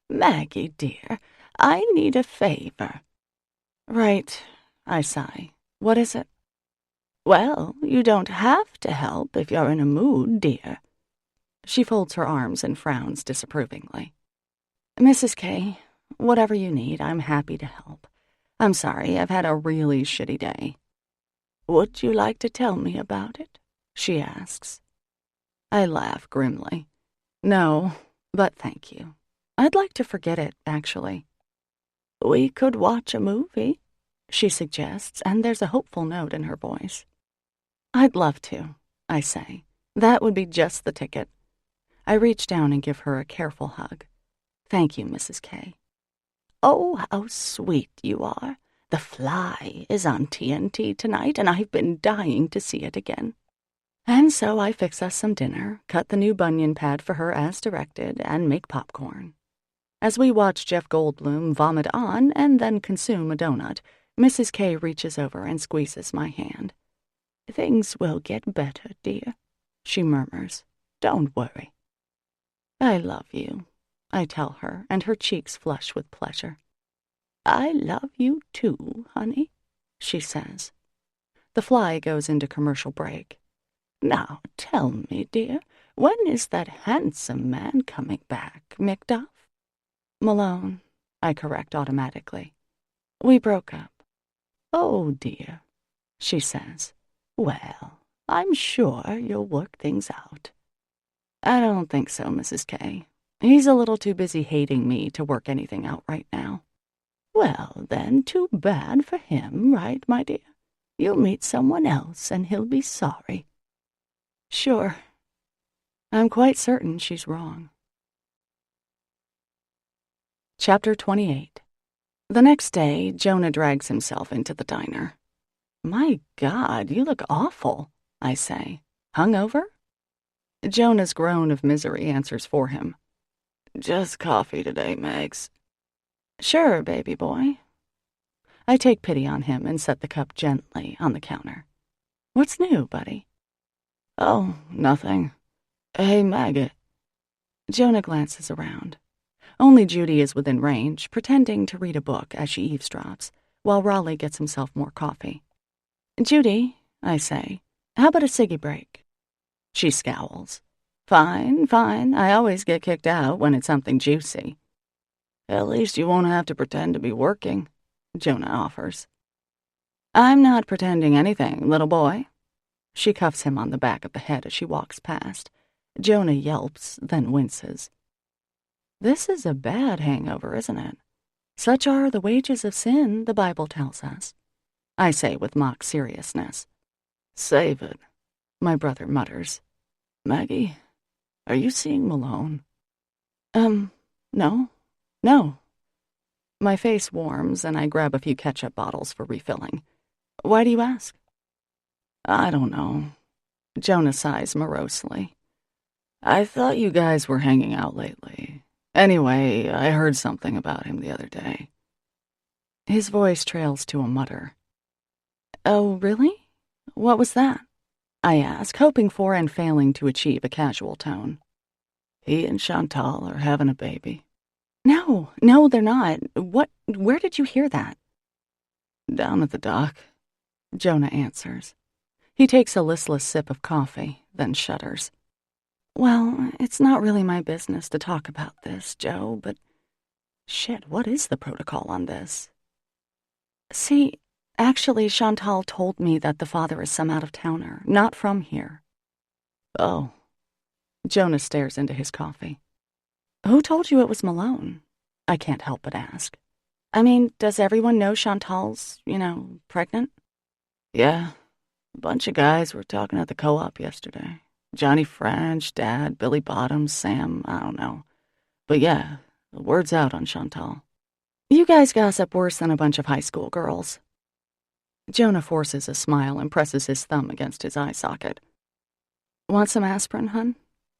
Maggie, dear, I need a favor. Right, I sigh. What is it? Well, you don't have to help if you're in a mood, dear. She folds her arms and frowns disapprovingly. Mrs. K, whatever you need, I'm happy to help. I'm sorry, I've had a really shitty day. Would you like to tell me about it? She asks. I laugh grimly. No, but thank you. I'd like to forget it, actually. We could watch a movie, she suggests, and there's a hopeful note in her voice. I'd love to, I say. That would be just the ticket. I reach down and give her a careful hug. Thank you, Mrs. K. Oh, how sweet you are. The Fly is on TNT tonight, and I've been dying to see it again. And so I fix us some dinner, cut the new bunion pad for her as directed, and make popcorn. As we watch Jeff Goldblum vomit on and then consume a donut, Mrs. K reaches over and squeezes my hand. Things will get better, dear, she murmurs. Don't worry. I love you, I tell her, and her cheeks flush with pleasure. I love you too, honey, she says. The Fly goes into commercial break. Now tell me, dear, when is that handsome man coming back, Macduff? Malone, I correct automatically. We broke up. Oh, dear, she says. Well, I'm sure you'll work things out. I don't think so, Mrs. K. He's a little too busy hating me to work anything out right now. Well, then, too bad for him, right, my dear? You'll meet someone else, and he'll be sorry. Sure. I'm quite certain she's wrong. Chapter 28. The next day, Jonah drags himself into the diner. My God, you look awful, I say. Hungover? Jonah's groan of misery answers for him. Just coffee today, Megs. Sure, baby boy. I take pity on him and set the cup gently on the counter. What's new, buddy? Oh, nothing. Hey, Maggot. Jonah glances around. Only Judy is within range, pretending to read a book as she eavesdrops, while Raleigh gets himself more coffee. Judy, I say, how about a ciggy break? She scowls. Fine, fine. I always get kicked out when it's something juicy. At least you won't have to pretend to be working, Jonah offers. I'm not pretending anything, little boy. She cuffs him on the back of the head as she walks past. Jonah yelps, then winces. This is a bad hangover, isn't it? Such are the wages of sin, the Bible tells us. I say with mock seriousness. Save it, my brother mutters. Maggie, are you seeing Malone? No. My face warms and I grab a few ketchup bottles for refilling. Why do you ask? I don't know. Jonah sighs morosely. I thought you guys were hanging out lately. Anyway, I heard something about him the other day. His voice trails to a mutter. Oh, really? What was that? I ask, hoping for and failing to achieve a casual tone. He and Chantal are having a baby. No, they're not. Where did you hear that? Down at the dock, Jonah answers. He takes a listless sip of coffee, then shudders. Well, it's not really my business to talk about this, Joe, but shit, what is the protocol on this? See, actually, Chantal told me that the father is some out-of-towner, not from here. Oh. Jonah stares into his coffee. Who told you it was Malone? I can't help but ask. I mean, does everyone know Chantal's, pregnant? Yeah. A bunch of guys were talking at the co-op yesterday. Johnny French, Dad, Billy Bottoms, Sam, I don't know. But yeah, the word's out on Chantal. You guys gossip worse than a bunch of high school girls. Jonah forces a smile and presses his thumb against his eye socket. Want some aspirin, hun?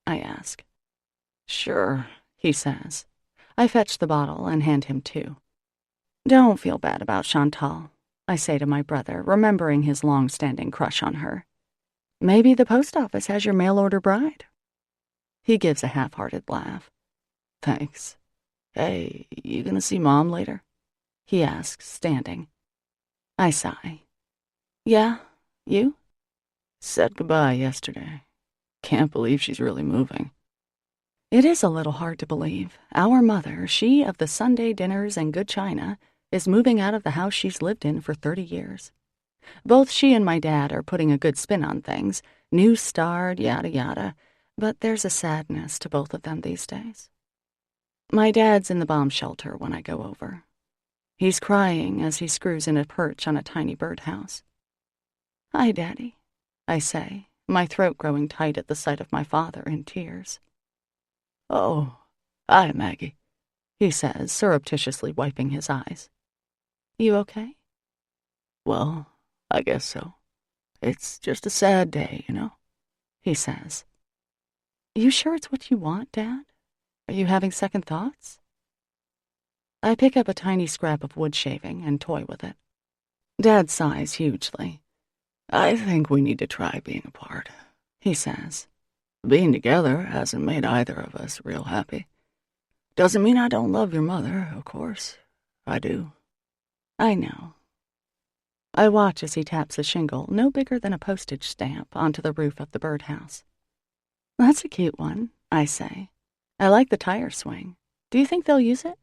I ask. Sure, he says. I fetch the bottle and hand him two. Don't feel bad about Chantal, I say to my brother, remembering his long-standing crush on her. Maybe the post office has your mail-order bride. He gives a half-hearted laugh. Thanks. Hey, you gonna see Mom later? He asks, standing. I sigh. Yeah, you? Said goodbye yesterday. Can't believe she's really moving. It is a little hard to believe. Our mother, she of the Sunday dinners and good china, is moving out of the house she's lived in for 30 years. Both she and my dad are putting a good spin on things, new-starred, yada yada, but there's a sadness to both of them these days. My dad's in the bomb shelter when I go over. He's crying as he screws in a perch on a tiny birdhouse. Hi, Daddy, I say, my throat growing tight at the sight of my father in tears. Oh, hi, Maggie, he says, surreptitiously wiping his eyes. You okay? Well, I guess so. It's just a sad day, he says. You sure it's what you want, Dad? Are you having second thoughts? I pick up a tiny scrap of wood shaving and toy with it. Dad sighs hugely. I think we need to try being apart, he says. Being together hasn't made either of us real happy. Doesn't mean I don't love your mother, of course. I do. I know. I watch as he taps a shingle no bigger than a postage stamp onto the roof of the birdhouse. That's a cute one, I say. I like the tire swing. Do you think they'll use it?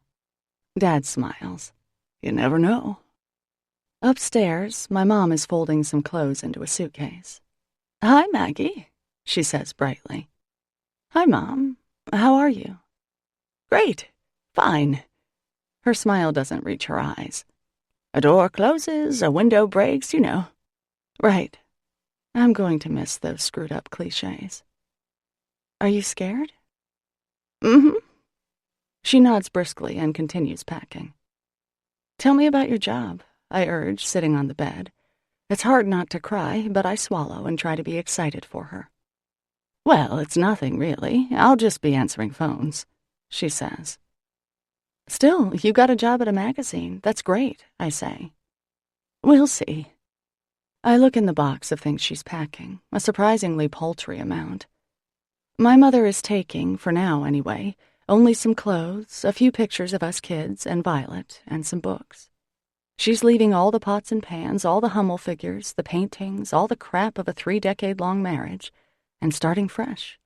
Dad smiles. You never know. Upstairs, my mom is folding some clothes into a suitcase. Hi, Maggie, she says brightly. Hi, Mom. How are you? Great. Fine. Her smile doesn't reach her eyes. A door closes, a window breaks, Right. I'm going to miss those screwed-up cliches. Are you scared? Mm-hmm. She nods briskly and continues packing. Tell me about your job, I urge, sitting on the bed. It's hard not to cry, but I swallow and try to be excited for her. Well, it's nothing, really. I'll just be answering phones, she says. Still, you got a job at a magazine. That's great, I say. We'll see. I look in the box of things she's packing, a surprisingly paltry amount. My mother is taking, for now anyway, only some clothes, a few pictures of us kids and Violet, and some books. She's leaving all the pots and pans, all the Hummel figures, the paintings, all the crap of a 3-decade-long marriage, and starting fresh.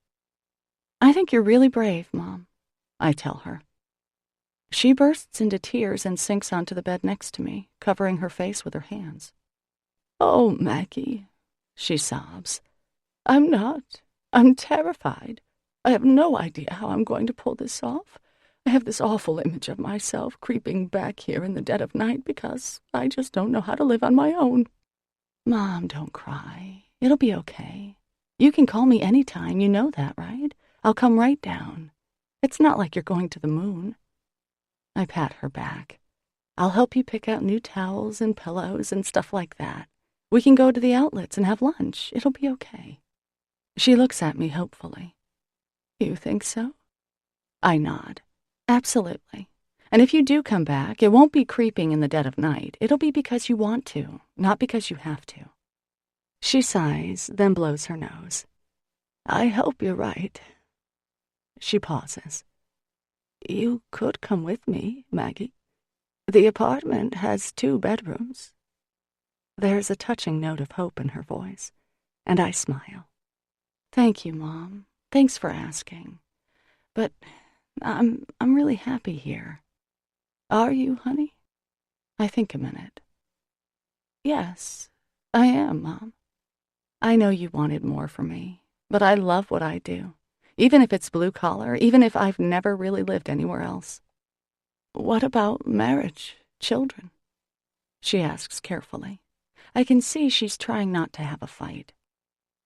I think you're really brave, Mom, I tell her. She bursts into tears and sinks onto the bed next to me, covering her face with her hands. Oh, Maggie, she sobs. I'm not. I'm terrified. I have no idea how I'm going to pull this off. I have this awful image of myself creeping back here in the dead of night because I just don't know how to live on my own. Mom, don't cry. It'll be okay. You can call me any time, you know that, right? I'll come right down. It's not like you're going to the moon. I pat her back. I'll help you pick out new towels and pillows and stuff like that. We can go to the outlets and have lunch. It'll be okay. She looks at me hopefully. You think so? I nod. Absolutely. And if you do come back, it won't be creeping in the dead of night. It'll be because you want to, not because you have to. She sighs, then blows her nose. I hope you're right. She pauses. You could come with me, Maggie. The apartment has 2 bedrooms. There's a touching note of hope in her voice, and I smile. Thank you, Mom. Thanks for asking. But I'm really happy here. Are you, honey? I think a minute. Yes, I am, Mom. I know you wanted more from me, but I love what I do. Even if it's blue collar, even if I've never really lived anywhere else. What about marriage, children? She asks carefully. I can see she's trying not to have a fight.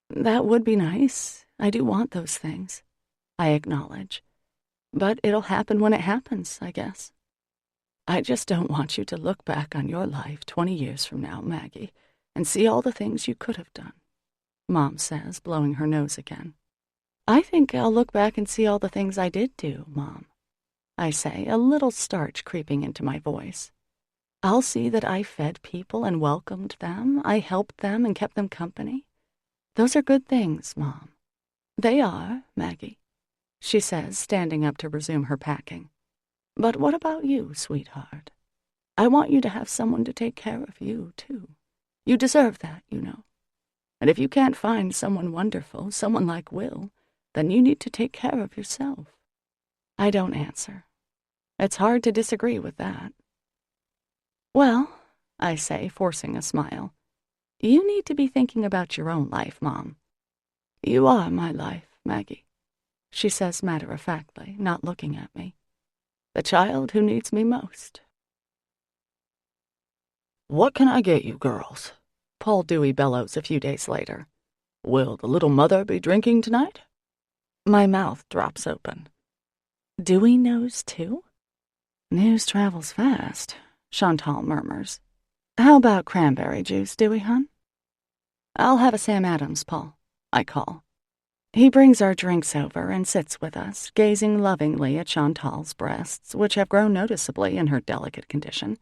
That would be nice. I do want those things, I acknowledge. But it'll happen when it happens, I guess. I just don't want you to look back on your life 20 years from now, Maggie, and see all the things you could have done, Mom says, blowing her nose again. I think I'll look back and see all the things I did do, Mom, I say, a little starch creeping into my voice. I'll see that I fed people and welcomed them, I helped them and kept them company. Those are good things, Mom. They are, Maggie, she says, standing up to resume her packing. But what about you, sweetheart? I want you to have someone to take care of you, too. You deserve that, you know. And if you can't find someone wonderful, someone like Will, then you need to take care of yourself. I don't answer. It's hard to disagree with that. Well, I say, forcing a smile, you need to be thinking about your own life, Mom. You are my life, Maggie, she says matter-of-factly, not looking at me. The child who needs me most. What can I get you, girls? Paul Dewey bellows a few days later. Will the little mother be drinking tonight? My mouth drops open. Dewey knows, too? News travels fast, Chantal murmurs. How about cranberry juice, Dewey, hon? I'll have a Sam Adams, Paul, I call. He brings our drinks over and sits with us, gazing lovingly at Chantal's breasts, which have grown noticeably in her delicate condition.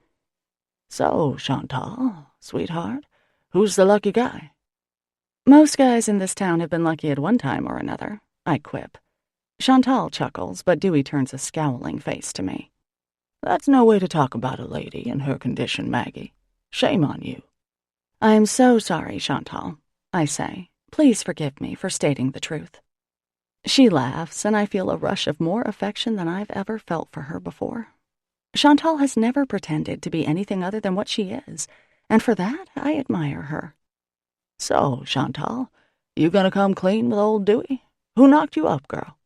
So, Chantal, sweetheart, who's the lucky guy? Most guys in this town have been lucky at one time or another, I quip. Chantal chuckles, but Dewey turns a scowling face to me. That's no way to talk about a lady in her condition, Maggie. Shame on you. I am so sorry, Chantal, I say. Please forgive me for stating the truth. She laughs, and I feel a rush of more affection than I've ever felt for her before. Chantal has never pretended to be anything other than what she is, and for that I admire her. So, Chantal, you gonna come clean with old Dewey? Who knocked you up, girl?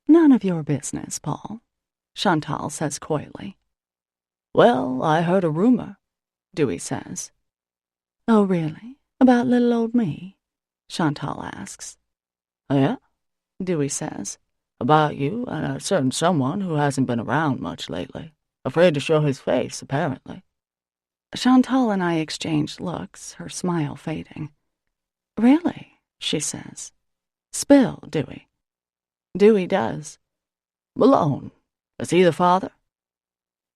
None of your business, Paul, Chantal says coyly. Well, I heard a rumor, Dewey says. Oh, really? About little old me? Chantal asks. Yeah? Dewey says. About you and a certain someone who hasn't been around much lately. Afraid to show his face, apparently. Chantal and I exchanged looks, her smile fading. Really? She says. Spill, Dewey. Dewey does. Malone. Is he the father?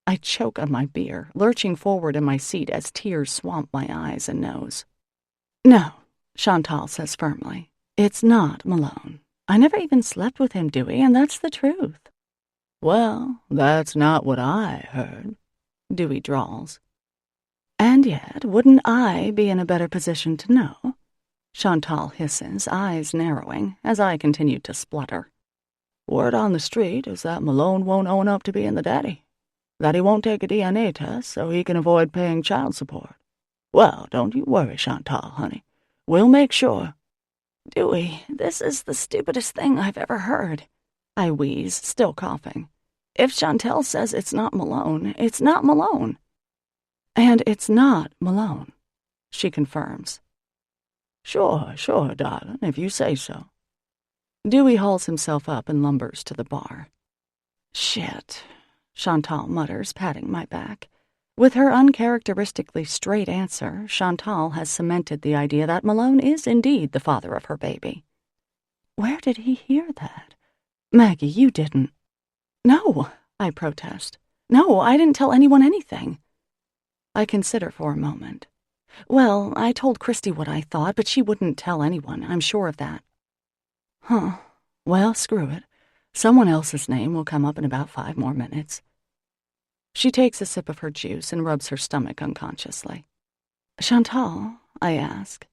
I choke on my beer, lurching forward in my seat as tears swamp my eyes and nose. No, Chantal says firmly. It's not Malone. I never even slept with him, Dewey, and that's the truth. Well, that's not what I heard, Dewey drawls. And yet, wouldn't I be in a better position to know? Chantal hisses, eyes narrowing, as I continue to splutter. Word on the street is that Malone won't own up to being the daddy. That he won't take a DNA test so he can avoid paying child support. Well, don't you worry, Chantal, honey. We'll make sure. Dewey, this is the stupidest thing I've ever heard. I wheeze, still coughing. If Chantal says it's not Malone, it's not Malone. And it's not Malone, she confirms. Sure, darling, if you say so. Dewey hauls himself up and lumbers to the bar. Shit, Chantal mutters, patting my back. With her uncharacteristically straight answer, Chantal has cemented the idea that Malone is indeed the father of her baby. Where did he hear that? Maggie, you didn't. No, I protest. No, I didn't tell anyone anything. I consider for a moment. Well, I told Christy what I thought, but she wouldn't tell anyone, I'm sure of that. Huh. Well, screw it. Someone else's name will come up in about 5 more minutes. She takes a sip of her juice and rubs her stomach unconsciously. Chantal, I ask,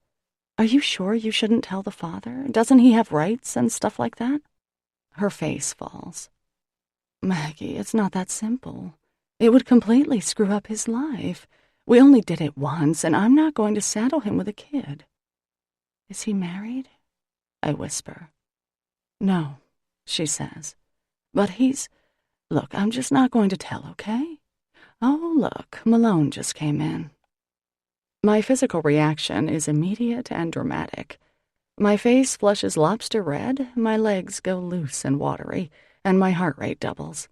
are you sure you shouldn't tell the father? Doesn't he have rights and stuff like that? Her face falls. Maggie, it's not that simple. It would completely screw up his life. We only did it once, and I'm not going to saddle him with a kid. Is he married? I whisper. No, she says. But he's... Look, I'm just not going to tell, okay? Oh, look, Malone just came in. My physical reaction is immediate and dramatic. My face flushes lobster red, my legs go loose and watery, and my heart rate doubles.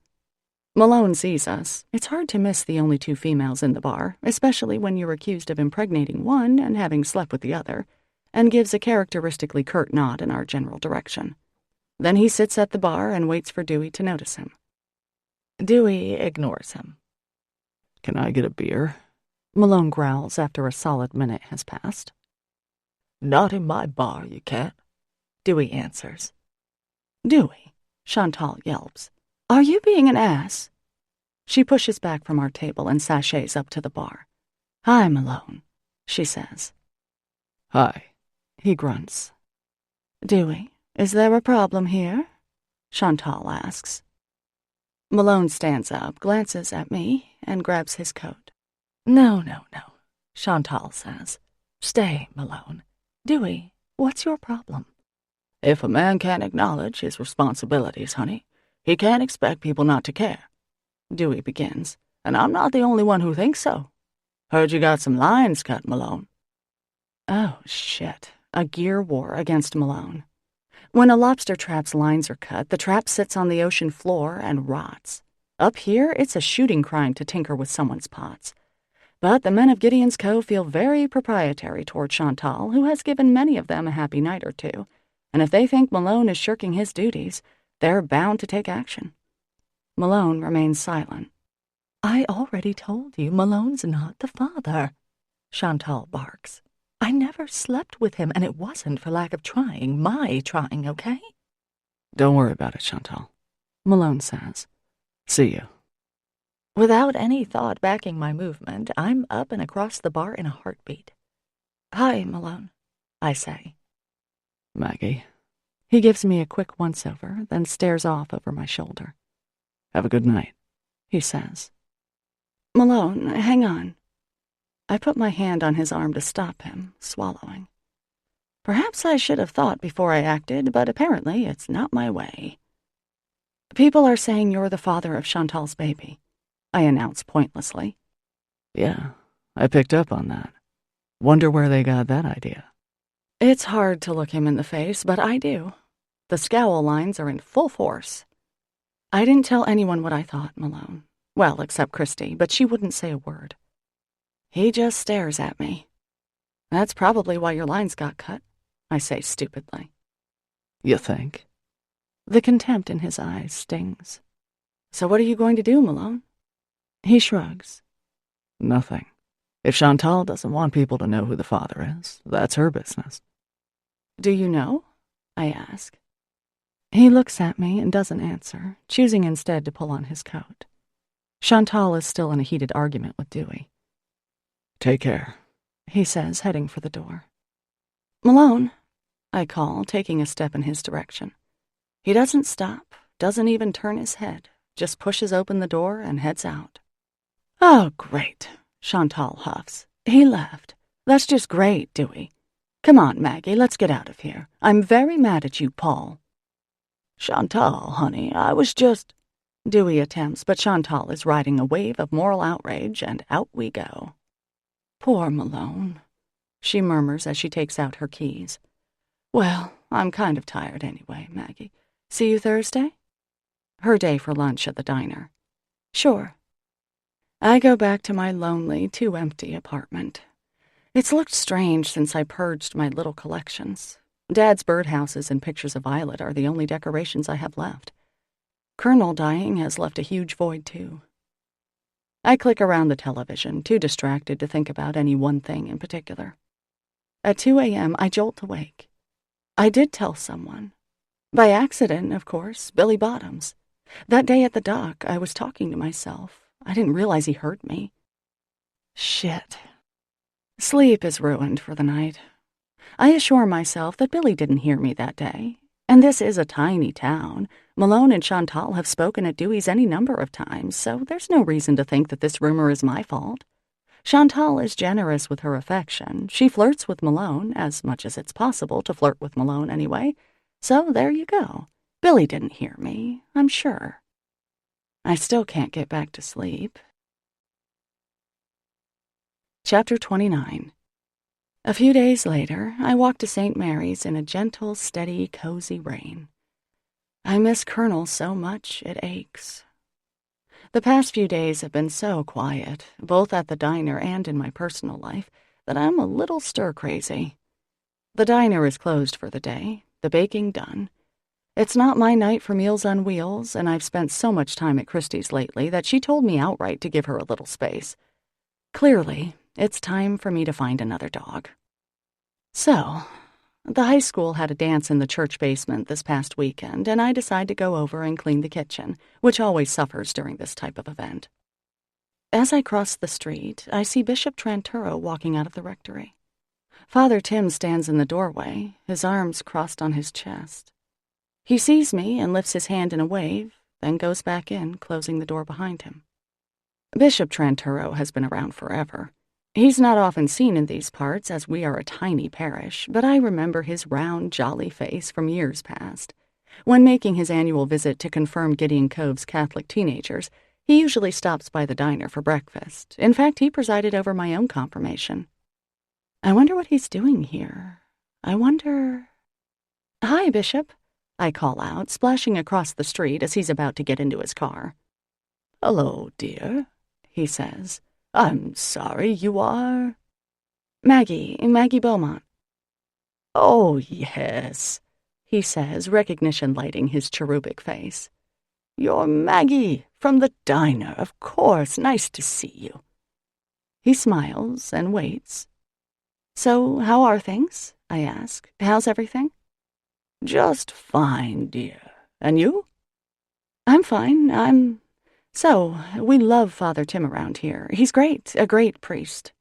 Malone sees us. It's hard to miss the only 2 females in the bar, especially when you're accused of impregnating one and having slept with the other, and gives a characteristically curt nod in our general direction. Then he sits at the bar and waits for Dewey to notice him. Dewey ignores him. Can I get a beer? Malone growls after a solid minute has passed. Not in my bar, you can't, Dewey answers. Dewey, Chantal yelps. Are you being an ass? She pushes back from our table and sachets up to the bar. Hi, Malone, she says. Hi, he grunts. Dewey, is there a problem here? Chantal asks. Malone stands up, glances at me, and grabs his coat. No, Chantal says. Stay, Malone. Dewey, what's your problem? If a man can't acknowledge his responsibilities, honey, he can't expect people not to care. Dewey begins, and I'm not the only one who thinks so. Heard you got some lines cut, Malone. Oh, shit. A gear war against Malone. When a lobster trap's lines are cut, the trap sits on the ocean floor and rots. Up here, it's a shooting crime to tinker with someone's pots. But the men of Gideon's Cove feel very proprietary toward Chantal, who has given many of them a happy night or 2. And if they think Malone is shirking his duties, they're bound to take action. Malone remains silent. I already told you Malone's not the father, Chantal barks. I never slept with him, and it wasn't for lack of trying, my trying, okay? Don't worry about it, Chantal, Malone says. See you. Without any thought backing my movement, I'm up and across the bar in a heartbeat. Hi, Malone, I say. Maggie. He gives me a quick once-over, then stares off over my shoulder. Have a good night, he says. Malone, hang on. I put my hand on his arm to stop him, swallowing. Perhaps I should have thought before I acted, but apparently it's not my way. People are saying you're the father of Chantal's baby, I announce pointlessly. Yeah, I picked up on that. Wonder where they got that idea. It's hard to look him in the face, but I do. The scowl lines are in full force. I didn't tell anyone what I thought, Malone. Well, except Christy, but she wouldn't say a word. He just stares at me. That's probably why your lines got cut, I say stupidly. You think? The contempt in his eyes stings. So what are you going to do, Malone? He shrugs. Nothing. If Chantal doesn't want people to know who the father is, that's her business. Do you know? I ask. He looks at me and doesn't answer, choosing instead to pull on his coat. Chantal is still in a heated argument with Dewey. Take care, he says, heading for the door. Malone, I call, taking a step in his direction. He doesn't stop, doesn't even turn his head, just pushes open the door and heads out. Oh, great, Chantal huffs. He left. That's just great, Dewey. Come on, Maggie, let's get out of here. I'm very mad at you, Paul. Chantal, honey, I was just... Dewey attempts, but Chantal is riding a wave of moral outrage, and out we go. Poor Malone, she murmurs as she takes out her keys. Well, I'm kind of tired anyway, Maggie. See you Thursday? Her day for lunch at the diner. Sure. I go back to my lonely, too empty apartment. It's looked strange since I purged my little collections. Dad's birdhouses and pictures of Violet are the only decorations I have left. Colonel dying has left a huge void, too. I click around the television, too distracted to think about any one thing in particular. At 2 a.m., I jolt awake. I did tell someone. By accident, of course, Billy Bottoms. That day at the dock, I was talking to myself. I didn't realize he heard me. Shit. Sleep is ruined for the night. I assure myself that Billy didn't hear me that day. And this is a tiny town. Malone and Chantal have spoken at Dewey's any number of times, so there's no reason to think that this rumor is my fault. Chantal is generous with her affection. She flirts with Malone, as much as it's possible to flirt with Malone anyway. So there you go. Billy didn't hear me, I'm sure. I still can't get back to sleep. Chapter 29. A few days later, I walk to St. Mary's in a gentle, steady, cozy rain. I miss Colonel so much it aches. The past few days have been so quiet, both at the diner and in my personal life, that I'm a little stir-crazy. The diner is closed for the day, the baking done. It's not my night for Meals on Wheels, and I've spent so much time at Christie's lately that she told me outright to give her a little space. Clearly, it's time for me to find another dog. So, the high school had a dance in the church basement this past weekend, and I decide to go over and clean the kitchen, which always suffers during this type of event. As I cross the street, I see Bishop Tranturo walking out of the rectory. Father Tim stands in the doorway, his arms crossed on his chest. He sees me and lifts his hand in a wave, then goes back in, closing the door behind him. Bishop Tranturo has been around forever. He's not often seen in these parts, as we are a tiny parish, but I remember his round, jolly face from years past. When making his annual visit to confirm Gideon Cove's Catholic teenagers, he usually stops by the diner for breakfast. In fact, he presided over my own confirmation. I wonder what he's doing here. I wonder... Hi, Bishop, I call out, splashing across the street as he's about to get into his car. Hello, dear, he says. I'm sorry, you are... Maggie Beaumont. Oh, yes, he says, recognition lighting his cherubic face. You're Maggie, from the diner, of course. Nice to see you. He smiles and waits. So, how are things? I ask. How's everything? Just fine, dear. And you? I'm fine. So, we love Father Tim around here. He's great, a great priest.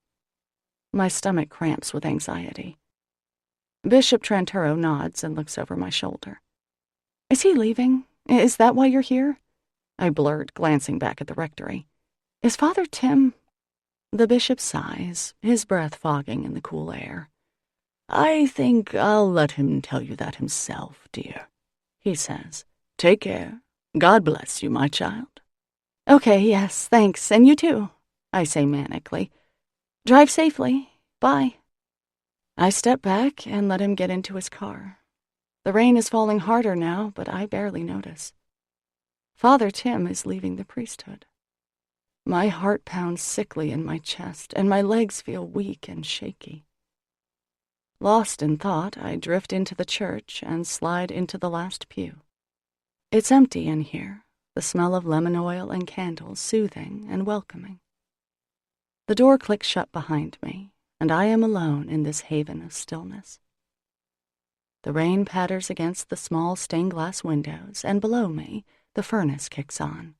My stomach cramps with anxiety. Bishop Tranturo nods and looks over my shoulder. Is he leaving? Is that why you're here? I blurred, glancing back at the rectory. Is Father Tim... The bishop sighs, his breath fogging in the cool air. I think I'll let him tell you that himself, dear, he says. Take care. God bless you, my child. Okay, yes, thanks, and you too, I say manically. Drive safely. Bye. I step back and let him get into his car. The rain is falling harder now, but I barely notice. Father Tim is leaving the priesthood. My heart pounds sickly in my chest, and my legs feel weak and shaky. Lost in thought, I drift into the church and slide into the last pew. It's empty in here, the smell of lemon oil and candles soothing and welcoming. The door clicks shut behind me, and I am alone in this haven of stillness. The rain patters against the small stained-glass windows, and below me, the furnace kicks on.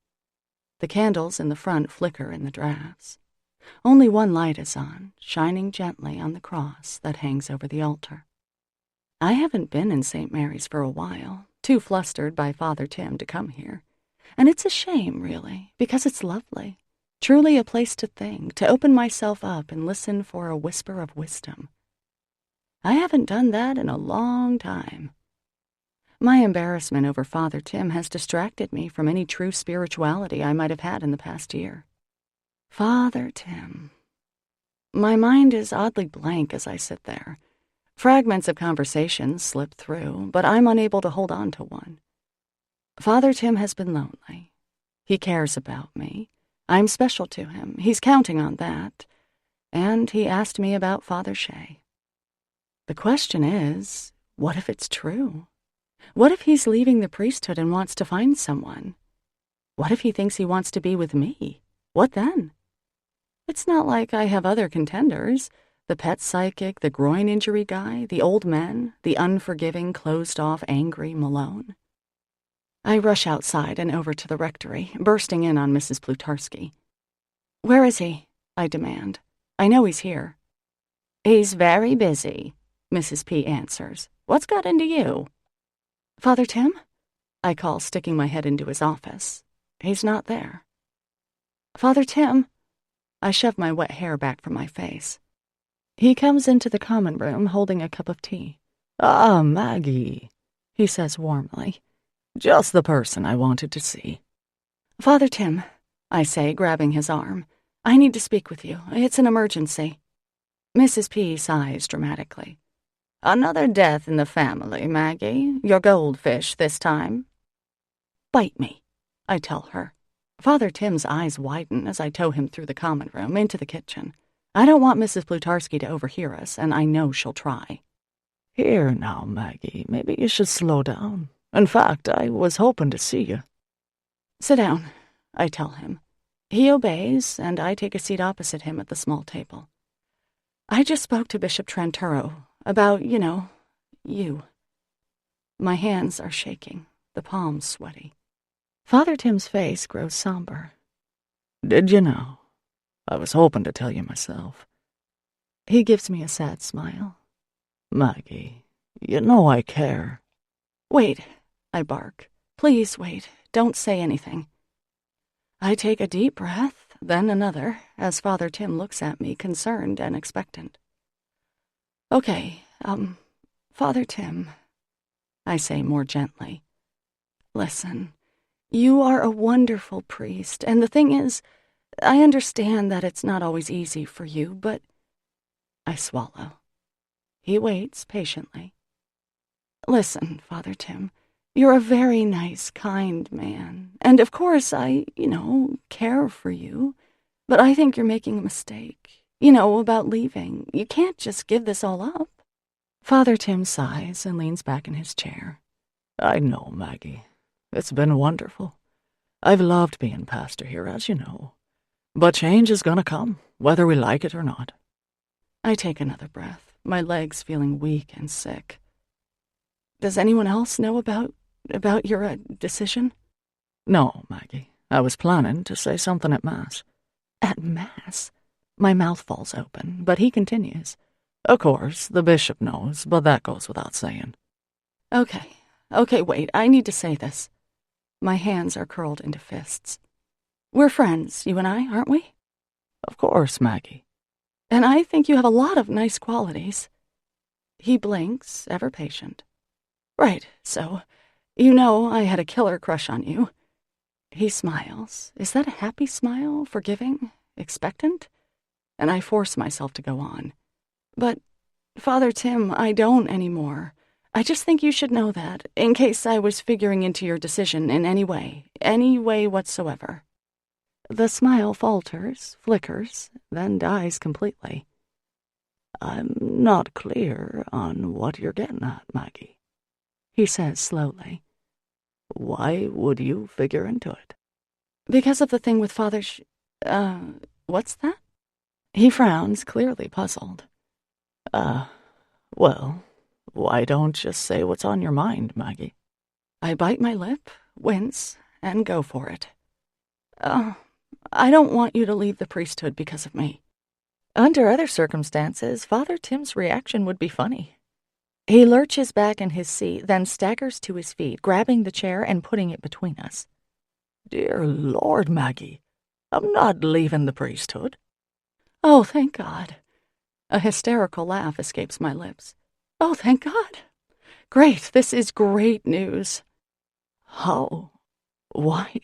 The candles in the front flicker in the drafts. Only one light is on, shining gently on the cross that hangs over the altar. I haven't been in St. Mary's for a while, too flustered by Father Tim to come here. And it's a shame, really, because it's lovely. Truly a place to think, to open myself up and listen for a whisper of wisdom. I haven't done that in a long time. My embarrassment over Father Tim has distracted me from any true spirituality I might have had in the past year. Father Tim. My mind is oddly blank as I sit there. Fragments of conversations slip through, but I'm unable to hold on to one. Father Tim has been lonely. He cares about me. I'm special to him. He's counting on that. And he asked me about Father Shea. The question is, what if it's true? What if he's leaving the priesthood and wants to find someone? What if he thinks he wants to be with me? What then? It's not like I have other contenders. The pet psychic, the groin injury guy, the old men, the unforgiving, closed-off, angry Malone. I rush outside and over to the rectory, bursting in on Mrs. Plutarski. "Where is he?" I demand. "I know he's here." "He's very busy," Mrs. P. answers. "What's got into you?" "Father Tim?" I call, sticking my head into his office. He's not there. "Father Tim?" I shove my wet hair back from my face. He comes into the common room holding a cup of tea. "Ah, Maggie," he says warmly. "Just the person I wanted to see." "Father Tim," I say, grabbing his arm, "I need to speak with you. It's an emergency." Mrs. P. sighs dramatically. "Another death in the family, Maggie. Your goldfish this time." "Bite me," I tell her. Father Tim's eyes widen as I tow him through the common room into the kitchen. I don't want Mrs. Plutarski to overhear us, and I know she'll try. "Here now, Maggie, maybe you should slow down. In fact, I was hoping to see you." "Sit down," I tell him. He obeys, and I take a seat opposite him at the small table. "I just spoke to Bishop Tranturo about, you." My hands are shaking, the palms sweaty. Father Tim's face grows somber. "Did you know? I was hoping to tell you myself." He gives me a sad smile. "Maggie, you know I care." "Wait," I bark. "Please wait. Don't say anything." I take a deep breath, then another, as Father Tim looks at me, concerned and expectant. "Okay, Father Tim," I say more gently. "Listen, you are a wonderful priest, and the thing is, I understand that it's not always easy for you, but—" I swallow. He waits patiently. "Listen, Father Tim, you're a very nice, kind man, and of course I, care for you, but I think you're making a mistake, about leaving. You can't just give this all up." Father Tim sighs and leans back in his chair. "I know, Maggie. It's been wonderful. I've loved being pastor here, as you know. But change is gonna come, whether we like it or not." I take another breath, my legs feeling weak and sick. "Does anyone else know about your decision?" "No, Maggie. I was planning to say something at Mass." "At Mass?" My mouth falls open, but he continues. "Of course, the bishop knows, but that goes without saying." Okay, wait, I need to say this." My hands are curled into fists. "We're friends, you and I, aren't we?" "Of course, Maggie." "And I think you have a lot of nice qualities." He blinks, ever patient. "Right, so, I had a killer crush on you." He smiles. Is that a happy smile, forgiving, expectant? And I force myself to go on. "But, Father Tim, I don't anymore. I just think you should know that, in case I was figuring into your decision in any way whatsoever." The smile falters, flickers, then dies completely. "I'm not clear on what you're getting at, Maggie," he says slowly. "Why would you figure into it?" "Because of the thing with Father what's that?" He frowns, clearly puzzled. Well, why don't you say what's on your mind, Maggie?" I bite my lip, wince, and go for it. I don't want you to leave the priesthood because of me." Under other circumstances, Father Tim's reaction would be funny. He lurches back in his seat, then staggers to his feet, grabbing the chair and putting it between us. "Dear Lord, Maggie, I'm not leaving the priesthood." "Oh, thank God." A hysterical laugh escapes my lips. "Oh, thank God. Great, this is great news." "How? Why?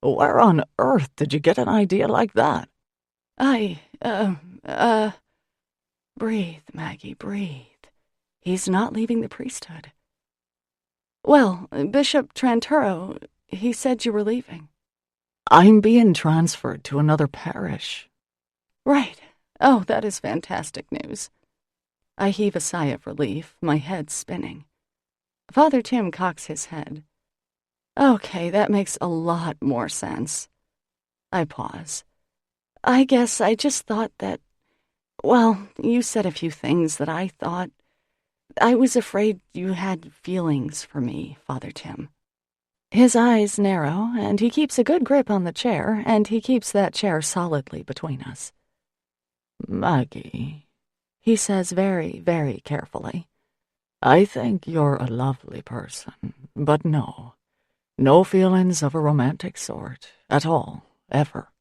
Where on earth did you get an idea like that?" Breathe, Maggie, breathe. He's not leaving the priesthood. Well, Bishop Tranturo, he said you were leaving." "I'm being transferred to another parish." "Right. Oh, that is fantastic news." I heave a sigh of relief, my head spinning. Father Tim cocks his head. "Okay, that makes a lot more sense." I pause. "I guess I just thought that, well, you said a few things that I thought. I was afraid you had feelings for me, Father Tim." His eyes narrow, and he keeps a good grip on the chair, and he keeps that chair solidly between us. "Maggie," he says very, very carefully, "I think you're a lovely person, but no feelings of a romantic sort, at all, ever.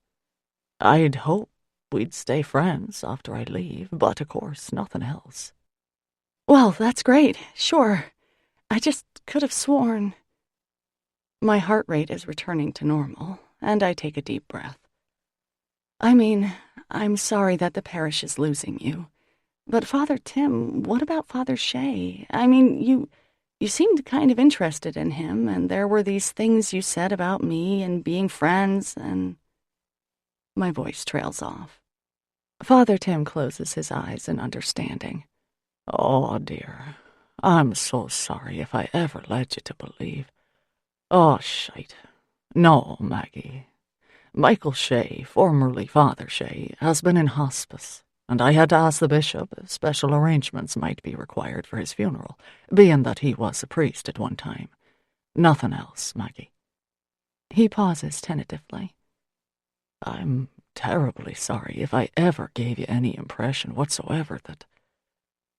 I'd hope we'd stay friends after I leave, but of course nothing else." "Well, that's great, sure. I just could have sworn." My heart rate is returning to normal, and I take a deep breath. "I mean, I'm sorry that the parish is losing you. But Father Tim, what about Father Shea? I mean, you seemed kind of interested in him, and there were these things you said about me and being friends, and..." My voice trails off. Father Tim closes his eyes in understanding. "Oh, dear, I'm so sorry if I ever led you to believe. Oh, shite. No, Maggie. Michael Shea, formerly Father Shea, has been in hospice, and I had to ask the bishop if special arrangements might be required for his funeral, being that he was a priest at one time. Nothing else, Maggie." He pauses tentatively. "I'm terribly sorry if I ever gave you any impression whatsoever that...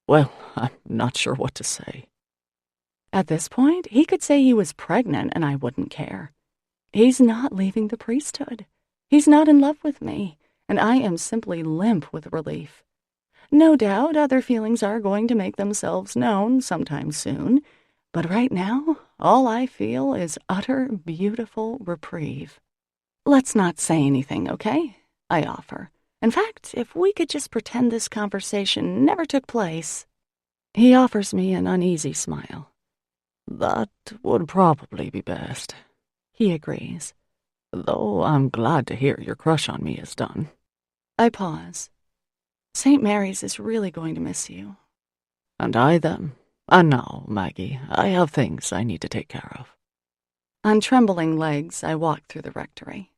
Well, I'm not sure what to say." At this point, he could say he was pregnant and I wouldn't care. He's not leaving the priesthood. He's not in love with me, and I am simply limp with relief. No doubt other feelings are going to make themselves known sometime soon, but right now, all I feel is utter, beautiful reprieve. "Let's not say anything, okay?" I offer. "In fact, if we could just pretend this conversation never took place." He offers me an uneasy smile. "That would probably be best," he agrees. "Though I'm glad to hear your crush on me is done." I pause. St. Mary's is really going to miss you. "And I them. And now, Maggie, I have things I need to take care of." On trembling legs, I walk through the rectory.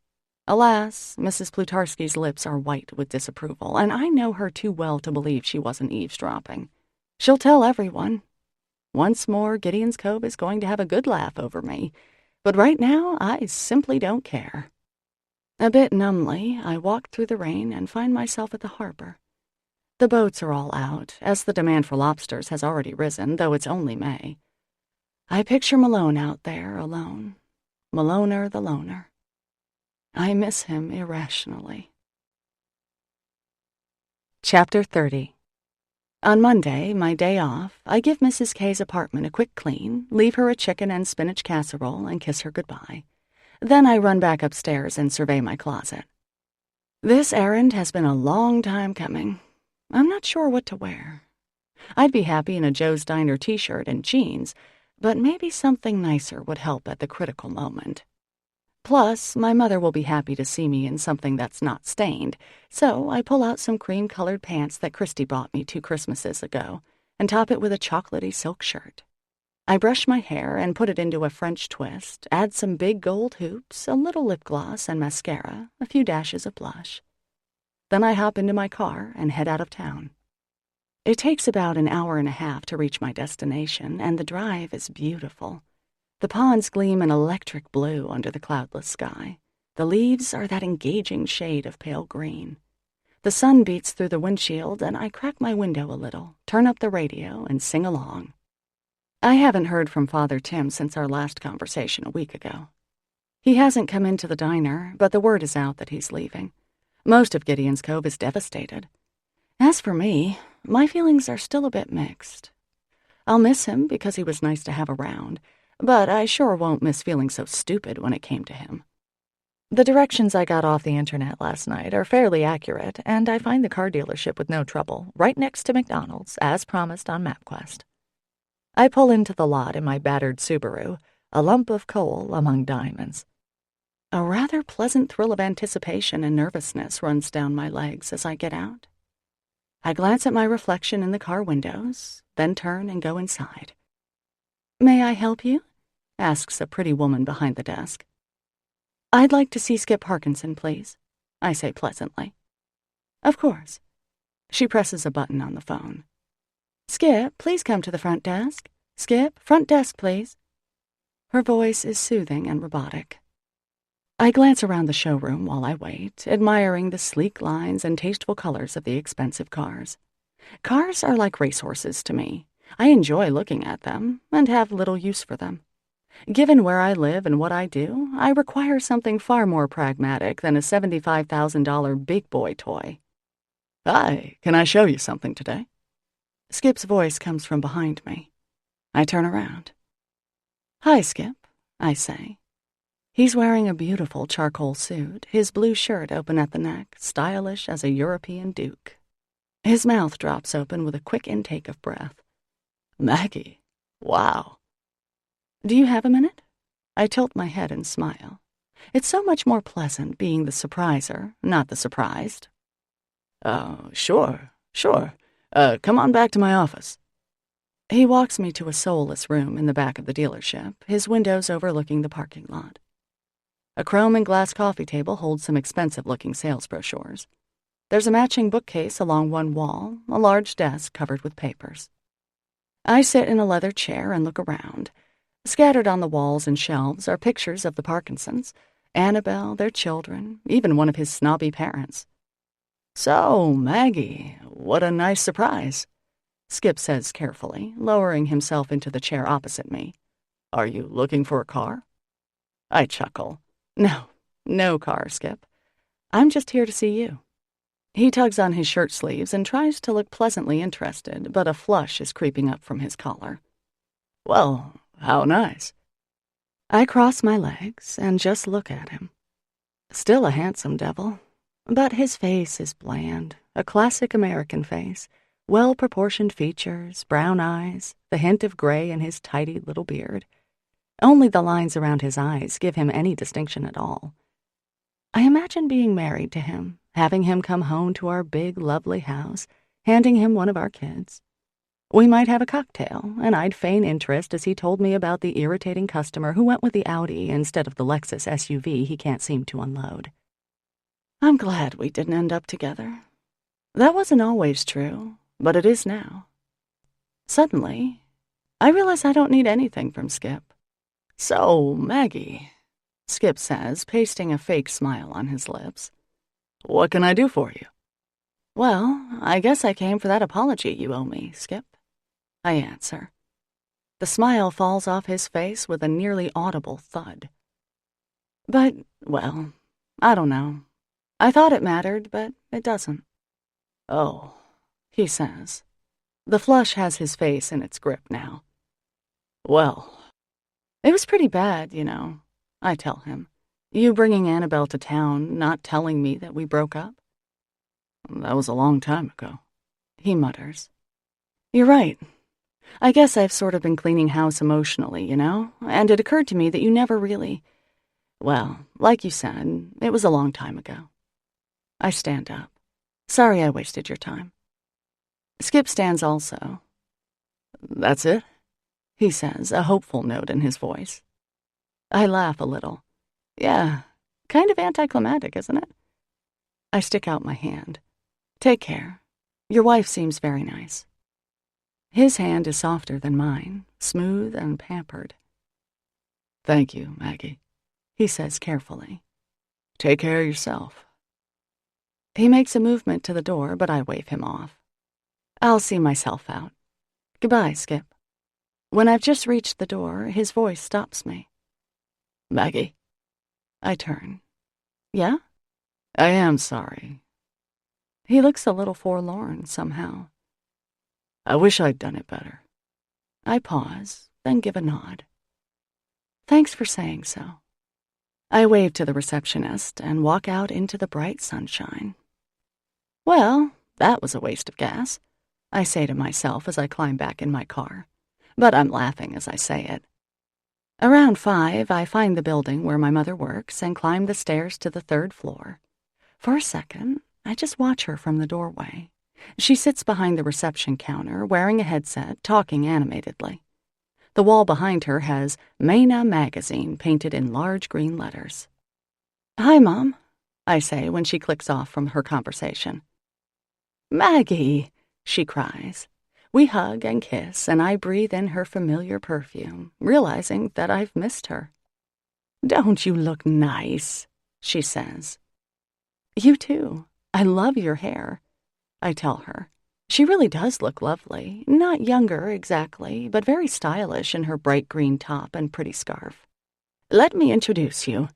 Alas, Mrs. Plutarski's lips are white with disapproval, and I know her too well to believe she wasn't eavesdropping. She'll tell everyone. Once more, Gideon's Cove is going to have a good laugh over me, but right now, I simply don't care. A bit numbly, I walk through the rain and find myself at the harbor. The boats are all out, as the demand for lobsters has already risen, though it's only May. I picture Malone out there, alone. Maloner the loner. I miss him irrationally. Chapter 30. On Monday, my day off, I give Mrs. K's apartment a quick clean, leave her a chicken and spinach casserole, and kiss her goodbye. Then I run back upstairs and survey my closet. This errand has been a long time coming. I'm not sure what to wear. I'd be happy in a Joe's Diner t-shirt and jeans, but maybe something nicer would help at the critical moment. Plus, my mother will be happy to see me in something that's not stained, so I pull out some cream-colored pants that Christy bought me 2 Christmases ago and top it with a chocolatey silk shirt. I brush my hair and put it into a French twist, add some big gold hoops, a little lip gloss and mascara, a few dashes of blush. Then I hop into my car and head out of town. It takes about an hour and a half to reach my destination, and the drive is beautiful. The ponds gleam an electric blue under the cloudless sky. The leaves are that engaging shade of pale green. The sun beats through the windshield, and I crack my window a little, turn up the radio, and sing along. I haven't heard from Father Tim since our last conversation a week ago. He hasn't come into the diner, but the word is out that he's leaving. Most of Gideon's Cove is devastated. As for me, my feelings are still a bit mixed. I'll miss him because he was nice to have around, but I sure won't miss feeling so stupid when it came to him. The directions I got off the internet last night are fairly accurate, and I find the car dealership with no trouble, right next to McDonald's, as promised on MapQuest. I pull into the lot in my battered Subaru, a lump of coal among diamonds. A rather pleasant thrill of anticipation and nervousness runs down my legs as I get out. I glance at my reflection in the car windows, then turn and go inside. "May I help you?" asks a pretty woman behind the desk. "I'd like to see Skip Parkinson, please," I say pleasantly. "Of course." She presses a button on the phone. "Skip, please come to the front desk. Skip, front desk, please." Her voice is soothing and robotic. I glance around the showroom while I wait, admiring the sleek lines and tasteful colors of the expensive cars. Cars are like racehorses to me. I enjoy looking at them and have little use for them. Given where I live and what I do, I require something far more pragmatic than a $75,000 big boy toy. "Hi, can I show you something today?" Skip's voice comes from behind me. I turn around. "Hi, Skip," I say. He's wearing a beautiful charcoal suit, his blue shirt open at the neck, stylish as a European duke. His mouth drops open with a quick intake of breath. "Maggie, wow." "Do you have a minute?" I tilt my head and smile. It's so much more pleasant being the surpriser, not the surprised. "Oh, sure. Come on back to my office." He walks me to a soulless room in the back of the dealership, his windows overlooking the parking lot. A chrome and glass coffee table holds some expensive-looking sales brochures. There's a matching bookcase along one wall, a large desk covered with papers. I sit in a leather chair and look around. Scattered on the walls and shelves are pictures of the Parkinsons, Annabelle, their children, even one of his snobby parents. "So, Maggie, what a nice surprise," Skip says carefully, lowering himself into the chair opposite me. "Are you looking for a car?" I chuckle. No car, Skip. I'm just here to see you." He tugs on his shirt sleeves and tries to look pleasantly interested, but a flush is creeping up from his collar. "Well, how nice." I cross my legs and just look at him. Still a handsome devil, but his face is bland, a classic American face, well-proportioned features, brown eyes, the hint of gray in his tidy little beard. Only the lines around his eyes give him any distinction at all. I imagine being married to him, having him come home to our big, lovely house, handing him one of our kids. We might have a cocktail, and I'd feign interest as he told me about the irritating customer who went with the Audi instead of the Lexus SUV he can't seem to unload. I'm glad we didn't end up together. That wasn't always true, but it is now. Suddenly, I realize I don't need anything from Skip. "So, Maggie," Skip says, pasting a fake smile on his lips. "what can I do for you?" "Well, I guess I came for that apology you owe me, Skip," I answer. The smile falls off his face with a nearly audible thud. "But, well, I don't know. I thought it mattered, but it doesn't." "Oh," he says. The flush has his face in its grip now. "Well, it was pretty bad, I tell him. You bringing Annabelle to town, not telling me that we broke up." "That was a long time ago," he mutters. You're right. I guess I've sort of been cleaning house emotionally, and it occurred to me that you never really... Well, like you said, it was a long time ago. I stand up. Sorry I wasted your time. Skip stands also. That's it? He says, a hopeful note in his voice. I laugh a little. Yeah, kind of anticlimactic, isn't it? I stick out my hand. Take care. Your wife seems very nice. His hand is softer than mine, smooth and pampered. Thank you, Maggie, he says carefully. Take care of yourself. He makes a movement to the door, but I wave him off. I'll see myself out. Goodbye, Skip. When I've just reached the door, his voice stops me. Maggie. I turn. Yeah? I am sorry. He looks a little forlorn, somehow. I wish I'd done it better. I pause, then give a nod. Thanks for saying so. I wave to the receptionist and walk out into the bright sunshine. Well, that was a waste of gas, I say to myself as I climb back in my car, but I'm laughing as I say it. Around 5, I find the building where my mother works and climb the stairs to the 3rd floor. For a second, I just watch her from the doorway. She sits behind the reception counter, wearing a headset, talking animatedly. The wall behind her has Maina Magazine painted in large green letters. Hi, Mom, I say when she clicks off from her conversation. Maggie, she cries. We hug and kiss, and I breathe in her familiar perfume, realizing that I've missed her. Don't you look nice, she says. You too. I love your hair, I tell her. She really does look lovely, not younger exactly, but very stylish in her bright green top and pretty scarf. Let me introduce you,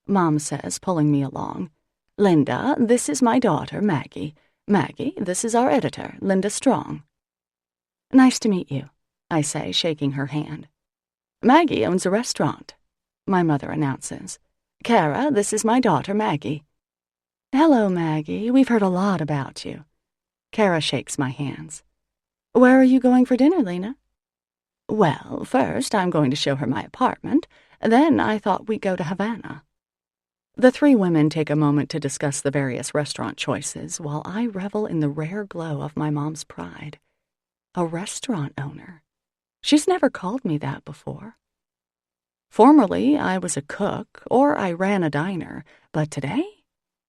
Mom says, pulling me along. Linda, this is my daughter, Maggie. Maggie, this is our editor, Linda Strong. Nice to meet you, I say, shaking her hand. Maggie owns a restaurant, my mother announces. Kara, this is my daughter, Maggie. Hello, Maggie. We've heard a lot about you. Kara shakes my hands. Where are you going for dinner, Lena? Well, first I'm going to show her my apartment. Then I thought we'd go to Havana. The 3 women take a moment to discuss the various restaurant choices while I revel in the rare glow of my mom's pride. A restaurant owner. She's never called me that before. Formerly, I was a cook or I ran a diner, but today,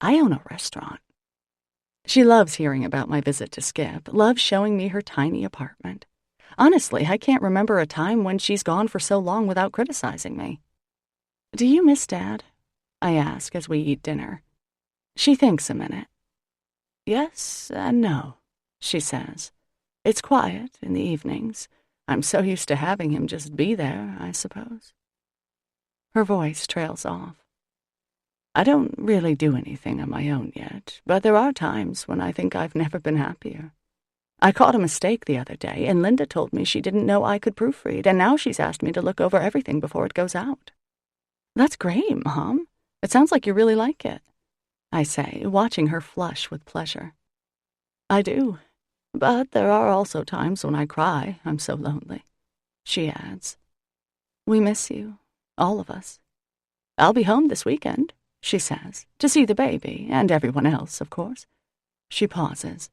I own a restaurant. She loves hearing about my visit to Skip, loves showing me her tiny apartment. Honestly, I can't remember a time when she's gone for so long without criticizing me. Do you miss Dad? I ask as we eat dinner. She thinks a minute. Yes and no, she says. It's quiet in the evenings. I'm so used to having him just be there, I suppose. Her voice trails off. I don't really do anything on my own yet, but there are times when I think I've never been happier. I caught a mistake the other day, and Linda told me she didn't know I could proofread, and now she's asked me to look over everything before it goes out. That's great, Mom. It sounds like you really like it, I say, watching her flush with pleasure. I do, but there are also times when I cry. I'm so lonely, she adds. We miss you, all of us. I'll be home this weekend, she says, to see the baby, and everyone else, of course. She pauses.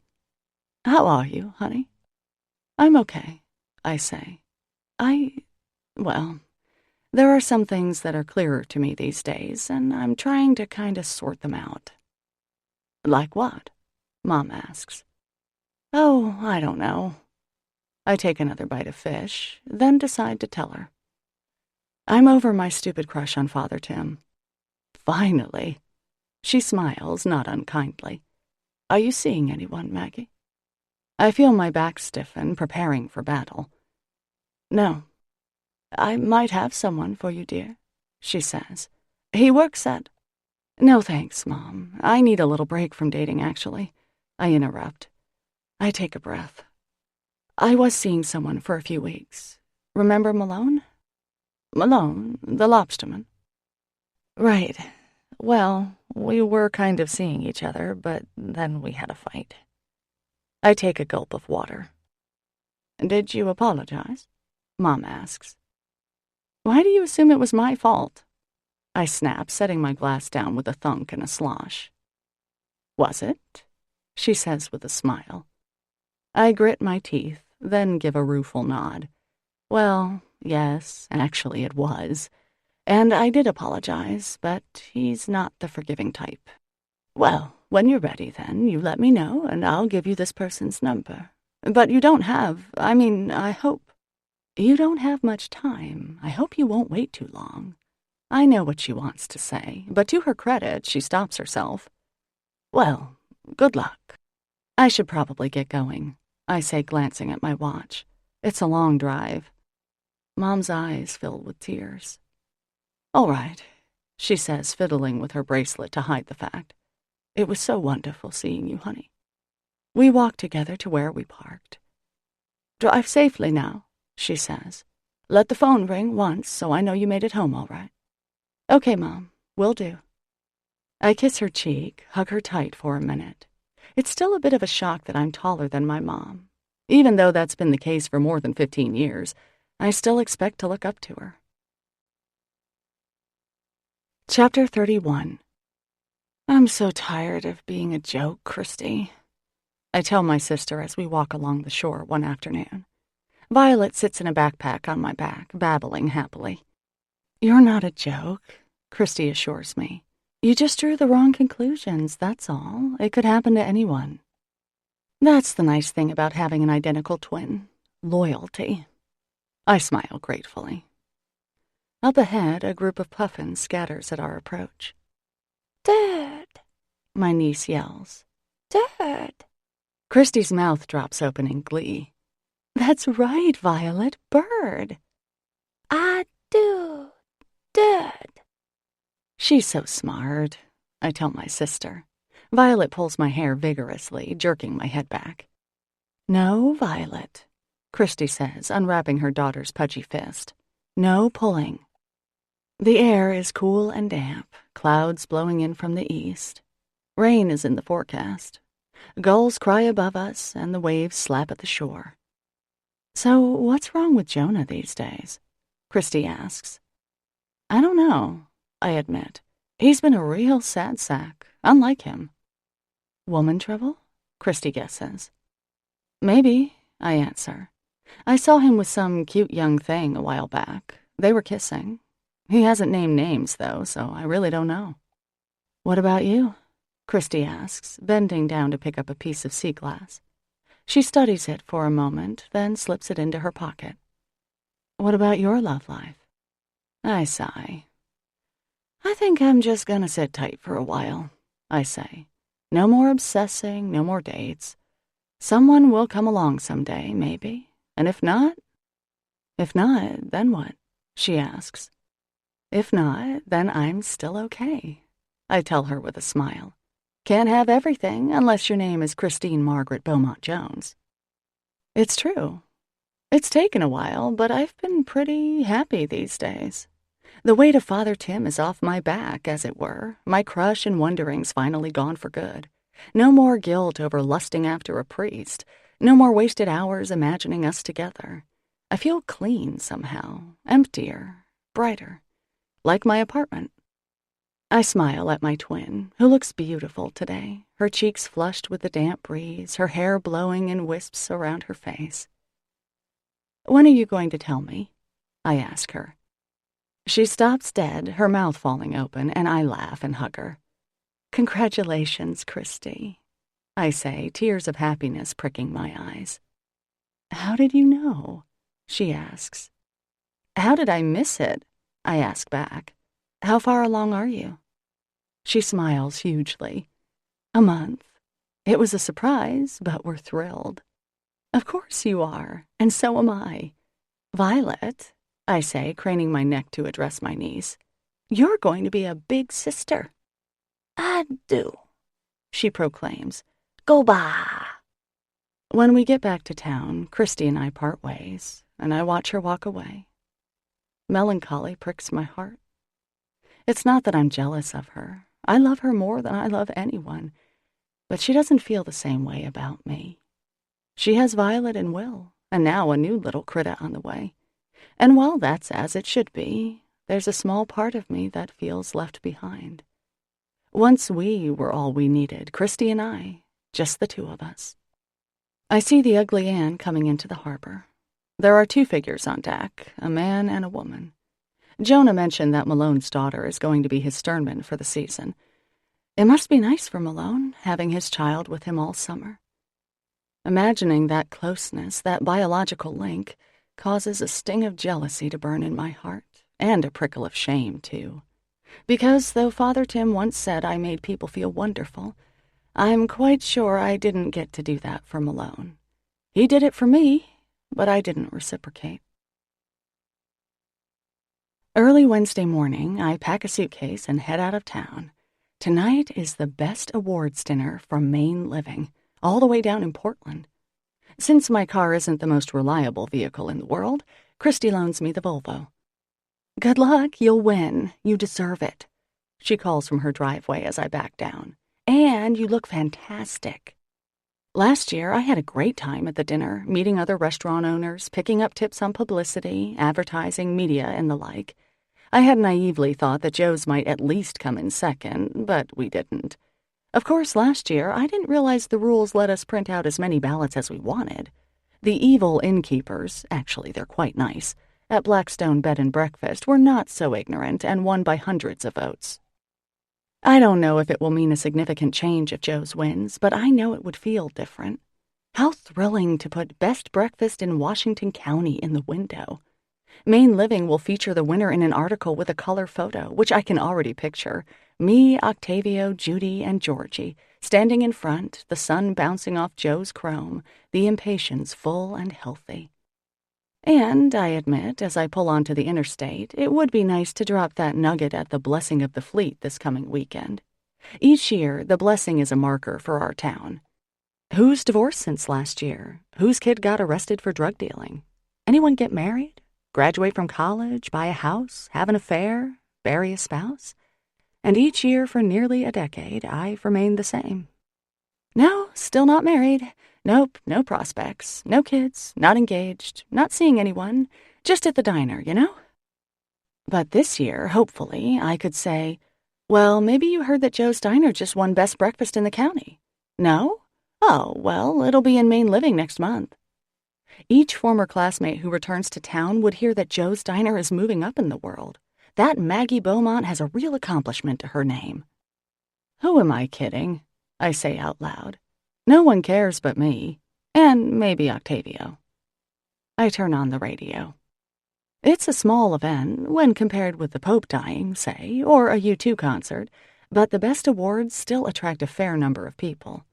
How are you, honey? I'm okay, I say. Well, there are some things that are clearer to me these days, and I'm trying to kind of sort them out. Like what? Mom asks. Oh, I don't know. I take another bite of fish, then decide to tell her. I'm over my stupid crush on Father Tim. Finally. She smiles, not unkindly. Are you seeing anyone, Maggie? I feel my back stiffen, preparing for battle. No. I might have someone for you, dear, she says. He works at... No thanks, Mom. I need a little break from dating, actually. I interrupt. I take a breath. I was seeing someone for a few weeks. Remember Malone? Malone, the lobsterman. Right. Well, we were kind of seeing each other, but then we had a fight. I take a gulp of water. Did you apologize? Mom asks. Why do you assume it was my fault? I snap, setting my glass down with a thunk and a slosh. Was it? She says with a smile. I grit my teeth, then give a rueful nod. Well, yes, actually it was. And I did apologize, but he's not the forgiving type. Well, when you're ready, then, you let me know, and I'll give you this person's number. But you don't have, I hope. You don't have much time. I hope you won't wait too long. I know what she wants to say, but to her credit, she stops herself. Well, good luck. I should probably get going, I say, glancing at my watch. It's a long drive. Mom's eyes fill with tears. All right, she says, fiddling with her bracelet to hide the fact. It was so wonderful seeing you, honey. We walk together to where we parked. Drive safely now, she says. Let the phone ring once so I know you made it home all right. Okay, Mom, will do. I kiss her cheek, hug her tight for a minute. It's still a bit of a shock that I'm taller than my mom. Even though that's been the case for more than 15 years, I still expect to look up to her. Chapter 31. I'm so tired of being a joke, Christy, I tell my sister as we walk along the shore one afternoon. Violet sits in a backpack on my back, babbling happily. You're not a joke, Christy assures me. You just drew the wrong conclusions, that's all. It could happen to anyone. That's the nice thing about having an identical twin. Loyalty. I smile gratefully. Up ahead, a group of puffins scatters at our approach. Dad, My niece yells. Dad. Christy's mouth drops open in glee. That's right, Violet, bird. I do. Dad. She's so smart, I tell my sister. Violet pulls my hair vigorously, jerking my head back. No, Violet, Christy says, unwrapping her daughter's pudgy fist. No pulling. The air is cool and damp, clouds blowing in from the east. Rain is in the forecast. Gulls cry above us, and the waves slap at the shore. So what's wrong with Jonah these days? Christy asks. I don't know, I admit. He's been a real sad sack, unlike him. Woman trouble? Christy guesses. Maybe, I answer. I saw him with some cute young thing a while back. They were kissing. He hasn't named names, though, so I really don't know. What about you? Christy asks, bending down to pick up a piece of sea glass. She studies it for a moment, then slips it into her pocket. What about your love life? I sigh. I think I'm just gonna sit tight for a while, I say. No more obsessing, no more dates. Someone will come along someday, maybe. And if not, then what? She asks. If not, then I'm still okay, I tell her with a smile. Can't have everything unless your name is Christine Margaret Beaumont Jones. It's true. It's taken a while, but I've been pretty happy these days. The weight of Father Tim is off my back, as it were. My crush and wondering's finally gone for good. No more guilt over lusting after a priest. No more wasted hours imagining us together. I feel clean somehow, emptier, brighter, like my apartment. I smile at my twin, who looks beautiful today, her cheeks flushed with the damp breeze, her hair blowing in wisps around her face. When are you going to tell me? I ask her. She stops dead, her mouth falling open, and I laugh and hug her. Congratulations, Christy, I say, tears of happiness pricking my eyes. How did you know? She asks. How did I miss it? I ask back. How far along are you? She smiles hugely. A month. It was a surprise, but we're thrilled. Of course you are, and so am I. Violet, I say, craning my neck to address my niece, you're going to be a big sister. I do, she proclaims. Go by. When we get back to town, Christy and I part ways, and I watch her walk away. Melancholy pricks my heart. It's not that I'm jealous of her. I love her more than I love anyone, but she doesn't feel the same way about me. She has Violet and Will, and now a new little critter on the way. And while that's as it should be, there's a small part of me that feels left behind. Once we were all we needed, Christy and I, just the two of us. I see the Ugly Ann coming into the harbor. There are 2 figures on deck, a man and a woman. Jonah mentioned that Malone's daughter is going to be his sternman for the season. It must be nice for Malone, having his child with him all summer. Imagining that closeness, that biological link, causes a sting of jealousy to burn in my heart, and a prickle of shame, too. Because though Father Tim once said I made people feel wonderful, I'm quite sure I didn't get to do that for Malone. He did it for me, but I didn't reciprocate. Early Wednesday morning, I pack a suitcase and head out of town. Tonight is the best awards dinner from Maine Living, all the way down in Portland. Since my car isn't the most reliable vehicle in the world, Christy loans me the Volvo. "Good luck, you'll win. You deserve it," she calls from her driveway as I back down. "And you look fantastic." Last year, I had a great time at the dinner, meeting other restaurant owners, picking up tips on publicity, advertising, media, and the like. I had naively thought that Joe's might at least come in second, but we didn't. Of course, last year, I didn't realize the rules let us print out as many ballots as we wanted. The evil innkeepers, actually they're quite nice, at Blackstone Bed and Breakfast were not so ignorant and won by hundreds of votes. I don't know if it will mean a significant change if Joe's wins, but I know it would feel different. How thrilling to put Best Breakfast in Washington County in the window. Maine Living will feature the winner in an article with a color photo, which I can already picture. Me, Octavio, Judy, and Georgie, standing in front, the sun bouncing off Joe's chrome, the impatiens full and healthy. And, I admit, as I pull onto the interstate, it would be nice to drop that nugget at the Blessing of the Fleet this coming weekend. Each year, the Blessing is a marker for our town. Who's divorced since last year? Whose kid got arrested for drug dealing? Anyone get married? Graduate from college? Buy a house? Have an affair? Bury a spouse? And each year for nearly a decade, I've remained the same. No, still not married. Nope, no prospects, no kids, not engaged, not seeing anyone, just at the diner, you know? But this year, hopefully, I could say, "Well, maybe you heard that Joe's Diner just won Best Breakfast in the county." No? Oh, well, it'll be in Maine Living next month. Each former classmate who returns to town would hear that Joe's Diner is moving up in the world. That Maggie Beaumont has a real accomplishment to her name. Who am I kidding? I say out loud. No one cares but me, and maybe Octavio. I turn on the radio. It's a small event when compared with the Pope dying, say, or a U2 concert, but the best awards still attract a fair number of people.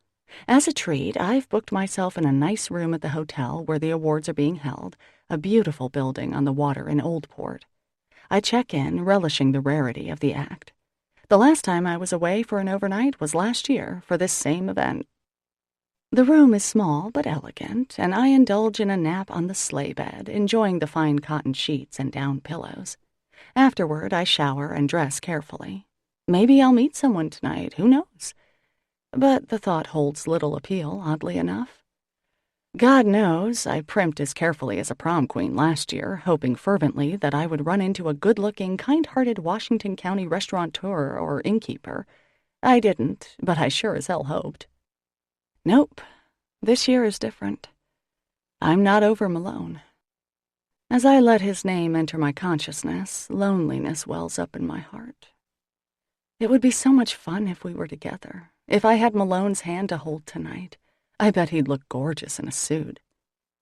As a treat, I've booked myself in a nice room at the hotel where the awards are being held, a beautiful building on the water in Oldport. I check in, relishing the rarity of the act. The last time I was away for an overnight was last year for this same event. The room is small but elegant, and I indulge in a nap on the sleigh bed, enjoying the fine cotton sheets and down pillows. Afterward, I shower and dress carefully. Maybe I'll meet someone tonight, who knows? But the thought holds little appeal, oddly enough. God knows, I primped as carefully as a prom queen last year, hoping fervently that I would run into a good-looking, kind-hearted Washington County restaurateur or innkeeper. I didn't, but I sure as hell hoped. Nope, this year is different. I'm not over Malone. As I let his name enter my consciousness, loneliness wells up in my heart. It would be so much fun if we were together, if I had Malone's hand to hold tonight. I bet he'd look gorgeous in a suit.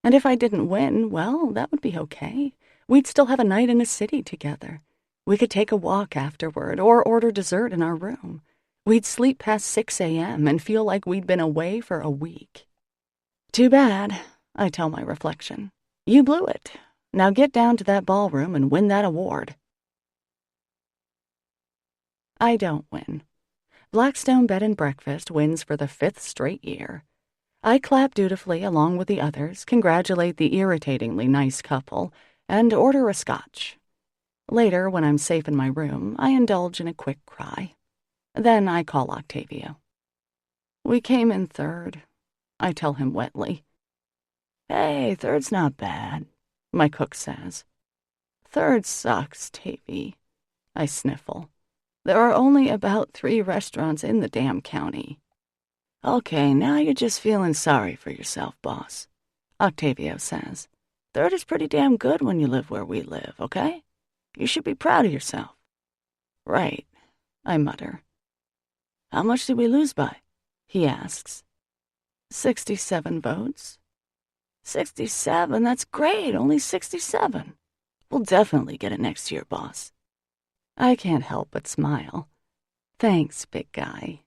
And if I didn't win, well, that would be okay. We'd still have a night in a city together. We could take a walk afterward or order dessert in our room. We'd sleep past 6 a.m. and feel like we'd been away for a week. Too bad, I tell my reflection. You blew it. Now get down to that ballroom and win that award. I don't win. Blackstone Bed and Breakfast wins for the 5th straight year. I clap dutifully along with the others, congratulate the irritatingly nice couple, and order a scotch. Later, when I'm safe in my room, I indulge in a quick cry. Then I call Octavio. We came in third, I tell him wetly. Hey, third's not bad, my cook says. Third sucks, Tavy. I sniffle. There are only about 3 restaurants in the damn county. Okay, now you're just feeling sorry for yourself, boss, Octavio says. Third is pretty damn good when you live where we live, okay? You should be proud of yourself. Right, I mutter. How much did we lose by? He asks. 67 votes. 67, that's great, only 67. We'll definitely get it next year, boss. I can't help but smile. Thanks, big guy.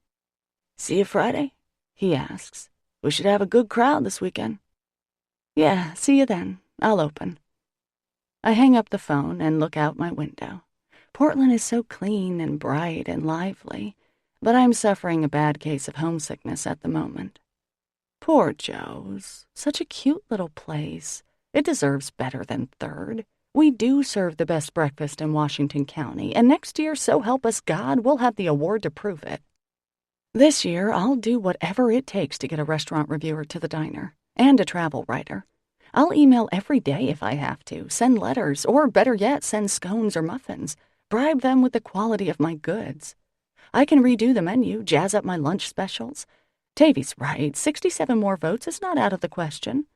See you Friday? He asks. We should have a good crowd this weekend. Yeah, see you then. I'll open. I hang up the phone and look out my window. Portland is so clean and bright and lively, but I'm suffering a bad case of homesickness at the moment. Poor Joe's. Such a cute little place. It deserves better than third. We do serve the best breakfast in Washington County, and next year, so help us God, we'll have the award to prove it. This year, I'll do whatever it takes to get a restaurant reviewer to the diner, and a travel writer. I'll email every day if I have to, send letters, or better yet, send scones or muffins, bribe them with the quality of my goods. I can redo the menu, jazz up my lunch specials. Tavy's right, 67 more votes is not out of the question.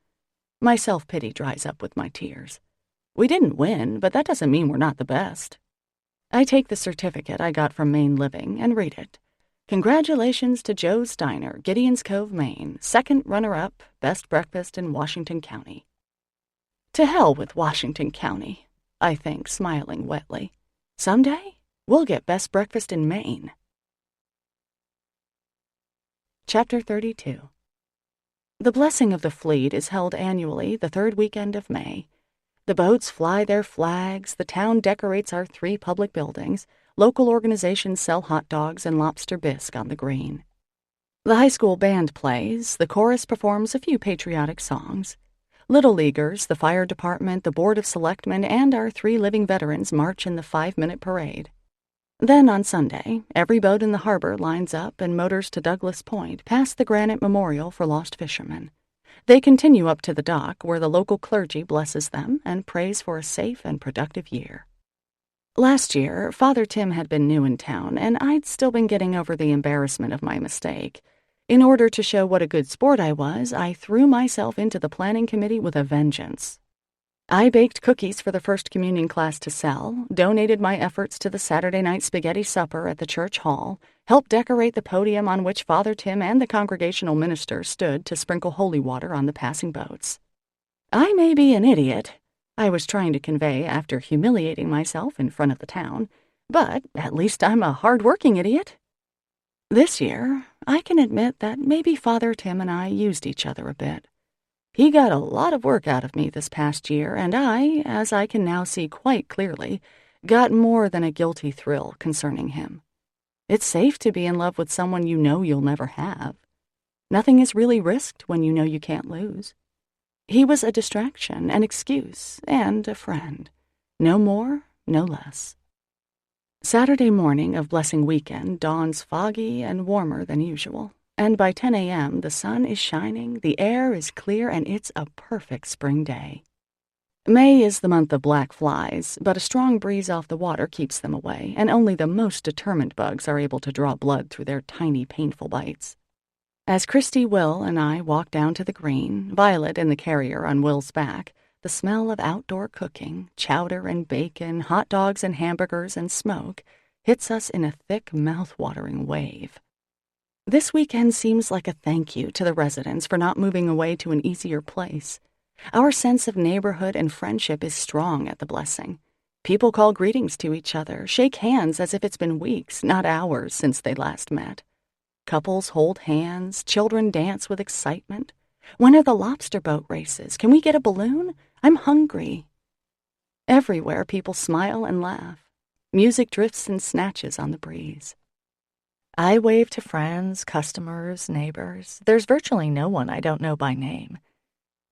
My self-pity dries up with my tears. We didn't win, but that doesn't mean we're not the best. I take the certificate I got from Maine Living and read it. Congratulations to Joe's Diner, Gideon's Cove, Maine, second runner-up, best breakfast in Washington County. To hell with Washington County, I think, smiling wetly. Someday, we'll get best breakfast in Maine. Chapter 32. The Blessing of the Fleet is held annually the third weekend of May. The boats fly their flags, the town decorates our 3 public buildings, local organizations sell hot dogs and lobster bisque on the green. The high school band plays, the chorus performs a few patriotic songs. Little leaguers, the fire department, the board of selectmen, and our 3 living veterans march in the 5-minute parade. Then on Sunday, every boat in the harbor lines up and motors to Douglas Point, past the granite memorial for lost fishermen. They continue up to the dock, where the local clergy blesses them and prays for a safe and productive year. Last year, Father Tim had been new in town, and I'd still been getting over the embarrassment of my mistake. In order to show what a good sport I was, I threw myself into the planning committee with a vengeance. I baked cookies for the First Communion class to sell, donated my efforts to the Saturday night spaghetti supper at the church hall, helped decorate the podium on which Father Tim and the congregational minister stood to sprinkle holy water on the passing boats. I may be an idiot, I was trying to convey after humiliating myself in front of the town, but at least I'm a hard-working idiot. This year, I can admit that maybe Father Tim and I used each other a bit. He got a lot of work out of me this past year, and I, as I can now see quite clearly, got more than a guilty thrill concerning him. It's safe to be in love with someone you know you'll never have. Nothing is really risked when you know you can't lose. He was a distraction, an excuse, and a friend. No more, no less. Saturday morning of Blessing Weekend dawns foggy and warmer than usual, and by 10 a.m. the sun is shining, the air is clear, and it's a perfect spring day. May is the month of black flies, but a strong breeze off the water keeps them away, and only the most determined bugs are able to draw blood through their tiny, painful bites. As Christy, Will, and I walk down to the green, Violet in the carrier on Will's back, the smell of outdoor cooking, chowder and bacon, hot dogs and hamburgers and smoke hits us in a thick, mouth-watering wave. This weekend seems like a thank you to the residents for not moving away to an easier place. Our sense of neighborhood and friendship is strong at the Blessing. People call greetings to each other, shake hands as if it's been weeks, not hours, since they last met. Couples hold hands, children dance with excitement. When are the lobster boat races? Can we get a balloon? I'm hungry. Everywhere people smile and laugh. Music drifts in snatches on the breeze. I wave to friends, customers, neighbors. There's virtually no one I don't know by name.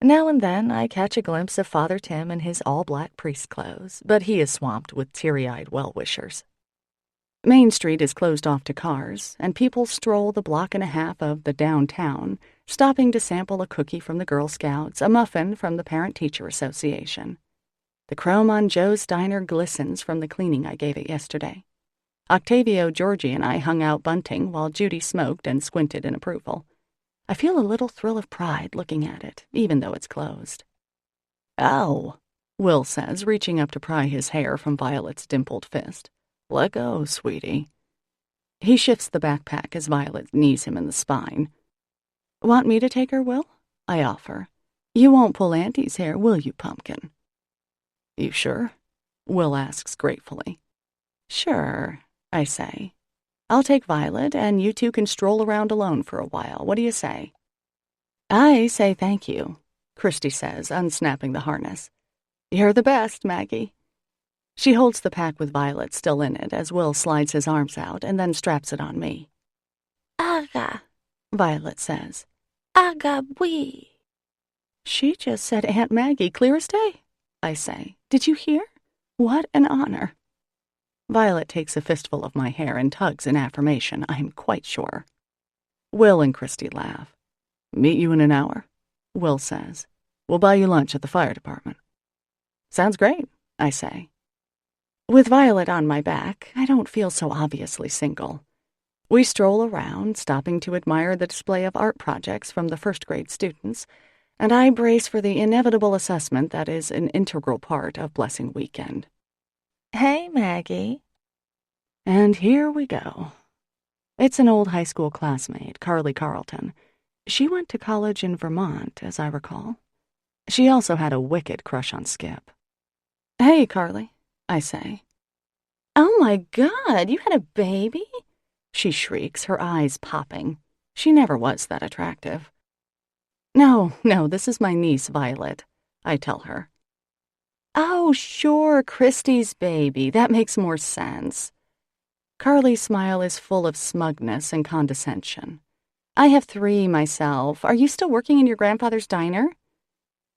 Now and then I catch a glimpse of Father Tim in his all-black priest clothes, but he is swamped with teary-eyed well-wishers. Main Street is closed off to cars, and people stroll the block and a half of the downtown, stopping to sample a cookie from the Girl Scouts, a muffin from the Parent-Teacher Association. The chrome on Joe's diner glistens from the cleaning I gave it yesterday. Octavio, Georgie, and I hung out bunting while Judy smoked and squinted in approval. I feel a little thrill of pride looking at it, even though it's closed. "Ow," Will says, reaching up to pry his hair from Violet's dimpled fist. "Let go, sweetie." He shifts the backpack as Violet knees him in the spine. "Want me to take her, Will?" I offer. "You won't pull Auntie's hair, will you, Pumpkin?" "You sure?" Will asks gratefully. "Sure," I say. "I'll take Violet, and you two can stroll around alone for a while. What do you say?" "I say thank you," Christy says, unsnapping the harness. "You're the best, Maggie." She holds the pack with Violet still in it as Will slides his arms out and then straps it on me. Aga, Violet says. aga bwee. "She just said Aunt Maggie clear as day," I say. "Did you hear? What an honor." Violet takes a fistful of my hair and tugs in affirmation, I'm quite sure. Will and Christy laugh. "Meet you in an hour," Will says. "We'll buy you lunch at the fire department." "Sounds great," I say. With Violet on my back, I don't feel so obviously single. We stroll around, stopping to admire the display of art projects from the first-grade students, and I brace for the inevitable assessment that is an integral part of Blessing Weekend. Hey, Maggie. And here we go. It's an old high school classmate, Carly Carlton. She went to college in Vermont, as I recall. She also had a wicked crush on Skip. "Hey, Carly," I say. Oh my God, you had a baby? She shrieks, her eyes popping. She never was that attractive. No, this is my niece, Violet," I tell her. "Oh, sure, Christy's baby. That makes more sense." Carly's smile is full of smugness and condescension. "I have 3 myself. Are you still working in your grandfather's diner?"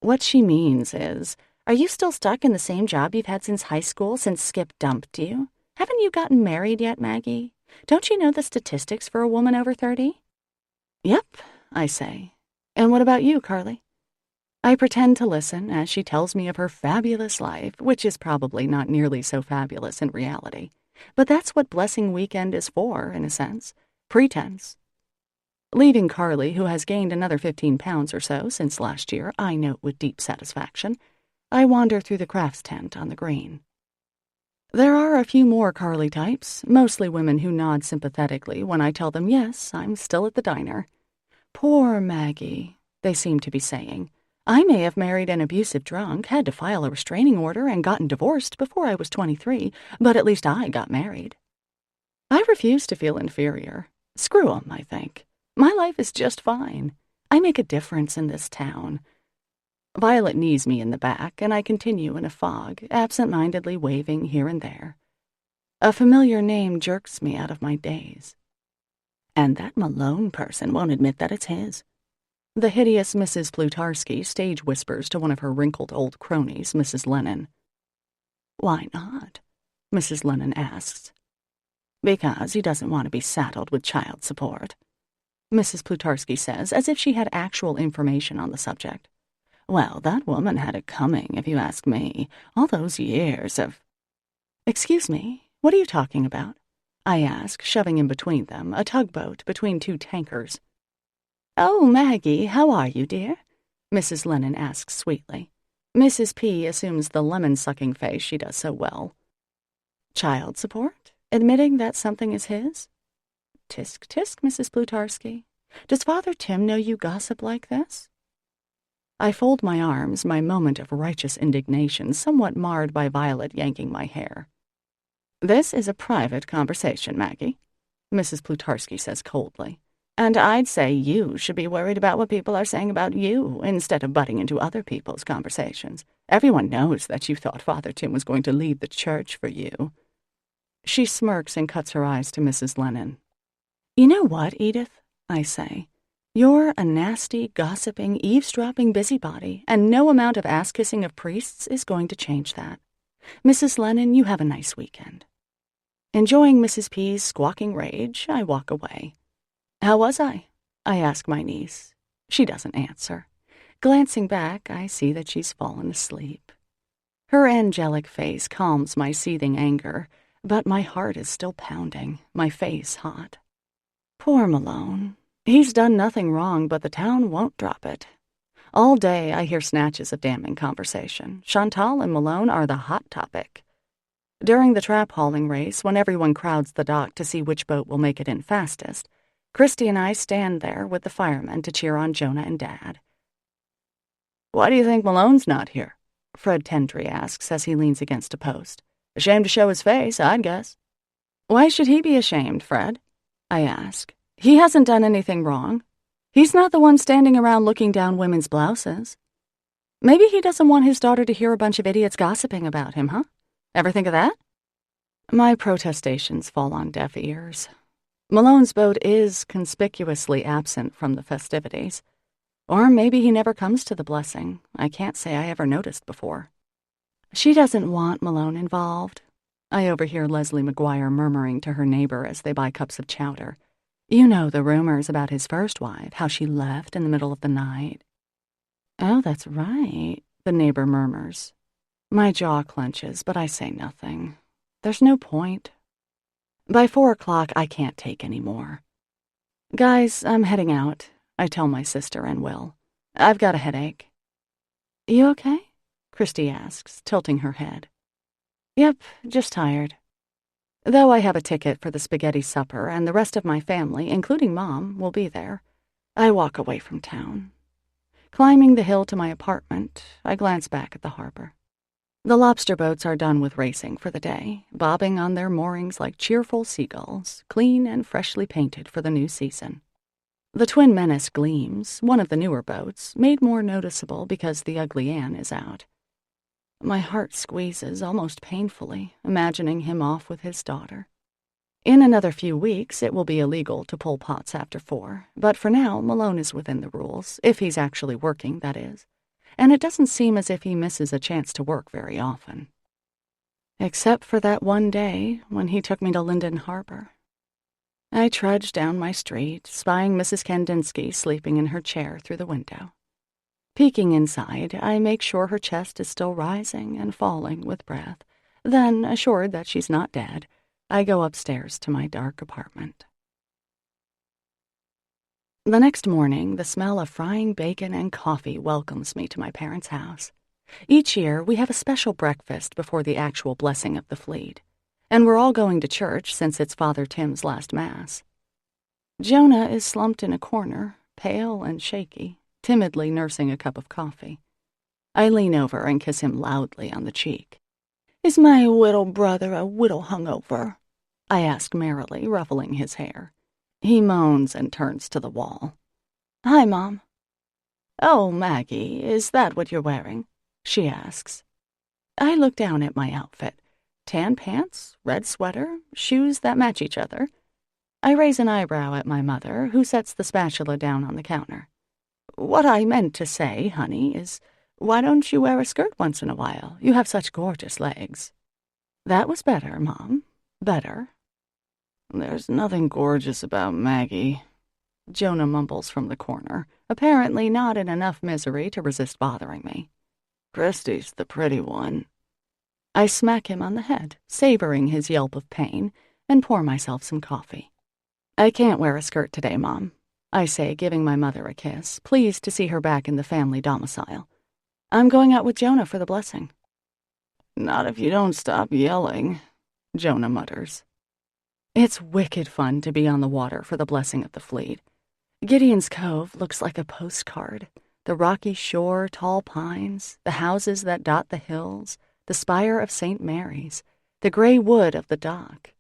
What she means is, are you still stuck in the same job you've had since high school, since Skip dumped you? Haven't you gotten married yet, Maggie? Don't you know the statistics for a woman over 30? "Yep," I say. "And what about you, Carly?" I pretend to listen as she tells me of her fabulous life, which is probably not nearly so fabulous in reality. But that's what Blessing Weekend is for, in a sense. Pretense. Leaving Carly, who has gained another 15 pounds or so since last year, I note with deep satisfaction, I wander through the crafts tent on the green. There are a few more Carly types, mostly women who nod sympathetically when I tell them, yes, I'm still at the diner. "Poor Maggie," they seem to be saying. "I may have married an abusive drunk, had to file a restraining order, and gotten divorced before I was 23, but at least I got married." I refuse to feel inferior. Screw 'em, I think. My life is just fine. I make a difference in this town. Violet knees me in the back, and I continue in a fog, absent-mindedly waving here and there. A familiar name jerks me out of my daze. And that Malone person won't admit that it's his. The hideous Mrs. Plutarski stage whispers to one of her wrinkled old cronies, Mrs. Lennon. "Why not?" Mrs. Lennon asks. "Because he doesn't want to be saddled with child support," Mrs. Plutarski says, as if she had actual information on the subject. "Well, that woman had it coming, if you ask me. All those years of—" "Excuse me, what are you talking about?" I ask, shoving in between them, a tugboat between 2 tankers. "Oh, Maggie, how are you, dear?" Mrs. Lennon asks sweetly. Mrs. P. assumes the lemon-sucking face she does so well. "Child support? Admitting that something is his?" "Tisk, tisk, Mrs. Plutarski. Does Father Tim know you gossip like this?" I fold my arms, my moment of righteous indignation somewhat marred by Violet yanking my hair. "This is a private conversation, Maggie," Mrs. Plutarski says coldly. "And I'd say you should be worried about what people are saying about you instead of butting into other people's conversations. Everyone knows that you thought Father Tim was going to leave the church for you." She smirks and cuts her eyes to Mrs. Lennon. "You know what, Edith?" I say. "You're a nasty, gossiping, eavesdropping busybody, and no amount of ass-kissing of priests is going to change that. Mrs. Lennon, you have a nice weekend." Enjoying Mrs. P's squawking rage, I walk away. "How was I?" I ask my niece. She doesn't answer. Glancing back, I see that she's fallen asleep. Her angelic face calms my seething anger, but my heart is still pounding, my face hot. Poor Malone. He's done nothing wrong, but the town won't drop it. All day I hear snatches of damning conversation. Chantal and Malone are the hot topic. During the trap hauling race, when everyone crowds the dock to see which boat will make it in fastest, Christy and I stand there with the firemen to cheer on Jonah and Dad. "Why do you think Malone's not here?" Fred Tendry asks as he leans against a post. "Ashamed to show his face, I'd guess." "Why should he be ashamed, Fred?" I ask. "He hasn't done anything wrong. He's not the one standing around looking down women's blouses. Maybe he doesn't want his daughter to hear a bunch of idiots gossiping about him, huh? Ever think of that?" My protestations fall on deaf ears. Malone's boat is conspicuously absent from the festivities. Or maybe he never comes to the blessing. I can't say I ever noticed before. "She doesn't want Malone involved," I overhear Leslie McGuire murmuring to her neighbor as they buy cups of chowder. "You know the rumors about his first wife, how she left in the middle of the night." "Oh, that's right," the neighbor murmurs. My jaw clenches, but I say nothing. There's no point. By 4 o'clock, I can't take any more. "Guys, I'm heading out," I tell my sister and Will. "I've got a headache." "You okay?" Christy asks, tilting her head. "Yep, just tired. Though I have a ticket for the spaghetti supper and the rest of my family, including Mom, will be there, I walk away from town. Climbing the hill to my apartment, I glance back at the harbor. The lobster boats are done with racing for the day, bobbing on their moorings like cheerful seagulls, clean and freshly painted for the new season. The Twin Menace gleams, one of the newer boats, made more noticeable because the Ugly Ann is out. My heart squeezes almost painfully, imagining him off with his daughter. In another few weeks, it will be illegal to pull pots after 4, but for now, Malone is within the rules, if he's actually working, that is. And it doesn't seem as if he misses a chance to work very often. Except for that one day when he took me to Linden Harbor. I trudge down my street, spying Mrs. Kandinsky sleeping in her chair through the window. Peeking inside, I make sure her chest is still rising and falling with breath. Then, assured that she's not dead, I go upstairs to my dark apartment. The next morning, the smell of frying bacon and coffee welcomes me to my parents' house. Each year, we have a special breakfast before the actual blessing of the fleet, and we're all going to church since it's Father Tim's last Mass. Jonah is slumped in a corner, pale and shaky, timidly nursing a cup of coffee. I lean over and kiss him loudly on the cheek. "Is my little brother a little hungover?" I ask merrily, ruffling his hair. He moans and turns to the wall. "Hi, Mom." "Oh, Maggie, is that what you're wearing?" she asks. I look down at my outfit. Tan pants, red sweater, shoes that match each other. I raise an eyebrow at my mother, who sets the spatula down on the counter. "What I meant to say, honey, is why don't you wear a skirt once in a while? You have such gorgeous legs." That was better, Mom. Better. "There's nothing gorgeous about Maggie," Jonah mumbles from the corner, apparently not in enough misery to resist bothering me. "Christy's the pretty one." I smack him on the head, savoring his yelp of pain, and pour myself some coffee. "I can't wear a skirt today, Mom," I say, giving my mother a kiss, pleased to see her back in the family domicile. "I'm going out with Jonah for the blessing." "Not if you don't stop yelling," Jonah mutters. It's wicked fun to be on the water for the blessing of the fleet. Gideon's Cove looks like a postcard. The rocky shore, tall pines, the houses that dot the hills, the spire of St. Mary's, the gray wood of the dock.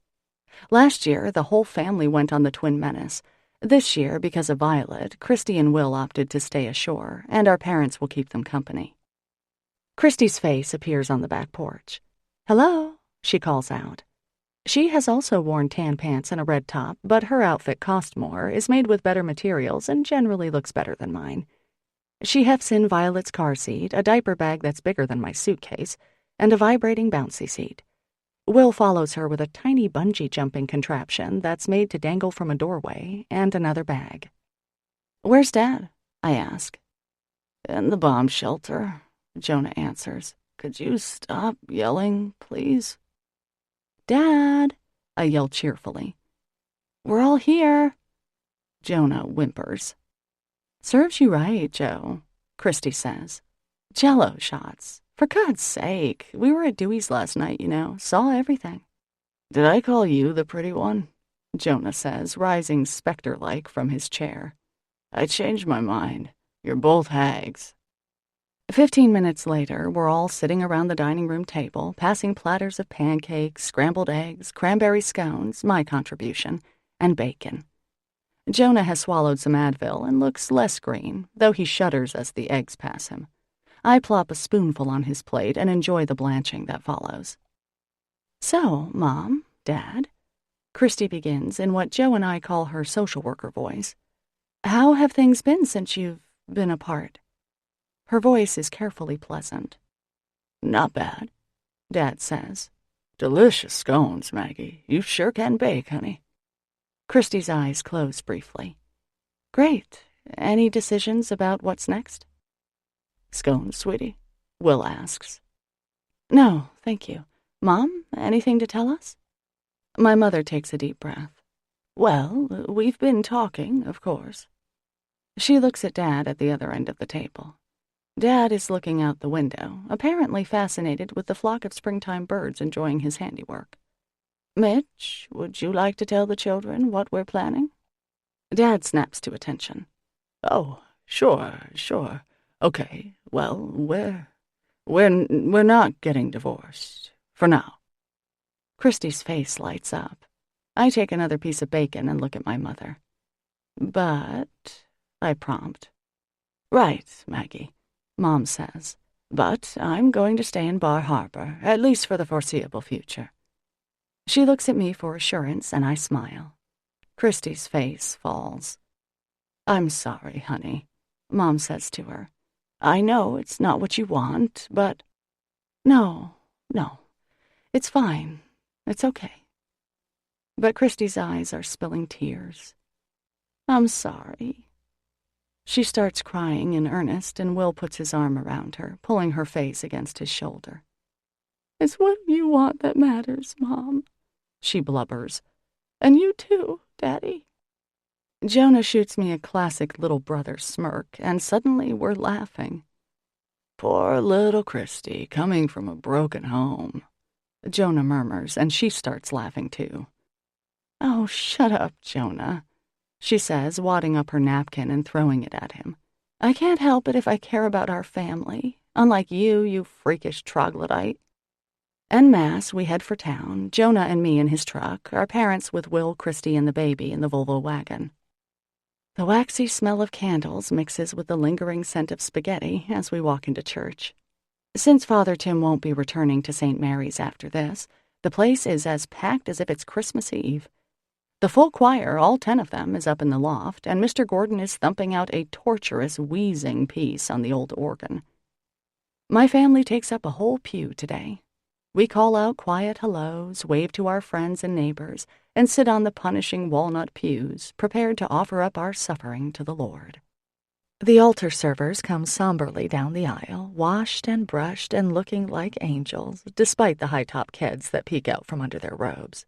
Last year, the whole family went on the Twin Menace. This year, because of Violet, Christy and Will opted to stay ashore, and our parents will keep them company. Christy's face appears on the back porch. "Hello," she calls out. She has also worn tan pants and a red top, but her outfit cost more, is made with better materials, and generally looks better than mine. She hefts in Violet's car seat, a diaper bag that's bigger than my suitcase, and a vibrating bouncy seat. Will follows her with a tiny bungee jumping contraption that's made to dangle from a doorway, and another bag. "Where's Dad?" I ask. In the bomb shelter, Jonah answers. Could you stop yelling, please? Dad, I yell cheerfully. We're all here. Jonah whimpers. Serves you right, Joe, Christy says. Jell-O shots. For God's sake, we were at Dewey's last night, saw everything. Did I call you the pretty one? Jonah says, rising specter-like from his chair. I changed my mind. You're both hags. 15 minutes later, we're all sitting around the dining room table, passing platters of pancakes, scrambled eggs, cranberry scones, my contribution, and bacon. Jonah has swallowed some Advil and looks less green, though he shudders as the eggs pass him. I plop a spoonful on his plate and enjoy the blanching that follows. So, Mom, Dad, Christy begins in what Joe and I call her social worker voice. How have things been since you've been apart? Her voice is carefully pleasant. Not bad, Dad says. Delicious scones, Maggie. You sure can bake, honey. Christy's eyes close briefly. Great. Any decisions about what's next? Scones, sweetie? Will asks. No, thank you. Mom, anything to tell us? My mother takes a deep breath. Well, we've been talking, of course. She looks at Dad at the other end of the table. Dad is looking out the window, apparently fascinated with the flock of springtime birds enjoying his handiwork. Mitch, would you like to tell the children what we're planning? Dad snaps to attention. Oh, sure. Okay, well, we're not getting divorced. For now. Christy's face lights up. I take another piece of bacon and look at my mother. But, I prompt. Right, Maggie, Mom says. But I'm going to stay in Bar Harbor, at least for the foreseeable future. She looks at me for assurance, and I smile. Christy's face falls. I'm sorry, honey, Mom says to her. I know it's not what you want, but... No, it's fine. It's okay. But Christy's eyes are spilling tears. I'm sorry. She starts crying in earnest, and Will puts his arm around her, pulling her face against his shoulder. It's what you want that matters, Mom, she blubbers. And you too, Daddy. Jonah shoots me a classic little brother smirk, and suddenly we're laughing. Poor little Christy, coming from a broken home, Jonah murmurs, and she starts laughing too. Oh, shut up, Jonah, she says, wadding up her napkin and throwing it at him. I can't help it if I care about our family, unlike you freakish troglodyte. En masse, we head for town, Jonah and me in his truck, our parents with Will, Christy, and the baby in the Volvo wagon. The waxy smell of candles mixes with the lingering scent of spaghetti as we walk into church. Since Father Tim won't be returning to St. Mary's after this, the place is as packed as if it's Christmas Eve. The full choir, all 10 of them, is up in the loft, and Mr. Gordon is thumping out a torturous, wheezing piece on the old organ. My family takes up a whole pew today. We call out quiet hellos, wave to our friends and neighbors, and sit on the punishing walnut pews, prepared to offer up our suffering to the Lord. The altar servers come somberly down the aisle, washed and brushed and looking like angels, despite the high-top kids that peek out from under their robes.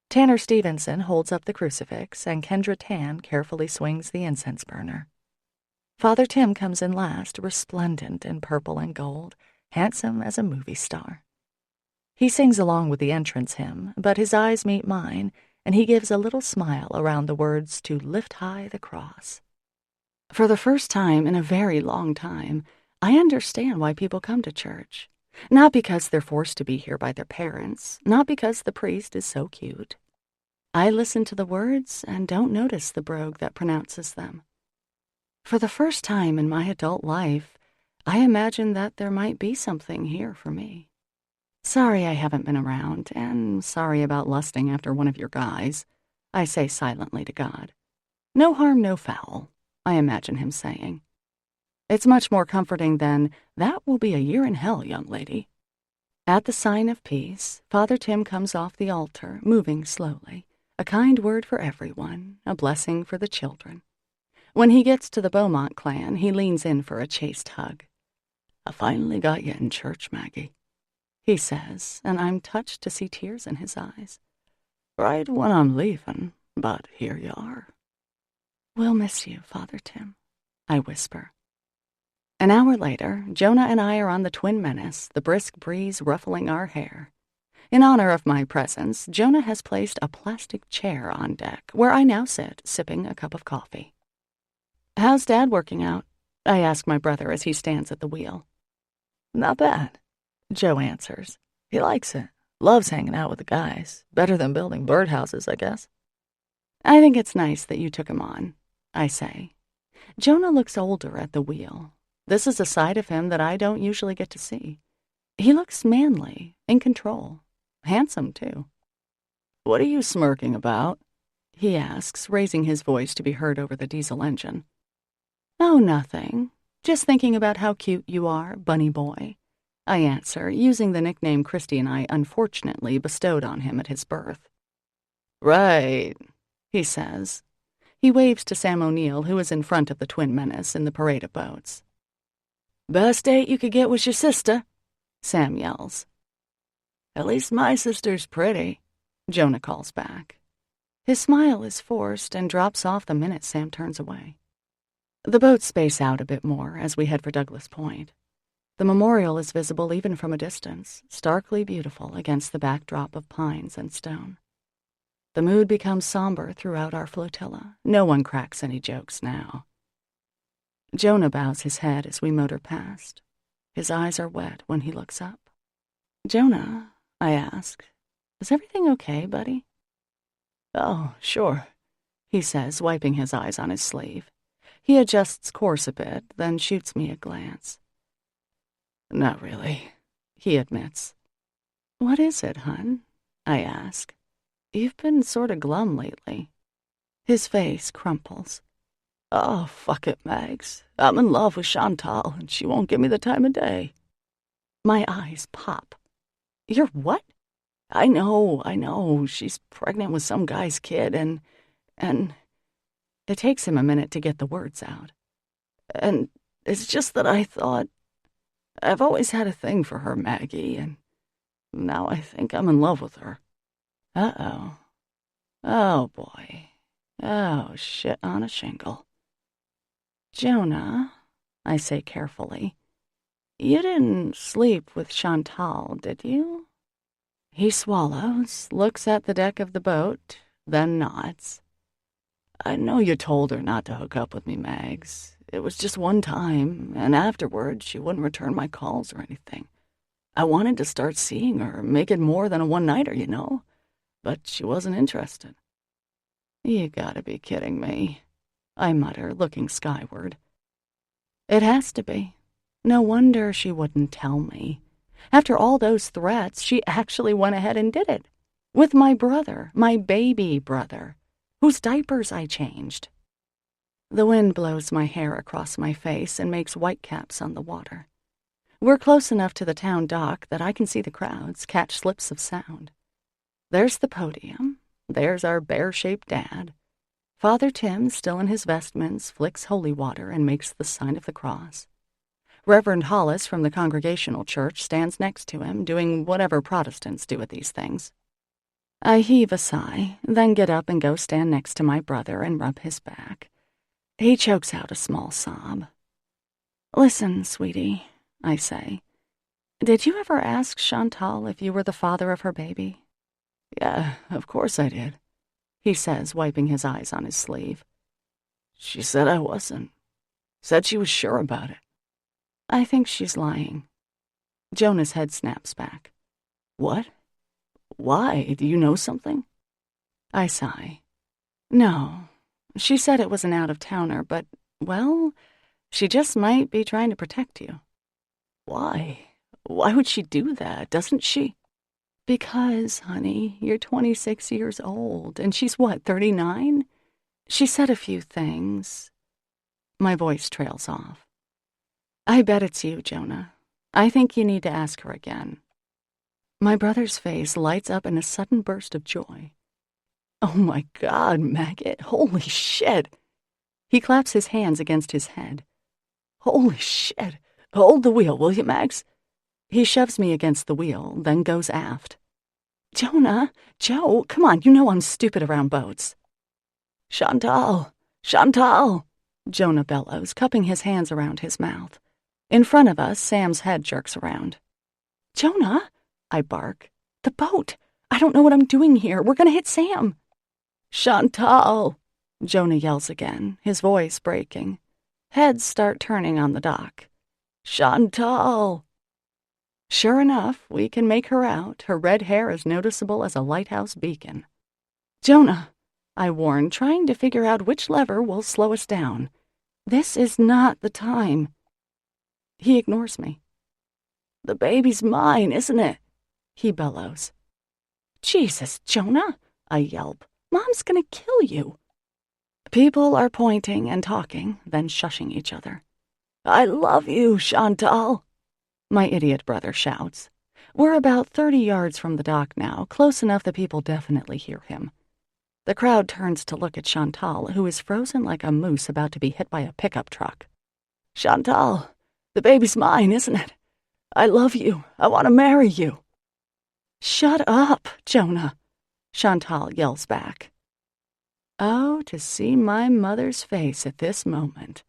Tanner Stevenson holds up the crucifix, and Kendra Tan carefully swings the incense burner. Father Tim comes in last, resplendent in purple and gold, handsome as a movie star. He sings along with the entrance hymn, but his eyes meet mine, and he gives a little smile around the words to lift high the cross. For the first time in a very long time, I understand why people come to church. Not because they're forced to be here by their parents, not because the priest is so cute. I listen to the words and don't notice the brogue that pronounces them. For the first time in my adult life, I imagine that there might be something here for me. Sorry I haven't been around, and sorry about lusting after one of your guys, I say silently to God. No harm, no foul, I imagine him saying. It's much more comforting than, that will be a year in hell, young lady. At the sign of peace, Father Tim comes off the altar, moving slowly, a kind word for everyone, a blessing for the children. When he gets to the Beaumont clan, he leans in for a chaste hug. "I finally got you in church, Maggie," he says, and I'm touched to see tears in his eyes. "Right when I'm leaving, but here you are." "We'll miss you, Father Tim," I whisper. An hour later, Jonah and I are on the Twin Menace, the brisk breeze ruffling our hair. In honor of my presence, Jonah has placed a plastic chair on deck, where I now sit, sipping a cup of coffee. "How's Dad working out?" I ask my brother as he stands at the wheel. "Not bad," Joe answers. "He likes it. Loves hanging out with the guys. Better than building birdhouses, I guess." "I think it's nice that you took him on," I say. Jonah looks older at the wheel. This is a side of him that I don't usually get to see. He looks manly, in control. Handsome, too. "What are you smirking about?" he asks, raising his voice to be heard over the diesel engine. "Oh, nothing. Just thinking about how cute you are, bunny boy," I answer, using the nickname Christy and I unfortunately bestowed on him at his birth. "Right," he says. He waves to Sam O'Neill, who is in front of the Twin Menace in the parade of boats. "Best date you could get was your sister," Sam yells. "At least my sister's pretty," Jonah calls back. His smile is forced and drops off the minute Sam turns away. The boats space out a bit more as we head for Douglas Point. The memorial is visible even from a distance, starkly beautiful against the backdrop of pines and stone. The mood becomes somber throughout our flotilla. No one cracks any jokes now. Jonah bows his head as we motor past. His eyes are wet when he looks up. "Jonah," I ask, "is everything okay, buddy?" "Oh, sure," he says, wiping his eyes on his sleeve. He adjusts course a bit, then shoots me a glance. "Not really," he admits. "What is it, hun?" I ask. "You've been sort of glum lately." His face crumples. "Oh, fuck it, Mags. I'm in love with Chantal, and she won't give me the time of day." My eyes pop. "You're what?" I know. She's pregnant with some guy's kid, and... It takes him a minute to get the words out. And it's just that I thought... I've always had a thing for her, Maggie, and now I think I'm in love with her. Uh-oh. Oh, boy. Oh, shit on a shingle. "Jonah," I say carefully, "you didn't sleep with Chantal, did you?" He swallows, looks at the deck of the boat, then nods. "I know you told her not to hook up with me, Mags. It was just one time, and afterward she wouldn't return my calls or anything. I wanted to start seeing her, make it more than a one-nighter, you know, but she wasn't interested." "You gotta be kidding me," I mutter, looking skyward. "It has to be. No wonder she wouldn't tell me. After all those threats, she actually went ahead and did it. With my brother, my baby brother, whose diapers I changed." The wind blows my hair across my face and makes whitecaps on the water. We're close enough to the town dock that I can see the crowds, catch slips of sound. There's the podium. There's our bear-shaped dad. Father Tim, still in his vestments, flicks holy water and makes the sign of the cross. Reverend Hollis from the Congregational Church stands next to him, doing whatever Protestants do at these things. I heave a sigh, then get up and go stand next to my brother and rub his back. He chokes out a small sob. "Listen, sweetie," I say. "Did you ever ask Chantal if you were the father of her baby?" "Yeah, of course I did," he says, wiping his eyes on his sleeve. "She said I wasn't. Said she was sure about it." "I think she's lying." Jonah's head snaps back. "What? Why? Do you know something?" I sigh. "No. She said it was an out-of-towner, but, well, she just might be trying to protect you." "Why? Why would she do that? Doesn't she?" "Because, honey, you're 26 years old, and she's what, 39? She said a few things." My voice trails off. "I bet it's you, Jonah. I think you need to ask her again." My brother's face lights up in a sudden burst of joy. "Oh my God, Maggot, holy shit!" He claps his hands against his head. Holy shit! Hold the wheel, will you, Max? He shoves me against the wheel, then goes aft. Jonah, Joe, come on, you know I'm stupid around boats. Chantal! Chantal! Jonah bellows, cupping his hands around his mouth. In front of us, Sam's head jerks around. Jonah, I bark. The boat! I don't know what I'm doing here. We're gonna hit Sam. Chantal! Jonah yells again, his voice breaking. Heads start turning on the dock. Chantal! Sure enough, we can make her out, her red hair as noticeable as a lighthouse beacon. Jonah, I warn, trying to figure out which lever will slow us down. This is not the time. He ignores me. The baby's mine, isn't it? He bellows. Jesus, Jonah, I yelp. Mom's gonna kill you. People are pointing and talking, then shushing each other. I love you, Chantal, my idiot brother shouts. We're about 30 yards from the dock now, close enough that people definitely hear him. The crowd turns to look at Chantal, who is frozen like a moose about to be hit by a pickup truck. Chantal, the baby's mine, isn't it? I love you. I want to marry you. Shut up, Jonah, Chantal yells back. Oh, to see my mother's face at this moment.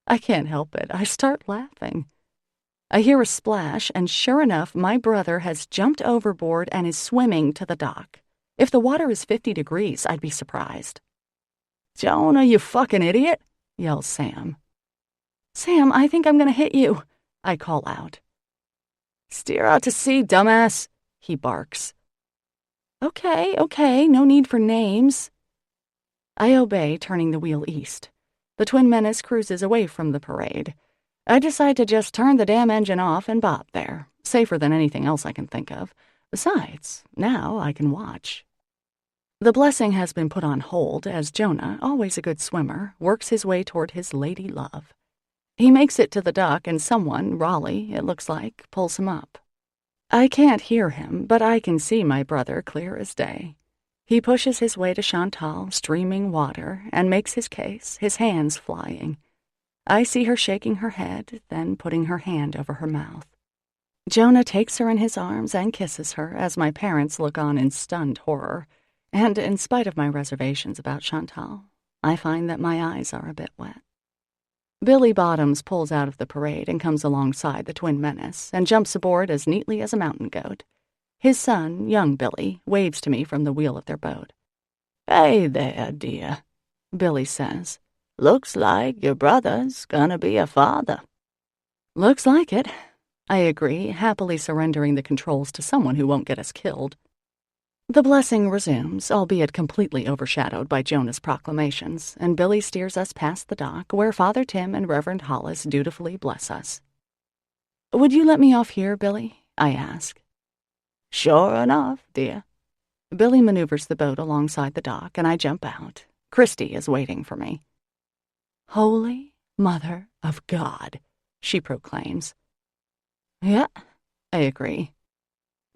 I can't help it. I start laughing. I hear a splash, and sure enough, my brother has jumped overboard and is swimming to the dock. If the water is 50 degrees, I'd be surprised. Jonah, you fucking idiot, yells Sam. Sam, I think I'm gonna hit you, I call out. Steer out to sea, dumbass, he barks. Okay, no need for names. I obey, turning the wheel east. The Twin Menace cruises away from the parade. I decide to just turn the damn engine off and bob there, safer than anything else I can think of. Besides, now I can watch. The blessing has been put on hold as Jonah, always a good swimmer, works his way toward his lady love. He makes it to the dock and someone, Raleigh, it looks like, pulls him up. I can't hear him, but I can see my brother clear as day. He pushes his way to Chantal, streaming water, and makes his case, his hands flying. I see her shaking her head, then putting her hand over her mouth. Jonah takes her in his arms and kisses her as my parents look on in stunned horror, and in spite of my reservations about Chantal, I find that my eyes are a bit wet. Billy Bottoms pulls out of the parade and comes alongside the Twin Menace and jumps aboard as neatly as a mountain goat. His son, young Billy, waves to me from the wheel of their boat. Hey there, dear, Billy says. Looks like your brother's gonna be a father. Looks like it, I agree, happily surrendering the controls to someone who won't get us killed. The blessing resumes, albeit completely overshadowed by Jonah's proclamations, and Billy steers us past the dock, where Father Tim and Reverend Hollis dutifully bless us. Would you let me off here, Billy? I ask. Sure enough, dear. Billy maneuvers the boat alongside the dock, and I jump out. Christy is waiting for me. Holy Mother of God, she proclaims. Yeah, I agree.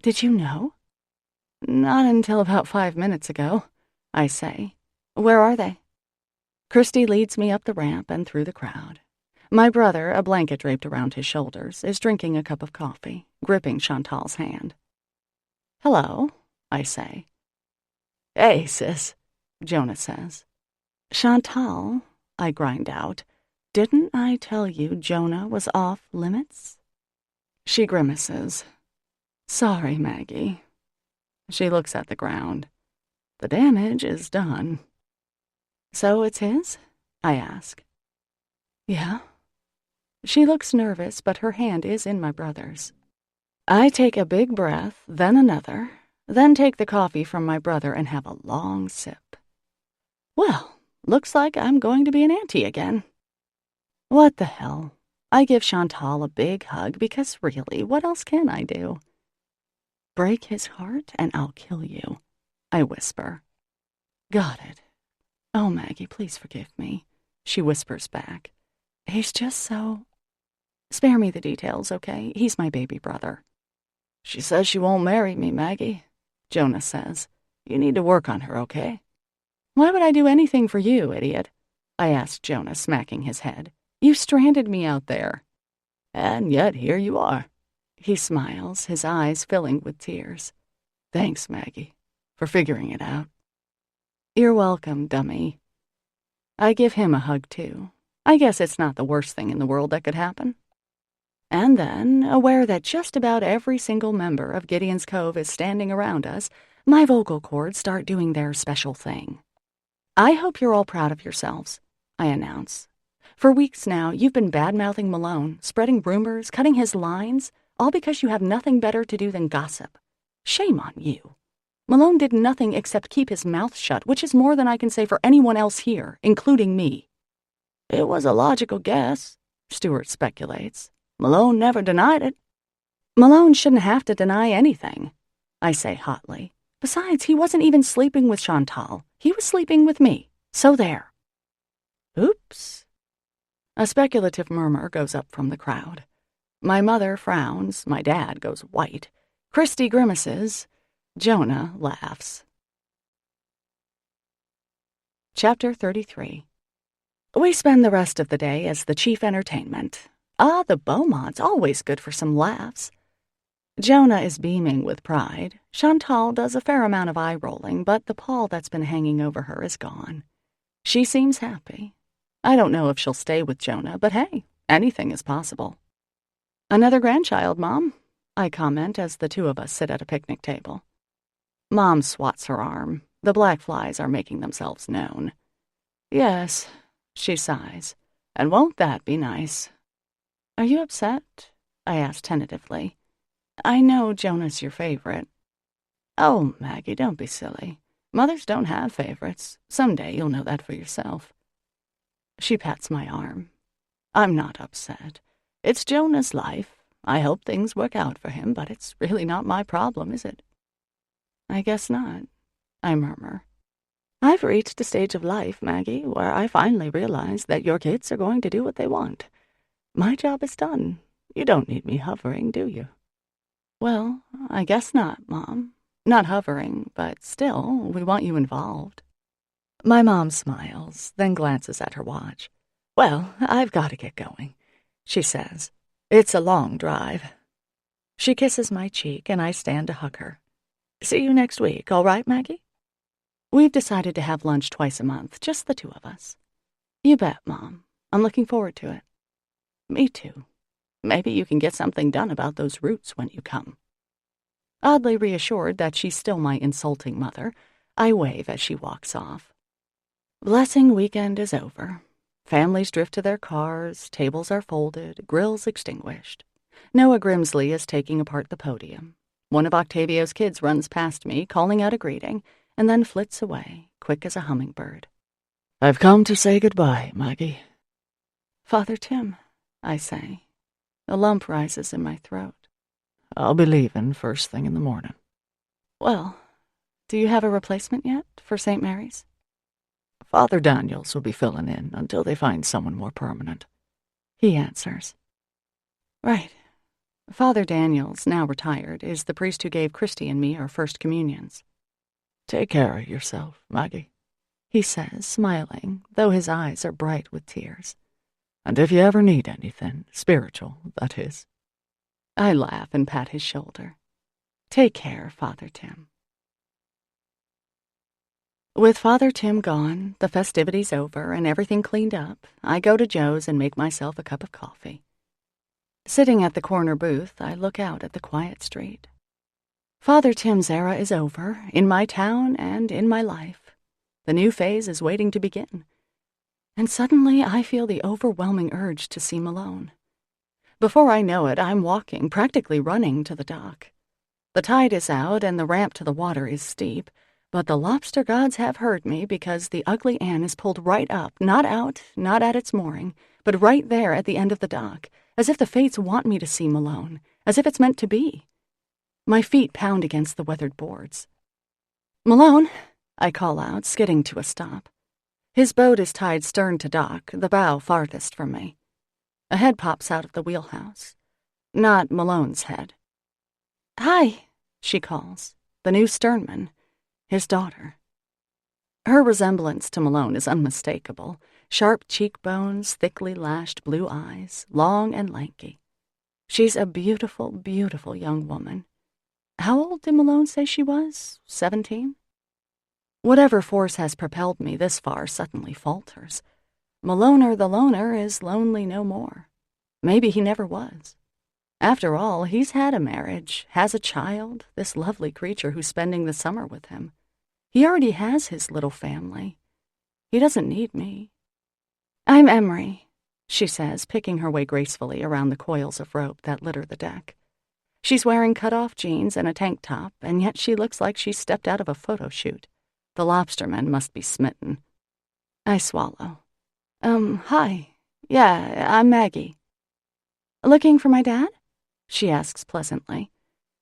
Did you know? Not until about 5 minutes ago, I say. Where are they? Christy leads me up the ramp and through the crowd. My brother, a blanket draped around his shoulders, is drinking a cup of coffee, gripping Chantal's hand. Hello, I say. Hey, sis, Jonah says. Chantal, I grind out. Didn't I tell you Jonah was off limits? She grimaces. Sorry, Maggie. She looks at the ground. The damage is done. So it's his? I ask. Yeah. She looks nervous, but her hand is in my brother's. I take a big breath, then another, then take the coffee from my brother and have a long sip. Well, looks like I'm going to be an auntie again. What the hell? I give Chantal a big hug because really, what else can I do? Break his heart and I'll kill you, I whisper. Got it. Oh, Maggie, please forgive me, she whispers back. He's just so... Spare me the details, okay? He's my baby brother. She says she won't marry me, Maggie, Jonah says. You need to work on her, okay? Why would I do anything for you, idiot? I asked Jonah, smacking his head. "You stranded me out there." "And yet here you are." He smiles, his eyes filling with tears. "Thanks, Maggie, for figuring it out." "You're welcome, dummy." I give him a hug, too. I guess it's not the worst thing in the world that could happen. And then, aware that just about every single member of Gideon's Cove is standing around us, my vocal cords start doing their special thing. "I hope you're all proud of yourselves," I announce. "For weeks now, you've been bad-mouthing Malone, spreading rumors, cutting his lines, all because you have nothing better to do than gossip. Shame on you. Malone did nothing except keep his mouth shut, which is more than I can say for anyone else here, including me." "It was a logical guess," Stewart speculates. "Malone never denied it." "Malone shouldn't have to deny anything," I say hotly. "Besides, he wasn't even sleeping with Chantal. He was sleeping with me. So there." "Oops." A speculative murmur goes up from the crowd. My mother frowns, my dad goes white, Christy grimaces, Jonah laughs. Chapter 33. We spend the rest of the day as the chief entertainment. The Beaumont's always good for some laughs. Jonah is beaming with pride. Chantal does a fair amount of eye-rolling, but the pall that's been hanging over her is gone. She seems happy. I don't know if she'll stay with Jonah, but hey, anything is possible. "Another grandchild, Mom," I comment as the two of us sit at a picnic table. Mom swats her arm. The black flies are making themselves known. "Yes," she sighs. "And won't that be nice?" "Are you upset?" I ask tentatively. "I know Jonah's your favorite." "Oh, Maggie, don't be silly. Mothers don't have favorites. Someday you'll know that for yourself." She pats my arm. "I'm not upset. It's Jonah's life. I hope things work out for him, but it's really not my problem, is it?" "I guess not," I murmur. "I've reached a stage of life, Maggie, where I finally realize that your kids are going to do what they want. My job is done. You don't need me hovering, do you?" "Well, I guess not, Mom. Not hovering, but still, we want you involved." My mom smiles, then glances at her watch. "Well, I've got to get going," she says. "It's a long drive." She kisses my cheek, and I stand to hug her. "See you next week, all right, Maggie?" We've decided to have lunch twice a month, just the two of us. "You bet, Mom. I'm looking forward to it." "Me too. Maybe you can get something done about those roots when you come." Oddly reassured that she's still my insulting mother, I wave as she walks off. Blessing weekend is over. Families drift to their cars, tables are folded, grills extinguished. Noah Grimsley is taking apart the podium. One of Octavio's kids runs past me, calling out a greeting, and then flits away, quick as a hummingbird. "I've come to say goodbye, Maggie." "Father Tim," I say. A lump rises in my throat. "I'll be leaving first thing in the morning." "Well, do you have a replacement yet for St. Mary's?" "Father Daniels will be filling in until they find someone more permanent," he answers. "Right. Father Daniels, now retired, is the priest who gave Christy and me our first communions." "Take care of yourself, Maggie," he says, smiling, though his eyes are bright with tears. "And if you ever need anything, spiritual, that is." I laugh and pat his shoulder. "Take care, Father Tim." With Father Tim gone, the festivities over, and everything cleaned up, I go to Joe's and make myself a cup of coffee. Sitting at the corner booth, I look out at the quiet street. Father Tim's era is over, in my town and in my life. The new phase is waiting to begin. And suddenly I feel the overwhelming urge to see Malone. Before I know it, I'm walking, practically running, to the dock. The tide is out and the ramp to the water is steep, but the lobster gods have heard me because the Ugly Ann is pulled right up, not out, not at its mooring, but right there at the end of the dock, as if the fates want me to see Malone, as if it's meant to be. My feet pound against the weathered boards. "Malone," I call out, skidding to a stop. His boat is tied stern to dock, the bow farthest from me. A head pops out of the wheelhouse. Not Malone's head. "Hi," she calls. The new sternman. His daughter. Her resemblance to Malone is unmistakable. Sharp cheekbones, thickly lashed blue eyes, long and lanky. She's a beautiful, beautiful young woman. How old did Malone say she was? 17? Whatever force has propelled me this far suddenly falters. Maloner the loner is lonely no more. Maybe he never was. After all, he's had a marriage, has a child, this lovely creature who's spending the summer with him. He already has his little family. He doesn't need me. I'm Emery, she says, picking her way gracefully around the coils of rope that litter the deck. She's wearing cut-off jeans and a tank top, and yet she looks like she stepped out of a photo shoot. The lobstermen must be smitten. I swallow. Hi. Yeah, I'm Maggie. Looking for my dad? She asks pleasantly.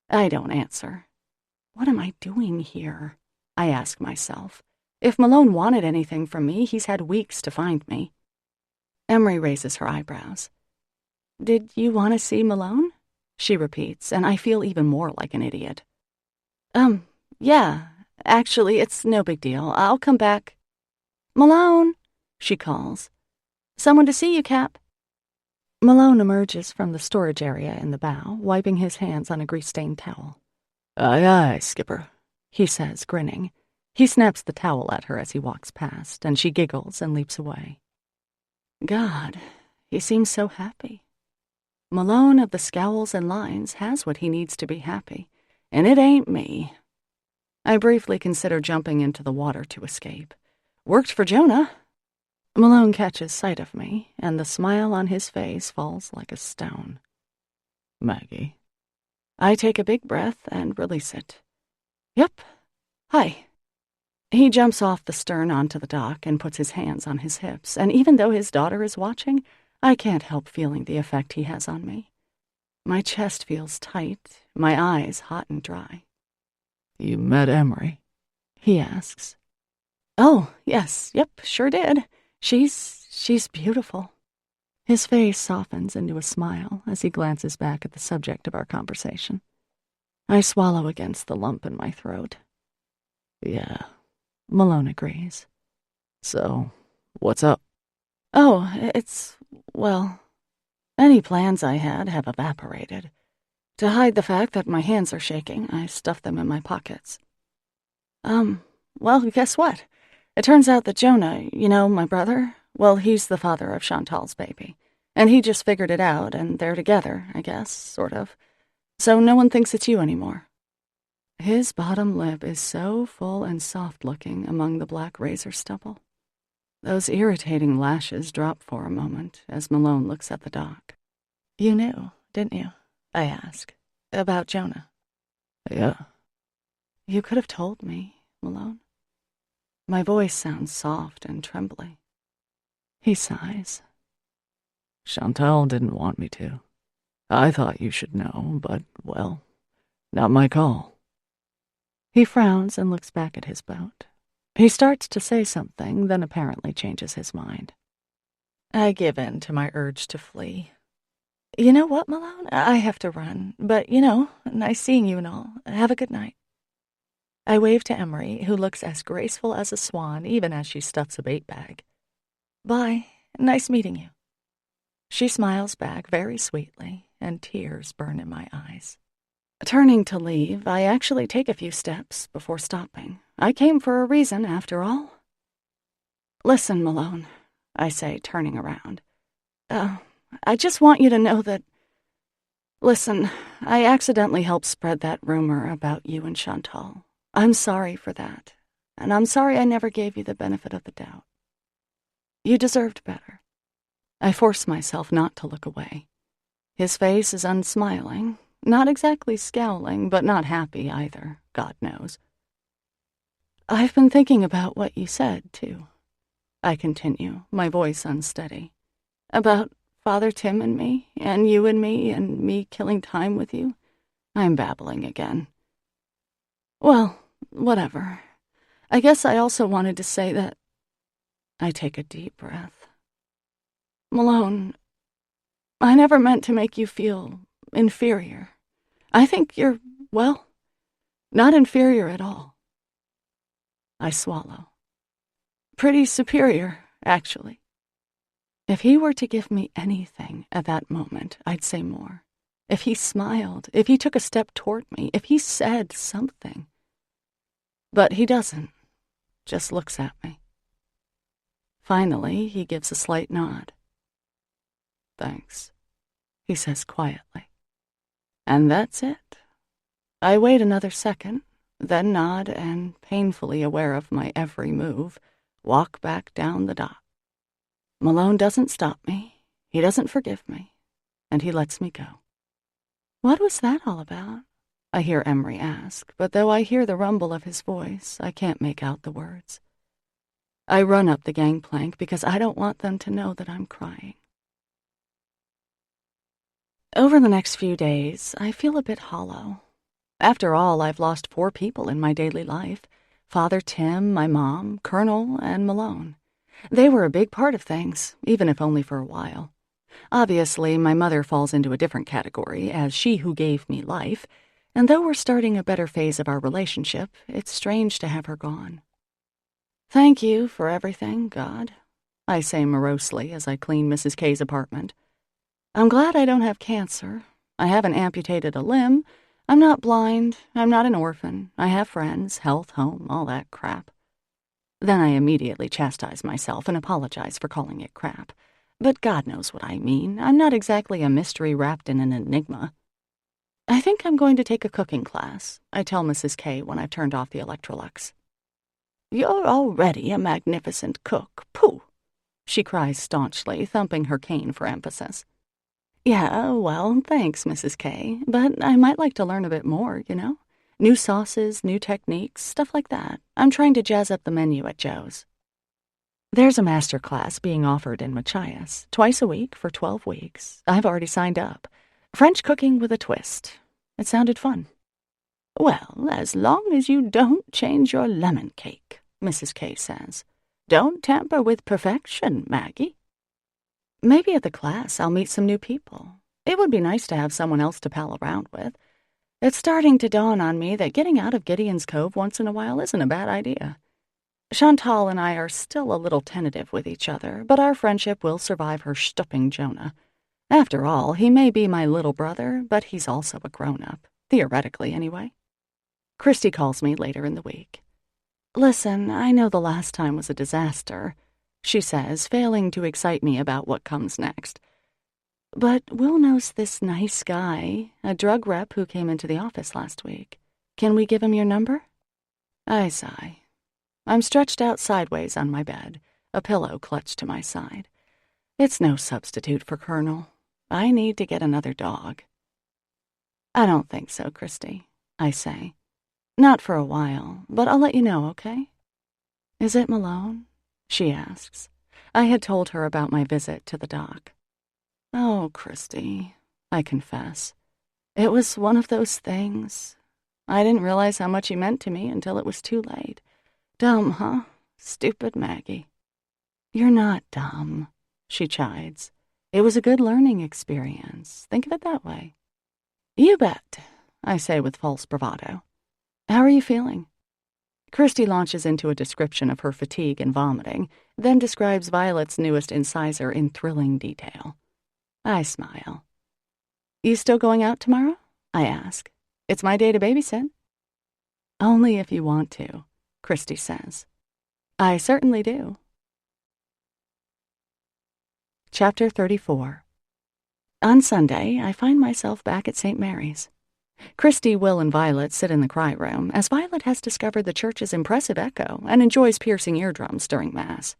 I don't answer. What am I doing here? I ask myself. If Malone wanted anything from me, he's had weeks to find me. Emery raises her eyebrows. Did you want to see Malone? She repeats, and I feel even more like an idiot. Yeah. Actually, it's no big deal. I'll come back. Malone, she calls. Someone to see you, Cap. Malone emerges from the storage area in the bow, wiping his hands on a grease-stained towel. Aye, aye, Skipper, he says, grinning. He snaps the towel at her as he walks past, and she giggles and leaps away. God, he seems so happy. Malone of the scowls and lines has what he needs to be happy, and it ain't me. I briefly consider jumping into the water to escape. Worked for Jonah. Malone catches sight of me, and the smile on his face falls like a stone. Maggie. I take a big breath and release it. Yep. Hi. He jumps off the stern onto the dock and puts his hands on his hips, and even though his daughter is watching, I can't help feeling the effect he has on me. My chest feels tight, my eyes hot and dry. You met Emery? He asks. Oh, yes, yep, sure did. She's beautiful. His face softens into a smile as he glances back at the subject of our conversation. I swallow against the lump in my throat. Yeah, Malone agrees. So, what's up? Oh, well, any plans I had have evaporated. To hide the fact that my hands are shaking, I stuff them in my pockets. Well, guess what? It turns out that Jonah, my brother, well, he's the father of Chantal's baby. And he just figured it out, and they're together, I guess, sort of. So no one thinks it's you anymore. His bottom lip is so full and soft-looking among the black razor stubble. Those irritating lashes drop for a moment as Malone looks at the dock. You knew, didn't you? I ask. About Jonah. Yeah. You could have told me, Malone. My voice sounds soft and trembly. He sighs. Chantal didn't want me to. I thought you should know, but, well, not my call. He frowns and looks back at his boat. He starts to say something, then apparently changes his mind. I give in to my urge to flee. You know what, Malone? I have to run, but, nice seeing you and all. Have a good night. I wave to Emery, who looks as graceful as a swan even as she stuffs a bait bag. Bye. Nice meeting you. She smiles back very sweetly, and tears burn in my eyes. Turning to leave, I actually take a few steps before stopping. I came for a reason, after all. Listen, Malone, I say, turning around. I just want you to know that... Listen, I accidentally helped spread that rumor about you and Chantal. I'm sorry for that, and I'm sorry I never gave you the benefit of the doubt. You deserved better. I force myself not to look away. His face is unsmiling, not exactly scowling, but not happy either, God knows. I've been thinking about what you said, too. I continue, my voice unsteady. About Father Tim and me, and you and me killing time with you. I'm babbling again. Well, whatever. I guess I also wanted to say that... I take a deep breath. Malone, I never meant to make you feel inferior. I think you're, well, not inferior at all. I swallow. Pretty superior, actually. If he were to give me anything at that moment, I'd say more. If he smiled, if he took a step toward me, if he said something. But he doesn't, just looks at me. Finally, he gives a slight nod. Thanks, he says quietly. And that's it. I wait another second, then nod and, painfully aware of my every move, walk back down the dock. Malone doesn't stop me, he doesn't forgive me, and he lets me go. What was that all about? I hear Emery ask, but though I hear the rumble of his voice, I can't make out the words. I run up the gangplank because I don't want them to know that I'm crying. Over the next few days, I feel a bit hollow. After all, I've lost 4 people in my daily life: Father Tim, my mom, Colonel, and Malone. They were a big part of things, even if only for a while. Obviously, my mother falls into a different category, as she who gave me life, and though we're starting a better phase of our relationship, it's strange to have her gone. Thank you for everything, God, I say morosely as I clean Mrs. K's apartment. I'm glad I don't have cancer. I haven't amputated a limb. I'm not blind. I'm not an orphan. I have friends, health, home, all that crap. Then I immediately chastise myself and apologize for calling it crap. But God knows what I mean. I'm not exactly a mystery wrapped in an enigma. I think I'm going to take a cooking class, I tell Mrs. K when I've turned off the Electrolux. You're already a magnificent cook. Pooh! She cries staunchly, thumping her cane for emphasis. Yeah, well, thanks, Mrs. K, but I might like to learn a bit more, you know? New sauces, new techniques, stuff like that. I'm trying to jazz up the menu at Joe's. There's a master class being offered in Machias, twice a week for 12 weeks. I've already signed up. French cooking with a twist. It sounded fun. Well, as long as you don't change your lemon cake, Mrs. K says. Don't tamper with perfection, Maggie. Maybe at the class I'll meet some new people. It would be nice to have someone else to pal around with. It's starting to dawn on me that getting out of Gideon's Cove once in a while isn't a bad idea. Chantal and I are still a little tentative with each other, but our friendship will survive her stooping Jonah. After all, he may be my little brother, but he's also a grown-up, theoretically anyway. Christy calls me later in the week. Listen, I know the last time was a disaster, she says, failing to excite me about what comes next. But Will knows this nice guy, a drug rep who came into the office last week. Can we give him your number? I sigh. I'm stretched out sideways on my bed, a pillow clutched to my side. It's no substitute for Colonel. I need to get another dog. I don't think so, Christy, I say. Not for a while, but I'll let you know, okay? Is it Malone? She asks. I had told her about my visit to the dock. Oh, Christy, I confess. It was one of those things. I didn't realize how much he meant to me until it was too late. Dumb, huh? Stupid Maggie. You're not dumb, she chides. It was a good learning experience. Think of it that way. You bet, I say with false bravado. How are you feeling? Christy launches into a description of her fatigue and vomiting, then describes Violet's newest incisor in thrilling detail. I smile. You still going out tomorrow? I ask. It's my day to babysit. Only if you want to, Christy says. I certainly do. Chapter 34. On Sunday, I find myself back at St. Mary's. Christy, Will, and Violet sit in the cry room, as Violet has discovered the church's impressive echo and enjoys piercing eardrums during Mass.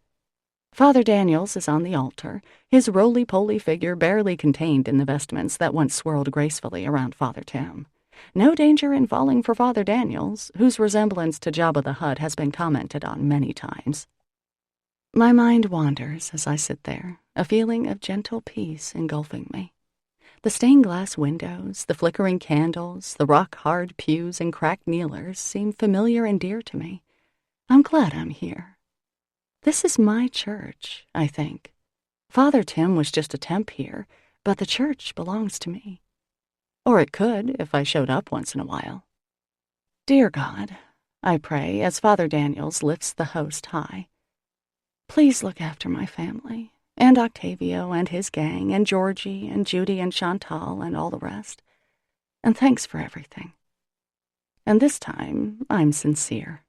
Father Daniels is on the altar, his roly-poly figure barely contained in the vestments that once swirled gracefully around Father Tim. No danger in falling for Father Daniels, whose resemblance to Jabba the Hutt has been commented on many times. My mind wanders as I sit there, a feeling of gentle peace engulfing me. The stained-glass windows, the flickering candles, the rock-hard pews and cracked kneelers seem familiar and dear to me. I'm glad I'm here. This is my church, I think. Father Tim was just a temp here, but the church belongs to me. Or it could, if I showed up once in a while. Dear God, I pray as Father Daniels lifts the host high. Please look after my family, and Octavio and his gang, and Georgie and Judy and Chantal and all the rest. And thanks for everything. And this time, I'm sincere.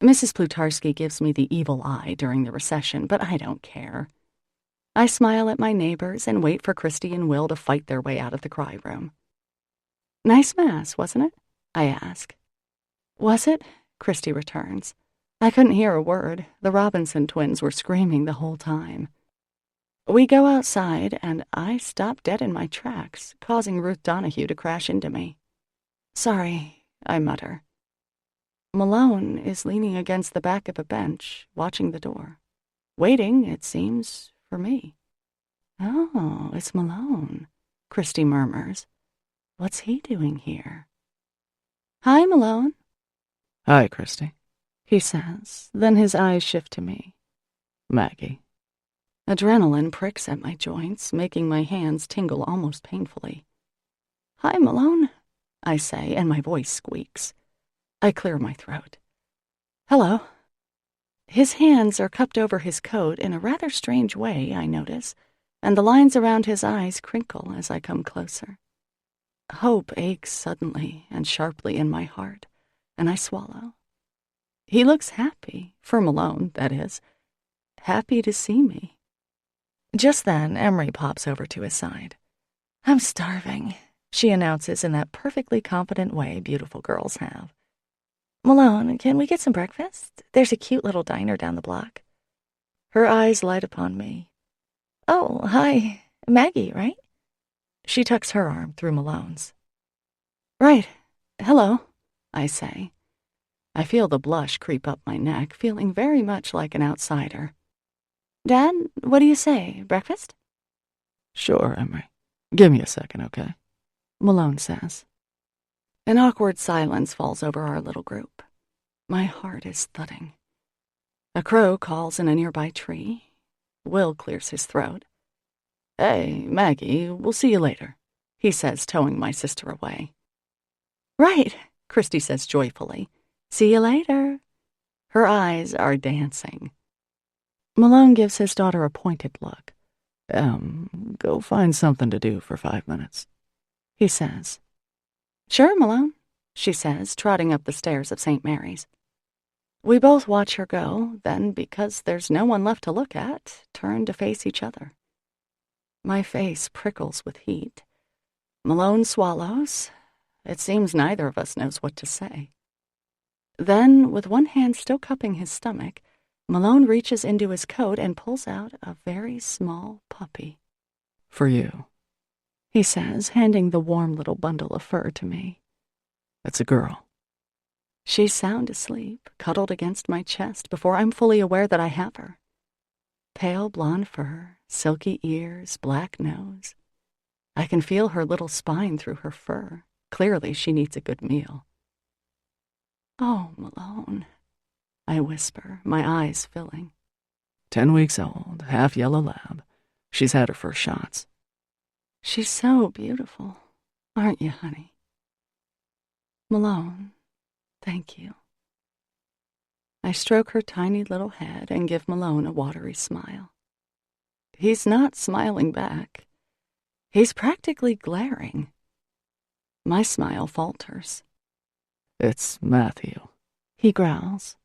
Mrs. Plutarski gives me the evil eye during the recession, but I don't care. I smile at my neighbors and wait for Christy and Will to fight their way out of the cry room. Nice mass, wasn't it? I ask. Was it? Christy returns. I couldn't hear a word. The Robinson twins were screaming the whole time. We go outside, and I stop dead in my tracks, causing Ruth Donahue to crash into me. Sorry, I mutter. Malone is leaning against the back of a bench, watching the door. Waiting, it seems, for me. Oh, it's Malone, Christy murmurs. What's he doing here? Hi, Malone. Hi, Christy, He says, then his eyes shift to me. Maggie. Adrenaline pricks at my joints, making my hands tingle almost painfully. Hi, Malone, I say, and my voice squeaks. I clear my throat. Hello. His hands are cupped over his coat in a rather strange way, I notice, and the lines around his eyes crinkle as I come closer. Hope aches suddenly and sharply in my heart, and I swallow. He looks happy, for Malone, that is. Happy to see me. Just then, Emery pops over to his side. I'm starving, she announces in that perfectly confident way beautiful girls have. Malone, can we get some breakfast? There's a cute little diner down the block. Her eyes light upon me. Oh, hi. Maggie, right? She tucks her arm through Malone's. Right. Hello, I say. I feel the blush creep up my neck, feeling very much like an outsider. Dad, what do you say? Breakfast? Sure, Emery. Give me a second, okay? Malone says. An awkward silence falls over our little group. My heart is thudding. A crow calls in a nearby tree. Will clears his throat. Hey, Maggie, we'll see you later, he says, towing my sister away. Right, Christy says joyfully. See you later. Her eyes are dancing. Malone gives his daughter a pointed look. Go find something to do for 5 minutes, he says. Sure, Malone, she says, trotting up the stairs of St. Mary's. We both watch her go, then, because there's no one left to look at, turn to face each other. My face prickles with heat. Malone swallows. It seems neither of us knows what to say. Then, with one hand still cupping his stomach, Malone reaches into his coat and pulls out a very small puppy. For you, he says, handing the warm little bundle of fur to me. It's a girl. She's sound asleep, cuddled against my chest before I'm fully aware that I have her. Pale blonde fur, silky ears, black nose. I can feel her little spine through her fur. Clearly she needs a good meal. Oh, Malone, I whisper, my eyes filling. 10 weeks old, half yellow lab. She's had her first shots. She's so beautiful, aren't you, honey? Malone, thank you. I stroke her tiny little head and give Malone a watery smile. He's not smiling back. He's practically glaring. My smile falters. It's Matthew, he growls.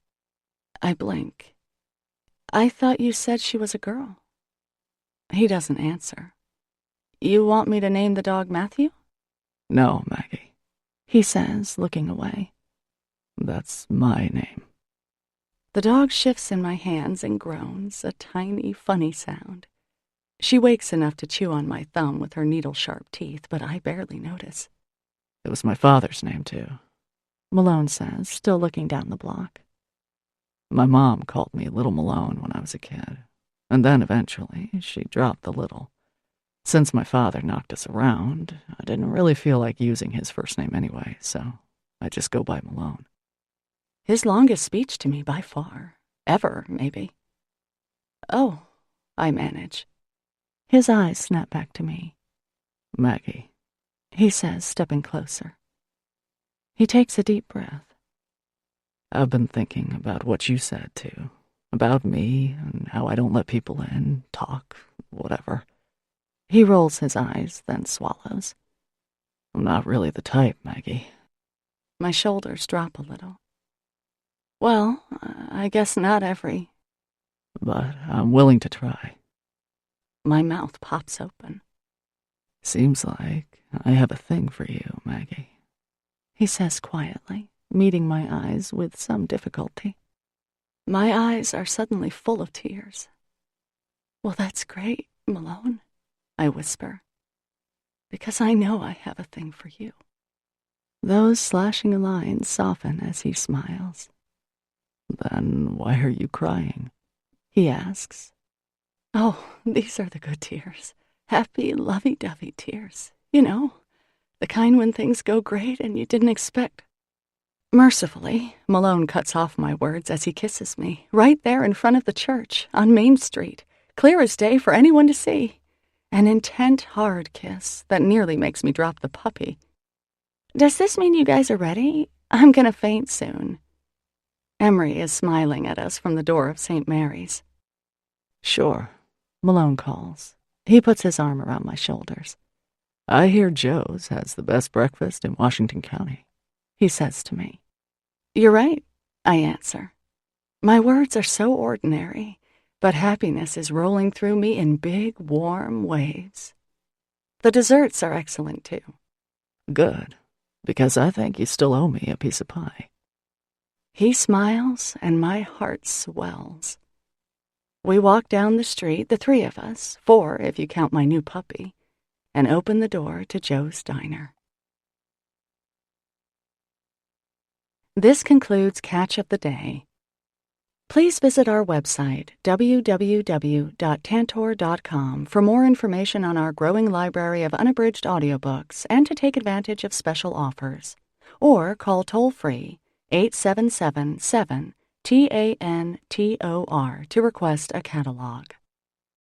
I blink. I thought you said she was a girl. He doesn't answer. You want me to name the dog Matthew? No, Maggie, he says, looking away. That's my name. The dog shifts in my hands and groans, a tiny, funny sound. She wakes enough to chew on my thumb with her needle-sharp teeth, but I barely notice. It was my father's name, too, Malone says, still looking down the block. My mom called me Little Malone when I was a kid, and then eventually she dropped the little. Since my father knocked us around, I didn't really feel like using his first name anyway, so I just go by Malone. His longest speech to me by far. Ever, maybe. Oh, I manage. His eyes snap back to me. Maggie, he says, stepping closer. He takes a deep breath. I've been thinking about what you said, too, About me and how I don't let people in, talk, whatever. He rolls his eyes, then swallows. I'm not really the type, Maggie. My shoulders drop a little. Well, I guess not every. But I'm willing to try. My mouth pops open. Seems like I have a thing for you, Maggie, he says quietly, meeting my eyes with some difficulty. My eyes are suddenly full of tears. Well, that's great, Malone, I whisper, because I know I have a thing for you. Those slashing lines soften as he smiles. Then why are you crying? He asks. Oh, these are the good tears. Happy, lovey-dovey tears. You know, the kind when things go great and you didn't expect. Mercifully, Malone cuts off my words as he kisses me, right there in front of the church, on Main Street, clear as day for anyone to see. An intent, hard kiss that nearly makes me drop the puppy. Does this mean you guys are ready? I'm gonna faint soon. Emery is smiling at us from the door of St. Mary's. Sure, Malone calls. He puts his arm around my shoulders. I hear Joe's has the best breakfast in Washington County, he says to me. You're right, I answer. My words are so ordinary, but happiness is rolling through me in big, warm waves. The desserts are excellent, too. Good, because I think you still owe me a piece of pie. He smiles, and my heart swells. We walk down the street, the three of us, 4 if you count my new puppy, and open the door to Joe's Diner. This concludes Catch of the Day. Please visit our website, www.tantor.com, for more information on our growing library of unabridged audiobooks and to take advantage of special offers. Or call toll-free 877-7-TANTOR to request a catalog.